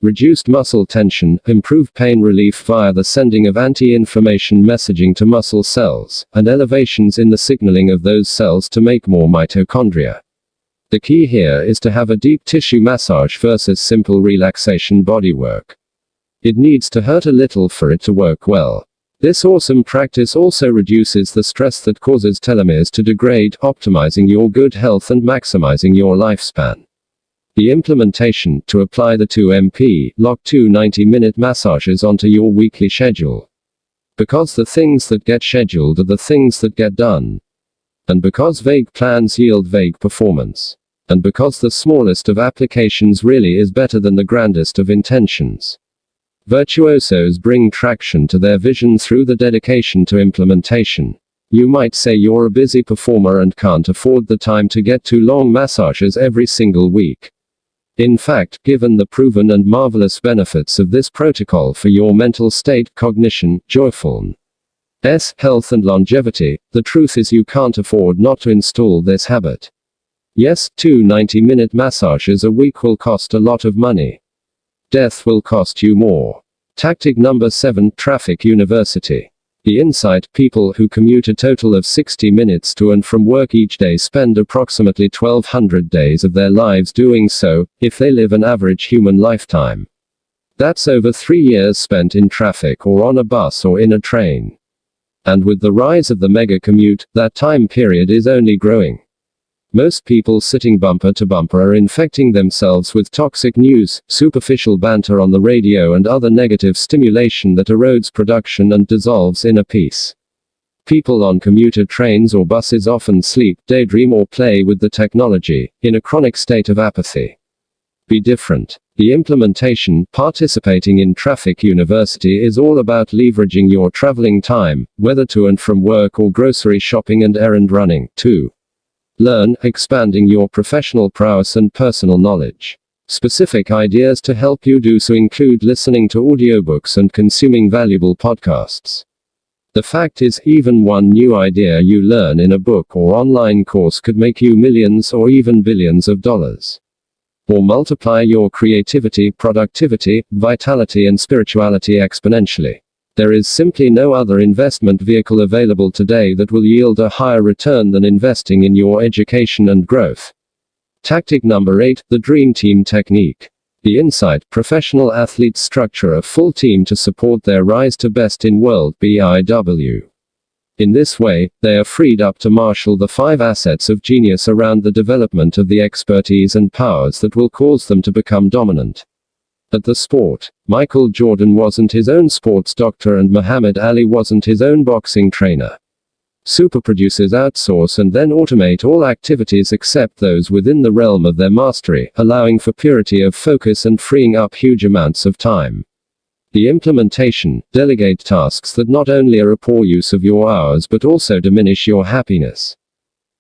Reduced muscle tension, improved pain relief via the sending of anti-inflammation messaging to muscle cells, and elevations in the signaling of those cells to make more mitochondria. The key here is to have a deep tissue massage versus simple relaxation bodywork. It needs to hurt a little for it to work well. This awesome practice also reduces the stress that causes telomeres to degrade, optimizing your good health and maximizing your lifespan. The implementation: to apply the 2MP, lock 2 90-minute massages onto your weekly schedule. Because the things that get scheduled are the things that get done. And because vague plans yield vague performance. And because the smallest of applications really is better than the grandest of intentions. Virtuosos bring traction to their vision through the dedication to implementation. You might say you're a busy performer and can't afford the time to get 2 long massages every single week. In fact, given the proven and marvelous benefits of this protocol for your mental state, cognition, joyfulness, health and longevity, the truth is you can't afford not to install this habit. Yes, 2 90-minute massages a week will cost a lot of money. Death will cost you more. Tactic number 7, Traffic University. The insight: people who commute a total of 60 minutes to and from work each day spend approximately 1,200 days of their lives doing so, if they live an average human lifetime. That's over 3 years spent in traffic or on a bus or in a train. And with the rise of the mega commute, that time period is only growing. Most people sitting bumper to bumper are infecting themselves with toxic news, superficial banter on the radio and other negative stimulation that erodes production and dissolves inner peace. People on commuter trains or buses often sleep, daydream or play with the technology, in a chronic state of apathy. Be different. The implementation: participating in Traffic University is all about leveraging your traveling time, whether to and from work or grocery shopping and errand running, to learn, expanding your professional prowess and personal knowledge. Specific ideas to help you do so include listening to audiobooks and consuming valuable podcasts. The fact is, even one new idea you learn in a book or online course could make you millions or even billions of dollars. Or multiply your creativity, productivity, vitality and spirituality exponentially. There is simply no other investment vehicle available today that will yield a higher return than investing in your education and growth. Tactic number 8, the Dream Team Technique. The insight: professional athletes structure a full team to support their rise to best in world BIW. In this way, they are freed up to marshal the 5 assets of genius around the development of the expertise and powers that will cause them to become dominant. At the sport, Michael Jordan wasn't his own sports doctor and Muhammad Ali wasn't his own boxing trainer. Superproducers outsource and then automate all activities except those within the realm of their mastery, allowing for purity of focus and freeing up huge amounts of time. The implementation: delegate tasks that not only are a poor use of your hours but also diminish your happiness.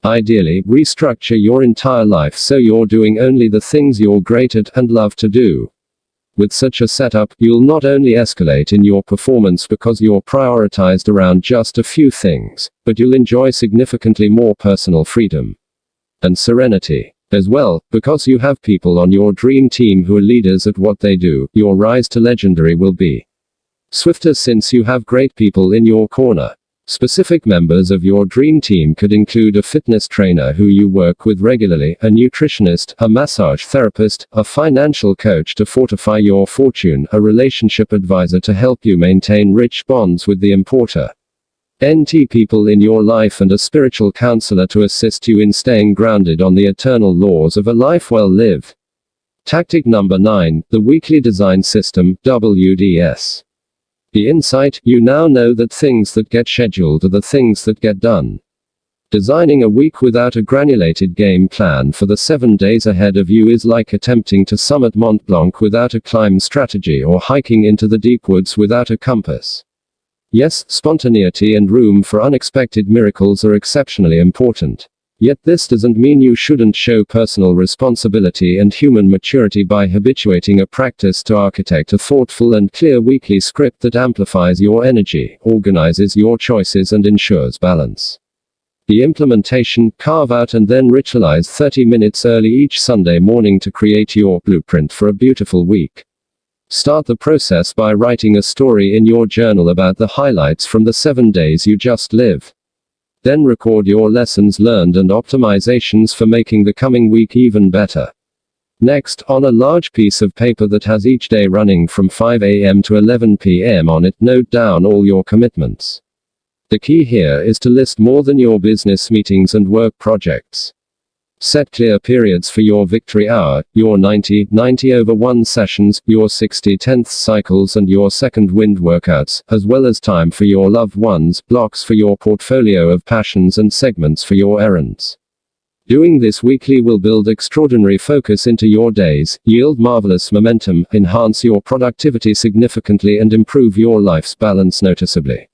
Ideally, restructure your entire life so you're doing only the things you're great at and love to do. With such a setup, you'll not only escalate in your performance because you're prioritized around just a few things, but you'll enjoy significantly more personal freedom and serenity as well, because you have people on your dream team who are leaders at what they do. Your rise to legendary will be swifter since you have great people in your corner. Specific members of your dream team could include a fitness trainer who you work with regularly, a nutritionist, a massage therapist, a financial coach to fortify your fortune, a relationship advisor to help you maintain rich bonds with the importer. NT people in your life, and a spiritual counselor to assist you in staying grounded on the eternal laws of a life well lived. Tactic number 9, the Weekly Design System, WDS. The insight: you now know that things that get scheduled are the things that get done. Designing a week without a granulated game plan for the 7 days ahead of you is like attempting to summit Mont Blanc without a climb strategy or hiking into the deep woods without a compass. Yes, spontaneity and room for unexpected miracles are exceptionally important. Yet this doesn't mean you shouldn't show personal responsibility and human maturity by habituating a practice to architect a thoughtful and clear weekly script that amplifies your energy, organizes your choices, and ensures balance. The implementation: carve out and then ritualize 30 minutes early each Sunday morning to create your blueprint for a beautiful week. Start the process by writing a story in your journal about the highlights from the 7 days you just lived. Then record your lessons learned and optimizations for making the coming week even better. Next, on a large piece of paper that has each day running from 5 a.m. to 11 p.m. on it, note down all your commitments. The key here is to list more than your business meetings and work projects. Set clear periods for your victory hour, your 90/90/1 sessions, your 60/10 cycles, and your second wind workouts, as well as time for your loved ones, blocks for your portfolio of passions, and segments for your errands. Doing this weekly will build extraordinary focus into your days, yield marvelous momentum, enhance your productivity significantly, and improve your life's balance noticeably.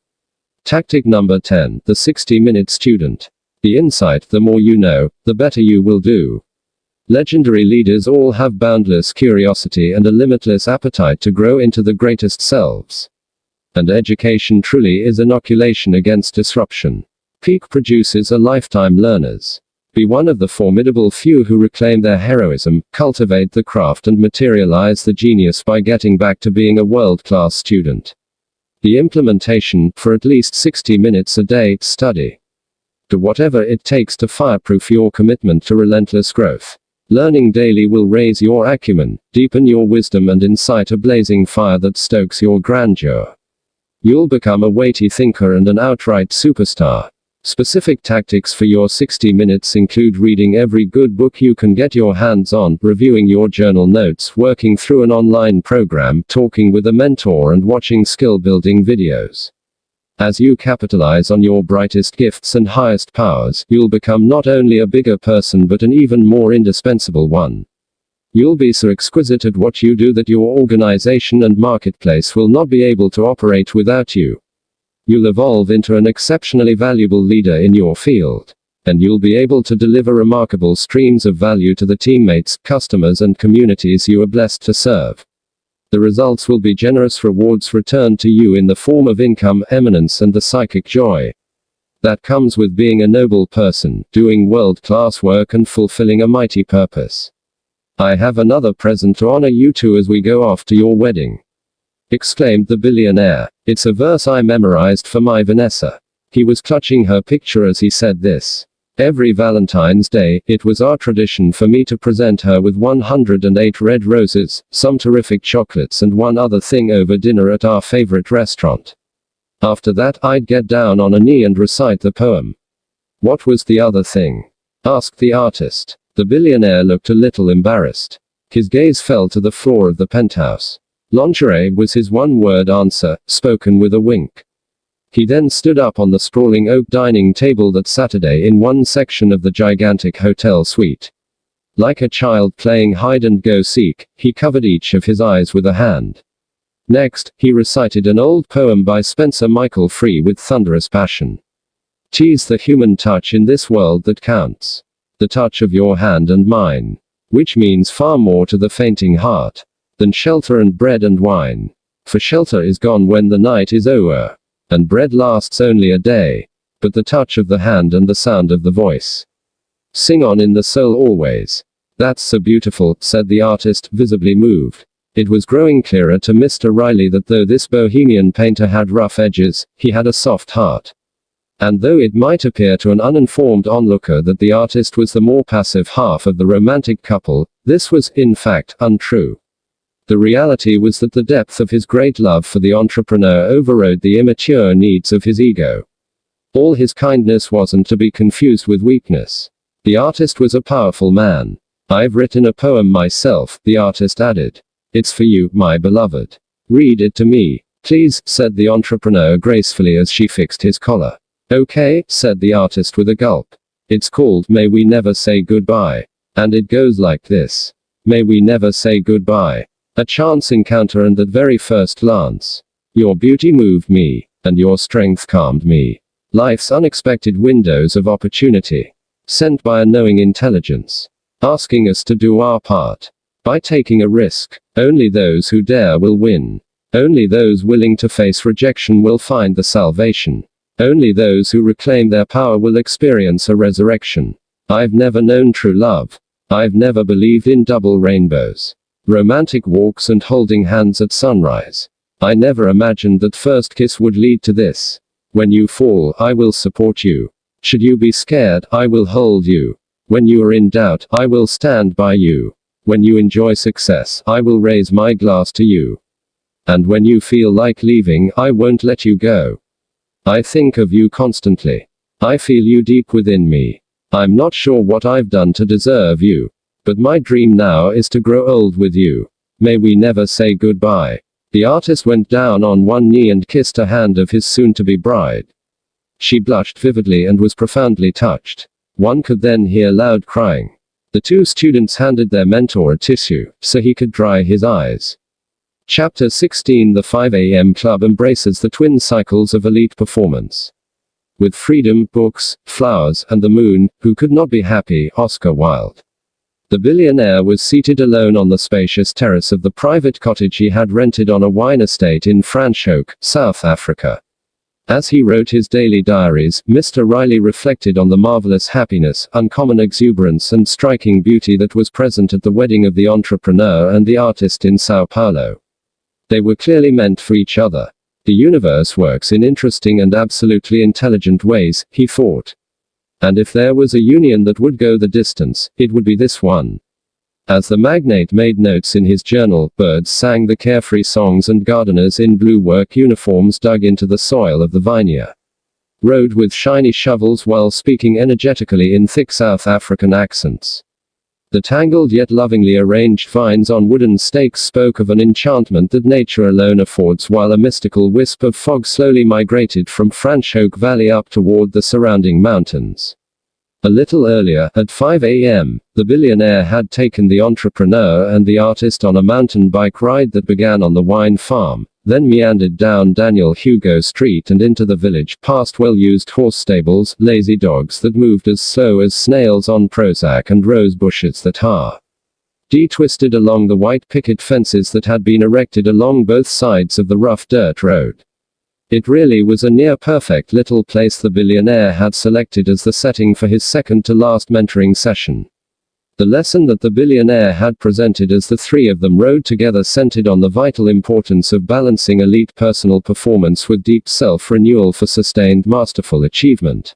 Tactic number 10, the 60-minute student. The insight: the more you know, the better you will do. Legendary leaders all have boundless curiosity and a limitless appetite to grow into the greatest selves. And education truly is inoculation against disruption. Peak producers are lifetime learners. Be one of the formidable few who reclaim their heroism, cultivate the craft, and materialize the genius by getting back to being a world-class student. The implementation: for at least 60 minutes a day, study. Do whatever it takes to fireproof your commitment to relentless growth. Learning daily will raise your acumen, deepen your wisdom, and incite a blazing fire that stokes your grandeur. You'll become a weighty thinker and an outright superstar. Specific tactics for your 60 minutes include reading every good book you can get your hands on, reviewing your journal notes, working through an online program, talking with a mentor, and watching skill-building videos. As you capitalize on your brightest gifts and highest powers, you'll become not only a bigger person but an even more indispensable one. You'll be so exquisite at what you do that your organization and marketplace will not be able to operate without you. You'll evolve into an exceptionally valuable leader in your field. And you'll be able to deliver remarkable streams of value to the teammates, customers, and communities you are blessed to serve. The results will be generous rewards returned to you in the form of income, eminence, and the psychic joy that comes with being a noble person, doing world-class work, and fulfilling a mighty purpose. I have another present to honor you two as we go off to your wedding, exclaimed the billionaire. It's a verse I memorized for my Vanessa. He was clutching her picture as he said this. Every Valentine's Day, it was our tradition for me to present her with 108 red roses, some terrific chocolates, and one other thing over dinner at our favorite restaurant. After that, I'd get down on a knee and recite the poem. What was the other thing? Asked the artist. The billionaire looked a little embarrassed. His gaze fell to the floor of the penthouse. Lingerie was his one-word answer, spoken with a wink. He then stood up on the sprawling oak dining table that Saturday in one section of the gigantic hotel suite. Like a child playing hide-and-go-seek, he covered each of his eyes with a hand. Next, he recited an old poem by Spencer Michael Free with thunderous passion. "'Tis the human touch in this world that counts. The touch of your hand and mine. Which means far more to the fainting heart than shelter and bread and wine. For shelter is gone when the night is o'er, and bread lasts only a day. But the touch of the hand and the sound of the voice sing on in the soul always." "That's so beautiful," said the artist, visibly moved. It was growing clearer to Mr. Riley that though this bohemian painter had rough edges, he had a soft heart. And though it might appear to an uninformed onlooker that the artist was the more passive half of the romantic couple, this was, in fact, untrue. The reality was that the depth of his great love for the entrepreneur overrode the immature needs of his ego. All his kindness wasn't to be confused with weakness. The artist was a powerful man. "I've written a poem myself," the artist added. "It's for you, my beloved. Read it to me, please," said the entrepreneur gracefully as she fixed his collar. "Okay," said the artist with a gulp. "It's called May We Never Say Goodbye. And it goes like this. May we never say goodbye. A chance encounter and at very first glance. Your beauty moved me, and your strength calmed me. Life's unexpected windows of opportunity. Sent by a knowing intelligence. Asking us to do our part. By taking a risk. Only those who dare will win. Only those willing to face rejection will find the salvation. Only those who reclaim their power will experience a resurrection. I've never known true love. I've never believed in double rainbows. Romantic walks and holding hands at sunrise. I never imagined that first kiss would lead to this. When you fall, I will support you. Should you be scared, I will hold you. When you are in doubt, I will stand by you. When you enjoy success, I will raise my glass to you. And when you feel like leaving, I won't let you go. I think of you constantly. I feel you deep within me. I'm not sure what I've done to deserve you. But my dream now is to grow old with you. May we never say goodbye." The artist went down on one knee and kissed a hand of his soon-to-be bride. She blushed vividly and was profoundly touched. One could then hear loud crying. The two students handed their mentor a tissue, so he could dry his eyes. Chapter 16 The 5 a.m. Club embraces the twin cycles of elite performance. With freedom, books, flowers, and the moon, who could not be happy? Oscar Wilde. The billionaire was seated alone on the spacious terrace of the private cottage he had rented on a wine estate in Franschhoek, South Africa. As he wrote his daily diaries, Mr. Riley reflected on the marvelous happiness, uncommon exuberance and striking beauty that was present at the wedding of the entrepreneur and the artist in Sao Paulo. They were clearly meant for each other. The universe works in interesting and absolutely intelligent ways, he thought. And if there was a union that would go the distance, it would be this one. As the magnate made notes in his journal, birds sang the carefree songs and gardeners in blue work uniforms dug into the soil of the vineyard. Rode with shiny shovels while speaking energetically in thick South African accents. The tangled yet lovingly arranged vines on wooden stakes spoke of an enchantment that nature alone affords, while a mystical wisp of fog slowly migrated from Franschhoek Valley up toward the surrounding mountains. A little earlier, at 5 a.m., the billionaire had taken the entrepreneur and the artist on a mountain bike ride that began on the wine farm, then meandered down Daniel Hugo Street and into the village, past well-used horse stables, lazy dogs that moved as slow as snails on Prozac, and rose bushes that twisted along the white picket fences that had been erected along both sides of the rough dirt road. It really was a near-perfect little place the billionaire had selected as the setting for his second-to-last mentoring session. The lesson that the billionaire had presented as the three of them rode together centered on the vital importance of balancing elite personal performance with deep self-renewal for sustained masterful achievement.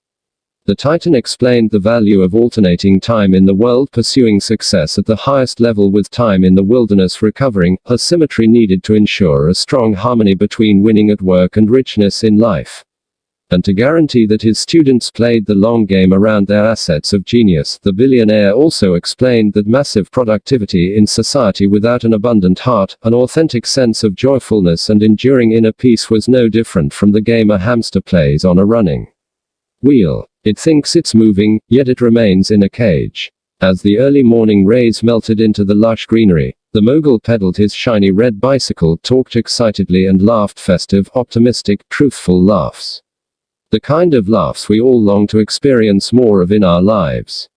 The Titan explained the value of alternating time in the world pursuing success at the highest level with time in the wilderness recovering, a symmetry needed to ensure a strong harmony between winning at work and richness in life. And to guarantee that his students played the long game around their assets of genius, the billionaire also explained that massive productivity in society without an abundant heart, an authentic sense of joyfulness and enduring inner peace was no different from the game a hamster plays on a running wheel. It thinks it's moving, yet it remains in a cage. As the early morning rays melted into the lush greenery, the mogul pedaled his shiny red bicycle, talked excitedly and laughed festive, optimistic, truthful laughs. The kind of laughs we all long to experience more of in our lives.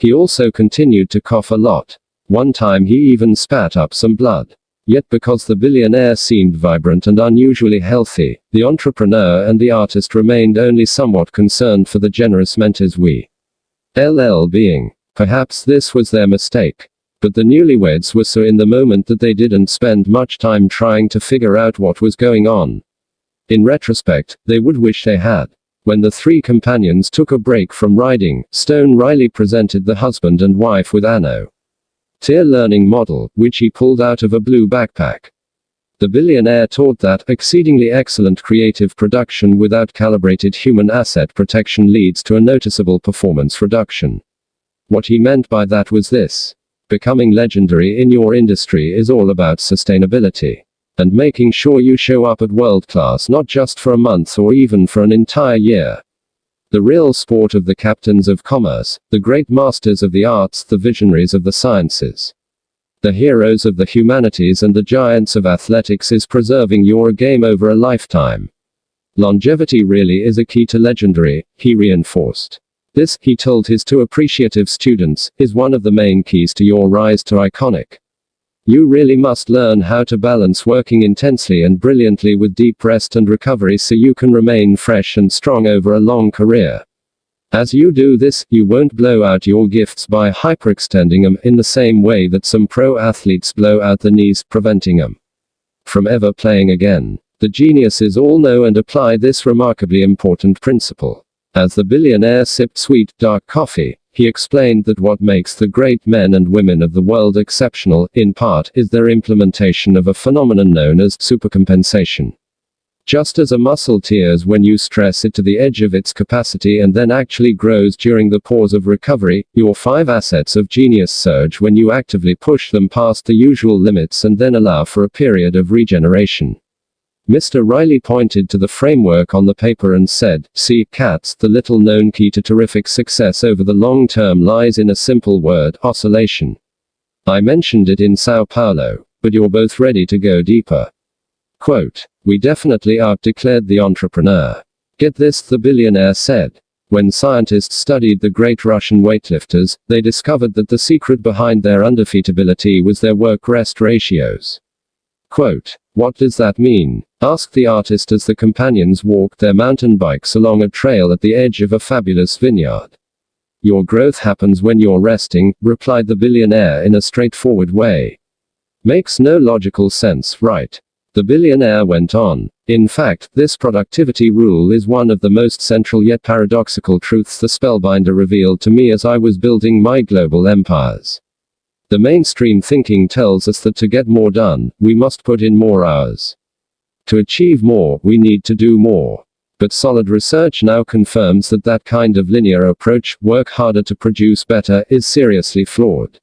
He also continued to cough a lot. One time he even spat up some blood. Yet because the billionaire seemed vibrant and unusually healthy, the entrepreneur and the artist remained only somewhat concerned for the generous mentor's well-being. Perhaps this was their mistake. But the newlyweds were so in the moment that they didn't spend much time trying to figure out what was going on. In retrospect, they would wish they had. When the three companions took a break from riding, Stone Riley presented the husband and wife with Anno Tier learning model, which he pulled out of a blue backpack. The billionaire taught that exceedingly excellent creative production without calibrated human asset protection leads to a noticeable performance reduction. What he meant by that was this. Becoming legendary in your industry is all about sustainability. And making sure you show up at world class not just for a month or even for an entire year. The real sport of the captains of commerce, the great masters of the arts, the visionaries of the sciences, the heroes of the humanities and the giants of athletics is preserving your game over a lifetime. Longevity really is a key to legendary, he reinforced. This, he told his two appreciative students, is one of the main keys to your rise to iconic. You really must learn how to balance working intensely and brilliantly with deep rest and recovery so you can remain fresh and strong over a long career. As you do this, you won't blow out your gifts by hyperextending them in the same way that some pro athletes blow out the knees, preventing them from ever playing again. The geniuses all know and apply this remarkably important principle. As the billionaire sipped sweet, dark coffee, he explained that what makes the great men and women of the world exceptional, in part, is their implementation of a phenomenon known as supercompensation. Just as a muscle tears when you stress it to the edge of its capacity and then actually grows during the pause of recovery, your 5 assets of genius surge when you actively push them past the usual limits and then allow for a period of regeneration. Mr. Riley pointed to the framework on the paper and said, "See, cats, the little known key to terrific success over the long term lies in a simple word, oscillation. I mentioned it in Sao Paulo, but you're both ready to go deeper." Quote, "We definitely are," declared the entrepreneur. Get this, the billionaire said. When scientists studied the great Russian weightlifters, they discovered that the secret behind their undefeatability was their work-rest ratios. Quote, "What does that mean?" asked the artist as the companions walked their mountain bikes along a trail at the edge of a fabulous vineyard. "Your growth happens when you're resting," replied the billionaire in a straightforward way. "Makes no logical sense, right?" The billionaire went on. "In fact, this productivity rule is one of the most central yet paradoxical truths the Spellbinder revealed to me as I was building my global empires. The mainstream thinking tells us that to get more done, we must put in more hours. To achieve more, we need to do more. But solid research now confirms that that kind of linear approach, work harder to produce better, is seriously flawed.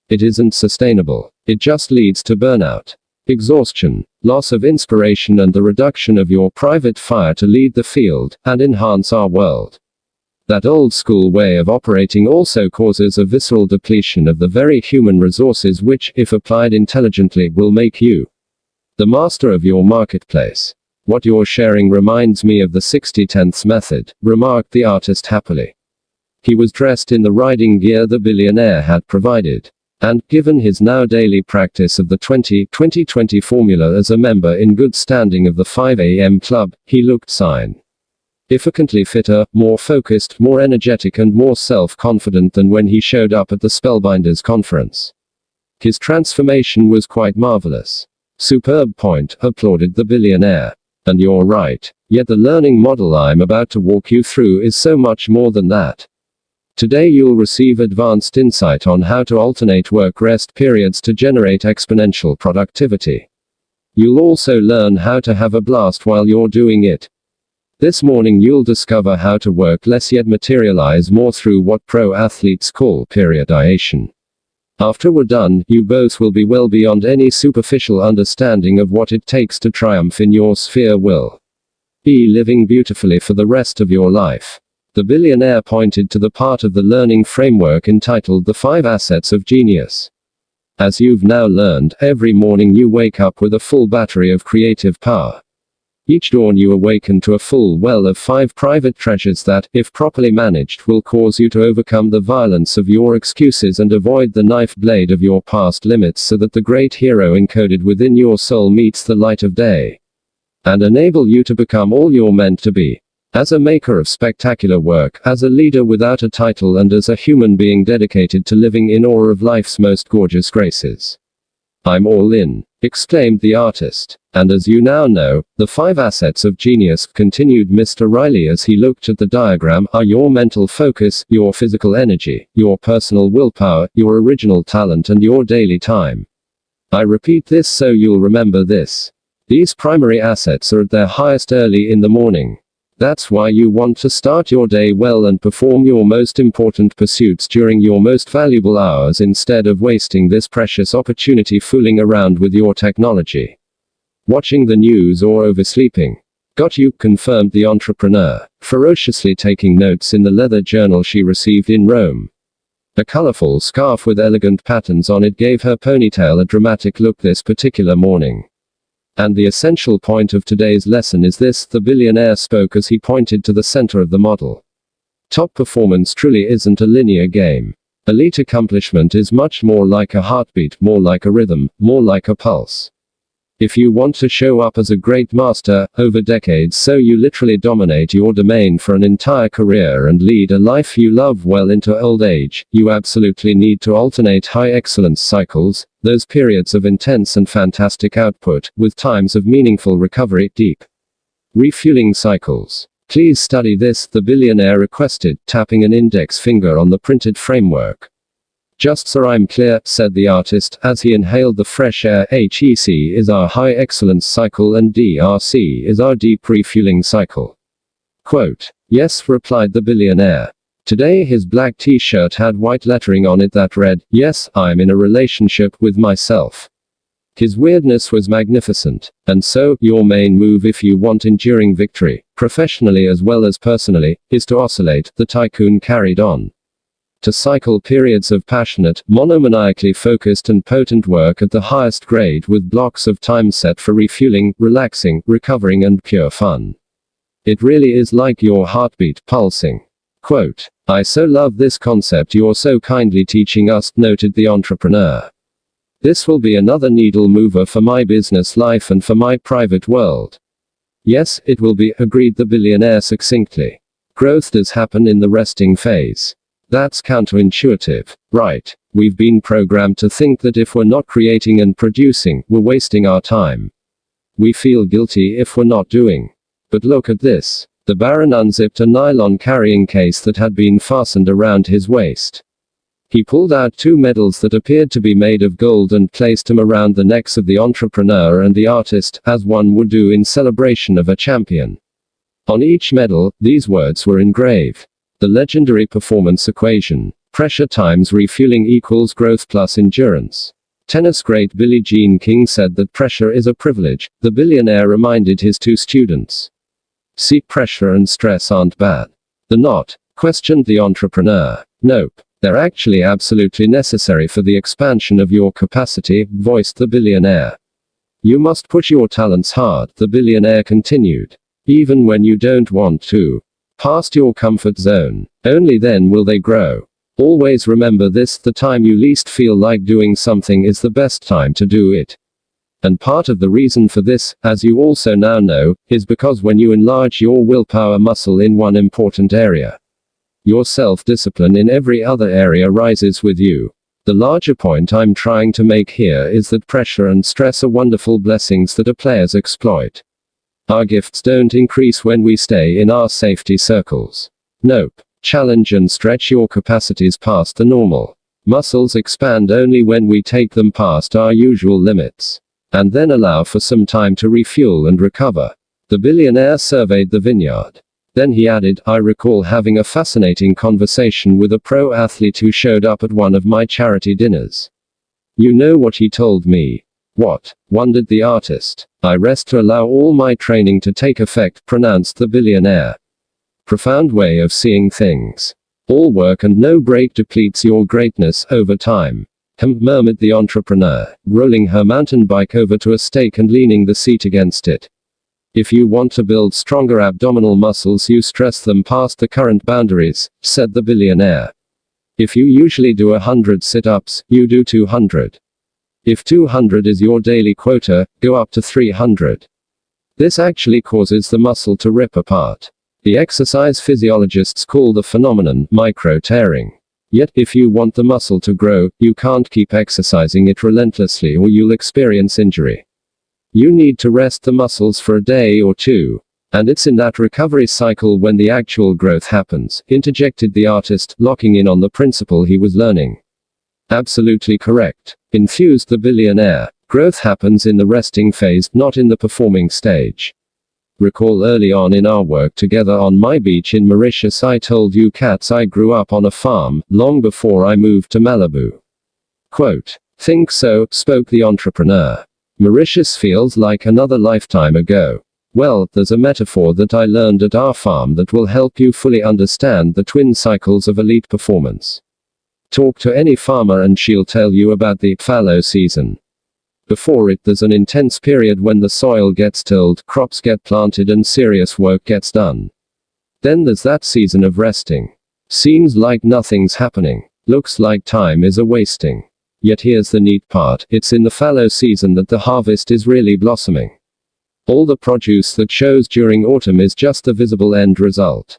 It isn't sustainable. It just leads to burnout, exhaustion, loss of inspiration and the reduction of your private fire to lead the field, and enhance our world. That old school way of operating also causes a visceral depletion of the very human resources which, if applied intelligently, will make you the master of your marketplace. What you're sharing reminds me of the 60/10ths method," remarked the artist happily. He was dressed in the riding gear the billionaire had provided. And, given his now daily practice of the 20-20-20 formula as a member in good standing of the 5 a.m. club, he looked significantly fitter, more focused, more energetic and more self-confident than when he showed up at the Spellbinders conference. His transformation was quite marvelous. "Superb point," applauded the billionaire. "And you're right. Yet the learning model I'm about to walk you through is so much more than that. Today you'll receive advanced insight on how to alternate work-rest periods to generate exponential productivity. You'll also learn how to have a blast while you're doing it. This morning you'll discover how to work less yet materialize more through what pro athletes call periodization. After we're done, you both will be well beyond any superficial understanding of what it takes to triumph in your sphere will be living beautifully for the rest of your life." The billionaire pointed to the part of the learning framework entitled The 5 Assets of Genius. As you've now learned, every morning you wake up with a full battery of creative power. Each dawn you awaken to a full well of 5 private treasures that, if properly managed, will cause you to overcome the violence of your excuses and avoid the knife blade of your past limits so that the great hero encoded within your soul meets the light of day. And enable you to become all you're meant to be. As a maker of spectacular work, as a leader without a title, and as a human being dedicated to living in awe of life's most gorgeous graces. I'm all in, exclaimed the artist. And as you now know, the 5 assets of genius, continued Mr. Riley as he looked at the diagram, are your mental focus, your physical energy, your personal willpower, your original talent, and your daily time. I repeat this so you'll remember this. These primary assets are at their highest early in the morning. That's why you want to start your day well and perform your most important pursuits during your most valuable hours instead of wasting this precious opportunity fooling around with your technology. Watching the news or oversleeping. Got you, confirmed the entrepreneur, ferociously taking notes in the leather journal she received in Rome. A colorful scarf with elegant patterns on it gave her ponytail a dramatic look this particular morning. And the essential point of today's lesson is this, the billionaire spoke as he pointed to the center of the model. Top performance truly isn't a linear game. Elite accomplishment is much more like a heartbeat, more like a rhythm, more like a pulse. If you want to show up as a great master, over decades so you literally dominate your domain for an entire career and lead a life you love well into old age, you absolutely need to alternate high excellence cycles, those periods of intense and fantastic output, with times of meaningful recovery, deep refueling cycles. Please study this, the billionaire requested, tapping an index finger on the printed framework. Just so I'm clear, said the artist, as he inhaled the fresh air, HEC is our high excellence cycle and DRC is our deep refueling cycle. Quote. Yes, replied the billionaire. Today his black t-shirt had white lettering on it that read, yes, I'm in a relationship with myself. His weirdness was magnificent. And so, your main move if you want enduring victory, professionally as well as personally, is to oscillate, the tycoon carried on. To cycle periods of passionate, monomaniacally focused and potent work at the highest grade with blocks of time set for refueling, relaxing, recovering and pure fun. It really is like your heartbeat, pulsing. Quote. I so love this concept you're so kindly teaching us, noted the entrepreneur. This will be another needle mover for my business life and for my private world. Yes, it will be, agreed the billionaire succinctly. Growth does happen in the resting phase. That's counterintuitive, right? We've been programmed to think that if we're not creating and producing, we're wasting our time. We feel guilty if we're not doing. But look at this. The Baron unzipped a nylon carrying case that had been fastened around his waist. He pulled out 2 medals that appeared to be made of gold and placed them around the necks of the entrepreneur and the artist, as one would do in celebration of a champion. On each medal, these words were engraved. The legendary performance equation. Pressure times refueling equals growth plus endurance. Tennis great Billie Jean King said that pressure is a privilege, the billionaire reminded his 2 students. See, pressure and stress aren't bad. They're not, questioned the entrepreneur. Nope. They're actually absolutely necessary for the expansion of your capacity, voiced the billionaire. You must push your talents hard, the billionaire continued. Even when you don't want to. Past your comfort zone. Only then will they grow. Always remember this, the time you least feel like doing something is the best time to do it. And part of the reason for this, as you also now know, is because when you enlarge your willpower muscle in one important area, your self-discipline in every other area rises with you. The larger point I'm trying to make here is that pressure and stress are wonderful blessings that a players exploit. Our gifts don't increase when we stay in our safety circles. Nope. Challenge and stretch your capacities past the normal. Muscles expand only when we take them past our usual limits. And then allow for some time to refuel and recover. The billionaire surveyed the vineyard. Then he added, I recall having a fascinating conversation with a pro athlete who showed up at one of my charity dinners. You know what he told me? What? Wondered the artist. I rest to allow all my training to take effect, pronounced the billionaire. Profound way of seeing things. All work and no break depletes your greatness over time. Murmured the entrepreneur, rolling her mountain bike over to a stake and leaning the seat against it. If you want to build stronger abdominal muscles, you stress them past the current boundaries, said the billionaire. If you usually do 100 sit-ups, you do 200. If 200 is your daily quota, go up to 300. This actually causes the muscle to rip apart. The exercise physiologists call the phenomenon micro-tearing. Yet, if you want the muscle to grow, you can't keep exercising it relentlessly or you'll experience injury. You need to rest the muscles for a day or two. And it's in that recovery cycle when the actual growth happens, interjected the artist, locking in on the principle he was learning. Absolutely correct, infused the billionaire. Growth happens in the resting phase, not in the performing stage. Recall early on in our work together on my beach in Mauritius, I told you cats I grew up on a farm, long before I moved to Malibu. Quote, think so, spoke the entrepreneur. Mauritius feels like another lifetime ago. Well, there's a metaphor that I learned at our farm that will help you fully understand the twin cycles of elite performance. Talk to any farmer and she'll tell you about the fallow season. Before it, there's an intense period when the soil gets tilled, crops get planted, and serious work gets done. Then there's that season of resting. Seems like nothing's happening. Looks like time is a wasting. Yet here's the neat part, it's in the fallow season that the harvest is really blossoming. All the produce that shows during autumn is just the visible end result.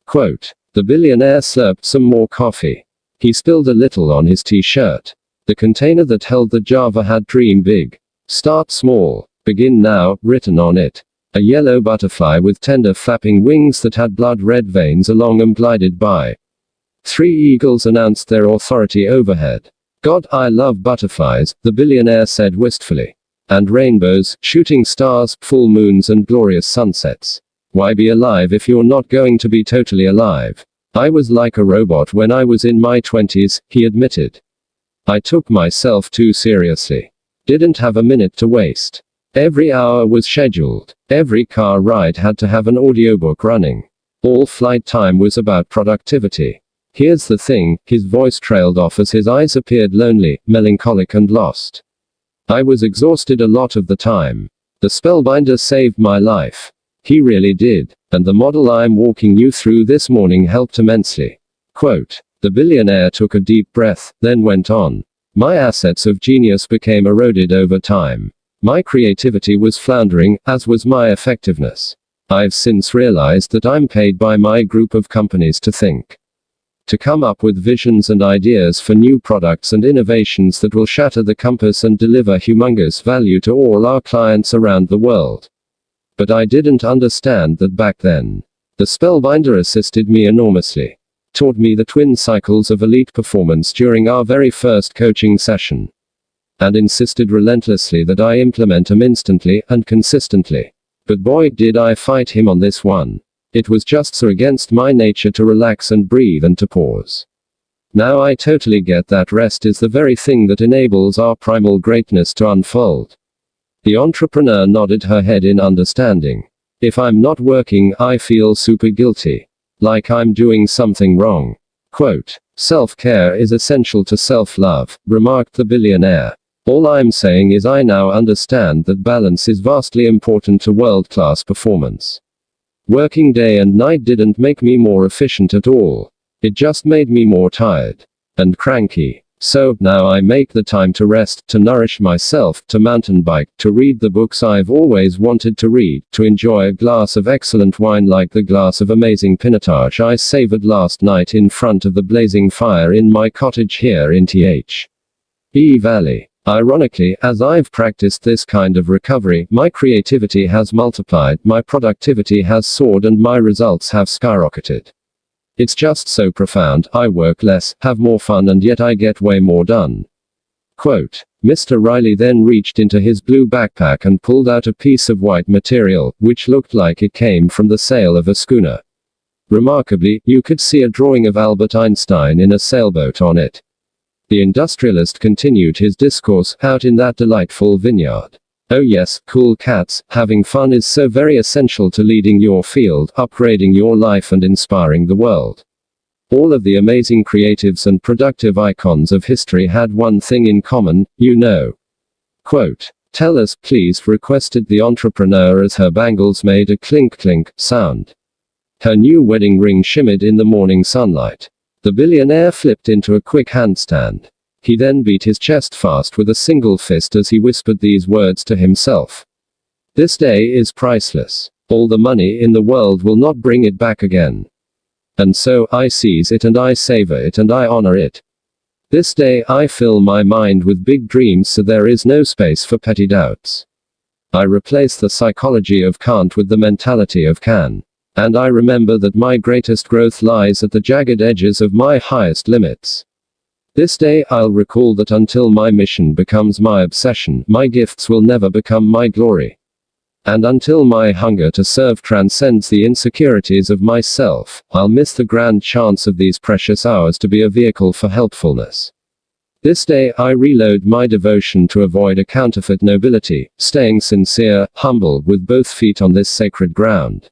Quote, the billionaire slurped some more coffee. He spilled a little on his t-shirt. The container that held the Java had dream big. Start small. Begin now, written on it. A yellow butterfly with tender flapping wings that had blood-red veins along them glided by. 3 eagles announced their authority overhead. God, I love butterflies, the billionaire said wistfully. And rainbows, shooting stars, full moons and glorious sunsets. Why be alive if you're not going to be totally alive? I was like a robot when I was in my 20s, he admitted. I took myself too seriously. Didn't have a minute to waste. Every hour was scheduled. Every car ride had to have an audiobook running. All flight time was about productivity. Here's the thing, his voice trailed off as his eyes appeared lonely, melancholic and lost. I was exhausted a lot of the time. The spellbinder saved my life. He really did. And the model I'm walking you through this morning helped immensely. Quote, the billionaire took a deep breath, then went on. My assets of genius became eroded over time. My creativity was floundering, as was my effectiveness. I've since realized that I'm paid by my group of companies to think. To come up with visions and ideas for new products and innovations that will shatter the compass and deliver humongous value to all our clients around the world. But I didn't understand that back then. The spellbinder assisted me enormously. Taught me the twin cycles of elite performance during our very first coaching session. And insisted relentlessly that I implement them instantly and consistently. But boy, did I fight him on this one. It was just so against my nature to relax and breathe and to pause. Now I totally get that rest is the very thing that enables our primal greatness to unfold. The entrepreneur nodded her head in understanding. If I'm not working, I feel super guilty. Like I'm doing something wrong. Quote, self-care is essential to self-love, remarked the billionaire. All I'm saying is I now understand that balance is vastly important to world-class performance. Working day and night didn't make me more efficient at all. It just made me more tired. And cranky. So, now I make the time to rest, to nourish myself, to mountain bike, to read the books I've always wanted to read, to enjoy a glass of excellent wine like the glass of amazing pinotage I savored last night in front of the blazing fire in my cottage here in The Valley. Ironically, as I've practiced this kind of recovery, my creativity has multiplied, my productivity has soared, and my results have skyrocketed. It's just so profound. I work less, have more fun, and yet I get way more done. Quote, Mr. Riley then reached into his blue backpack and pulled out a piece of white material, which looked like it came from the sail of a schooner. Remarkably, you could see a drawing of Albert Einstein in a sailboat on it. The industrialist continued his discourse, out in that delightful vineyard. Oh yes, cool cats, having fun is so very essential to leading your field, upgrading your life and inspiring the world. All of the amazing creatives and productive icons of history had one thing in common, you know. Quote, tell us, please, requested the entrepreneur as her bangles made a clink-clink sound. Her new wedding ring shimmered in the morning sunlight. The billionaire flipped into a quick handstand. He then beat his chest fast with a single fist as he whispered these words to himself. This day is priceless. All the money in the world will not bring it back again. And so, I seize it and I savor it and I honor it. This day I fill my mind with big dreams so there is no space for petty doubts. I replace the psychology of can't with the mentality of can. And I remember that my greatest growth lies at the jagged edges of my highest limits. This day I'll recall that until my mission becomes my obsession, my gifts will never become my glory. And until my hunger to serve transcends the insecurities of myself, I'll miss the grand chance of these precious hours to be a vehicle for helpfulness. This day I reload my devotion to avoid a counterfeit nobility, staying sincere, humble, with both feet on this sacred ground.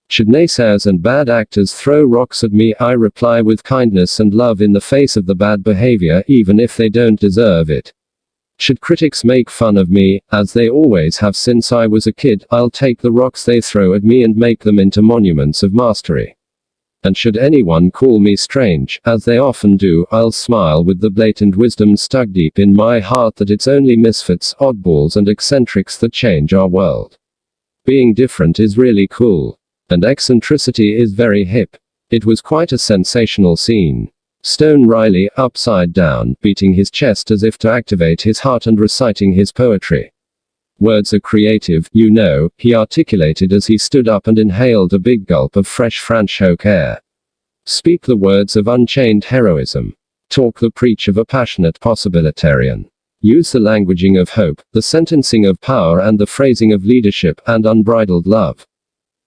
Should naysayers and bad actors throw rocks at me, I reply with kindness and love in the face of the bad behavior, even if they don't deserve it. Should critics make fun of me, as they always have since I was a kid, I'll take the rocks they throw at me and make them into monuments of mastery. And should anyone call me strange, as they often do, I'll smile with the blatant wisdom stuck deep in my heart that it's only misfits, oddballs and eccentrics that change our world. Being different is really cool. And eccentricity is very hip. It was quite a sensational scene. Stone Riley, upside down, beating his chest as if to activate his heart and reciting his poetry. Words are creative, you know, he articulated as he stood up and inhaled a big gulp of fresh Franschhoek air. Speak the words of unchained heroism. Talk the preach of a passionate possibilitarian. Use the languaging of hope, the sentencing of power and the phrasing of leadership and unbridled love.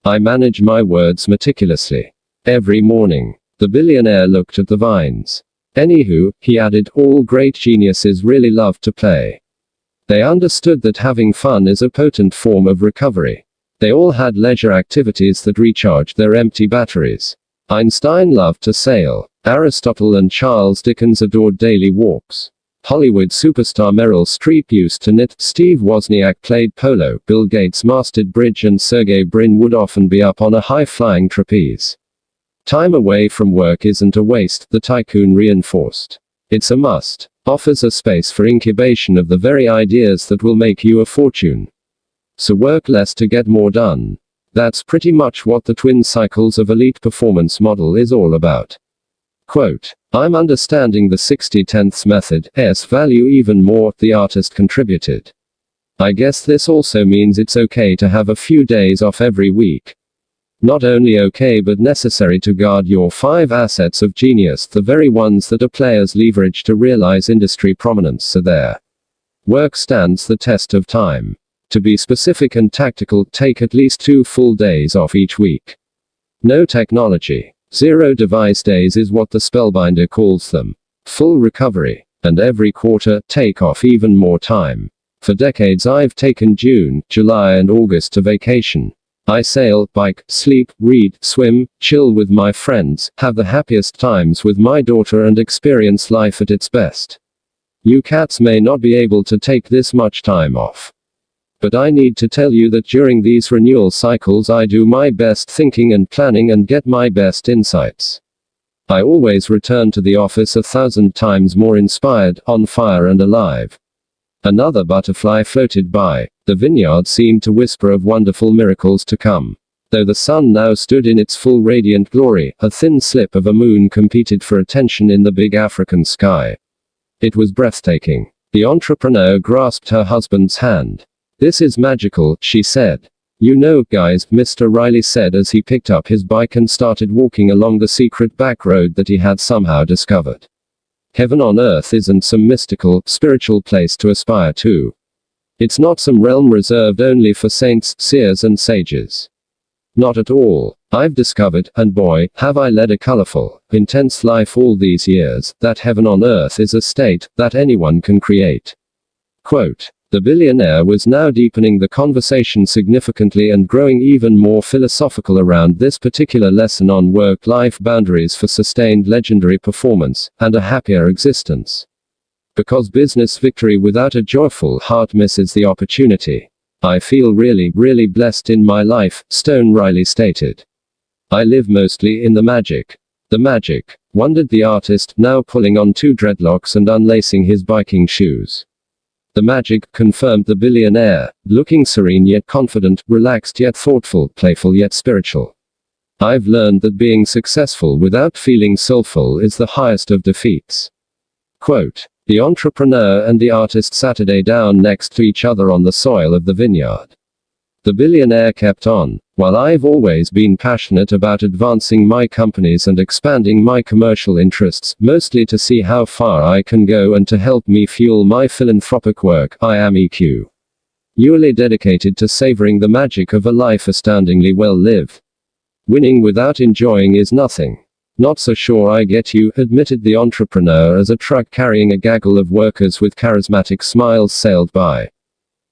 I manage my words meticulously. Every morning, the billionaire looked at the vines. Anywho, he added, all great geniuses really love to play. They understood that having fun is a potent form of recovery. They all had leisure activities that recharged their empty batteries. Einstein loved to sail. Aristotle and Charles Dickens adored daily walks. Hollywood superstar Meryl Streep used to knit, Steve Wozniak played polo, Bill Gates mastered bridge, and Sergey Brin would often be up on a high-flying trapeze. Time away from work isn't a waste, the tycoon reinforced. It's a must. Offers a space for incubation of the very ideas that will make you a fortune. So work less to get more done. That's pretty much what the twin cycles of elite performance model is all about. Quote, I'm understanding the 60/10ths method, value even more, the artist contributed. I guess this also means it's okay to have a few days off every week. Not only okay but necessary to guard your 5 assets of genius, the very ones that a players leverage to realize industry prominence, so their work stands the test of time. To be specific and tactical, take at least 2 full days off each week. No technology. 0 device days is what the spellbinder calls them. Full recovery. And every quarter, take off even more time. For decades I've taken June, July and August to vacation. I sail, bike, sleep, read, swim, chill with my friends, have the happiest times with my daughter and experience life at its best. You cats may not be able to take this much time off. But I need to tell you that during these renewal cycles I do my best thinking and planning and get my best insights. I always return to the office 1,000 times more inspired, on fire and alive. Another butterfly floated by. The vineyard seemed to whisper of wonderful miracles to come. Though the sun now stood in its full radiant glory, a thin slip of a moon competed for attention in the big African sky. It was breathtaking. The entrepreneur grasped her husband's hand. This is magical, she said. You know, guys, Mr. Riley said as he picked up his bike and started walking along the secret back road that he had somehow discovered. Heaven on earth isn't some mystical, spiritual place to aspire to. It's not some realm reserved only for saints, seers and sages. Not at all. I've discovered, and boy, have I led a colorful, intense life all these years, that heaven on earth is a state that anyone can create. Quote. The billionaire was now deepening the conversation significantly and growing even more philosophical around this particular lesson on work-life boundaries for sustained legendary performance, and a happier existence. Because business victory without a joyful heart misses the opportunity. I feel really blessed in my life, Stone Riley stated. I live mostly in the magic. The magic, wondered the artist, now pulling on 2 dreadlocks and unlacing his biking shoes. The magic, confirmed the billionaire, looking serene yet confident, relaxed yet thoughtful, playful yet spiritual. I've learned that being successful without feeling soulful is the highest of defeats. Quote. The entrepreneur and the artist sat down next to each other on the soil of the vineyard. The billionaire kept on. While I've always been passionate about advancing my companies and expanding my commercial interests, mostly to see how far I can go and to help me fuel my philanthropic work, I am equally dedicated to savoring the magic of a life astoundingly well lived. Winning without enjoying is nothing. Not so sure I get you, admitted the entrepreneur as a truck carrying a gaggle of workers with charismatic smiles sailed by.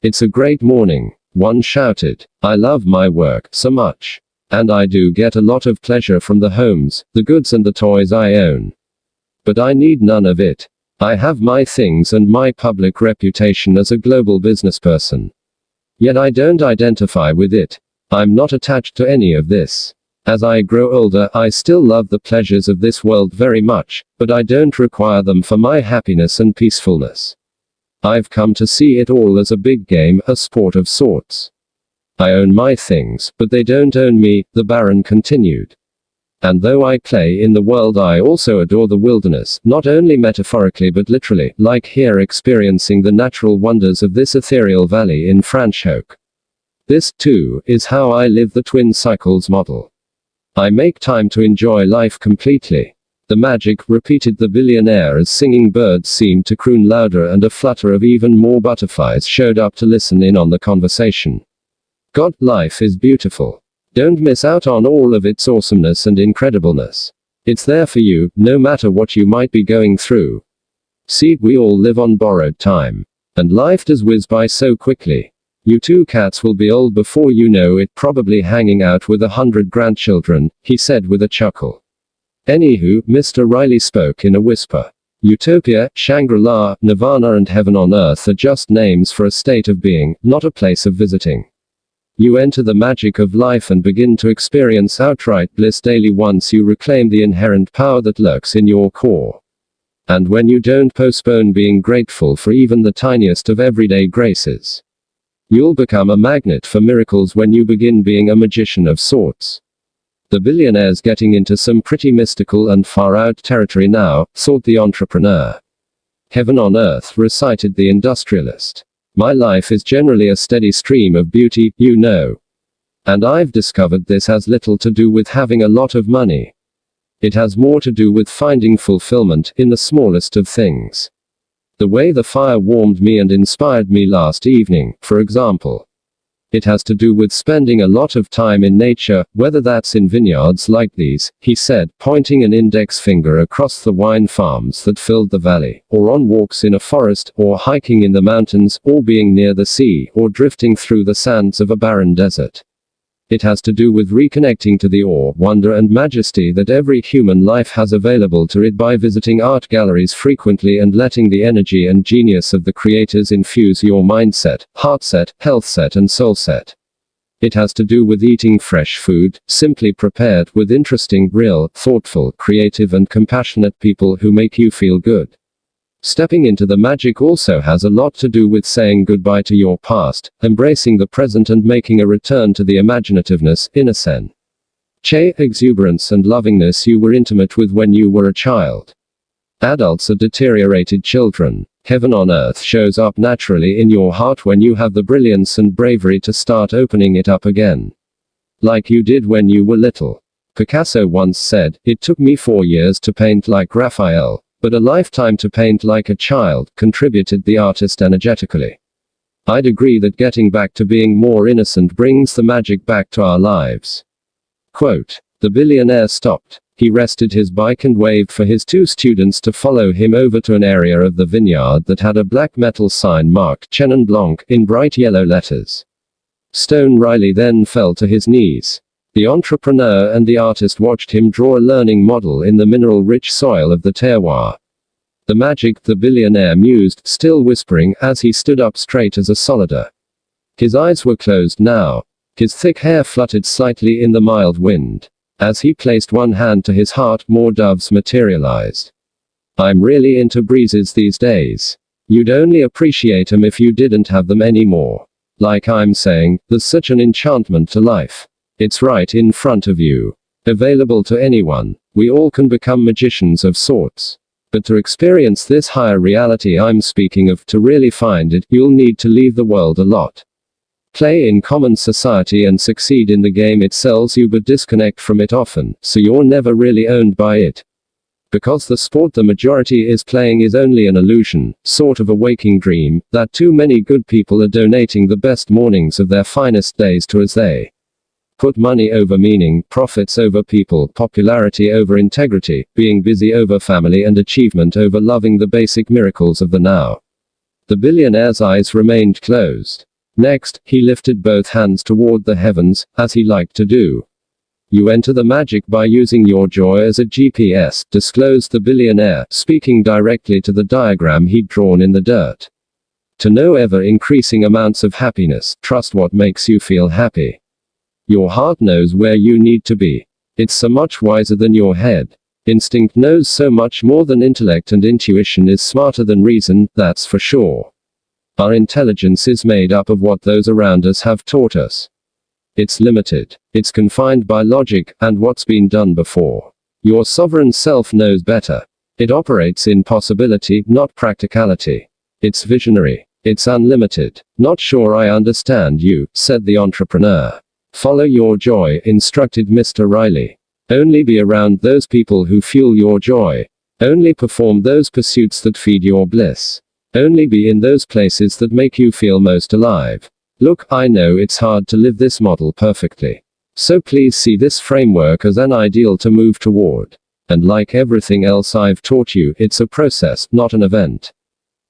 It's a great morning, one shouted. I love my work so much. And I do get a lot of pleasure from the homes, the goods and the toys I own. But I need none of it. I have my things and my public reputation as a global businessperson. Yet I don't identify with it. I'm not attached to any of this. As I grow older, I still love the pleasures of this world very much, but I don't require them for my happiness and peacefulness. I've come to see it all as a big game, a sport of sorts. I own my things, but they don't own me, the Baron continued. And though I play in the world, I also adore the wilderness, not only metaphorically but literally, like here experiencing the natural wonders of this ethereal valley in Franschhoek. This, too, is how I live the twin cycles model. I make time to enjoy life completely. The magic, repeated the billionaire as singing birds seemed to croon louder and a flutter of even more butterflies showed up to listen in on the conversation. God, life is beautiful. Don't miss out on all of its awesomeness and incredibleness. It's there for you, no matter what you might be going through. See, we all live on borrowed time. And life does whiz by so quickly. You two cats will be old before you know it, probably hanging out with 100 grandchildren, he said with a chuckle. Anywho, Mr. Riley spoke in a whisper. Utopia, Shangri-La, Nirvana and heaven on earth are just names for a state of being, not a place of visiting. You enter the magic of life and begin to experience outright bliss daily once you reclaim the inherent power that lurks in your core. And when you don't postpone being grateful for even the tiniest of everyday graces. You'll become a magnet for miracles when you begin being a magician of sorts. The billionaire's getting into some pretty mystical and far-out territory now, thought the entrepreneur. Heaven on earth, recited the industrialist. My life is generally a steady stream of beauty, you know. And I've discovered this has little to do with having a lot of money. It has more to do with finding fulfillment in the smallest of things. The way the fire warmed me and inspired me last evening, for example. It has to do with spending a lot of time in nature, whether that's in vineyards like these, he said, pointing an index finger across the wine farms that filled the valley, or on walks in a forest, or hiking in the mountains, or being near the sea, or drifting through the sands of a barren desert. It has to do with reconnecting to the awe, wonder and majesty that every human life has available to it by visiting art galleries frequently and letting the energy and genius of the creators infuse your mindset, heartset, healthset and soulset. It has to do with eating fresh food, simply prepared with interesting, real, thoughtful, creative and compassionate people who make you feel good. Stepping into the magic also has a lot to do with saying goodbye to your past, embracing the present and making a return to the imaginativeness, innocence, exuberance and lovingness you were intimate with when you were a child. Adults are deteriorated children. Heaven on earth shows up naturally in your heart when you have the brilliance and bravery to start opening it up again. Like you did when you were little. Picasso once said, "It took me 4 years to paint like Raphael. But a lifetime to paint like a child," contributed the artist energetically. I'd agree that getting back to being more innocent brings the magic back to our lives. Quote. The billionaire stopped. He rested his bike and waved for his 2 students to follow him over to an area of the vineyard that had a black metal sign marked Chenin Blanc in bright yellow letters. Stone Riley then fell to his knees. The entrepreneur and the artist watched him draw a learning model in the mineral-rich soil of the terroir. The magic, the billionaire mused, still whispering, as he stood up straight as a soldier. His eyes were closed now. His thick hair fluttered slightly in the mild wind. As he placed one hand to his heart, more doves materialized. I'm really into breezes these days. You'd only appreciate 'em if you didn't have them anymore. Like I'm saying, there's such an enchantment to life. It's right in front of you. Available to anyone. We all can become magicians of sorts. But to experience this higher reality I'm speaking of, to really find it, you'll need to leave the world a lot. Play in common society and succeed in the game it sells you, but disconnect from it often, so you're never really owned by it. Because the sport the majority is playing is only an illusion, sort of a waking dream, that too many good people are donating the best mornings of their finest days to as they put money over meaning, profits over people, popularity over integrity, being busy over family, and achievement over loving the basic miracles of the now. The billionaire's eyes remained closed. Next, he lifted both hands toward the heavens, as he liked to do. You enter the magic by using your joy as a GPS, disclosed the billionaire, speaking directly to the diagram he'd drawn in the dirt. To know ever-increasing amounts of happiness, trust what makes you feel happy. Your heart knows where you need to be. It's so much wiser than your head. Instinct knows so much more than intellect, and intuition is smarter than reason, that's for sure. Our intelligence is made up of what those around us have taught us. It's limited. It's confined by logic, and what's been done before. Your sovereign self knows better. It operates in possibility, not practicality. It's visionary. It's unlimited. Not sure I understand you, said the entrepreneur. Follow your joy, instructed Mr. Riley. Only be around those people who fuel your joy. Only perform those pursuits that feed your bliss. Only be in those places that make you feel most alive. Look, I know it's hard to live this model perfectly. So please see this framework as an ideal to move toward. And like everything else I've taught you, it's a process, not an event.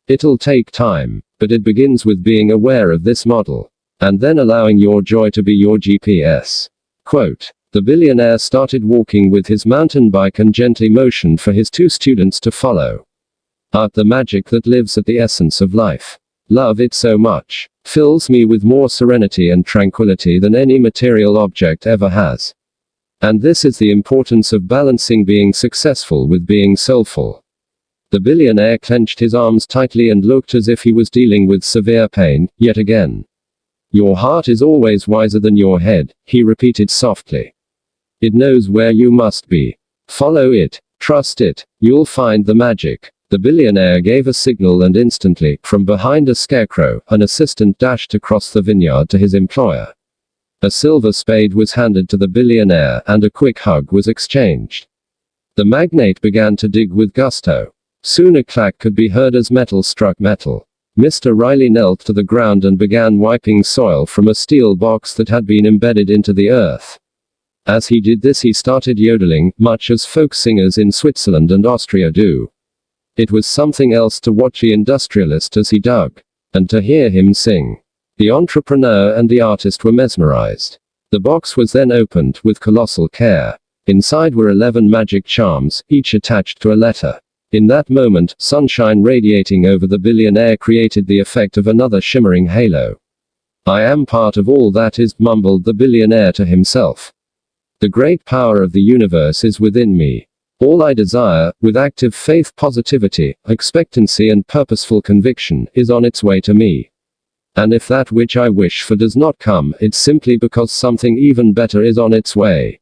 It'll take time, but it begins with being aware of this model. And then allowing your joy to be your GPS. Quote. The billionaire started walking with his mountain bike and gently motioned for his two students to follow. Art the magic that lives at the essence of life. Love it so much. Fills me with more serenity and tranquility than any material object ever has. And this is the importance of balancing being successful with being soulful. The billionaire clenched his arms tightly and looked as if he was dealing with severe pain, yet again. Your heart is always wiser than your head, he repeated softly. It knows where you must be. Follow it. Trust it. You'll find the magic. The billionaire gave a signal, and instantly, from behind a scarecrow, an assistant dashed across the vineyard to his employer. A silver spade was handed to the billionaire, and a quick hug was exchanged. The magnate began to dig with gusto. Soon a clack could be heard as metal struck metal. Mr. Riley knelt to the ground and began wiping soil from a steel box that had been embedded into the earth. As he did this, he started yodeling, much as folk singers in Switzerland and Austria do. It was something else to watch the industrialist as he dug, and to hear him sing. The entrepreneur and the artist were mesmerized. The box was then opened with colossal care. Inside were 11 magic charms, each attached to a letter. In that moment, sunshine radiating over the billionaire created the effect of another shimmering halo. I am part of all that is, mumbled the billionaire to himself. The great power of the universe is within me. All I desire, with active faith, positivity, expectancy and purposeful conviction, is on its way to me. And if that which I wish for does not come, it's simply because something even better is on its way.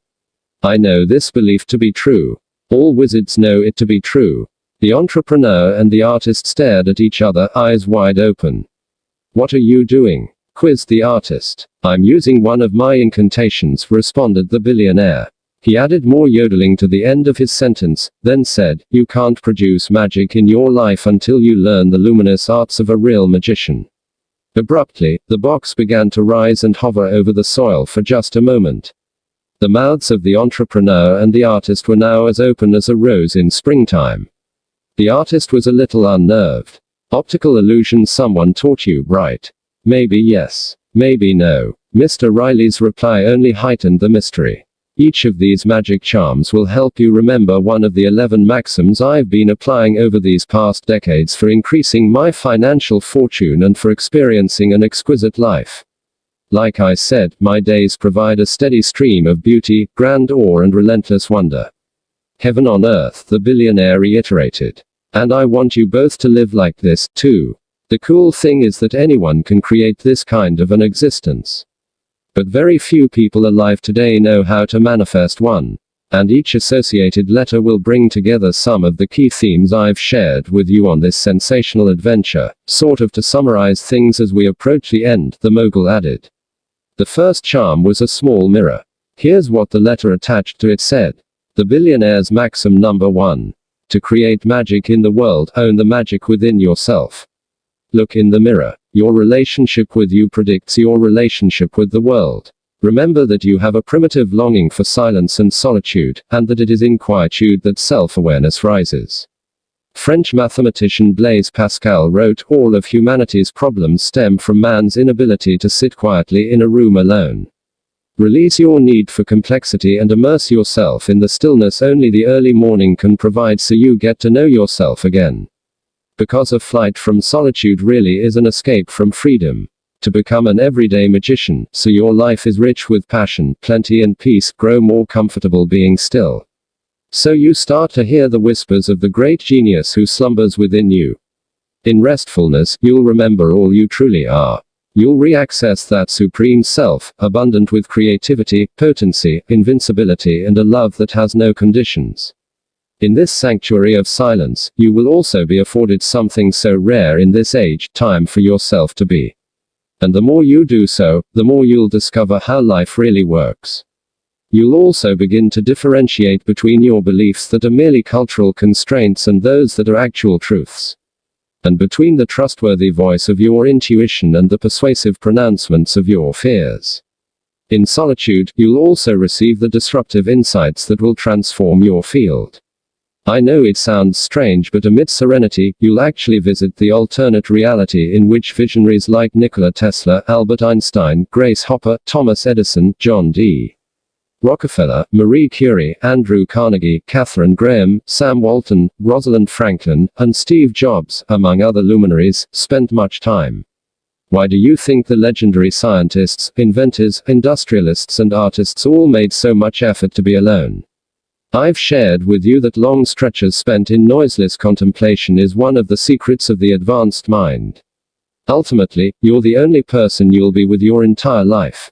I know this belief to be true. All wizards know it to be true. The entrepreneur and the artist stared at each other, eyes wide open. What are you doing? Quizzed the artist. I'm using one of my incantations, responded the billionaire. He added more yodeling to the end of his sentence, then said, you can't produce magic in your life until you learn the luminous arts of a real magician. Abruptly, the box began to rise and hover over the soil for just a moment. The mouths of the entrepreneur and the artist were now as open as a rose in springtime. The artist was a little unnerved. Optical illusion, someone taught you, right? Maybe yes. Maybe no. Mr. Riley's reply only heightened the mystery. Each of these magic charms will help you remember one of the 11 maxims I've been applying over these past decades for increasing my financial fortune and for experiencing an exquisite life. Like I said, my days provide a steady stream of beauty, grand awe and relentless wonder. Heaven on earth, the billionaire reiterated. And I want you both to live like this, too. The cool thing is that anyone can create this kind of an existence. But very few people alive today know how to manifest one. And each associated letter will bring together some of the key themes I've shared with you on this sensational adventure, sort of to summarize things as we approach the end, the mogul added. The first charm was a small mirror. Here's what the letter attached to it said. The billionaire's maxim number 1. To create magic in the world, own the magic within yourself. Look in the mirror. Your relationship with you predicts your relationship with the world. Remember that you have a primitive longing for silence and solitude, and that it is in quietude that self-awareness rises. French mathematician Blaise Pascal wrote, all of humanity's problems stem from man's inability to sit quietly in a room alone. Release your need for complexity and immerse yourself in the stillness only the early morning can provide, so you get to know yourself again. Because a flight from solitude really is an escape from freedom. To become an everyday magician, so your life is rich with passion, plenty and peace, grow more comfortable being still. So you start to hear the whispers of the great genius who slumbers within you. In restfulness, you'll remember all you truly are. You'll re-access that supreme self, abundant with creativity, potency, invincibility and a love that has no conditions. In this sanctuary of silence, you will also be afforded something so rare in this age, time for yourself to be. And the more you do so, the more you'll discover how life really works. You'll also begin to differentiate between your beliefs that are merely cultural constraints and those that are actual truths. And between the trustworthy voice of your intuition and the persuasive pronouncements of your fears. In solitude, you'll also receive the disruptive insights that will transform your field. I know it sounds strange, but amid serenity, you'll actually visit the alternate reality in which visionaries like Nikola Tesla, Albert Einstein, Grace Hopper, Thomas Edison, John D. Rockefeller, Marie Curie, Andrew Carnegie, Katharine Graham, Sam Walton, Rosalind Franklin, and Steve Jobs, among other luminaries, spent much time. Why do you think the legendary scientists, inventors, industrialists and artists all made so much effort to be alone? I've shared with you that long stretches spent in noiseless contemplation is one of the secrets of the advanced mind. Ultimately, you're the only person you'll be with your entire life.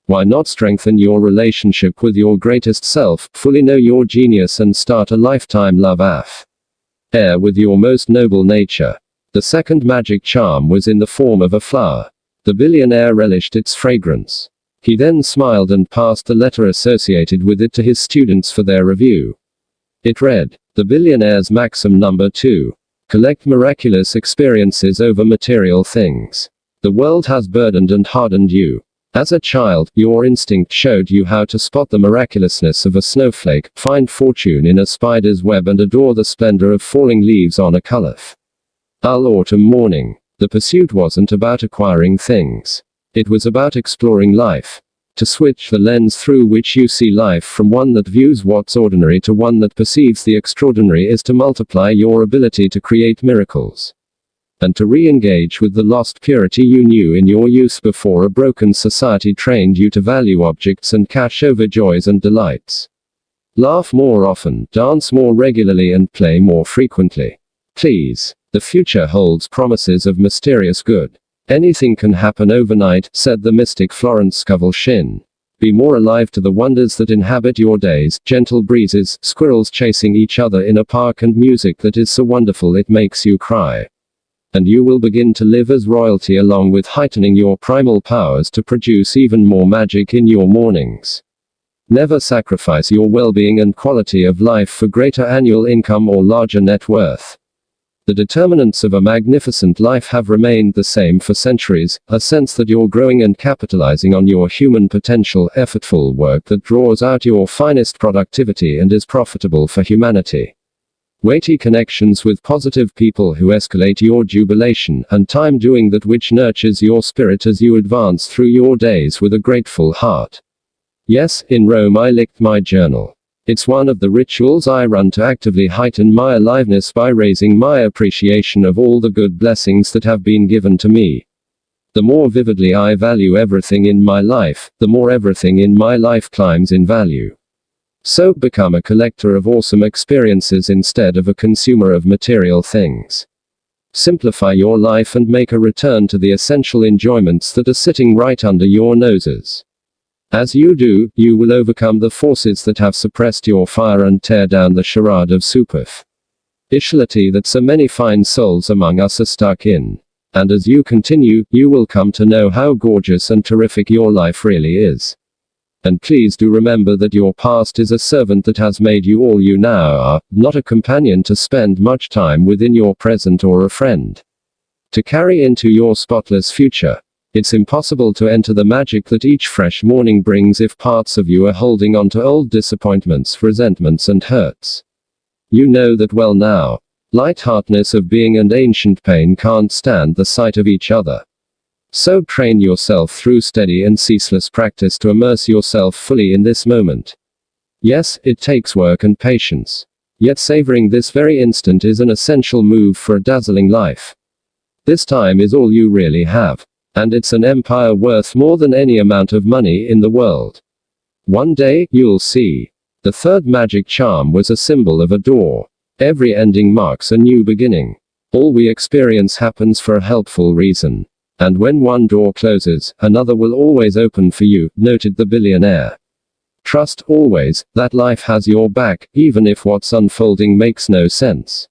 Why not strengthen your relationship with your greatest self, fully know your genius and start a lifetime love affair with your most noble nature? The second magic charm was in the form of a flower. The billionaire relished its fragrance. He then smiled and passed the letter associated with it to his students for their review. It read, the billionaire's maxim number 2. Collect miraculous experiences over material things. The world has burdened and hardened you. As a child, your instinct showed you how to spot the miraculousness of a snowflake, find fortune in a spider's web and adore the splendor of falling leaves on a colorful autumn morning. The pursuit wasn't about acquiring things. It was about exploring life. To switch the lens through which you see life from one that views what's ordinary to one that perceives the extraordinary is to multiply your ability to create miracles. And to re-engage with the lost purity you knew in your youth before a broken society trained you to value objects and cash over joys and delights. Laugh more often, dance more regularly and play more frequently. Please. The future holds promises of mysterious good. Anything can happen overnight, said the mystic Florence Scovel Shinn. Be more alive to the wonders that inhabit your days, gentle breezes, squirrels chasing each other in a park and music that is so wonderful it makes you cry. And you will begin to live as royalty along with heightening your primal powers to produce even more magic in your mornings. Never sacrifice your well-being and quality of life for greater annual income or larger net worth. The determinants of a magnificent life have remained the same for centuries, a sense that you're growing and capitalizing on your human potential, effortful work that draws out your finest productivity and is profitable for humanity. Weighty connections with positive people who escalate your jubilation, and time doing that which nurtures your spirit as you advance through your days with a grateful heart. Yes, in Rome I licked my journal. It's one of the rituals I run to actively heighten my aliveness by raising my appreciation of all the good blessings that have been given to me. The more vividly I value everything in my life, the more everything in my life climbs in value. So become a collector of awesome experiences instead of a consumer of material things. Simplify your life and make a return to the essential enjoyments that are sitting right under your noses. As you do, you will overcome the forces that have suppressed your fire and tear down the charade of superficiality that so many fine souls among us are stuck in. And as you continue, you will come to know how gorgeous and terrific your life really is. And please do remember that your past is a servant that has made you all you now are, not a companion to spend much time with in your present or a friend to carry into your spotless future. It's impossible to enter the magic that each fresh morning brings if parts of you are holding on to old disappointments, resentments, and hurts. You know that well now. Lightheartedness of being and ancient pain can't stand the sight of each other. So train yourself through steady and ceaseless practice to immerse yourself fully in this moment. Yes, it takes work and patience. Yet savoring this very instant is an essential move for a dazzling life. This time is all you really have. And it's an empire worth more than any amount of money in the world. One day, you'll see. The third magic charm was a symbol of a door. Every ending marks a new beginning. All we experience happens for a helpful reason. And when one door closes, another will always open for you, noted the billionaire. Trust always that life has your back, even if what's unfolding makes no sense.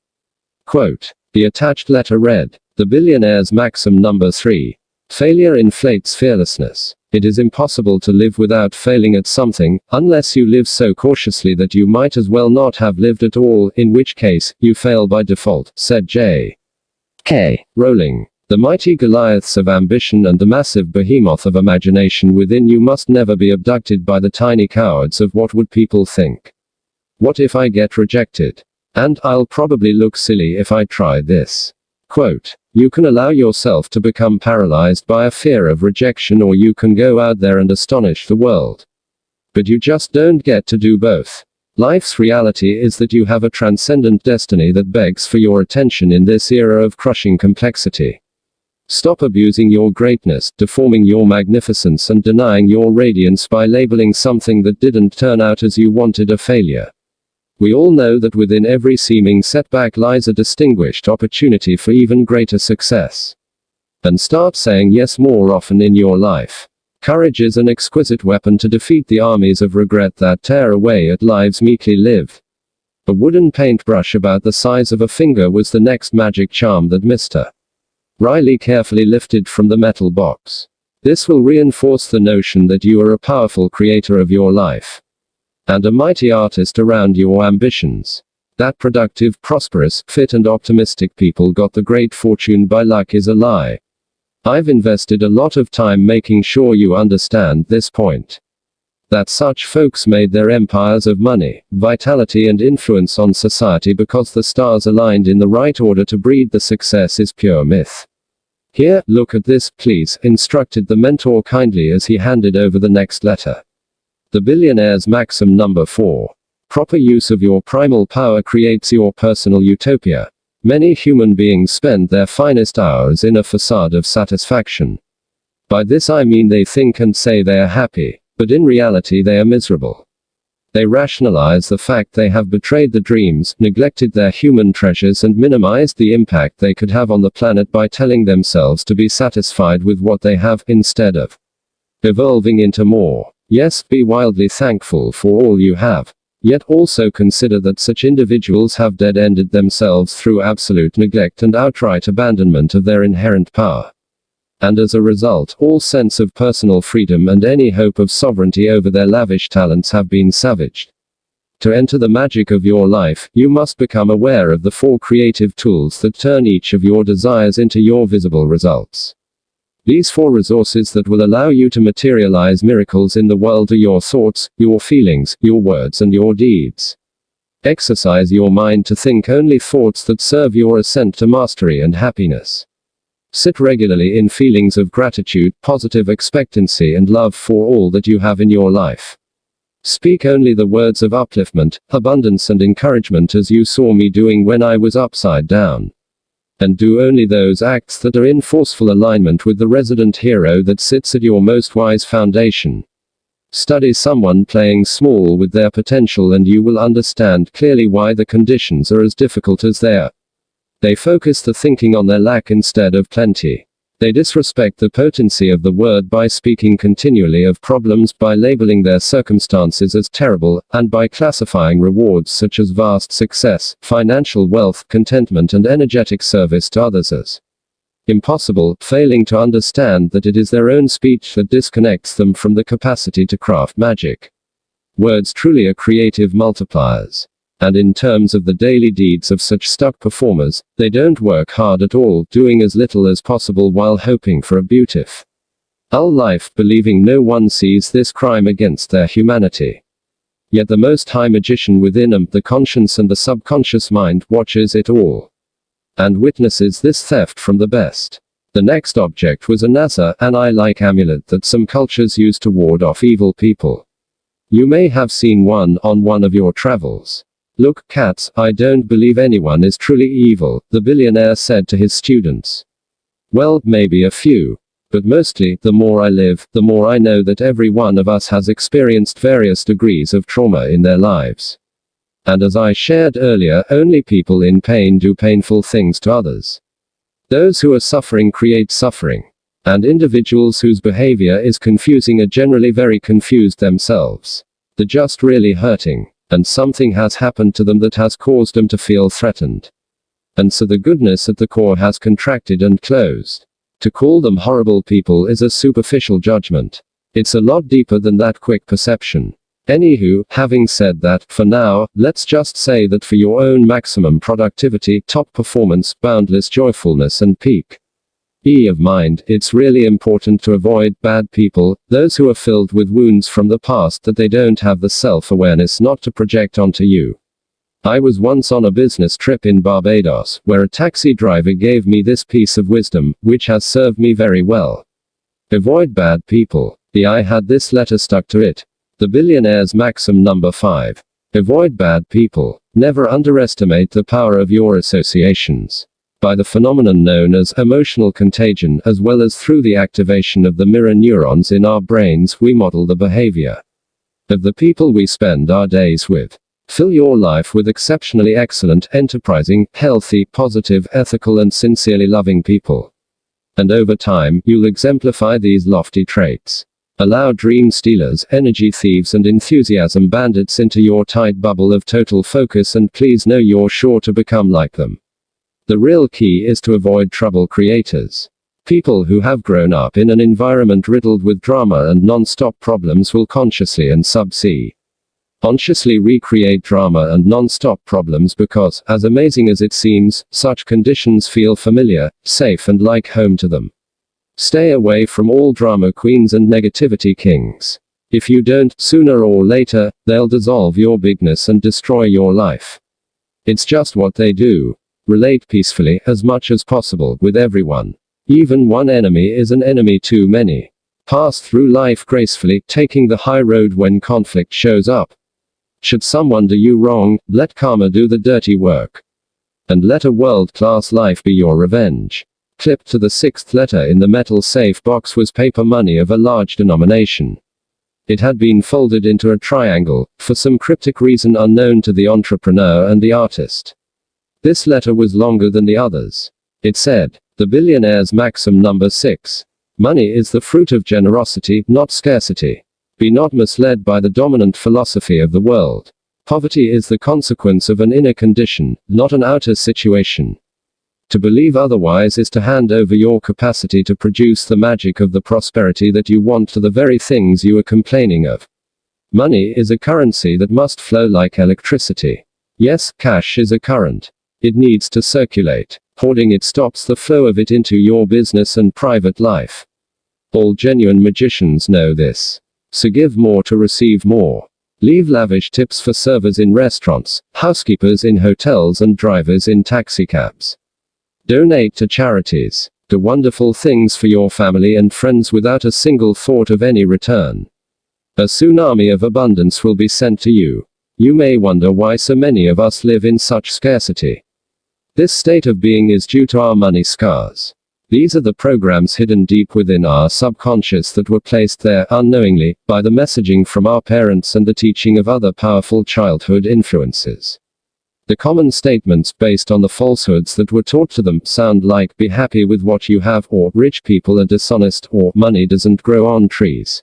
Quote. The attached letter read, the billionaire's maxim number 3. Failure inflates fearlessness. It is impossible to live without failing at something, unless you live so cautiously that you might as well not have lived at all, in which case, you fail by default, said J.K. Rowling. The mighty Goliaths of ambition and the massive behemoth of imagination within you must never be abducted by the tiny cowards of what would people think. What if I get rejected? And I'll probably look silly if I try this. Quote. You can allow yourself to become paralyzed by a fear of rejection, or you can go out there and astonish the world. But you just don't get to do both. Life's reality is that you have a transcendent destiny that begs for your attention in this era of crushing complexity. Stop abusing your greatness, deforming your magnificence, and denying your radiance by labeling something that didn't turn out as you wanted a failure. We all know that within every seeming setback lies a distinguished opportunity for even greater success. And start saying yes more often in your life. Courage is an exquisite weapon to defeat the armies of regret that tear away at lives meekly lived. A wooden paintbrush about the size of a finger was the next magic charm that Mr. Riley carefully lifted from the metal box. This will reinforce the notion that you are a powerful creator of your life. And a mighty artist around your ambitions. That productive, prosperous, fit and optimistic people got the great fortune by luck is a lie. I've invested a lot of time making sure you understand this point. That such folks made their empires of money, vitality and influence on society because the stars aligned in the right order to breed the success is pure myth. Here, look at this, please, instructed the mentor kindly as he handed over the next letter. The billionaire's maxim number 4. Proper use of your primal power creates your personal utopia. Many human beings spend their finest hours in a facade of satisfaction. By this I mean they think and say they are happy, but in reality they are miserable. They rationalize the fact they have betrayed the dreams, neglected their human treasures, and minimized the impact they could have on the planet by telling themselves to be satisfied with what they have, instead of evolving into more. Yes, be wildly thankful for all you have. Yet also consider that such individuals have dead-ended themselves through absolute neglect and outright abandonment of their inherent power. And as a result, all sense of personal freedom and any hope of sovereignty over their lavish talents have been savaged. To enter the magic of your life, you must become aware of the 4 creative tools that turn each of your desires into your visible results. These 4 resources that will allow you to materialize miracles in the world are your thoughts, your feelings, your words, and your deeds. Exercise your mind to think only thoughts that serve your ascent to mastery and happiness. Sit regularly in feelings of gratitude, positive expectancy, and love for all that you have in your life. Speak only the words of upliftment, abundance, and encouragement as you saw me doing when I was upside down. And do only those acts that are in forceful alignment with the resident hero that sits at your most wise foundation. Study someone playing small with their potential and you will understand clearly why the conditions are as difficult as they are. They focus the thinking on their lack instead of plenty. They disrespect the potency of the word by speaking continually of problems, by labeling their circumstances as terrible, and by classifying rewards such as vast success, financial wealth, contentment and energetic service to others as impossible, failing to understand that it is their own speech that disconnects them from the capacity to craft magic. Words truly are creative multipliers. And in terms of the daily deeds of such stuck performers, they don't work hard at all, doing as little as possible while hoping for a beautiful life, believing no one sees this crime against their humanity. Yet the most high magician within them, the conscience and the subconscious mind, watches it all and witnesses this theft from the best. The next object was a nazar, an eye-like amulet that some cultures use to ward off evil people. You may have seen one on one of your travels. Look, cats, I don't believe anyone is truly evil, the billionaire said to his students. Well, maybe a few. But mostly, the more I live, the more I know that every one of us has experienced various degrees of trauma in their lives. And as I shared earlier, only people in pain do painful things to others. Those who are suffering create suffering. And individuals whose behavior is confusing are generally very confused themselves. They're just really hurting. And something has happened to them that has caused them to feel threatened. And so the goodness at the core has contracted and closed. To call them horrible people is a superficial judgment. It's a lot deeper than that quick perception. Anywho, having said that, for now, let's just say that for your own maximum productivity, top performance, boundless joyfulness and peak of mind, it's really important to avoid bad people, those who are filled with wounds from the past that they don't have the self-awareness not to project onto you. I was once on a business trip in Barbados, where a taxi driver gave me this piece of wisdom, which has served me very well. Avoid bad people. I had this letter stuck to it. The billionaire's maxim number 5. Avoid bad people. Never underestimate the power of your associations. By the phenomenon known as emotional contagion, as well as through the activation of the mirror neurons in our brains, we model the behavior of the people we spend our days with. Fill your life with exceptionally excellent, enterprising, healthy, positive, ethical and sincerely loving people. And over time, you'll exemplify these lofty traits. Allow dream stealers, energy thieves and enthusiasm bandits into your tight bubble of total focus, and please know you're sure to become like them. The real key is to avoid trouble creators. People who have grown up in an environment riddled with drama and non-stop problems will consciously and consciously recreate drama and non-stop problems because, as amazing as it seems, such conditions feel familiar, safe and like home to them. Stay away from all drama queens and negativity kings. If you don't, sooner or later, they'll dissolve your bigness and destroy your life. It's just what they do. Relate peacefully, as much as possible, with everyone. Even one enemy is an enemy too many. Pass through life gracefully, taking the high road when conflict shows up. Should someone do you wrong, let karma do the dirty work. And let a world-class life be your revenge. Clipped to the 6th letter in the metal safe box was paper money of a large denomination. It had been folded into a triangle, for some cryptic reason unknown to the entrepreneur and the artist. This letter was longer than the others. It said, the billionaire's maxim number 6. Money is the fruit of generosity, not scarcity. Be not misled by the dominant philosophy of the world. Poverty is the consequence of an inner condition, not an outer situation. To believe otherwise is to hand over your capacity to produce the magic of the prosperity that you want to the very things you are complaining of. Money is a currency that must flow like electricity. Yes, cash is a current. It needs to circulate. Hoarding it stops the flow of it into your business and private life. All genuine magicians know this. So give more to receive more. Leave lavish tips for servers in restaurants, housekeepers in hotels and drivers in taxicabs. Donate to charities. Do wonderful things for your family and friends without a single thought of any return. A tsunami of abundance will be sent to you. You may wonder why so many of us live in such scarcity. This state of being is due to our money scars. These are the programs hidden deep within our subconscious that were placed there unknowingly by the messaging from our parents and the teaching of other powerful childhood influences. The common statements based on the falsehoods that were taught to them sound like "be happy with what you have," or "rich people are dishonest," or "money doesn't grow on trees."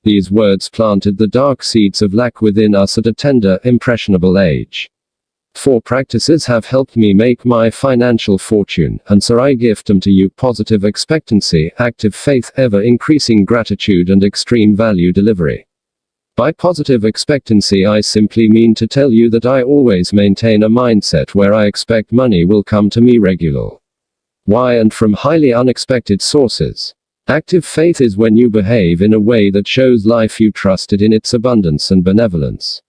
These words planted the dark seeds of lack within us at a tender, impressionable age. 4 practices have helped me make my financial fortune, and so I gift them to you: positive expectancy, active faith, ever-increasing gratitude, and extreme value delivery. By positive expectancy, I simply mean to tell you that I always maintain a mindset where I expect money will come to me regularly. Why? And from highly unexpected sources. Active faith is when you behave in a way that shows life you trusted in its abundance and benevolence.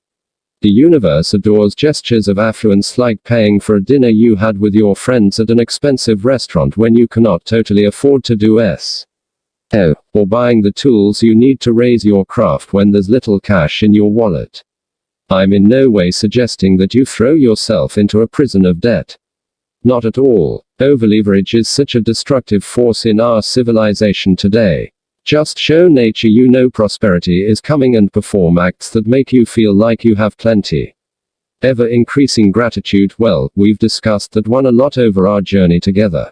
The universe adores gestures of affluence, like paying for a dinner you had with your friends at an expensive restaurant when you cannot totally afford to do so, or buying the tools you need to raise your craft when there's little cash in your wallet. I'm in no way suggesting that you throw yourself into a prison of debt. Not at all. Overleverage is such a destructive force in our civilization today. Just show nature you know prosperity is coming and perform acts that make you feel like you have plenty. Ever-increasing gratitude. Well, we've discussed that one a lot over our journey together.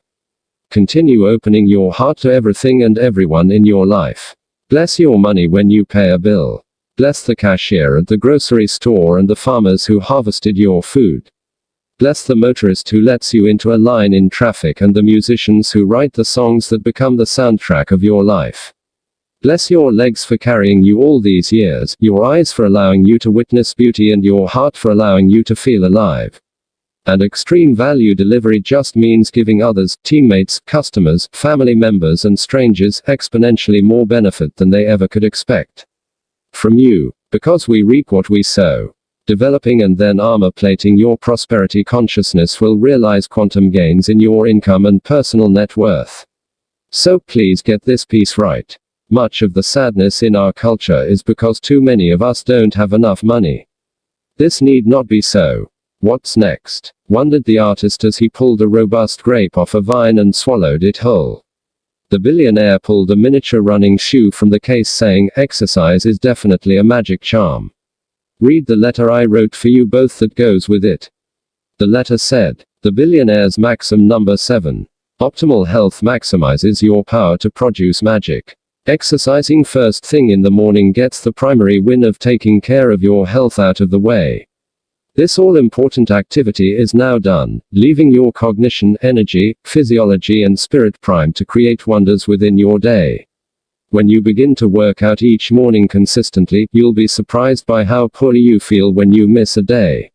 Continue opening your heart to everything and everyone in your life. Bless your money when you pay a bill. Bless the cashier at the grocery store and the farmers who harvested your food. Bless the motorist who lets you into a line in traffic and the musicians who write the songs that become the soundtrack of your life. Bless your legs for carrying you all these years, your eyes for allowing you to witness beauty, and your heart for allowing you to feel alive. And extreme value delivery just means giving others, teammates, customers, family members, and strangers exponentially more benefit than they ever could expect from you, because we reap what we sow. Developing and then armor plating your prosperity consciousness will realize quantum gains in your income and personal net worth. So please get this piece right. Much of the sadness in our culture is because too many of us don't have enough money. This need not be so. What's next? Wondered the artist as he pulled a robust grape off a vine and swallowed it whole. The billionaire pulled a miniature running shoe from the case, saying, "Exercise is definitely a magic charm. Read the letter I wrote for you both that goes with it." The letter said, "The billionaire's maxim number 7. Optimal health maximizes your power to produce magic. Exercising first thing in the morning gets the primary win of taking care of your health out of the way. This all-important activity is now done, leaving your cognition, energy, physiology, and spirit primed to create wonders within your day. When you begin to work out each morning consistently, you'll be surprised by how poorly you feel when you miss a day.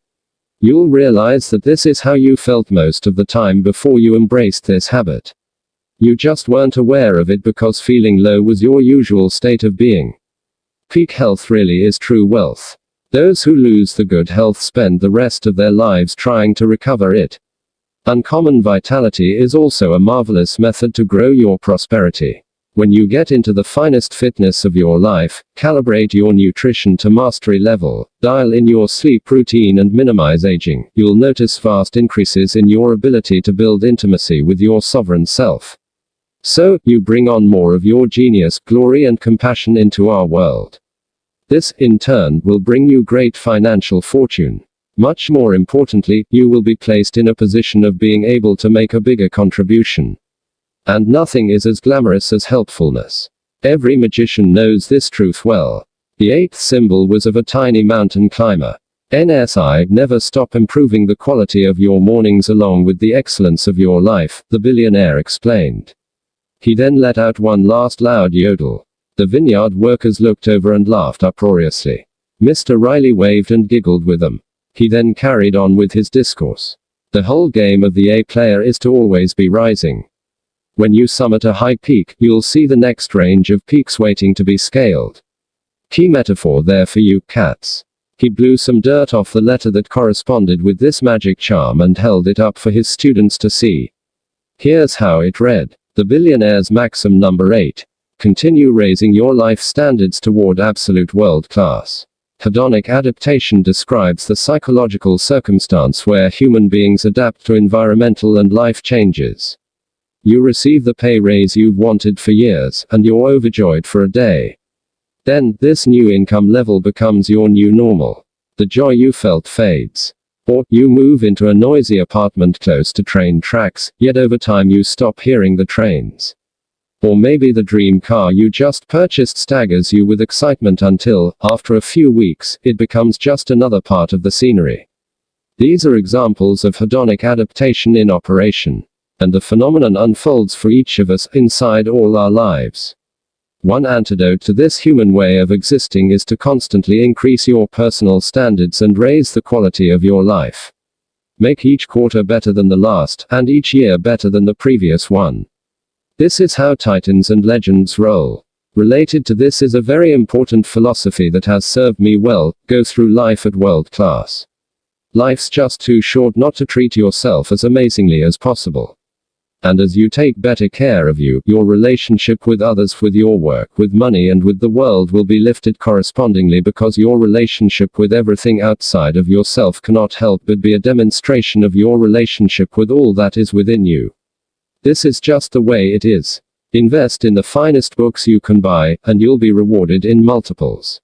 You'll realize that this is how you felt most of the time before you embraced this habit. You just weren't aware of it because feeling low was your usual state of being. Peak health really is true wealth. Those who lose the good health spend the rest of their lives trying to recover it. Uncommon vitality is also a marvelous method to grow your prosperity. When you get into the finest fitness of your life, calibrate your nutrition to mastery level, dial in your sleep routine, and minimize aging, you'll notice vast increases in your ability to build intimacy with your sovereign self. So, you bring on more of your genius, glory, and compassion into our world. This, in turn, will bring you great financial fortune. Much more importantly, you will be placed in a position of being able to make a bigger contribution. And nothing is as glamorous as helpfulness. Every magician knows this truth well. The 8th symbol was of a tiny mountain climber. NSI, never stop improving the quality of your mornings along with the excellence of your life, the billionaire explained. He then let out one last loud yodel. The vineyard workers looked over and laughed uproariously. Mr. Riley waved and giggled with them. He then carried on with his discourse. The whole game of the A player is to always be rising. When you summit a high peak, you'll see the next range of peaks waiting to be scaled. Key metaphor there for you, cats. He blew some dirt off the letter that corresponded with this magic charm and held it up for his students to see. Here's how it read. The billionaire's maxim number 8. Continue raising your life standards toward absolute world class. Hedonic adaptation describes the psychological circumstance where human beings adapt to environmental and life changes. You receive the pay raise you've wanted for years, and you're overjoyed for a day. Then, this new income level becomes your new normal. The joy you felt fades. Or, you move into a noisy apartment close to train tracks, yet over time you stop hearing the trains. Or maybe the dream car you just purchased staggers you with excitement until, after a few weeks, it becomes just another part of the scenery. These are examples of hedonic adaptation in operation. And the phenomenon unfolds for each of us, inside all our lives. One antidote to this human way of existing is to constantly increase your personal standards and raise the quality of your life. Make each quarter better than the last, and each year better than the previous one. This is how titans and legends roll. Related to this is a very important philosophy that has served me well: go through life at world class. Life's just too short not to treat yourself as amazingly as possible. And as you take better care of you, your relationship with others, with your work, with money, and with the world will be lifted correspondingly, because your relationship with everything outside of yourself cannot help but be a demonstration of your relationship with all that is within you. This is just the way it is. Invest in the finest books you can buy, and you'll be rewarded in multiples.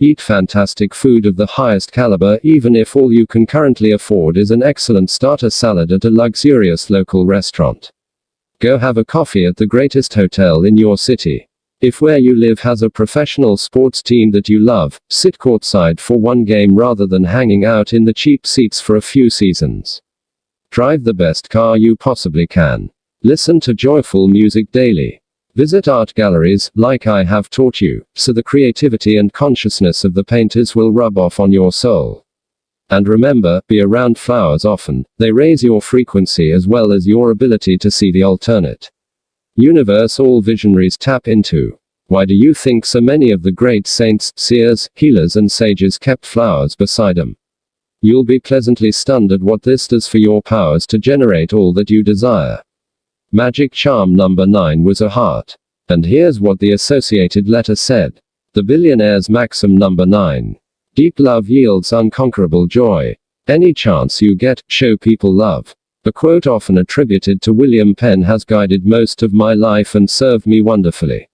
Eat fantastic food of the highest caliber, even if all you can currently afford is an excellent starter salad at a luxurious local restaurant. Go have a coffee at the greatest hotel in your city. If where you live has a professional sports team that you love, sit courtside for one game rather than hanging out in the cheap seats for a few seasons. Drive the best car you possibly can. Listen to joyful music daily. Visit art galleries, like I have taught you, so the creativity and consciousness of the painters will rub off on your soul. And remember, be around flowers often. They raise your frequency as well as your ability to see the alternate universe all visionaries tap into. Why do you think so many of the great saints, seers, healers, and sages kept flowers beside them? You'll be pleasantly stunned at what this does for your powers to generate all that you desire. Magic charm number 9 was a heart. And here's what the associated letter said. The billionaire's maxim number 9. Deep love yields unconquerable joy. Any chance you get, show people love. A quote often attributed to William Penn has guided most of my life and served me wonderfully.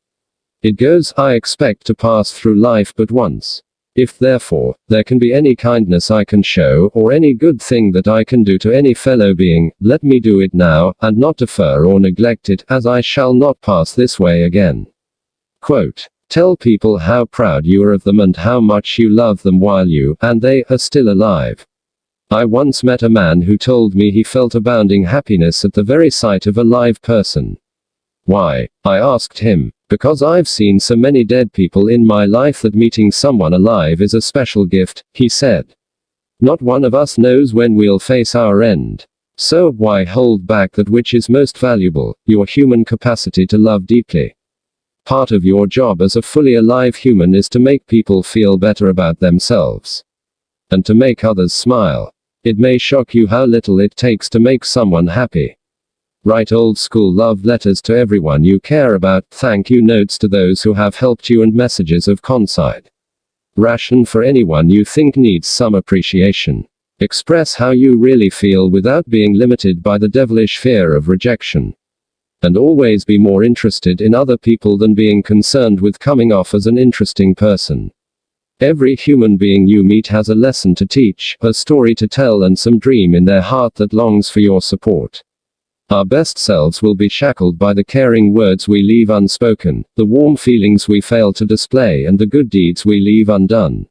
It goes, I expect to pass through life but once. If therefore, there can be any kindness I can show, or any good thing that I can do to any fellow being, let me do it now, and not defer or neglect it, as I shall not pass this way again. Quote. Tell people how proud you are of them and how much you love them while you, and they, are still alive. I once met a man who told me he felt abounding happiness at the very sight of a live person. Why? I asked him. Because I've seen so many dead people in my life that meeting someone alive is a special gift, he said. Not one of us knows when we'll face our end. So, why hold back that which is most valuable, your human capacity to love deeply? Part of your job as a fully alive human is to make people feel better about themselves. And to make others smile. It may shock you how little it takes to make someone happy. Write old school love letters to everyone you care about, thank you notes to those who have helped you, and messages of concide. Ration for anyone you think needs some appreciation. Express how you really feel without being limited by the devilish fear of rejection. And always be more interested in other people than being concerned with coming off as an interesting person. Every human being you meet has a lesson to teach, a story to tell, and some dream in their heart that longs for your support. Our best selves will be shackled by the caring words we leave unspoken, the warm feelings we fail to display, and the good deeds we leave undone.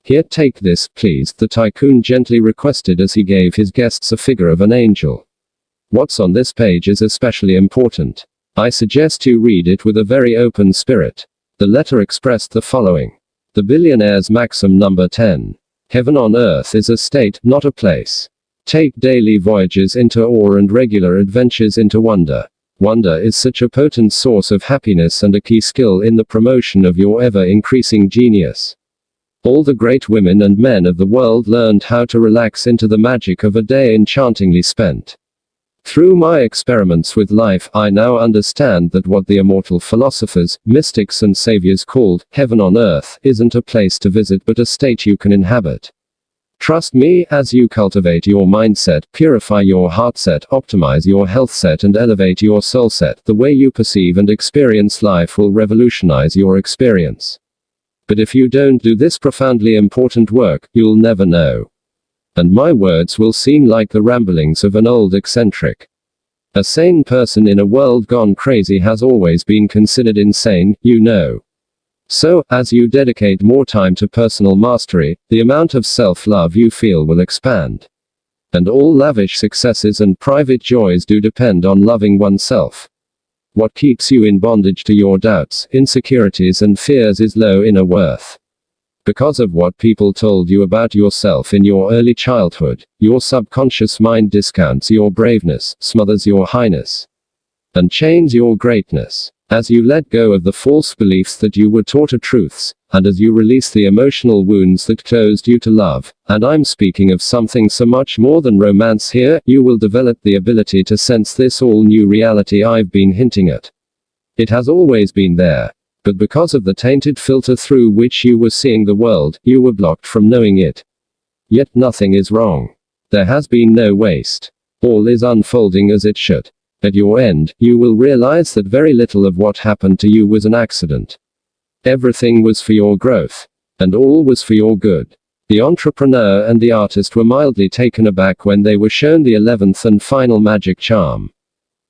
Here, take this, please, the tycoon gently requested as he gave his guests a figure of an angel. What's on this page is especially important. I suggest you read it with a very open spirit. The letter expressed the following. The billionaire's maxim number 10. Heaven on earth is a state, not a place. Take daily voyages into awe and regular adventures into wonder. Wonder is such a potent source of happiness and a key skill in the promotion of your ever-increasing genius. All the great women and men of the world learned how to relax into the magic of a day enchantingly spent. Through my experiments with life, I now understand that what the immortal philosophers, mystics, and saviors called heaven on earth isn't a place to visit but a state you can inhabit. Trust me, as you cultivate your mindset, purify your heart set, optimize your health set, and elevate your soul set, the way you perceive and experience life will revolutionize your experience. But if you don't do this profoundly important work, you'll never know. And my words will seem like the ramblings of an old eccentric. A sane person in a world gone crazy has always been considered insane, you know. So, as you dedicate more time to personal mastery, the amount of self-love you feel will expand. And all lavish successes and private joys do depend on loving oneself. What keeps you in bondage to your doubts, insecurities and fears is low inner worth. Because of what people told you about yourself in your early childhood, your subconscious mind discounts your braveness, smothers your highness, and chains your greatness. As you let go of the false beliefs that you were taught are truths, and as you release the emotional wounds that closed you to love, and I'm speaking of something so much more than romance here, you will develop the ability to sense this all new reality I've been hinting at. It has always been there. But because of the tainted filter through which you were seeing the world, you were blocked from knowing it. Yet nothing is wrong. There has been no waste. All is unfolding as it should. At your end, you will realize that very little of what happened to you was an accident. Everything was for your growth. And all was for your good. The entrepreneur and the artist were mildly taken aback when they were shown the 11th and final magic charm.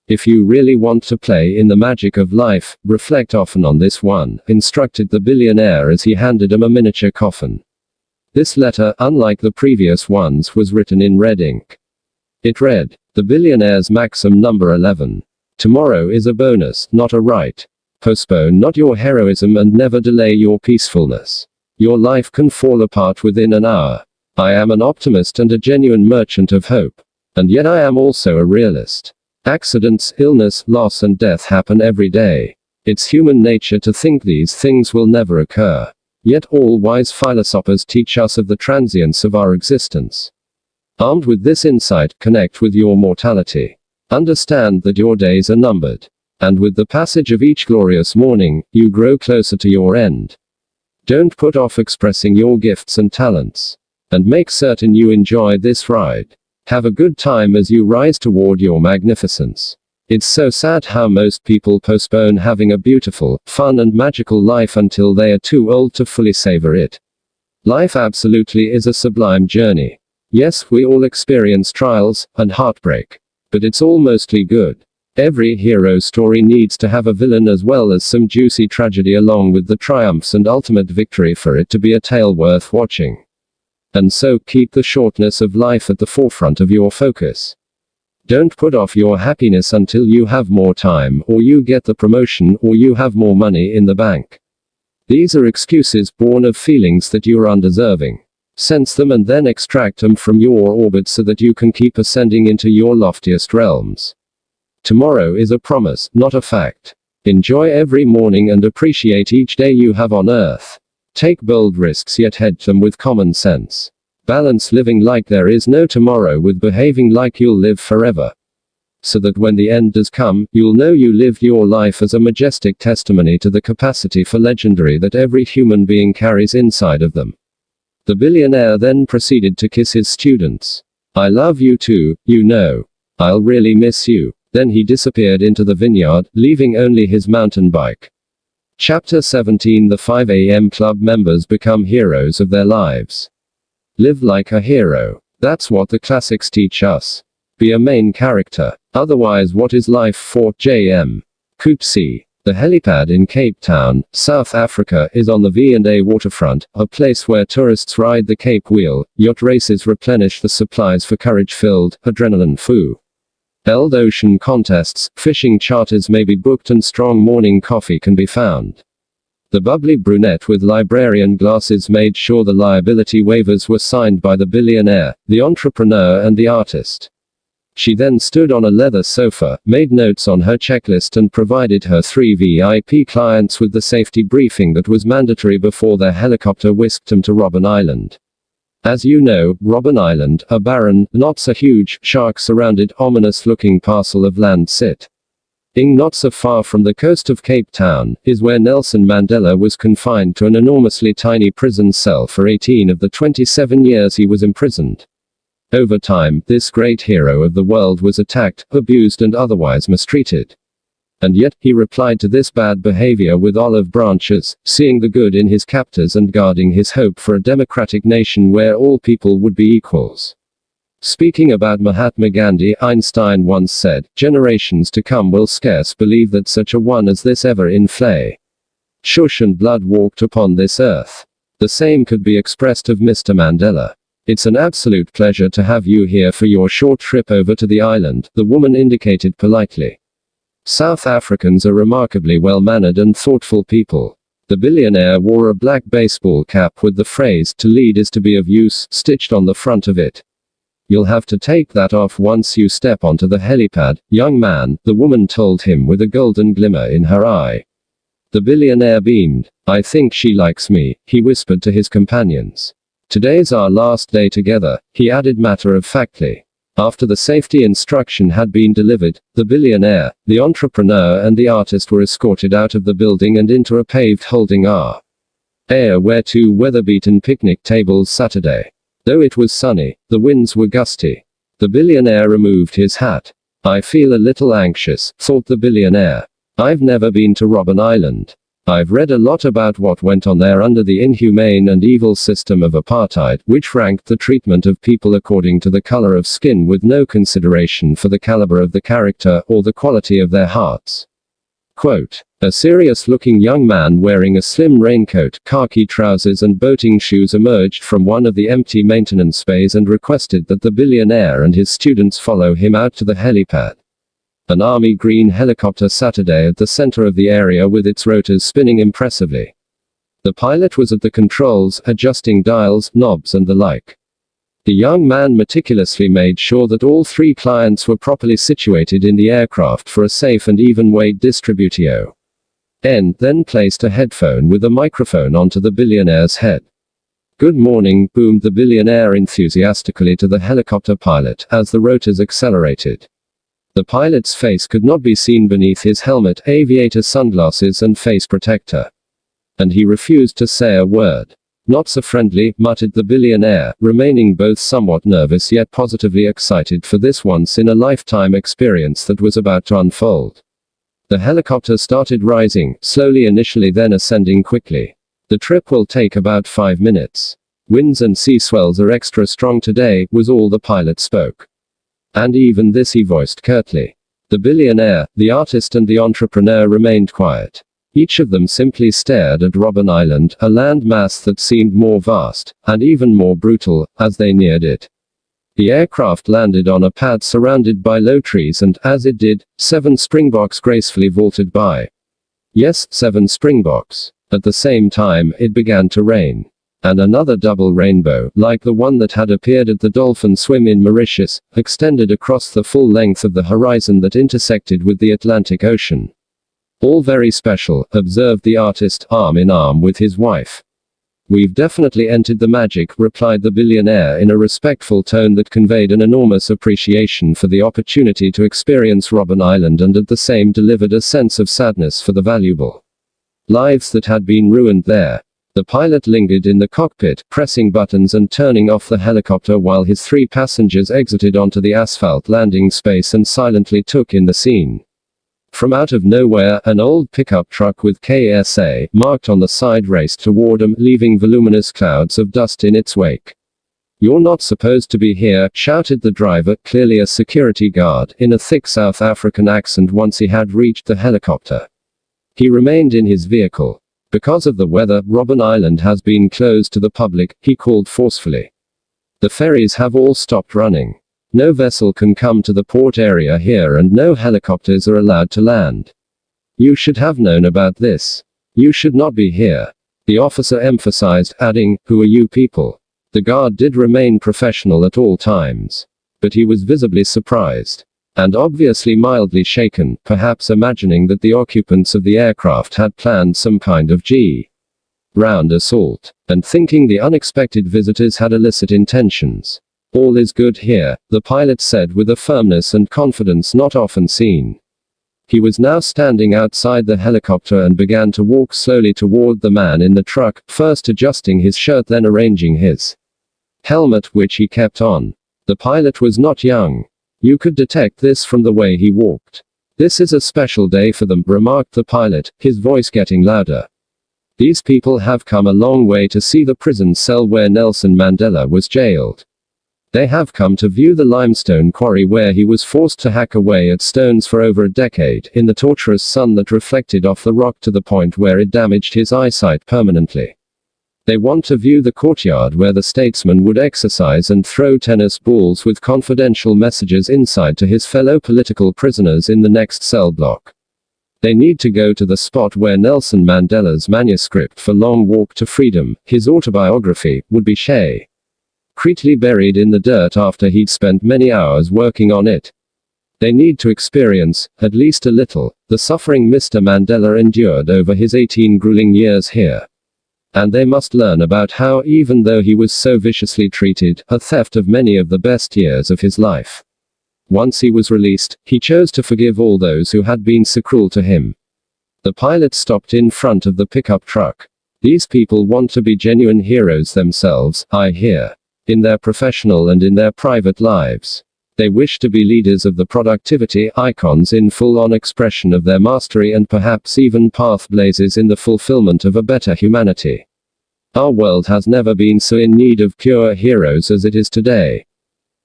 If you really want to play in the magic of life, reflect often on this one, instructed the billionaire as he handed him a miniature coffin. This letter, unlike the previous ones, was written in red ink. It read, the billionaire's maxim number 11. Tomorrow is a bonus, not a right. Postpone not your heroism and never delay your peacefulness. Your life can fall apart within an hour. I am an optimist and a genuine merchant of hope. And yet I am also a realist. Accidents, illness, loss and death happen every day. It's human nature to think these things will never occur. Yet all wise philosophers teach us of the transience of our existence. Armed with this insight, connect with your mortality. Understand that your days are numbered. And with the passage of each glorious morning, you grow closer to your end. Don't put off expressing your gifts and talents. And make certain you enjoy this ride. Have a good time as you rise toward your magnificence. It's so sad how most people postpone having a beautiful, fun and magical life until they are too old to fully savor it. Life absolutely is a sublime journey. Yes, we all experience trials and heartbreak. But it's all mostly good. Every hero story needs to have a villain as well as some juicy tragedy along with the triumphs and ultimate victory for it to be a tale worth watching. And so, keep the shortness of life at the forefront of your focus. Don't put off your happiness until you have more time, or you get the promotion, or you have more money in the bank. These are excuses born of feelings that you are undeserving. Sense them and then extract them from your orbit so that you can keep ascending into your loftiest realms. Tomorrow is a promise, not a fact. Enjoy every morning and appreciate each day you have on earth. Take bold risks yet hedge them with common sense. Balance living like there is no tomorrow with behaving like you'll live forever. So that when the end does come, you'll know you lived your life as a majestic testimony to the capacity for legendary that every human being carries inside of them. The billionaire then proceeded to kiss his students. I love you too, you know. I'll really miss you. Then he disappeared into the vineyard, leaving only his mountain bike. Chapter 17. The 5 a.m. Club members become heroes of their lives. Live like a hero. That's what the classics teach us. Be a main character. Otherwise, what is life for? J.M. Coetzee. The helipad in Cape Town, South Africa, is on the V&A waterfront, a place where tourists ride the Cape Wheel, yacht races replenish the supplies for courage-filled, adrenaline-fueled ocean contests, fishing charters may be booked and strong morning coffee can be found. The bubbly brunette with librarian glasses made sure the liability waivers were signed by the billionaire, the entrepreneur and the artist. She then stood on a leather sofa, made notes on her checklist and provided her 3 VIP clients with the safety briefing that was mandatory before their helicopter whisked them to Robben Island. As you know, Robben Island, a barren, not so huge, shark-surrounded, ominous-looking parcel of land sit Not so far from the coast of Cape Town, is where Nelson Mandela was confined to an enormously tiny prison cell for 18 of the 27 years he was imprisoned. Over time, this great hero of the world was attacked, abused and otherwise mistreated. And yet, he replied to this bad behavior with olive branches, seeing the good in his captors and guarding his hope for a democratic nation where all people would be equals. Speaking about Mahatma Gandhi, Einstein once said, "Generations to come will scarce believe that such a one as this ever in flesh and blood walked upon this earth." The same could be expressed of Mr. Mandela. "It's an absolute pleasure to have you here for your short trip over to the island," the woman indicated politely. South Africans are remarkably well-mannered and thoughtful people. The billionaire wore a black baseball cap with the phrase, "To lead is to be of use," stitched on the front of it. "You'll have to take that off once you step onto the helipad, young man," the woman told him with a golden glimmer in her eye. The billionaire beamed. "I think she likes me," he whispered to his companions. "Today's our last day together," he added matter-of-factly. After the safety instruction had been delivered, the billionaire, the entrepreneur and the artist were escorted out of the building and into a paved holding area where two weather-beaten picnic tables Saturday. Though it was sunny, the winds were gusty. The billionaire removed his hat. "I feel a little anxious," thought the billionaire. "I've never been to Robben Island. I've read a lot about what went on there under the inhumane and evil system of apartheid, which ranked the treatment of people according to the color of skin with no consideration for the caliber of the character or the quality of their hearts." Quote, a serious-looking young man wearing a slim raincoat, khaki trousers and boating shoes emerged from one of the empty maintenance bays and requested that the billionaire and his students follow him out to the helipad. An army green helicopter Saturday at the center of the area with its rotors spinning impressively. The pilot was at the controls, adjusting dials, knobs and the like. The young man meticulously made sure that all three clients were properly situated in the aircraft for a safe and even weight distribution. Then placed a headphone with a microphone onto the billionaire's head. "Good morning," boomed the billionaire enthusiastically to the helicopter pilot, as the rotors accelerated. The pilot's face could not be seen beneath his helmet, aviator sunglasses and face protector. And he refused to say a word. "Not so friendly," muttered the billionaire, remaining both somewhat nervous yet positively excited for this once-in-a-lifetime experience that was about to unfold. The helicopter started rising, slowly initially then ascending quickly. "The trip will take about 5 minutes. Winds and sea swells are extra strong today," was all the pilot spoke. And even this he voiced curtly. The billionaire, the artist and the entrepreneur remained quiet. Each of them simply stared at Robben Island, a land mass that seemed more vast, and even more brutal, as they neared it. The aircraft landed on a pad surrounded by low trees and, as it did, 7 springboks gracefully vaulted by. Yes, 7 springboks. At the same time, it began to rain. And another double rainbow, like the one that had appeared at the dolphin swim in Mauritius, extended across the full length of the horizon that intersected with the Atlantic Ocean. "All very special," observed the artist, arm in arm with his wife. "We've definitely entered the magic," replied the billionaire in a respectful tone that conveyed an enormous appreciation for the opportunity to experience Robben Island and at the same delivered a sense of sadness for the valuable lives that had been ruined there. The pilot lingered in the cockpit, pressing buttons and turning off the helicopter while his 3 passengers exited onto the asphalt landing space and silently took in the scene. From out of nowhere, an old pickup truck with KSA marked on the side raced toward them, leaving voluminous clouds of dust in its wake. "You're not supposed to be here," shouted the driver, clearly a security guard, in a thick South African accent once he had reached the helicopter. He remained in his vehicle. "Because of the weather, Robben Island has been closed to the public," he called forcefully. "The ferries have all stopped running. No vessel can come to the port area here and no helicopters are allowed to land. You should have known about this. You should not be here." The officer emphasized, adding, "Who are you people?" The guard did remain professional at all times. But he was visibly surprised. And obviously mildly shaken, perhaps imagining that the occupants of the aircraft had planned some kind of round assault, and thinking the unexpected visitors had illicit intentions. "All is good here," the pilot said with a firmness and confidence not often seen. He was now standing outside the helicopter and began to walk slowly toward the man in the truck, first adjusting his shirt then arranging his helmet, which he kept on. The pilot was not young. You could detect this from the way he walked. "This is a special day for them," remarked the pilot, his voice getting louder. "These people have come a long way to see the prison cell where Nelson Mandela was jailed. They have come to view the limestone quarry where he was forced to hack away at stones for over a decade, in the torturous sun that reflected off the rock to the point where it damaged his eyesight permanently. They want to view the courtyard where the statesman would exercise and throw tennis balls with confidential messages inside to his fellow political prisoners in the next cell block. They need to go to the spot where Nelson Mandela's manuscript for Long Walk to Freedom, his autobiography, would be secretly buried in the dirt after he'd spent many hours working on it. They need to experience, at least a little, the suffering Mr. Mandela endured over his 18 grueling years here. And they must learn about how, even though he was so viciously treated, a theft of many of the best years of his life. Once he was released, he chose to forgive all those who had been so cruel to him." The pilot stopped in front of the pickup truck. "These people want to be genuine heroes themselves, I hear. In their professional and in their private lives. They wish to be leaders of the productivity icons in full-on expression of their mastery and perhaps even path blazes in the fulfillment of a better humanity. Our world has never been so in need of pure heroes as it is today.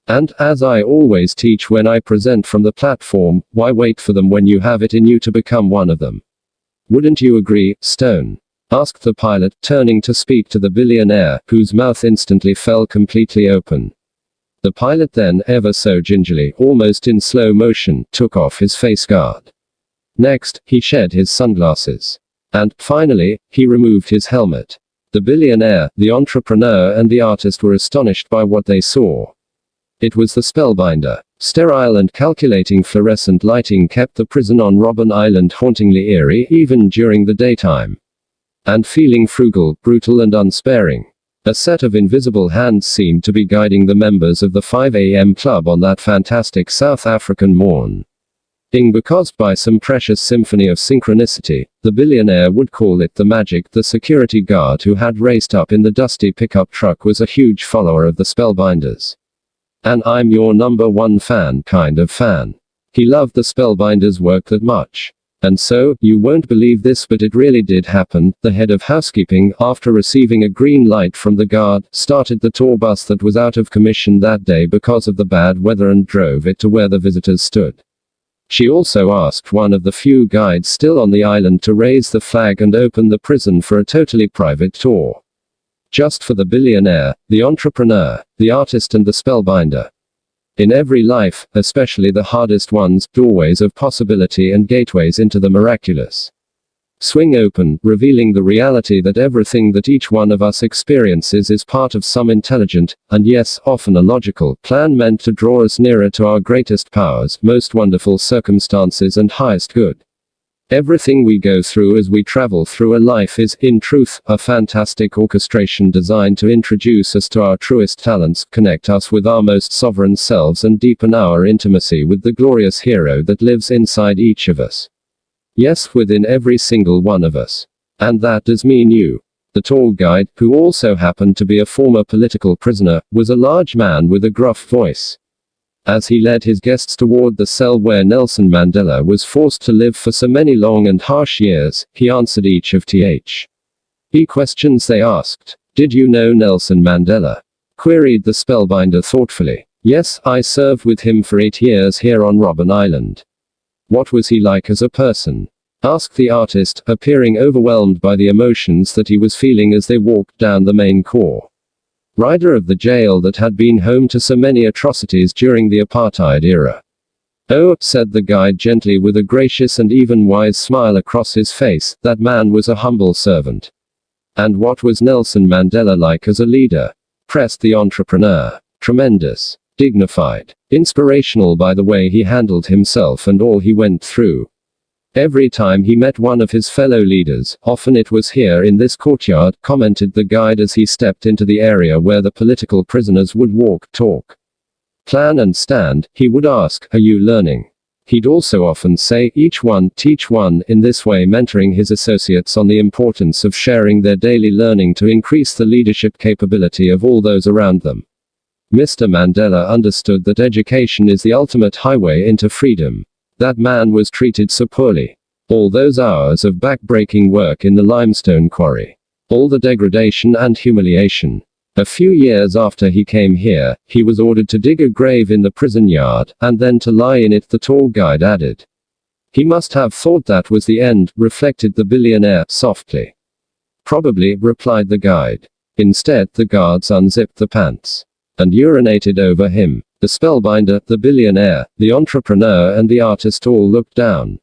And, as I always teach when I present from the platform, why wait for them when you have it in you to become one of them? Wouldn't you agree, Stone?" asked the pilot, turning to speak to the billionaire, whose mouth instantly fell completely open. The pilot then, ever so gingerly, almost in slow motion, took off his face guard. Next, he shed his sunglasses. And, finally, he removed his helmet. The billionaire, the entrepreneur and the artist were astonished by what they saw. It was the Spellbinder. Sterile and calculating fluorescent lighting kept the prison on Robben Island hauntingly eerie even during the daytime. And feeling frugal, brutal and unsparing. A set of invisible hands seemed to be guiding the members of the 5 a.m. club on that fantastic South African morn. Caused by some precious symphony of synchronicity, the billionaire would call it the magic. The security guard who had raced up in the dusty pickup truck was a huge follower of the Spellbinders. An "I'm your number one fan" kind of fan. He loved the Spellbinders' work that much. And so, you won't believe this but it really did happen, the head of housekeeping, after receiving a green light from the guard, started the tour bus that was out of commission that day because of the bad weather and drove it to where the visitors stood. She also asked one of the few guides still on the island to raise the flag and open the prison for a totally private tour. Just for the billionaire, the entrepreneur, the artist and the spellbinder. In every life, especially the hardest ones, doorways of possibility and gateways into the miraculous swing open, revealing the reality that everything that each one of us experiences is part of some intelligent, and yes, often a logical, plan meant to draw us nearer to our greatest powers, most wonderful circumstances and highest good. Everything we go through as we travel through a life is, in truth, a fantastic orchestration designed to introduce us to our truest talents, connect us with our most sovereign selves and deepen our intimacy with the glorious hero that lives inside each of us. Yes, within every single one of us. And that does mean you. The tour guide, who also happened to be a former political prisoner, was a large man with a gruff voice. As he led his guests toward the cell where Nelson Mandela was forced to live for so many long and harsh years, he answered each of the questions they asked. "Did you know Nelson Mandela?" queried the spellbinder thoughtfully. "Yes, I served with him for 8 years here on Robben Island." "What was he like as a person?" asked the artist, appearing overwhelmed by the emotions that he was feeling as they walked down the main corridor of the jail that had been home to so many atrocities during the apartheid era. "Oh," said the guide gently with a gracious and even wise smile across his face, "that man was a humble servant." "And what was Nelson Mandela like as a leader?" pressed the entrepreneur. "Tremendous. Dignified. Inspirational by the way he handled himself and all he went through. Every time he met one of his fellow leaders, often it was here in this courtyard," commented the guide as he stepped into the area where the political prisoners would walk, talk, plan and stand, he would ask, "Are you learning?" He'd also often say, each one, teach one, in this way mentoring his associates on the importance of sharing their daily learning to increase the leadership capability of all those around them. Mr. Mandela understood that education is the ultimate highway into freedom. That man was treated so poorly. All those hours of back-breaking work in the limestone quarry. All the degradation and humiliation. A few years after he came here, he was ordered to dig a grave in the prison yard, and then to lie in it, the tour guide added. He must have thought that was the end, reflected the billionaire, softly. Probably, replied the guide. Instead, the guards unzipped the pants. And urinated over him. The spellbinder, the billionaire, the entrepreneur and the artist all looked down.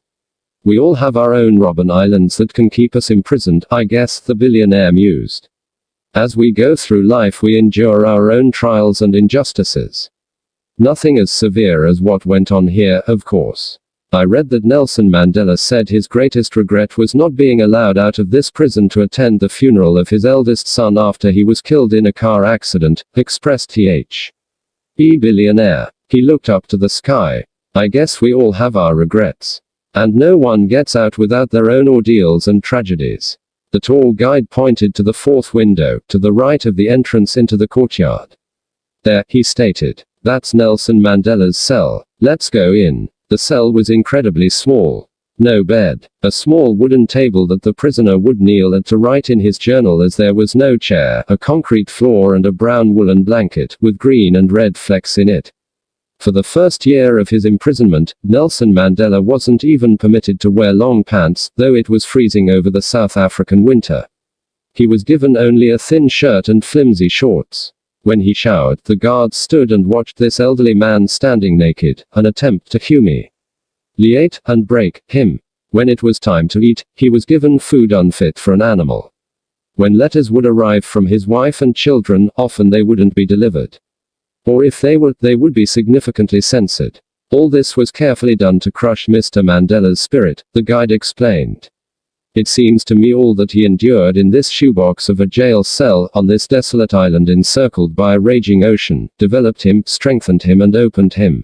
We all have our own Robben Islands that can keep us imprisoned, I guess, the billionaire mused. As we go through life we endure our own trials and injustices. Nothing as severe as what went on here, of course. I read that Nelson Mandela said his greatest regret was not being allowed out of this prison to attend the funeral of his eldest son after he was killed in a car accident, expressed Th. E. billionaire. He looked up to the sky. I guess we all have our regrets. And no one gets out without their own ordeals and tragedies. The tour guide pointed to the fourth window, to the right of the entrance into the courtyard. There, he stated. That's Nelson Mandela's cell. Let's go in. The cell was incredibly small. No bed. A small wooden table that the prisoner would kneel at to write in his journal, as there was no chair, a concrete floor and a brown woolen blanket, with green and red flecks in it. For the first year of his imprisonment, Nelson Mandela wasn't even permitted to wear long pants, though it was freezing over the South African winter. He was given only a thin shirt and flimsy shorts. When he showered, the guards stood and watched this elderly man standing naked, an attempt to humiliate and break him. When it was time to eat, he was given food unfit for an animal. When letters would arrive from his wife and children, often they wouldn't be delivered. Or if they would be significantly censored. All this was carefully done to crush Mr. Mandela's spirit, the guide explained. It seems to me all that he endured in this shoebox of a jail cell, on this desolate island encircled by a raging ocean, developed him, strengthened him and opened him.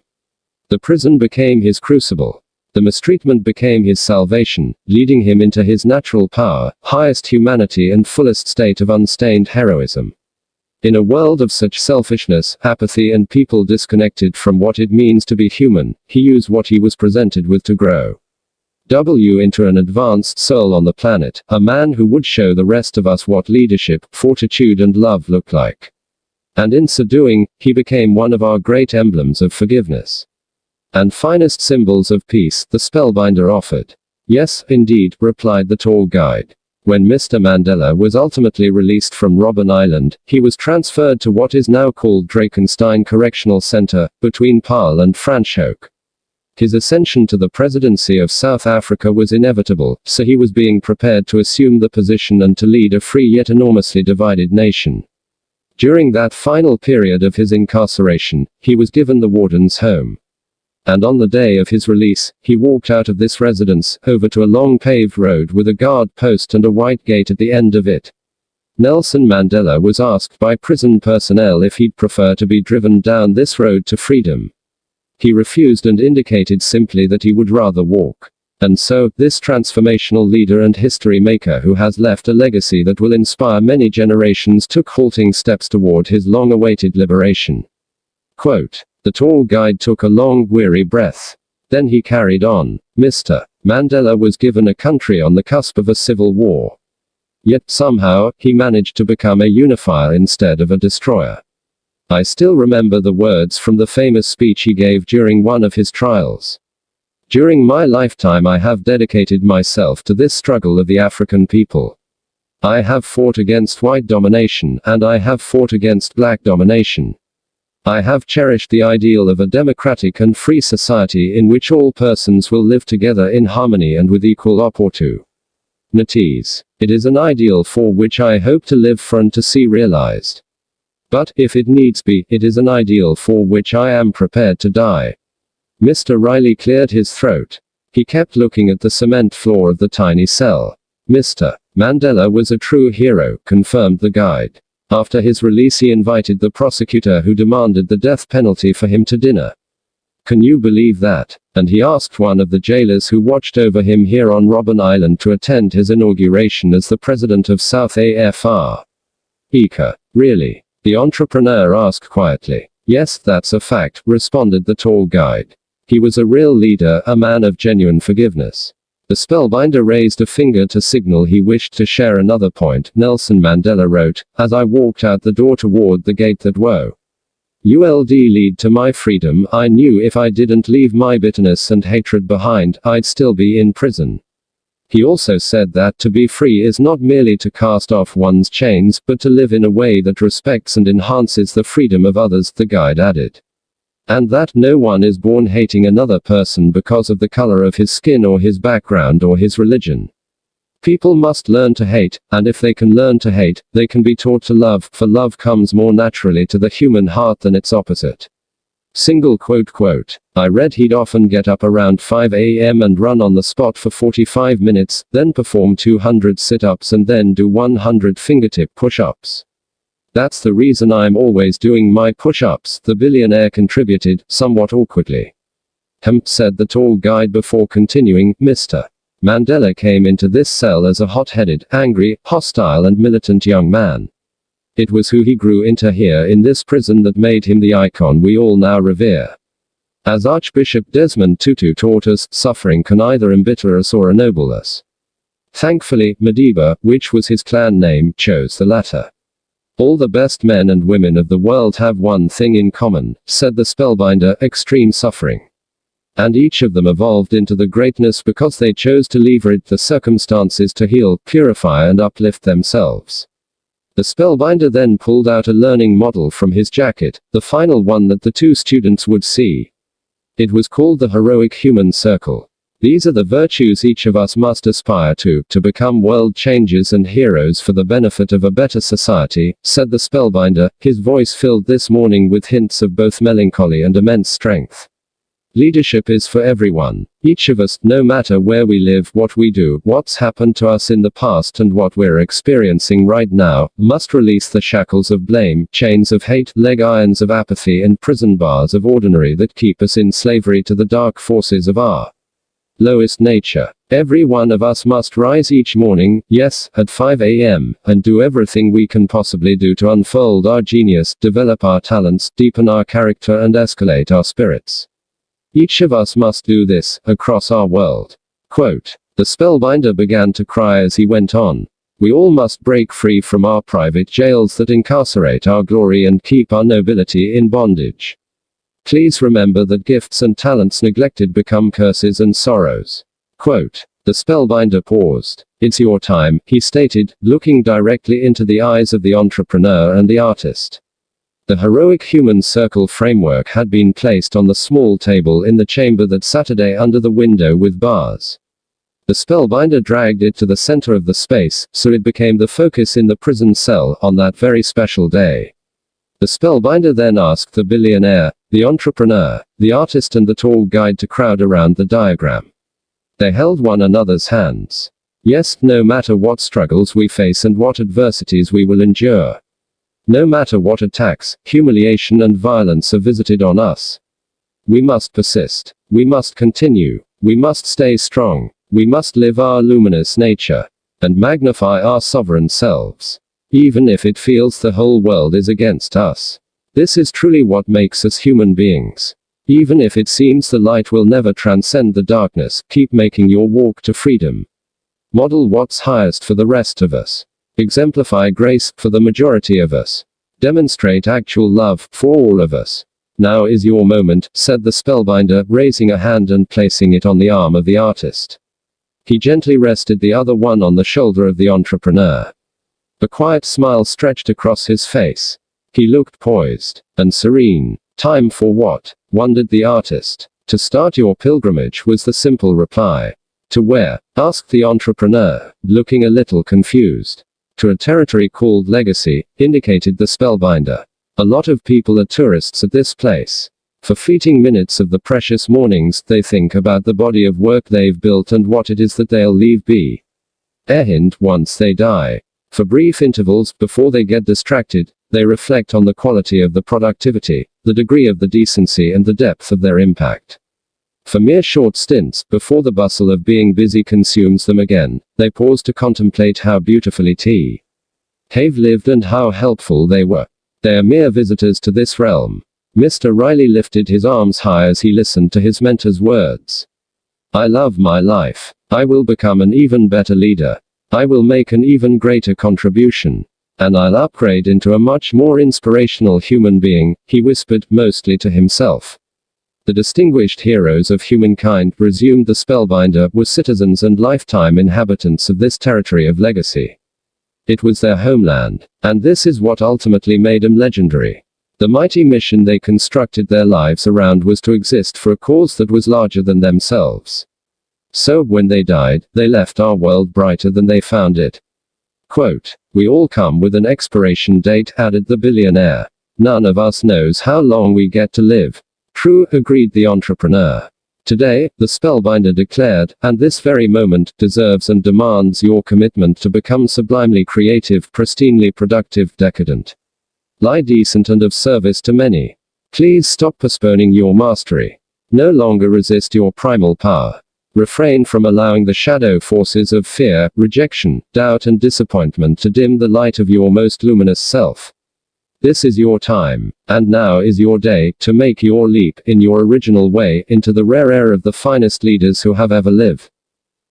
The prison became his crucible. The mistreatment became his salvation, leading him into his natural power, highest humanity and fullest state of unstained heroism. In a world of such selfishness, apathy and people disconnected from what it means to be human, he used what he was presented with to grow into an advanced soul on the planet, a man who would show the rest of us what leadership, fortitude and love look like. And in so doing, he became one of our great emblems of forgiveness. And finest symbols of peace, the spellbinder offered. Yes, indeed, replied the tour guide. When Mr. Mandela was ultimately released from Robben Island, he was transferred to what is now called Drakenstein Correctional Center, between Paarl and Franschhoek. His ascension to the presidency of South Africa was inevitable, so he was being prepared to assume the position and to lead a free yet enormously divided nation. During that final period of his incarceration, he was given the warden's home. And on the day of his release, he walked out of this residence, over to a long paved road with a guard post and a white gate at the end of it. Nelson Mandela was asked by prison personnel if he'd prefer to be driven down this road to freedom. He refused and indicated simply that he would rather walk. And so, this transformational leader and history maker who has left a legacy that will inspire many generations took halting steps toward his long-awaited liberation. Quote. The tour guide took a long, weary breath. Then he carried on. Mr. Mandela was given a country on the cusp of a civil war. Yet, somehow, he managed to become a unifier instead of a destroyer. I still remember the words from the famous speech he gave during one of his trials. During my lifetime I have dedicated myself to this struggle of the African people. I have fought against white domination, and I have fought against black domination. I have cherished the ideal of a democratic and free society in which all persons will live together in harmony and with equal opportunities. It is an ideal for which I hope to live for and to see realized. But, if it needs be, it is an ideal for which I am prepared to die. Mr. Riley cleared his throat. He kept looking at the cement floor of the tiny cell. Mr. Mandela was a true hero, confirmed the guide. After his release he invited the prosecutor who demanded the death penalty for him to dinner. Can you believe that? And he asked one of the jailers who watched over him here on Robben Island to attend his inauguration as the president of South AFR. Ika. Really? The entrepreneur asked quietly. Yes, that's a fact, responded the tour guide. He was a real leader, a man of genuine forgiveness. The spellbinder raised a finger to signal he wished to share another point. Nelson Mandela wrote, as I walked out the door toward the gate that would lead to my freedom, I knew if I didn't leave my bitterness and hatred behind, I'd still be in prison. He also said that to be free is not merely to cast off one's chains, but to live in a way that respects and enhances the freedom of others, the guide added. And that no one is born hating another person because of the color of his skin or his background or his religion. People must learn to hate, and if they can learn to hate, they can be taught to love, for love comes more naturally to the human heart than its opposite. I read he'd often get up around 5 a.m. and run on the spot for 45 minutes, then perform 200 sit-ups and then do 100 fingertip push-ups. That's the reason I'm always doing my push-ups, the billionaire contributed, somewhat awkwardly. Said the tour guide before continuing, Mr. Mandela came into this cell as a hot-headed, angry, hostile and militant young man. It was who he grew into here in this prison that made him the icon we all now revere. As Archbishop Desmond Tutu taught us, suffering can either embitter us or ennoble us. Thankfully, Madiba, which was his clan name, chose the latter. All the best men and women of the world have one thing in common, said the spellbinder, extreme suffering. And each of them evolved into the greatness because they chose to leverage the circumstances to heal, purify and uplift themselves. The spellbinder then pulled out a learning model from his jacket, the final one that the two students would see. It was called the heroic human circle. These are the virtues each of us must aspire to become world changers and heroes for the benefit of a better society, said the spellbinder, his voice filled this morning with hints of both melancholy and immense strength. Leadership is for everyone. Each of us, no matter where we live, what we do, what's happened to us in the past and what we're experiencing right now, must release the shackles of blame, chains of hate, leg irons of apathy and prison bars of ordinary that keep us in slavery to the dark forces of our lowest nature. Every one of us must rise each morning, yes, at 5 a.m., and do everything we can possibly do to unfold our genius, develop our talents, deepen our character and escalate our spirits. Each of us must do this, across our world. Quote. The spellbinder began to cry as he went on. We all must break free from our private jails that incarcerate our glory and keep our nobility in bondage. Please remember that gifts and talents neglected become curses and sorrows. Quote. The spellbinder paused. It's your time, he stated, looking directly into the eyes of the entrepreneur and the artist. The heroic human circle framework had been placed on the small table in the chamber that Saturday under the window with bars. The spellbinder dragged it to the center of the space, so it became the focus in the prison cell on that very special day. The spellbinder then asked the billionaire, the entrepreneur, the artist and the tour guide to crowd around the diagram. They held one another's hands. Yes, no matter what struggles we face and what adversities we will endure. No matter what attacks, humiliation and violence are visited on us. We must persist. We must continue. We must stay strong. We must live our luminous nature. And magnify our sovereign selves. Even if it feels the whole world is against us. This is truly what makes us human beings. Even if it seems the light will never transcend the darkness, keep making your walk to freedom. Model what's highest for the rest of us. Exemplify grace, for the majority of us. Demonstrate actual love, for all of us. Now is your moment, said the spellbinder, raising a hand and placing it on the arm of the artist. He gently rested the other one on the shoulder of the entrepreneur. A quiet smile stretched across his face. He looked poised and serene. Time for what? Wondered the artist. To start your pilgrimage, was the simple reply. To where? Asked the entrepreneur, looking a little confused. To a territory called Legacy, indicated the spellbinder. A lot of people are tourists at this place. For fleeting minutes of the precious mornings, they think about the body of work they've built and what it is that they'll leave behind once they die. For brief intervals, before they get distracted, They reflect on the quality of the productivity, the degree of the decency and the depth of their impact. For mere short stints, before the bustle of being busy consumes them again, they pause to contemplate how beautifully have lived and how helpful they were. They are mere visitors to this realm. Mr. Riley lifted his arms high as he listened to his mentor's words. I love my life. I will become an even better leader. I will make an even greater contribution. And I'll upgrade into a much more inspirational human being, he whispered, mostly to himself. The distinguished heroes of humankind, resumed the spellbinder, were citizens and lifetime inhabitants of this territory of legacy. It was their homeland, and this is what ultimately made them legendary. The mighty mission they constructed their lives around was to exist for a cause that was larger than themselves. So, when they died, they left our world brighter than they found it. Quote, we all come with an expiration date, added the billionaire. None of us knows how long we get to live. True, agreed the entrepreneur. Today, the spellbinder declared, and this very moment, deserves and demands your commitment to become sublimely creative, pristinely productive, decadent. Lie decent and of service to many. Please stop postponing your mastery. No longer resist your primal power. Refrain from allowing the shadow forces of fear, rejection, doubt and disappointment to dim the light of your most luminous self. This is your time, and now is your day, to make your leap, in your original way, into the rare air of the finest leaders who have ever lived.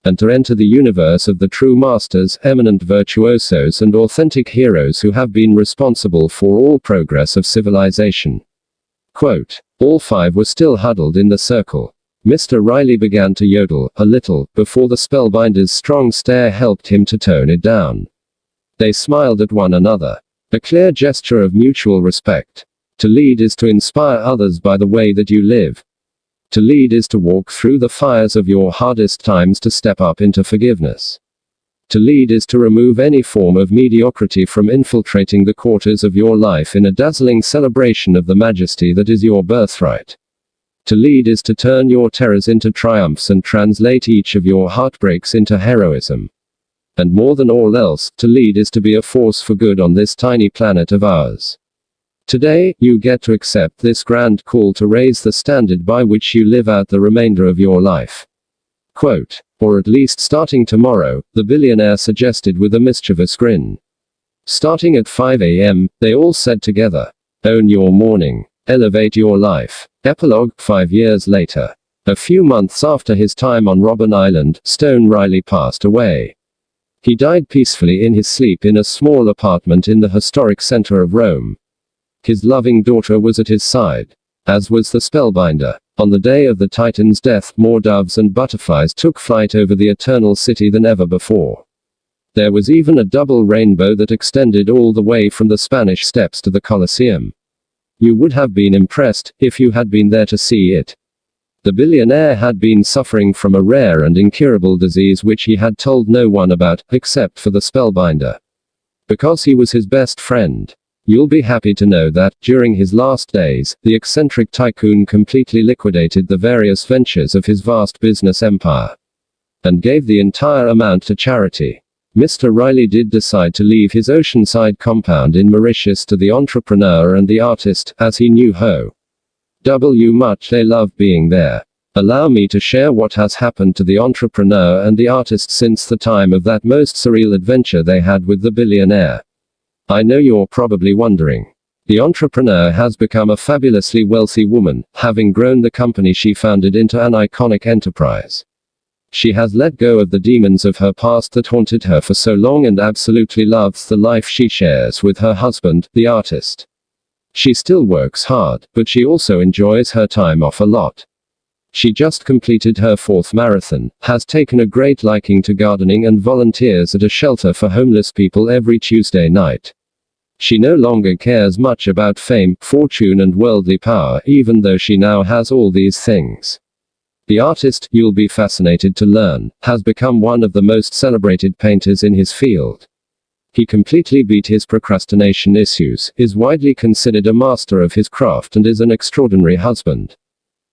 And to enter the universe of the true masters, eminent virtuosos and authentic heroes who have been responsible for all progress of civilization. Quote, all five were still huddled in the circle. Mr. Riley began to yodel, a little, before the spellbinder's strong stare helped him to tone it down. They smiled at one another. A clear gesture of mutual respect. To lead is to inspire others by the way that you live. To lead is to walk through the fires of your hardest times, to step up into forgiveness. To lead is to remove any form of mediocrity from infiltrating the quarters of your life in a dazzling celebration of the majesty that is your birthright. To lead is to turn your terrors into triumphs and translate each of your heartbreaks into heroism. And more than all else, to lead is to be a force for good on this tiny planet of ours. Today, you get to accept this grand call to raise the standard by which you live out the remainder of your life. Quote, or at least starting tomorrow, the billionaire suggested with a mischievous grin. Starting at 5 a.m., they all said together. Own your morning. Elevate your life. Epilogue, 5 years later. A few months after his time on Robben Island, Stone Riley passed away. He died peacefully in his sleep in a small apartment in the historic center of Rome. His loving daughter was at his side. As was the spellbinder. On the day of the Titan's death, more doves and butterflies took flight over the eternal city than ever before. There was even a double rainbow that extended all the way from the Spanish Steps to the Colosseum. You would have been impressed, if you had been there to see it. The billionaire had been suffering from a rare and incurable disease which he had told no one about, except for the spellbinder. Because he was his best friend. You'll be happy to know that, during his last days, the eccentric tycoon completely liquidated the various ventures of his vast business empire. And gave the entire amount to charity. Mr. Riley did decide to leave his oceanside compound in Mauritius to the entrepreneur and the artist, as he knew how much they love being there. Allow me to share what has happened to the entrepreneur and the artist since the time of that most surreal adventure they had with the billionaire. I know you're probably wondering. The entrepreneur has become a fabulously wealthy woman, having grown the company she founded into an iconic enterprise. She has let go of the demons of her past that haunted her for so long and absolutely loves the life she shares with her husband, the artist. She still works hard, but she also enjoys her time off a lot. She just completed her 4th marathon, has taken a great liking to gardening and volunteers at a shelter for homeless people every Tuesday night. She no longer cares much about fame, fortune and worldly power, even though she now has all these things. The artist, you'll be fascinated to learn, has become one of the most celebrated painters in his field. He completely beat his procrastination issues, is widely considered a master of his craft and is an extraordinary husband.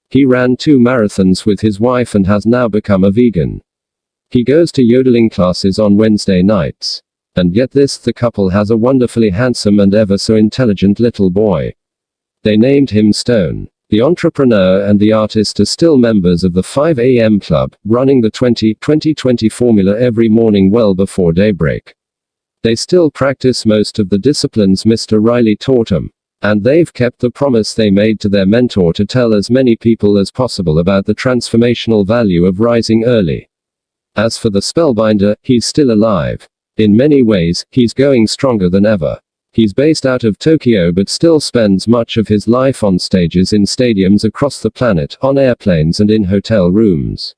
He ran 2 marathons with his wife and has now become a vegan. He goes to yodeling classes on Wednesday nights. And get this, the couple has a wonderfully handsome and ever so intelligent little boy. They named him Stone. The entrepreneur and the artist are still members of the 5 a.m. club, running the 20-20-20 formula every morning well before daybreak. They still practice most of the disciplines Mr. Riley taught them. And they've kept the promise they made to their mentor to tell as many people as possible about the transformational value of rising early. As for the spellbinder, he's still alive. In many ways, he's going stronger than ever. He's based out of Tokyo but still spends much of his life on stages in stadiums across the planet, on airplanes and in hotel rooms.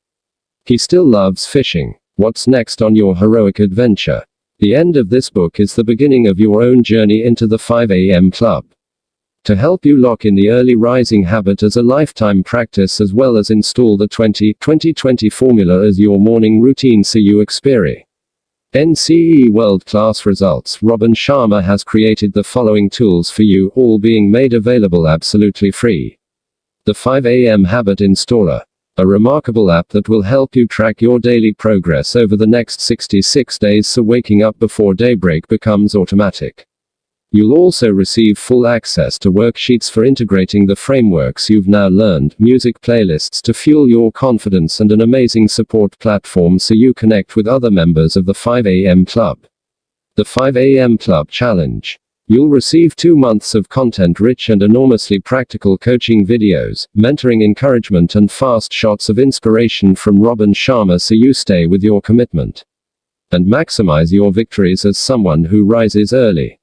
He still loves fishing. What's next on your heroic adventure? The end of this book is the beginning of your own journey into the 5 a.m. club. To help you lock in the early rising habit as a lifetime practice as well as install the 20-20-20 formula as your morning routine so you experience NCE world-class results, Robin Sharma has created the following tools for you, all being made available absolutely free. The 5 a.m. Habit Installer. A remarkable app that will help you track your daily progress over the next 66 days so waking up before daybreak becomes automatic. You'll also receive full access to worksheets for integrating the frameworks you've now learned, music playlists to fuel your confidence, and an amazing support platform so you connect with other members of the 5 a.m. club. The 5 a.m. Club Challenge. You'll receive 2 months of content-rich and enormously practical coaching videos, mentoring encouragement and fast shots of inspiration from Robin Sharma so you stay with your commitment and maximize your victories as someone who rises early.